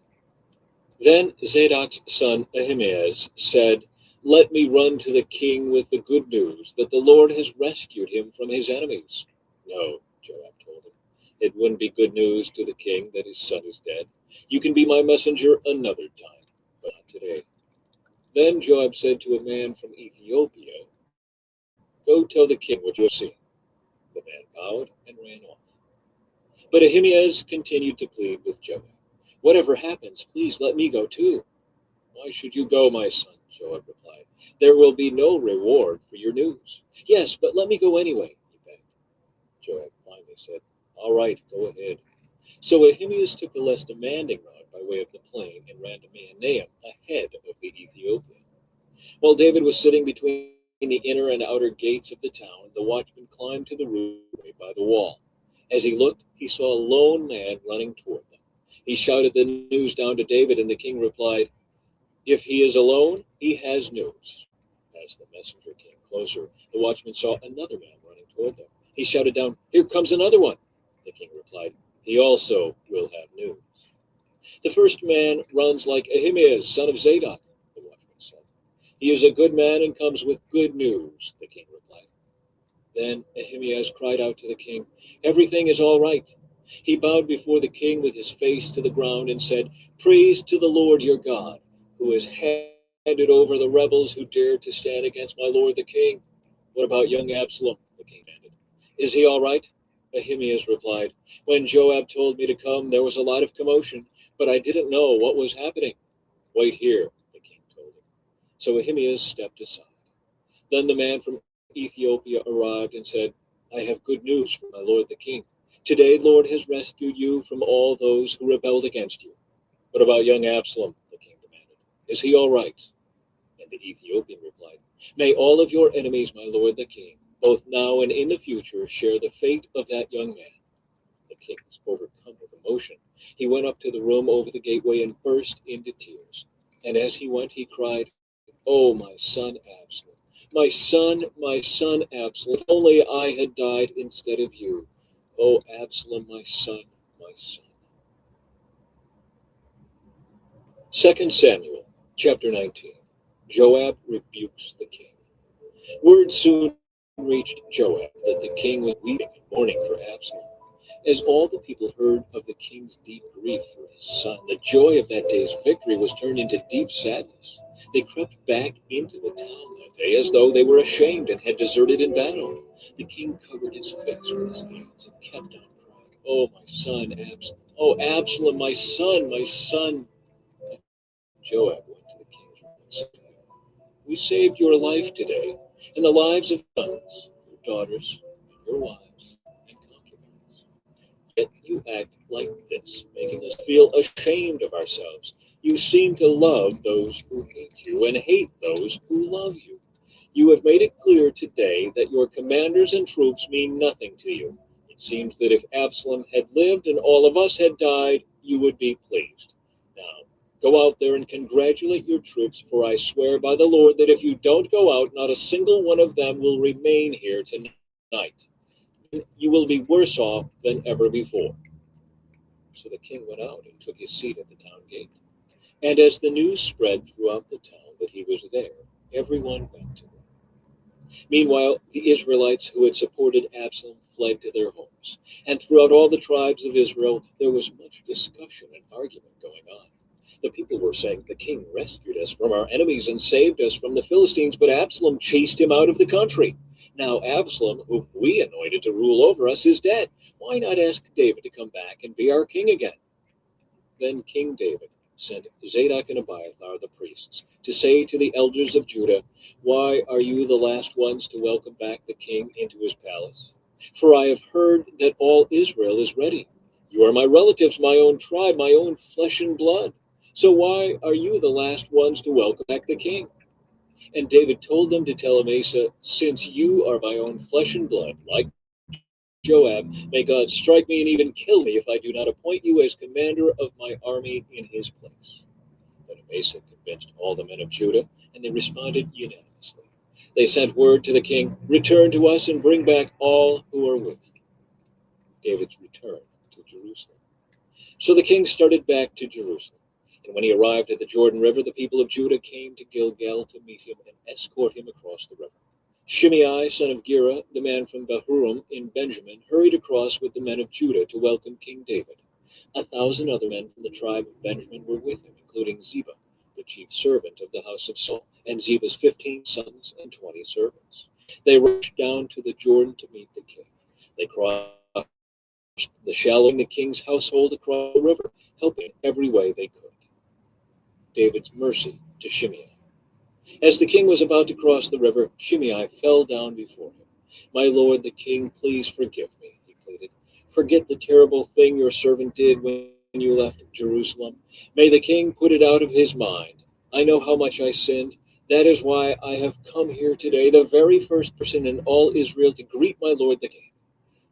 Then Zadok's son Ahimaaz said, "Let me run to the king with the good news that the Lord has rescued him from his enemies." "No," Joab told him. "It wouldn't be good news to the king that his son is dead. You can be my messenger another time, but not today." Then Joab said to a man from Ethiopia, "Go tell the king what you have seen." The man bowed and ran off. But Ahimaaz continued to plead with Joab. "Whatever happens, please let me go too." "Why should you go, my son?" Joab replied. "There will be no reward for your news." "Yes, but let me go anyway," he begged. Joab finally said, "All right, go ahead." So Ahimaaz took the less demanding route by way of the plain and ran to Mahanaim ahead of the Ethiopian. While David was sitting between the inner and outer gates of the town, the watchman climbed to the roof by the wall. As he looked, he saw a lone man running toward them. He shouted the news down to David, and the king replied, "If he is alone, he has news." As the messenger came closer, the watchman saw another man running toward them. He shouted down, "Here comes another one." The king replied, "He also will have news." "The first man runs like Ahimaaz, son of Zadok," the watchman said. "He is a good man and comes with good news," the king replied. Then Ahimaaz cried out to the king, "Everything is all right." He bowed before the king with his face to the ground and said, "Praise to the Lord your God, who has handed over the rebels who dared to stand against my lord the king. What about young Absalom? the king demanded. Is he all right? Ahimaaz replied. When Joab told me to come, there was a lot of commotion, but I didn't know what was happening. Wait here, the king told him. So Ahimaaz stepped aside. Then the man from Ethiopia arrived and said, I have good news for my lord the king. Today, the Lord has rescued you from all those who rebelled against you. What about young Absalom? The king demanded. Is he all right? And the Ethiopian replied, May all of your enemies, my lord the king, both now and in the future, share the fate of that young man. The king was overcome with emotion. He went up to the room over the gateway and burst into tears. And as he went, he cried, Oh, my son Absalom, my son Absalom, if only I had died instead of you. Oh, Absalom, my son, my son. 2 Samuel, chapter 19. Joab rebukes the king. Word soon reached Joab that the king was weeping and mourning for Absalom. As all the people heard of the king's deep grief for his son, the joy of that day's victory was turned into deep sadness. They crept back into the town that day as though they were ashamed and had deserted in battle. The king covered his face with his hands and kept on crying, Oh, my son, Absalom! Oh, Absalom, my son, my son! Joab went to the king's room and said, We saved your life today, and the lives of your sons, your daughters, and your wives, and concubines. Yet you act like this, making us feel ashamed of ourselves. You seem to love those who hate you and hate those who love you. You have made it clear today that your commanders and troops mean nothing to you. It seems that if Absalom had lived and all of us had died, you would be pleased. Now, go out there and congratulate your troops, for I swear by the Lord that if you don't go out, not a single one of them will remain here tonight. You will be worse off than ever before. So the king went out and took his seat at the town gate. And as the news spread throughout the town that he was there, everyone went to him. Meanwhile, the Israelites who had supported Absalom fled to their homes. And throughout all the tribes of Israel, there was much discussion and argument going on. The people were saying, The king rescued us from our enemies and saved us from the Philistines, but Absalom chased him out of the country. Now Absalom, whom we anointed to rule over us, is dead. Why not ask David to come back and be our king again? Then King David sent Zadok and Abiathar, the priests, to say to the elders of Judah, Why are you the last ones to welcome back the king into his palace? For I have heard that all Israel is ready. You are my relatives, my own tribe, my own flesh and blood. So why are you the last ones to welcome back the king? And David told them to tell Amasa, Since you are my own flesh and blood, like Joab, may God strike me and even kill me if I do not appoint you as commander of my army in his place. But Amasa convinced all the men of Judah, and they responded unanimously. They sent word to the king, Return to us and bring back all who are with you. David's return to Jerusalem. So the king started back to Jerusalem. And when he arrived at the Jordan River, the people of Judah came to Gilgal to meet him and escort him across the river. Shimei, son of Gera, the man from Bahurim in Benjamin, hurried across with the men of Judah to welcome King David. 1,000 other men from the tribe of Benjamin were with him, including Ziba, the chief servant of the house of Saul, and Ziba's 15 sons and 20 servants. They rushed down to the Jordan to meet the king. They crossed the shallow in the king's household across the river, helping every way they could. David's mercy to Shimei. As the king was about to cross the river, Shimei fell down before him. My lord the king, please forgive me, he pleaded. Forget the terrible thing your servant did when you left Jerusalem. May the king put it out of his mind. I know how much I sinned. That is why I have come here today, the very first person in all Israel to greet my lord the king.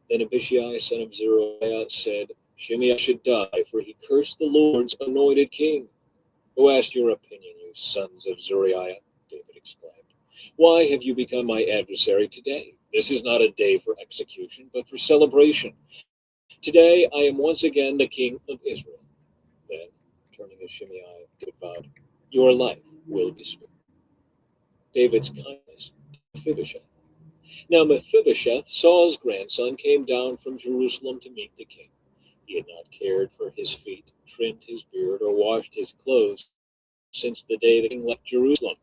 Then Abishai, son of Zeruiah, said, Shimei should die, for he cursed the Lord's anointed king. Who asked your opinion, you sons of Zeruiah? David exclaimed. Why have you become my adversary today? This is not a day for execution, but for celebration. Today I am once again the king of Israel. Then, turning to Shimei, David vowed, Your life will be spared. David's kindness to Mephibosheth. Now Mephibosheth, Saul's grandson, came down from Jerusalem to meet the king. He had not cared for his feet, trimmed his beard, or washed his clothes since the day the king left Jerusalem.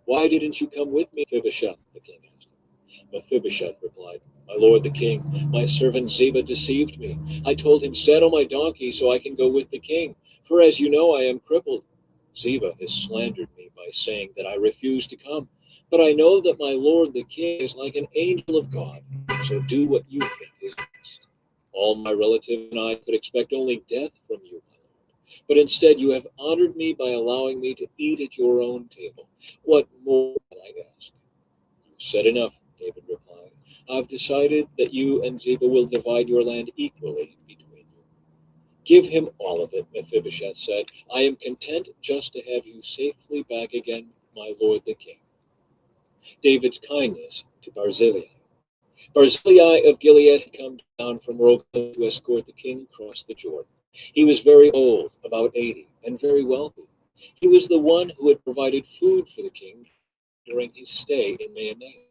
Why didn't you come with me, Mephibosheth? The king asked him. Mephibosheth replied, "My lord the king, my servant Ziba deceived me. I told him, 'Saddle my donkey so I can go with the king, for as you know I am crippled.' Ziba has slandered me by saying that I refuse to come. But I know that my lord the king is like an angel of God, so do what you think is best. All my relatives and I could expect only death from you, my lord. But instead you have honored me by allowing me to eat at your own table. What more can I ask?" "You've said enough," David replied. "I've decided that you and Ziba will divide your land equally between you." "Give him all of it," Mephibosheth said. "I am content just to have you safely back again, my lord the king." David's kindness to Barzillai. Barzillai of Gilead had come down from Rogan to escort the king across the Jordan. He was very old, about 80, and very wealthy. He was the one who had provided food for the king during his stay in Mahanaim.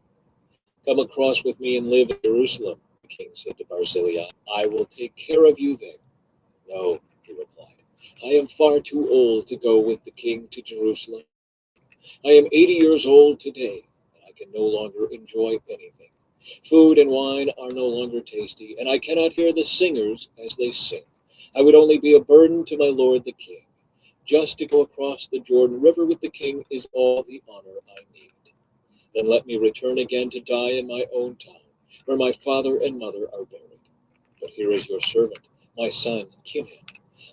"Come across with me and live in Jerusalem," the king said to Barzillai. "I will take care of you there." "No," he replied. "I am far too old to go with the king to Jerusalem. I am 80 years old today, and I can no longer enjoy anything. Food and wine are no longer tasty, and I cannot hear the singers as they sing. I would only be a burden to my lord the king. Just to go across the Jordan River with the king is all the honor I need. Then let me return again to die in my own town, where my father and mother are buried. But here is your servant, my son Kimham.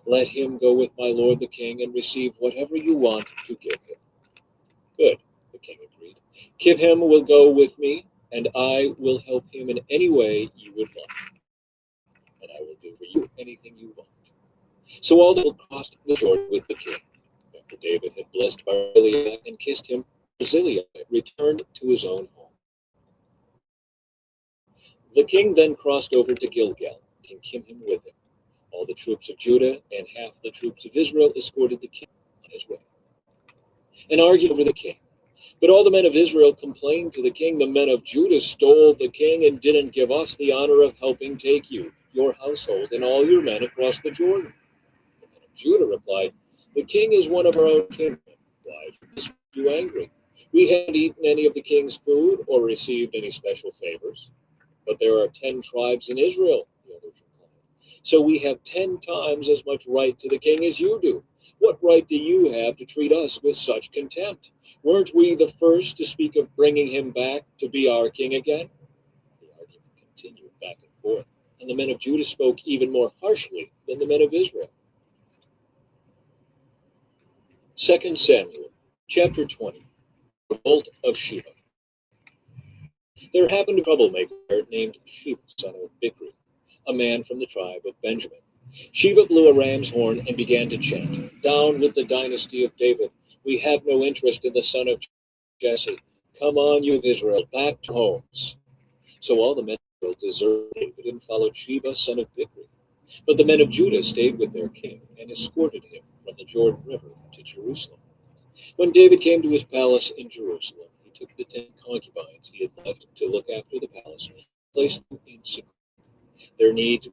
Let him go with my lord the king and receive whatever you want to give him." "Good," the king agreed. "Kimham will go with me, and I will help him in any way you would like, and I will do for you anything you want." So all the people crossed the Jordan with the king. After David had blessed Barzillai and kissed him, Barzillai returned to his own home. The king then crossed over to Gilgal, taking Kimham with him. All the troops of Judah and half the troops of Israel escorted the king on his way. And argued over the king. But all the men of Israel complained to the king, "The men of Judah stole the king and didn't give us the honor of helping take you, your household, and all your men across the Jordan." The men of Judah replied, "The king is one of our own kinsmen. Why should this make you angry? We haven't eaten any of the king's food or received any special favors. But there are 10 tribes in Israel," the others replied. "So we have 10 times as much right to the king as you do. What right do you have to treat us with such contempt? Weren't we the first to speak of bringing him back to be our king again?" The argument continued back and forth, and the men of Judah spoke even more harshly than the men of Israel. 2 Samuel, chapter 20, Revolt of Sheba. There happened a troublemaker named Sheba, son of Bichri, a man from the tribe of Benjamin. Sheba blew a ram's horn and began to chant, "Down with the dynasty of David. We have no interest in the son of Jesse. Come on, you of Israel, back to homes." So all the men of Israel deserted David and followed Sheba, son of Bichri. But the men of Judah stayed with their king and escorted him from the Jordan River to Jerusalem. When David came to his palace in Jerusalem, he took the 10 concubines he had left to look after the palace and placed them in seclusion. Their needs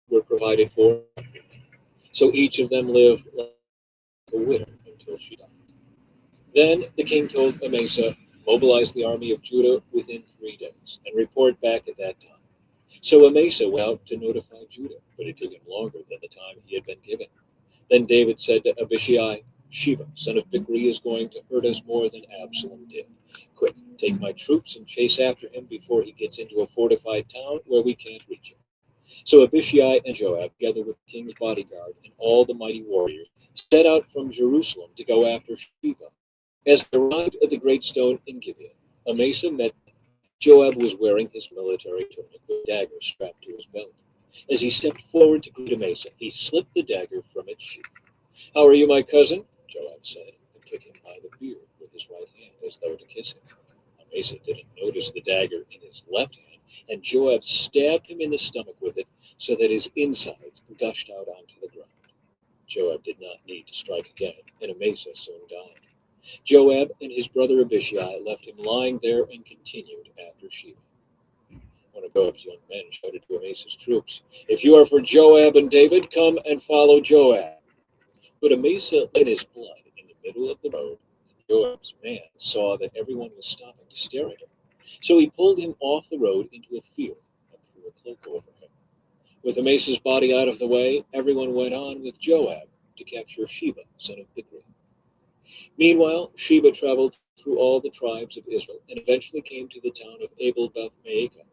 were provided for, so each of them lived like a widow until she died. Then the king told Amasa, "Mobilize the army of Judah within 3 days, and report back at that time." So Amasa went out to notify Judah, but it took him longer than the time he had been given. Then David said to Abishai, "Sheba, son of Bichri, is going to hurt us more than Absalom did. Quick, take my troops and chase after him before he gets into a fortified town where we can't reach him." So Abishai and Joab, together with the king's bodyguard and all the mighty warriors, set out from Jerusalem to go after Sheba. As they arrived at the great stone in Gibeon, Amasa met them. Joab was wearing his military tunic with a dagger strapped to his belt. As he stepped forward to greet Amasa, he slipped the dagger from its sheath. "How are you, my cousin?" Joab said, and took him by the beard with his right hand as though to kiss him. Amasa didn't notice the dagger in his left hand, and Joab stabbed him in the stomach with it so that his insides gushed out onto the ground. Joab did not need to strike again, and Amasa soon died. Joab and his brother Abishai left him lying there and continued after Sheba. One of Joab's young men shouted to Amasa's troops, "If you are for Joab and David, come and follow Joab." But Amasa lay in his blood in the middle of the road, and Joab's man saw that everyone was stopping to stare at him. So he pulled him off the road into a field and threw a cloak over him. With Amasa's body out of the way, everyone went on with Joab to capture Sheba, son of Bichri. Meanwhile, Sheba traveled through all the tribes of Israel and eventually came to the town of Abel Beth Maacah.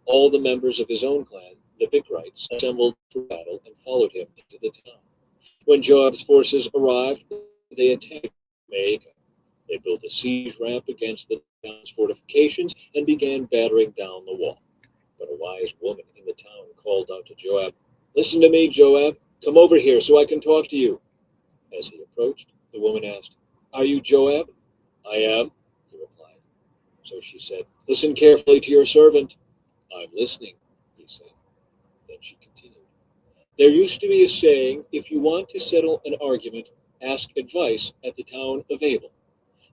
All the members of his own clan, the Bichrites, assembled for battle and followed him into the town. When Joab's forces arrived, they attacked Maacah. They built a siege ramp against the town's fortifications and began battering down the wall. But a wise woman in the town called out to Joab, "Listen to me, Joab. Come over here so I can talk to you." As he approached, the woman asked, "Are you Joab?" "I am," he replied. So she said, "Listen carefully to your servant." "I'm listening," he said. Then she continued, "There used to be a saying, if you want to settle an argument, ask advice at the town of Abel.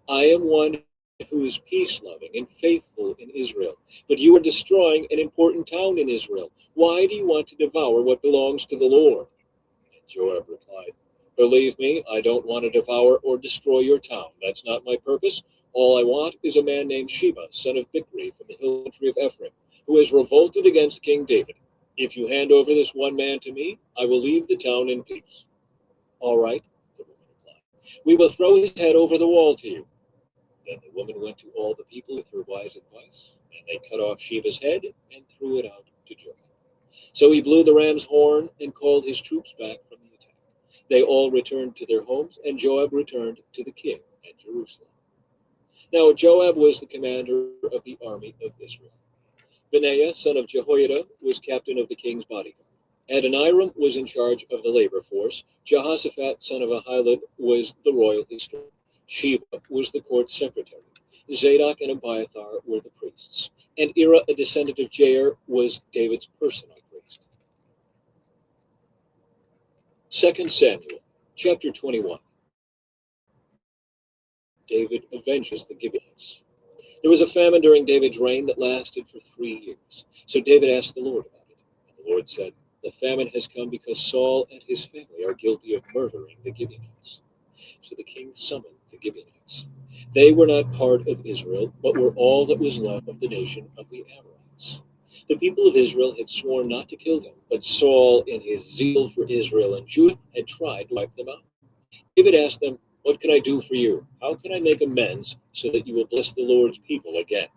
I am one who is peace-loving and faithful in Israel, but you are destroying an important town in Israel. Why do you want to devour what belongs to the Lord?" And Joab replied, "Believe me, I don't want to devour or destroy your town. That's not my purpose. All I want is a man named Sheba, son of Bichri, from the hill country of Ephraim, who has revolted against King David. If you hand over this one man to me, I will leave the town in peace." "All right," the woman replied. "We will throw his head over the wall to you." Then the woman went to all the people with her wise advice, and they cut off Sheba's head and threw it out to Joab. So he blew the ram's horn and called his troops back from the attack. They all returned to their homes, and Joab returned to the king at Jerusalem. Now Joab was the commander of the army of Israel. Benaiah, son of Jehoiada, was captain of the king's bodyguard. Adoniram was in charge of the labor force. Jehoshaphat, son of Ahilud, was the royal historian. Sheba was the court secretary. Zadok and Abiathar were the priests. And Ira, a descendant of Jair, was David's personal priest. 2 Samuel, chapter 21. David avenges the Gibeonites. There was a famine during David's reign that lasted for 3 years. So David asked the Lord about it. And the Lord said, "The famine has come because Saul and his family are guilty of murdering the Gibeonites." So the king summoned the Gibeonites. They were not part of Israel, but were all that was left of the nation of the Amorites. The people of Israel had sworn not to kill them, but Saul, in his zeal for Israel and Judah, had tried to wipe them out. David asked them, "What can I do for you? How can I make amends so that you will bless the Lord's people again?"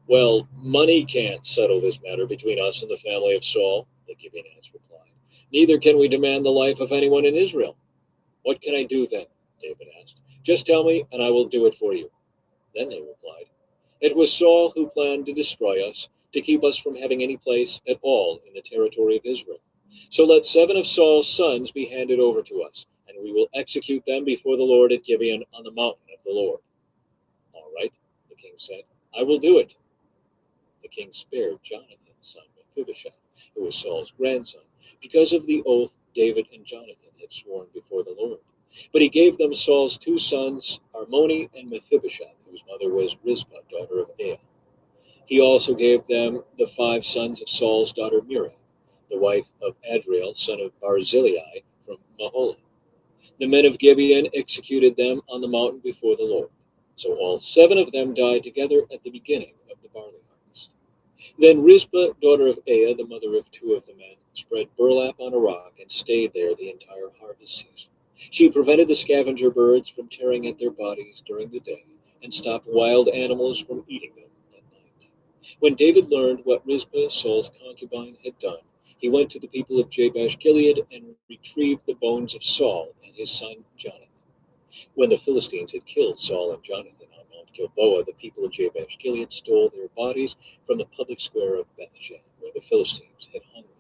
"Well, money can't settle this matter between us and the family of Saul," the Gibeonites replied. "Neither can we demand the life of anyone in Israel." "What can I do then?" David asked. "Just tell me, and I will do it for you." Then they replied, "It was Saul who planned to destroy us, to keep us from having any place at all in the territory of Israel. So let 7 of Saul's sons be handed over to us, and we will execute them before the Lord at Gibeon on the mountain of the Lord." "All right," the king said, "I will do it." The king spared Jonathan's son Mephibosheth, who was Saul's grandson, because of the oath David and Jonathan had sworn before the Lord. But he gave them Saul's 2 sons, Armoni and Mephibosheth, whose mother was Rizpah, daughter of Aiah. He also gave them the 5 sons of Saul's daughter Miriam, the wife of Adriel, son of Barzillai, from Maholah. The men of Gibeon executed them on the mountain before the Lord. So all 7 of them died together at the beginning of the barley harvest. Then Rizpah, daughter of Aiah, the mother of 2 of the men, spread burlap on a rock and stayed there the entire harvest season. She prevented the scavenger birds from tearing at their bodies during the day and stopped wild animals from eating them at night. When David learned what Rizpah, Saul's concubine, had done, he went to the people of Jabesh Gilead and retrieved the bones of Saul and his son Jonathan. When the Philistines had killed Saul and Jonathan on Mount Gilboa, the people of Jabesh Gilead stole their bodies from the public square of Bethshan, where the Philistines had hung them.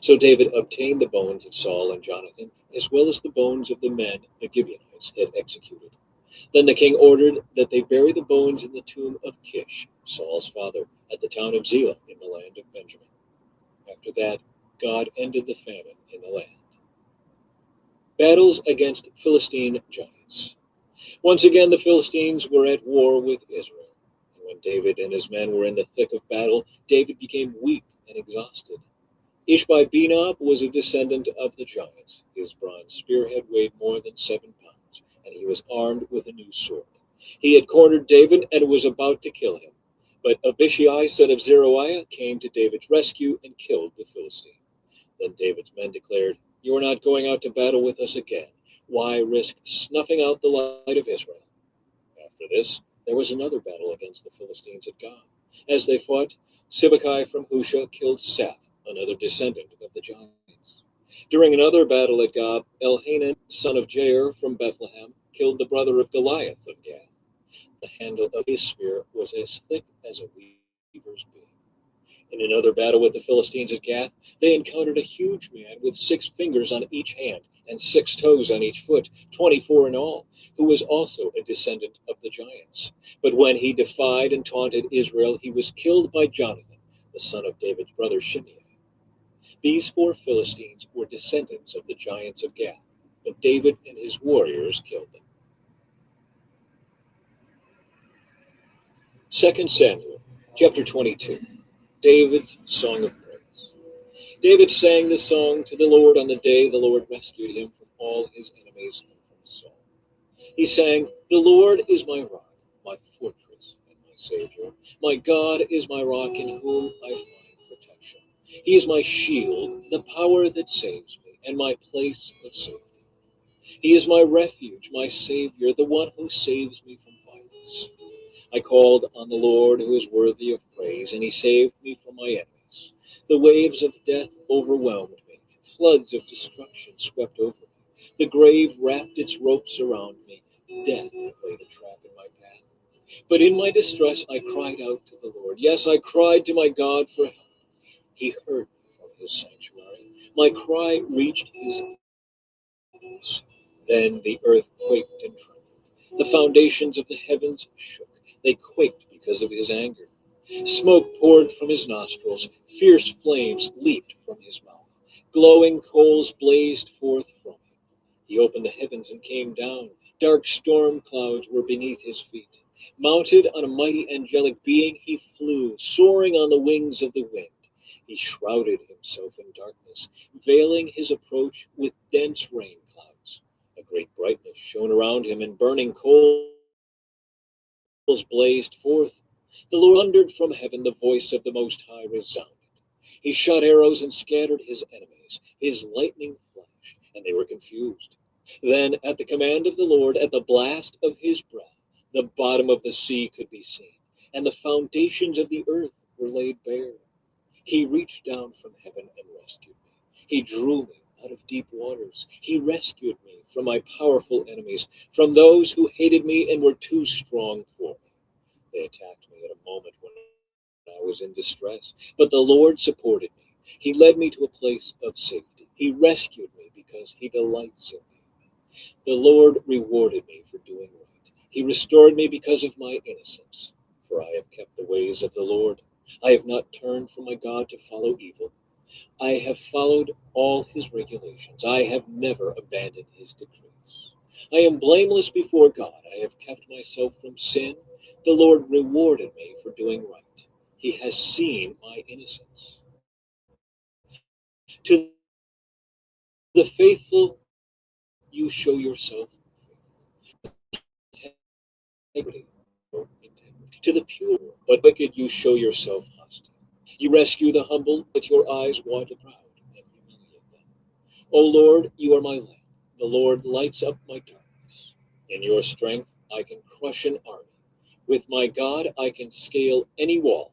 So David obtained the bones of Saul and Jonathan, as well as the bones of the men the Gibeonites had executed. Then the king ordered that they bury the bones in the tomb of Kish, Saul's father, at the town of Zelah in the land of Benjamin. After that, God ended the famine in the land. Battles against Philistine giants. Once again, the Philistines were at war with Israel. And when David and his men were in the thick of battle, David became weak and exhausted. Ishbi-Benob was a descendant of the giants. His bronze spearhead weighed more than 7 pounds, and he was armed with a new sword. He had cornered David and was about to kill him. But Abishai, son of Zeruiah, came to David's rescue and killed the Philistine. Then David's men declared, "You are not going out to battle with us again. Why risk snuffing out the light of Israel?" After this, there was another battle against the Philistines at Gob. As they fought, Sibbecai from Husha killed Saph, another descendant of the giants. During another battle at Gob, Elhanan, son of Jair from Bethlehem, killed the brother of Goliath of Gath. The handle of his spear was as thick as a weaver's beam. In another battle with the Philistines at Gath, they encountered a huge man with 6 fingers on each hand and 6 toes on each foot, 24 in all, who was also a descendant of the giants. But when he defied and taunted Israel, he was killed by Jonathan, the son of David's brother Shimei. These 4 Philistines were descendants of the giants of Gath, but David and his warriors killed them. 2 Samuel, chapter 22. David's Song of Praise. David sang this song to the Lord on the day the Lord rescued him from all his enemies and from Saul. He sang, "The Lord is my rock, my fortress, and my Savior. My God is my rock in whom I find protection. He is my shield, the power that saves me, and my place of safety. He is my refuge, my Savior, the one who saves me from violence. I called on the Lord who is worthy of praise, and he saved me from my enemies. The waves of death overwhelmed me. Floods of destruction swept over me. The grave wrapped its ropes around me. Death laid a trap in my path. But in my distress I cried out to the Lord. Yes, I cried to my God for help. He heard me from his sanctuary. My cry reached his ears. Then the earth quaked and trembled. The foundations of the heavens shook. They quaked because of his anger. Smoke poured from his nostrils. Fierce flames leaped from his mouth. Glowing coals blazed forth from him. He opened the heavens and came down. Dark storm clouds were beneath his feet. Mounted on a mighty angelic being, he flew, soaring on the wings of the wind. He shrouded himself in darkness, veiling his approach with dense rain clouds. A great brightness shone around him, and burning coals blazed forth. The Lord thundered from heaven, the voice of the Most High resounded. He shot arrows and scattered his enemies. His lightning flashed, and they were confused. Then, at the command of the Lord, at the blast of his breath, the bottom of the sea could be seen, and the foundations of the earth were laid bare. He reached down from heaven and rescued me. He drew me out of deep waters. He rescued me from my powerful enemies, from those who hated me and were too strong for me. They attacked me at a moment when I was in distress, but the Lord supported me. He led me to a place of safety. He rescued me because he delights in me. The Lord rewarded me for doing right. He restored me because of my innocence. For I have kept the ways of the Lord. I have not turned from my God to follow evil. I have followed all his regulations. I have never abandoned his decrees. I am blameless before God. I have kept myself from sin. The Lord rewarded me for doing right. He has seen my innocence. To the faithful, you show yourself integrity. To the pure, but wicked, you show yourself hostile. You rescue the humble, but your eyes want the proud and humiliate them. O Lord, you are my lamp. The Lord lights up my darkness. In your strength, I can crush an army. With my God, I can scale any wall.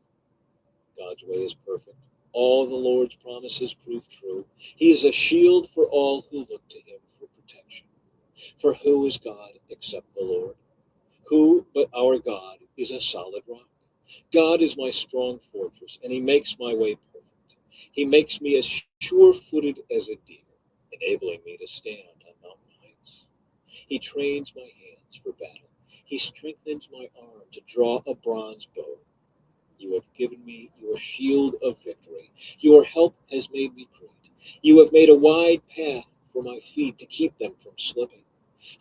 God's way is perfect. All the Lord's promises prove true. He is a shield for all who look to him for protection. For who is God except the Lord? Who but our God is a solid rock? God is my strong fortress, and he makes my way perfect. He makes me as sure-footed as a deer, enabling me to stand on mountain heights. He trains my hands for battle. He strengthens my arm to draw a bronze bow. You have given me your shield of victory. Your help has made me great. You have made a wide path for my feet to keep them from slipping.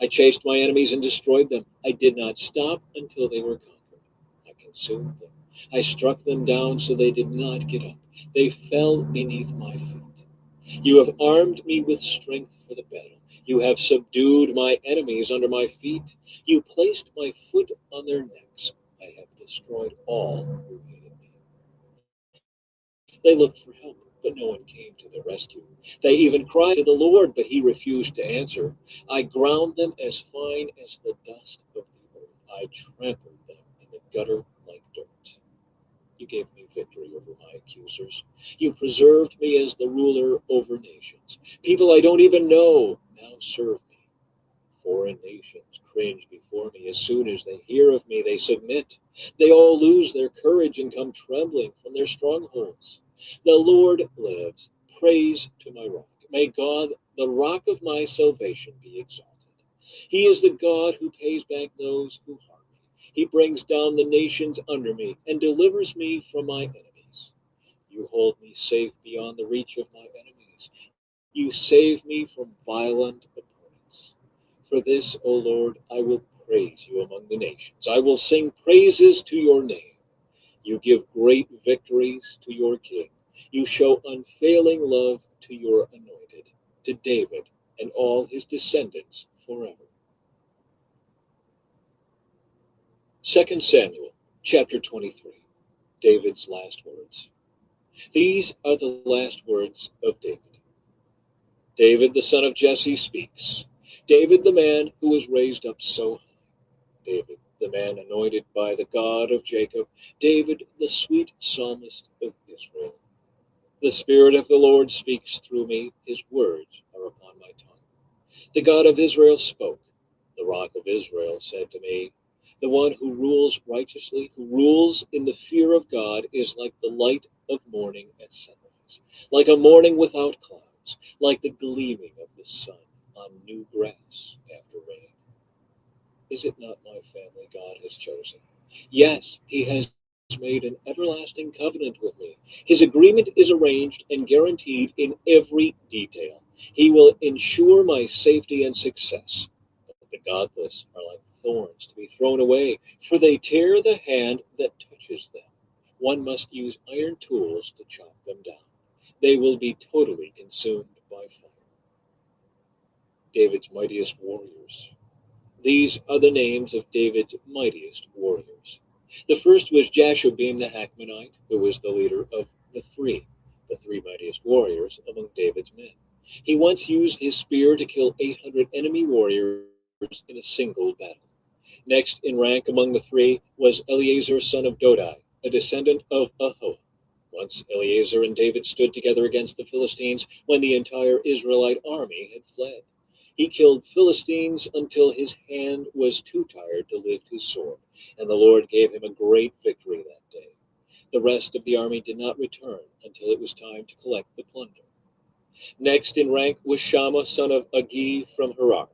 I chased my enemies and destroyed them. I did not stop until they were conquered. I consumed them. I struck them down so they did not get up. They fell beneath my feet. You have armed me with strength for the battle. You have subdued my enemies under my feet. You placed my foot on their necks. I have destroyed all who hated me. They looked for help, but no one came to their rescue. They even cried to the Lord, but he refused to answer. I ground them as fine as the dust of the earth. I trampled them in the gutter like dirt. You gave me victory over my accusers. You preserved me as the ruler over nations. People I don't even know now serve me. Foreign nations cringe before me. As soon as they hear of me, they submit. They all lose their courage and come trembling from their strongholds. The Lord lives. Praise to my rock. May God, the rock of my salvation, be exalted. He is the God who pays back those who harm me. He brings down the nations under me and delivers me from my enemies. You hold me safe beyond the reach of my enemies. You save me from violent opponents. For this, O Lord, I will praise you among the nations. I will sing praises to your name. You give great victories to your king. You show unfailing love to your anointed, to David and all his descendants forever. 2 Samuel chapter 23, David's last words. These are the last words of David. David, the son of Jesse, speaks. David, the man who was raised up so high. David, the man anointed by the God of Jacob. David, the sweet psalmist of Israel. The Spirit of the Lord speaks through me. His words are upon my tongue. The God of Israel spoke. The rock of Israel said to me, the one who rules righteously, who rules in the fear of God, is like the light of morning at sunrise, like a morning without clouds, like the gleaming of the sun on new grass after rain. Is it not my family God has chosen? Yes, he has made an everlasting covenant with me. His agreement is arranged and guaranteed in every detail. He will ensure my safety and success. But the godless are like thorns to be thrown away, for they tear the hand that touches them. One must use iron tools to chop them down. They will be totally consumed by fire. David's mightiest warriors. These are the names of David's mightiest warriors. The first was Jashobeam the Hakmonite, who was the leader of the three mightiest warriors among David's men. He once used his spear to kill 800 enemy warriors in a single battle. Next in rank among the three was Eleazar son of Dodai, a descendant of Ahoah. Once Eleazar and David stood together against the Philistines when the entire Israelite army had fled. He killed Philistines until his hand was too tired to lift his sword, and the Lord gave him a great victory that day. The rest of the army did not return until it was time to collect the plunder. Next in rank was Shammah son of Agi from Harar.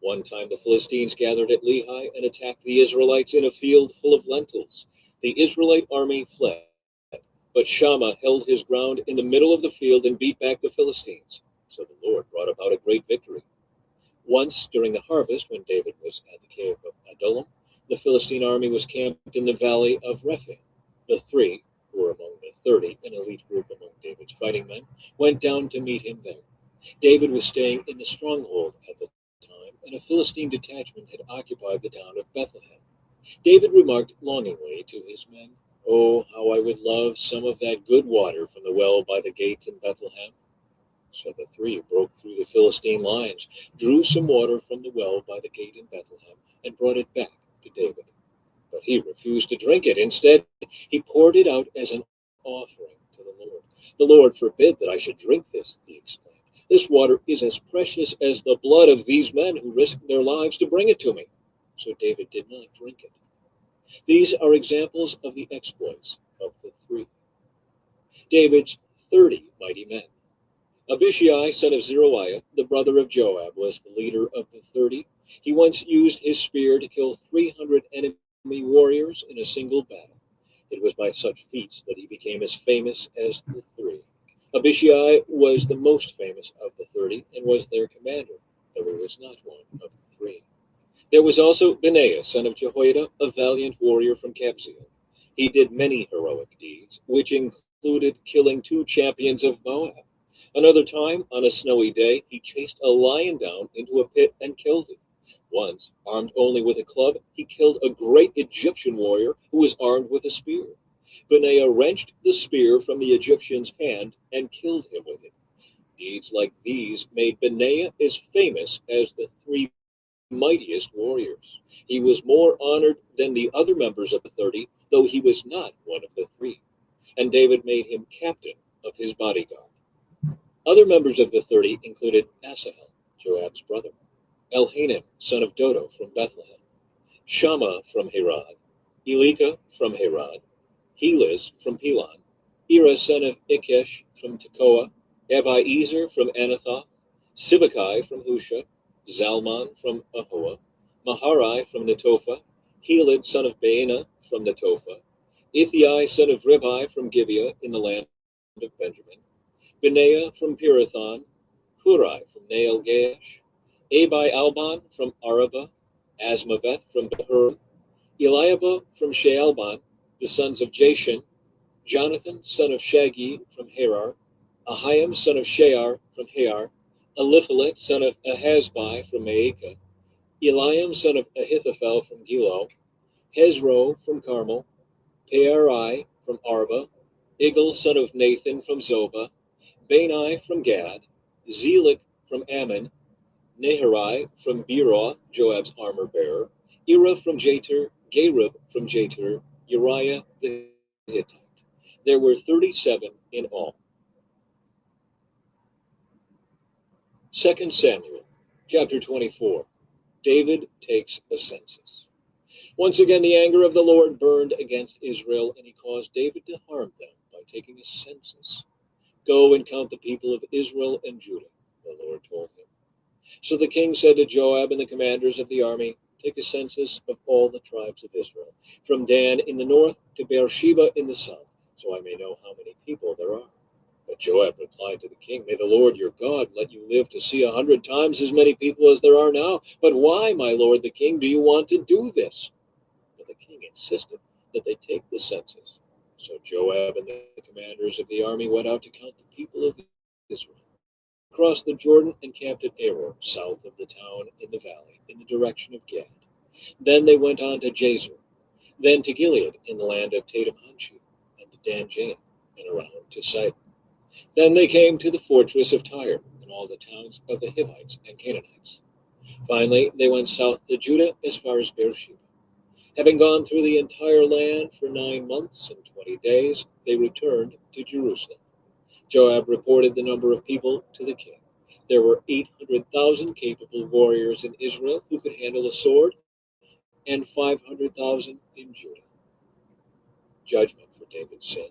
One time the Philistines gathered at Lehi and attacked the Israelites in a field full of lentils. The Israelite army fled, but Shammah held his ground in the middle of the field and beat back the Philistines. So the Lord brought about a great victory. Once, during the harvest, when David was at the cave of Adullam, the Philistine army was camped in the valley of Rephaim. The three, who were among the 30, an elite group among David's fighting men, went down to meet him there. David was staying in the stronghold at the time, and a Philistine detachment had occupied the town of Bethlehem. David remarked longingly to his men, "Oh, how I would love some of that good water from the well by the gate in Bethlehem." So the three broke through the Philistine lines, drew some water from the well by the gate in Bethlehem, and brought it back to David. But he refused to drink it. Instead, he poured it out as an offering to the Lord. "The Lord forbid that I should drink this," he exclaimed. "This water is as precious as the blood of these men who risked their lives to bring it to me." So David did not drink it. These are examples of the exploits of the three. David's 30 mighty men. Abishai, son of Zeruiah, the brother of Joab, was the leader of the 30. He once used his spear to kill 300 enemy warriors in a single battle. It was by such feats that he became as famous as the three. Abishai was the most famous of the 30 and was their commander, though he was not one of the three. There was also Benaiah, son of Jehoiada, a valiant warrior from Kabzeel. He did many heroic deeds, which included killing 2 champions of Moab. Another time, on a snowy day, he chased a lion down into a pit and killed it. Once, armed only with a club, he killed a great Egyptian warrior who was armed with a spear. Benaiah wrenched the spear from the Egyptian's hand and killed him with it. Deeds like these made Benaiah as famous as the three mightiest warriors. He was more honored than the other members of the 30, though he was not one of the three. And David made him captain of his bodyguard. Other members of the 30 included Asahel, Joab's brother, Elhanan, son of Dodo from Bethlehem, Shammah from Harod, Elika from Harod, Helez from Pelon, Ira son of Ikesh from Tekoa, Abiezer from Anathoth, Sibbecai from Husha, Zalmon from Ahoa, Maharai from Netophah, Heled son of Baanah from Netophah, Ithai son of Ribai from Gibeah in the land of Benjamin, Benaiah from Pirathon, Hurai from Nael-Gaash, Abi Alban from Araba, Asmaveth from Behurim, Eliabah from Shaalbon, the sons of Jashan, Jonathan son of Shagi from Harar, Ahiam son of Shear from Har, Eliphalet son of Ahasbai from Maacah, Eliam son of Ahithophel from Gilo, Hezro from Carmel, Pearai from Arba, Igal son of Nathan from Zobah, Bani from Gad, Zelik from Ammon, Naharai from Beeroth, Joab's armor-bearer, Ira from Jatir, Gareb from Jatir, Uriah the Hittite. There were 37 in all. 2 Samuel, chapter 24. David takes a census. Once again, the anger of the Lord burned against Israel, and he caused David to harm them by taking a census. Go and count the people of Israel and Judah, the Lord told him. So the king said to Joab and the commanders of the army, take a census of all the tribes of Israel, from Dan in the north to Beersheba in the south, so I may know how many people there are. But Joab replied to the king, may the Lord your God let you live to see 100 times as many people as there are now. But why, my lord the king, do you want to do this? But the king insisted that they take the census. So Joab and the commanders of the army went out to count the people of Israel, crossed the Jordan and camped at Aror, south of the town in the valley, in the direction of Gad. Then they went on to Jazer, then to Gilead in the land of Tadim-Hanshi, and to Dan-Jaim, and around to Sidon. Then they came to the fortress of Tyre, and all the towns of the Hivites and Canaanites. Finally, they went south to Judah as far as Beersheba. Having gone through the entire land for 9 months and 20 days, they returned to Jerusalem. Joab reported the number of people to the king. There were 800,000 capable warriors in Israel who could handle a sword, and 500,000 in Judah. Judgment for David's sin.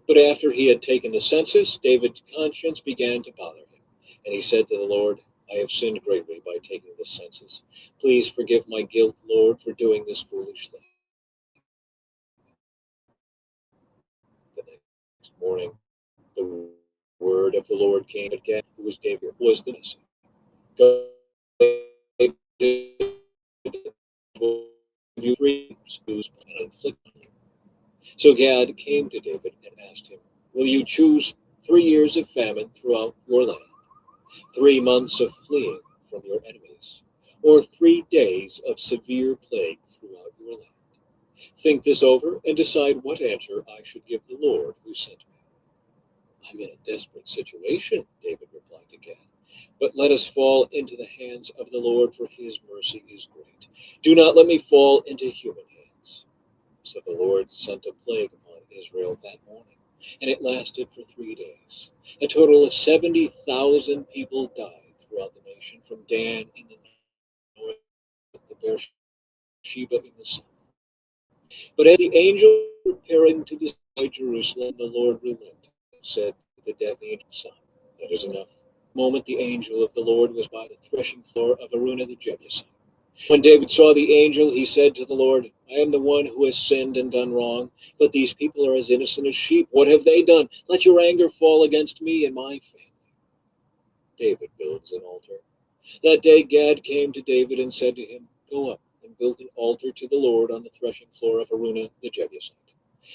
But after he had taken the census, David's conscience began to bother him, and he said to the Lord, I have sinned greatly by taking this census. Please forgive my guilt, Lord, for doing this foolish thing. The next morning, the word of the Lord came to Gad, who was David, was the message. Go, you dreams, whose and inflict on you. So Gad came to David and asked him, will you choose 3 years of famine throughout your land, 3 months of fleeing from your enemies, or 3 days of severe plague throughout your land? Think this over and decide what answer I should give the Lord who sent me. I'm in a desperate situation, David replied to Gad. But let us fall into the hands of the Lord, for his mercy is great. Do not let me fall into human hands. So the Lord sent a plague upon Israel that morning, and it lasted for 3 days. A total of 70,000 people died throughout the nation, from Dan in the north to Beersheba in the south. But as the angel was preparing to destroy Jerusalem, the Lord relented and said to the death angel, son, that is enough. The moment the angel of the Lord was by the threshing floor of Araunah the Jebusite. When David saw the angel, he said to the Lord, I am the one who has sinned and done wrong, but these people are as innocent as sheep. What have they done? Let your anger fall against me and my family. David builds an altar. That day Gad came to David and said to him, go up and build an altar to the Lord on the threshing floor of Araunah the Jebusite.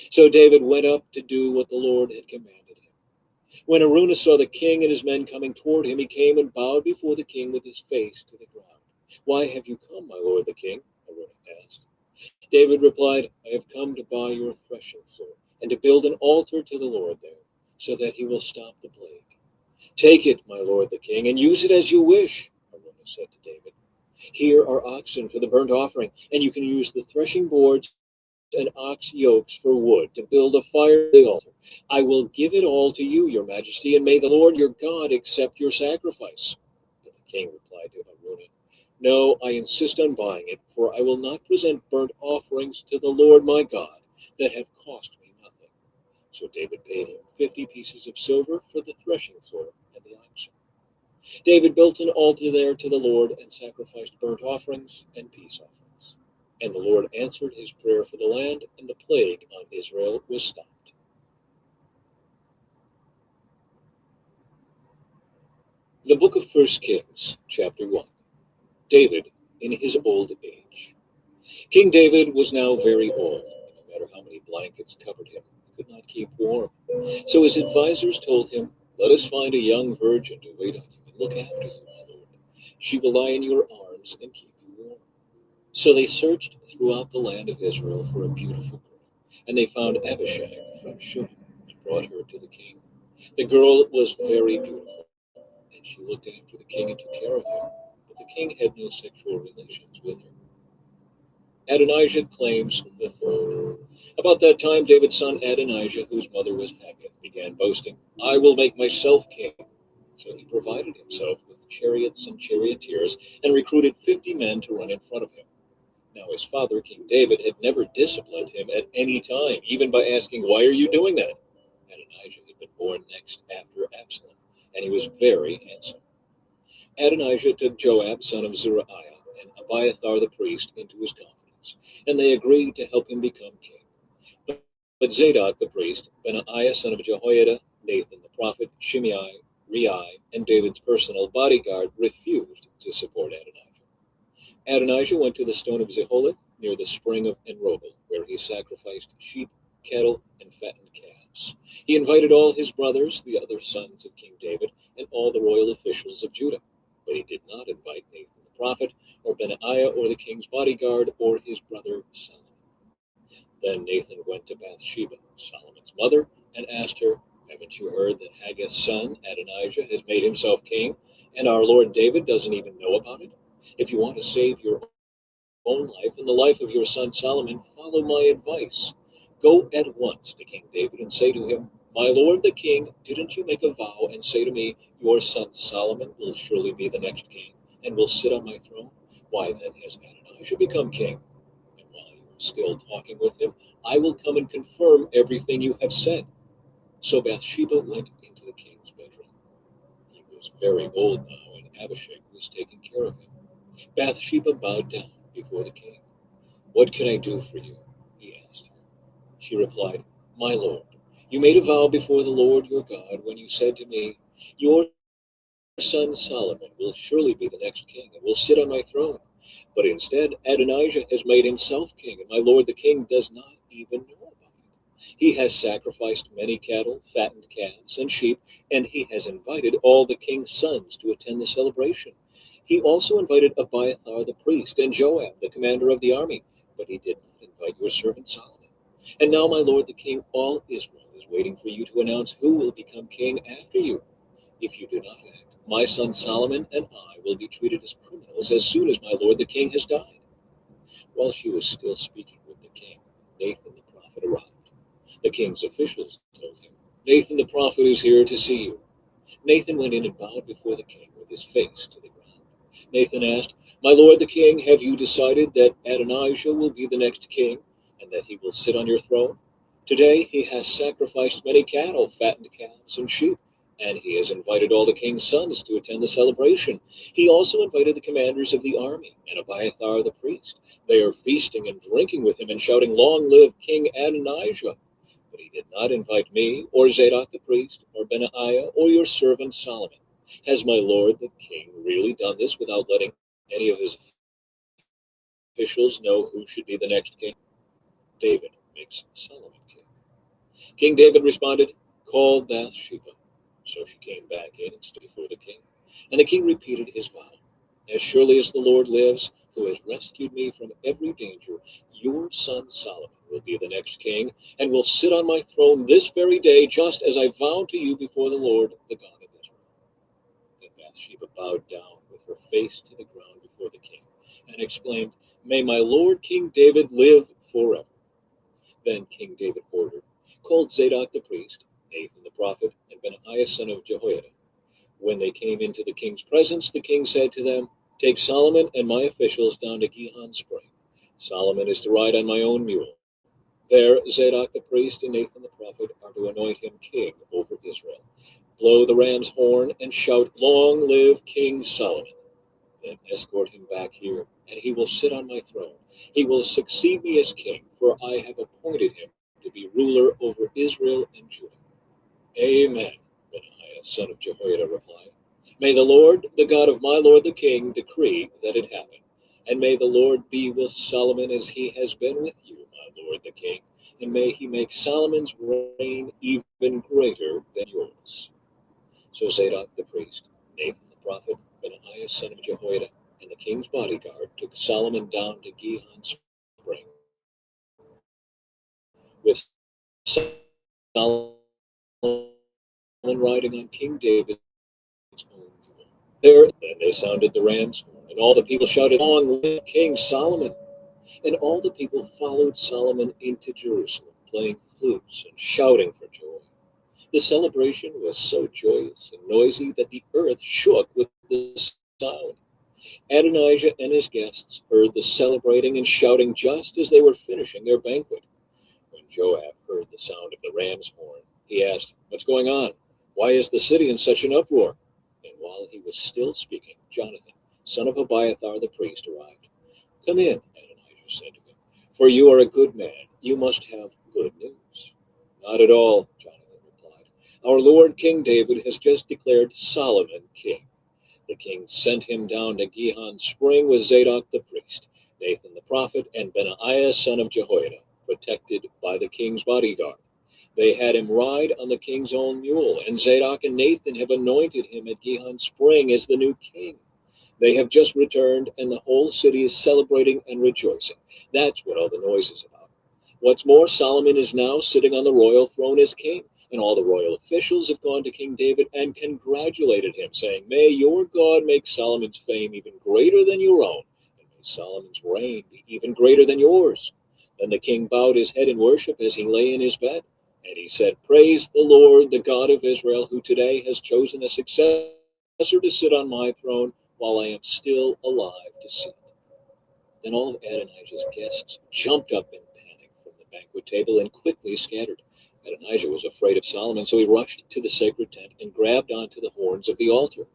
So David went up to do what the Lord had commanded him. When Araunah saw the king and his men coming toward him, he came and bowed before the king with his face to the ground. Why have you come, my lord the king? Araunah asked. David replied, I have come to buy your threshing floor, and to build an altar to the Lord there, so that he will stop the plague. Take it, my lord the king, and use it as you wish, Araunah said to David. Here are oxen for the burnt offering, and you can use the threshing boards and ox yokes for wood to build a fire for the altar. I will give it all to you, your majesty, and may the Lord your God accept your sacrifice. But the king replied to Araunah, No, I insist on buying it, for I will not present burnt offerings to the Lord my God that have cost me nothing. So David paid him 50 pieces of silver for the threshing floor and the oxen. David built an altar there to the Lord and sacrificed burnt offerings and peace offerings. And the Lord answered his prayer for the land, and the plague on Israel was stopped. The book of First Kings, chapter 1. David in his old age. King David was now very old, and no matter how many blankets covered him, he could not keep warm. So his advisers told him, Let us find a young virgin to wait on you and look after you, my lord. She will lie in your arms and keep you warm. So they searched throughout the land of Israel for a beautiful girl, and they found Abishag from Shunem and brought her to the king. The girl was very beautiful, and she looked after the king and took care of him, but the king had no sexual relations with her. Adonijah claims the throne. About that time, David's son Adonijah, whose mother was Haggith, began boasting, I will make myself king. So he provided himself with chariots and charioteers and recruited 50 men to run in front of him. Now his father, King David, had never disciplined him at any time, even by asking, Why are you doing that? Adonijah had been born next after Absalom, and he was very handsome. Adonijah took Joab, son of Zeruiah, and Abiathar the priest into his confidence, and they agreed to help him become king. But Zadok the priest, Benaiah son of Jehoiada, Nathan the prophet, Shimei, Rei, and David's personal bodyguard refused to support Adonijah. Adonijah went to the stone of Zeholith near the spring of Enrogel, where he sacrificed sheep, cattle, and fattened calves. He invited all his brothers, the other sons of King David, and all the royal officials of Judah. But he did not invite Nathan the prophet, or Benaiah, or the king's bodyguard, or his brother Solomon. Then Nathan went to Bathsheba, Solomon's mother, and asked her, Haven't you heard that Haggith's son, Adonijah, has made himself king, and our Lord David doesn't even know about it? If you want to save your own life and the life of your son Solomon, follow my advice. Go at once to King David and say to him, My lord the king, didn't you make a vow and say to me, Your son Solomon will surely be the next king and will sit on my throne? Why then has Adonijah become king? And while you are still talking with him, I will come and confirm everything you have said. So Bathsheba went into the king's bedroom. He was very old now, and Abishag was taking care of him. Bathsheba bowed down before the king. What can I do for you? He asked her. She replied, My lord, you made a vow before the Lord your God when you said to me, Your son Solomon will surely be the next king and will sit on my throne. But instead, Adonijah has made himself king, and my lord the king does not even know about it. He has sacrificed many cattle, fattened calves, and sheep, and he has invited all the king's sons to attend the celebration. He also invited Abiathar the priest and Joab, the commander of the army, but he did not invite your servant Solomon. And now, my lord the king, all Israel is waiting for you to announce who will become king after you. If you do not act, my son Solomon and I will be treated as criminals as soon as my lord the king has died. While she was still speaking with the king, Nathan the prophet arrived. The king's officials told him, Nathan the prophet is here to see you. Nathan went in and bowed before the king with his face to the ground. Nathan asked, My lord the king, have you decided that Adonijah will be the next king, and that he will sit on your throne? Today he has sacrificed many cattle, fattened calves, and sheep, and he has invited all the king's sons to attend the celebration. He also invited the commanders of the army and Abiathar the priest. They are feasting and drinking with him and shouting, Long live King Adonijah! But he did not invite me, or Zadok the priest, or Benaiah, or your servant Solomon. Has my lord the king really done this without letting any of his officials know who should be the next king? David makes Solomon king. King David responded, Call Bathsheba. So she came back in and stood before the king. And the king repeated his vow. As surely as the Lord lives, who has rescued me from every danger, your son Solomon will be the next king, and will sit on my throne this very day, just as I vowed to you before the Lord, the God of Israel. Then Bathsheba bowed down with her face to the ground before the king, and exclaimed, May my lord King David live forever. Then King David ordered, called Zadok the priest, Nathan the prophet, and Benaiah son of Jehoiada. When they came into the king's presence, the king said to them, Take Solomon and my officials down to Gihon Spring. Solomon is to ride on my own mule. There Zadok the priest and Nathan the prophet are to anoint him king over Israel. Blow the ram's horn and shout, Long live King Solomon. Then escort him back here, and he will sit on my throne. He will succeed me as king, for I have appointed him to be ruler over Israel and Judah. Amen, Benaiah son of Jehoiada replied. May the Lord, the God of my lord the king, decree that it happen. And may the Lord be with Solomon as he has been with you, my lord the king. And may he make Solomon's reign even greater than yours. So Zadok the priest, Nathan the prophet, Benaiah son of Jehoiada, and the king's bodyguard took Solomon down to Gihon Spring, with Solomon riding on King David's own mule. There, then they sounded the ram's horn, and all the people shouted, Long live King Solomon! And all the people followed Solomon into Jerusalem, playing flutes and shouting for joy. The celebration was so joyous and noisy that the earth shook with the sound. Adonijah and his guests heard the celebrating and shouting just as they were finishing their banquet. When Joab heard the sound of the ram's horn, he asked, What's going on? Why is the city in such an uproar? And while he was still speaking, Jonathan, son of Abiathar the priest, arrived. Come in, Adonijah said to him, for you are a good man. You must have good news. Not at all, Jonathan replied. Our Lord King David has just declared Solomon king. The king sent him down to Gihon Spring with Zadok the priest, Nathan the prophet, and Benaiah son of Jehoiada, protected by the king's bodyguard. They had him ride on the king's own mule, and Zadok and Nathan have anointed him at Gihon Spring as the new king. They have just returned, and the whole city is celebrating and rejoicing. That's what all the noise is about. What's more, Solomon is now sitting on the royal throne as king, and all the royal officials have gone to King David and congratulated him, saying, May your God make Solomon's fame even greater than your own, and may Solomon's reign be even greater than yours. Then the king bowed his head in worship as he lay in his bed, and he said, Praise the Lord, the God of Israel, who today has chosen a successor to sit on my throne while I am still alive to see it. Then all of Adonijah's guests jumped up in panic from the banquet table and quickly scattered. Adonijah was afraid of Solomon, so he rushed to the sacred tent and grabbed onto the horns of the altar.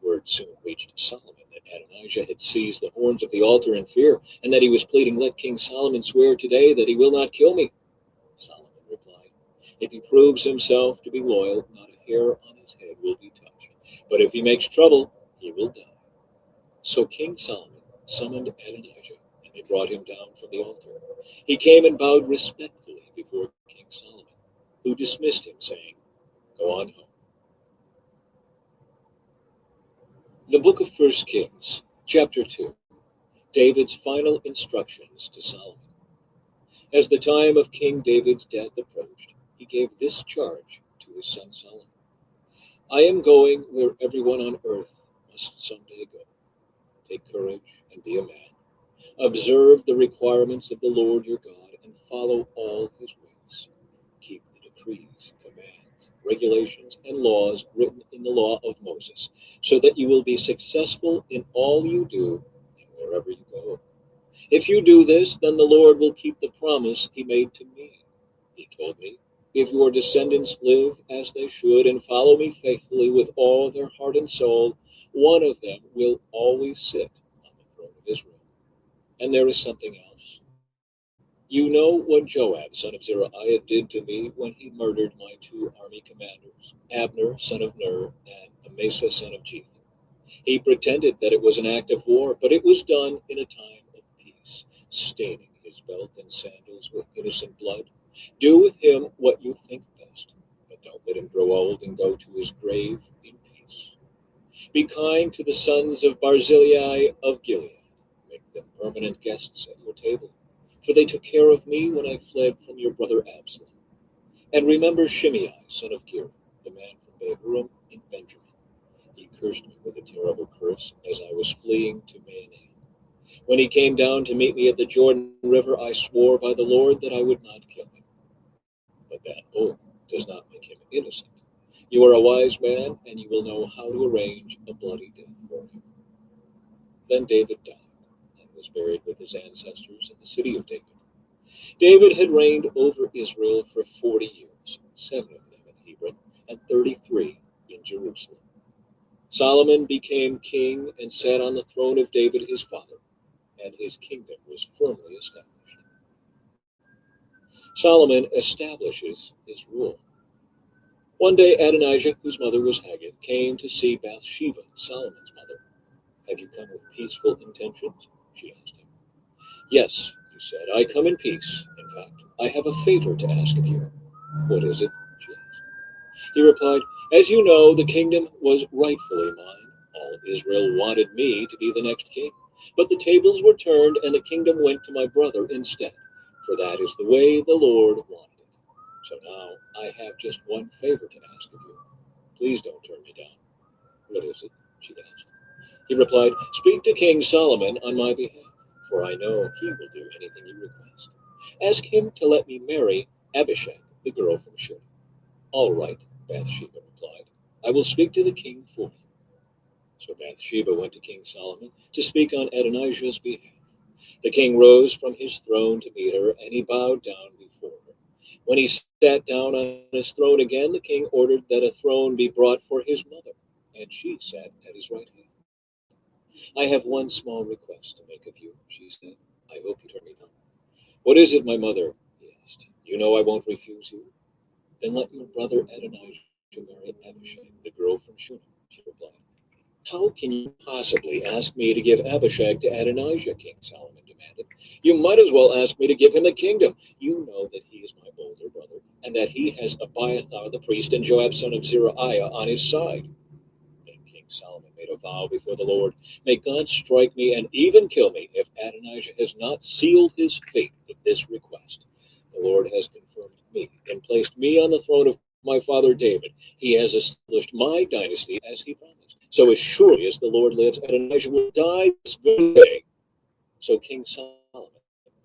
Word soon reached Solomon that Adonijah had seized the horns of the altar in fear, and that he was pleading, Let King Solomon swear today that he will not kill me. Solomon replied, If he proves himself to be loyal, not a hair on his head will be touched. But if he makes trouble, he will die. So King Solomon summoned Adonijah, and they brought him down from the altar. He came and bowed respectfully before King Solomon, who dismissed him, saying, Go on home. The book of 1 Kings, chapter 2, David's final instructions to Solomon. As the time of King David's death approached, he gave this charge to his son Solomon. I am going where everyone on earth must someday go. Take courage and be a man. Observe the requirements of the Lord your God and follow all his ways. Keep the decrees, commands, regulations, and laws written in the law of Moses, so that you will be successful in all you do and wherever you go. If you do this, then the Lord will keep the promise he made to me. He told me, if your descendants live as they should and follow me faithfully with all their heart and soul, one of them will always sit on the throne of Israel. And there is something else. You know what Joab, son of Zeruiah, did to me when he murdered my two army commanders, Abner, son of Ner, and Amasa, son of Jether. He pretended that it was an act of war, but it was done in a time of peace, staining his belt and sandals with innocent blood. Do with him what you think best, but don't let him grow old and go to his grave in peace. Be kind to the sons of Barzillai of Gilead. Make them permanent guests at your table, for they took care of me when I fled from your brother Absalom. And remember Shimei, son of Gera, the man from Behurim in Benjamin. He cursed me with a terrible curse as I was fleeing to Mahanaim. When he came down to meet me at the Jordan River, I swore by the Lord that I would not kill him. But that oath does not make him innocent. You are a wise man, and you will know how to arrange a bloody death for him. Then David died, and was buried with his ancestors in the city of David. David had reigned over Israel for 40 years, 7 of them in Hebron, and 33 in Jerusalem. Solomon became king and sat on the throne of David his father, and his kingdom was firmly established. Solomon establishes his rule. One day Adonijah, whose mother was Haggith, came to see Bathsheba, Solomon's mother. Have you come with peaceful intentions? She asked him. Yes, he said, I come in peace. In fact, I have a favor to ask of you. What is it? She asked. He replied, as you know, the kingdom was rightfully mine. All Israel wanted me to be the next king. But the tables were turned, and the kingdom went to my brother instead, for that is the way the Lord wanted it. So now I have just one favor to ask of you. Please don't turn me down. What is it? She asked. He replied, speak to King Solomon on my behalf, for I know he will do anything you request. Ask him to let me marry Abishag, the girl from Shur. All right, Bathsheba replied. I will speak to the king for you. So Bathsheba went to King Solomon to speak on Adonijah's behalf. The king rose from his throne to meet her, and he bowed down before her. When he sat down on his throne again, the king ordered that a throne be brought for his mother, and she sat at his right hand. I have one small request to make of you, she said. I hope you turn me down. What is it, my mother? He asked. You know I won't refuse you. Then let your brother Adonijah marry Abishag, the girl from Shunem, she replied. How can you possibly ask me to give Abishag to Adonijah? King Solomon demanded. You might as well ask me to give him the kingdom. You know that he is my older brother, and that he has Abiathar the priest and Joab son of Zeruiah on his side. Then King Solomon made a vow before the Lord. May God strike me and even kill me if Adonijah has not sealed his fate with this request. The Lord has confirmed me and placed me on the throne of my father David. He has established my dynasty as he promised. So as surely as the Lord lives, Adonijah will die this very day. So King Solomon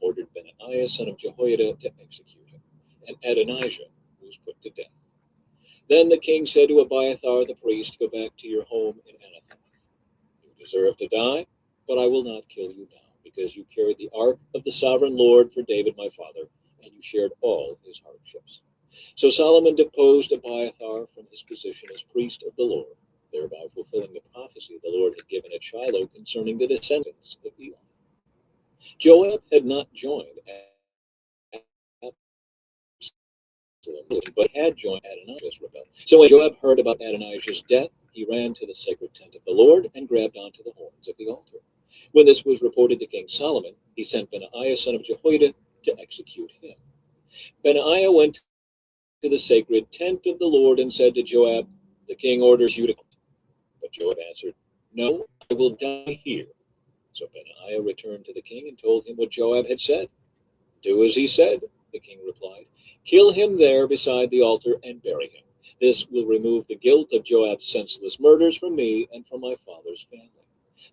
ordered Benaiah son of Jehoiada to execute him, and Adonijah was put to death. Then the king said to Abiathar the priest, go back to your home in Anathoth. You deserve to die, but I will not kill you now, because you carried the ark of the sovereign Lord for David my father, and you shared all his hardships. So Solomon deposed Abiathar from his position as priest of the Lord, thereby fulfilling the prophecy the Lord had given at Shiloh concerning the descendants of Eli. Joab had not joined Absalom, but had joined Adonijah's rebellion. So when Joab heard about Adonijah's death, he ran to the sacred tent of the Lord and grabbed onto the horns of the altar. When this was reported to King Solomon, he sent Benaiah son of Jehoiada to execute him. Benaiah went to the sacred tent of the Lord and said to Joab, the king orders you to quit. But Joab answered, no, I will die here. So Benaiah returned to the king and told him what Joab had said. Do as he said, the king replied. Kill him there beside the altar and bury him. This will remove the guilt of Joab's senseless murders from me and from my father's family.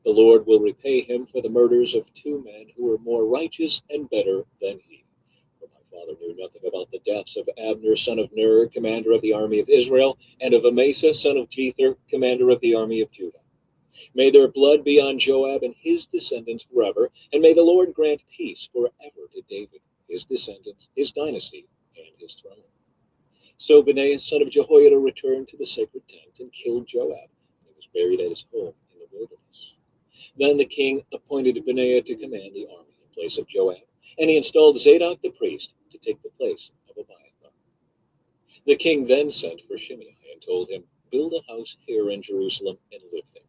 The Lord will repay him for the murders of 2 men who were more righteous and better than he. For my father knew nothing about the deaths of Abner son of Ner, commander of the army of Israel, and of Amasa son of Jether, commander of the army of Judah. May their blood be on Joab and his descendants forever, and may the Lord grant peace forever to David, his descendants, his dynasty, and his throne. So Benaiah son of Jehoiada returned to the sacred tent and killed Joab, and he was buried at his home in the wilderness. Then the king appointed Benaiah to command the army in place of Joab, and he installed Zadok the priest to take the place of Abiathar. The king then sent for Shimei and told him, build a house here in Jerusalem and live there.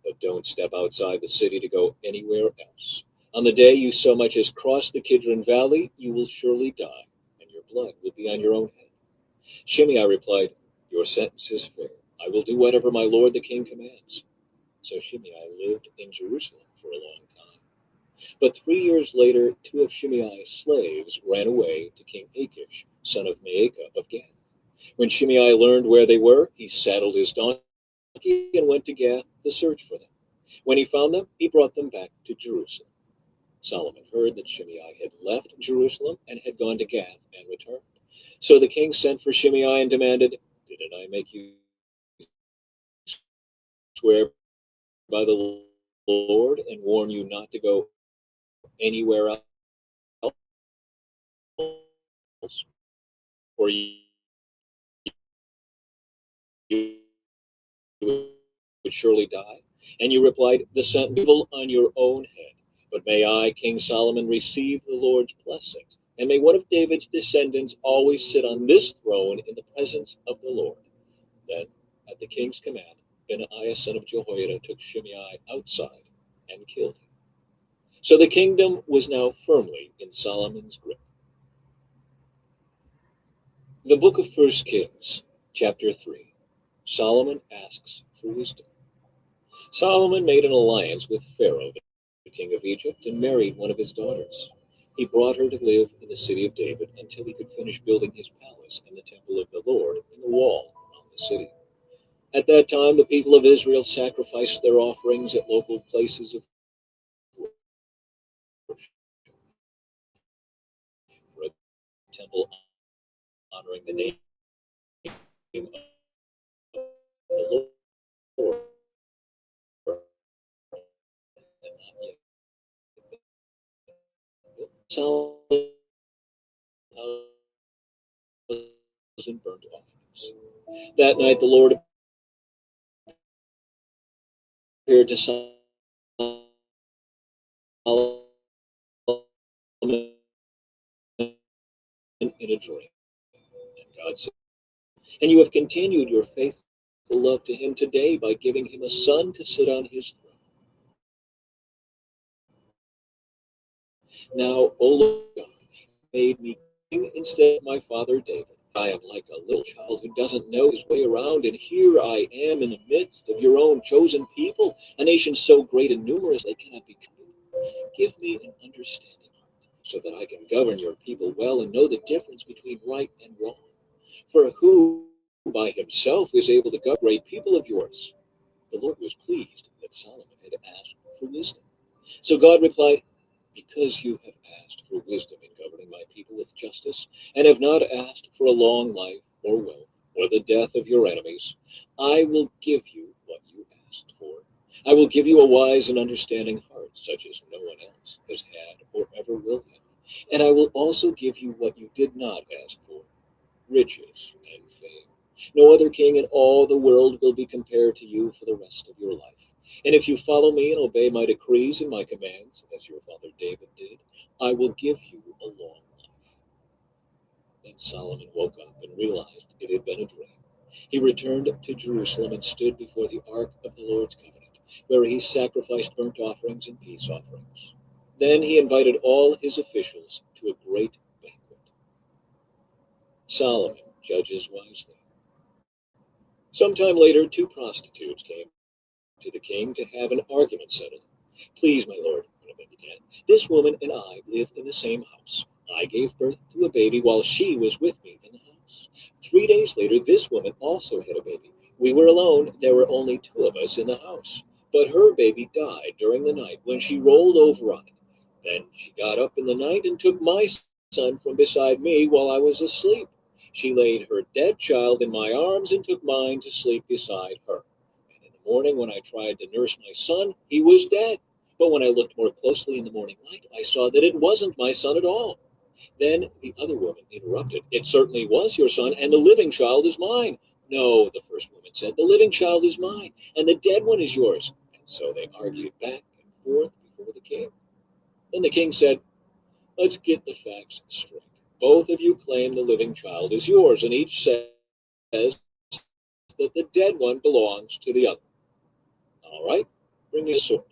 But don't step outside the city to go anywhere else. On the day you so much as cross the Kidron Valley, you will surely die, and your blood will be on your own head. Shimei replied, your sentence is fair. I will do whatever my lord the king commands. So Shimei lived in Jerusalem for a long time. But 3 years later, two of Shimei's slaves ran away to King Achish, son of Maacah of Gath. When Shimei learned where they were, he saddled his donkey and went to Gath to search for them. When he found them, he brought them back to Jerusalem. Solomon heard that Shimei had left Jerusalem and had gone to Gath and returned. So the king sent for Shimei and demanded, "Didn't I make you swear by the Lord and warn you not to go anywhere else, or you would surely die?" And you replied, "The sentence evil on your own head. But may I, King Solomon, receive the Lord's blessings, and may one of David's descendants always sit on this throne in the presence of the Lord." Then, at the king's command, Benaiah son of Jehoiada took Shimei outside and killed him. So the kingdom was now firmly in Solomon's grip. The book of First Kings, chapter 3. Solomon asks for wisdom. Solomon made an alliance with Pharaoh, the king of Egypt, and married one of his daughters. He brought her to live in the city of David until he could finish building his palace and the temple of the Lord and the wall around the city. At that time, the people of Israel sacrificed their offerings at local places of worship, for a temple honoring the name of the Lord had not yet built. Solomon and burnt offerings. That night, the Lord appeared to Solomon in a dream. And God said, "And you have continued your faithful love to him today by giving him a son to sit on his throne. Now, O Lord God, made me king instead of my father David. I am like a little child who doesn't know his way around, and here I am in the midst of your own chosen people, a nation so great and numerous they cannot be counted. Give me an understanding heart, so that I can govern your people well and know the difference between right and wrong. For who by himself is able to govern great people of yours?" The Lord was pleased that Solomon had asked for wisdom. So God replied, "Because you have asked for wisdom in governing my people with justice, and have not asked for a long life or wealth or the death of your enemies, I will give you what you asked for. I will give you a wise and understanding heart, such as no one else has had or ever will have. And I will also give you what you did not ask for, riches and fame. No other king in all the world will be compared to you for the rest of your life. And if you follow me and obey my decrees and my commands, as your father David did, I will give you a long life." Then Solomon woke up and realized it had been a dream. He returned to Jerusalem and stood before the ark of the Lord's covenant, where he sacrificed burnt offerings and peace offerings. Then he invited all his officials to a great banquet. Solomon judges wisely. Sometime later, two prostitutes came to the king to have an argument settled. "Please, my lord," one of them began, "this woman and I live in the same house. I gave birth to a baby while she was with me in the house. 3 days later, this woman also had a baby. We were alone. There were only two of us in the house. But her baby died during the night when she rolled over on it. Then she got up in the night and took my son from beside me while I was asleep. She laid her dead child in my arms and took mine to sleep beside her. And in the morning, when I tried to nurse my son, he was dead. But when I looked more closely in the morning light, I saw that it wasn't my son at all." Then the other woman interrupted, "It certainly was your son, and the living child is mine." "No," the first woman said, "the living child is mine, and the dead one is yours." And so they argued back and forth before the king. Then the king said, "Let's get the facts straight. Both of you claim the living child is yours, and each says that the dead one belongs to the other. All right, bring me a sword."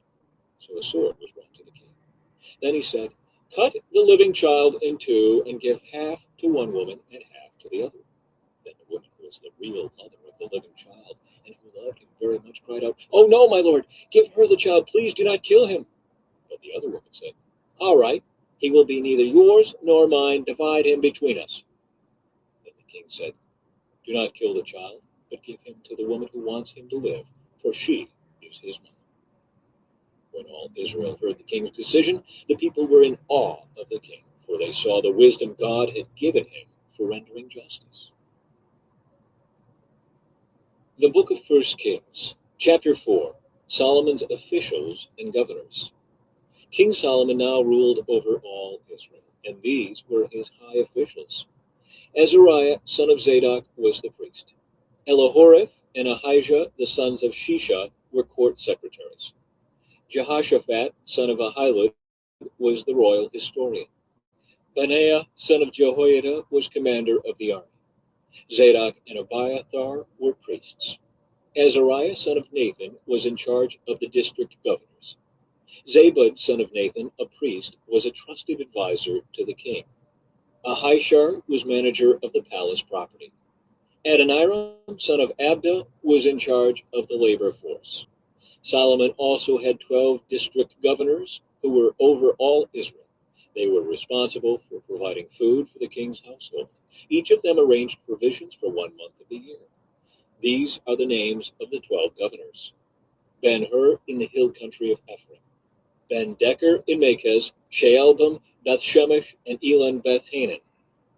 So a sword was brought to the king. Then he said, "Cut the living child in two and give half to one woman and half to the other." Then the woman who was the real mother of the living child and who loved him very much cried cried out, "Oh no, my lord, give her the child, please do not kill him." But the other woman said, "All right, he will be neither yours nor mine, divide him between us." Then the king said, "Do not kill the child, but give him to the woman who wants him to live, for she is his mother." When all Israel heard the king's decision, the people were in awe of the king, for they saw the wisdom God had given him for rendering justice. The book of First Kings, chapter 4, Solomon's officials and governors. King Solomon now ruled over all Israel, and these were his high officials. Azariah, son of Zadok, was the priest. Elihoreph and Ahijah, the sons of Shisha, were court secretaries. Jehoshaphat, son of Ahilud, was the royal historian. Benaiah, son of Jehoiada, was commander of the army. Zadok and Abiathar were priests. Azariah, son of Nathan, was in charge of the district governors. Zabud, son of Nathan, a priest, was a trusted advisor to the king. Ahishar was manager of the palace property. Adoniram, son of Abda, was in charge of the labor force. Solomon also had 12 district governors who were over all Israel. They were responsible for providing food for the king's household. Each of them arranged provisions for 1 month of the year. These are the names of the 12 governors: Ben-Hur in the hill country of Ephraim, Ben-Decker in Makez, Shaalbim, Beth-Shemesh, and Elon Beth-Hanan,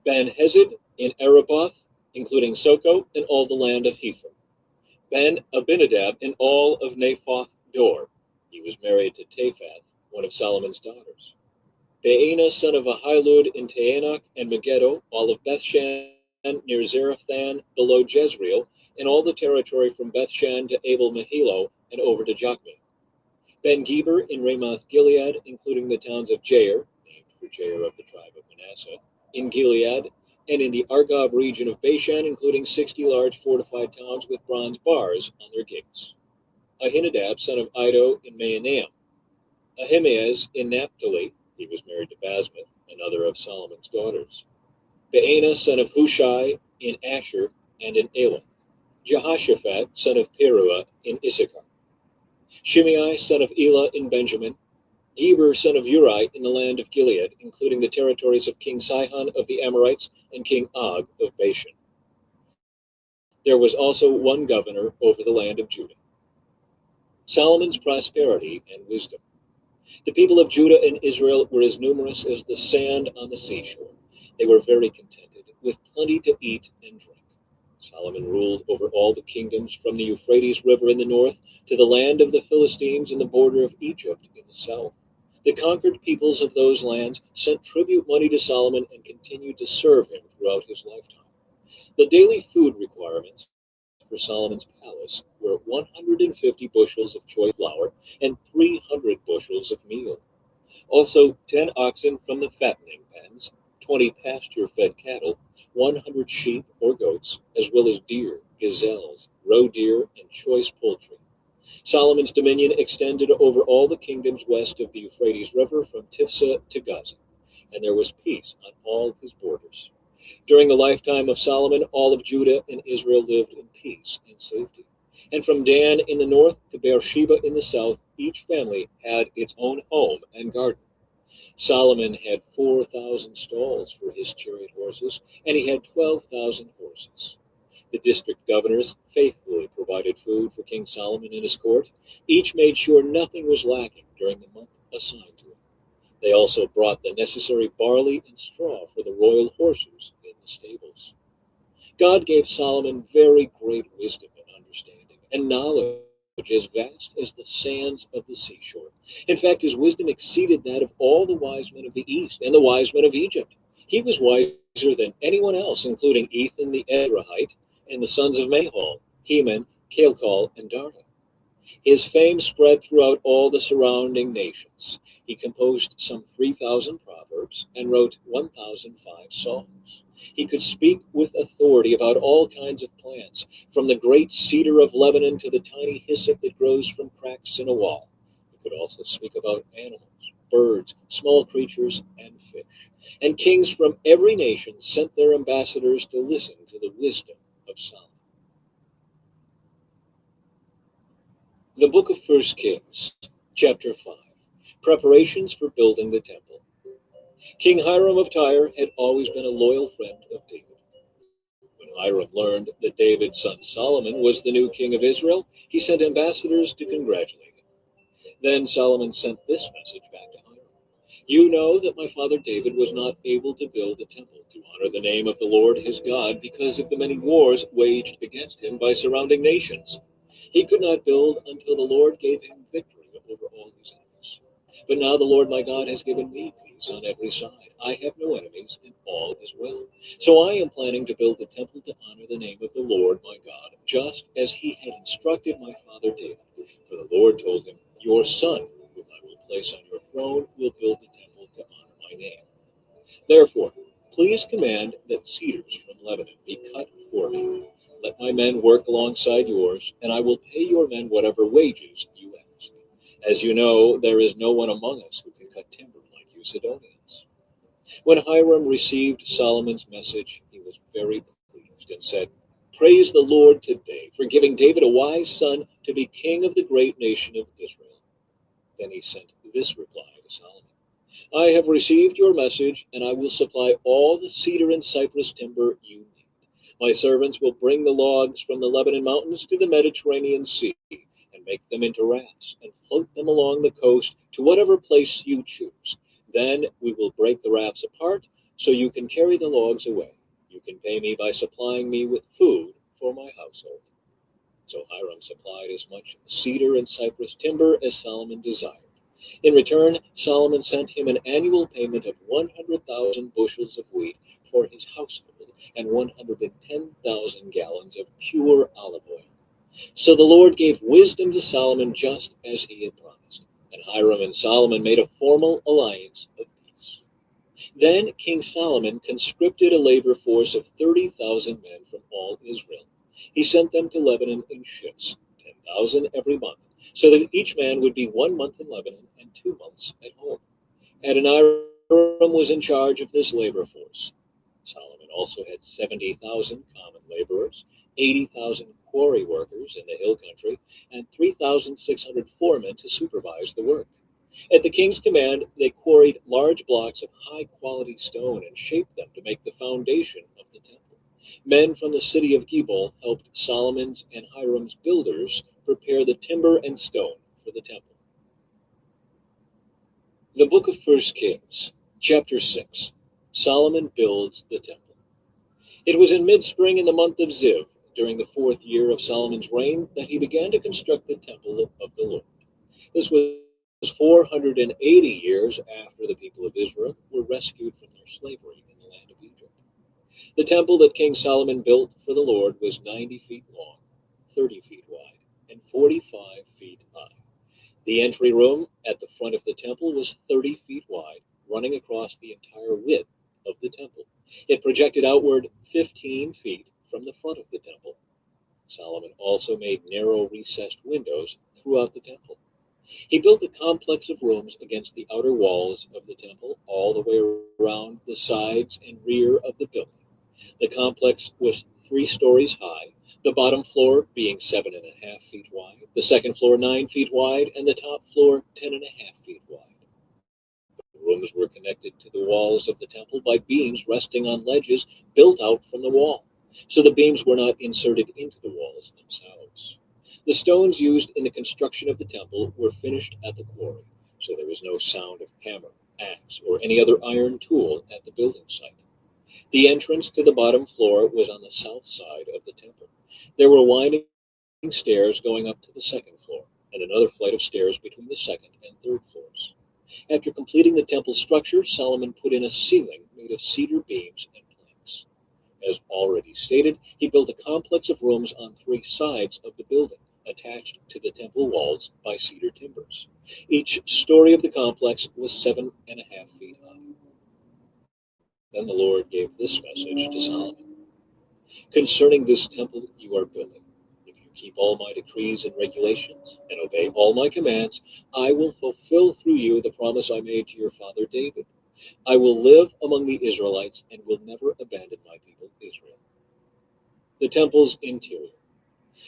Ben-Hezed in Araboth, including Soko and all the land of Hepher, Ben-Abinadab in all of Naphoth Dor. He was married to Taphath, one of Solomon's daughters. Baana, son of Ahilud in Taanach and Megiddo, all of Bethshan near Zarethan below Jezreel, and all the territory from Bethshan to Abel Mahilo and over to Jokmeam. Ben-Geber in Ramoth Gilead, including the towns of Jair, named for Jair of the tribe of Manasseh, in Gilead, and in the Argob region of Bashan, including 60 large fortified towns with bronze bars on their gates. Ahinadab, son of Iddo, in Mahanaim. Ahimaaz in Naphtali, he was married to Basmath, another of Solomon's daughters. Baana, son of Hushai, in Asher and in Elam. Jehoshaphat, son of Peruah, in Issachar. Shimei, son of Elah, in Benjamin. Geber, son of Uri, in the land of Gilead, including the territories of King Sihon of the Amorites and King Og of Bashan. There was also one governor over the land of Judah. Solomon's prosperity and wisdom. The people of Judah and Israel were as numerous as the sand on the seashore. They were very contented, with plenty to eat and drink. Solomon ruled over all the kingdoms from the Euphrates River in the north to the land of the Philistines and the border of Egypt in the south. The conquered peoples of those lands sent tribute money to Solomon and continued to serve him throughout his lifetime. The daily food requirements for Solomon's palace were 150 bushels of choice flour and 300 bushels of meal. Also 10 oxen from the fattening pens, 20 pasture-fed cattle, 100 sheep or goats, as well as deer, gazelles, roe deer, and choice poultry. Solomon's dominion extended over all the kingdoms west of the Euphrates River from Tifsa to Gaza, and there was peace on all his borders. During the lifetime of Solomon, all of Judah and Israel lived in peace and safety. And from Dan in the north to Beersheba in the south, each family had its own home and garden. Solomon had 4,000 stalls for his chariot horses, and he had 12,000 horses. The district governors faithfully provided food for King Solomon and his court. Each made sure nothing was lacking during the month assigned to him. They also brought the necessary barley and straw for the royal horses in the stables. God gave Solomon very great wisdom and understanding, and knowledge as vast as the sands of the seashore. In fact, his wisdom exceeded that of all the wise men of the East and the wise men of Egypt. He was wiser than anyone else, including Ethan the Ezrahite and the sons of Mahol, Heman, Calcol, and Darda. His fame spread throughout all the surrounding nations. He composed some 3,000 proverbs and wrote 1,005 songs. He could speak with authority about all kinds of plants, from the great cedar of Lebanon to the tiny hyssop that grows from cracks in a wall. He could also speak about animals, birds, small creatures, and fish. And kings from every nation sent their ambassadors to listen to the wisdom of Solomon. The book of First Kings, chapter 5. Preparations for building the temple. King Hiram of Tyre had always been a loyal friend of David. When Hiram learned that David's son Solomon was the new king of Israel, he sent ambassadors to congratulate him. Then Solomon sent this message back to Hiram. You know that my father David was not able to build a temple to honor the name of the Lord his God because of the many wars waged against him by surrounding nations. He could not build until the Lord gave him victory over all his enemies. But now the Lord my God has given me peace on every side. I have no enemies, and all is well. So I am planning to build a temple to honor the name of the Lord my God, just as he had instructed my father David. For the Lord told him, Your son, whom I will place on your throne, will build the temple to honor my name. Therefore, please command that cedars from Lebanon be cut for me. Let my men work alongside yours, and I will pay your men whatever wages you ask. As you know, there is no one among us who can cut timber like you Sidonians. When Hiram received Solomon's message, he was very pleased and said, Praise the Lord today for giving David a wise son to be king of the great nation of Israel. Then he sent this reply to Solomon. I have received your message, and I will supply all the cedar and cypress timber you need. My servants will bring the logs from the Lebanon mountains to the Mediterranean Sea and make them into rafts and float them along the coast to whatever place you choose. Then we will break the rafts apart so you can carry the logs away. You can pay me by supplying me with food for my household. So Hiram supplied as much cedar and cypress timber as Solomon desired. In return, Solomon sent him an annual payment of 100,000 bushels of wheat for his household and 110,000 gallons of pure olive oil. So the Lord gave wisdom to Solomon just as he had promised, and Hiram and Solomon made a formal alliance of peace. Then King Solomon conscripted a labor force of 30,000 men from all Israel. He sent them to Lebanon in ships, 10,000 every month, so that each man would be 1 month in Lebanon and 2 months at home. Adoniram was in charge of this labor force. Solomon also had 70,000 common laborers, 80,000 quarry workers in the hill country, and 3,600 foremen to supervise the work. At the king's command, they quarried large blocks of high-quality stone and shaped them to make the foundation of the temple. Men from the city of Gilboa helped Solomon's and Hiram's builders prepare the timber and stone for the temple. The book of First Kings, chapter 6. Solomon builds the temple. It was in mid-spring in the month of Ziv, during the 4th year of Solomon's reign, that he began to construct the temple of the Lord. This was 480 years after the people of Israel were rescued from their slavery in the land of Egypt. The temple that King Solomon built for the Lord was 90 feet long, 30 feet wide, and 45 feet high. The entry room at the front of the temple was 30 feet wide, running across the entire width of the temple. It projected outward 15 feet from the front of the temple. Solomon also made narrow recessed windows throughout the temple. He built a complex of rooms against the outer walls of the temple, all the way around the sides and rear of the building. The complex was 3 stories high, the bottom floor being 7.5 feet wide, the second floor 9 feet wide, and the top floor 10.5 feet wide. The rooms were connected to the walls of the temple by beams resting on ledges built out from the wall, so the beams were not inserted into the walls themselves. The stones used in the construction of the temple were finished at the quarry, so there was no sound of hammer, axe, or any other iron tool at the building site. The entrance to the bottom floor was on the south side of the temple. There were winding stairs going up to the second floor, and another flight of stairs between the second and third floors. After completing the temple structure, Solomon put in a ceiling made of cedar beams and planks. As already stated, he built a complex of rooms on 3 sides of the building, attached to the temple walls by cedar timbers. Each story of the complex was 7.5 feet high. Then the Lord gave this message to Solomon. Concerning this temple you are building, if you keep all my decrees and regulations and obey all my commands, I will fulfill through you the promise I made to your father David. I will live among the Israelites and will never abandon my people Israel. The temple's interior.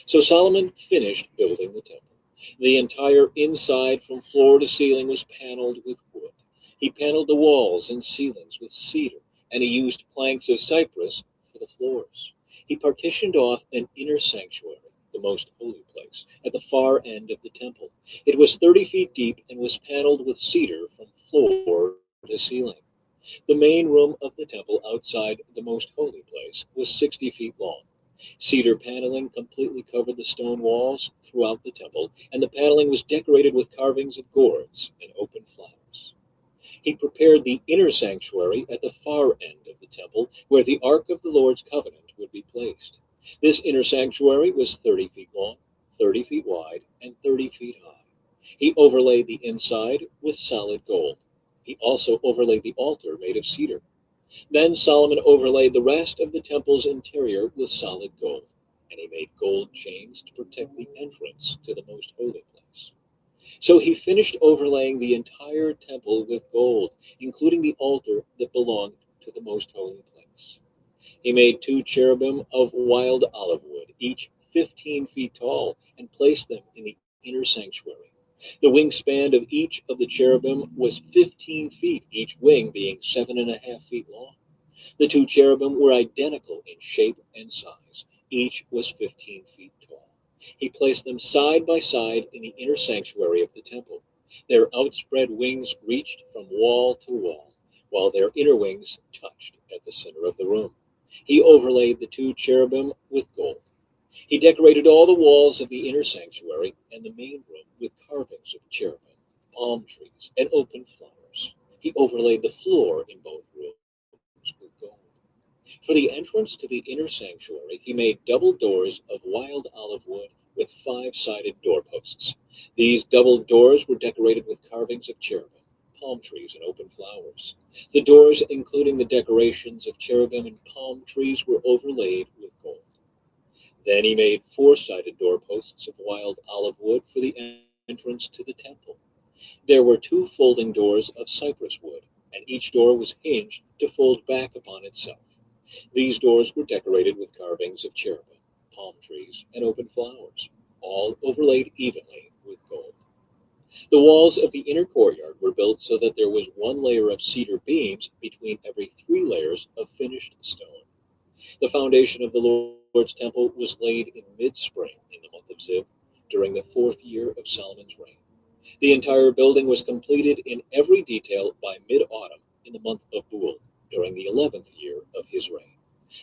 So Solomon finished building the temple. The entire inside from floor to ceiling was paneled with wood. He paneled the walls and ceilings with cedar, and he used planks of cypress for the floors. He partitioned off an inner sanctuary, the most holy place, at the far end of the temple. It was 30 feet deep and was paneled with cedar from floor to ceiling. The main room of the temple outside the most holy place was 60 feet long. Cedar paneling completely covered the stone walls throughout the temple, and the paneling was decorated with carvings of gourds and open flowers. He prepared the inner sanctuary at the far end of the temple, where the Ark of the Lord's covenant would be placed. This inner sanctuary was 30 feet long, 30 feet wide, and 30 feet high. He overlaid the inside with solid gold. He also overlaid the altar made of cedar. Then Solomon overlaid the rest of the temple's interior with solid gold, and he made gold chains to protect the entrance to the most holy place. So he finished overlaying the entire temple with gold, including the altar that belonged to the most holy place. He made 2 cherubim of wild olive wood, each 15 feet tall, and placed them in the inner sanctuary. The wingspan of each of the cherubim was 15 feet, each wing being 7.5 feet long. The 2 cherubim were identical in shape and size. Each was 15 feet tall. He placed them side by side in the inner sanctuary of the temple. Their outspread wings reached from wall to wall, while their inner wings touched at the center of the room. He overlaid the 2 cherubim with gold. He decorated all the walls of the inner sanctuary and the main room with carvings of cherubim, palm trees, and open flowers. He overlaid the floor in both rooms with gold. For the entrance to the inner sanctuary, he made double doors of wild olive wood with 5-sided doorposts. These double doors were decorated with carvings of cherubim, palm trees, and open flowers. The doors, including the decorations of cherubim and palm trees, were overlaid with gold. Then he made 4-sided doorposts of wild olive wood for the entrance to the temple. There were 2 folding doors of cypress wood, and each door was hinged to fold back upon itself. These doors were decorated with carvings of cherubim, palm trees, and open flowers, all overlaid evenly with gold. The walls of the inner courtyard were built so that there was 1 layer of cedar beams between every 3 layers of finished stone. The foundation of the Lord's temple was laid in mid-spring in the month of Ziv, during the 4th year of Solomon's reign. The entire building was completed in every detail by mid-autumn in the month of Bul, during the 11th year of his reign.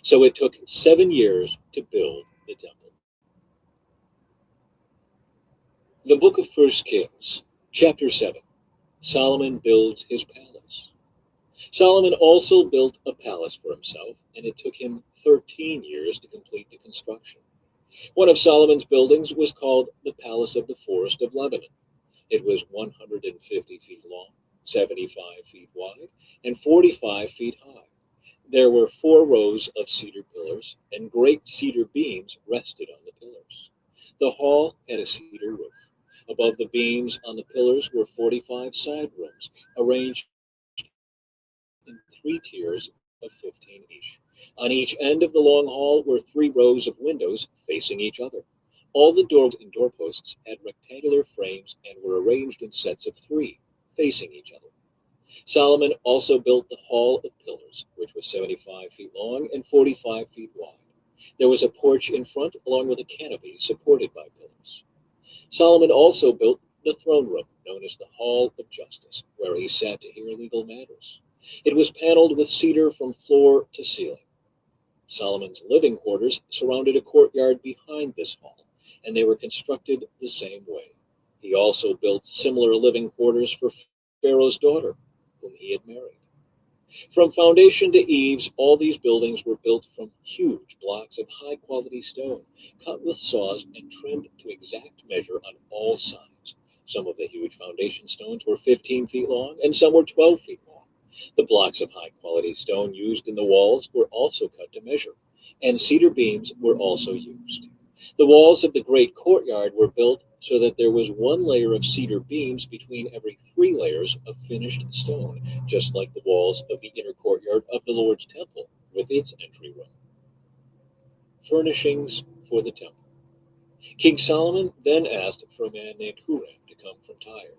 So it took 7 years to build the temple. The book of 1 Kings, chapter 7. Solomon builds his palace. Solomon also built a palace for himself, and it took him 13 years to complete the construction. One of Solomon's buildings was called the Palace of the Forest of Lebanon. It was 150 feet long, 75 feet wide, and 45 feet high. There were 4 rows of cedar pillars, and great cedar beams rested on the pillars. The hall had a cedar roof. Above the beams on the pillars were 45 side rooms, arranged in 3 tiers of 15 each. On each end of the long hall were 3 rows of windows facing each other. All the doors and doorposts had rectangular frames and were arranged in sets of 3, facing each other. Solomon also built the Hall of Pillars, which was 75 feet long and 45 feet wide. There was a porch in front, along with a canopy supported by pillars. Solomon also built the throne room, known as the Hall of Justice, where he sat to hear legal matters. It was paneled with cedar from floor to ceiling. Solomon's living quarters surrounded a courtyard behind this hall, and they were constructed the same way. He also built similar living quarters for Pharaoh's daughter, whom he had married. From foundation to eaves, all these buildings were built from huge blocks of high-quality stone, cut with saws and trimmed to exact measure on all sides. Some of the huge foundation stones were 15 feet long, and some were 12 feet long. The blocks of high-quality stone used in the walls were also cut to measure, and cedar beams were also used. The walls of the great courtyard were built so that there was 1 layer of cedar beams between every 3 layers of finished stone, just like the walls of the inner courtyard of the Lord's temple with its entry room. Furnishings for the temple. King Solomon then asked for a man named Huram to come from Tyre.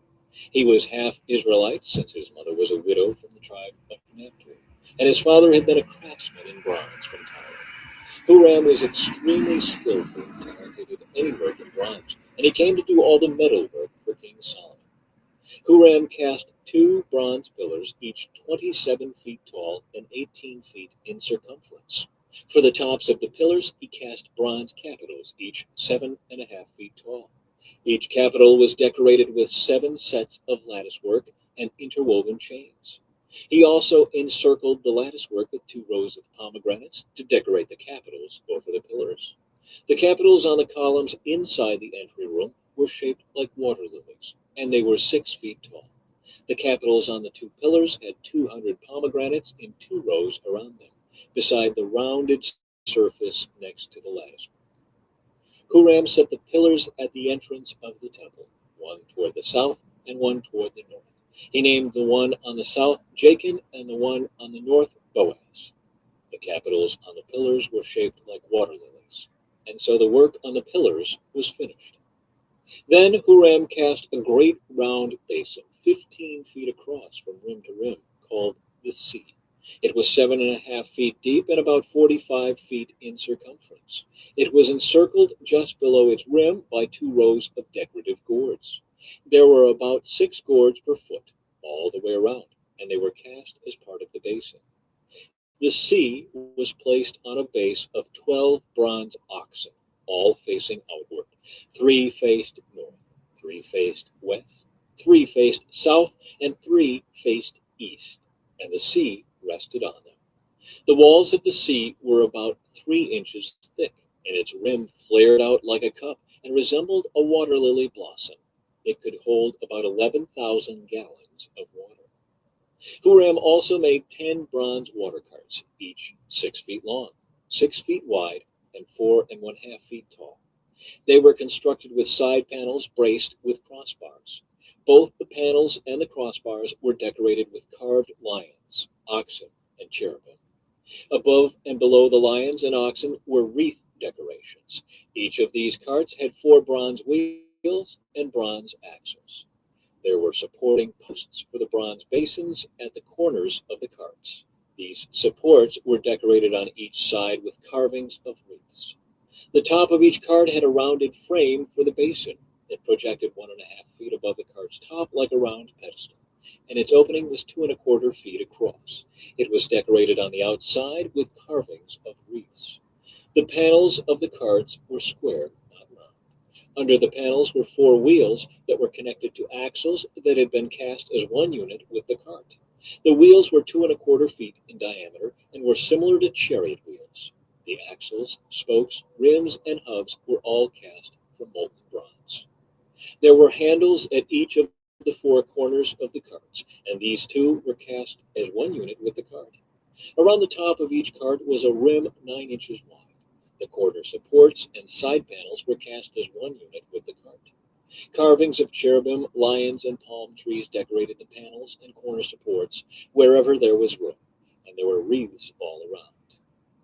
He was half Israelite, since his mother was a widow from the tribe of Naphtali, and his father had been a craftsman in bronze from Tyre. Huram was extremely skillful and talented in any work in bronze, and he came to do all the metal work for King Solomon. Huram cast two bronze pillars, each 27 feet tall and 18 feet in circumference. For the tops of the pillars, he cast bronze capitals, each 7.5 feet tall. Each capital was decorated with 7 sets of lattice work and interwoven chains. He also encircled the lattice work with 2 rows of pomegranates to decorate the capitals over the pillars. The capitals on the columns inside the entry room were shaped like water lilies, and they were 6 feet tall. The capitals on the 2 pillars had 200 pomegranates in 2 rows around them, beside the rounded surface next to the lattice. Huram set the pillars at the entrance of the temple, one toward the south and one toward the north. He named the one on the south Jachin and the one on the north Boaz. The capitals on the pillars were shaped like water lilies, and so the work on the pillars was finished. Then Huram cast a great round basin, 15 feet across from rim to rim, called the sea. It was 7.5 feet deep and about 45 feet in circumference. It was encircled just below its rim by 2 rows of decorative gourds. There were about 6 gourds per foot, all the way around, and they were cast as part of the basin. The sea was placed on a base of 12 bronze oxen, all facing outward. 3 faced north, 3 faced west, 3 faced south, and 3 faced east, and the sea rested on them. The walls of the sea were about 3 inches thick, and its rim flared out like a cup and resembled a water lily blossom. It could hold about 11,000 gallons of water. Huram also made 10 bronze water carts, each 6 feet long, 6 feet wide, and 4.5 feet tall. They were constructed with side panels braced with crossbars. Both the panels and the crossbars were decorated with carved lions, oxen, and cherubim. Above and below the lions and oxen were wreath decorations. Each of these carts had 4 bronze wheels and bronze axles. There were supporting posts for the bronze basins at the corners of the carts. These supports were decorated on each side with carvings of wreaths. The top of each cart had a rounded frame for the basin. It projected 1.5 feet above the cart's top like a round pedestal, and its opening was 2.25 feet across. It was decorated on the outside with carvings of wreaths. The panels of the carts were square, not round. Under the panels were 4 wheels that were connected to axles that had been cast as one unit with the cart. The wheels were 2.25 feet in diameter and were similar to chariot wheels. The axles, spokes, rims, and hubs were all cast from molten bronze. There were handles at each of the 4 corners of the carts, and these too were cast as one unit with the cart. Around the top of each cart was a rim 9 inches wide. The corner supports and side panels were cast as one unit with the cart. Carvings of cherubim, lions, and palm trees decorated the panels and corner supports wherever there was room, and there were wreaths all around.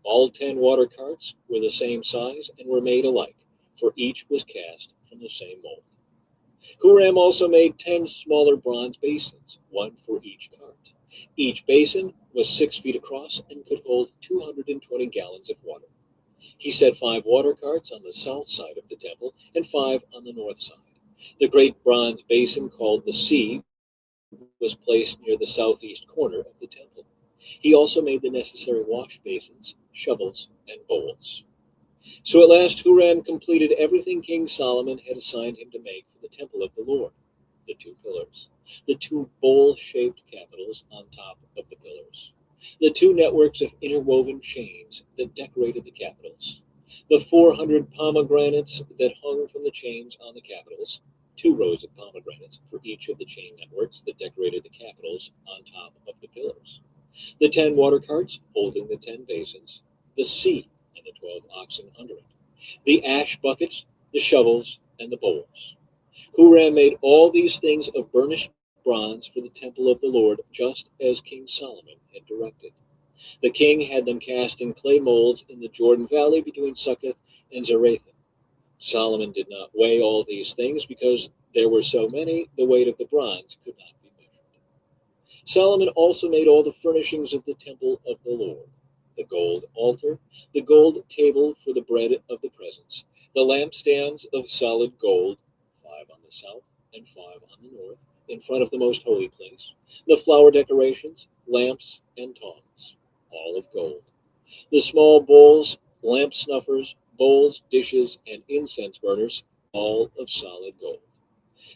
All 10 water carts were the same size and were made alike, for each was cast from the same mold. Huram also made 10 smaller bronze basins, one for each cart. Each basin was 6 feet across and could hold 220 gallons of water. He set 5 water carts on the south side of the temple and 5 on the north side. The great bronze basin called the sea was placed near the southeast corner of the temple. He also made the necessary wash basins, shovels, and bowls. So at last Huram completed everything King Solomon had assigned him to make for the temple of the Lord: the 2 pillars, the 2 bowl-shaped capitals on top of the pillars, the 2 networks of interwoven chains that decorated the capitals, the 400 pomegranates that hung from the chains on the capitals, 2 rows of pomegranates for each of the chain networks that decorated the capitals on top of the pillars, the 10 water carts holding the 10 basins, the sea and the 12 oxen under it, the ash buckets, the shovels, and the bowls. Huram made all these things of burnished bronze for the temple of the Lord, just as King Solomon had directed. The king had them cast in clay molds in the Jordan Valley between Succoth and Zarethan. Solomon did not weigh all these things because there were so many, the weight of the bronze could not be measured. Solomon also made all the furnishings of the temple of the Lord: the gold altar, the gold table for the bread of the presence, the lampstands of solid gold, 5 on the south and 5 on the north, in front of the most holy place, the flower decorations, lamps, and tongs, all of gold, the small bowls, lamp snuffers, bowls, dishes, and incense burners, all of solid gold,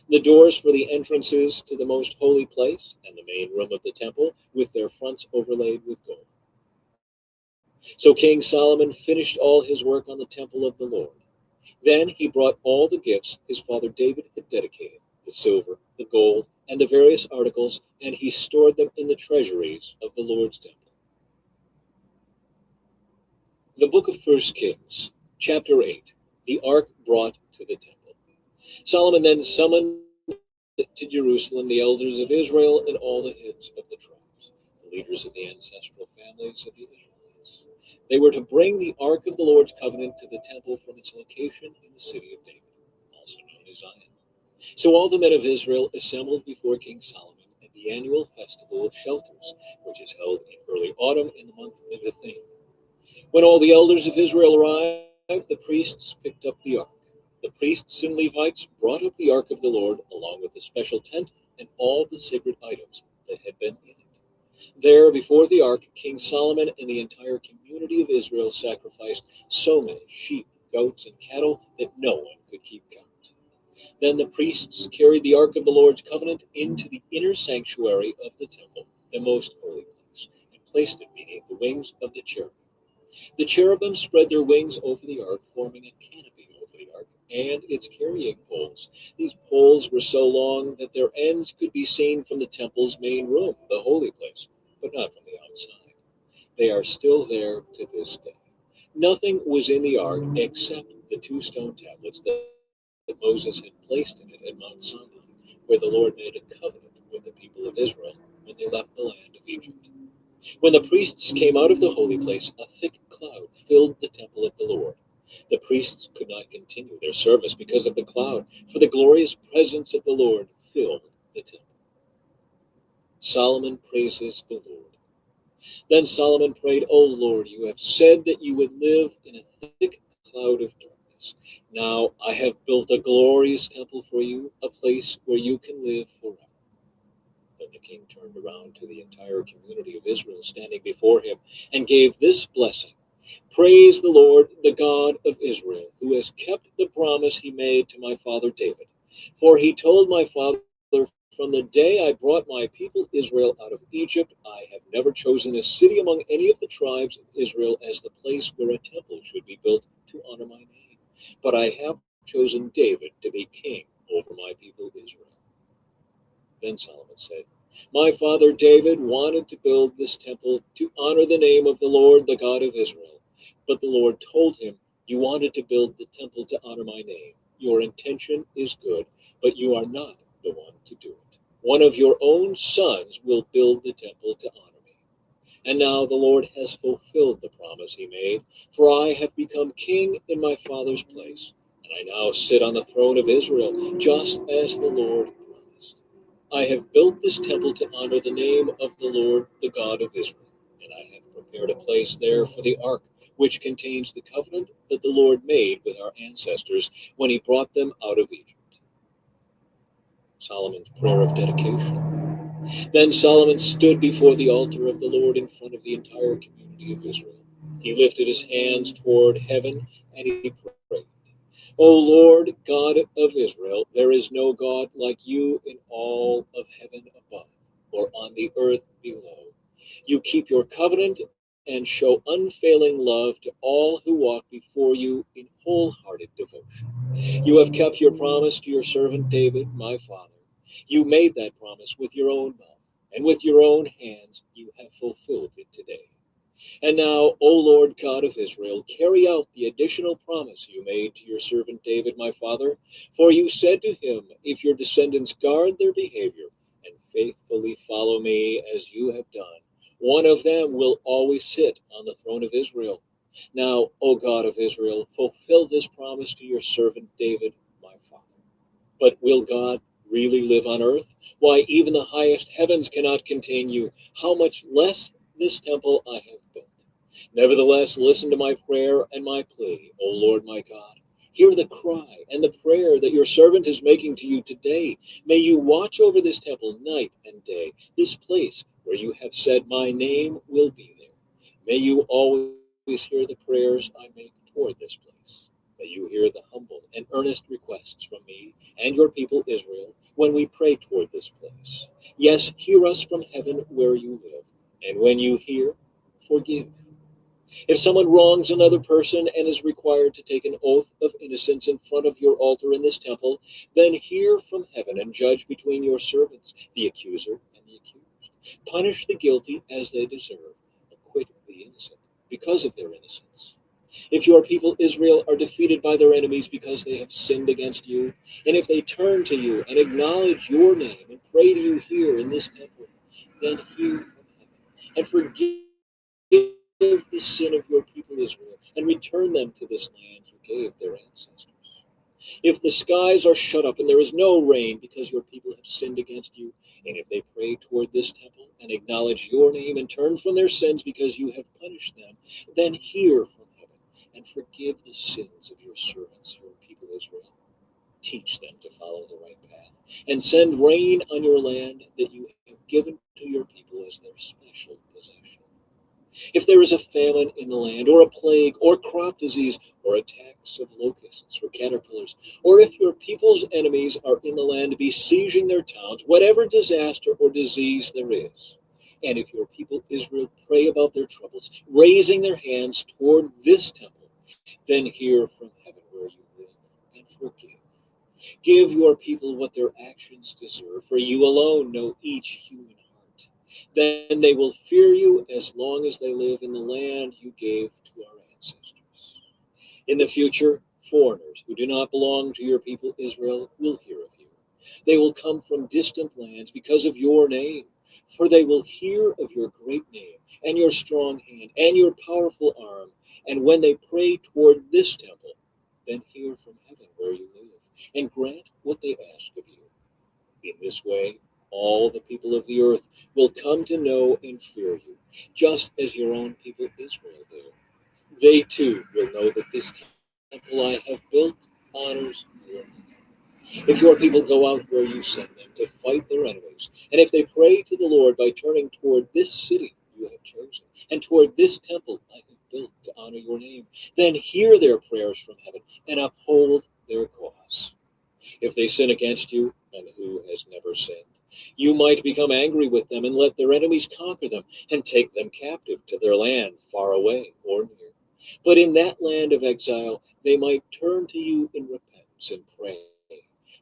the doors for the entrances to the most holy place and the main room of the temple, with their fronts overlaid with gold. So King Solomon finished all his work on the temple of the Lord. Then he brought all the gifts his father David had dedicated, the silver, the gold, and the various articles, and he stored them in the treasuries of the Lord's temple. The book of 1 Kings, chapter 8, the ark brought to the temple. Solomon then summoned to Jerusalem the elders of Israel and all the heads of the tribes, the leaders of the ancestral families of the Israelites. They were to bring the ark of the Lord's covenant to the temple from its location in the city of David, also known as Zion. So all the men of Israel assembled before King Solomon at the annual festival of shelters, which is held in early autumn in the month of Ethan. When all the elders of Israel arrived, the priests picked up the ark. The priests and Levites brought up the ark of the Lord, along with the special tent and all the sacred items that had been in it. There, before the ark, King Solomon and the entire community of Israel sacrificed so many sheep, goats, and cattle that no one could keep count. Then the priests carried the ark of the Lord's covenant into the inner sanctuary of the temple, the most holy place, and placed it beneath the wings of the cherubim. The cherubim spread their wings over the ark, forming a canopy over the ark and its carrying poles. These poles were so long that their ends could be seen from the temple's main room, the holy place, but not from the outside. They are still there to this day. Nothing was in the ark except the 2 stone tablets that Moses had placed in it at Mount Sinai, where the Lord made a covenant with the people of Israel when they left the land of Egypt. When the priests came out of the holy place, a thick cloud filled the temple of the Lord. The priests could not continue their service because of the cloud, for the glorious presence of the Lord filled the temple. Solomon praises the Lord. Then Solomon prayed, "O Lord, you have said that you would live in a thick cloud of darkness. Now I have built a glorious temple for you, a place where you can live forever." Then the king turned around to the entire community of Israel standing before him and gave this blessing: "Praise the Lord, the God of Israel, who has kept the promise he made to my father David. For he told my father, 'From the day I brought my people Israel out of Egypt, I have never chosen a city among any of the tribes of Israel as the place where a temple should be built to honor my name. But I have chosen David to be king over my people Israel.'" Then Solomon said, "My father David wanted to build this temple to honor the name of the Lord, the God of Israel. But the Lord told him, 'You wanted to build the temple to honor my name. Your intention is good, but you are not the one to do it. One of your own sons will build the temple to honor me.' And now the Lord has fulfilled the promise he made, for I have become king in my father's place, and I now sit on the throne of Israel, just as the Lord promised. I have built this temple to honor the name of the Lord, the God of Israel, and I have prepared a place there for the ark, which contains the covenant that the Lord made with our ancestors when he brought them out of Egypt." Solomon's prayer of dedication. Then Solomon stood before the altar of the Lord in front of the entire community of Israel. He lifted his hands toward heaven and he prayed, "O Lord, God of Israel, there is no God like you in all of heaven above or on the earth below. You keep your covenant and show unfailing love to all who walk before you in wholehearted devotion. You have kept your promise to your servant David, my father. You made that promise with your own mouth, and with your own hands you have fulfilled it today. And now, O Lord God of Israel, carry out the additional promise you made to your servant David, my father. For you said to him, 'If your descendants guard their behavior and faithfully follow me as you have done, one of them will always sit on the throne of Israel. Now, O God of Israel, fulfill this promise to your servant David, my father. But will God really live on earth? Why, even the highest heavens cannot contain you. How much less this temple I have built? Nevertheless, listen to my prayer and my plea, O Lord my God. Hear the cry and the prayer that your servant is making to you today. May you watch over this temple night and day, this place where you have said my name will be there. May you always hear the prayers I make toward this place. May you hear the humble and earnest requests from me and your people Israel when we pray toward this place. Yes, hear us from heaven where you live, and when you hear, forgive. If someone wrongs another person and is required to take an oath of innocence in front of your altar in this temple, then hear from heaven and judge between your servants, the accuser and the accused. Punish the guilty as they deserve, acquit the innocent because of their innocence. If your people Israel are defeated by their enemies because they have sinned against you, and if they turn to you and acknowledge your name and pray to you here in this temple, then hear from heaven and forgive the sin of your people Israel and return them to this land you gave their ancestors. If the skies are shut up and there is no rain because your people have sinned against you, and if they pray toward this temple and acknowledge your name and turn from their sins because you have punished them, then hear from heaven and forgive the sins of your servants, your people Israel. Teach them to follow the right path, and send rain on your land that you have given to your people as their special possession. If there is a famine in the land, or a plague, or crop disease, or attacks of locusts or caterpillars, or if your people's enemies are in the land besieging their towns, whatever disaster or disease there is, and if your people Israel pray about their troubles, raising their hands toward this temple, then hear from heaven where you live and forgive. Give your people what their actions deserve, for you alone know each human heart. Then they will fear you as long as they live in the land you gave to our ancestors. In the future, foreigners who do not belong to your people Israel will hear of you. They will come from distant lands because of your name, for they will hear of your great name and your strong hand and your powerful arm. And when they pray toward this temple, then hear from heaven where you live and grant what they ask of you. In this way, all the people of the earth will come to know and fear you, just as your own people Israel do. They too will know that this temple I have built honors your name. If your people go out where you send them to fight their enemies, and if they pray to the Lord by turning toward this city you have chosen, and toward this temple I have built to honor your name, then hear their prayers from heaven and uphold their cause. If they sin against you, and who has never sinned, you might become angry with them and let their enemies conquer them and take them captive to their land far away or near. But in that land of exile, they might turn to you in repentance and pray.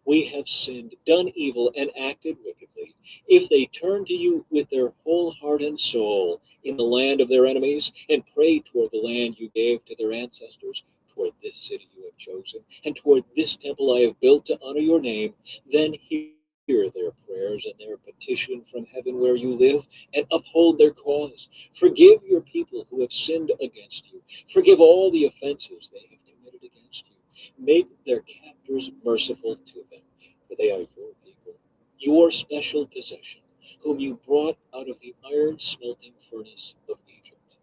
We have sinned, done evil, and acted wickedly. If they turn to you with their whole heart and soul in the land of their enemies and pray toward the land you gave to their ancestors, toward this city you have chosen, and toward this temple I have built to honor your name, then hear their prayers and their petition from heaven where you live, and uphold their cause. Forgive your people who have sinned against you. Forgive all the offenses they have committed against you. Make their captors merciful to them, for they are your people, your special possession, whom you brought out of the iron smelting furnace of Egypt.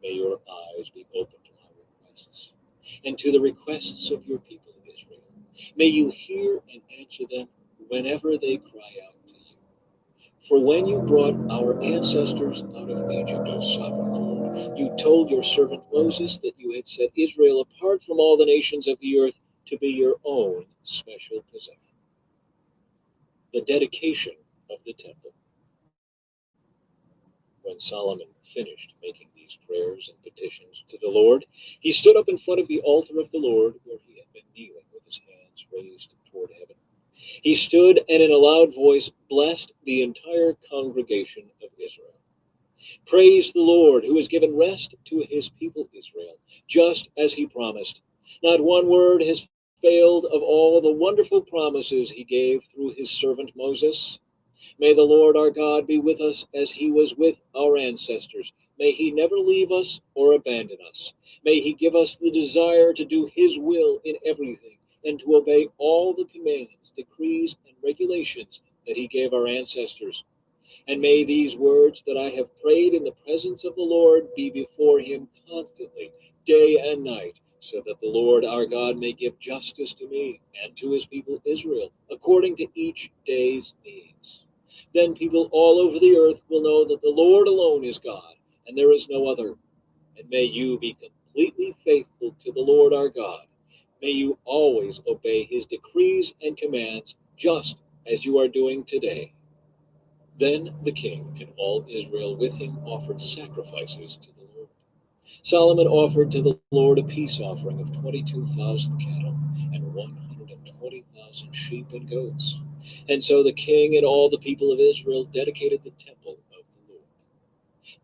May your eyes be open to my requests, and to the requests of your people Israel. May you hear and answer them whenever they cry out to you. For when you brought our ancestors out of Egypt, O sovereign Lord, you told your servant Moses that you had set Israel apart from all the nations of the earth to be your own special possession. The dedication of the temple. When Solomon finished making these prayers and petitions to the Lord, he stood up in front of the altar of the Lord where he had been kneeling with his hands raised toward heaven. He stood and in a loud voice blessed the entire congregation of Israel. Praise the Lord, who has given rest to his people Israel, just as he promised. Not one word has failed of all the wonderful promises he gave through his servant Moses. May the Lord our God be with us as he was with our ancestors. May he never leave us or abandon us. May he give us the desire to do his will in everything and to obey all the commands, decrees, and regulations that he gave our ancestors. And may these words that I have prayed in the presence of the Lord be before him constantly, day and night, so that the Lord our God may give justice to me and to his people Israel, according to each day's needs. Then people all over the earth will know that the Lord alone is God, and there is no other. And may you be completely faithful to the Lord our God. May you always obey his decrees and commands, just as you are doing today. Then the king and all Israel with him offered sacrifices to the Lord. Solomon offered to the Lord a peace offering of 22,000 cattle and 120,000 sheep and goats. And so the king and all the people of Israel dedicated the temple of the Lord.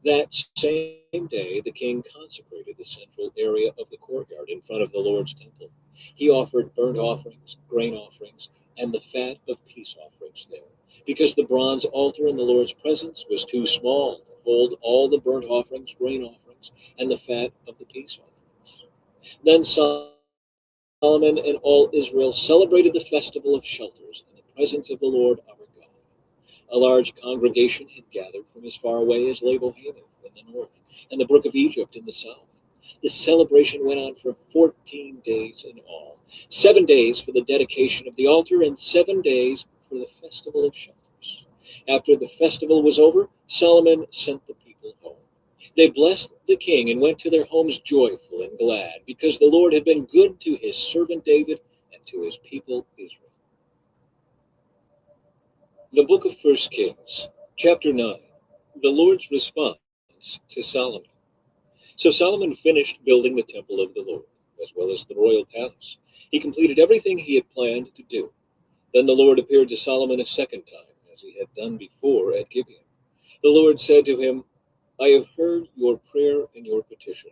That same day, the king consecrated the central area of the courtyard in front of the Lord's temple. He offered burnt offerings, grain offerings, and the fat of peace offerings there, because the bronze altar in the Lord's presence was too small to hold all the burnt offerings, grain offerings, and the fat of the peace offerings. Then Solomon and all Israel celebrated the festival of shelters in the presence of the Lord our God. A large congregation had gathered from as far away as Labo-Hamath in the north, and the brook of Egypt in the south. The celebration went on for 14 days in all, 7 days for the dedication of the altar, and 7 days for the festival of shelters. After the festival was over, Solomon sent the people home. They blessed the king and went to their homes joyful and glad, because the Lord had been good to his servant David and to his people Israel. The book of 1 Kings, chapter 9, the Lord's response to Solomon. So Solomon finished building the temple of the Lord, as well as the royal palace. He completed everything he had planned to do. Then the Lord appeared to Solomon a second time, as he had done before at Gibeon. The Lord said to him, I have heard your prayer and your petition.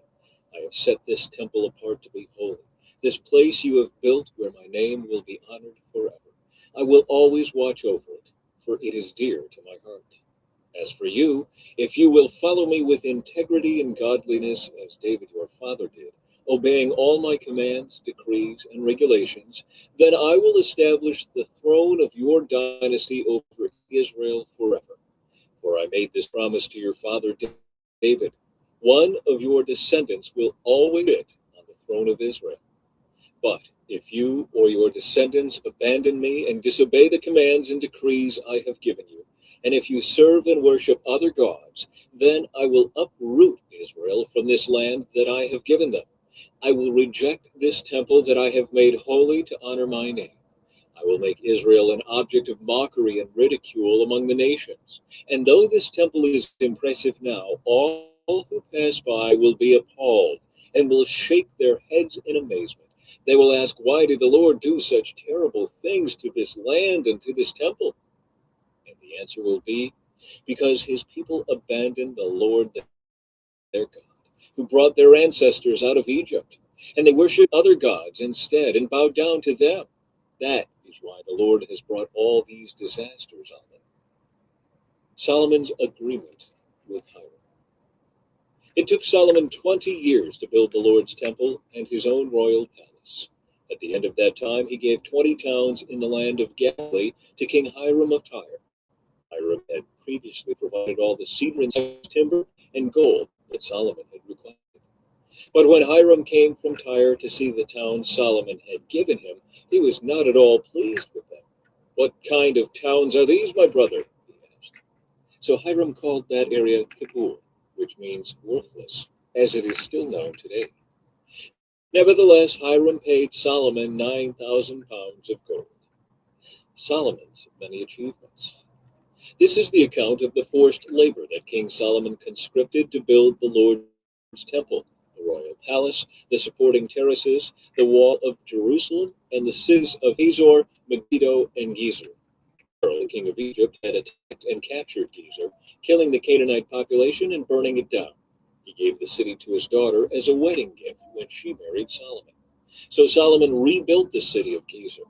I have set this temple apart to be holy, this place you have built where my name will be honored forever. I will always watch over it, for it is dear to my heart. As for you, if you will follow me with integrity and godliness, as David your father did, obeying all my commands, decrees, and regulations, then I will establish the throne of your dynasty over Israel forever. For I made this promise to your father David. One of your descendants will always sit on the throne of Israel. But if you or your descendants abandon me and disobey the commands and decrees I have given you, and if you serve and worship other gods, then I will uproot Israel from this land that I have given them. I will reject this temple that I have made holy to honor my name. I will make Israel an object of mockery and ridicule among the nations. And though this temple is impressive now, all who pass by will be appalled and will shake their heads in amazement. They will ask, why did the Lord do such terrible things to this land and to this temple? And the answer will be, because his people abandoned the Lord their God, who brought their ancestors out of Egypt, and they worshiped other gods instead and bowed down to them. That is why the Lord has brought all these disasters on them. Solomon's agreement with Hiram. It took Solomon 20 years to build the Lord's temple and his own royal palace. At the end of that time, he gave 20 towns in the land of Galilee to King Hiram of Tyre. Hiram had previously provided all the cedar and timber and gold that Solomon had requested. But when Hiram came from Tyre to see the towns Solomon had given him, he was not at all pleased with them. What kind of towns are these, my brother? He asked. So Hiram called that area Kippur, which means worthless, as it is still known today. Nevertheless, Hiram paid Solomon 9,000 pounds of gold. Solomon's many achievements. This is the account of the forced labor that King Solomon conscripted to build the Lord's temple, the royal palace, the supporting terraces, the wall of Jerusalem, and the cities of Hazor, Megiddo, and Gezer. Pharaoh, the king of Egypt, had attacked and captured Gezer, killing the Canaanite population and burning it down. He gave the city to his daughter as a wedding gift when she married Solomon. So Solomon rebuilt the city of Gezer.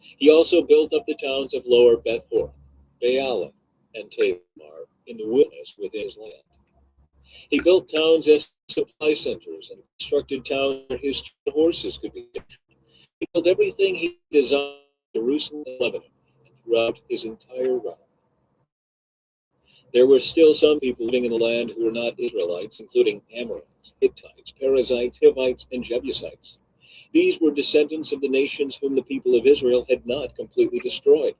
He also built up the towns of Lower Beth-horon, Baalah, and Tamar in the wilderness within his land. He built towns as supply centers and constructed towns where his horses could be stationed. He built everything he designed in Jerusalem and Lebanon and throughout his entire realm. There were still some people living in the land who were not Israelites, including Amorites, Hittites, Perizzites, Hivites, and Jebusites. These were descendants of the nations whom the people of Israel had not completely destroyed.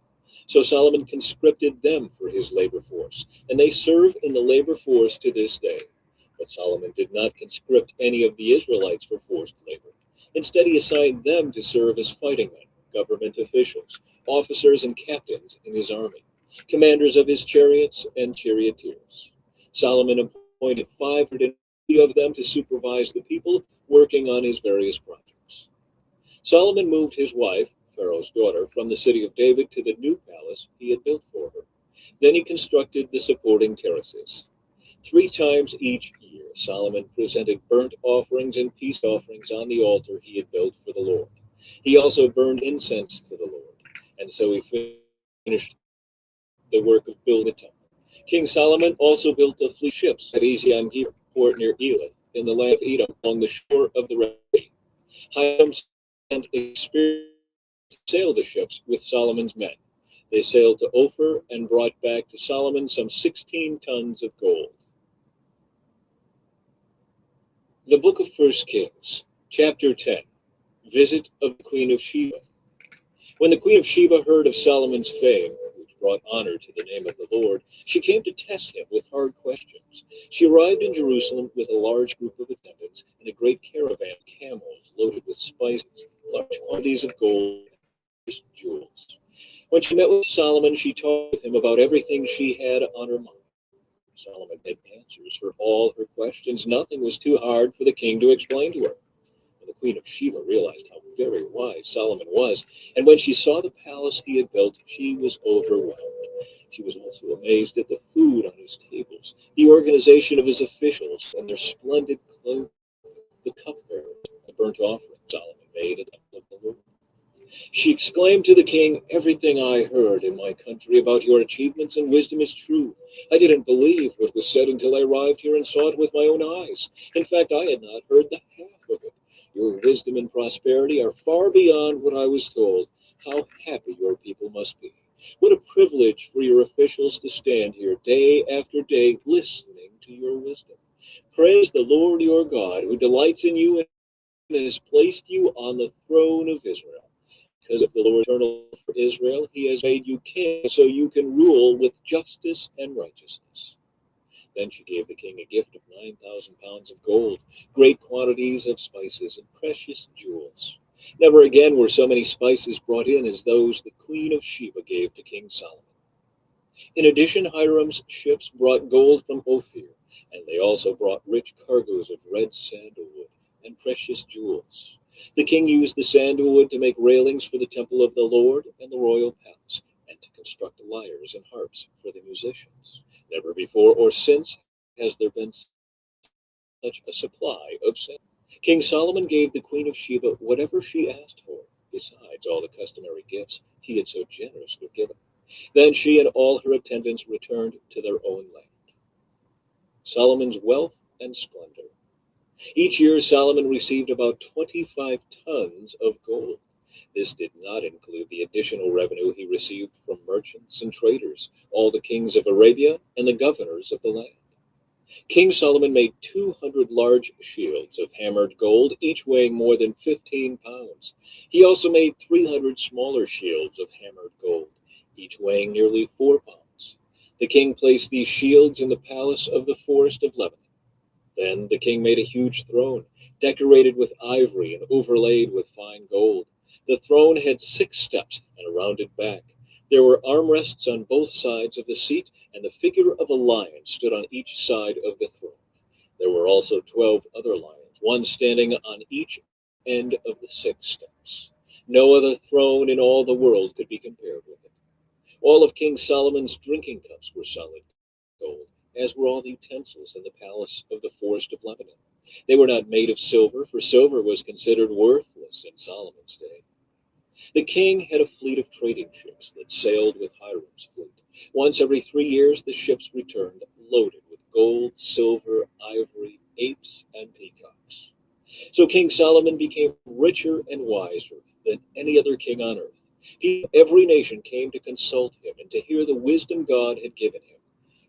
So Solomon conscripted them for his labor force, and they serve in the labor force to this day. But Solomon did not conscript any of the Israelites for forced labor. Instead, he assigned them to serve as fighting men, government officials, officers, and captains in his army, commanders of his chariots and charioteers. Solomon appointed 550 of them to supervise the people working on his various projects. Solomon moved his wife, Pharaoh's daughter, from the city of David to the new palace he had built for her. Then he constructed the supporting terraces. 3 times each year, Solomon presented burnt offerings and peace offerings on the altar he had built for the Lord. He also burned incense to the Lord, and so he finished the work of building the temple. King Solomon also built a fleet of ships at Ezion-Geber, port near Elath, in the land of Edom, along the shore of the Red Sea. Hiram sent experienced to sail the ships with Solomon's men. They sailed to Ophir and brought back to Solomon some 16 tons of gold. The Book of 1 Kings, Chapter 10, Visit of the Queen of Sheba. When the Queen of Sheba heard of Solomon's fame, which brought honor to the name of the Lord, she came to test him with hard questions. She arrived in Jerusalem with a large group of attendants and a great caravan of camels loaded with spices, large quantities of gold, and jewels. When she met with Solomon, she talked with him about everything she had on her mind. Solomon had answers for all her questions. Nothing was too hard for the king to explain to her. The Queen of Sheba realized how very wise Solomon was, and when she saw the palace he had built, she was overwhelmed. She was also amazed at the food on his tables, the organization of his officials, and their splendid clothing, the cupbearers, the burnt offering Solomon made at the temple of the Lord. She exclaimed to the king, "Everything I heard in my country about your achievements and wisdom is true. I didn't believe what was said until I arrived here and saw it with my own eyes. In fact, I had not heard the half of it. Your wisdom and prosperity are far beyond what I was told. How happy your people must be. What a privilege for your officials to stand here day after day listening to your wisdom. Praise the Lord your God, who delights in you and has placed you on the throne of Israel. Because of the Lord eternal for Israel, he has made you king so you can rule with justice and righteousness." Then she gave the king a gift of 9,000 pounds of gold, great quantities of spices, and precious jewels. Never again were so many spices brought in as those the Queen of Sheba gave to King Solomon. In addition, Hiram's ships brought gold from Ophir, and they also brought rich cargoes of red sandalwood and precious jewels. The king used the sandalwood to make railings for the temple of the Lord and the royal palace, and to construct lyres and harps for the musicians. Never before or since has there been such a supply of sand. King Solomon gave the Queen of Sheba whatever she asked for, besides all the customary gifts he had so generously given. Then she and all her attendants returned to their own land. Solomon's wealth and splendor. Each year Solomon received about 25 tons of gold. This did not include the additional revenue he received from merchants and traders, all the kings of Arabia, and the governors of the land. King Solomon made 200 large shields of hammered gold, each weighing more than 15 pounds. He also made 300 smaller shields of hammered gold, each weighing nearly 4 pounds. The king placed these shields in the palace of the forest of Lebanon. Then the king made a huge throne, decorated with ivory and overlaid with fine gold. The throne had 6 steps and a rounded back. There were armrests on both sides of the seat, and the figure of a lion stood on each side of the throne. There were also 12 other lions, one standing on each end of the 6 steps. No other throne in all the world could be compared with it. All of King Solomon's drinking cups were solid gold, as were all the utensils in the palace of the forest of Lebanon. They were not made of silver, for silver was considered worthless in Solomon's day. The king had a fleet of trading ships that sailed with Hiram's fleet. Once every 3 years, the ships returned loaded with gold, silver, ivory, apes, and peacocks. So King Solomon became richer and wiser than any other king on earth. People of every nation came to consult him and to hear the wisdom God had given him.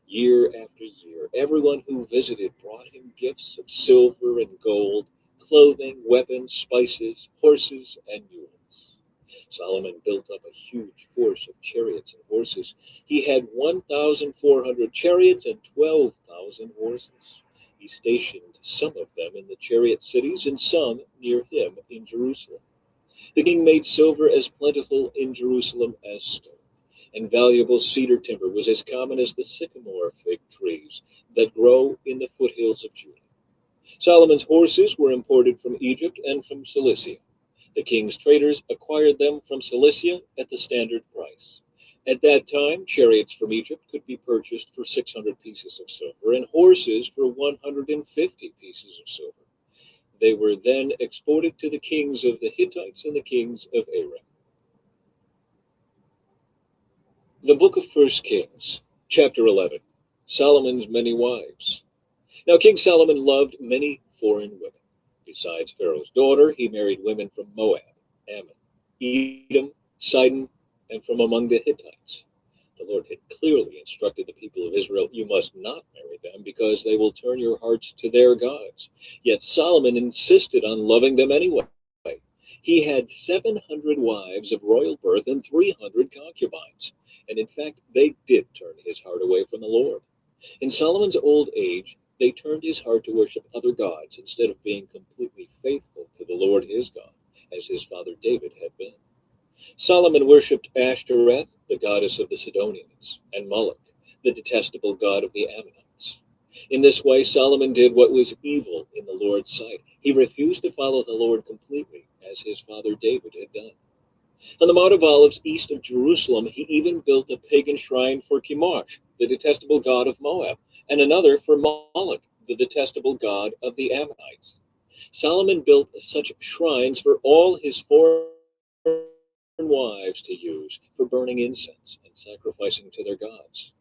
Year after year, everyone who visited brought him gifts of silver and gold, clothing, weapons, spices, horses, and mules. Solomon built up a huge force of chariots and horses. He had 1,400 chariots and 12,000 horses. He stationed some of them in the chariot cities and some near him in Jerusalem. The king made silver as plentiful in Jerusalem as stone, and valuable cedar timber was as common as the sycamore fig trees that grow in the foothills of Judah. Solomon's horses were imported from Egypt and from Cilicia. The king's traders acquired them from Cilicia at the standard price. At that time, chariots from Egypt could be purchased for 600 pieces of silver and horses for 150 pieces of silver. They were then exported to the kings of the Hittites and the kings of Aram. The book of First Kings, chapter 11. Solomon's many wives. Now King Solomon loved many foreign women. Besides Pharaoh's daughter, he married women from Moab, Ammon, Edom, Sidon, and from among the Hittites. The Lord had clearly instructed the people of Israel, "You must not marry them, because they will turn your hearts to their gods." Yet Solomon insisted on loving them anyway. He had 700 wives of royal birth and 300 concubines. And in fact, they did turn his heart away from the Lord. In Solomon's old age, they turned his heart to worship other gods instead of being completely faithful to the Lord his God, as his father David had been. Solomon worshipped Ashtoreth, the goddess of the Sidonians, and Moloch, the detestable god of the Ammonites. In this way, Solomon did what was evil in the Lord's sight. He refused to follow the Lord completely, as his father David had done. On the Mount of Olives east of Jerusalem, he even built a pagan shrine for Chemosh, the detestable god of Moab, and another for Moloch, the detestable god of the Ammonites. Solomon built such shrines for all his foreign wives to use for burning incense and sacrificing to their gods.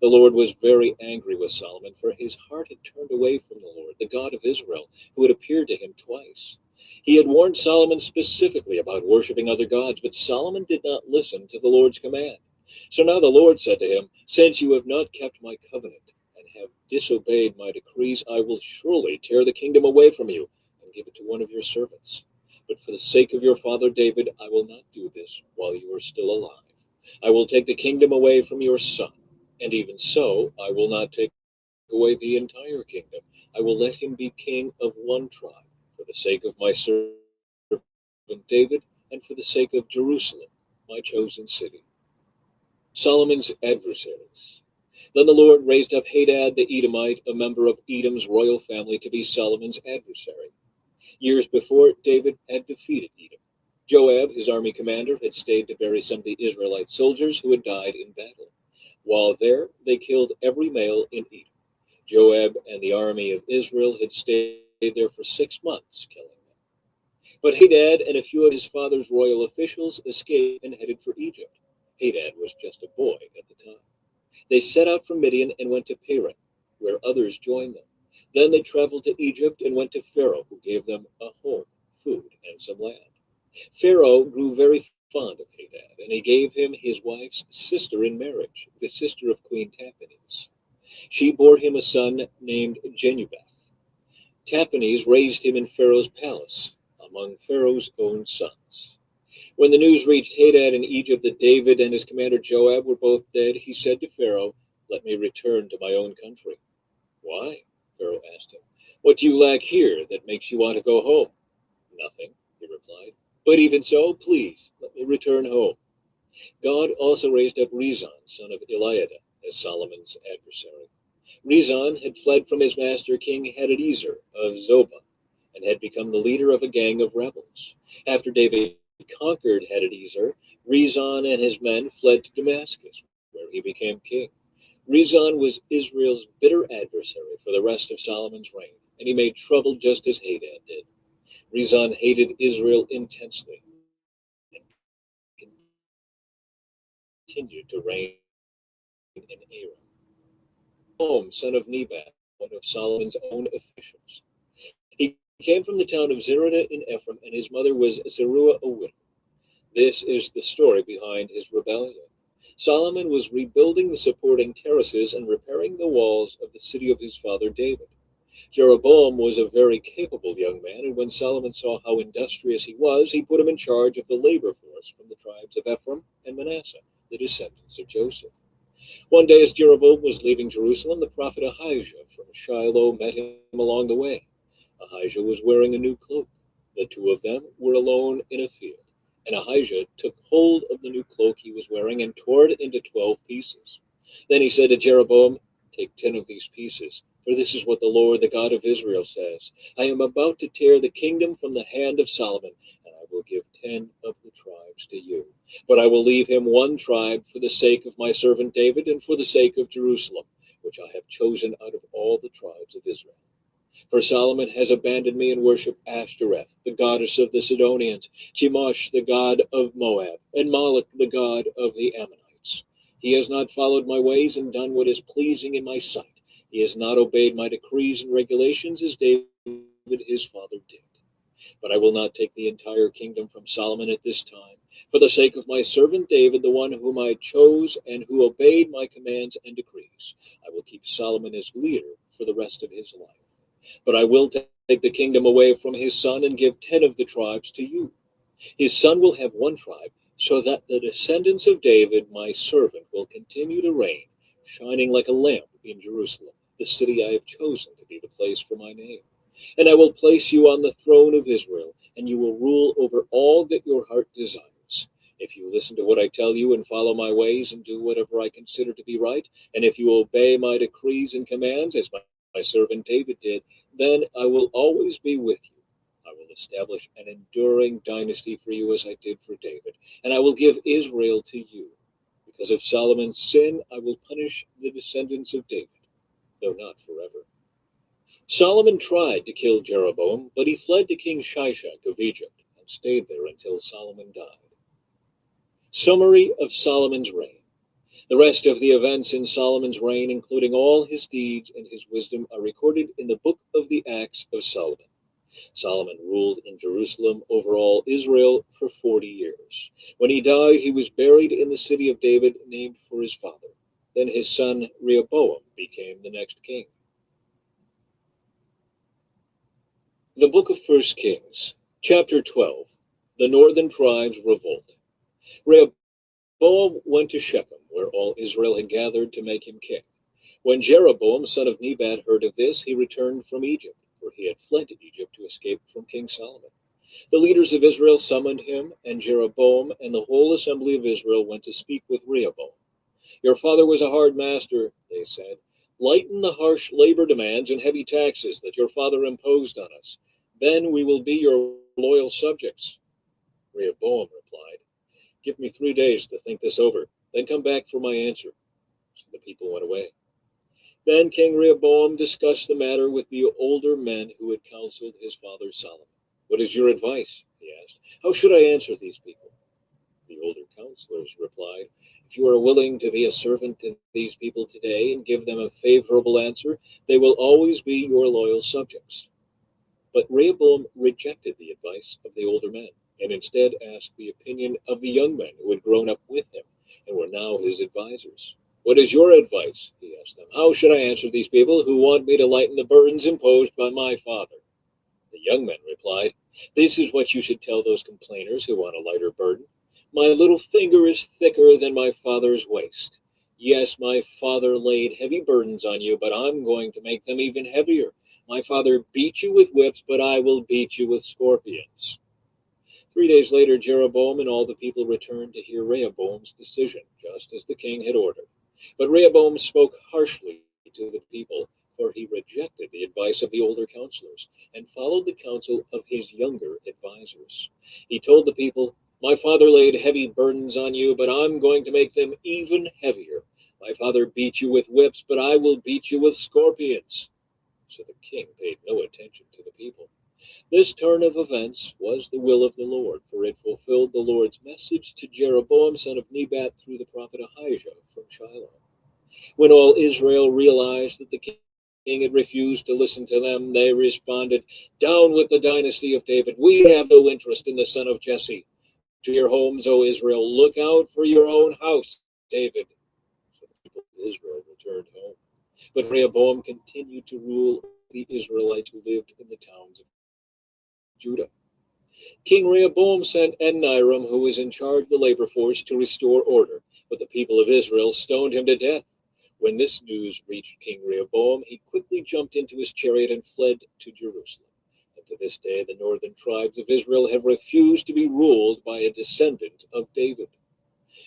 The Lord was very angry with Solomon, for his heart had turned away from the Lord, the God of Israel, who had appeared to him twice. He had warned Solomon specifically about worshiping other gods, but Solomon did not listen to the Lord's command. So now the Lord said to him, "Since you have not kept my covenant and have disobeyed my decrees, I will surely tear the kingdom away from you and give it to one of your servants. But for the sake of your father David, I will not do this while you are still alive. I will take the kingdom away from your son. And even so, I will not take away the entire kingdom. I will let him be king of one tribe, for the sake of my servant David, and for the sake of Jerusalem, my chosen city." Solomon's adversaries. Then the Lord raised up Hadad the Edomite, a member of Edom's royal family, to be Solomon's adversary. Years before, David had defeated Edom. Joab, his army commander, had stayed to bury some of the Israelite soldiers who had died in battle. While there, they killed every male in Edom. Joab and the army of Israel had stayed there for 6 months, killing them. But Hadad and a few of his father's royal officials escaped and headed for Egypt. Hadad was just a boy at the time. They set out from Midian and went to Paran, where others joined them. Then they traveled to Egypt and went to Pharaoh, who gave them a home, food, and some land. Pharaoh grew very fond of Hadad, and he gave him his wife's sister in marriage, the sister of Queen Tahpenes. She bore him a son named Genubath. Tahpenes raised him in Pharaoh's palace, among Pharaoh's own sons. When the news reached Hadad in Egypt that David and his commander Joab were both dead, he said to Pharaoh, "Let me return to my own country." "Why?" Pharaoh asked him. "What do you lack here that makes you want to go home?" "Nothing," he replied. "But even so, please, let me return home." God also raised up Rezon, son of Eliada, as Solomon's adversary. Rezon had fled from his master King Hadadezer of Zobah, and had become the leader of a gang of rebels. After David conquered Hadadezer, Rezon and his men fled to Damascus, where he became king. Rezon was Israel's bitter adversary for the rest of Solomon's reign, and he made trouble just as Hadad did. Rezon hated Israel intensely and continued to reign in Aram. Jeroboam, son of Nebat, one of Solomon's own officials. He came from the town of Zerah in Ephraim, and his mother was Zeruiah a widow. This is the story behind his rebellion. Solomon was rebuilding the supporting terraces and repairing the walls of the city of his father David. Jeroboam was a very capable young man, and when Solomon saw how industrious he was, he put him in charge of the labor force from the tribes of Ephraim and Manasseh, the descendants of Joseph. One day, as Jeroboam was leaving Jerusalem, the prophet Ahijah from Shiloh met him along the way. Ahijah was wearing a new cloak. The two of them were alone in a field, and Ahijah took hold of the new cloak he was wearing and tore it into 12 pieces. Then he said to Jeroboam, "Take 10 of these pieces, for this is what the Lord, the God of Israel, says. I am about to tear the kingdom from the hand of Solomon, and I will give 10 of the tribes to you. But I will leave him 1 tribe for the sake of my servant David and for the sake of Jerusalem, which I have chosen out of all the tribes of Israel. For Solomon has abandoned me and worshipped Ashtoreth, the goddess of the Sidonians, Chemosh, the god of Moab, and Moloch, the god of the Ammonites. He has not followed my ways and done what is pleasing in my sight. He has not obeyed my decrees and regulations as David his father did. But I will not take the entire kingdom from Solomon at this time. For the sake of my servant David, the one whom I chose and who obeyed my commands and decrees, I will keep Solomon as leader for the rest of his life. But I will take the kingdom away from his son and give 10 of the tribes to you. His son will have 1 tribe, so that the descendants of David, my servant, will continue to reign, shining like a lamp in Jerusalem, the city I have chosen to be the place for my name. And I will place you on the throne of Israel, and you will rule over all that your heart desires. If you listen to what I tell you and follow my ways and do whatever I consider to be right, and if you obey my decrees and commands, as my servant David did, then I will always be with you. I will establish an enduring dynasty for you as I did for David, and I will give Israel to you. Because of Solomon's sin, I will punish the descendants of David, though not forever." Solomon tried to kill Jeroboam, but he fled to King Shishak of Egypt and stayed there until Solomon died. Summary of Solomon's reign. The rest of the events in Solomon's reign, including all his deeds and his wisdom, are recorded in the book of the Acts of Solomon. Solomon ruled in Jerusalem over all Israel for 40 years. When he died, he was buried in the city of David, named for his father. Then his son Rehoboam became the next king. The book of 1 Kings, chapter 12. The northern tribes revolt. Rehoboam went to Shechem, where all Israel had gathered to make him king. When Jeroboam, son of Nebat, heard of this, he returned from Egypt, for he had fled to Egypt to escape from King Solomon. The leaders of Israel summoned him, and Jeroboam and the whole assembly of Israel went to speak with Rehoboam. "Your father was a hard master," they said. "Lighten the harsh labor demands and heavy taxes that your father imposed on us. Then we will be your loyal subjects." Rehoboam replied, "Give me 3 days to think this over, then come back for my answer." So the people went away. Then King Rehoboam discussed the matter with the older men who had counseled his father Solomon. "What is your advice?" he asked. "How should I answer these people?" The older counselors replied, "If you are willing to be a servant to these people today and give them a favorable answer, they will always be your loyal subjects." But Rehoboam rejected the advice of the older men and instead asked the opinion of the young men who had grown up with him and were now his advisors. "What is your advice?" he asked them. "How should I answer these people who want me to lighten the burdens imposed by my father?" The young men replied, "This is what you should tell those complainers who want a lighter burden. My little finger is thicker than my father's waist. Yes, my father laid heavy burdens on you, but I'm going to make them even heavier. My father beat you with whips, but I will beat you with scorpions." 3 days later, Jeroboam and all the people returned to hear Rehoboam's decision, just as the king had ordered. But Rehoboam spoke harshly to the people, for he rejected the advice of the older counselors and followed the counsel of his younger advisors. He told the people, "My father laid heavy burdens on you, but I'm going to make them even heavier. My father beat you with whips, but I will beat you with scorpions." So the king paid no attention to the people. This turn of events was the will of the Lord, for it fulfilled the Lord's message to Jeroboam, son of Nebat, through the prophet Ahijah from Shiloh. When all Israel realized that the king had refused to listen to them, they responded, "Down with the dynasty of David. We have no interest in the son of Jesse. To your homes, O Israel. Look out for your own house, David." So the people of Israel returned home. But Rehoboam continued to rule the Israelites who lived in the towns of Judah. King Rehoboam sent Adoniram, who was in charge of the labor force, to restore order, but the people of Israel stoned him to death. When this news reached King Rehoboam, he quickly jumped into his chariot and fled to Jerusalem. And to this day, the northern tribes of Israel have refused to be ruled by a descendant of David.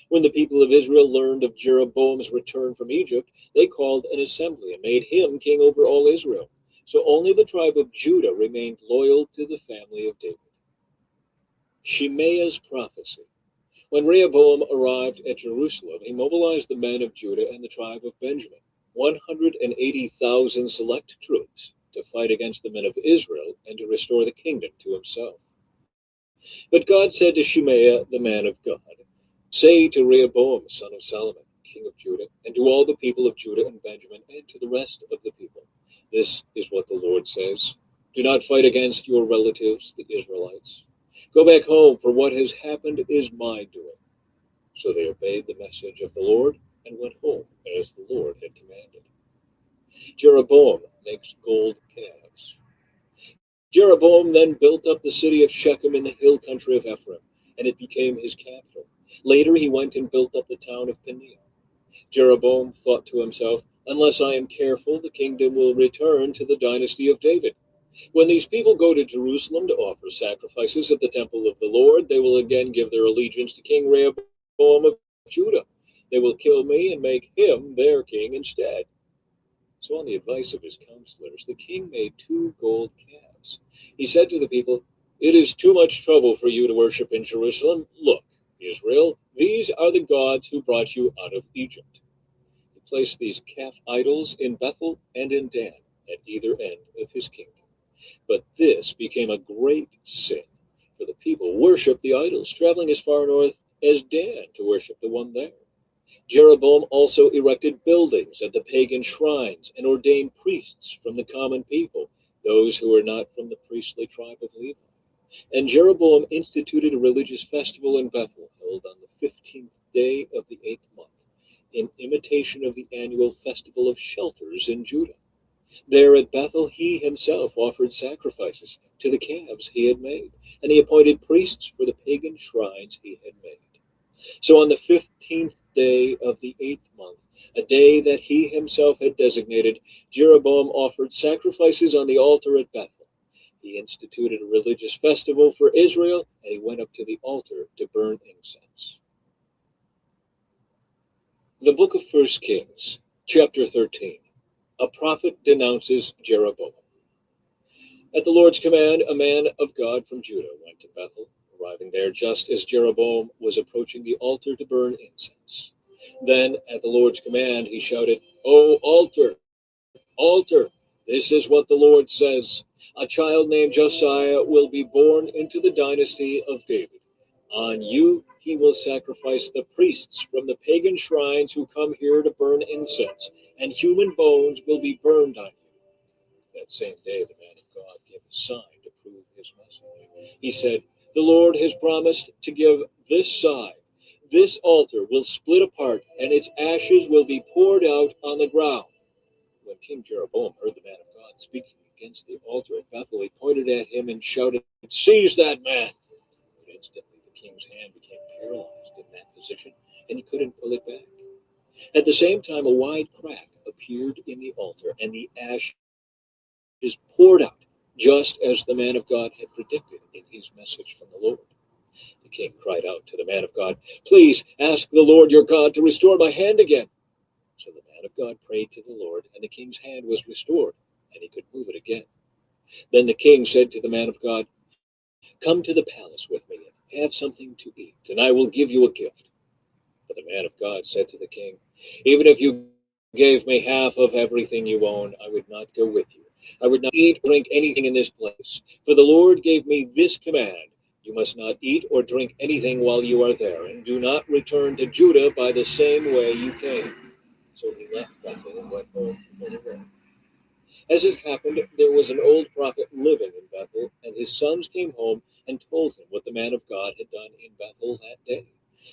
When the people of Israel learned of Jeroboam's return from Egypt, they called an assembly and made him king over all Israel. So only the tribe of Judah remained loyal to the family of David. Shimei's prophecy. When Rehoboam arrived at Jerusalem, he mobilized the men of Judah and the tribe of Benjamin, 180,000 select troops, to fight against the men of Israel and to restore the kingdom to himself. But God said to Shimei, the man of God, "Say to Rehoboam, son of Solomon, king of Judah, and to all the people of Judah and Benjamin, and to the rest of the people, this is what the Lord says. Do not fight against your relatives, the Israelites. Go back home, for what has happened is my doing." So they obeyed the message of the Lord and went home as the Lord had commanded. Jeroboam makes gold calves. Jeroboam then built up the city of Shechem in the hill country of Ephraim, and it became his capital. Later he went and built up the town of Peniel. Jeroboam thought to himself, "Unless I am careful, the kingdom will return to the dynasty of David. When these people go to Jerusalem to offer sacrifices at the temple of the Lord, they will again give their allegiance to King Rehoboam of Judah. They will kill me and make him their king instead." So on the advice of his counselors, the king made 2 gold calves. He said to the people, "It is too much trouble for you to worship in Jerusalem. Look, Israel, these are the gods who brought you out of Egypt." He placed these calf idols in Bethel and in Dan, at either end of his kingdom. But this became a great sin, for the people worshipped the idols, traveling as far north as Dan to worship the one there. Jeroboam also erected buildings at the pagan shrines and ordained priests from the common people, those who were not from the priestly tribe of Levi. And Jeroboam instituted a religious festival in Bethel, held on the 15th day of the 8th month, in imitation of the annual festival of shelters in Judah. There at Bethel he himself offered sacrifices to the calves he had made, and he appointed priests for the pagan shrines he had made. So on the 15th day of the 8th month, a day that he himself had designated, Jeroboam offered sacrifices on the altar at Bethel. He instituted a religious festival for Israel, and he went up to the altar to burn incense. The book of 1 Kings, chapter 13. A prophet denounces Jeroboam. At the Lord's command, a man of God from Judah went to Bethel, arriving there just as Jeroboam was approaching the altar to burn incense. Then, at the Lord's command, he shouted, "O altar, altar, this is what the Lord says. A child named Josiah will be born into the dynasty of David. On you he will sacrifice the priests from the pagan shrines who come here to burn incense, and human bones will be burned on you." That same day, the man of God gave a sign to prove his message. He said, "The Lord has promised to give this sign. This altar will split apart, and its ashes will be poured out on the ground." When King Jeroboam heard the man of God speaking against the altar at Bethel, he pointed at him and shouted, "Seize that man!" But instantly the king's hand became paralyzed in that position, and he couldn't pull it back. At the same time, a wide crack appeared in the altar, and the ashes poured out, just as the man of God had predicted in his message from the Lord. The king cried out to the man of God, "Please ask the Lord your God to restore my hand again." So the man of God prayed to the Lord, and the king's hand was restored, and he could move it again. Then the king said to the man of God, "Come to the palace with me and have something to eat, and I will give you a gift." But the man of God said to the king, "Even if you gave me half of everything you own, I would not go with you. I would not eat or drink anything in this place. For the Lord gave me this command: you must not eat or drink anything while you are there, and do not return to Judah by the same way you came." So he left Bethel and went home on the road. As it happened, there was an old prophet living in Bethel, and his sons came home and told him what the man of God had done in Bethel that day.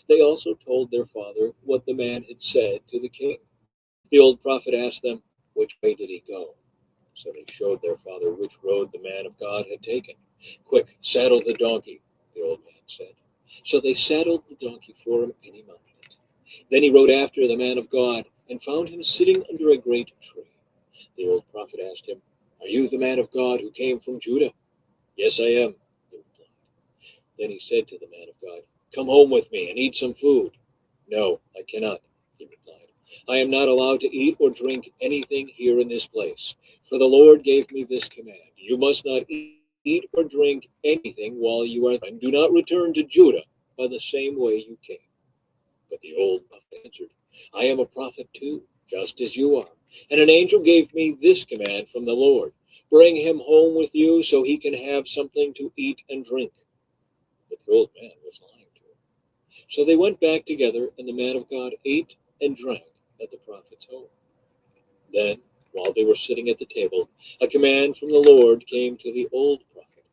They also told their father what the man had said to the king. The old prophet asked them, "Which way did he go?" So they showed their father which road the man of God had taken. "Quick, saddle the donkey," the old man said. So they saddled the donkey for him, and he mounted it. Then he rode after the man of God, and found him sitting under a great tree. The old prophet asked him, "Are you the man of God who came from Judah?" "Yes, I am," he replied. Then he said to the man of God, "Come home with me and eat some food." "No, I cannot," he replied. "I am not allowed to eat or drink anything here in this place. For the Lord gave me this command: You must not eat or drink anything while you are there, and do not return to Judah by the same way you came." But the old prophet answered, "I am a prophet too, just as you are. And an angel gave me this command from the Lord: Bring him home with you so he can have something to eat and drink." But the old man was lying to him. So they went back together, and the man of God ate and drank at the prophet's home. Then, while they were sitting at the table, a command from the Lord came to the old prophet.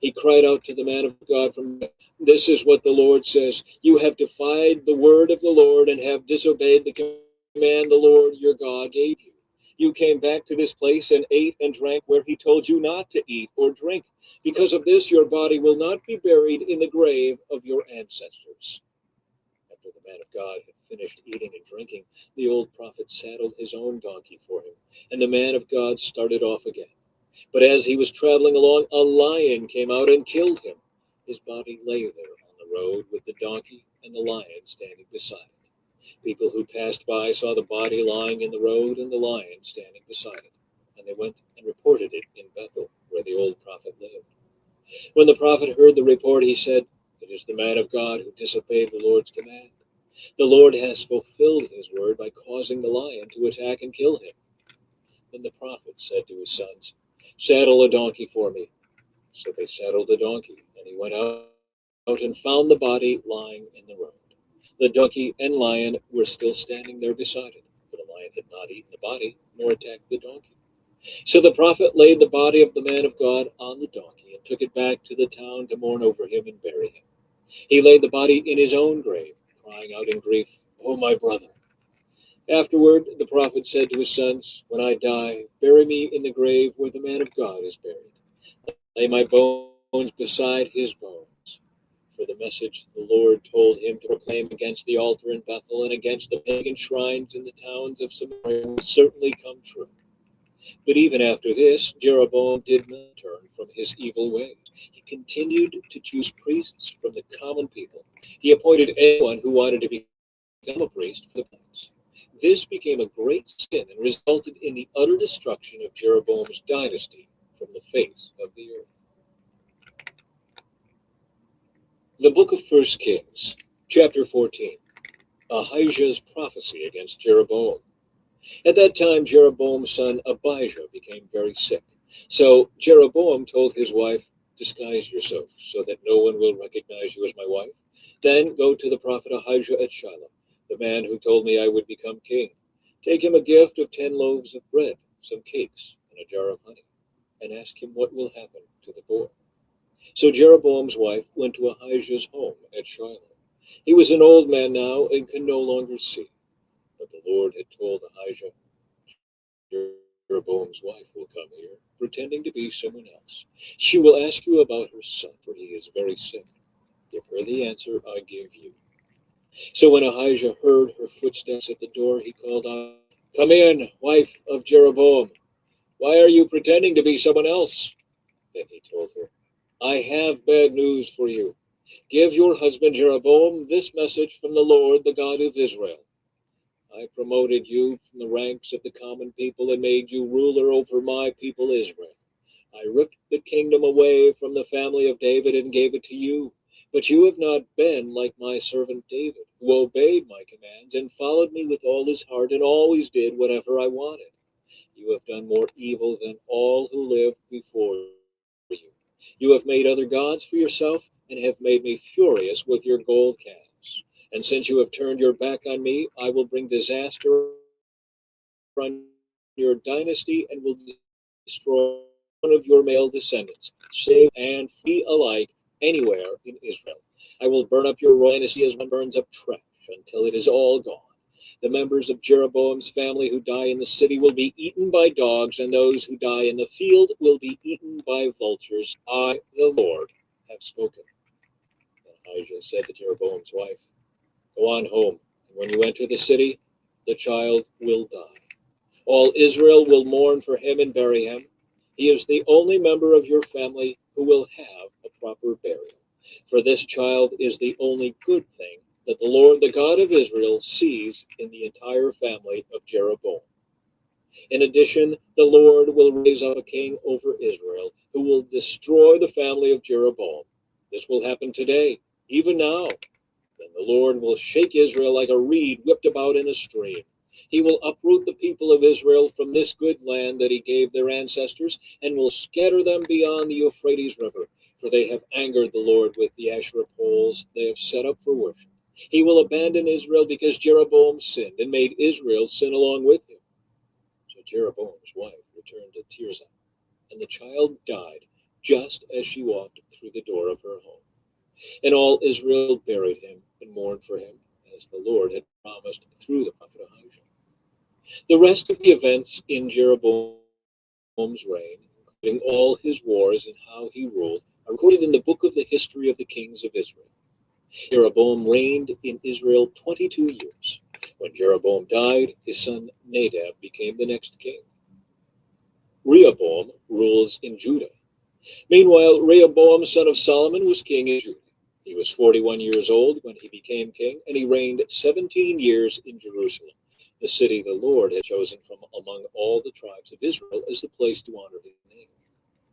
He cried out to the man of God from heaven, "This is what the Lord says: You have defied the word of the Lord and have disobeyed the command the Lord your God gave you. You came back to this place and ate and drank where he told you not to eat or drink. Because of this, your body will not be buried in the grave of your ancestors." After the man of God had finished eating and drinking, the old prophet saddled his own donkey for him, and the man of God started off again. But as he was traveling along, a lion came out and killed him. His body lay there on the road with the donkey and the lion standing beside it. People who passed by saw the body lying in the road and the lion standing beside it, and they went and reported it in Bethel, where the old prophet lived. When the prophet heard the report, he said, "It is the man of God who disobeyed the Lord's command. The Lord has fulfilled his word by causing the lion to attack and kill him." Then the prophet said to his sons, "Saddle a donkey for me." So they saddled the donkey, and he went out and found the body lying in the road. The donkey and lion were still standing there beside it, for the lion had not eaten the body nor attacked the donkey. So the prophet laid the body of the man of God on the donkey and took it back to the town to mourn over him and bury him. He laid the body in his own grave, crying out in grief, "Oh, my brother!" Afterward, the prophet said to his sons, "When I die, bury me in the grave where the man of God is buried. Lay my bones beside his bones." For the message the Lord told him to proclaim against the altar in Bethel and against the pagan shrines in the towns of Samaria will certainly come true. But even after this, Jeroboam did not turn from his evil ways. He continued to choose priests from the common people. He appointed anyone who wanted to become a priest for the place. This became a great sin and resulted in the utter destruction of Jeroboam's dynasty from the face of the earth. The book of 1 Kings, chapter 14. Ahijah's prophecy against Jeroboam. At that time, Jeroboam's son Abijah became very sick. So Jeroboam told his wife, "Disguise yourself so that no one will recognize you as my wife. Then go to the prophet Ahijah at Shiloh, the man who told me I would become king. Take him a gift of 10 loaves of bread, some cakes, and a jar of honey, and ask him what will happen to the boy." So Jeroboam's wife went to Ahijah's home at Shiloh. He was an old man now and could no longer see. But the Lord had told Ahijah, "Jeroboam's wife will come here, pretending to be someone else. She will ask you about her son, for he is very sick. Give her the answer I give you." So when Ahijah heard her footsteps at the door, he called out, "Come in, wife of Jeroboam. Why are you pretending to be someone else?" Then he told her, "I have bad news for you. Give your husband Jeroboam this message from the Lord, the God of Israel. I promoted you from the ranks of the common people and made you ruler over my people Israel. I ripped the kingdom away from the family of David and gave it to you. But you have not been like my servant David, who obeyed my commands and followed me with all his heart and always did whatever I wanted. You have done more evil than all who lived before you. You have made other gods for yourself and have made me furious with your gold calves. And since you have turned your back on me, I will bring disaster on your dynasty and will destroy one of your male descendants, save and free alike, anywhere in Israel. I will burn up your royal dynasty as one burns up trash until it is all gone. The members of Jeroboam's family who die in the city will be eaten by dogs, and those who die in the field will be eaten by vultures. I, the Lord, have spoken. And Ahijah said to Jeroboam's wife, Go on home, and when you enter the city, the child will die. All Israel will mourn for him and bury him. He is the only member of your family who will have a proper burial. For this child is the only good thing that the Lord, the God of Israel, sees in the entire family of Jeroboam. In addition, the Lord will raise up a king over Israel who will destroy the family of Jeroboam. This will happen today, even now. Then the Lord will shake Israel like a reed whipped about in a stream. He will uproot the people of Israel from this good land that he gave their ancestors, and will scatter them beyond the Euphrates River, for they have angered the Lord with the Asherah poles they have set up for worship. He will abandon Israel because Jeroboam sinned and made Israel sin along with him. So Jeroboam's wife returned to Tirzah, and the child died just as she walked through the door of her home. And all Israel buried him and mourned for him, as the Lord had promised through the prophet Ahijah. The rest of the events in Jeroboam's reign, including all his wars and how he ruled, are recorded in the book of the history of the kings of Israel. Jeroboam reigned in Israel 22 years. When Jeroboam died, his son Nadab became the next king. Rehoboam rules in Judah. Meanwhile, Rehoboam, son of Solomon, was king in Judah. He was 41 years old when he became king, and he reigned 17 years in Jerusalem, the city the Lord had chosen from among all the tribes of Israel as the place to honor his name.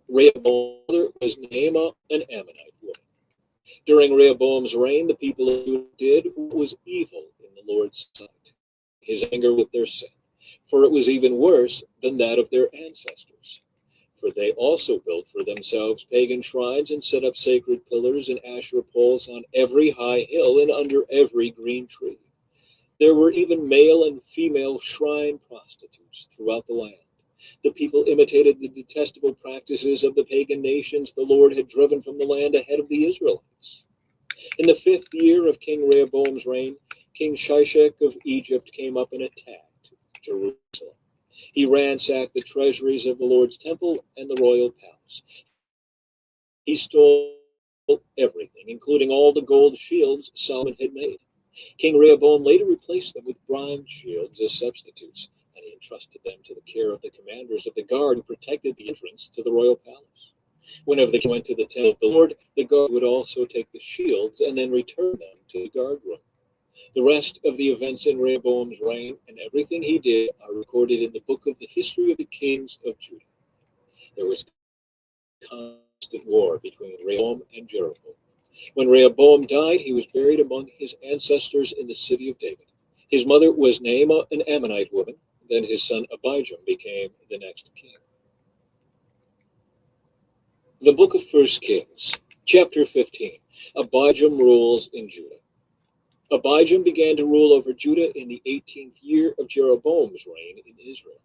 Rehoboam's mother was Naamah, an Ammonite woman. During Rehoboam's reign, the people of Judah did what was evil in the Lord's sight, his anger with their sin, for it was even worse than that of their ancestors. For they also built for themselves pagan shrines and set up sacred pillars and Asherah poles on every high hill and under every green tree. There were even male and female shrine prostitutes throughout the land. The people imitated the detestable practices of the pagan nations the Lord had driven from the land ahead of the Israelites. In the 5th year of King Rehoboam's reign, King Shishak of Egypt came up and attacked Jerusalem. He ransacked the treasuries of the Lord's temple and the royal palace. He stole everything, including all the gold shields Solomon had made. King Rehoboam later replaced them with bronze shields as substitutes, and he entrusted them to the care of the commanders of the guard who protected the entrance to the royal palace. Whenever the king went to the temple of the Lord, the guard would also take the shields and then return them to the guard room. The rest of the events in Rehoboam's reign and everything he did are recorded in the book of the history of the kings of Judah. There was constant war between Rehoboam and Jeroboam. When Rehoboam died, he was buried among his ancestors in the city of David. His mother was Naamah, an Ammonite woman. Then his son Abijam became the next king. The book of 1 Kings, chapter 15. Abijam rules in Judah. Abijam began to rule over Judah in the 18th year of Jeroboam's reign in Israel.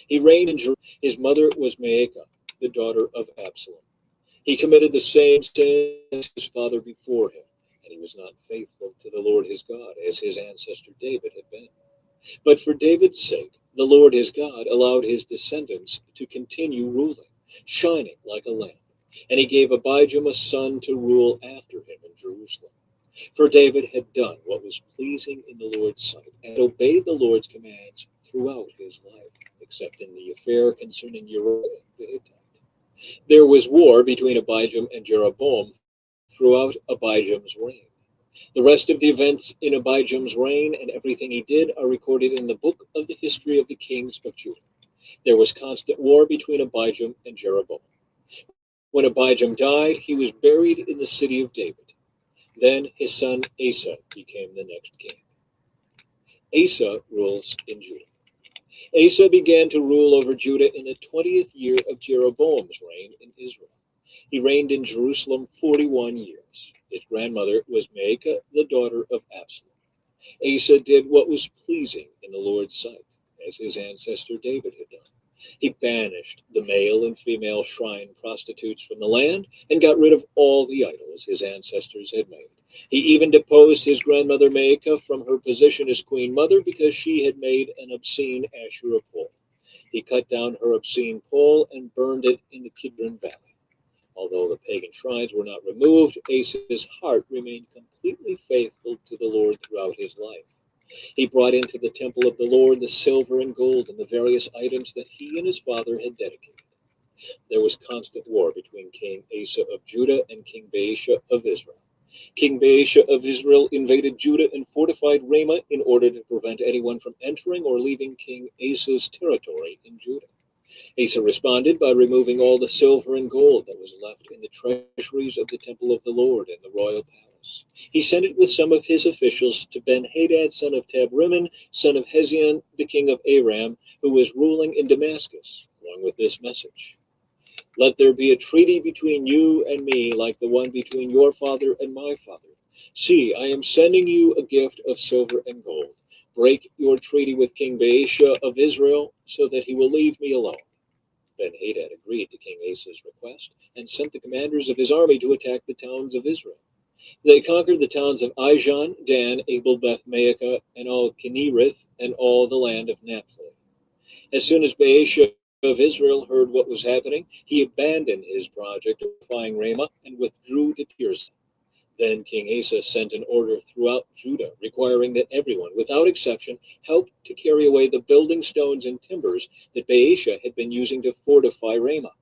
He reigned in Jerusalem. His mother was Maacah, the daughter of Absalom. He committed the same sin as his father before him, and he was not faithful to the Lord his God, as his ancestor David had been. But for David's sake, the Lord his God allowed his descendants to continue ruling, shining like a lamp, and he gave Abijam a son to rule after him in Jerusalem. For David had done what was pleasing in the Lord's sight, and obeyed the Lord's commands throughout his life, except in the affair concerning Uriah the Hittite. There was war between Abijam and Jeroboam throughout Abijam's reign. The rest of the events in Abijam's reign and everything he did are recorded in the book of the history of the kings of Judah. There was constant war between Abijam and Jeroboam. When Abijam died, he was buried in the city of David. Then his son Asa became the next king. Asa rules in Judah. Asa began to rule over Judah in the 20th year of Jeroboam's reign in Israel. He reigned in Jerusalem 41 years. His grandmother was Maacah, the daughter of Absalom. Asa did what was pleasing in the Lord's sight, as his ancestor David had done. He banished the male and female shrine prostitutes from the land and got rid of all the idols his ancestors had made. He even deposed his grandmother Maacah from her position as queen mother because she had made an obscene Asherah pole. He cut down her obscene pole and burned it in the Kidron Valley. Although the pagan shrines were not removed, Asa's heart remained completely faithful to the Lord throughout his life. He brought into the temple of the Lord the silver and gold and the various items that he and his father had dedicated. There was constant war between King Asa of Judah and King Baasha of Israel. King Baasha of Israel invaded Judah and fortified Ramah in order to prevent anyone from entering or leaving King Asa's territory in Judah. Asa responded by removing all the silver and gold that was left in the treasuries of the temple of the Lord and the royal palace. He sent it with some of his officials to Ben-Hadad, son of Tabrimon, son of Hezion, the king of Aram, who was ruling in Damascus, along with this message: "Let there be a treaty between you and me like the one between your father and my father. See, I am sending you a gift of silver and gold. Break your treaty with King Baasha of Israel so that he will leave me alone." Ben-Hadad agreed to King Asa's request and sent the commanders of his army to attack the towns of Israel. They conquered the towns of Ijon, Dan, Abel-Beth-Maacah, and all Kinnereth, and all the land of Naphtali. As soon as Baasha of Israel heard what was happening, he abandoned his project of fortifying Ramah and withdrew to Tirzah. Then King Asa sent an order throughout Judah requiring that everyone, without exception, help to carry away the building stones and timbers that Baasha had been using to fortify Ramah.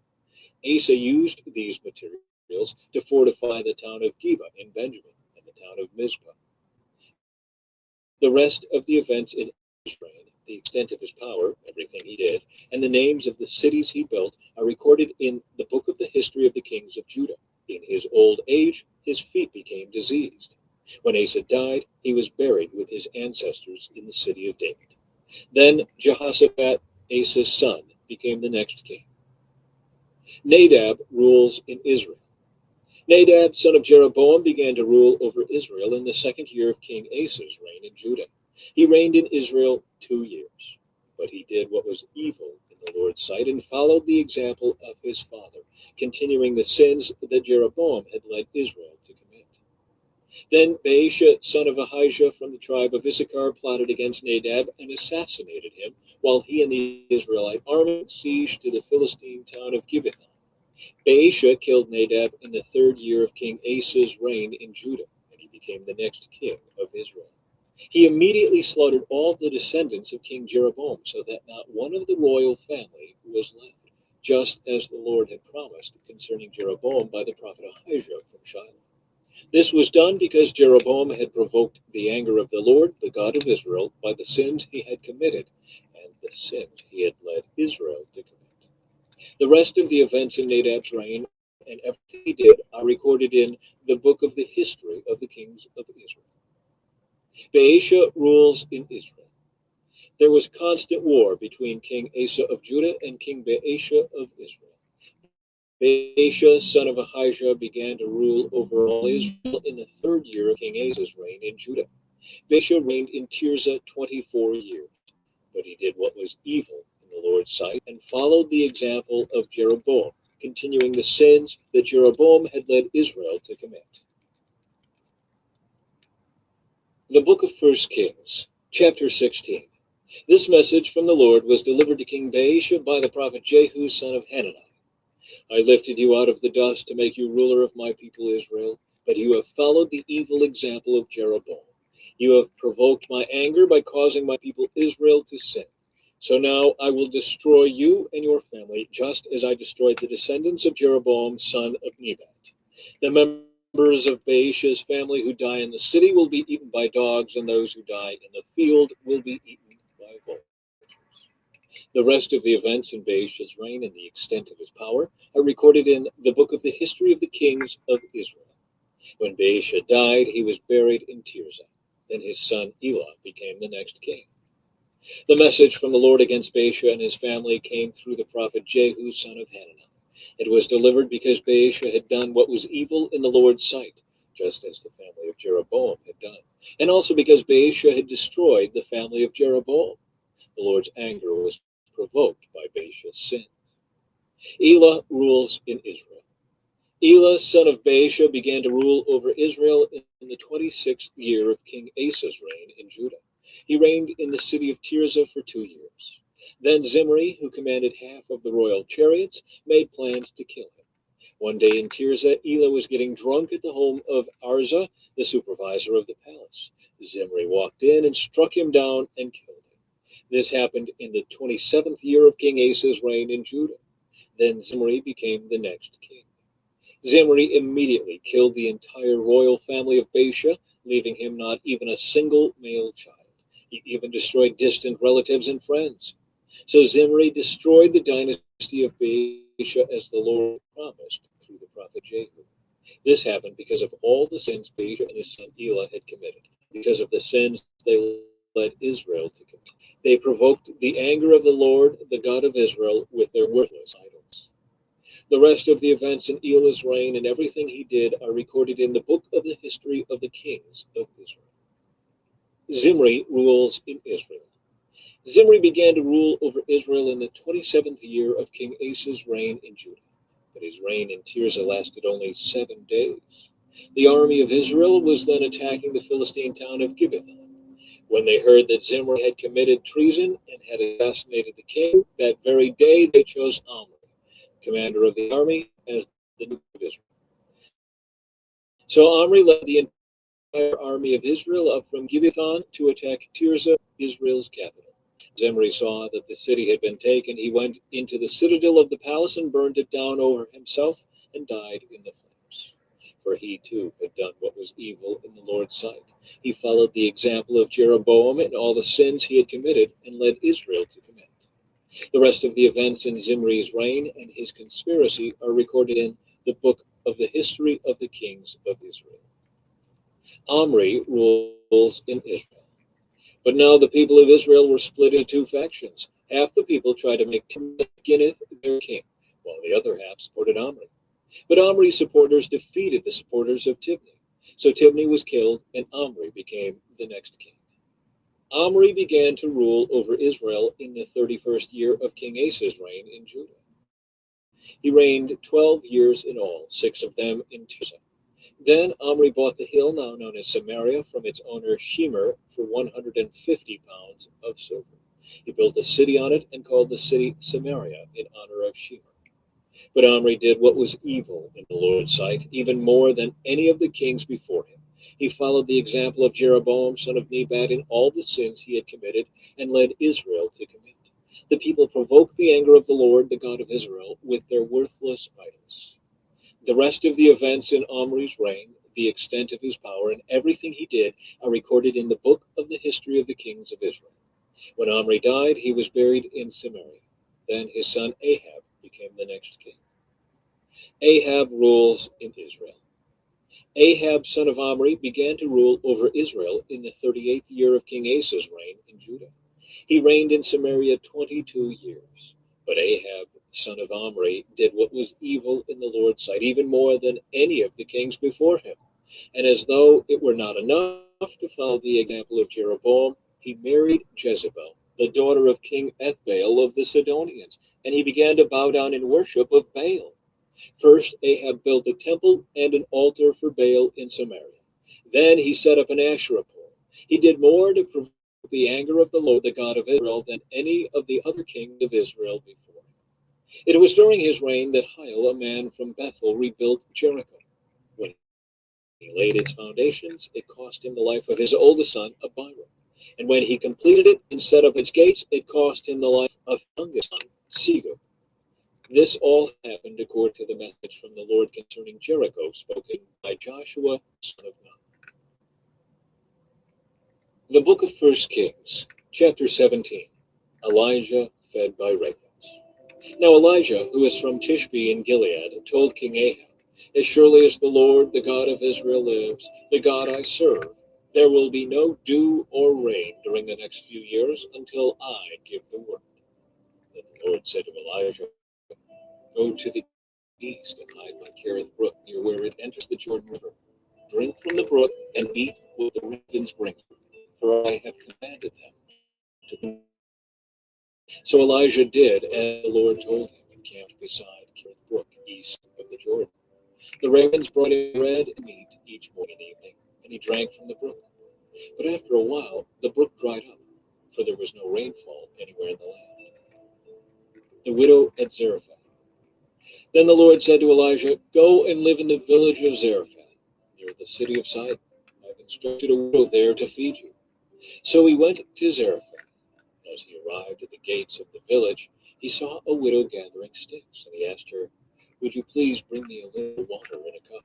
Asa used these materials to fortify the town of Geba in Benjamin and the town of Mizpah. The rest of the events in his reign, the extent of his power, everything he did, and the names of the cities he built are recorded in the book of the history of the kings of Judah. In his old age, his feet became diseased. When Asa died, he was buried with his ancestors in the city of David. Then Jehoshaphat, Asa's son, became the next king. Nadab rules in Israel. Nadab, son of Jeroboam, began to rule over Israel in the second year of King Asa's reign in Judah. He reigned in Israel 2 years, but he did what was evil in the Lord's sight and followed the example of his father, continuing the sins that Jeroboam had led Israel to commit. Then Baasha, son of Ahijah from the tribe of Issachar, plotted against Nadab and assassinated him, while he and the Israelite army sieged to the Philistine town of Gibbethon. Baasha killed Nadab in the 3rd year of King Asa's reign in Judah, and he became the next king of Israel. He immediately slaughtered all the descendants of King Jeroboam, so that not one of the royal family was left, just as the Lord had promised concerning Jeroboam by the prophet Ahijah from Shiloh. This was done because Jeroboam had provoked the anger of the Lord, the God of Israel, by the sins he had committed and the sins he had led Israel to commit. The rest of the events in Nadab's reign and everything he did are recorded in the book of the history of the kings of Israel. Baasha rules in Israel. There was constant war between King Asa of Judah and King Baasha of Israel. Baasha, son of Ahijah, began to rule over all Israel in the 3rd year of King Asa's reign in Judah. Baasha reigned in Tirzah 24 years, but he did what was evil in the Lord's sight and followed the example of Jeroboam, continuing the sins that Jeroboam had led Israel to commit. The book of 1 Kings, chapter 16. This message from the Lord was delivered to King Baasha by the prophet Jehu, son of Hanani. I lifted you out of the dust to make you ruler of my people Israel, but you have followed the evil example of Jeroboam. You have provoked my anger by causing my people Israel to sin. So now I will destroy you and your family, just as I destroyed the descendants of Jeroboam, son of Nebat. The members of Baasha's family who die in the city will be eaten by dogs, and those who die in the field will be eaten by vultures. The rest of the events in Baasha's reign and the extent of his power are recorded in the book of the history of the kings of Israel. When Baasha died, he was buried in Tirzah. Then his son Elah became the next king. The message from the Lord against Baasha and his family came through the prophet Jehu, son of Hanani. It was delivered because Baasha had done what was evil in the Lord's sight, just as the family of Jeroboam had done, and also because Baasha had destroyed the family of Jeroboam. The Lord's anger was provoked by Baasha's sin. Elah rules in Israel. Elah, son of Baasha, began to rule over Israel in the 26th year of King Asa's reign in Judah. He reigned in the city of Tirzah for 2 years. Then Zimri, who commanded half of the royal chariots, made plans to kill him. One day in Tirzah, Elah was getting drunk at the home of Arza, the supervisor of the palace. Zimri walked in and struck him down and killed him. This happened in the 27th year of King Asa's reign in Judah. Then Zimri became the next king. Zimri immediately killed the entire royal family of Baasha, leaving him not even a single male child. He even destroyed distant relatives and friends. So Zimri destroyed the dynasty of Baasha as the Lord promised through the prophet Jehu. This happened because of all the sins Baasha and his son Elah had committed, because of the sins they led Israel to commit. They provoked the anger of the Lord, the God of Israel, with their worthless idols. The rest of the events in Elah's reign and everything he did are recorded in the book of the history of the kings of Israel. Zimri rules in Israel. Zimri began to rule over Israel in the 27th year of King Asa's reign in Judah, but his reign in Tirzah lasted only 7 days. The army of Israel was then attacking the Philistine town of Gibbethon. When they heard that Zimri had committed treason and had assassinated the king, that very day they chose Omri, commander of the army, as the new king of Israel. So Omri led the entire army of Israel up from Gibbethon to attack Tirzah, Israel's capital. Zimri saw that the city had been taken. He went into the citadel of the palace and burned it down over himself and died in the flames. For he too had done what was evil in the Lord's sight. He followed the example of Jeroboam and all the sins he had committed and led Israel to commit. The rest of the events in Zimri's reign and his conspiracy are recorded in the book of the history of the kings of Israel. Omri rules in Israel. But now the people of Israel were split into 2 factions. Half the people tried to make Tiglath-Pileser their king, while the other half supported Omri. But Omri's supporters defeated the supporters of Tibni. So Tibni was killed, and Omri became the next king. Omri began to rule over Israel in the 31st year of King Asa's reign in Judah. He reigned 12 years in all, 6 of them in Tirzah. Then Omri bought the hill now known as Samaria from its owner Shemer for 150 pounds of silver. He built a city on it and called the city Samaria in honor of Shemer. But Omri did what was evil in the Lord's sight, even more than any of the kings before him. He followed the example of Jeroboam, son of Nebat, in all the sins he had committed and led Israel to commit. The people provoked the anger of the Lord, the God of Israel, with their worthless idols. The rest of the events in Omri's reign, the extent of his power, and everything he did are recorded in the book of the history of the kings of Israel. When Omri died, he was buried in Samaria. Then his son Ahab became the next king. Ahab rules in Israel. Ahab, son of Omri, began to rule over Israel in the 38th year of King Asa's reign in Judah. He reigned in Samaria 22 years. But Ahab, son of Omri, did what was evil in the Lord's sight, even more than any of the kings before him. And as though it were not enough to follow the example of Jeroboam, he married Jezebel, the daughter of King Ethbaal of the Sidonians, and he began to bow down in worship of Baal. First, Ahab built a temple and an altar for Baal in Samaria. Then he set up an Asherah pole. He did more to provoke the anger of the Lord, the God of Israel, than any of the other kings of Israel before him. It was during his reign that Hiel, a man from Bethel, rebuilt Jericho. When he laid its foundations, it cost him the life of his oldest son, Abiram. And when he completed it and set up its gates, it cost him the life of his youngest son, Segub. This all happened according to the message from the Lord concerning Jericho, spoken by Joshua, son of Nun. The book of 1 Kings, chapter 17. Elijah fed by ravens. Now Elijah, who is from Tishbe in Gilead, told King Ahab, "As surely as the Lord, the God of Israel, lives, the God I serve, there will be no dew or rain during the next few years until I give the word." Then the Lord said to Elijah, "Go to the east and hide by Kerith Brook, near where it enters the Jordan River. drink from the brook and eat what the ravens bring you, for I have commanded them to do." So Elijah did as the Lord told him and camped beside Kerith Brook, east of the Jordan. The ravens brought him bread and meat each morning and evening, and he drank from the brook. But after a while, the brook dried up, for there was no rainfall anywhere in the land. The widow at Zarephath. Then the Lord said to Elijah, "Go and live in the village of Zarephath, near the city of Sidon. I have instructed a widow there to feed you." So he went to Zarephath. As he arrived at the gates of the village, he saw a widow gathering sticks, and he asked her, "Would you please bring me a little water in a cup?"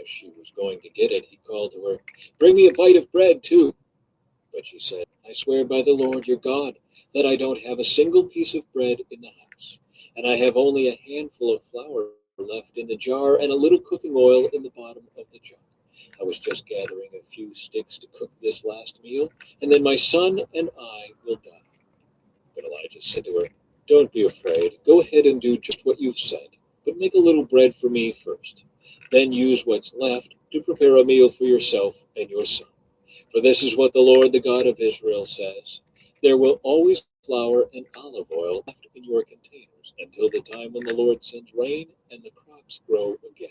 As she was going to get it, he called to her, "Bring me a bite of bread, too." But she said, "I swear by the Lord your God that I don't have a single piece of bread in the house, and I have only a handful of flour left in the jar and a little cooking oil in the bottom of the jar. I was just gathering a few sticks to cook this last meal, and then my son and I will die." But Elijah said to her, "Don't be afraid. Go ahead and do just what you've said, but make a little bread for me first. Then use what's left to prepare a meal for yourself and your son. For this is what the Lord, the God of Israel, says: There will always be flour and olive oil left in your containers until the time when the Lord sends rain and the crops grow again."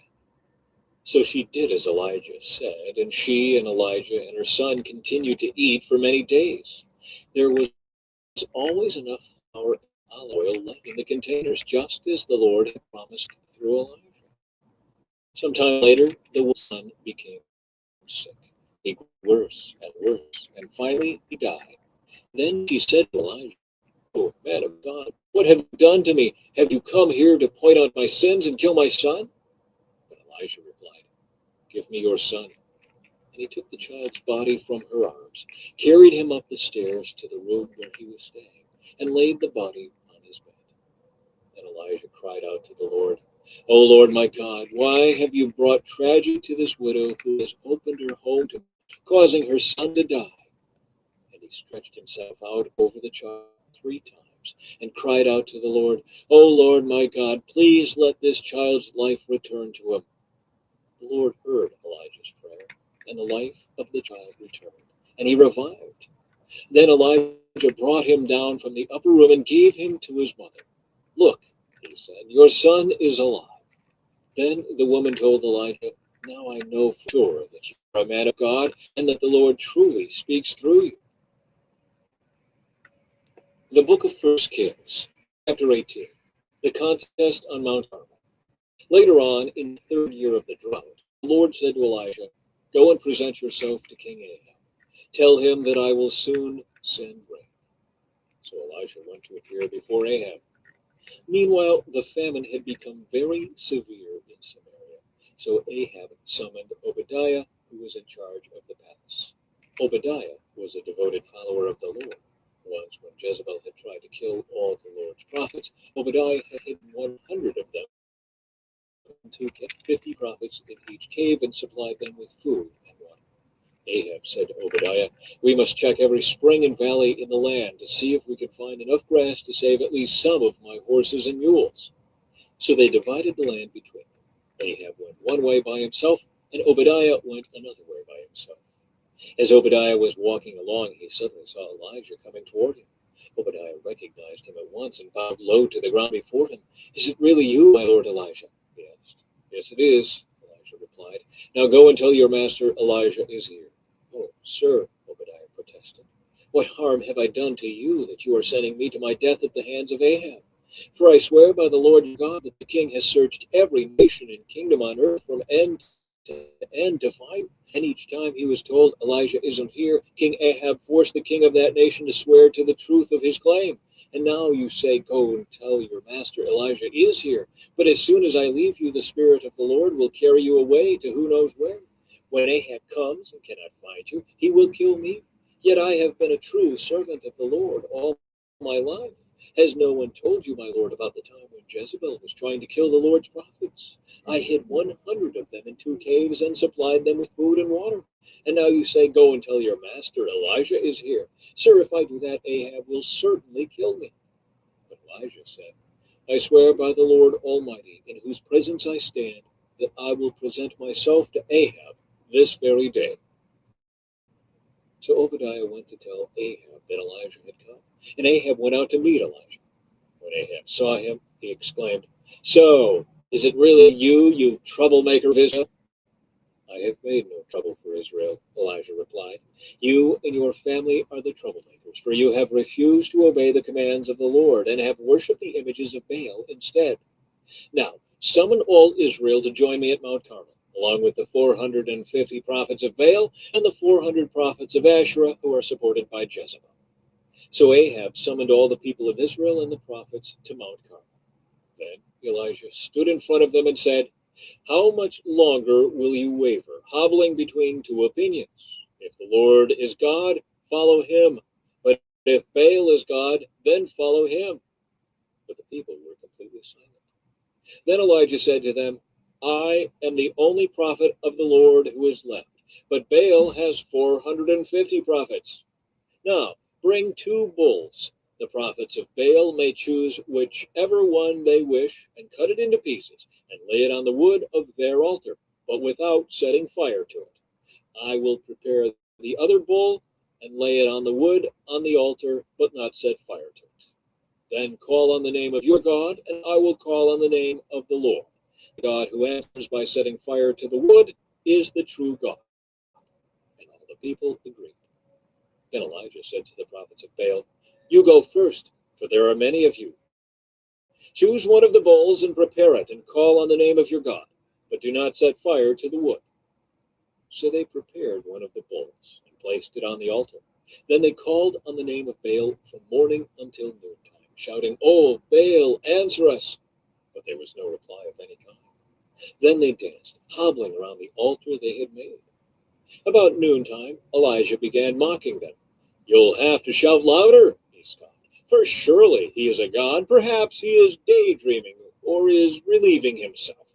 So she did as Elijah said, and she and Elijah and her son continued to eat for many days. There was always enough flour and olive oil left in the containers, just as the Lord had promised through Elijah. Sometime later, the woman's son became sick. He grew worse and worse, and finally he died. Then she said to Elijah, "Oh, man of God, what have you done to me? Have you come here to point out my sins and kill my son?" But Elijah replied, "Give me your son." And he took the child's body from her arms, carried him up the stairs to the room where he was staying, and laid the body on his bed. Then Elijah cried out to the Lord, "O Lord my God, why have you brought tragedy to this widow who has opened her home to me, causing her son to die?" And he stretched himself out over the child 3 times and cried out to the Lord, "O Lord my God, please let this child's life return to him." The Lord heard Elijah's prayer, and the life of the child returned, and he revived. Then Elijah brought him down from the upper room and gave him to his mother. "Look," he said, "your son is alive." Then the woman told Elijah, "Now I know for sure that you are a man of God, and that the Lord truly speaks through you." The book of 1 Kings, chapter 18, the contest on Mount Carmel. Later on, in the 3rd year of the drought, the Lord said to Elijah, "Go and present yourself to King Ahab. Tell him that I will soon send rain." So Elijah went to appear before Ahab. Meanwhile, the famine had become very severe in Samaria. So Ahab summoned Obadiah, who was in charge of the palace. Obadiah was a devoted follower of the Lord. Once, when Jezebel had tried to kill all the Lord's prophets, Obadiah had hidden 100 of them into 50 prophets in each cave and supplied them with food and water. Ahab said to Obadiah, "We must check every spring and valley in the land to see if we can find enough grass to save at least some of my horses and mules." So they divided the land between them. Ahab went one way by himself, and Obadiah went another way by himself. As Obadiah was walking along, he suddenly saw Elijah coming toward him. Obadiah recognized him at once and bowed low to the ground before him. "Is it really you, my lord Elijah?" he asked. "Yes, it is," Elijah replied. "Now go and tell your master Elijah is here." "Oh, sir," Obadiah protested, "what harm have I done to you that you are sending me to my death at the hands of Ahab? For I swear by the Lord your God that the king has searched every nation and kingdom on earth from end to end to find." And each time he was told, "Elijah isn't here," King Ahab forced the king of that nation to swear to the truth of his claim. And now you say, "Go and tell your master Elijah is here. But as soon as I leave you, the Spirit of the Lord will carry you away to who knows where. When Ahab comes and cannot find you, he will kill me. Yet I have been a true servant of the Lord all my life. Has no one told you, my lord, about the time when Jezebel was trying to kill the Lord's prophets? I hid 100 of them in 2 caves and supplied them with food and water. And now you say, 'Go and tell your master Elijah is here.' Sir, if I do that, Ahab will certainly kill me." But Elijah said, "I swear by the Lord Almighty, in whose presence I stand, that I will present myself to Ahab this very day. So Obadiah went to tell Ahab that Elijah had come, and Ahab went out to meet Elijah. When Ahab saw him, he exclaimed, "So, is it really you, you troublemaker of Israel?" "I have made no trouble for Israel," Elijah replied. "You and your family are the troublemakers, for you have refused to obey the commands of the Lord and have worshipped the images of Baal instead. Now, summon all Israel to join me at Mount Carmel, along with the 450 prophets of Baal and the 400 prophets of Asherah who are supported by Jezebel." So Ahab summoned all the people of Israel and the prophets to Mount Carmel. Then Elijah stood in front of them and said, "How much longer will you waver, hobbling between two opinions? If the Lord is God, follow him. But if Baal is God, then follow him." But the people were completely silent. Then Elijah said to them, "I am the only prophet of the Lord who is left, but Baal has 450 prophets. Now, bring 2 bulls. The prophets of Baal may choose whichever one they wish and cut it into pieces and lay it on the wood of their altar, but without setting fire to it. I will prepare the other bull and lay it on the wood on the altar, but not set fire to it. Then call on the name of your God, and I will call on the name of the Lord. The God who answers by setting fire to the wood is the true God." And all the people agreed. Then Elijah said to the prophets of Baal, "You go first, for there are many of you. Choose one of the bulls and prepare it, and call on the name of your God, but do not set fire to the wood." So they prepared one of the bulls and placed it on the altar. Then they called on the name of Baal from morning until noontime, shouting, "Oh, Baal, answer us!" But there was no reply of any kind. Then they danced, hobbling around the altar they had made. About noontime, Elijah began mocking them. "You'll have to shout louder," he scoffed, "for surely he is a god. Perhaps he is daydreaming or is relieving himself.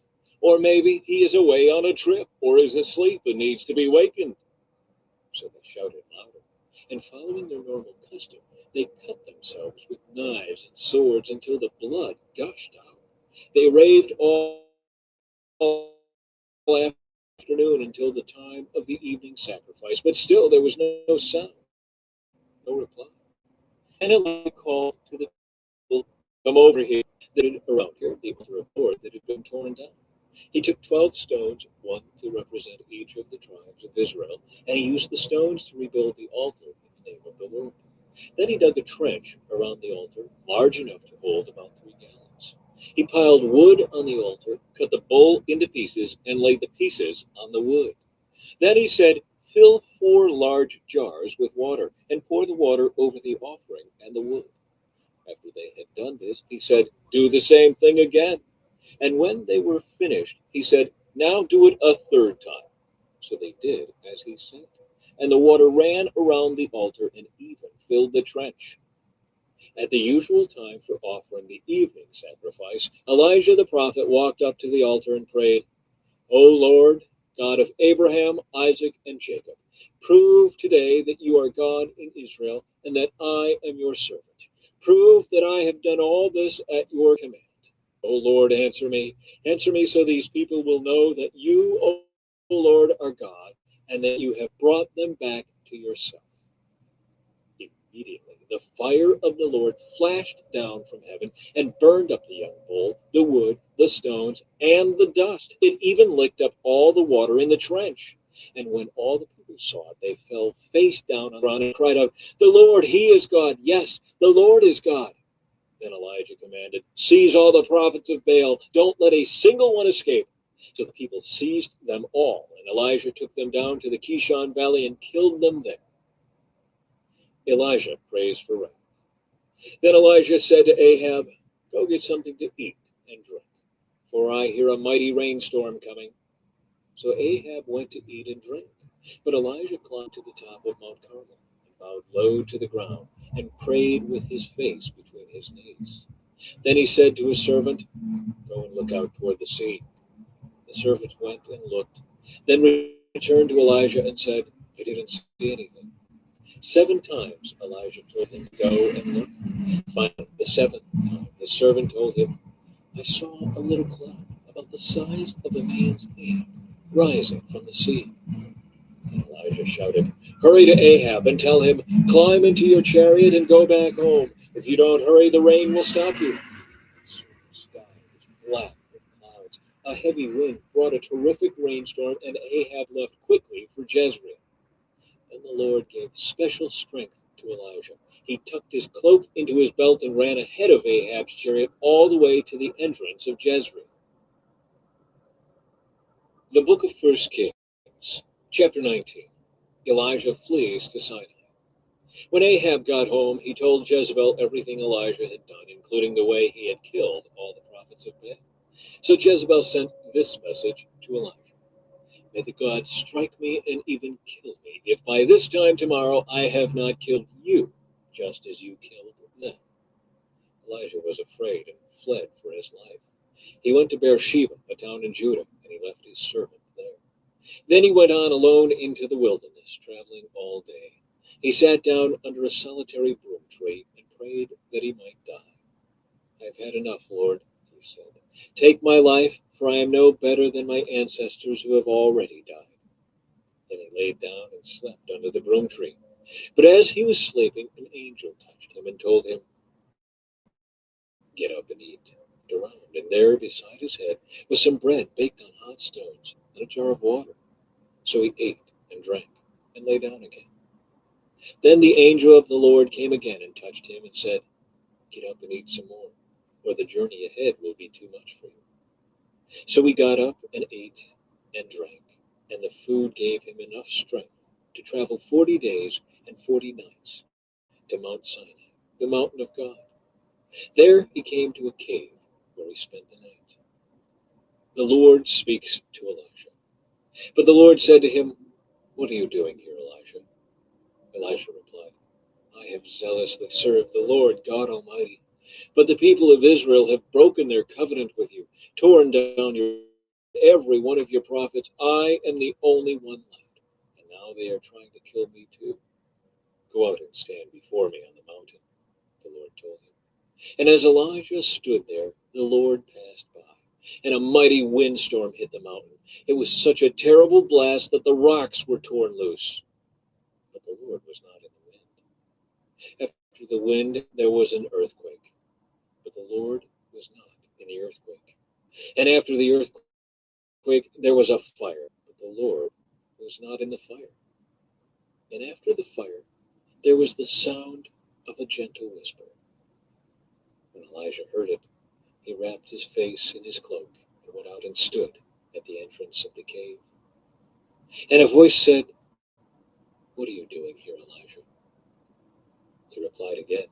Or maybe he is away on a trip or is asleep and needs to be wakened." So they shouted louder, and following their normal custom, they cut themselves with knives and swords until the blood gushed out. They raved all afternoon until the time of the evening sacrifice, but still there was no sound, no reply. And Elijah called to the people, "Come over here." That around here, the altar of the Lord that had been torn down. He took 12 stones, one to represent each of the tribes of Israel, and he used the stones to rebuild the altar in the name of the Lord. Then he dug a trench around the altar, large enough to hold about 3 gallons. He piled wood on the altar, cut the bull into pieces, and laid the pieces on the wood. Then he said, "Fill 4 large jars with water, and pour the water over the offering and the wood." After they had done this, he said, "Do the same thing again." And when they were finished, he said, "Now do it a 3rd time." So they did as he said, and the water ran around the altar and even filled the trench. At the usual time for offering the evening sacrifice, Elijah the prophet walked up to the altar and prayed, "O Lord, God of Abraham, Isaac, and Jacob, prove today that you are God in Israel and that I am your servant. Prove that I have done all this at your command. O Lord, answer me so these people will know that you, O Lord, are God, and that you have brought them back to yourself." Immediately the fire of the Lord flashed down from heaven and burned up the young bull, the wood, the stones, and the dust. It even licked up all the water in the trench. And when all the people saw it, they fell face down on the ground and cried out, "The Lord, he is God. Yes, the Lord is God." Then Elijah commanded, "Seize all the prophets of Baal. Don't let a single one escape." So the people seized them all, and Elijah took them down to the Kishon Valley and killed them there. Elijah prays for rain. Then Elijah said to Ahab, "Go get something to eat and drink, for I hear a mighty rainstorm coming." So Ahab went to eat and drink. But Elijah climbed to the top of Mount Carmel and bowed low to the ground and prayed with his face between his knees. Then he said to his servant, "Go and look out toward the sea." The servant went and looked, then returned to Elijah and said, "I didn't see anything." 7 times Elijah told him to go and look. Finally, the 7th time, his servant told him, "I saw a little cloud about the size of a man's hand." rising from the sea. And Elijah shouted, "Hurry to Ahab and tell him, 'Climb into your chariot and go back home. If you don't hurry, the rain will stop you.'" Soon the sky was black with clouds. A heavy wind brought a terrific rainstorm, and Ahab left quickly for Jezreel. Then the Lord gave special strength to Elijah. He tucked his cloak into his belt and ran ahead of Ahab's chariot all the way to the entrance of Jezreel. The book of First Kings, chapter 19. Elijah flees to Sinai. When Ahab got home, he told Jezebel everything Elijah had done, including the way he had killed all the prophets of Baal. So Jezebel sent this message to Elijah: "May the gods strike me and even kill me, if by this time tomorrow I have not killed you, just as you killed them." Elijah was afraid and fled for his life. He went to Beersheba, a town in Judah, and he left his servant there. Then he went on alone into the wilderness, traveling all day. He sat down under a solitary broom tree and prayed that he might die. "I've had enough, Lord," he said. "Take my life, for I am no better than my ancestors who have already died." Then he laid down and slept under the broom tree. But as he was sleeping, an angel touched him and told him, "Get up and eat." He looked around, and there beside his head was some bread baked on hot stones and a jar of water. So he ate and drank and lay down again. Then the angel of the Lord came again and touched him and said, "Get up and eat some more, or the journey ahead will be too much for you." So he got up and ate and drank, and the food gave him enough strength to travel 40 days and 40 nights to Mount Sinai, the mountain of God. There he came to a cave where he spent the night. The Lord speaks to Elijah. But the Lord said to him, "What are you doing here, Elijah?" Elijah replied, "I have zealously served the Lord God Almighty. But the people of Israel have broken their covenant with you, torn down every one of your prophets. I am the only one left, and now they are trying to kill me too. Go out and stand before me on the mountain," the Lord told him. And as Elijah stood there, the Lord passed by, and a mighty windstorm hit the mountain. It was such a terrible blast that the rocks were torn loose. But the Lord was not in the wind. After the wind, there was an earthquake, but the Lord was not in the earthquake. And after the earthquake, there was a fire, but the Lord was not in the fire. And after the fire, there was the sound of a gentle whisper. When Elijah heard it, he wrapped his face in his cloak and went out and stood at the entrance of the cave. And a voice said, "What are you doing here, Elijah?" He replied again,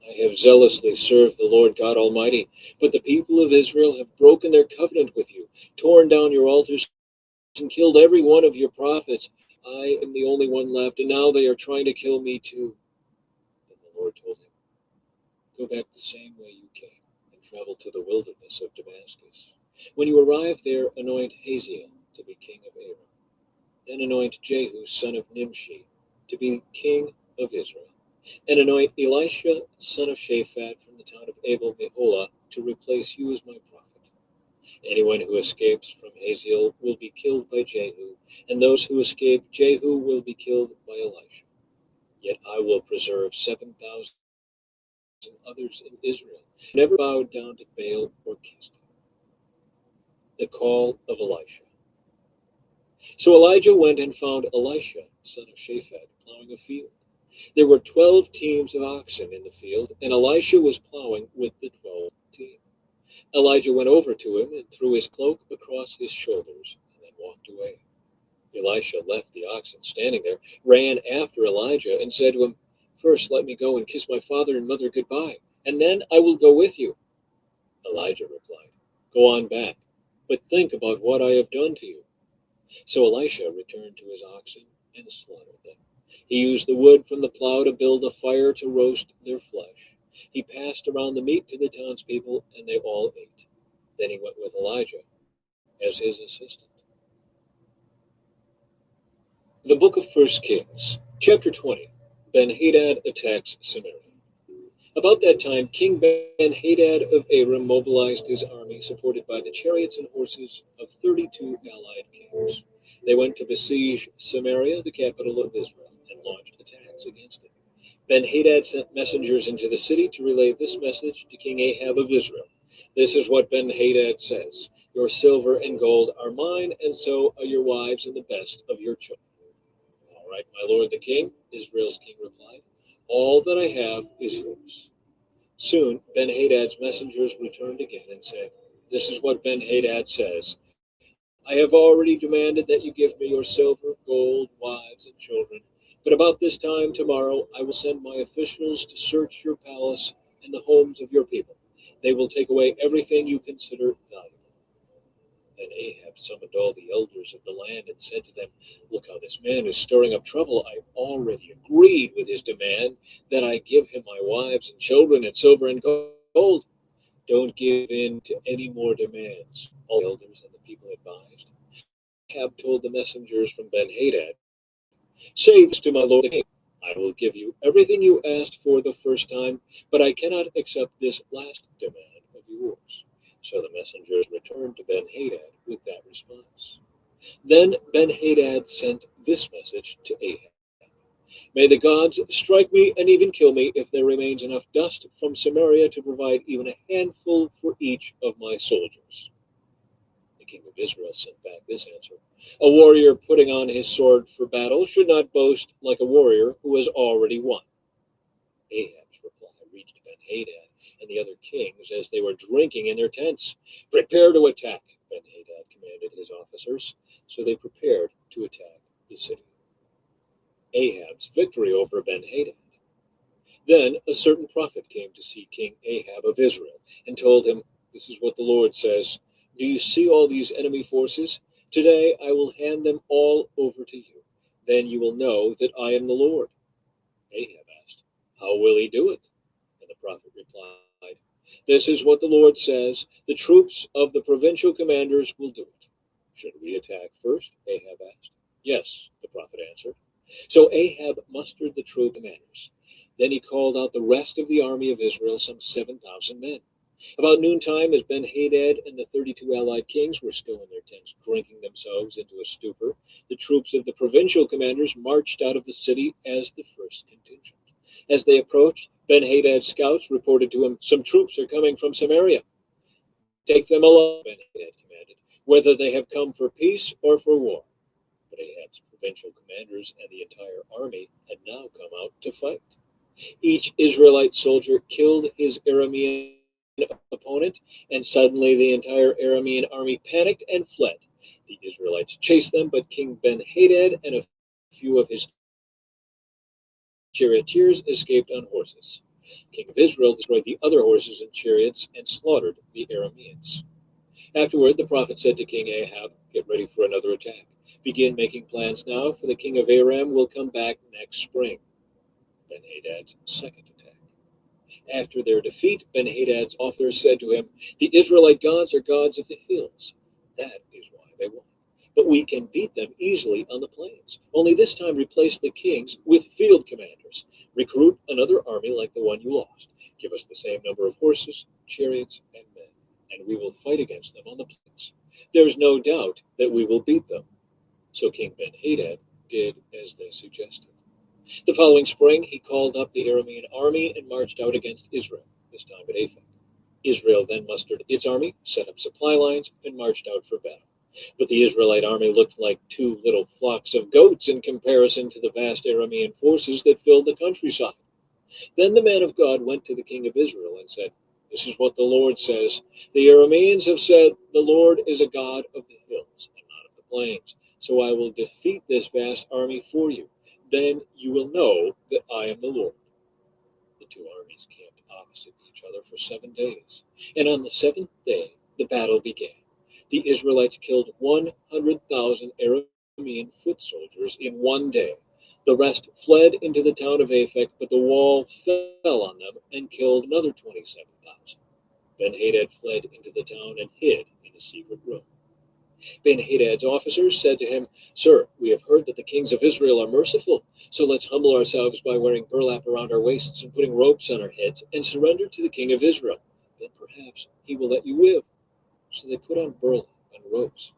"I have zealously served the Lord God Almighty, but the people of Israel have broken their covenant with you, torn down your altars, and killed every one of your prophets. I am the only one left, and now they are trying to kill me too." Then the Lord told him, "Go back the same way you came, and travel to the wilderness of Damascus. When you arrive there, anoint Hazael to be king of Aram. Then anoint Jehu, son of Nimshi, to be king of Israel. And anoint Elisha, son of Shaphat, from the town of Abel Meholah, to replace you as my prophet. Anyone who escapes from Hazael will be killed by Jehu, and those who escape Jehu will be killed by Elisha. Yet I will preserve 7,000 others in Israel, who never bowed down to Baal or kissed him." The call of Elisha. So Elijah went and found Elisha, son of Shaphat, plowing a field. There were 12 teams of oxen in the field, and Elisha was plowing with the 12th team. Elijah went over to him and threw his cloak across his shoulders and then walked away. Elisha left the oxen standing there, ran after Elijah, and said to him, "First let me go and kiss my father and mother goodbye, and then I will go with you." Elijah replied, "Go on back, but think about what I have done to you." So Elisha returned to his oxen and slaughtered them. He used the wood from the plow to build a fire to roast their flesh. He passed around the meat to the townspeople, and they all ate. Then he went with Elijah as his assistant. The book of First Kings, chapter 20. Ben-Hadad attacks Samaria. About that time, King Ben-Hadad of Aram mobilized his army, supported by the chariots and horses of 32 allied kings. They went to besiege Samaria, the capital of Israel, and launched attacks against it. Ben-Hadad sent messengers into the city to relay this message to King Ahab of Israel. This is what Ben-Hadad says: "Your silver and gold are mine, and so are your wives and the best of your children." "All right, my lord the king," Israel's king replied. "All that I have is yours." Soon Ben-Hadad's messengers returned again and said, "This is what Ben-Hadad says: I have already demanded that you give me your silver, gold, wives, and children. But about this time tomorrow I will send my officials to search your palace and the homes of your people. They will take away everything you consider valuable." Then Ahab summoned all the elders of the land and said to them, "Look how this man is stirring up trouble. I already agreed with his demand that I give him my wives and children and silver and gold. Don't give in to any more demands." All the elders and the people advised. Ahab told the messengers from Ben-Hadad, "Say this to my lord the king: I will give you everything you asked for the first time, but I cannot accept this last demand of yours." So the messengers returned to Ben-Hadad with that response. Then Ben-Hadad sent this message to Ahab: "May the gods strike me and even kill me if there remains enough dust from Samaria to provide even a handful for each of my soldiers." The king of Israel sent back this answer: "A warrior putting on his sword for battle should not boast like a warrior who has already won." Ahab's reply reached Ben-Hadad and the other kings as they were drinking in their tents. "Prepare to attack," Ben-Hadad commanded his officers. So they prepared to attack the city. Ahab's victory over Ben-Hadad. Then a certain prophet came to see King Ahab of Israel and told him, "This is what the Lord says: Do you see all these enemy forces? Today I will hand them all over to you. Then you will know that I am the Lord." Ahab asked, "How will he do it?" And the prophet replied, "This is what the Lord says: The troops of the provincial commanders will do it." "Should we attack first?" Ahab asked. "Yes," the prophet answered. So Ahab mustered the troop commanders. Then he called out the rest of the army of Israel, some 7,000 men. About noontime, as Ben-Hadad and the 32 allied kings were still in their tents, drinking themselves into a stupor, the troops of the provincial commanders marched out of the city as the first contingent. As they approached, Ben-Hadad's scouts reported to him, "Some troops are coming from Samaria." "Take them along," Ben-Hadad commanded, "whether they have come for peace or for war." But Ahab's provincial commanders and the entire army had now come out to fight. Each Israelite soldier killed his Aramean opponent, and suddenly the entire Aramean army panicked and fled. The Israelites chased them, but King Ben-Hadad and a few of his charioteers escaped on horses. The king of Israel destroyed the other horses and chariots and slaughtered the Arameans. Afterward, the prophet said to King Ahab, "Get ready for another attack. Begin making plans now, for the king of Aram will come back next spring." Ben-Hadad's second attack. After their defeat, Ben-Hadad's officers said to him, "The Israelite gods are gods of the hills. That is why they won. But we can beat them easily on the plains. Only this time replace the kings with field commanders. Recruit another army like the one you lost. Give us the same number of horses, chariots, and men, and we will fight against them on the plains. There is no doubt that we will beat them." So King Ben-Hadad did as they suggested. The following spring, he called up the Aramean army and marched out against Israel, this time at Aphek. Israel then mustered its army, set up supply lines, and marched out for battle. But the Israelite army looked like two little flocks of goats in comparison to the vast Aramean forces that filled the countryside. Then the man of God went to the king of Israel and said, "This is what the Lord says: The Arameans have said, 'The Lord is a God of the hills and not of the plains.' So I will defeat this vast army for you. Then you will know that I am the Lord." The two armies camped opposite each other for 7 days. And on the seventh day, the battle began. The Israelites killed 100,000 Aramean foot soldiers in one day. The rest fled into the town of Aphek, but the wall fell on them and killed another 27,000. Ben-Hadad fled into the town and hid in a secret room. Ben-Hadad's officers said to him, "Sir, we have heard that the kings of Israel are merciful, so let's humble ourselves by wearing burlap around our waists and putting ropes on our heads and surrender to the king of Israel. Then perhaps he will let you live." So they put on burlap and ropes,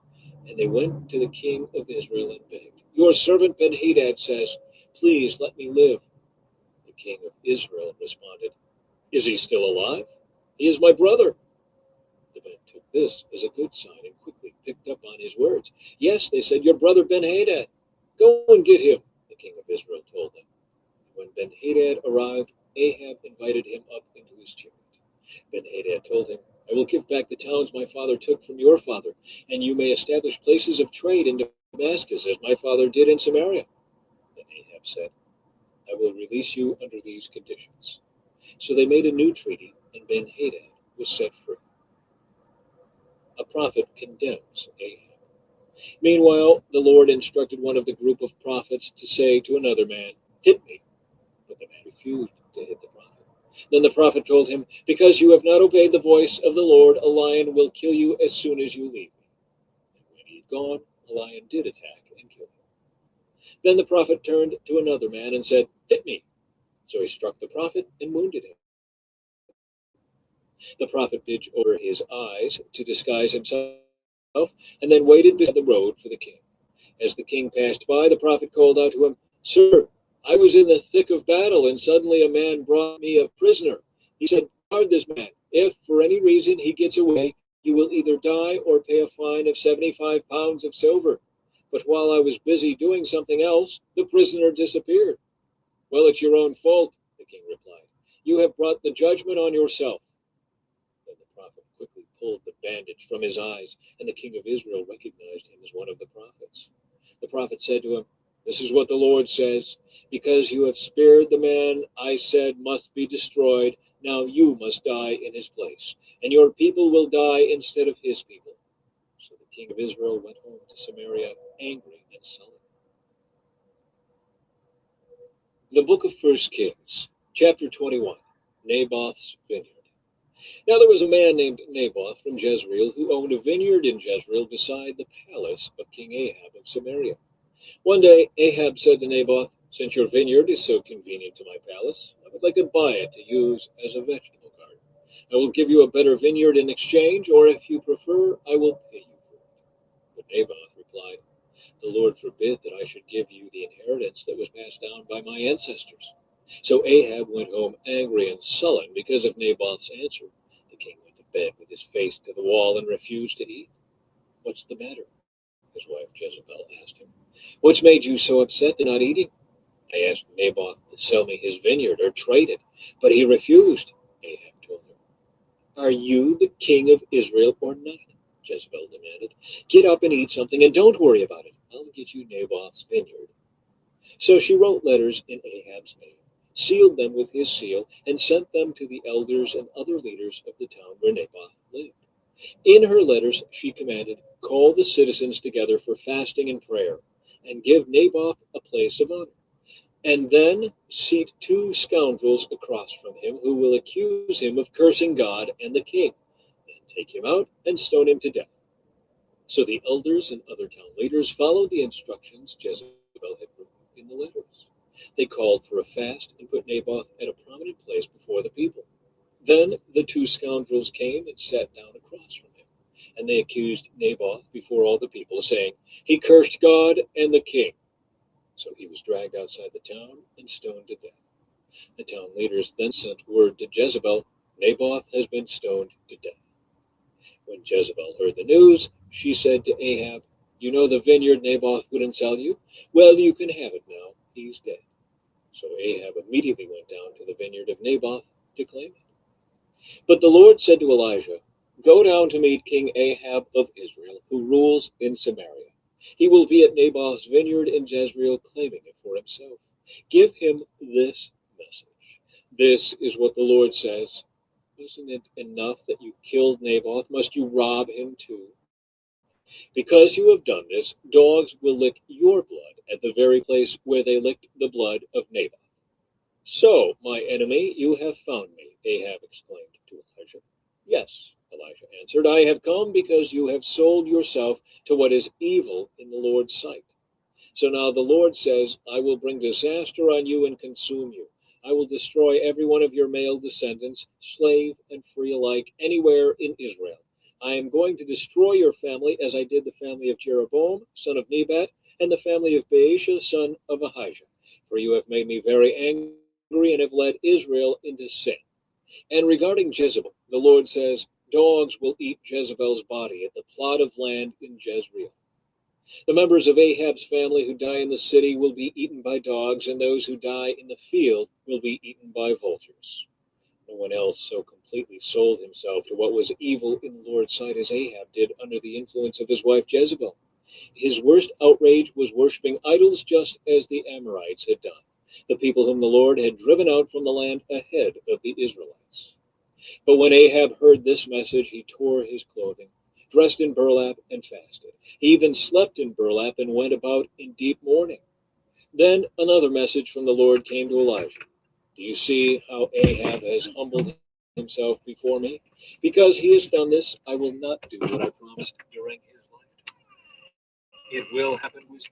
and they went to the king of Israel and begged. "Your servant Ben-Hadad says, 'Please let me live.'" The king of Israel responded, "Is he still alive? He is my brother." The men took this as a good sign and quickly picked up on his words. "Yes," they said, "your brother Ben-Hadad. Go and get him," the king of Israel told them. When Ben-Hadad arrived, Ahab invited him up into his chariot. Ben-Hadad told him, "I will give back the towns my father took from your father, and you may establish places of trade in Damascus, as my father did in Samaria." Then Ahab said, "I will release you under these conditions." So they made a new treaty, and Ben-Hadad was set free. A prophet condemns Ahab. Meanwhile, the Lord instructed one of the group of prophets to say to another man, "Hit me." But the man refused to hit the prophet. Then the prophet told him, "Because you have not obeyed the voice of the Lord, a lion will kill you as soon as you leave me." And when he had gone, a lion did attack and kill him. Then the prophet turned to another man and said, "Hit me." So he struck the prophet and wounded him. The prophet bid over his eyes to disguise himself, and then waited beside the road for the king. As the king passed by, the prophet called out to him, "Sir, I was in the thick of battle, and suddenly a man brought me a prisoner. He said, 'Guard this man. If for any reason he gets away, you will either die or pay a fine of 75 pounds of silver.' But while I was busy doing something else, the prisoner disappeared." "Well, it's your own fault," the king replied. "You have brought the judgment on yourself." Then the prophet quickly pulled the bandage from his eyes, and the king of Israel recognized him as one of the prophets. The prophet said to him, "This is what the Lord says, 'Because you have spared the man I said must be destroyed, now you must die in his place, and your people will die instead of his people.'" So the king of Israel went home to Samaria, angry and sullen. The book of 1 Kings, chapter 21, Naboth's vineyard. Now there was a man named Naboth from Jezreel who owned a vineyard in Jezreel beside the palace of King Ahab of Samaria. One day Ahab said to Naboth, "Since your vineyard is so convenient to my palace, I would like to buy it to use as a vegetable garden. I will give you a better vineyard in exchange, or if you prefer, I will pay you for it." But Naboth replied, "The Lord forbid that I should give you the inheritance that was passed down by my ancestors." So Ahab went home angry and sullen because of Naboth's answer. The king went to bed with his face to the wall and refused to eat. "What's the matter?" his wife Jezebel asked him. "What's made you so upset that not eating?" "I asked Naboth to sell me his vineyard or trade it, but he refused," Ahab told her. "Are you the king of Israel or not?" Jezebel demanded. "Get up and eat something, and don't worry about it. I'll get you Naboth's vineyard." So she wrote letters in Ahab's name, sealed them with his seal, and sent them to the elders and other leaders of the town where Naboth lived. In her letters she commanded, "Call the citizens together for fasting and prayer, and give Naboth a place of honor. And then seat 2 scoundrels across from him who will accuse him of cursing God and the king. Then take him out and stone him to death." So the elders and other town leaders followed the instructions Jezebel had written in the letters. They called for a fast and put Naboth at a prominent place before the people. Then the 2 scoundrels came and sat down across from him, and they accused Naboth before all the people, saying, "He cursed God and the king." So he was dragged outside the town and stoned to death. The town leaders then sent word to Jezebel, "Naboth has been stoned to death." When Jezebel heard the news, she said to Ahab, "You know the vineyard Naboth wouldn't sell you? Well, you can have it now. He's dead." So Ahab immediately went down to the vineyard of Naboth to claim it. But the Lord said to Elijah, "Go down to meet King Ahab of Israel, who rules in Samaria. He will be at Naboth's vineyard in Jezreel, claiming it for himself. Give him this message. This is what the Lord says. Isn't it enough that you killed Naboth? Must you rob him too? Because you have done this, dogs will lick your blood at the very place where they licked the blood of Naboth." "So, my enemy, you have found me," Ahab exclaimed to Elijah. "Yes, Elijah answered, I have come because you have sold yourself to what is evil in the Lord's sight. So now the Lord says, I will bring disaster on you and consume you. I will destroy every one of your male descendants, slave and free alike, anywhere in Israel. I am going to destroy your family as I did the family of Jeroboam, son of Nebat, and the family of Baasha, son of Ahijah. For you have made me very angry and have led Israel into sin. And regarding Jezebel, the Lord says, dogs will eat Jezebel's body at the plot of land in Jezreel. The members of Ahab's family who die in the city will be eaten by dogs, and those who die in the field will be eaten by vultures. No one else so completely sold himself to what was evil in the Lord's sight as Ahab did under the influence of his wife Jezebel. His worst outrage was worshiping idols just as the Amorites had done, the people whom the Lord had driven out from the land ahead of the Israelites. But when Ahab heard this message, he tore his clothing, dressed in burlap, and fasted. He even slept in burlap and went about in deep mourning. Then another message from the Lord came to Elijah. Do you see how Ahab has humbled himself before me? Because he has done this, I will not do what I promised during his lifetime. It will happen with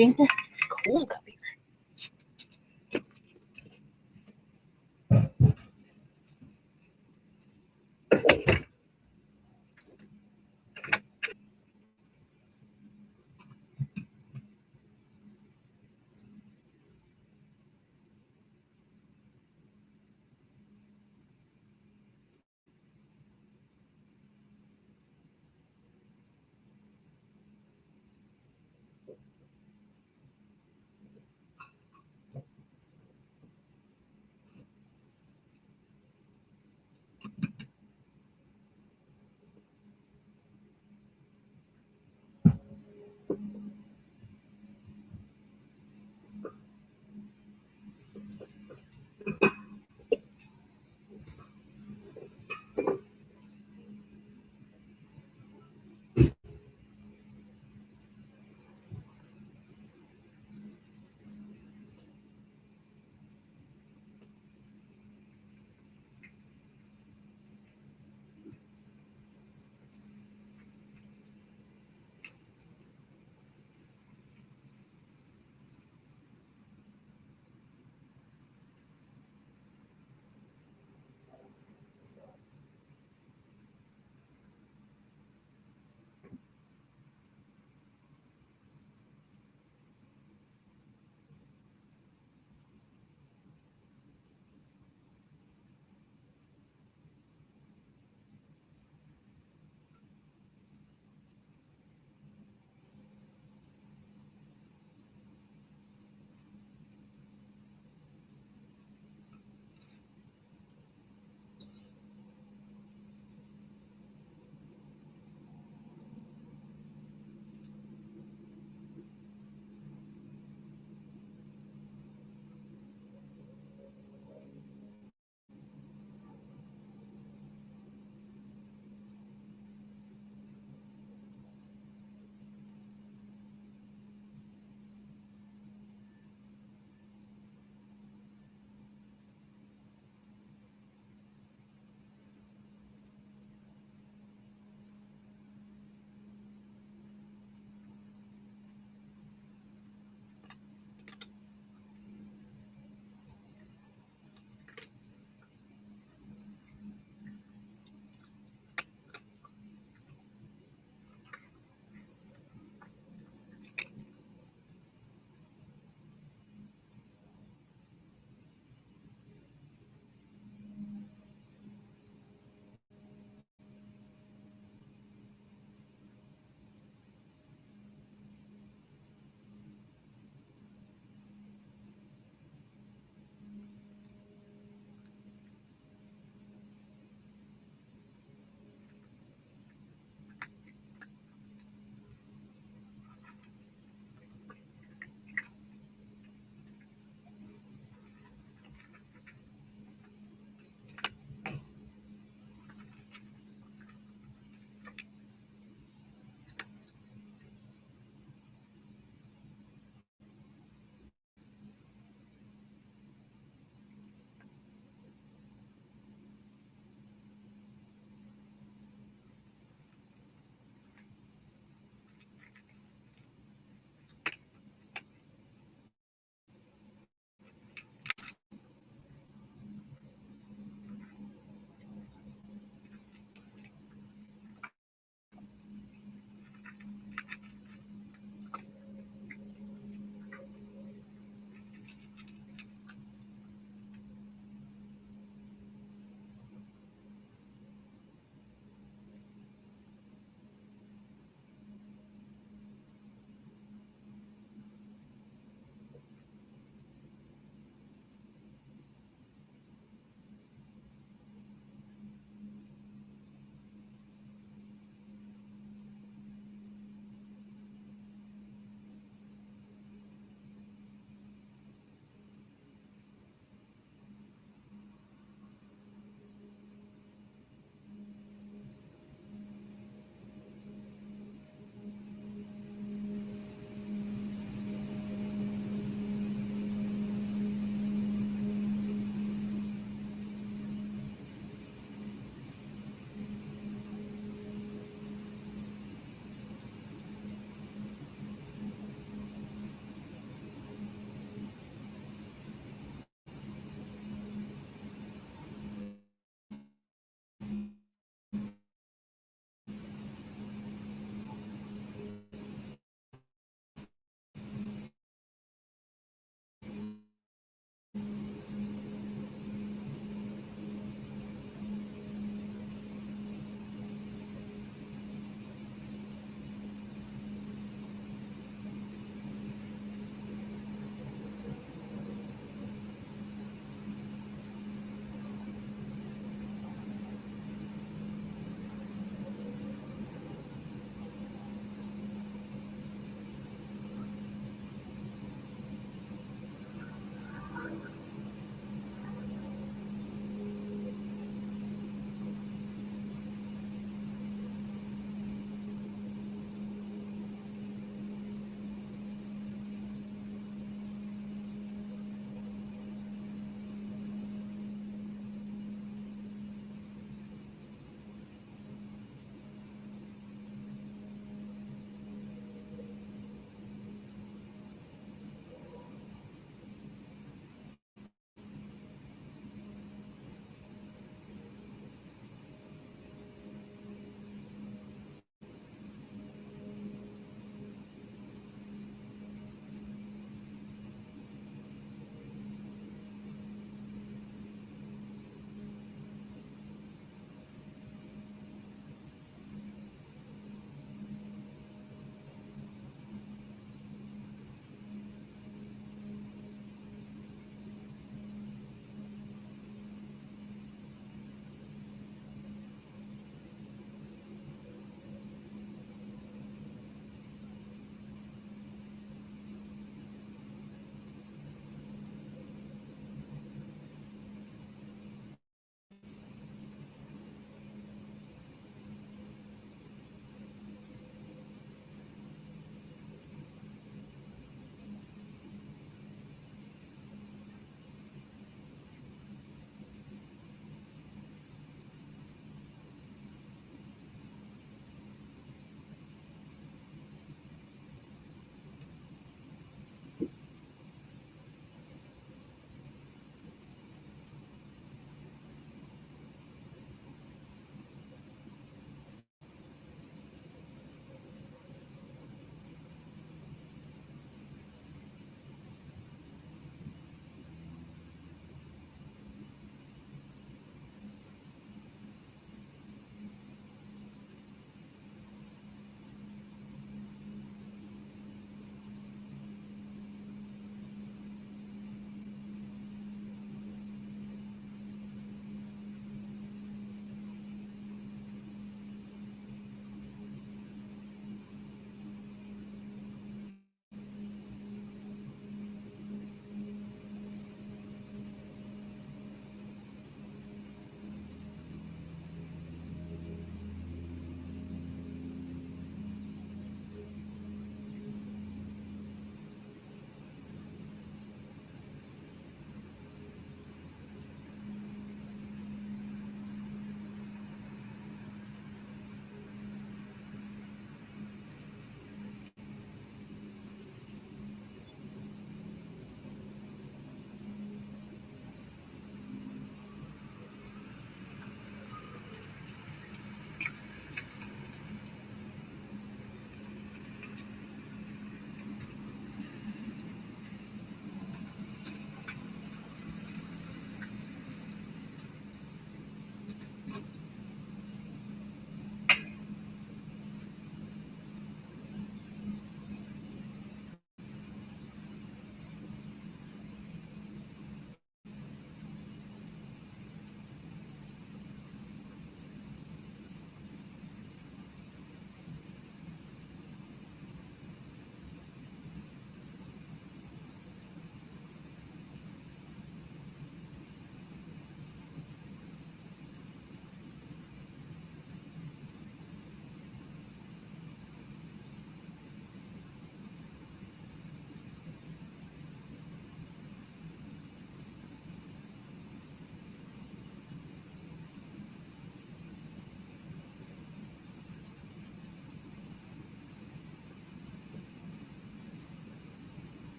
think